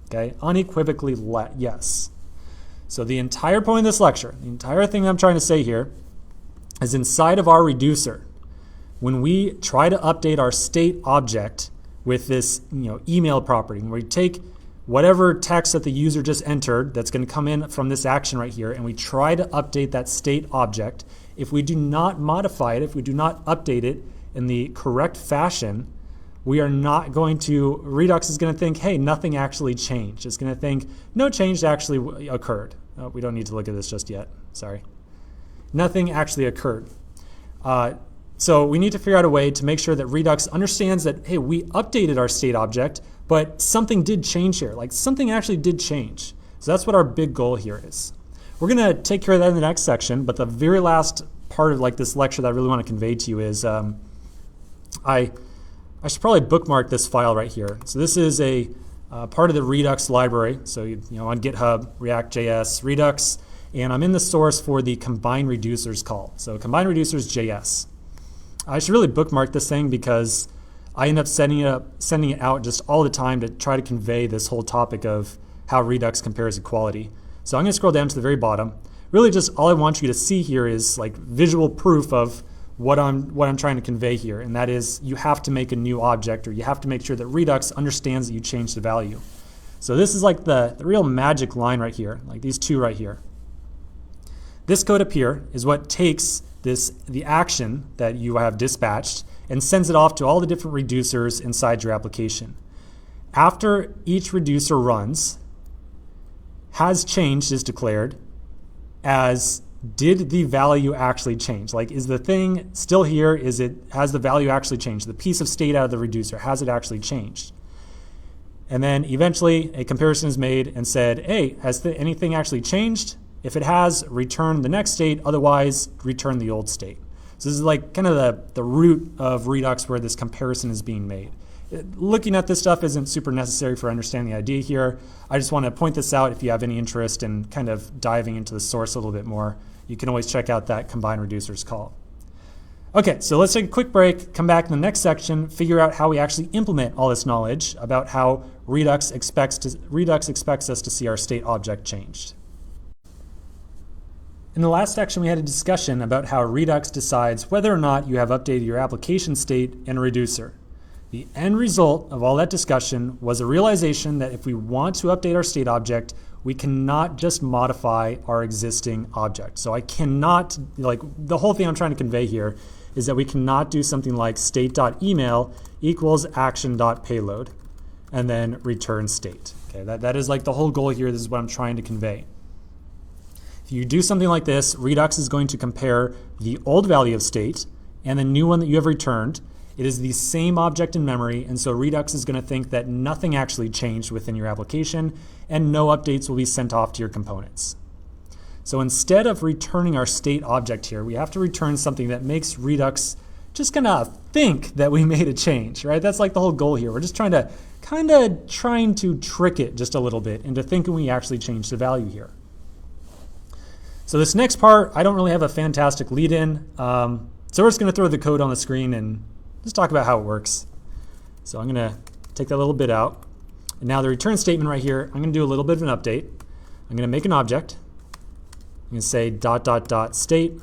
Okay, unequivocally yes. So the entire point of this lecture, the entire thing I'm trying to say here, is inside of our reducer. When we try to update our state object with this email property, when we take whatever text that the user just entered that's going to come in from this action right here, and we try to update that state object, if we do not modify it, if we do not update it in the correct fashion, we are not going to, Redux is going to think, hey, nothing actually changed. It's going to think, no change actually occurred. Oh, we don't need to look at this just yet. Sorry. Nothing actually occurred. So we need to figure out a way to make sure that Redux understands that, hey, we updated our state object, but something did change here. Like something actually did change. So that's what our big goal here is. We're going to take care of that in the next section, but the very last part of this lecture that I really want to convey to you is I should probably bookmark this file right here. So this is a part of the Redux library. So on GitHub, React.js, Redux, and I'm in the source for the combine reducers call. So combine reducers JS. I should really bookmark this thing because I end up sending it out just all the time to try to convey this whole topic of how Redux compares equality. So I'm going to scroll down to the very bottom. Really just all I want you to see here is visual proof of what I'm trying to convey here, and that is you have to make a new object, or you have to make sure that Redux understands that you changed the value. So this is the real magic line right here, like these two right here. This code up here is what takes the action that you have dispatched and sends it off to all the different reducers inside your application. After each reducer runs, has changed is declared as did the value actually change? Is the thing still here? Has the value actually changed? The piece of state out of the reducer, has it actually changed? And then eventually a comparison is made and said, hey, has anything actually changed? If it has, return the next state, otherwise return the old state. So this is kind of the root of Redux where this comparison is being made. Looking at this stuff isn't super necessary for understanding the idea here. I just want to point this out if you have any interest in kind of diving into the source a little bit more. You can always check out that combine reducers call. Okay, so let's take a quick break, come back in the next section, figure out how we actually implement all this knowledge about how Redux expects us to see our state object changed. In the last section, we had a discussion about how Redux decides whether or not you have updated your application state in a reducer. The end result of all that discussion was a realization that if we want to update our state object, we cannot just modify our existing object. So I cannot, the whole thing I'm trying to convey here is that we cannot do something like state.email equals action.payload and then return state. Okay, that is the whole goal here. This is what I'm trying to convey. If you do something like this, Redux is going to compare the old value of state and the new one that you have returned. It is the same object in memory, and so Redux is going to think that nothing actually changed within your application and no updates will be sent off to your components. So instead of returning our state object here, we have to return something that makes Redux just kind of think that we made a change, right? That's the whole goal here. We're just trying to trick it just a little bit into thinking we actually changed the value here. So this next part, I don't really have a fantastic lead in. So we're just going to throw the code on the screen and just talk about how it works. So I'm going to take that little bit out. And now the return statement right here, I'm going to do a little bit of an update. I'm going to make an object. I'm going to say ... state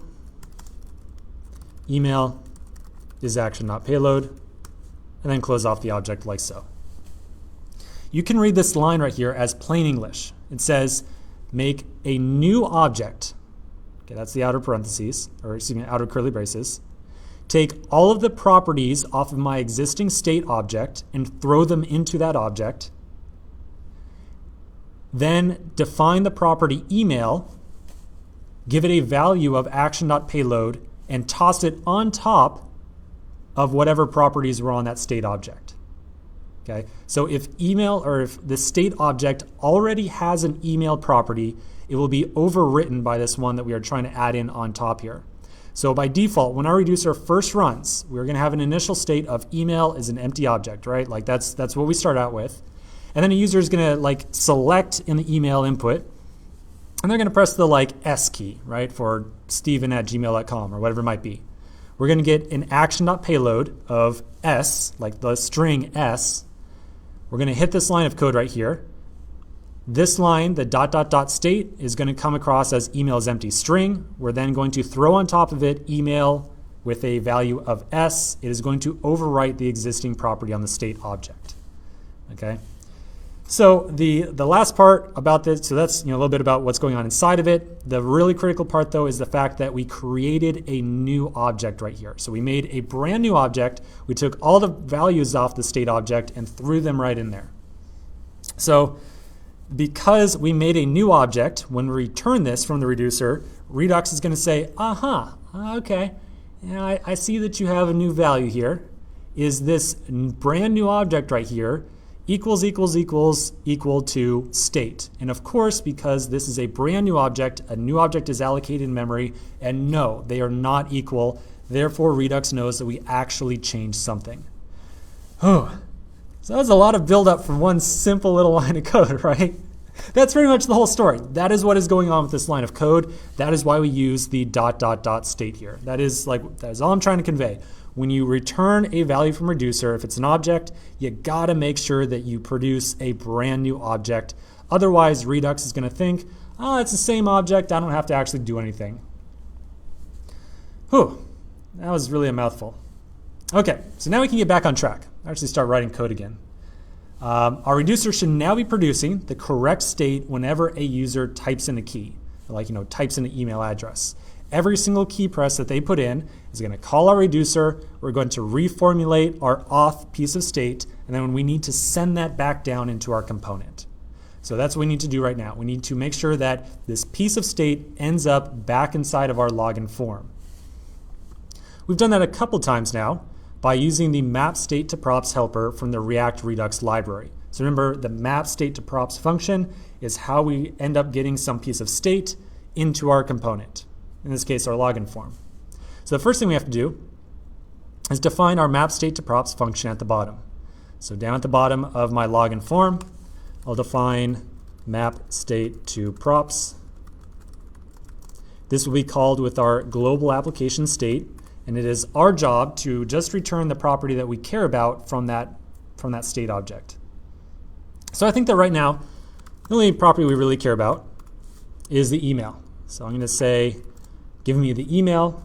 email is action.payload, and then close off the object like so. You can read this line right here as plain English. It says, make a new object. Okay, that's the outer parentheses, or excuse me, outer curly braces. Take all of the properties off of my existing state object and throw them into that object. Then define the property email, give it a value of action.payload, and toss it on top of whatever properties were on that state object. Okay, so if the state object already has an email property, it will be overwritten by this one that we are trying to add in on top here. So by default, when our reducer first runs, we're going to have an initial state of email is an empty object, right? Like that's what we start out with. And then a user is going to like select in the email input, and they're going to press the like S key, right, for steven@gmail.com or whatever it might be. We're going to get an action.payload of S, like the string S. We're going to hit this line of code right here. This line, the ... state, is going to come across as email is empty string. We're then going to throw on top of it email with a value of S. It is going to overwrite the existing property on the state object. Okay. So the last part about this, so that's a little bit about what's going on inside of it. The really critical part though is the fact that we created a new object right here. So we made a brand new object. We took all the values off the state object and threw them right in there. So because we made a new object, when we return this from the reducer, Redux is going to say, okay, I see that you have a new value here. Is this brand new object right here equal to state? And of course, because this is a brand new object, a new object is allocated in memory, and no, they are not equal. Therefore, Redux knows that we actually changed something. So that was a lot of buildup for one simple little line of code, right? That's pretty much the whole story. That is what is going on with this line of code. That is why we use the ... state here. That is all I'm trying to convey. When you return a value from reducer, if it's an object, you gotta make sure that you produce a brand new object. Otherwise, Redux is gonna think, it's the same object, I don't have to actually do anything. That was really a mouthful. Okay, so now we can get back on track. Actually start writing code again. Our reducer should now be producing the correct state whenever a user types in a key, like types in an email address. Every single key press that they put in is going to call our reducer. We're going to reformulate our auth piece of state, and then we need to send that back down into our component. So that's what we need to do right now. We need to make sure that this piece of state ends up back inside of our login form. We've done that a couple times now by using the map state to props helper from the React Redux library. So remember, the map state to props function is how we end up getting some piece of state into our component, in this case our login form. So the first thing we have to do is define our map state to props function at the bottom. So down at the bottom of my login form, I'll define map state to props. This will be called with our global application state, and it is our job to just return the property that we care about from that state object. So I think that right now, the only property we really care about is the email. So I'm going to say, give me the email.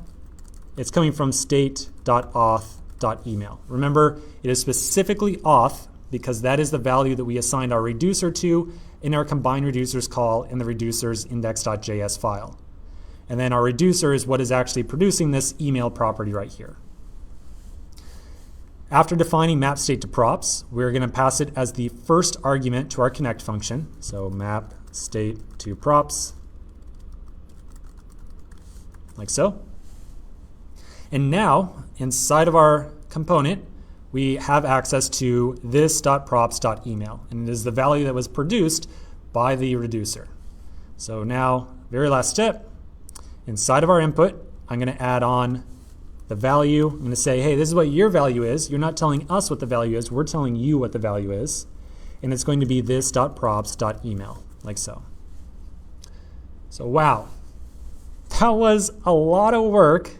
It's coming from state.auth.email. Remember, it is specifically auth because that is the value that we assigned our reducer to in our combine reducers call in the reducers index.js file. And then our reducer is what is actually producing this email property right here. After defining map state to props, we're going to pass it as the first argument to our connect function. So map state to props, like so. And now, inside of our component, we have access to this.props.email, and it is the value that was produced by the reducer. So now, very last step, inside of our input, I'm going to add on the value. I'm going to say, hey, this is what your value is. You're not telling us what the value is. We're telling you what the value is. And it's going to be this.props.email, like so. So wow, that was a lot of work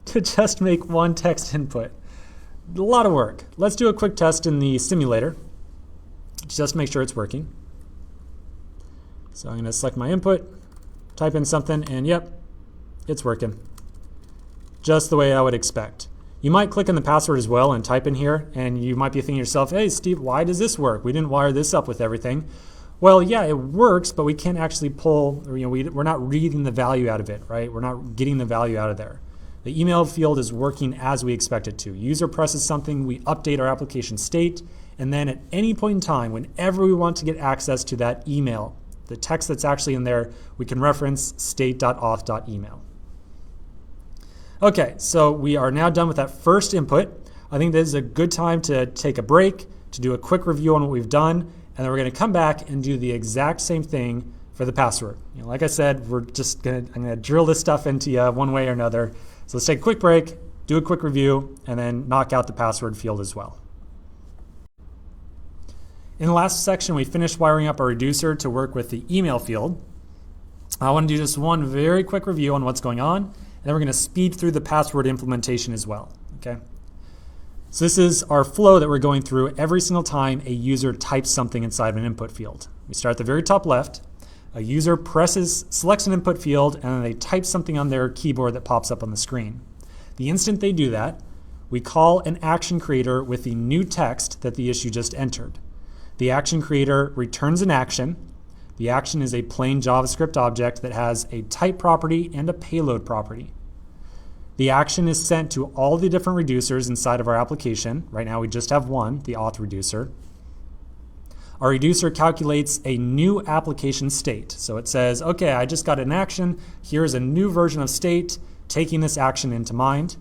to just make one text input. A lot of work. Let's do a quick test in the simulator, just to make sure it's working. So I'm going to select my input, type in something, and yep, it's working. Just the way I would expect. You might click on the password as well and type in here, and you might be thinking to yourself, hey Steve, why does this work? We didn't wire this up with everything. Well, yeah, it works, but we can't actually pull, we're not reading the value out of it, right? We're not getting the value out of there. The email field is working as we expect it to. User presses something, we update our application state, and then at any point in time, whenever we want to get access to that email, the text that's actually in there, we can reference state.auth.email. Okay, so we are now done with that first input. I think this is a good time to take a break, to do a quick review on what we've done, and then we're going to come back and do the exact same thing for the password. Like I said, I'm going to drill this stuff into you one way or another. So let's take a quick break, do a quick review, and then knock out the password field as well. In the last section, we finished wiring up our reducer to work with the email field. I want to do just one very quick review on what's going on, and then we're going to speed through the password implementation as well. Okay. So this is our flow that we're going through every single time a user types something inside of an input field. We start at the very top left. A user selects an input field, and then they type something on their keyboard that pops up on the screen. The instant they do that, we call an action creator with the new text that the issue just entered. The action creator returns an action. The action is a plain JavaScript object that has a type property and a payload property. The action is sent to all the different reducers inside of our application. Right now we just have one, the auth reducer. Our reducer calculates a new application state. So it says, okay, I just got an action. Here's a new version of state, taking this action into mind.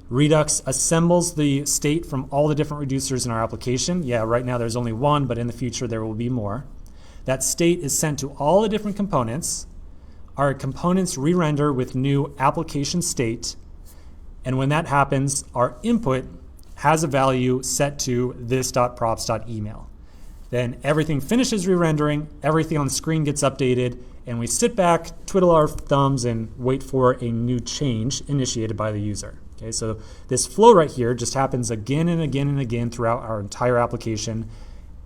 Redux assembles the state from all the different reducers in our application. Yeah, right now there's only one, but in the future there will be more. That state is sent to all the different components. Our components re-render with new application state. And when that happens, our input has a value set to this.props.email. Then everything finishes re-rendering, everything on the screen gets updated, and we sit back, twiddle our thumbs, and wait for a new change initiated by the user. Okay, so this flow right here just happens again and again and again throughout our entire application.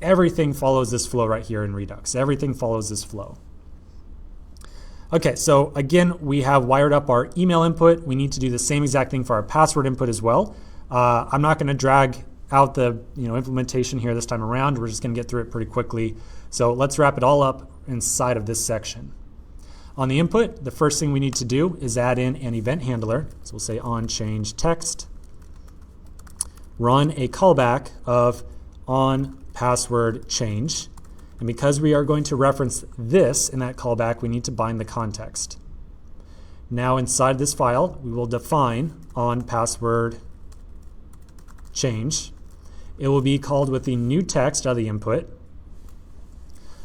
Everything follows this flow right here in Redux. Everything follows this flow. Okay, so again, we have wired up our email input. We need to do the same exact thing for our password input as well. I'm not going to drag out the implementation here this time around. We're just going to get through it pretty quickly. So let's wrap it all up inside of this section. On the input, the first thing we need to do is add in an event handler. So we'll say on change text, run a callback of on password change. And because we are going to reference this in that callback, we need to bind the context. Now inside this file, we will define on password change. It will be called with the new text out of the input.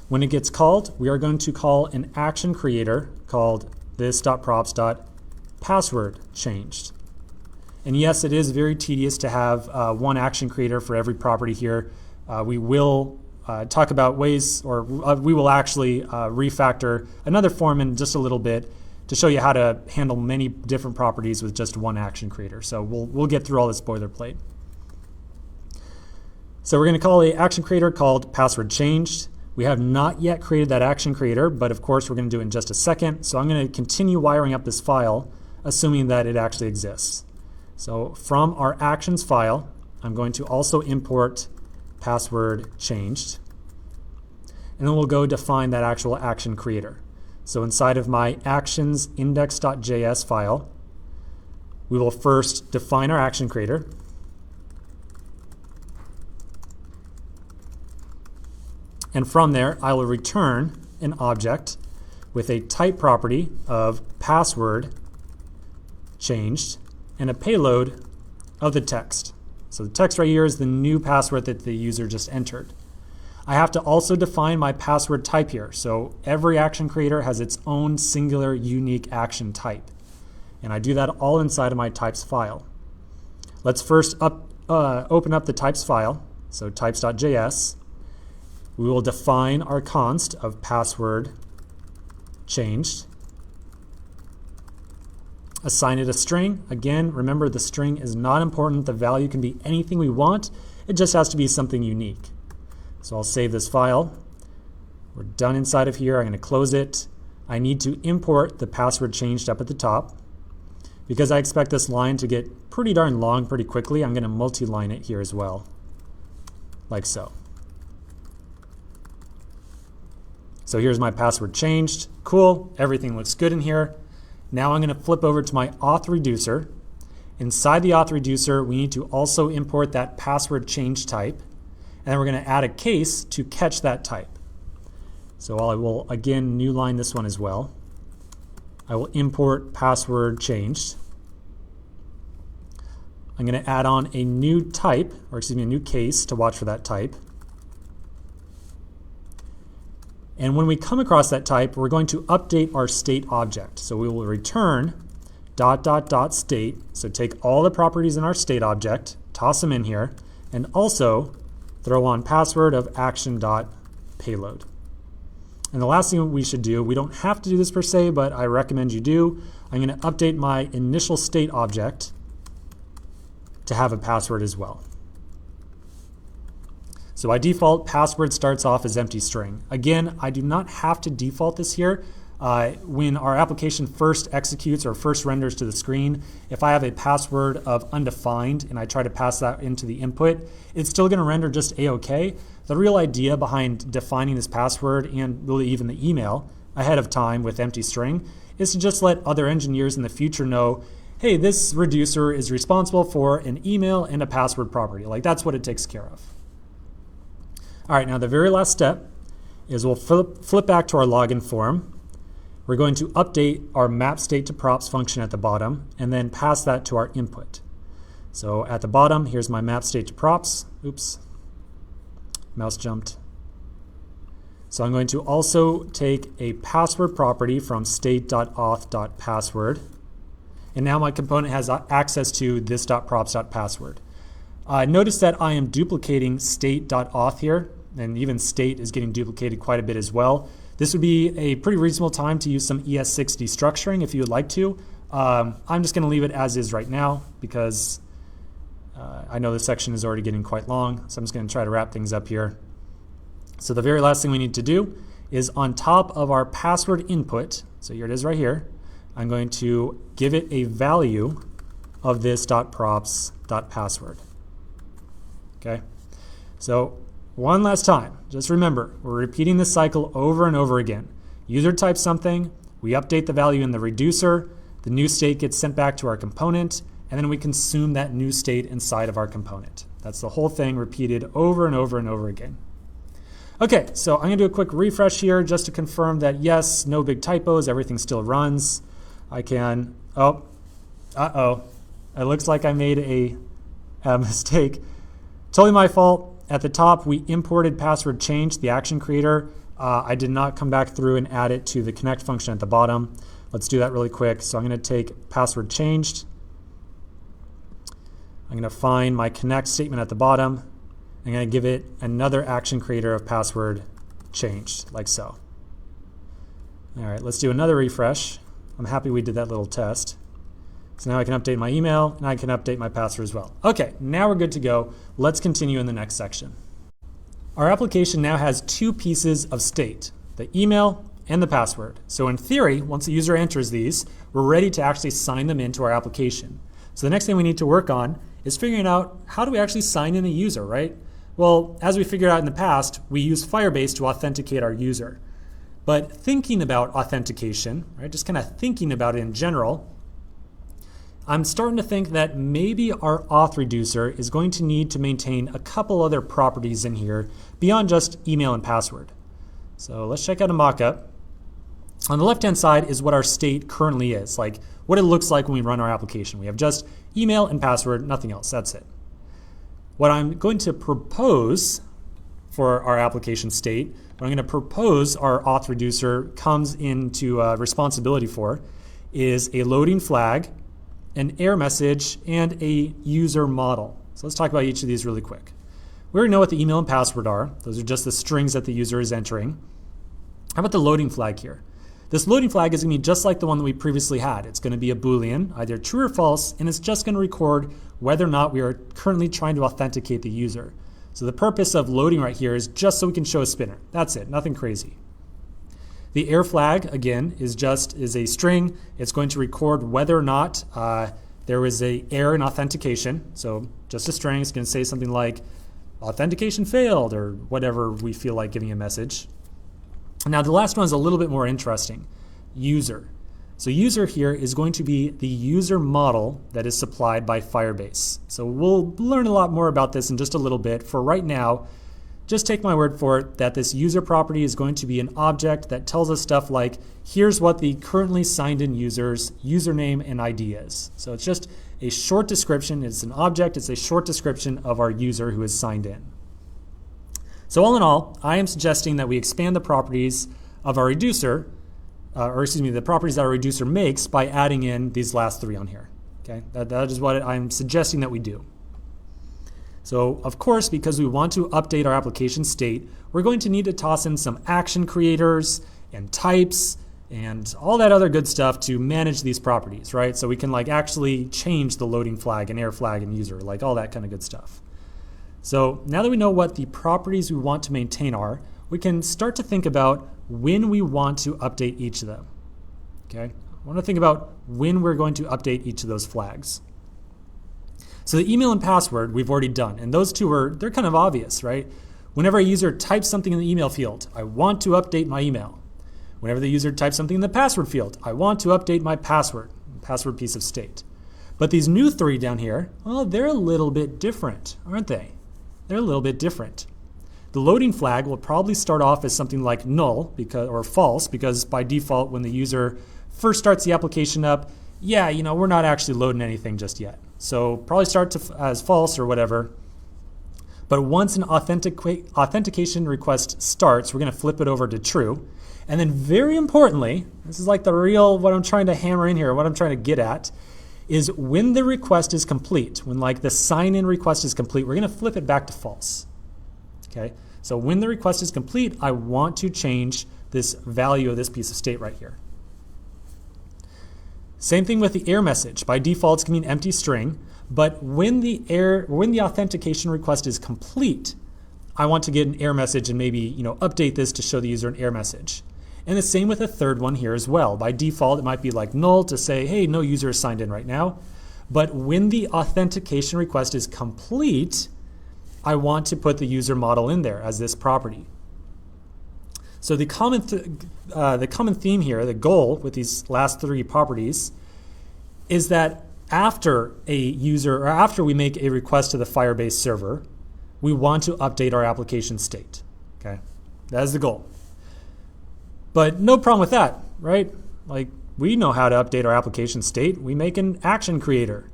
When it gets called, we are going to call an action creator called this.props.password changed. And yes, it is very tedious to have one action creator for every property here. We will talk about ways, or we will actually refactor another form in just a little bit to show you how to handle many different properties with just one action creator. So we'll get through all this boilerplate. So we're going to call an action creator called password changed. We have not yet created that action creator, but of course we're going to do it in just a second. So I'm going to continue wiring up this file, assuming that it actually exists. So from our actions file, I'm going to also import password changed. And then we'll go define that actual action creator. So inside of my actions index.js file, we will first define our action creator. And from there, I will return an object with a type property of password changed and a payload of the text. So the text right here is the new password that the user just entered. I have to also define my password type here. So every action creator has its own singular unique action type. And I do that all inside of my types file. Let's first open up the types file. So types.js. We will define our const of password changed. Assign it a string. Again, remember the string is not important. The value can be anything we want. It just has to be something unique. So I'll save this file. We're done inside of here. I'm going to close it. I need to import the password changed up at the top. Because I expect this line to get pretty darn long pretty quickly, I'm going to multi-line it here as well, like so. So here's my password changed. Cool, everything looks good in here. Now I'm going to flip over to my auth reducer. Inside the auth reducer, we need to also import that password change type. And then we're going to add a case to catch that type. So I will again new line this one as well. I will import password changed. I'm going to add on a new type, or excuse me, a new case to watch for that type. And when we come across that type, we're going to update our state object. So we will return .state. So take all the properties in our state object, toss them in here, and also throw on password of action.payload. And the last thing we should do, we don't have to do this per se, but I recommend you do. I'm going to update my initial state object to have a password as well. So by default, password starts off as empty string. Again, I do not have to default this here. When our application first executes or first renders to the screen, if I have a password of undefined and I try to pass that into the input, it's still going to render just A-OK. The real idea behind defining this password and really even the email ahead of time with empty string is to just let other engineers in the future know, hey, this reducer is responsible for an email and a password property. Like, that's what it takes care of. All right, now the very last step is we'll flip back to our login form. We're going to update our map state to props function at the bottom and then pass that to our input. So at the bottom, here's my map state to props. Oops, mouse jumped. So I'm going to also take a password property from state.auth.password. And now my component has access to this.props.password. Notice that I am duplicating state.auth here, and even state is getting duplicated quite a bit as well. This would be a pretty reasonable time to use some ES6 destructuring if you would like to. I'm just going to leave it as is right now because I know this section is already getting quite long, so I'm just going to try to wrap things up here. So the very last thing we need to do is on top of our password input, so here it is right here, I'm going to give it a value of this.props.password. Okay, so one last time, just remember, we're repeating this cycle over and over again. User types something, we update the value in the reducer, the new state gets sent back to our component, and then we consume that new state inside of our component. That's the whole thing repeated over and over and over again. Okay, so I'm going to do a quick refresh here just to confirm that yes, no big typos, everything still runs. I can, it looks like I made a mistake. Totally my fault. At the top, we imported password change, the action creator. I did not come back through and add it to the connect function at the bottom. Let's do that really quick. So I'm going to take password changed. I'm going to find my connect statement at the bottom. I'm going to give it another action creator of password changed, like so. All right, let's do another refresh. I'm happy we did that little test. So now I can update my email and I can update my password as well. Okay, now we're good to go. Let's continue in the next section. Our application now has two pieces of state, the email and the password. So in theory, once the user enters these, we're ready to actually sign them into our application. So the next thing we need to work on is figuring out how do we actually sign in a user, right? Well, as we figured out in the past, we use Firebase to authenticate our user. But thinking about authentication, right, just kind of thinking about it in general, I'm starting to think that maybe our auth reducer is going to need to maintain a couple other properties in here beyond just email and password. So let's check out a mockup. On the left-hand side is what our state currently is, like what it looks like when we run our application. We have just email and password, nothing else, that's it. What I'm going to propose for our application state, what I'm going to propose our auth reducer comes into responsibility for is a loading flag, an error message, and a user model. So let's talk about each of these really quick. We already know what the email and password are. Those are just the strings that the user is entering. How about the loading flag here? This loading flag is going to be just like the one that we previously had. It's going to be a Boolean, either true or false, and it's just going to record whether or not we are currently trying to authenticate the user. So the purpose of loading right here is just so we can show a spinner. That's it, nothing crazy. The error flag, again, is a string. It's going to record whether or not there was an error in authentication. So just a string. It's going to say something like authentication failed or whatever we feel like giving a message. Now the last one is a little bit more interesting, user. So user here is going to be the user model that is supplied by Firebase. So we'll learn a lot more about this in just a little bit. For right now, just take my word for it that this user property is going to be an object that tells us stuff like, here's what the currently signed in user's username and ID is. So it's just a short description. It's an object. It's a short description of our user who is signed in. So all in all, I am suggesting that we expand the properties of our reducer the properties that our reducer makes by adding in these last three on here. Okay, that is what I'm suggesting that we do. So of course, because we want to update our application state, we're going to need to toss in some action creators and types and all that other good stuff to manage these properties, right? So we can like actually change the loading flag and error flag and user, like all that kind of good stuff. So now that we know what the properties we want to maintain are, we can start to think about when we want to update each of them. Okay, I want to think about when we're going to update each of those flags. So the email and password we've already done, and those two they're kind of obvious, right? Whenever a user types something in the email field, I want to update my email. Whenever the user types something in the password field, I want to update my password piece of state. But these new three down here, well, they're a little bit different, aren't they? They're a little bit different. The loading flag will probably start off as something like null or false, because by default, when the user first starts the application up, yeah, we're not actually loading anything just yet. So probably start as false or whatever. But once an authentication request starts, we're going to flip it over to true. And then very importantly, this is like what I'm trying to hammer in here, what I'm trying to get at, is when the request is complete, when like the sign-in request is complete, we're going to flip it back to false. Okay, so when the request is complete, I want to change this value of this piece of state right here. Same thing with the error message. By default, it's going to be an empty string, but when the authentication request is complete, I want to get an error message and maybe update this to show the user an error message. And the same with the third one here as well. By default, it might be like null to say, hey, no user is signed in right now. But when the authentication request is complete, I want to put the user model in there as this property. So the common theme here, the goal with these last three properties, is that after we make a request to the Firebase server, we want to update our application state. Okay, that is the goal. But no problem with that, right? Like, we know how to update our application state. We make an action creator,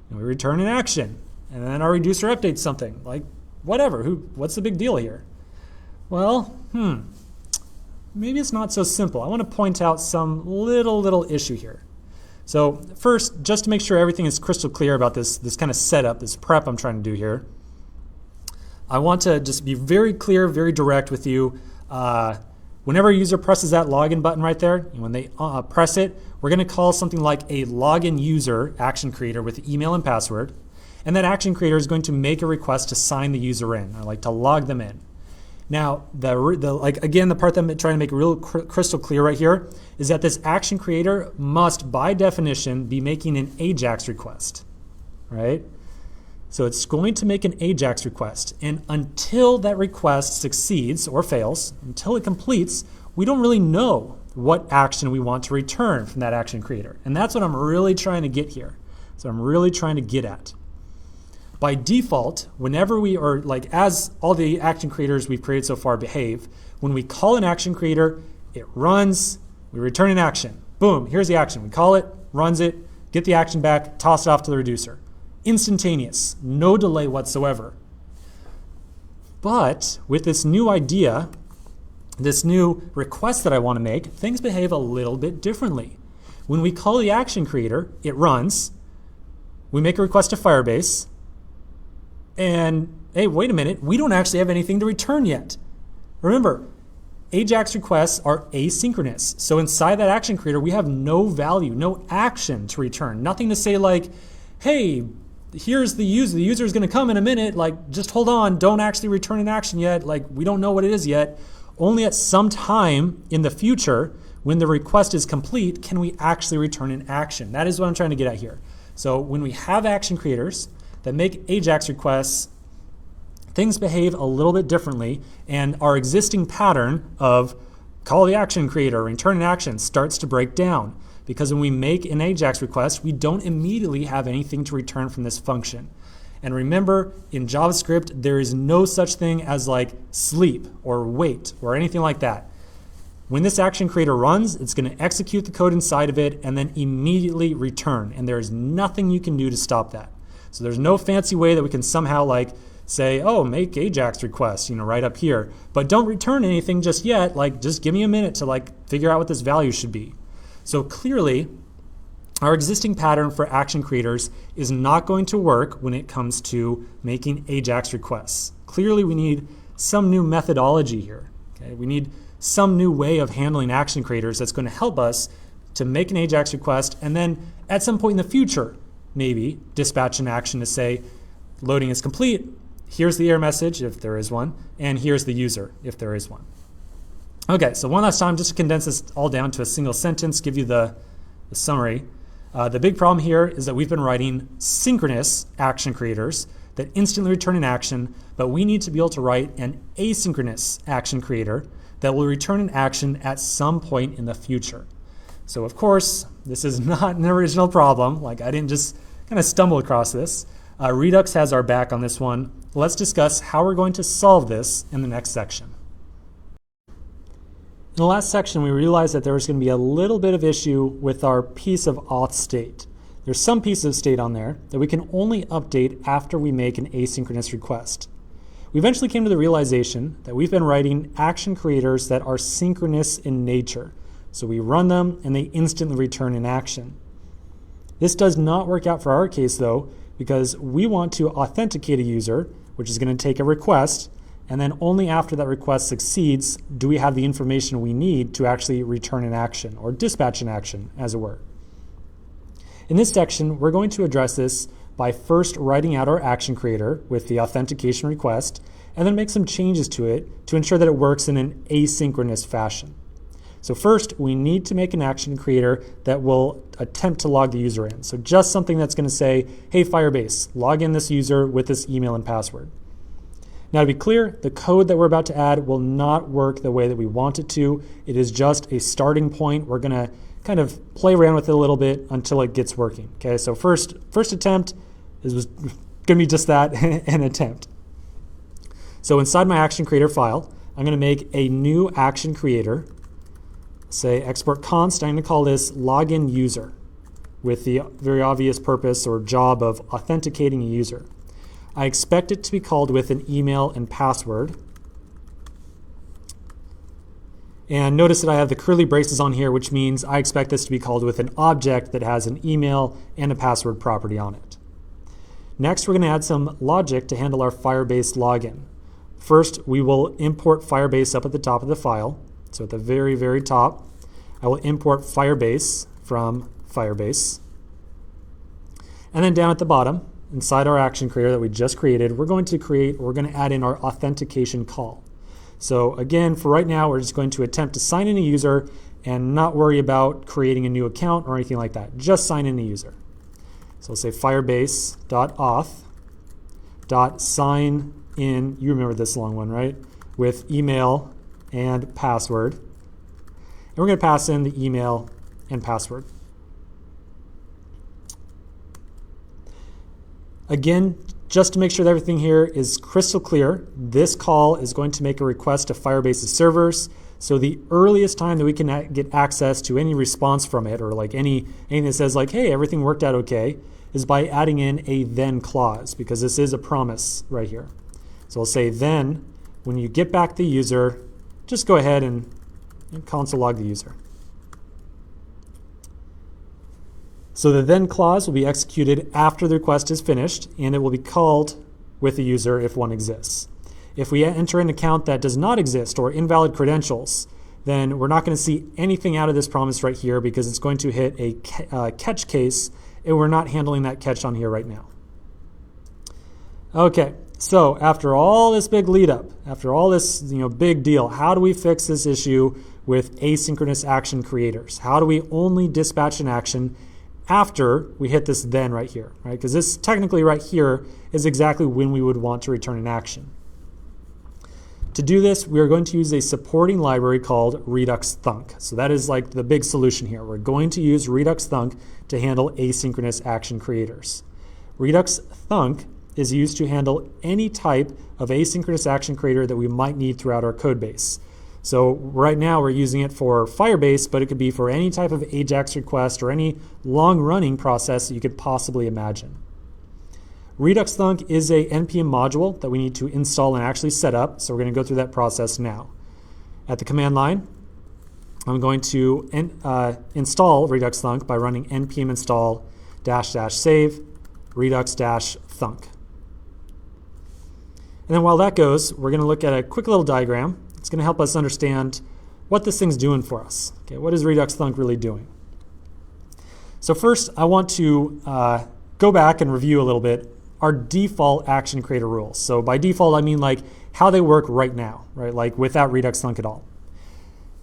and we return an action, and then our reducer updates something. Like, whatever. What's the big deal here? Well, maybe it's not so simple. I want to point out some little issue here. So first, just to make sure everything is crystal clear about this kind of setup, this prep I'm trying to do here, I want to just be very clear, very direct with you. Whenever a user presses that login button right there, and when they press it, we're going to call something like a login user action creator with email and password. And that action creator is going to make a request to sign the user in, or like to log them in. Now, the part that I'm trying to make real crystal clear right here is that this action creator must, by definition, be making an AJAX request, right? So it's going to make an AJAX request, and until that request succeeds or fails, until it completes, we don't really know what action we want to return from that action creator. And that's what I'm really trying to get here. So I'm really trying to get at. By default, whenever as all the action creators we've created so far behave, when we call an action creator, it runs, we return an action. Boom, here's the action. We call it, runs it, get the action back, toss it off to the reducer. Instantaneous, no delay whatsoever. But with this new idea, this new request that I want to make, things behave a little bit differently. When we call the action creator, it runs, we make a request to Firebase, and hey, wait a minute, we don't actually have anything to return yet. Remember, AJAX requests are asynchronous. So inside that action creator, we have no value, no action to return. Nothing to say like, hey, here's the user. The user is going to come in a minute. Like, just hold on. Don't actually return an action yet. Like, we don't know what it is yet. Only at some time in the future, when the request is complete, can we actually return an action. That is what I'm trying to get at here. So when we have action creators that make AJAX requests, things behave a little bit differently, and our existing pattern of call the action creator, return an action starts to break down. Because when we make an AJAX request, we don't immediately have anything to return from this function. And remember, in JavaScript, there is no such thing as like sleep or wait or anything like that. When this action creator runs, it's going to execute the code inside of it and then immediately return. And there is nothing you can do to stop that. So there's no fancy way that we can somehow like say, oh, make AJAX request, right up here, but don't return anything just yet. Like, just give me a minute to figure out what this value should be. So clearly, our existing pattern for action creators is not going to work when it comes to making AJAX requests. Clearly, we need some new methodology here. Okay? We need some new way of handling action creators that's going to help us to make an AJAX request and then at some point in the future, maybe dispatch an action to say, loading is complete, here's the error message if there is one, and here's the user if there is one. Okay, so one last time, just to condense this all down to a single sentence, give you the summary. The big problem here is that we've been writing synchronous action creators that instantly return an action, but we need to be able to write an asynchronous action creator that will return an action at some point in the future. So of course, this is not an original problem. I didn't just kind of stumble across this. Redux has our back on this one. Let's discuss how we're going to solve this in the next section. In the last section, we realized that there was going to be a little bit of issue with our piece of auth state. There's some pieces of state on there that we can only update after we make an asynchronous request. We eventually came to the realization that we've been writing action creators that are synchronous in nature. So we run them and they instantly return an action. This does not work out for our case though, because we want to authenticate a user, which is going to take a request, and then only after that request succeeds do we have the information we need to actually return an action or dispatch an action, as it were. In this section, we're going to address this by first writing out our action creator with the authentication request, and then make some changes to it to ensure that it works in an asynchronous fashion. So first, we need to make an action creator that will attempt to log the user in. So just something that's going to say, hey, Firebase, log in this user with this email and password. Now, to be clear, the code that we're about to add will not work the way that we want it to. It is just a starting point. We're going to kind of play around with it a little bit until it gets working. Okay, so first attempt was going to be just that, an attempt. So inside my action creator file, I'm going to make a new action creator. Say export const, I'm going to call this login user with the very obvious purpose or job of authenticating a user. I expect it to be called with an email and password. And notice that I have the curly braces on here, which means I expect this to be called with an object that has an email and a password property on it. Next, we're going to add some logic to handle our Firebase login. First, we will import Firebase up at the top of the file. So at the very, very top, I will import Firebase from Firebase. And then down at the bottom, inside our action creator that we just created, we're going to add in our authentication call. So again, for right now, we're just going to attempt to sign in a user and not worry about creating a new account or anything like that. Just sign in a user. So we'll say firebase.auth.sign-in, you remember this long one, right? With email and password. And we're going to pass in the email and password. Again, just to make sure that everything here is crystal clear, this call is going to make a request to Firebase's servers. So the earliest time that we can get access to any response from it, or anything that says hey, everything worked out okay, is by adding in a then clause, because this is a promise right here. So I'll say then, when you get back the user, just go ahead and console log the user. So the then clause will be executed after the request is finished, and it will be called with the user if one exists. If we enter an account that does not exist or invalid credentials, then we're not going to see anything out of this promise right here because it's going to hit a catch case, and we're not handling that catch on here right now. Okay, so after all this big lead up, after all this big deal, how do we fix this issue with asynchronous action creators? How do we only dispatch an action after we hit this then right here, right? Because this technically right here is exactly when we would want to return an action. To do this, we are going to use a supporting library called Redux Thunk. So that is the big solution here. We're going to use Redux Thunk to handle asynchronous action creators. Redux Thunk is used to handle any type of asynchronous action creator that we might need throughout our code base. So right now we're using it for Firebase, but it could be for any type of AJAX request or any long-running process that you could possibly imagine. Redux Thunk is a NPM module that we need to install and actually set up, so we're going to go through that process now. At the command line, I'm going to install Redux Thunk by running npm install --save redux-thunk. And then while that goes, we're going to look at a quick little diagram. It's going to help us understand what this thing's doing for us. Okay, what is Redux Thunk really doing? So first, I want to go back and review a little bit our default action creator rules. So by default, I mean like how they work right now, right? Like without Redux Thunk at all.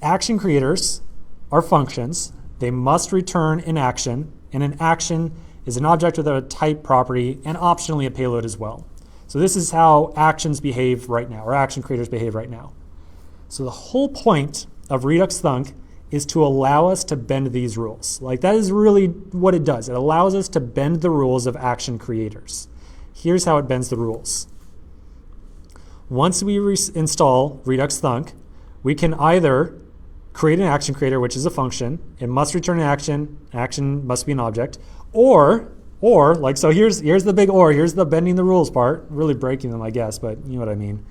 Action creators are functions. They must return an action, and an action is an object with a type property and optionally a payload as well. So this is how actions behave right now, or action creators behave right now. So the whole point of Redux Thunk is to allow us to bend these rules. Like that is really what it does. It allows us to bend the rules of action creators. Here's how it bends the rules. Once we install Redux Thunk, we can either create an action creator, which is a function. It must return an action must be an object, or like, so here's the big or, here's the bending the rules part, really breaking them, I guess, but you know what I mean.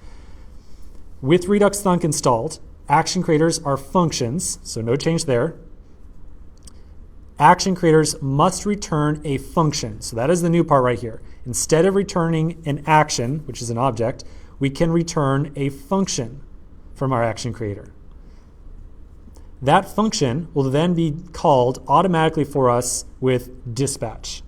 With Redux Thunk installed, action creators are functions, so no change there. Action creators must return a function, so that is the new part right here. Instead of returning an action, which is an object, we can return a function from our action creator. That function will then be called automatically for us with dispatch.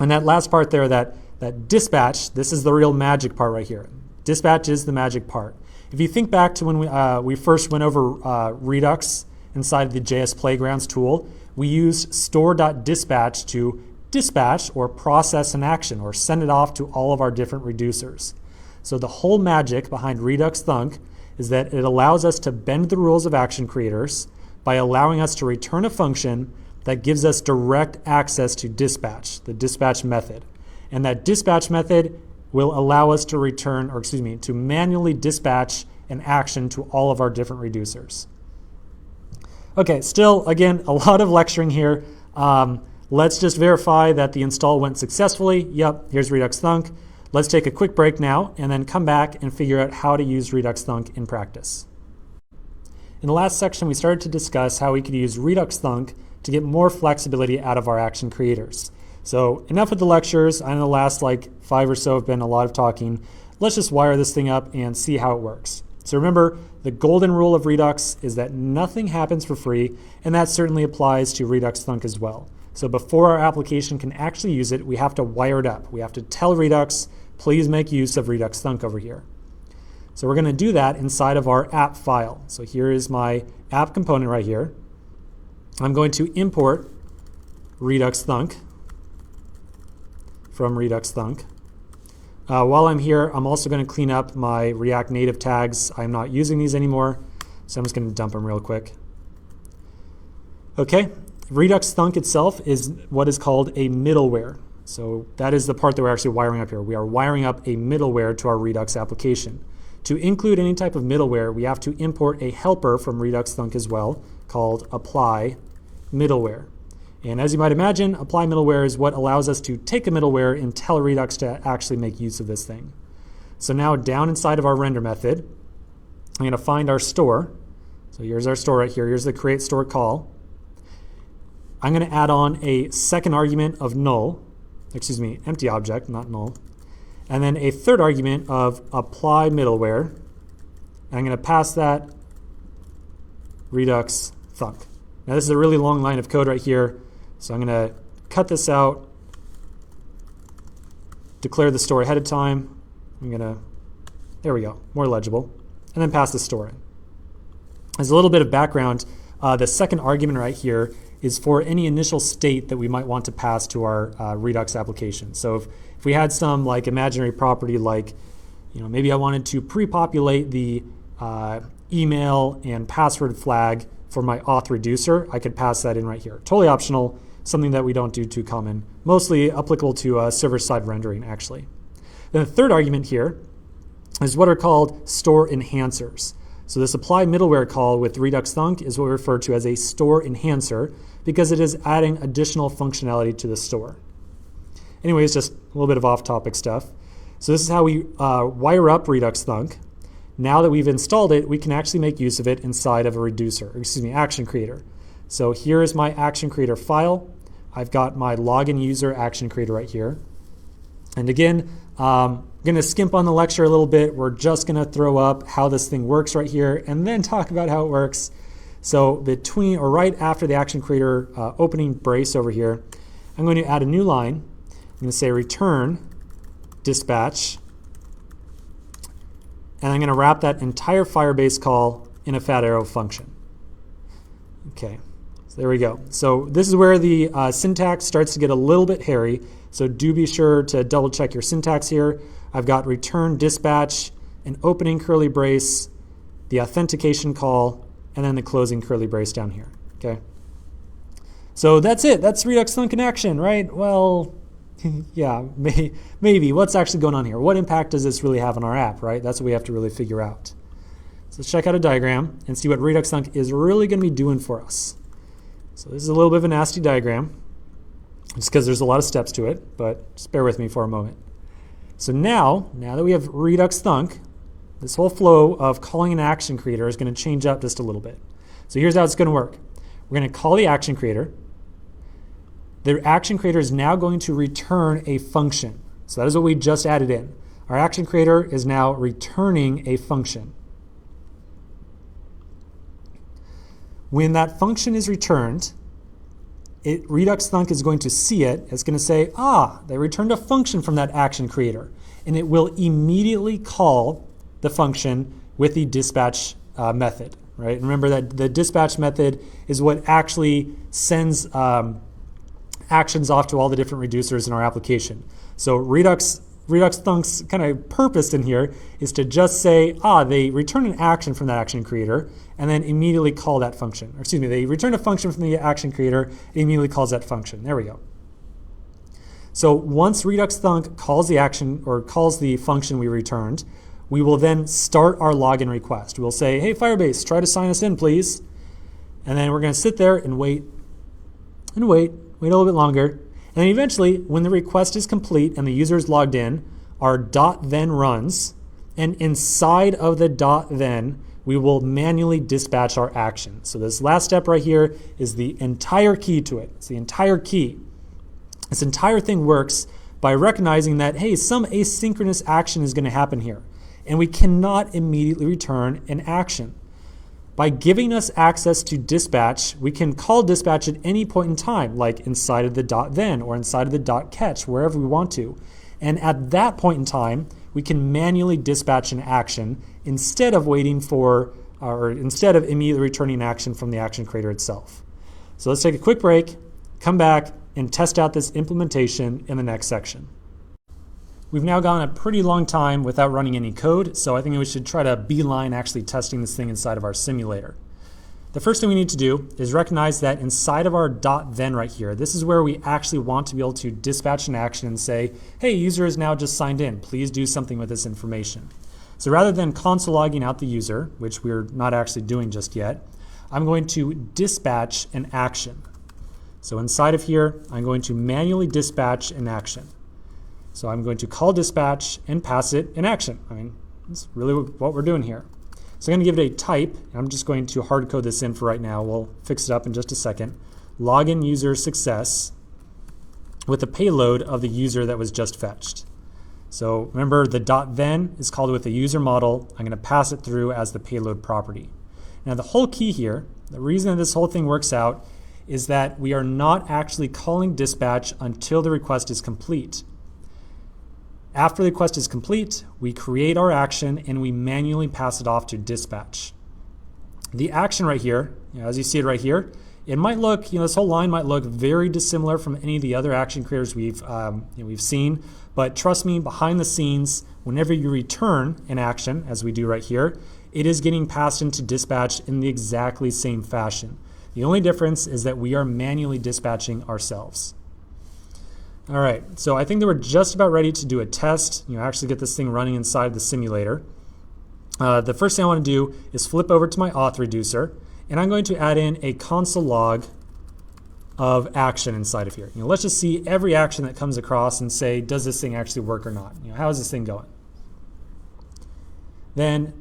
And that last part there, that dispatch, this is the real magic part right here. Dispatch is the magic part. If you think back to when we first went over Redux inside the JS Playgrounds tool, we used store.dispatch to dispatch or process an action or send it off to all of our different reducers. So the whole magic behind Redux Thunk is that it allows us to bend the rules of action creators by allowing us to return a function that gives us direct access to dispatch, the dispatch method. And that dispatch method will allow us to return, or excuse me, to manually dispatch an action to all of our different reducers. Okay, still, again, a lot of lecturing here. Let's just verify that the install went successfully. Yep, here's Redux Thunk. Let's take a quick break now and then come back and figure out how to use Redux Thunk in practice. In the last section, we started to discuss how we could use Redux Thunk to get more flexibility out of our action creators. So enough with the lectures. I know the last like 5 or so have been a lot of talking. Let's just wire this thing up and see how it works. So remember, the golden rule of Redux is that nothing happens for free, and that certainly applies to Redux Thunk as well. So before our application can actually use it, we have to wire it up. We have to tell Redux, please make use of Redux Thunk over here. So we're going to do that inside of our app file. So here is my app component right here. I'm going to import Redux Thunk from Redux Thunk. While I'm here, I'm also going to clean up my React Native tags. I'm not using these anymore, so I'm just going to dump them real quick. Okay, Redux Thunk itself is what is called a middleware. So that is the part that we're actually wiring up here. We are wiring up a middleware to our Redux application. To include any type of middleware, we have to import a helper from Redux Thunk as well, called apply middleware. And as you might imagine, apply middleware is what allows us to take a middleware and tell Redux to actually make use of this thing. So now down inside of our render method, I'm going to find our store. So here's our store right here. Here's the create store call. I'm going to add on a second argument of empty object, not null. And then a third argument of apply middleware. And I'm going to pass that Redux Thunk. Now this is a really long line of code right here. So I'm going to cut this out, declare the store ahead of time. There we go, more legible. And then pass the store in. As a little bit of background, the second argument right here is for any initial state that we might want to pass to our Redux application. So if we had some like imaginary property like, maybe I wanted to pre-populate the email and password flag for my auth reducer, I could pass that in right here. Totally optional, something that we don't do too common, mostly applicable to server-side rendering actually. Then the third argument here is what are called store enhancers. So this apply middleware call with Redux Thunk is what we refer to as a store enhancer because it is adding additional functionality to the store. Anyways, just a little bit of off-topic stuff. So this is how we wire up Redux Thunk. Now that we've installed it, we can actually make use of it inside of a reducer, or excuse me, Action Creator. So here is my Action Creator file. I've got my login user Action Creator right here. And again, I'm going to skimp on the lecture a little bit. We're just going to throw up how this thing works right here and then talk about how it works. So between or right after the Action Creator opening brace over here, I'm going to add a new line. I'm going to say return dispatch. And I'm going to wrap that entire Firebase call in a fat arrow function. Okay, so there we go. So this is where the syntax starts to get a little bit hairy. So do be sure to double check your syntax here. I've got return dispatch, an opening curly brace, the authentication call, and then the closing curly brace down here. Okay. So that's it. That's Redux Thunk in action, right? Well, yeah, maybe. What's actually going on here? What impact does this really have on our app, right? That's what we have to really figure out. So let's check out a diagram and see what Redux Thunk is really going to be doing for us. So this is a little bit of a nasty diagram, just because there's a lot of steps to it, but just bear with me for a moment. So now that we have Redux Thunk, this whole flow of calling an Action Creator is going to change up just a little bit. So here's how it's going to work. We're going to call the Action Creator. The Action Creator is now going to return a function. So that is what we just added in. Our Action Creator is now returning a function. When that function is returned, Redux Thunk is going to see it. It's going to say, they returned a function from that Action Creator. And it will immediately call the function with the dispatch method. Right? Remember that the dispatch method is what actually sends actions off to all the different reducers in our application. So Redux Thunk's kind of purpose in here is to just say, they return an action from that Action Creator and then immediately call that function. Or excuse me, they return a function from the Action Creator, it immediately calls that function. There we go. So once Redux Thunk calls the action or calls the function we returned, we will then start our login request. We'll say, hey, Firebase, try to sign us in, please. And then we're going to sit there and wait a little bit longer. And then eventually, when the request is complete and the user is logged in, our .then runs. And inside of the .then, we will manually dispatch our action. So this last step right here is the entire key to it. It's the entire key. This entire thing works by recognizing that, hey, some asynchronous action is going to happen here. And we cannot immediately return an action. By giving us access to dispatch, we can call dispatch at any point in time, like inside of the .then or inside of the .catch, wherever we want to. And at that point in time, we can manually dispatch an action instead of waiting for, or instead of immediately returning action from the Action Creator itself. So let's take a quick break, come back, and test out this implementation in the next section. We've now gone a pretty long time without running any code, so I think we should try to beeline actually testing this thing inside of our simulator. The first thing we need to do is recognize that inside of our .then right here, this is where we actually want to be able to dispatch an action and say, hey, user is now just signed in. Please do something with this information. So rather than console logging out the user, which we're not actually doing just yet, I'm going to dispatch an action. So inside of here, I'm going to manually dispatch an action. So I'm going to call dispatch and pass it an action. I mean, that's really what we're doing here. So I'm going to give it a type. I'm just going to hard code this in for right now. We'll fix it up in just a second. Login user success with the payload of the user that was just fetched. So remember, the .then is called with the user model. I'm going to pass it through as the payload property. Now the whole key here, the reason that this whole thing works out is that we are not actually calling dispatch until the request is complete. After the request is complete, we create our action and we manually pass it off to dispatch. The action right here, as you see it right here, it might look, this whole line might look very dissimilar from any of the other action creators we've seen, but trust me, behind the scenes, whenever you return an action, as we do right here, it is getting passed into dispatch in the exactly same fashion. The only difference is that we are manually dispatching ourselves. All right, so I think that we're just about ready to do a test, actually get this thing running inside the simulator. The first thing I want to do is flip over to my auth reducer, and I'm going to add in a console log of action inside of here. Let's just see every action that comes across and say, does this thing actually work or not? How is this thing going? Then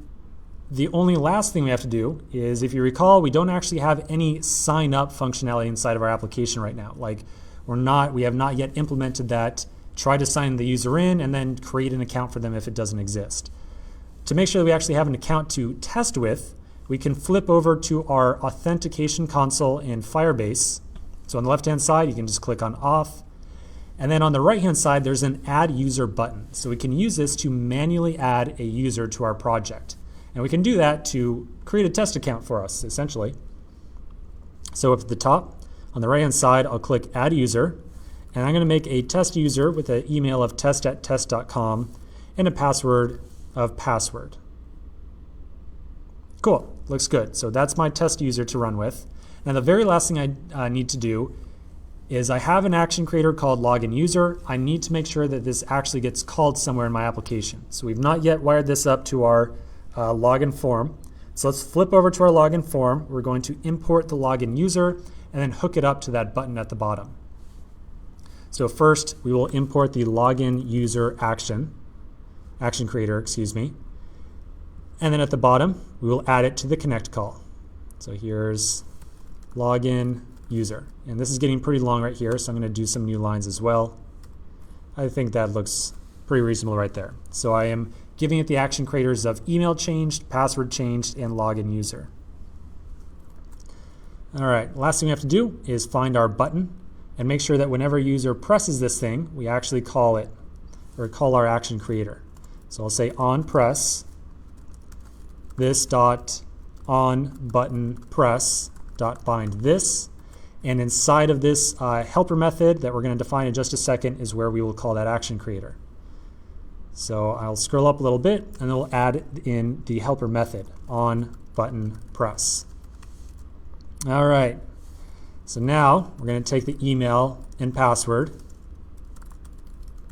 the only last thing we have to do is, if you recall, we don't actually have any sign up functionality inside of our application right now. Like we have not yet implemented that try to sign the user in and then create an account for them if it doesn't exist. To make sure that we actually have an account to test with, we can flip over to our authentication console in Firebase. So on the left-hand side, you can just click on auth. And then on the right-hand side, there's an add user button. So we can use this to manually add a user to our project. And we can do that to create a test account for us, essentially. So up at the top, on the right-hand side, I'll click add user. And I'm going to make a test user with an email of test@test.com and a password of password. Cool, looks good. So that's my test user to run with. Now the very last thing I need to do is I have an action creator called login user. I need to make sure that this actually gets called somewhere in my application. So we've not yet wired this up to our login form. So let's flip over to our login form. We're going to import the login user and then hook it up to that button at the bottom. So first we will import the login user action creator, excuse me. And then at the bottom, we will add it to the connect call. So here's login user. And this is getting pretty long right here, so I'm going to do some new lines as well. I think that looks pretty reasonable right there. So I am giving it the action creators of email changed, password changed, and login user. All right, last thing we have to do is find our button and make sure that whenever a user presses this thing, we actually call it, or call our action creator. So I'll say on press this dot on button press dot bind this, and inside of this helper method that we're going to define in just a second is where we will call that action creator. So I'll scroll up a little bit and then we'll add in the helper method on button press. All right, so now we're going to take the email and password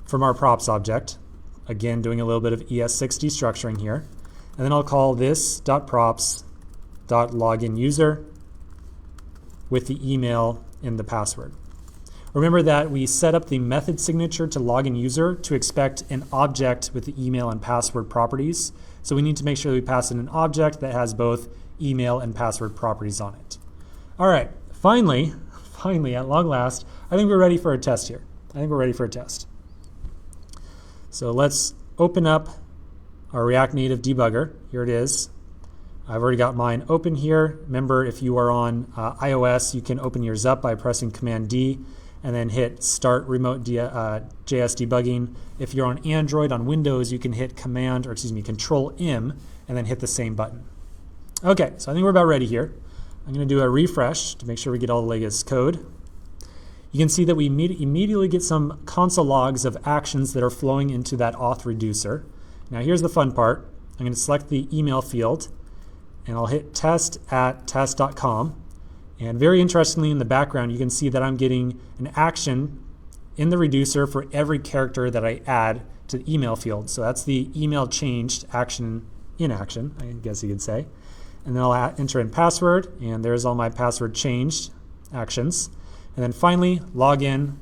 from our props object, again doing a little bit of ES6 destructuring here. And then I'll call this .props.login user with the email and the password. Remember that we set up the method signature to login user to expect an object with the email and password properties. So we need to make sure that we pass in an object that has both email and password properties on it. All right, finally, at long last, I think we're ready for a test here. So let's open up our React Native debugger. Here it is. I've already got mine open here. Remember, if you are on iOS, you can open yours up by pressing Command D and then hit Start Remote JS Debugging. If you're on Android, on Windows, you can hit Control M and then hit the same button. Okay, so I think we're about ready here. I'm going to do a refresh to make sure we get all the latest code. You can see that we immediately get some console logs of actions that are flowing into that auth reducer. Now here's the fun part. I'm going to select the email field and I'll hit test@test.com. And very interestingly, in the background, you can see that I'm getting an action in the reducer for every character that I add to the email field. So that's the email changed action in action, I guess you could say. And then I'll enter in password, and there's all my password changed actions. And then finally, login.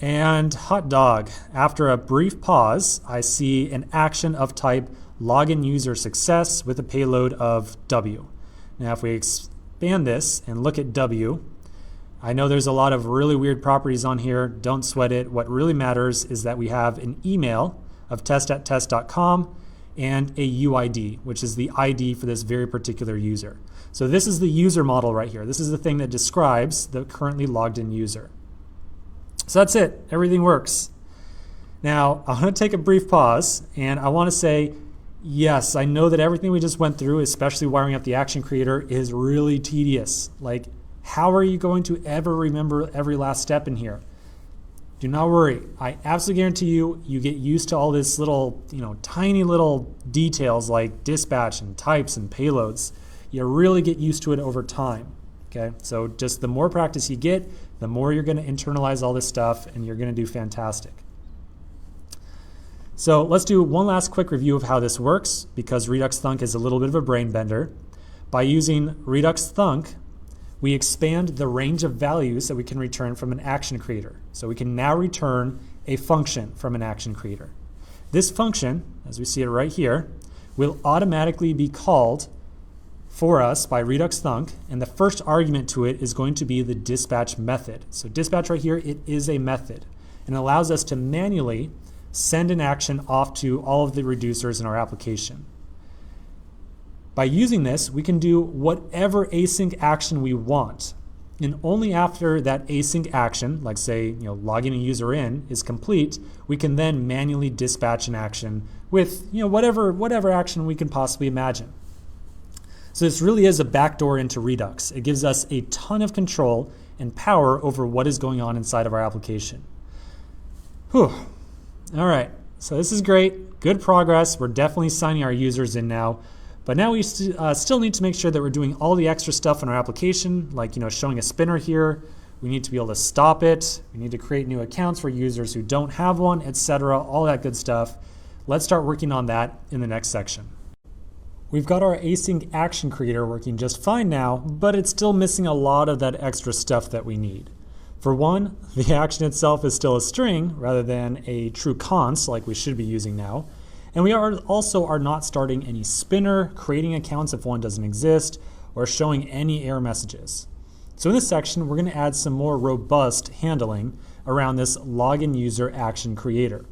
And hot dog. After a brief pause, I see an action of type login user success with a payload of W. Now if we expand this and look at W, I know there's a lot of really weird properties on here. Don't sweat it. What really matters is that we have an email of test@test.com and a UID, which is the ID for this very particular user. So this is the user model right here. This is the thing that describes the currently logged in user. So that's it. Everything works. Now, I want to take a brief pause, and I want to say, yes, I know that everything we just went through, especially wiring up the action creator, is really tedious. Like, how are you going to ever remember every last step in here? Do not worry. I absolutely guarantee you, you get used to all this little, tiny little details like dispatch and types and payloads. You really get used to it over time. Okay, so just the more practice you get, the more you're going to internalize all this stuff, and you're going to do fantastic. So let's do one last quick review of how this works, because Redux Thunk is a little bit of a brain bender. By using Redux Thunk, we expand the range of values that we can return from an action creator. So we can now return a function from an action creator. This function, as we see it right here, will automatically be called for us by Redux Thunk, and the first argument to it is going to be the dispatch method. So dispatch right here, it is a method, and it allows us to manually send an action off to all of the reducers in our application. By using this, we can do whatever async action we want. And only after that async action, like say, logging a user in, is complete, we can then manually dispatch an action with whatever action we can possibly imagine. So this really is a backdoor into Redux. It gives us a ton of control and power over what is going on inside of our application. Whew. All right, so this is great. Good progress. We're definitely signing our users in now. But now we still need to make sure that we're doing all the extra stuff in our application, like showing a spinner here. We need to be able to stop it. We need to create new accounts for users who don't have one, etc. All that good stuff. Let's start working on that in the next section. We've got our async action creator working just fine now, but it's still missing a lot of that extra stuff that we need. For one, the action itself is still a string rather than a true const like we should be using now. And we also are not starting any spinner, creating accounts if one doesn't exist, or showing any error messages. So in this section, we're going to add some more robust handling around this login user action creator.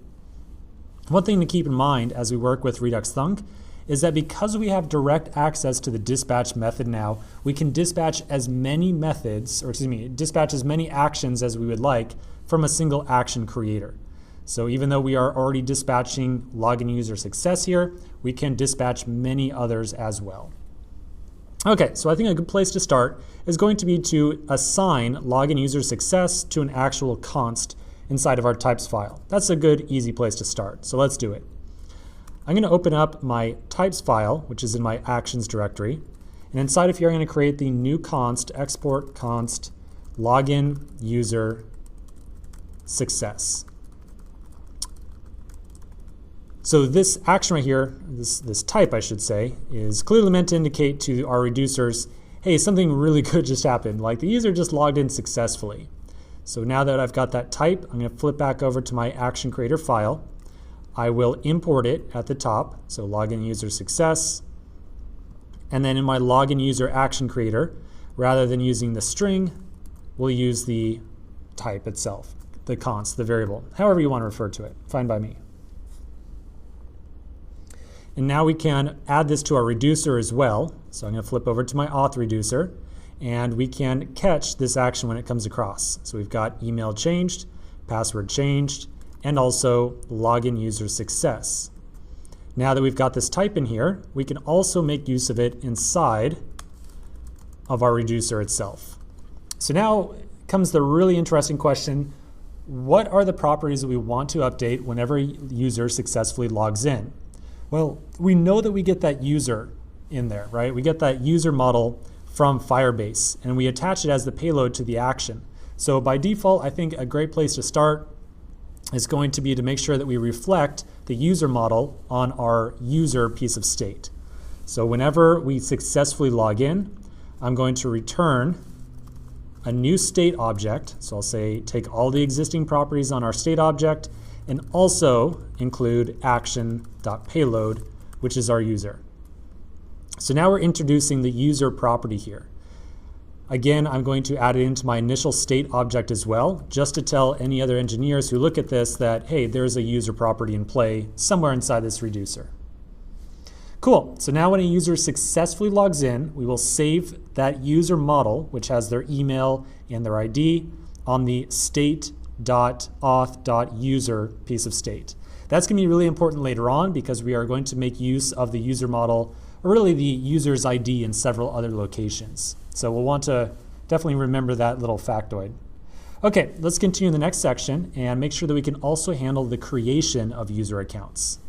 One thing to keep in mind as we work with Redux Thunk is that because we have direct access to the dispatch method now, we can dispatch as many dispatch as many actions as we would like from a single action creator. So even though we are already dispatching login user success here, we can dispatch many others as well. Okay, so I think a good place to start is going to be to assign login user success to an actual const inside of our types file. That's a good, easy place to start. So let's do it. I'm going to open up my types file, which is in my actions directory. And inside of here, I'm going to create the new const, export const login user success. So this action right here, this type I should say, is clearly meant to indicate to our reducers, hey, something really good just happened, like the user just logged in successfully. So now that I've got that type, I'm going to flip back over to my action creator file. I will import it at the top, so login user success. And then in my login user action creator, rather than using the string, we'll use the type itself, the const, the variable, however you want to refer to it, fine by me. And now we can add this to our reducer as well. So I'm going to flip over to my auth reducer, and we can catch this action when it comes across. So we've got email changed, password changed, and also login user success. Now that we've got this type in here, we can also make use of it inside of our reducer itself. So now comes the really interesting question, what are the properties that we want to update whenever a user successfully logs in? Well, we know that we get that user in there, right? We get that user model from Firebase, and we attach it as the payload to the action. So by default, I think a great place to start is going to be to make sure that we reflect the user model on our user piece of state. So whenever we successfully log in, I'm going to return a new state object. So I'll say take all the existing properties on our state object and also include action.payload, which is our user. So now we're introducing the user property here. Again, I'm going to add it into my initial state object as well, just to tell any other engineers who look at this that, hey, there's a user property in play somewhere inside this reducer. Cool, so now when a user successfully logs in, we will save that user model, which has their email and their ID, on the state.auth.user piece of state. That's going to be really important later on because we are going to make use of the user model, or really the user's ID in several other locations. So we'll want to definitely remember that little factoid. Okay, let's continue in the next section and make sure that we can also handle the creation of user accounts.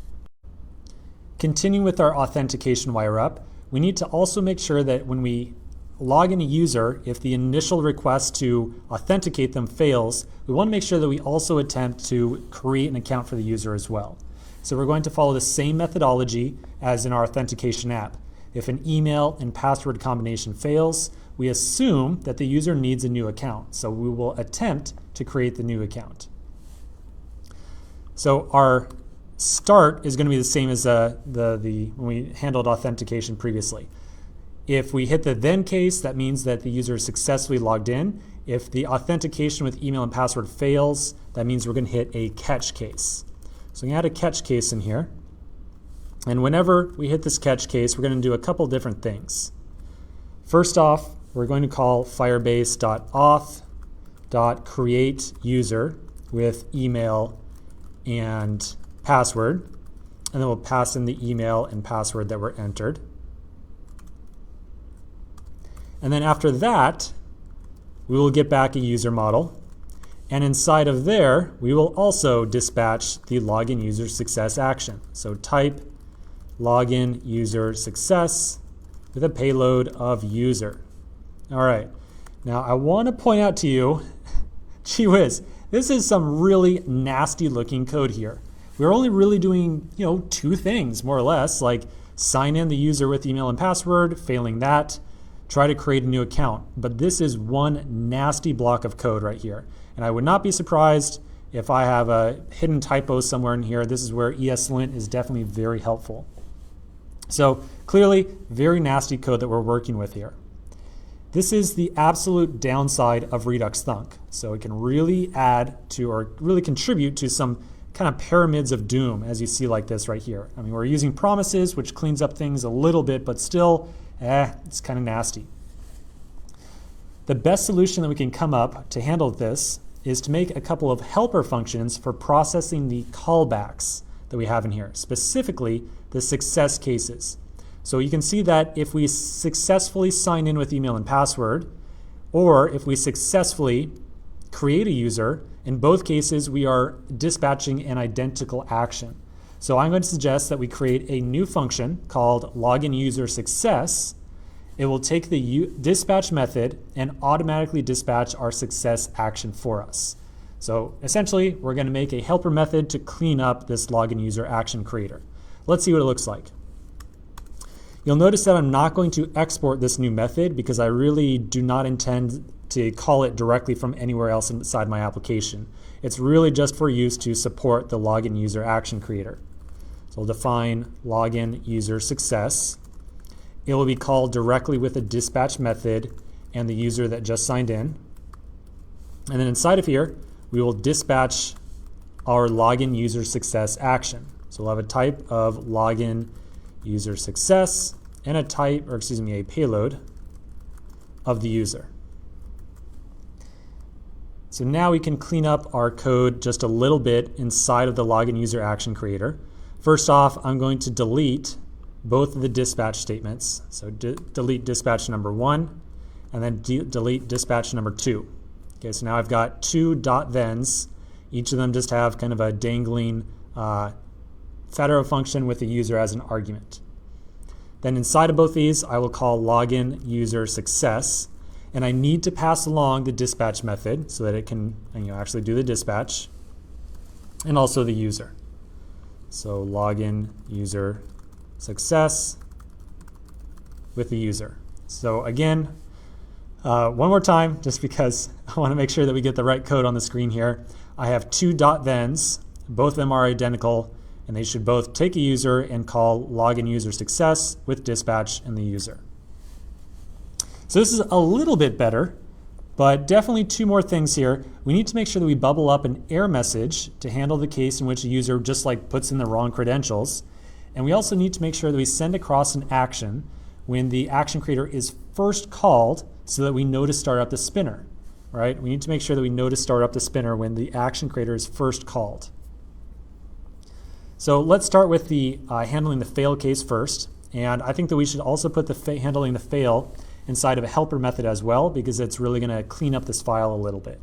Continuing with our authentication wire up, we need to also make sure that when we log in a user, if the initial request to authenticate them fails, we want to make sure that we also attempt to create an account for the user as well. So we're going to follow the same methodology as in our authentication app. If an email and password combination fails, we assume that the user needs a new account. So we will attempt to create the new account. So our start is going to be the same as when we handled authentication previously. If we hit the then case, that means that the user is successfully logged in. If the authentication with email and password fails, that means we're going to hit a catch case. So we can add a catch case in here. And whenever we hit this catch case, we're going to do a couple different things. First off, we're going to call firebase.auth.createUser with email and password. And then we'll pass in the email and password that were entered. And then after that, we will get back a user model. And inside of there, we will also dispatch the login user success action. So type login user success with a payload of user. All right. Now I want to point out to you, gee whiz, this is some really nasty looking code here. We're only really doing, two things more or less, like sign in the user with email and password, failing that, try to create a new account. But this is one nasty block of code right here. And I would not be surprised if I have a hidden typo somewhere in here. This is where ESLint is definitely very helpful. So clearly, very nasty code that we're working with here. This is the absolute downside of Redux Thunk. So it can really add to or really contribute to some kind of pyramids of doom, as you see like this right here. I mean, we're using promises, which cleans up things a little bit, but still, it's kind of nasty. The best solution that we can come up to handle this is to make a couple of helper functions for processing the callbacks that we have in here, specifically the success cases. So you can see that if we successfully sign in with email and password, or if we successfully create a user, in both cases we are dispatching an identical action. So I'm going to suggest that we create a new function called login user success. It will take the dispatch method and automatically dispatch our success action for us. So essentially, we're going to make a helper method to clean up this login user action creator. Let's see what it looks like. You'll notice that I'm not going to export this new method because I really do not intend to call it directly from anywhere else inside my application. It's really just for use to support the login user action creator. So we'll define login user success. It will be called directly with a dispatch method and the user that just signed in. And then inside of here, we will dispatch our login user success action. So we'll have a type of login user success and a payload of the user. So now we can clean up our code just a little bit inside of the login user action creator. First off, I'm going to delete both of the dispatch statements. So delete dispatch number 1 and then delete dispatch number 2. Okay, so now I've got two .thens. Each of them just have kind of a dangling Fedora function with the user as an argument. Then inside of both these, I will call login user success, and I need to pass along the dispatch method so that it can actually do the dispatch, and also the user. So login user success with the user. So again, one more time, just because I want to make sure that we get the right code on the screen here. I have two .thens. Both of them are identical, and they should both take a user and call login user success with dispatch and the user. So this is a little bit better, but definitely two more things here. We need to make sure that we bubble up an error message to handle the case in which a user just puts in the wrong credentials. And we also need to make sure that we send across an action when the action creator is first called so that we know to start up the spinner, right? We need to make sure that we know to start up the spinner when the action creator is first called. So let's start with the handling the fail case first. And I think that we should also put the handling the fail inside of a helper method as well, because it's really going to clean up this file a little bit.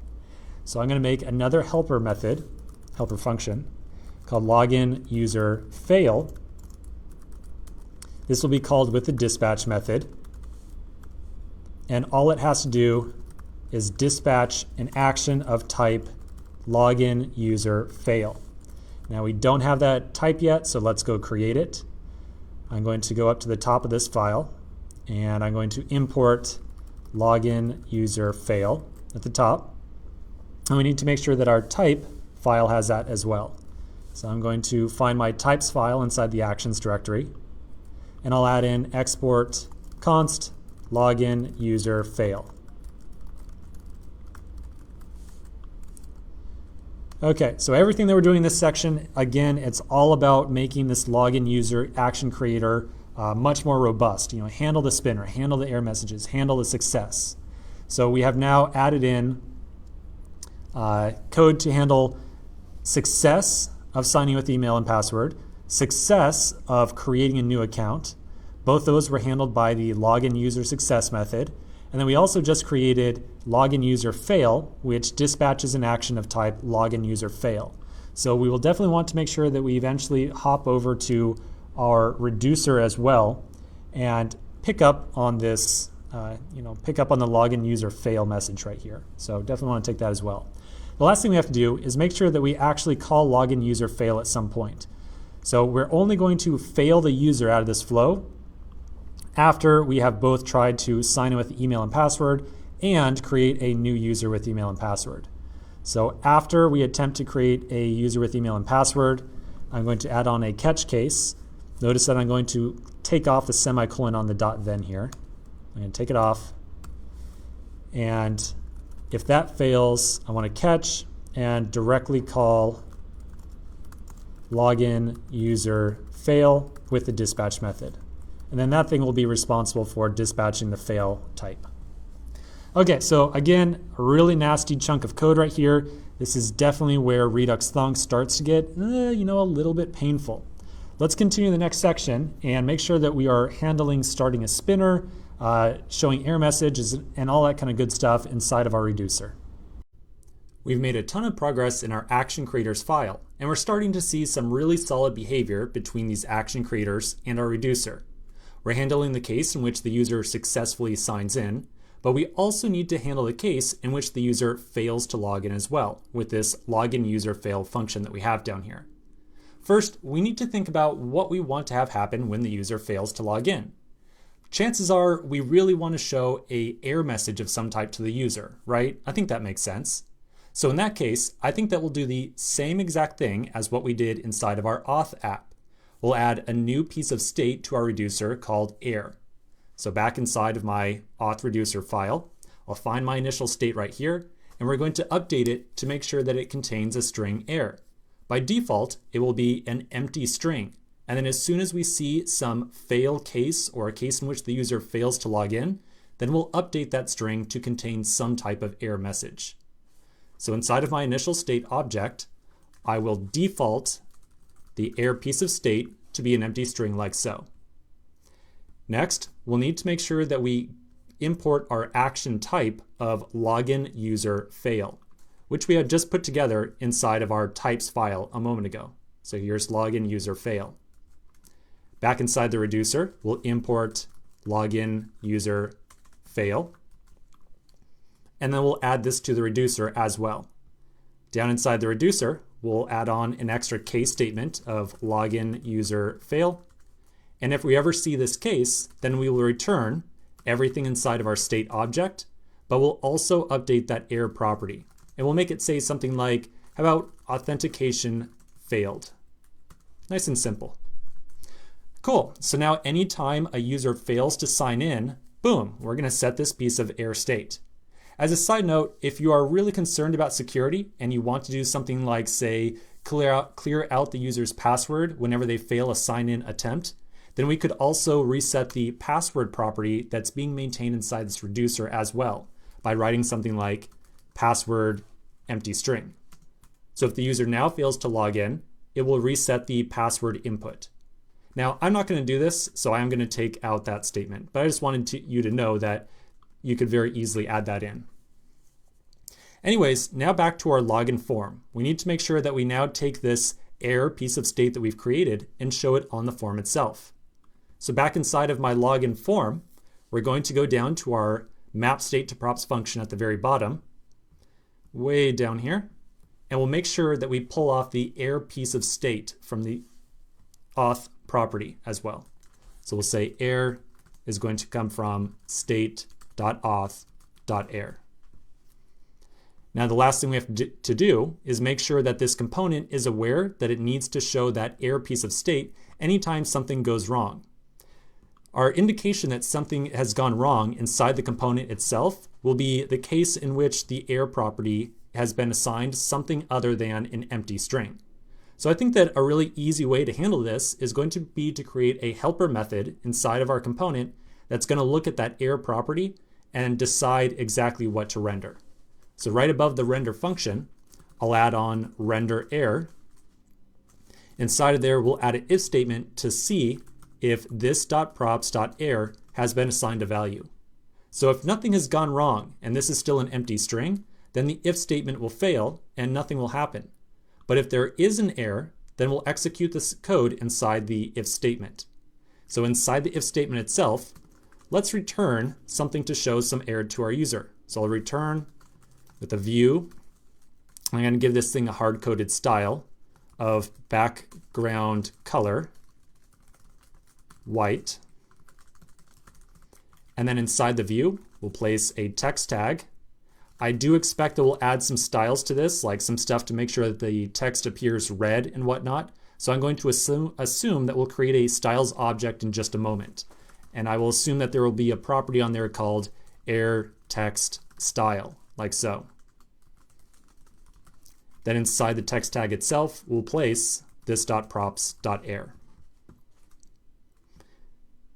So I'm going to make another helper method, helper function, called login user fail. This will be called with the dispatch method. And all it has to do is dispatch an action of type login user fail. Now we don't have that type yet, so let's go create it. I'm going to go up to the top of this file, and I'm going to import login user fail at the top. And we need to make sure that our type file has that as well. So I'm going to find my types file inside the actions directory, and I'll add in export const login user fail. Okay, so everything that we're doing in this section, again, it's all about making this login user action creator much more robust. Handle the spinner, handle the error messages, handle the success. So we have now added in code to handle success of signing with email and password, success of creating a new account. Both those were handled by the login user success method. And then we also just created login user fail, which dispatches an action of type login user fail. So we will definitely want to make sure that we eventually hop over to our reducer as well and pick up on this, pick up on the login user fail message right here. So definitely want to take that as well. The last thing we have to do is make sure that we actually call login user fail at some point. So we're only going to fail the user out of this flow after we have both tried to sign in with email and password and create a new user with email and password. So after we attempt to create a user with email and password, I'm going to add on a catch case. Notice that I'm going to take off the semicolon on the .then here. I'm going to take it off. And if that fails, I want to catch and directly call login user fail with the dispatch method. And then that thing will be responsible for dispatching the fail type. Okay, so again, a really nasty chunk of code right here. This is definitely where Redux Thonk starts to get, a little bit painful. Let's continue the next section and make sure that we are handling starting a spinner, showing error messages, and all that kind of good stuff inside of our reducer. We've made a ton of progress in our action creators file, and we're starting to see some really solid behavior between these action creators and our reducer. We're handling the case in which the user successfully signs in, but we also need to handle the case in which the user fails to log in as well with this login user fail function that we have down here. First, we need to think about what we want to have happen when the user fails to log in. Chances are we really want to show an error message of some type to the user, right? I think that makes sense. So in that case, I think that we'll do the same exact thing as what we did inside of our auth app. We'll add a new piece of state to our reducer called error. So back inside of my auth reducer file, I'll find my initial state right here, and we're going to update it to make sure that it contains a string error. By default, it will be an empty string. And then as soon as we see some fail case or a case in which the user fails to log in, then we'll update that string to contain some type of error message. So inside of my initial state object, I will default the error piece of state to be an empty string like so. Next, we'll need to make sure that we import our action type of login user fail, which we had just put together inside of our types file a moment ago. So here's login user fail. Back inside the reducer, we'll import login user fail, and then we'll add this to the reducer as well. Down inside the reducer, we'll add on an extra case statement of login user fail. And if we ever see this case, then we will return everything inside of our state object, but we'll also update that error property. And we'll make it say something like, how about authentication failed? Nice and simple. Cool, so now anytime a user fails to sign in, boom, we're gonna set this piece of error state. As a side note, if you are really concerned about security and you want to do something like, say, clear out the user's password whenever they fail a sign-in attempt, then we could also reset the password property that's being maintained inside this reducer as well by writing something like password empty string. So if the user now fails to log in, it will reset the password input. Now, I'm not going to do this, so I'm going to take out that statement, but I just wanted you to know that you could very easily add that in. Anyways, now back to our login form. We need to make sure that we now take this error piece of state that we've created and show it on the form itself. So back inside of my login form, we're going to go down to our map state to props function at the very bottom, way down here, and we'll make sure that we pull off the error piece of state from the auth property as well. So we'll say error is going to come from state .auth.error. Now the last thing we have to do is make sure that this component is aware that it needs to show that error piece of state anytime something goes wrong. Our indication that something has gone wrong inside the component itself will be the case in which the error property has been assigned something other than an empty string. So I think that a really easy way to handle this is going to be to create a helper method inside of our component that's going to look at that error property and decide exactly what to render. So right above the render function, I'll add on render error. Inside of there, we'll add an if statement to see if this.props.error has been assigned a value. So if nothing has gone wrong and this is still an empty string, then the if statement will fail and nothing will happen. But if there is an error, then we'll execute this code inside the if statement. So inside the if statement itself, let's return something to show some error to our user. So I'll return with a view. I'm going to give this thing a hard-coded style of background color white. And then inside the view, we'll place a text tag. I do expect that we'll add some styles to this, like some stuff to make sure that the text appears red and whatnot. So I'm going to assume that we'll create a styles object in just a moment. And I will assume that there will be a property on there called error text style, like so. Then inside the text tag itself, we'll place this.props.error.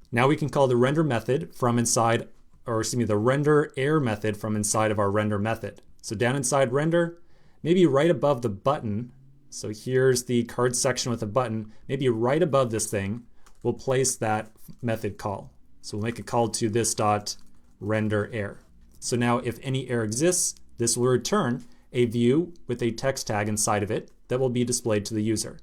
Now we can call the render method from inside, or excuse me, the render error method from inside of our render method. So down inside render, maybe right above the button, so here's the card section with a button, maybe right above this thing, we'll place that method call. So we'll make a call to this.render error. So now if any error exists, this will return a view with a text tag inside of it that will be displayed to the user.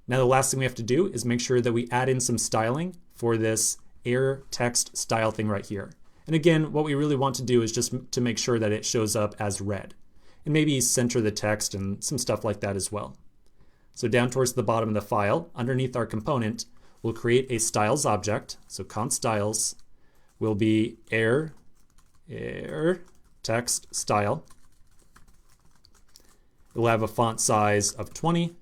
Now the last thing we have to do is make sure that we add in some styling for this error text style thing right here. And again, what we really want to do is just to make sure that it shows up as red. And maybe center the text and some stuff like that as well. So down towards the bottom of the file, underneath our component, we'll create a styles object. So const styles will be error text style. It will have a font size of 20,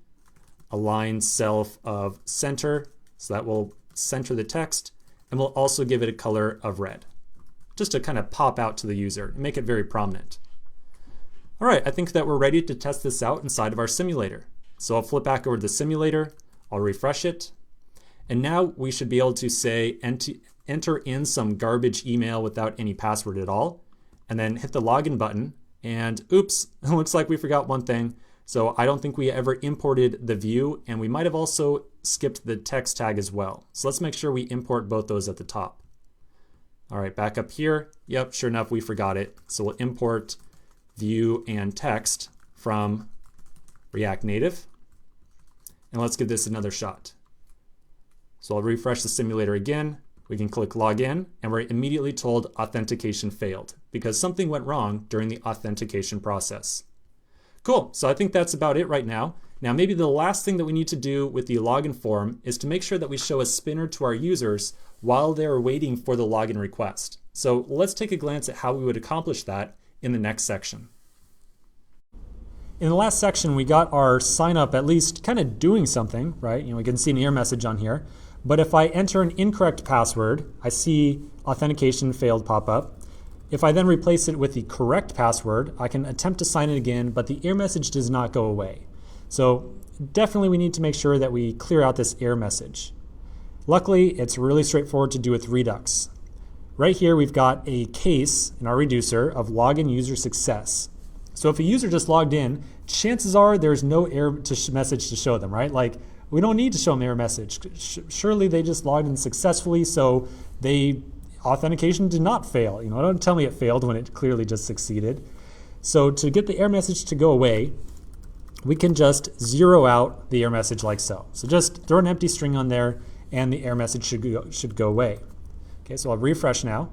a line self of center, so that will center the text, and we'll also give it a color of red, just to kind of pop out to the user and make it very prominent. All right, I think that we're ready to test this out inside of our simulator. So I'll flip back over to the simulator, I'll refresh it, and now we should be able to say enter in some garbage email without any password at all, and then hit the login button. And oops, it looks like we forgot one thing. So I don't think we ever imported the view, and we might have also skipped the text tag as well. So let's make sure we import both those at the top. All right, back up here. Yep, sure enough, we forgot it. So we'll import view and text from React Native. And let's give this another shot. So I'll refresh the simulator again. We can click login, and we're immediately told authentication failed because something went wrong during the authentication process. Cool, so I think that's about it right now. Now maybe the last thing that we need to do with the login form is to make sure that we show a spinner to our users while they're waiting for the login request. So let's take a glance at how we would accomplish that in the next section. In the last section, we got our sign up at least kind of doing something, right? We can see an error message on here. But if I enter an incorrect password, I see authentication failed pop up. If I then replace it with the correct password, I can attempt to sign in again, but the error message does not go away. So definitely we need to make sure that we clear out this error message. Luckily, it's really straightforward to do with Redux. Right here, we've got a case in our reducer of login user success. So if a user just logged in, chances are there's no error message to show them, right? Like, we don't need to show them error message. Surely they just logged in successfully, so authentication did not fail. Don't tell me it failed when it clearly just succeeded. So to get the error message to go away, we can just zero out the error message like so. So just throw an empty string on there, and the error message should go away. Okay, so I'll refresh now,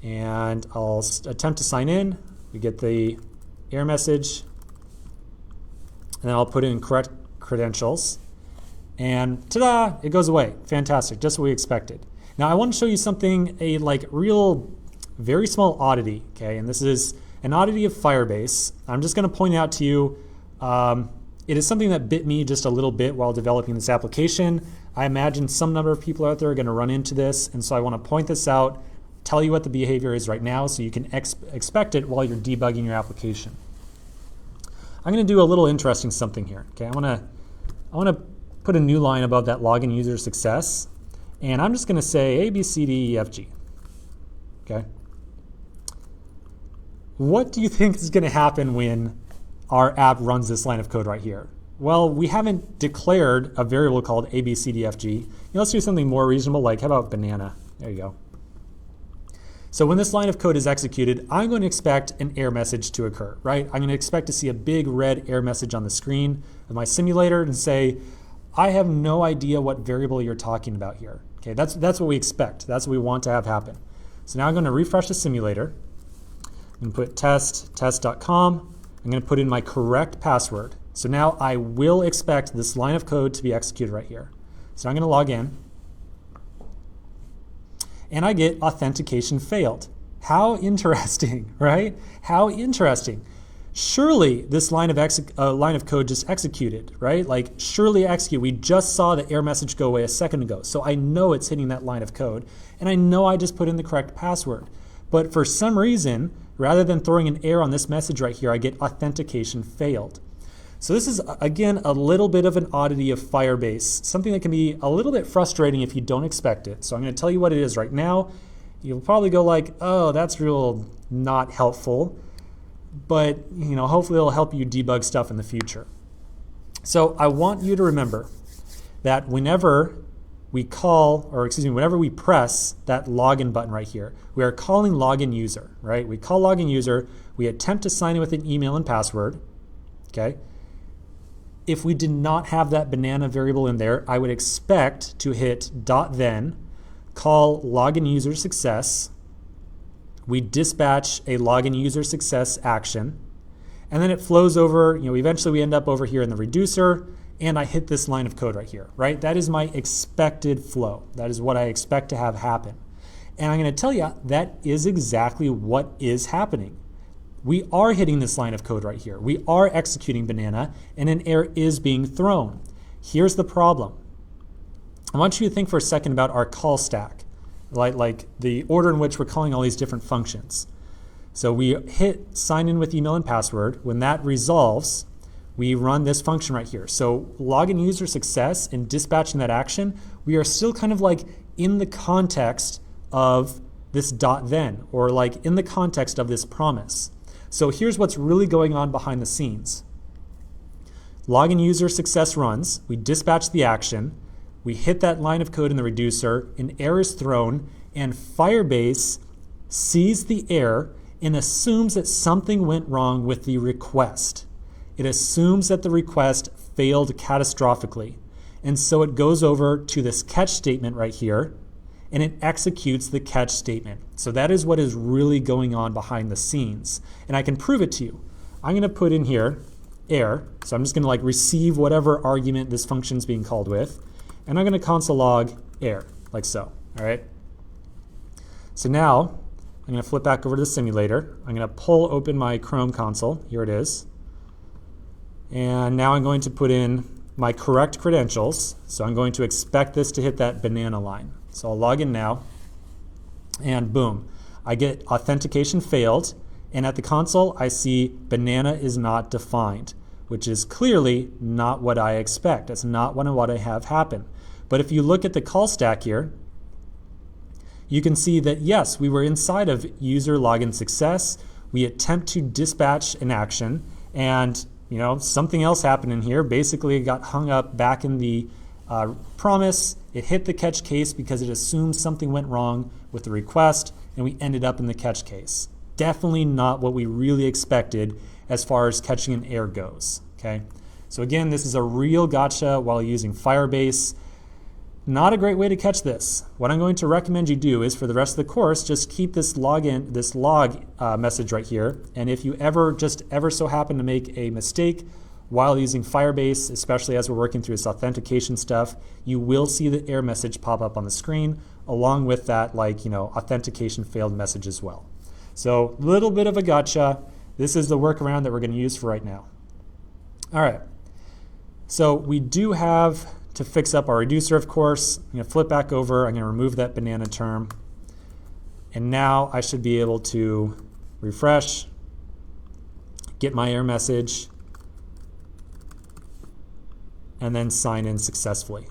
and I'll attempt to sign in. We get the error message, and then I'll put in correct credentials. And ta-da, it goes away. Fantastic, just what we expected. Now I want to show you something, a real very small oddity, okay? And this is an oddity of Firebase. I'm just going to point out to you, it is something that bit me just a little bit while developing this application. I imagine some number of people out there are going to run into this, and so I want to point this out, tell you what the behavior is right now so you can expect it while you're debugging your application. I'm going to do a little interesting something here, okay? I want to put a new line above that login user success, and I'm just going to say A, B, C, D, E, F, G, okay? What do you think is going to happen when our app runs this line of code right here? Well, we haven't declared a variable called A, B, C, D, F, G. You know, let's do something more reasonable, like how about banana? There you go. So when this line of code is executed, I'm going to expect an error message to occur, right? I'm going to expect to see a big red error message on the screen of my simulator and say, I have no idea what variable you're talking about here. Okay, that's what we expect. That's what we want to have happen. So now I'm going to refresh the simulator. I'm going to put test.com. I'm going to put in my correct password. So now I will expect this line of code to be executed right here. So I'm going to log in. And I get authentication failed. How interesting, right? How interesting. Surely this line of code just executed, right? Like surely execute. We just saw the error message go away a second ago. So I know it's hitting that line of code. And I know I just put in the correct password. But for some reason, rather than throwing an error on this message right here, I get authentication failed. So this is, again, a little bit of an oddity of Firebase, something that can be a little bit frustrating if you don't expect it. So I'm going to tell you what it is right now. You'll probably go like, oh, that's real not helpful. But, you know, hopefully it'll help you debug stuff in the future. So I want you to remember that whenever we whenever we press that login button right here, we are calling login user, right? We call login user, we attempt to sign in with an email and password, okay? If we did not have that banana variable in there, I would expect to hit .then, call login user success, we dispatch a login user success action, and then it flows over, you know, eventually we end up over here in the reducer, and I hit this line of code right here, right? That is my expected flow. That is what I expect to have happen. And I'm going to tell you that is exactly what is happening. We are hitting this line of code right here. We are executing banana, and an error is being thrown. Here's the problem. I want you to think for a second about our call stack, like the order in which we're calling all these different functions. So we hit sign in with email and password. When that resolves, we run this function right here. So login user success and dispatching that action, we are still kind of like in the context of this .then, or like in the context of this promise. So here's what's really going on behind the scenes. Login user success runs, we dispatch the action, we hit that line of code in the reducer, an error is thrown, and Firebase sees the error and assumes that something went wrong with the request. It assumes that the request failed catastrophically. And so it goes over to this catch statement right here, and it executes the catch statement. So that is what is really going on behind the scenes. And I can prove it to you. I'm going to put in here error. So I'm just going to like receive whatever argument this function is being called with. And I'm going to console log error, like so. All right. So now I'm going to flip back over to the simulator. I'm going to pull open my Chrome console. Here it is. And now I'm going to put in my correct credentials. So I'm going to expect this to hit that banana line. So I'll log in now, and boom, I get authentication failed, and at the console I see banana is not defined, which is clearly not what I expect. That's not what I have happen. But if you look at the call stack here, you can see that yes, we were inside of user login success. We attempt to dispatch an action, and you know, something else happened in here. Basically, it got hung up back in the promise. It hit the catch case because it assumed something went wrong with the request, and we ended up in the catch case. Definitely not what we really expected as far as catching an error goes. Okay, so again, this is a real gotcha while using Firebase. Not a great way to catch this. What I'm going to recommend you do is for the rest of the course, just keep this log message right here. And if you ever so happen to make a mistake while using Firebase, especially as we're working through this authentication stuff, you will see the error message pop up on the screen along with that authentication failed message as well. So a little bit of a gotcha. This is the workaround that we're going to use for right now. All right. So we do have to fix up our reducer, of course. I'm going to flip back over. I'm going to remove that banana term. And now I should be able to refresh, get my error message, and then sign in successfully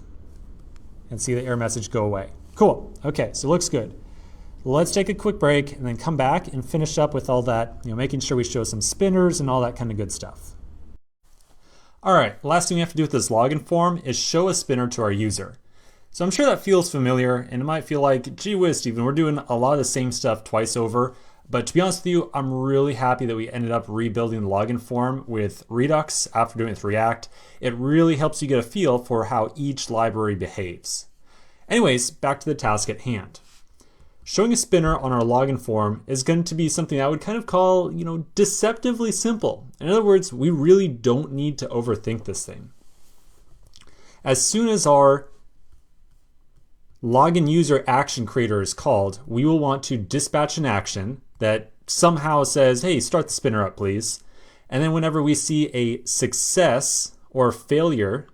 and see the error message go away. Cool. Okay, so looks good. Let's take a quick break and then come back and finish up with all that, making sure we show some spinners and all that kind of good stuff. All right, last thing we have to do with this login form is show a spinner to our user. So I'm sure that feels familiar, and it might feel like, gee whiz, Stephen, we're doing a lot of the same stuff twice over. But to be honest with you, I'm really happy that we ended up rebuilding the login form with Redux after doing it with React. It really helps you get a feel for how each library behaves. Anyways, back to the task at hand. Showing a spinner on our login form is going to be something I would kind of call, deceptively simple. In other words, we really don't need to overthink this thing. As soon as our login user action creator is called, we will want to dispatch an action that somehow says, hey, start the spinner up, please. And then whenever we see a success or failure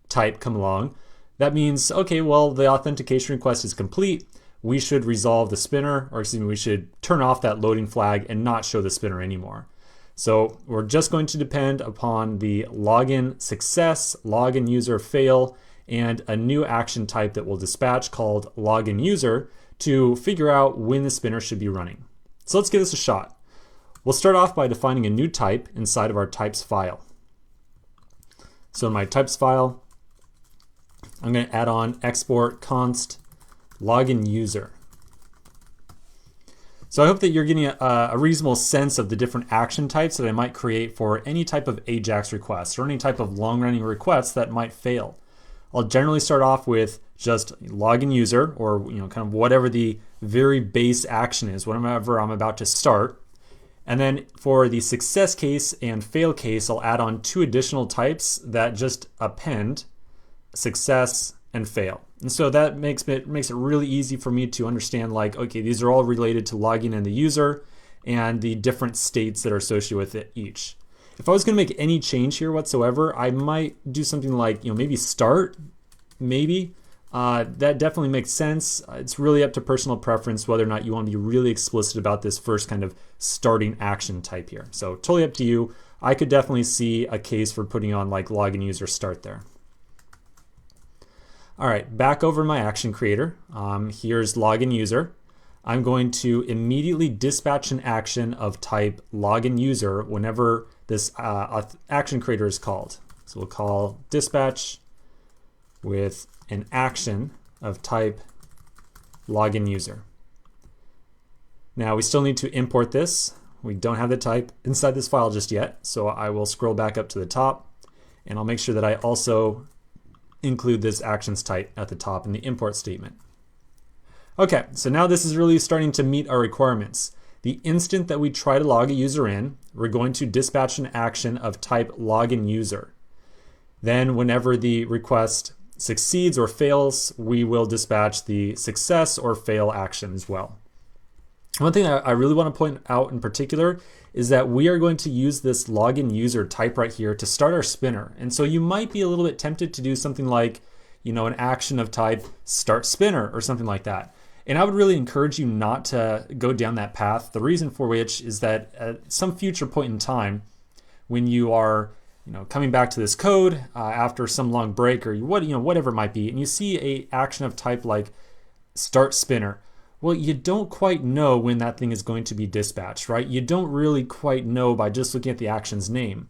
type come along, that means, okay, well, the authentication request is complete. We should resolve the spinner, or excuse me, we should turn off that loading flag and not show the spinner anymore. So we're just going to depend upon the login success, login user fail, and a new action type that we'll dispatch called login user to figure out when the spinner should be running. So let's give this a shot. We'll start off by defining a new type inside of our types file. So in my types file, I'm going to add on export const login user. So I hope that you're getting a reasonable sense of the different action types that I might create for any type of AJAX request or any type of long-running requests that might fail. I'll generally start off with just login user, or kind of whatever the very base action is, whatever I'm about to start. And then for the success case and fail case, I'll add on 2 additional types that just append success and fail. And so that makes it really easy for me to understand, like, okay, these are all related to logging in the user and the different states that are associated with it each. If I was going to make any change here whatsoever, I might do something like, maybe start, maybe. That definitely makes sense. It's really up to personal preference whether or not you want to be really explicit about this first kind of starting action type here. So totally up to you. I could definitely see a case for putting on like login user start there. All right, back over my action creator. Here's login user. I'm going to immediately dispatch an action of type login user whenever this action creator is called. So we'll call dispatch with an action of type login user. Now we still need to import this. We don't have the type inside this file just yet, so I will scroll back up to the top and I'll make sure that I also include this actions type at the top in the import statement. Okay, so now this is really starting to meet our requirements. The instant that we try to log a user in, we're going to dispatch an action of type login user. Then whenever the request succeeds or fails, we will dispatch the success or fail action as well. One thing I really want to point out in particular is that we are going to use this login user type right here to start our spinner. And so you might be a little bit tempted to do something like, an action of type start spinner or something like that. And I would really encourage you not to go down that path. The reason for which is that at some future point in time, when you are coming back to this code after some long break or whatever it might be, and you see a action of type like start spinner, well, you don't quite know when that thing is going to be dispatched, right? You don't really quite know by just looking at the action's name.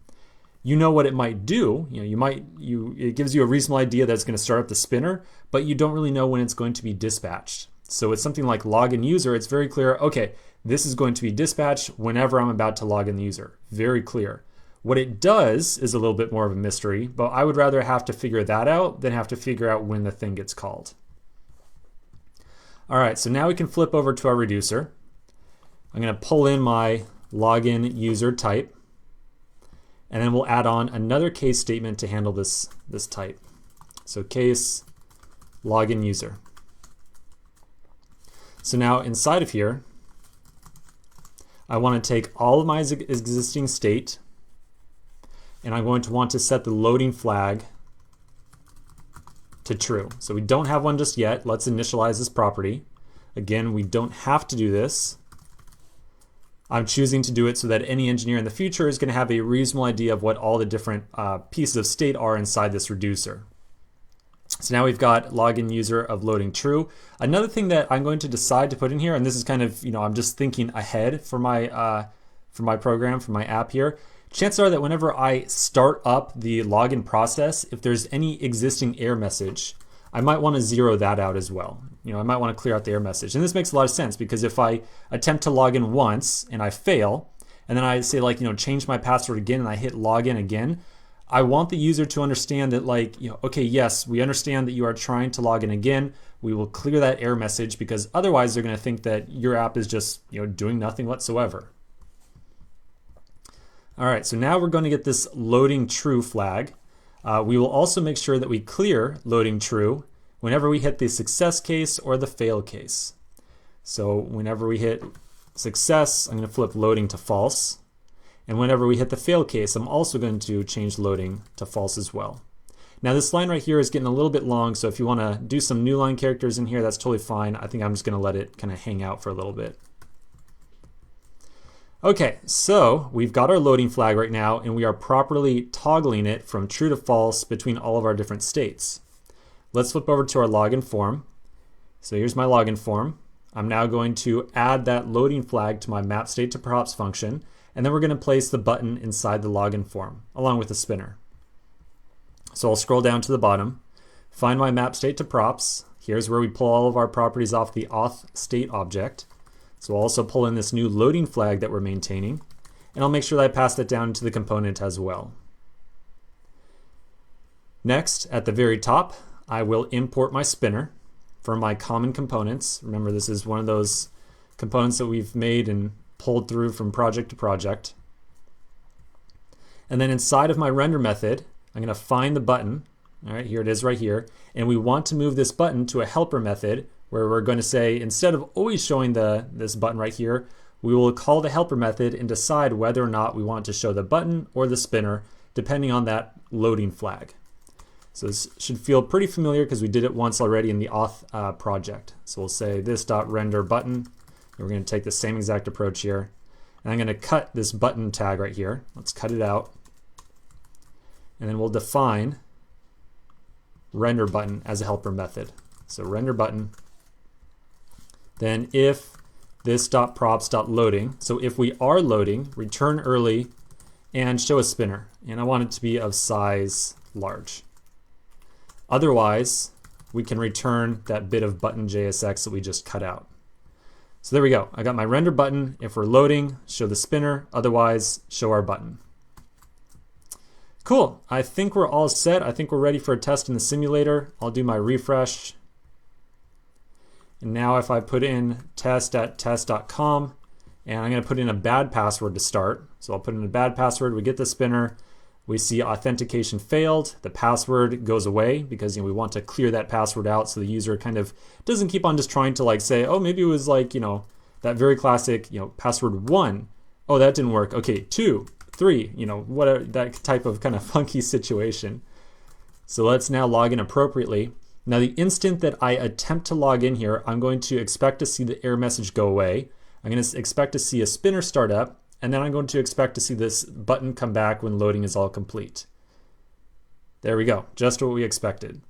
You know what it might do. It gives you a reasonable idea that it's going to start up the spinner, but you don't really know when it's going to be dispatched. So it's something like login user. It's very clear. Okay, this is going to be dispatched whenever I'm about to log in the user. Very clear. What it does is a little bit more of a mystery, but I would rather have to figure that out than have to figure out when the thing gets called. All right, so now we can flip over to our reducer. I'm going to pull in my login user type. And then we'll add on another case statement to handle this type. So case login user. So now inside of here, I want to take all of my existing state, and I'm going to want to set the loading flag to true. So we don't have one just yet. Let's initialize this property. Again, we don't have to do this. I'm choosing to do it so that any engineer in the future is going to have a reasonable idea of what all the different pieces of state are inside this reducer. So now we've got login user of loading true. Another thing that I'm going to decide to put in here, and this is kind of, I'm just thinking ahead for my program, for my app here. Chances are that whenever I start up the login process, if there's any existing error message, I might want to zero that out as well. I might want to clear out the error message. And this makes a lot of sense because if I attempt to log in once and I fail, and then I say change my password again and I hit login again, I want the user to understand that okay, yes, we understand that you are trying to log in again. We will clear that error message because otherwise they're going to think that your app is just doing nothing whatsoever. All right, so now we're going to get this loading true flag. We will also make sure that we clear loading true whenever we hit the success case or the fail case. So whenever we hit success, I'm going to flip loading to false. And whenever we hit the fail case, I'm also going to change loading to false as well. Now this line right here is getting a little bit long, so if you want to do some new line characters in here, that's totally fine. I think I'm just going to let it kind of hang out for a little bit. Okay, so we've got our loading flag right now, and we are properly toggling it from true to false between all of our different states. Let's flip over to our login form. So here's my login form. I'm now going to add that loading flag to my map state to props function, and then we're going to place the button inside the login form along with the spinner. So I'll scroll down to the bottom, find my map state to props. Here's where we pull all of our properties off the auth state object. So I'll also pull in this new loading flag that we're maintaining, and I'll make sure that I pass that down to the component as well. Next, at the very top, I will import my spinner from my common components. Remember, this is one of those components that we've made and pulled through from project to project. And then inside of my render method, I'm going to find the button. All right, here it is right here. And we want to move this button to a helper method where we're going to say, instead of always showing this button right here, we will call the helper method and decide whether or not we want to show the button or the spinner, depending on that loading flag. So this should feel pretty familiar because we did it once already in the auth project. So we'll say this.render button. And we're going to take the same exact approach here. And I'm going to cut this button tag right here. Let's cut it out. And then we'll define render button as a helper method. So render button. Then if this.props.loading, so if we are loading, return early and show a spinner. And I want it to be of size large. Otherwise, we can return that bit of button JSX that we just cut out. So there we go. I got my render button. If we're loading, show the spinner. Otherwise, show our button. Cool. I think we're all set. I think we're ready for a test in the simulator. I'll do my refresh. And now if I put in test@test.com, and I'm going to put in a bad password to start. So I'll put in a bad password. We get the spinner. We see authentication failed. The password goes away because we want to clear that password out so the user kind of doesn't keep on just trying to say, oh, maybe it was that very classic, password 1. Oh, that didn't work. Okay, 2, 3, whatever, that type of kind of funky situation. So let's now log in appropriately. Now the instant that I attempt to log in here, I'm going to expect to see the error message go away. I'm going to expect to see a spinner start up. And then I'm going to expect to see this button come back when loading is all complete. There we go, just what we expected.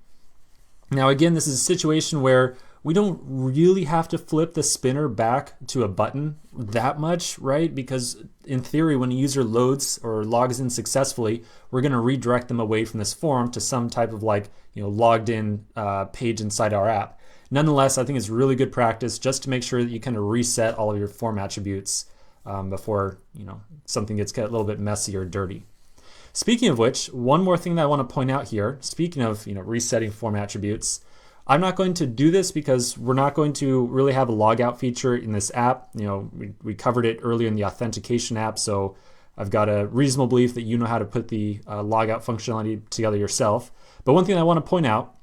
Now again, this is a situation where we don't really have to flip the spinner back to a button that much, right? Because in theory, when a user loads or logs in successfully, we're going to redirect them away from this form to some type of logged in page inside our app. Nonetheless, I think it's really good practice just to make sure that you kind of reset all of your form attributes before something gets a little bit messy or dirty. Speaking of which, one more thing that I want to point out here, speaking of resetting form attributes, I'm not going to do this because we're not going to really have a logout feature in this app. We covered it earlier in the authentication app, so I've got a reasonable belief that you know how to put the logout functionality together yourself. But one thing I want to point out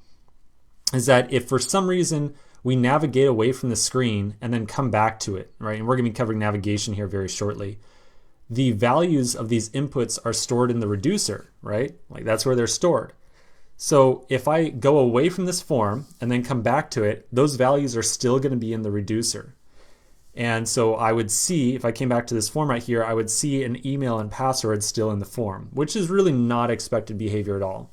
is that if for some reason we navigate away from the screen and then come back to it, right? And we're going to be covering navigation here very shortly. The values of these inputs are stored in the reducer, right? Like that's where they're stored. So if I go away from this form and then come back to it, those values are still going to be in the reducer. And so I would see, if I came back to this form right here, I would see an email and password still in the form, which is really not expected behavior at all.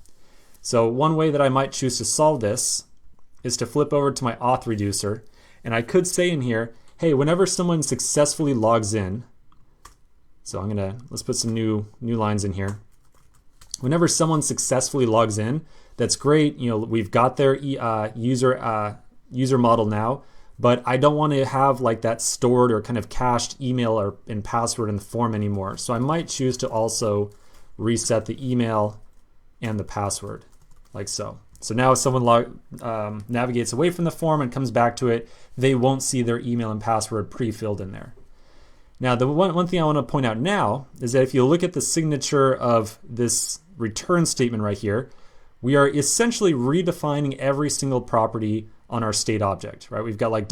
So one way that I might choose to solve this is to flip over to my auth reducer. And I could say in here, hey, whenever someone successfully logs in, so let's put some new lines in here. Whenever someone successfully logs in, that's great. We've got their user model now, but I don't want to have like that stored or kind of cached email and password in the form anymore. So I might choose to also reset the email and the password like so. So now if someone navigates away from the form and comes back to it, they won't see their email and password pre-filled in there. Now, the one thing I want to point out now is that if you look at the signature of this return statement right here, we are essentially redefining every single property on our state object, right? We've got like ...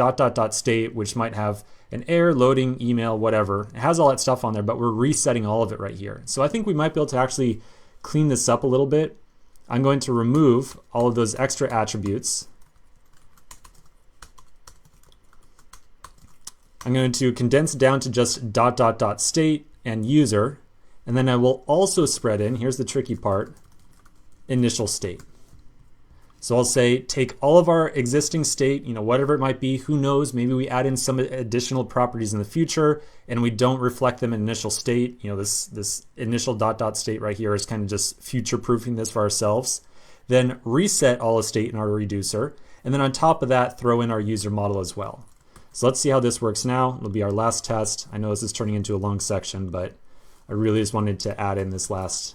state, which might have an error, loading, email, whatever. It has all that stuff on there, but we're resetting all of it right here. So I think we might be able to actually clean this up a little bit. I'm going to remove all of those extra attributes. I'm going to condense down to just ... state and user, and then I will also spread in, here's the tricky part, initial state. So I'll say take all of our existing state, whatever it might be, who knows, maybe we add in some additional properties in the future and we don't reflect them in initial state. This initial ... state right here is kind of just future proofing this for ourselves. Then reset all the state in our reducer, and then on top of that, throw in our user model as well. So let's see how this works now. It'll be our last test. I know this is turning into a long section, but I really just wanted to add in this last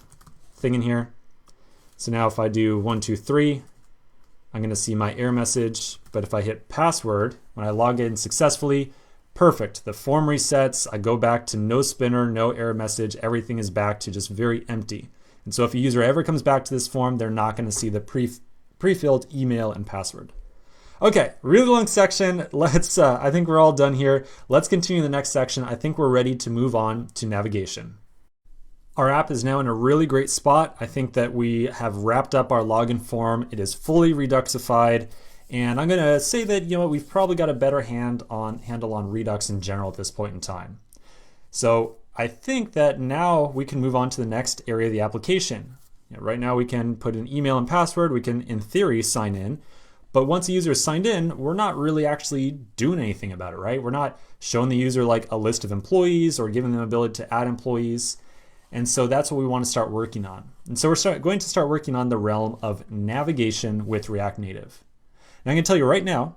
thing in here. So now if I do 1, 2, 3, I'm going to see my error message. But if I hit password, when I log in successfully, perfect. The form resets. I go back to no spinner, no error message. Everything is back to just very empty. And so if a user ever comes back to this form, they're not going to see the pre-filled email and password. Okay, really long section. I think we're all done here. Let's continue the next section. I think we're ready to move on to navigation. Our app is now in a really great spot. I think that we have wrapped up our login form. It is fully Reduxified. And I'm going to say that, we've probably got a better handle on Redux in general at this point in time. So I think that now we can move on to the next area of the application. Right now we can put an email and password. We can, in theory, sign in. But once a user is signed in, we're not really actually doing anything about it, right? We're not showing the user like a list of employees or giving them the ability to add employees. And so that's what we want to start working on. And so we're going to start working on the realm of navigation with React Native. And I can tell you right now,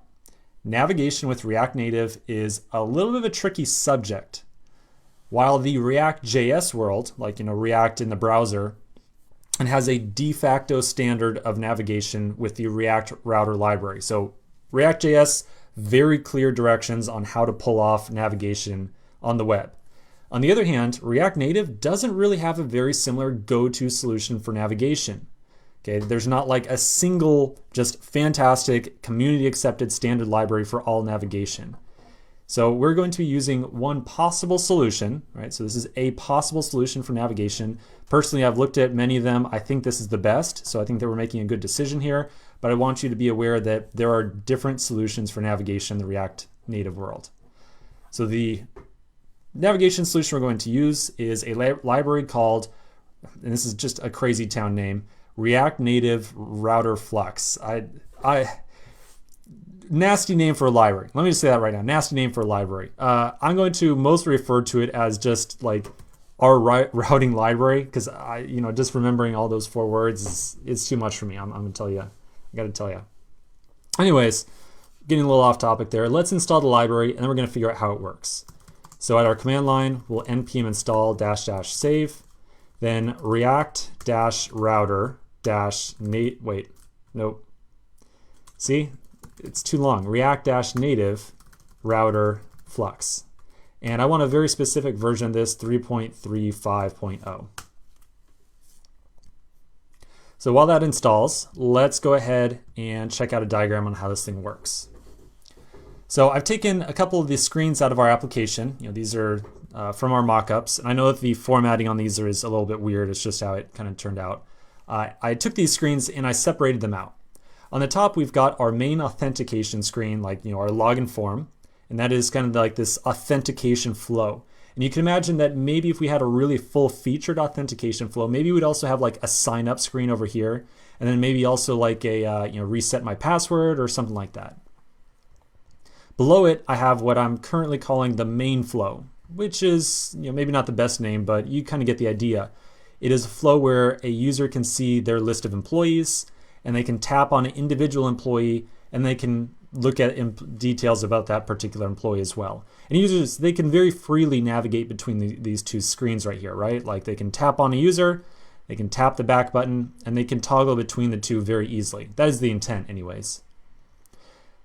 navigation with React Native is a little bit of a tricky subject. While the React.js world, like React in the browser, and has a de facto standard of navigation with the React Router library. So React.js, very clear directions on how to pull off navigation on the web. On the other hand, React Native doesn't really have a very similar go-to solution for navigation. Okay, there's not like a single, just fantastic, community-accepted standard library for all navigation. So we're going to be using one possible solution, right? So this is a possible solution for navigation. Personally, I've looked at many of them. I think this is the best. So I think that we're making a good decision here, but I want you to be aware that there are different solutions for navigation in the React Native world. So the navigation solution we're going to use is a library called, and this is just a crazy town name, React Native Router Flux. Nasty name for a library. Let me just say that right now. Nasty name for a library. I'm going to mostly refer to it as just like our routing library, because just remembering all those 4 words is too much for me. I'm gonna tell you. I gotta tell you. Anyways, getting a little off topic there. Let's install the library, and then we're gonna figure out how it works. So at our command line, we'll npm install -- save, then react -router See, it's too long. React -native router flux. And I want a very specific version of this, 3.35.0. So while that installs, let's go ahead and check out a diagram on how this thing works. So I've taken a couple of these screens out of our application. These are from our mockups. And I know that the formatting on these is a little bit weird. It's just how it kind of turned out. I took these screens and I separated them out. On the top, we've got our main authentication screen, like our login form. And that is kind of like this authentication flow. And you can imagine that maybe if we had a really full featured authentication flow, maybe we'd also have like a sign up screen over here. And then maybe also like a reset my password or something like that. Below it, I have what I'm currently calling the main flow, which is maybe not the best name, but you kind of get the idea. It is a flow where a user can see their list of employees, and they can tap on an individual employee, and they can look at details about that particular employee as well. And users, they can very freely navigate between these two screens right here, right? Like they can tap on a user, they can tap the back button, and they can toggle between the two very easily. That is the intent anyways.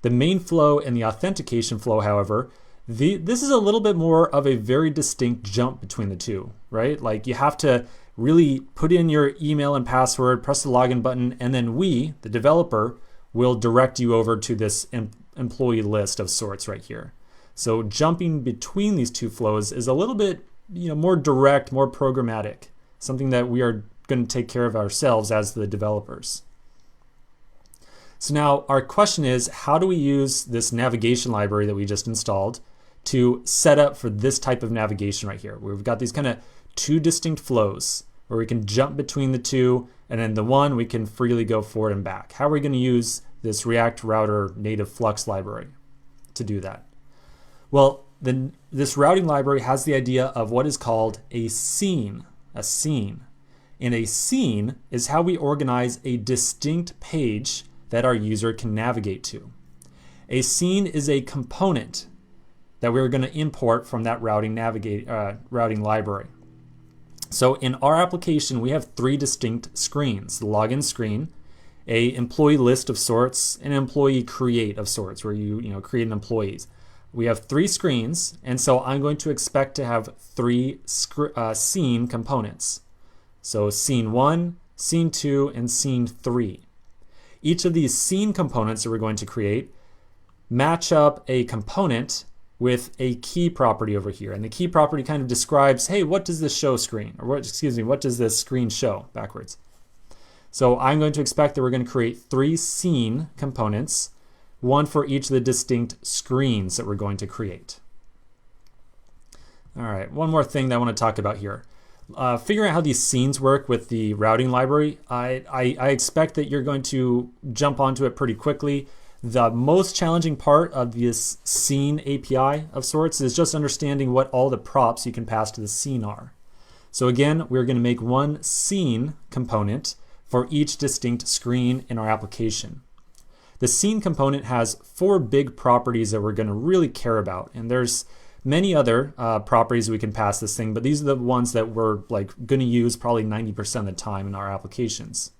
The main flow and the authentication flow, however, this is a little bit more of a very distinct jump between the two, right? Like you have to really put in your email and password, press the login button, and then we, the developer, will direct you over to this employee list of sorts right here. So jumping between these two flows is a little bit more direct, more programmatic, something that we are going to take care of ourselves as the developers. So now our question is, how do we use this navigation library that we just installed to set up for this type of navigation right here? We've got these kind of two distinct flows where we can jump between the two, and then the one we can freely go forward and back. How are we going to use this React Router native Flux library to do that? Well, this routing library has the idea of what is called a scene. And a scene is how we organize a distinct page that our user can navigate to. A scene is a component that we're going to import from that routing library. So in our application, we have three distinct screens: the login screen, a employee list of sorts, and an employee create of sorts, where you create an employees. We have three screens, and so I'm going to expect to have three scene components. So scene 1, scene 2, and scene 3. Each of these scene components that we're going to create match up a component with a key property over here. And the key property kind of describes, hey, what does this show screen? Or what does this screen show backwards? So I'm going to expect that we're going to create three scene components, one for each of the distinct screens that we're going to create. All right, one more thing that I want to talk about here. Figuring out how these scenes work with the routing library, I expect that you're going to jump onto it pretty quickly. The most challenging part of this scene API of sorts is just understanding what all the props you can pass to the scene are. So again, we're going to make one scene component for each distinct screen in our application. The scene component has four big properties that we're going to really care about, and there's many other properties we can pass this thing, but these are the ones that we're going to use probably 90% of the time in our applications.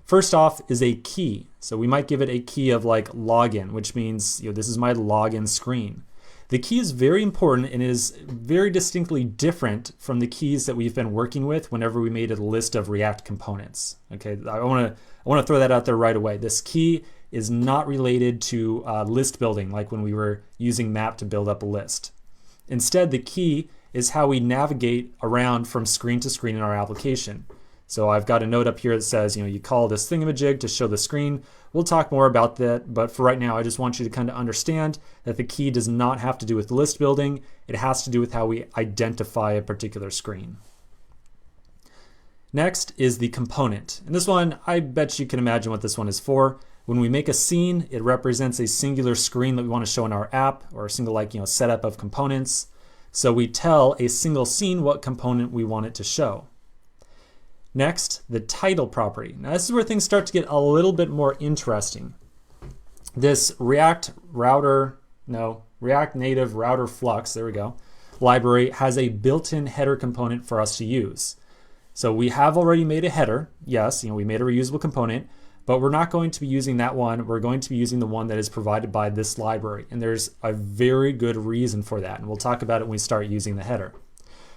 First off is a key. So we might give it a key of like login, which means this is my login screen. The key is very important and is very distinctly different from the keys that we've been working with whenever we made a list of React components. Okay, I want to throw that out there right away. This key is not related to list building, like when we were using map to build up a list. Instead, the key is how we navigate around from screen to screen in our application. So I've got a note up here that says, you call this thingamajig to show the screen. We'll talk more about that, but for right now, I just want you to kind of understand that the key does not have to do with list building. It has to do with how we identify a particular screen. Next is the component. And this one, I bet you can imagine what this one is for. When we make a scene, it represents a singular screen that we want to show in our app, or a single setup of components. So we tell a single scene what component we want it to show. Next, the title property. Now this is where things start to get a little bit more interesting. This React Native Router Flux, there we go, library has a built-in header component for us to use. So we have already made a header. Yes, we made a reusable component, but we're not going to be using that one. We're going to be using the one that is provided by this library. And there's a very good reason for that. And we'll talk about it when we start using the header.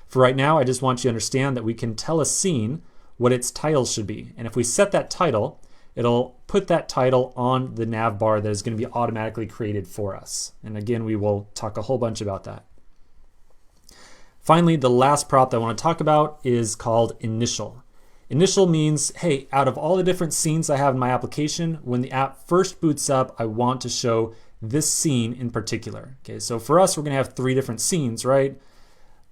For right now, I just want you to understand that we can tell a scene what its title should be. And if we set that title, it'll put that title on the nav bar that is going to be automatically created for us. And again, we will talk a whole bunch about that. Finally, the last prop that I want to talk about is called initial. Initial means, hey, out of all the different scenes I have in my application, when the app first boots up, I want to show this scene in particular. Okay, so for us, we're going to have 3 different scenes, right?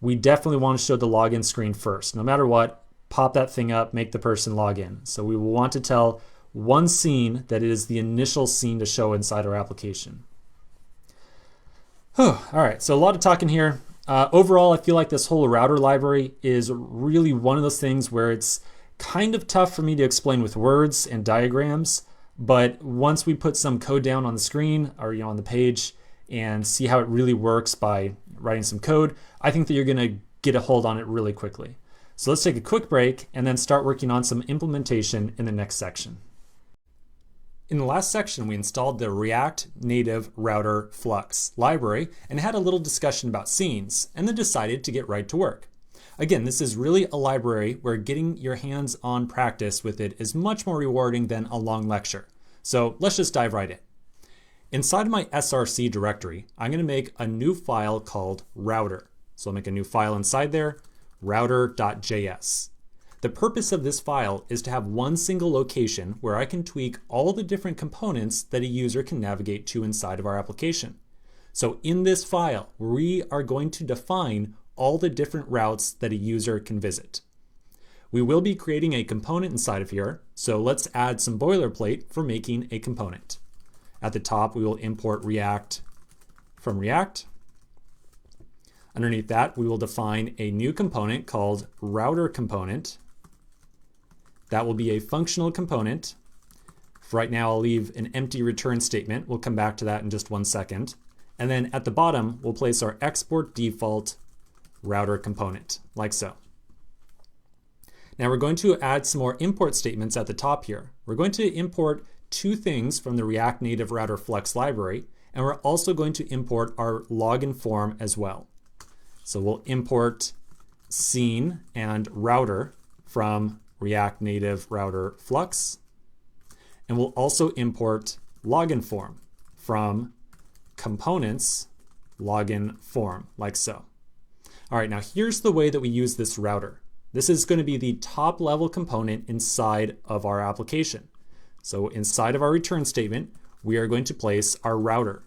We definitely want to show the login screen first. No matter what, pop that thing up, make the person log in. So we will want to tell one scene that is the initial scene to show inside our application. All right, so a lot of talking here. Overall, I feel like this whole router library is really one of those things where it's kind of tough for me to explain with words and diagrams, but once we put some code down on the screen or on the page and see how it really works by writing some code, I think that you're going to get a hold on it really quickly. So let's take a quick break and then start working on some implementation in the next section. In the last section, we installed the React Native Router Flux library and had a little discussion about scenes, and then decided to get right to work. Again, this is really a library where getting your hands-on practice with it is much more rewarding than a long lecture. So let's just dive right in. Inside of my src directory, I'm going to make a new file called router. So I'll make a new file inside there, router.js. The purpose of this file is to have one single location where I can tweak all the different components that a user can navigate to inside of our application. So in this file, we are going to define all the different routes that a user can visit. We will be creating a component inside of here, so let's add some boilerplate for making a component. At the top, we will import React from React. Underneath that, we will define a new component called router component. That will be a functional component. For right now, I'll leave an empty return statement. We'll come back to that in just 1 second. And then at the bottom, we'll place our export default router component, like so. Now we're going to add some more import statements at the top here. We're going to import 2 things from the React Native Router Flux library, and we're also going to import our login form as well. So we'll import scene and router from React Native Router Flux, and we'll also import login form from components login form, like so. All right, now here's the way that we use this router. This is going to be the top level component inside of our application. So inside of our return statement, we are going to place our router.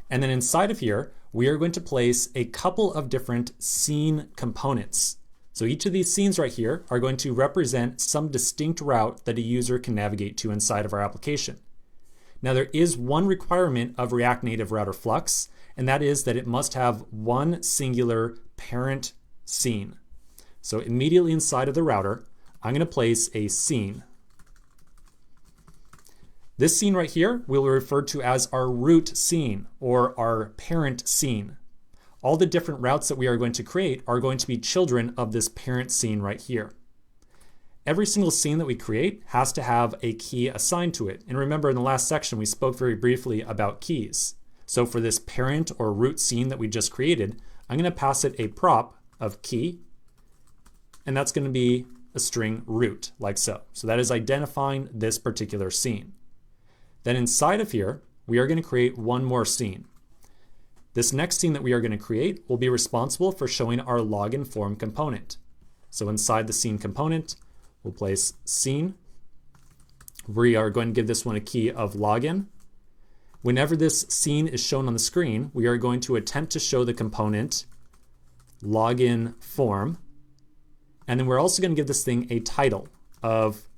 And then inside of here, we are going to place a couple of different scene components. So each of these scenes right here are going to represent some distinct route that a user can navigate to inside of our application. Now there is one requirement of React Native Router Flux, and that is that it must have one singular parent scene. So immediately inside of the router, I'm going to place a scene. This scene right here we'll refer to as our root scene or our parent scene. All the different routes that we are going to create are going to be children of this parent scene right here. Every single scene that we create has to have a key assigned to it. And remember in the last section we spoke very briefly about keys. So for this parent or root scene that we just created, I'm going to pass it a prop of key, and that's going to be a string root, like so. So that is identifying this particular scene. Then inside of here, we are going to create one more scene. This next scene that we are going to create will be responsible for showing our login form component. So inside the scene component, we'll place scene. We are going to give this one a key of login. Whenever this scene is shown on the screen, we are going to attempt to show the component login form. And then we're also going to give this thing a title of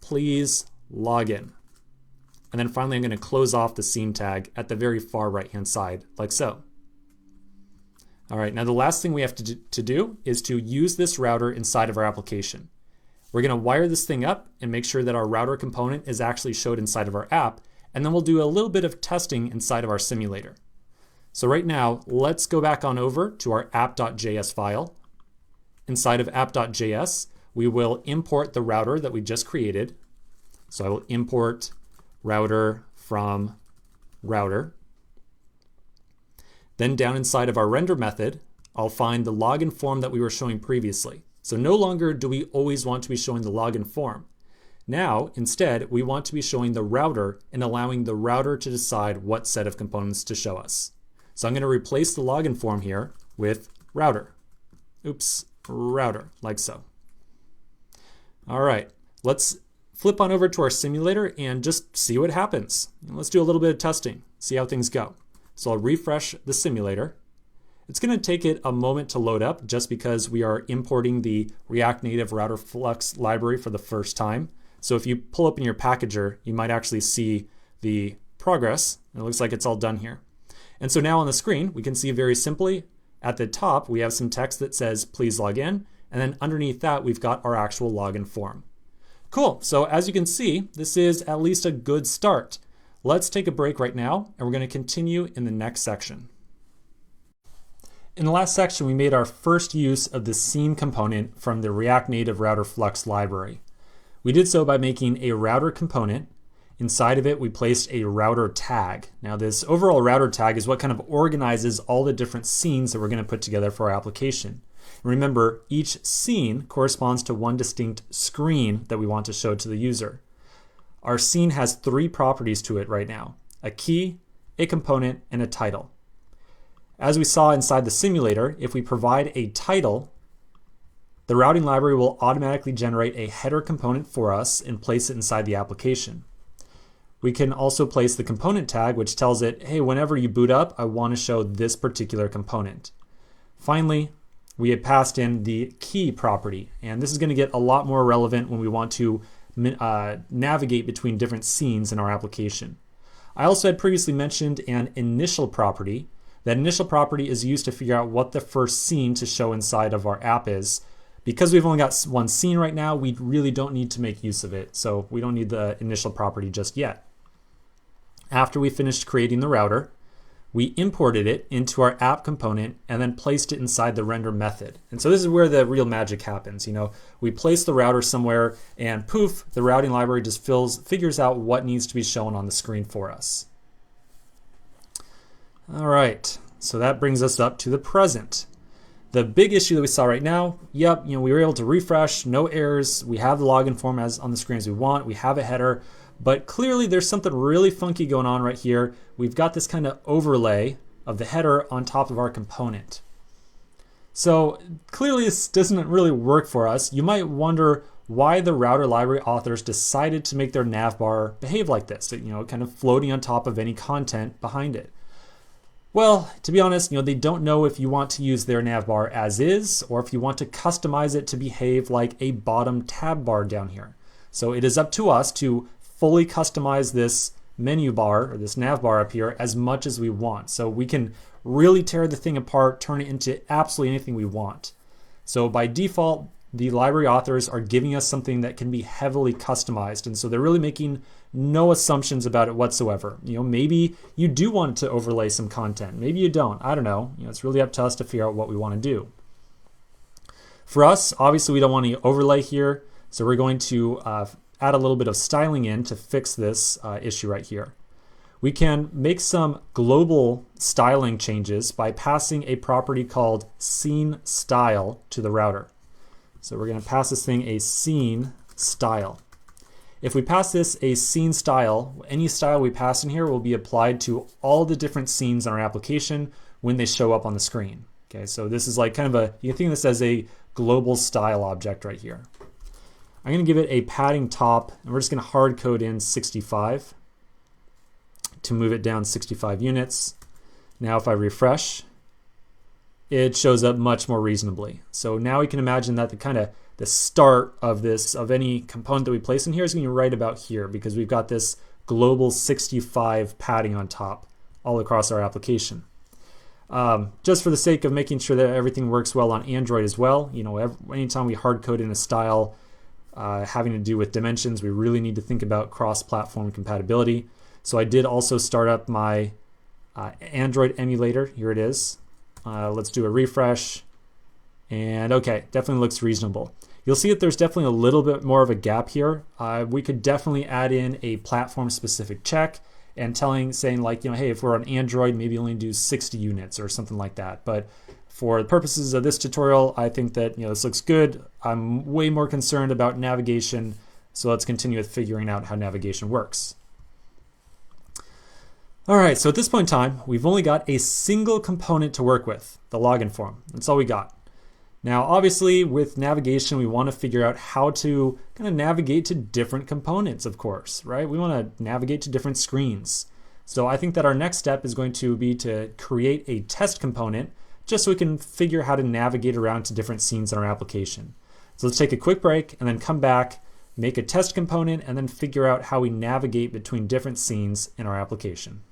please login. And then finally, I'm going to close off the scene tag at the very far right-hand side, like so. All right, now the last thing we have to do is to use this router inside of our application. We're going to wire this thing up and make sure that our router component is actually showed inside of our app, and then we'll do a little bit of testing inside of our simulator. So right now, let's go back on over to our app.js file. Inside of app.js, we will import the router that we just created. So I will import router from router. Then down inside of our render method, I'll find the login form that we were showing previously. So no longer do we always want to be showing the login form. Now, instead, we want to be showing the router and allowing the router to decide what set of components to show us. So I'm going to replace the login form here with router. Oops, router, like so. All right, let's flip on over to our simulator and just see what happens. Let's do a little bit of testing, see how things go. So I'll refresh the simulator. It's going to take it a moment to load up just because we are importing the React Native Router Flux library for the first time. So if you pull up in your packager, you might actually see the progress. It looks like it's all done here. And so now on the screen, we can see very simply at the top, we have some text that says, please log in. And then underneath that, we've got our actual login form. Cool. So as you can see, this is at least a good start. Let's take a break right now, and we're going to continue in the next section. In the last section, we made our first use of the scene component from the React Native Router Flux library. We did so by making a router component. Inside of it, we placed a router tag. Now this overall router tag is what kind of organizes all the different scenes that we're going to put together for our application. Remember, each scene corresponds to one distinct screen that we want to show to the user. Our scene has 3 properties to it right now: a key, a component, and a title. As we saw inside the simulator, if we provide a title, the routing library will automatically generate a header component for us and place it inside the application. We can also place the component tag, which tells it, hey, whenever you boot up, I want to show this particular component. Finally, we had passed in the key property, and this is going to get a lot more relevant when we want to navigate between different scenes in our application. I also had previously mentioned an initial property. That initial property is used to figure out what the first scene to show inside of our app is. Because we've only got one scene right now, we really don't need to make use of it. So we don't need the initial property just yet. After we finished creating the router, we imported it into our app component and then placed it inside the render method. And so this is where the real magic happens. We place the router somewhere and poof, the routing library just figures out what needs to be shown on the screen for us. All right, so that brings us up to the present. The big issue that we saw right now, we were able to refresh, no errors. We have the login form as on the screen as we want. We have a header, but clearly there's something really funky going on right here. We've got this kind of overlay of the header on top of our component. So clearly this doesn't really work for us. You might wonder why the router library authors decided to make their navbar behave like this, kind of floating on top of any content behind it. Well, to be honest, they don't know if you want to use their navbar as is or if you want to customize it to behave like a bottom tab bar down here. So it is up to us to fully customize this menu bar or this navbar up here as much as we want. So we can really tear the thing apart, turn it into absolutely anything we want. So by default, the library authors are giving us something that can be heavily customized. And so they're really making no assumptions about it whatsoever. Maybe you do want to overlay some content. Maybe you don't. I don't know. It's really up to us to figure out what we want to do. For us, obviously, we don't want any overlay here. So we're going to add a little bit of styling in to fix this issue right here. We can make some global styling changes by passing a property called scene style to the router. So we're going to pass this thing a scene style. If we pass this a scene style, any style we pass in here will be applied to all the different scenes in our application when they show up on the screen. Okay, so this is like kind of you can think of this as a global style object right here. I'm going to give it a padding top, and we're just going to hard code in 65 to move it down 65 units. Now if I refresh, it shows up much more reasonably. So now we can imagine that the start of any component that we place in here is going to be right about here because we've got this global 65 padding on top all across our application. Just for the sake of making sure that everything works well on Android as well, anytime we hard code in a style having to do with dimensions, we really need to think about cross-platform compatibility. So I did also start up my Android emulator. Here it is. Let's do a refresh. And okay, definitely looks reasonable. You'll see that there's definitely a little bit more of a gap here. We could definitely add in a platform-specific check and saying like, hey, if we're on Android, maybe only do 60 units or something like that. But for the purposes of this tutorial, I think that this looks good. I'm way more concerned about navigation, so let's continue with figuring out how navigation works. All right, so at this point in time, we've only got a single component to work with, the login form. That's all we got. Now, obviously, with navigation, we want to figure out how to kind of navigate to different components, of course, right? We want to navigate to different screens. So I think that our next step is going to be to create a test component just so we can figure how to navigate around to different scenes in our application. So let's take a quick break and then come back, make a test component, and then figure out how we navigate between different scenes in our application.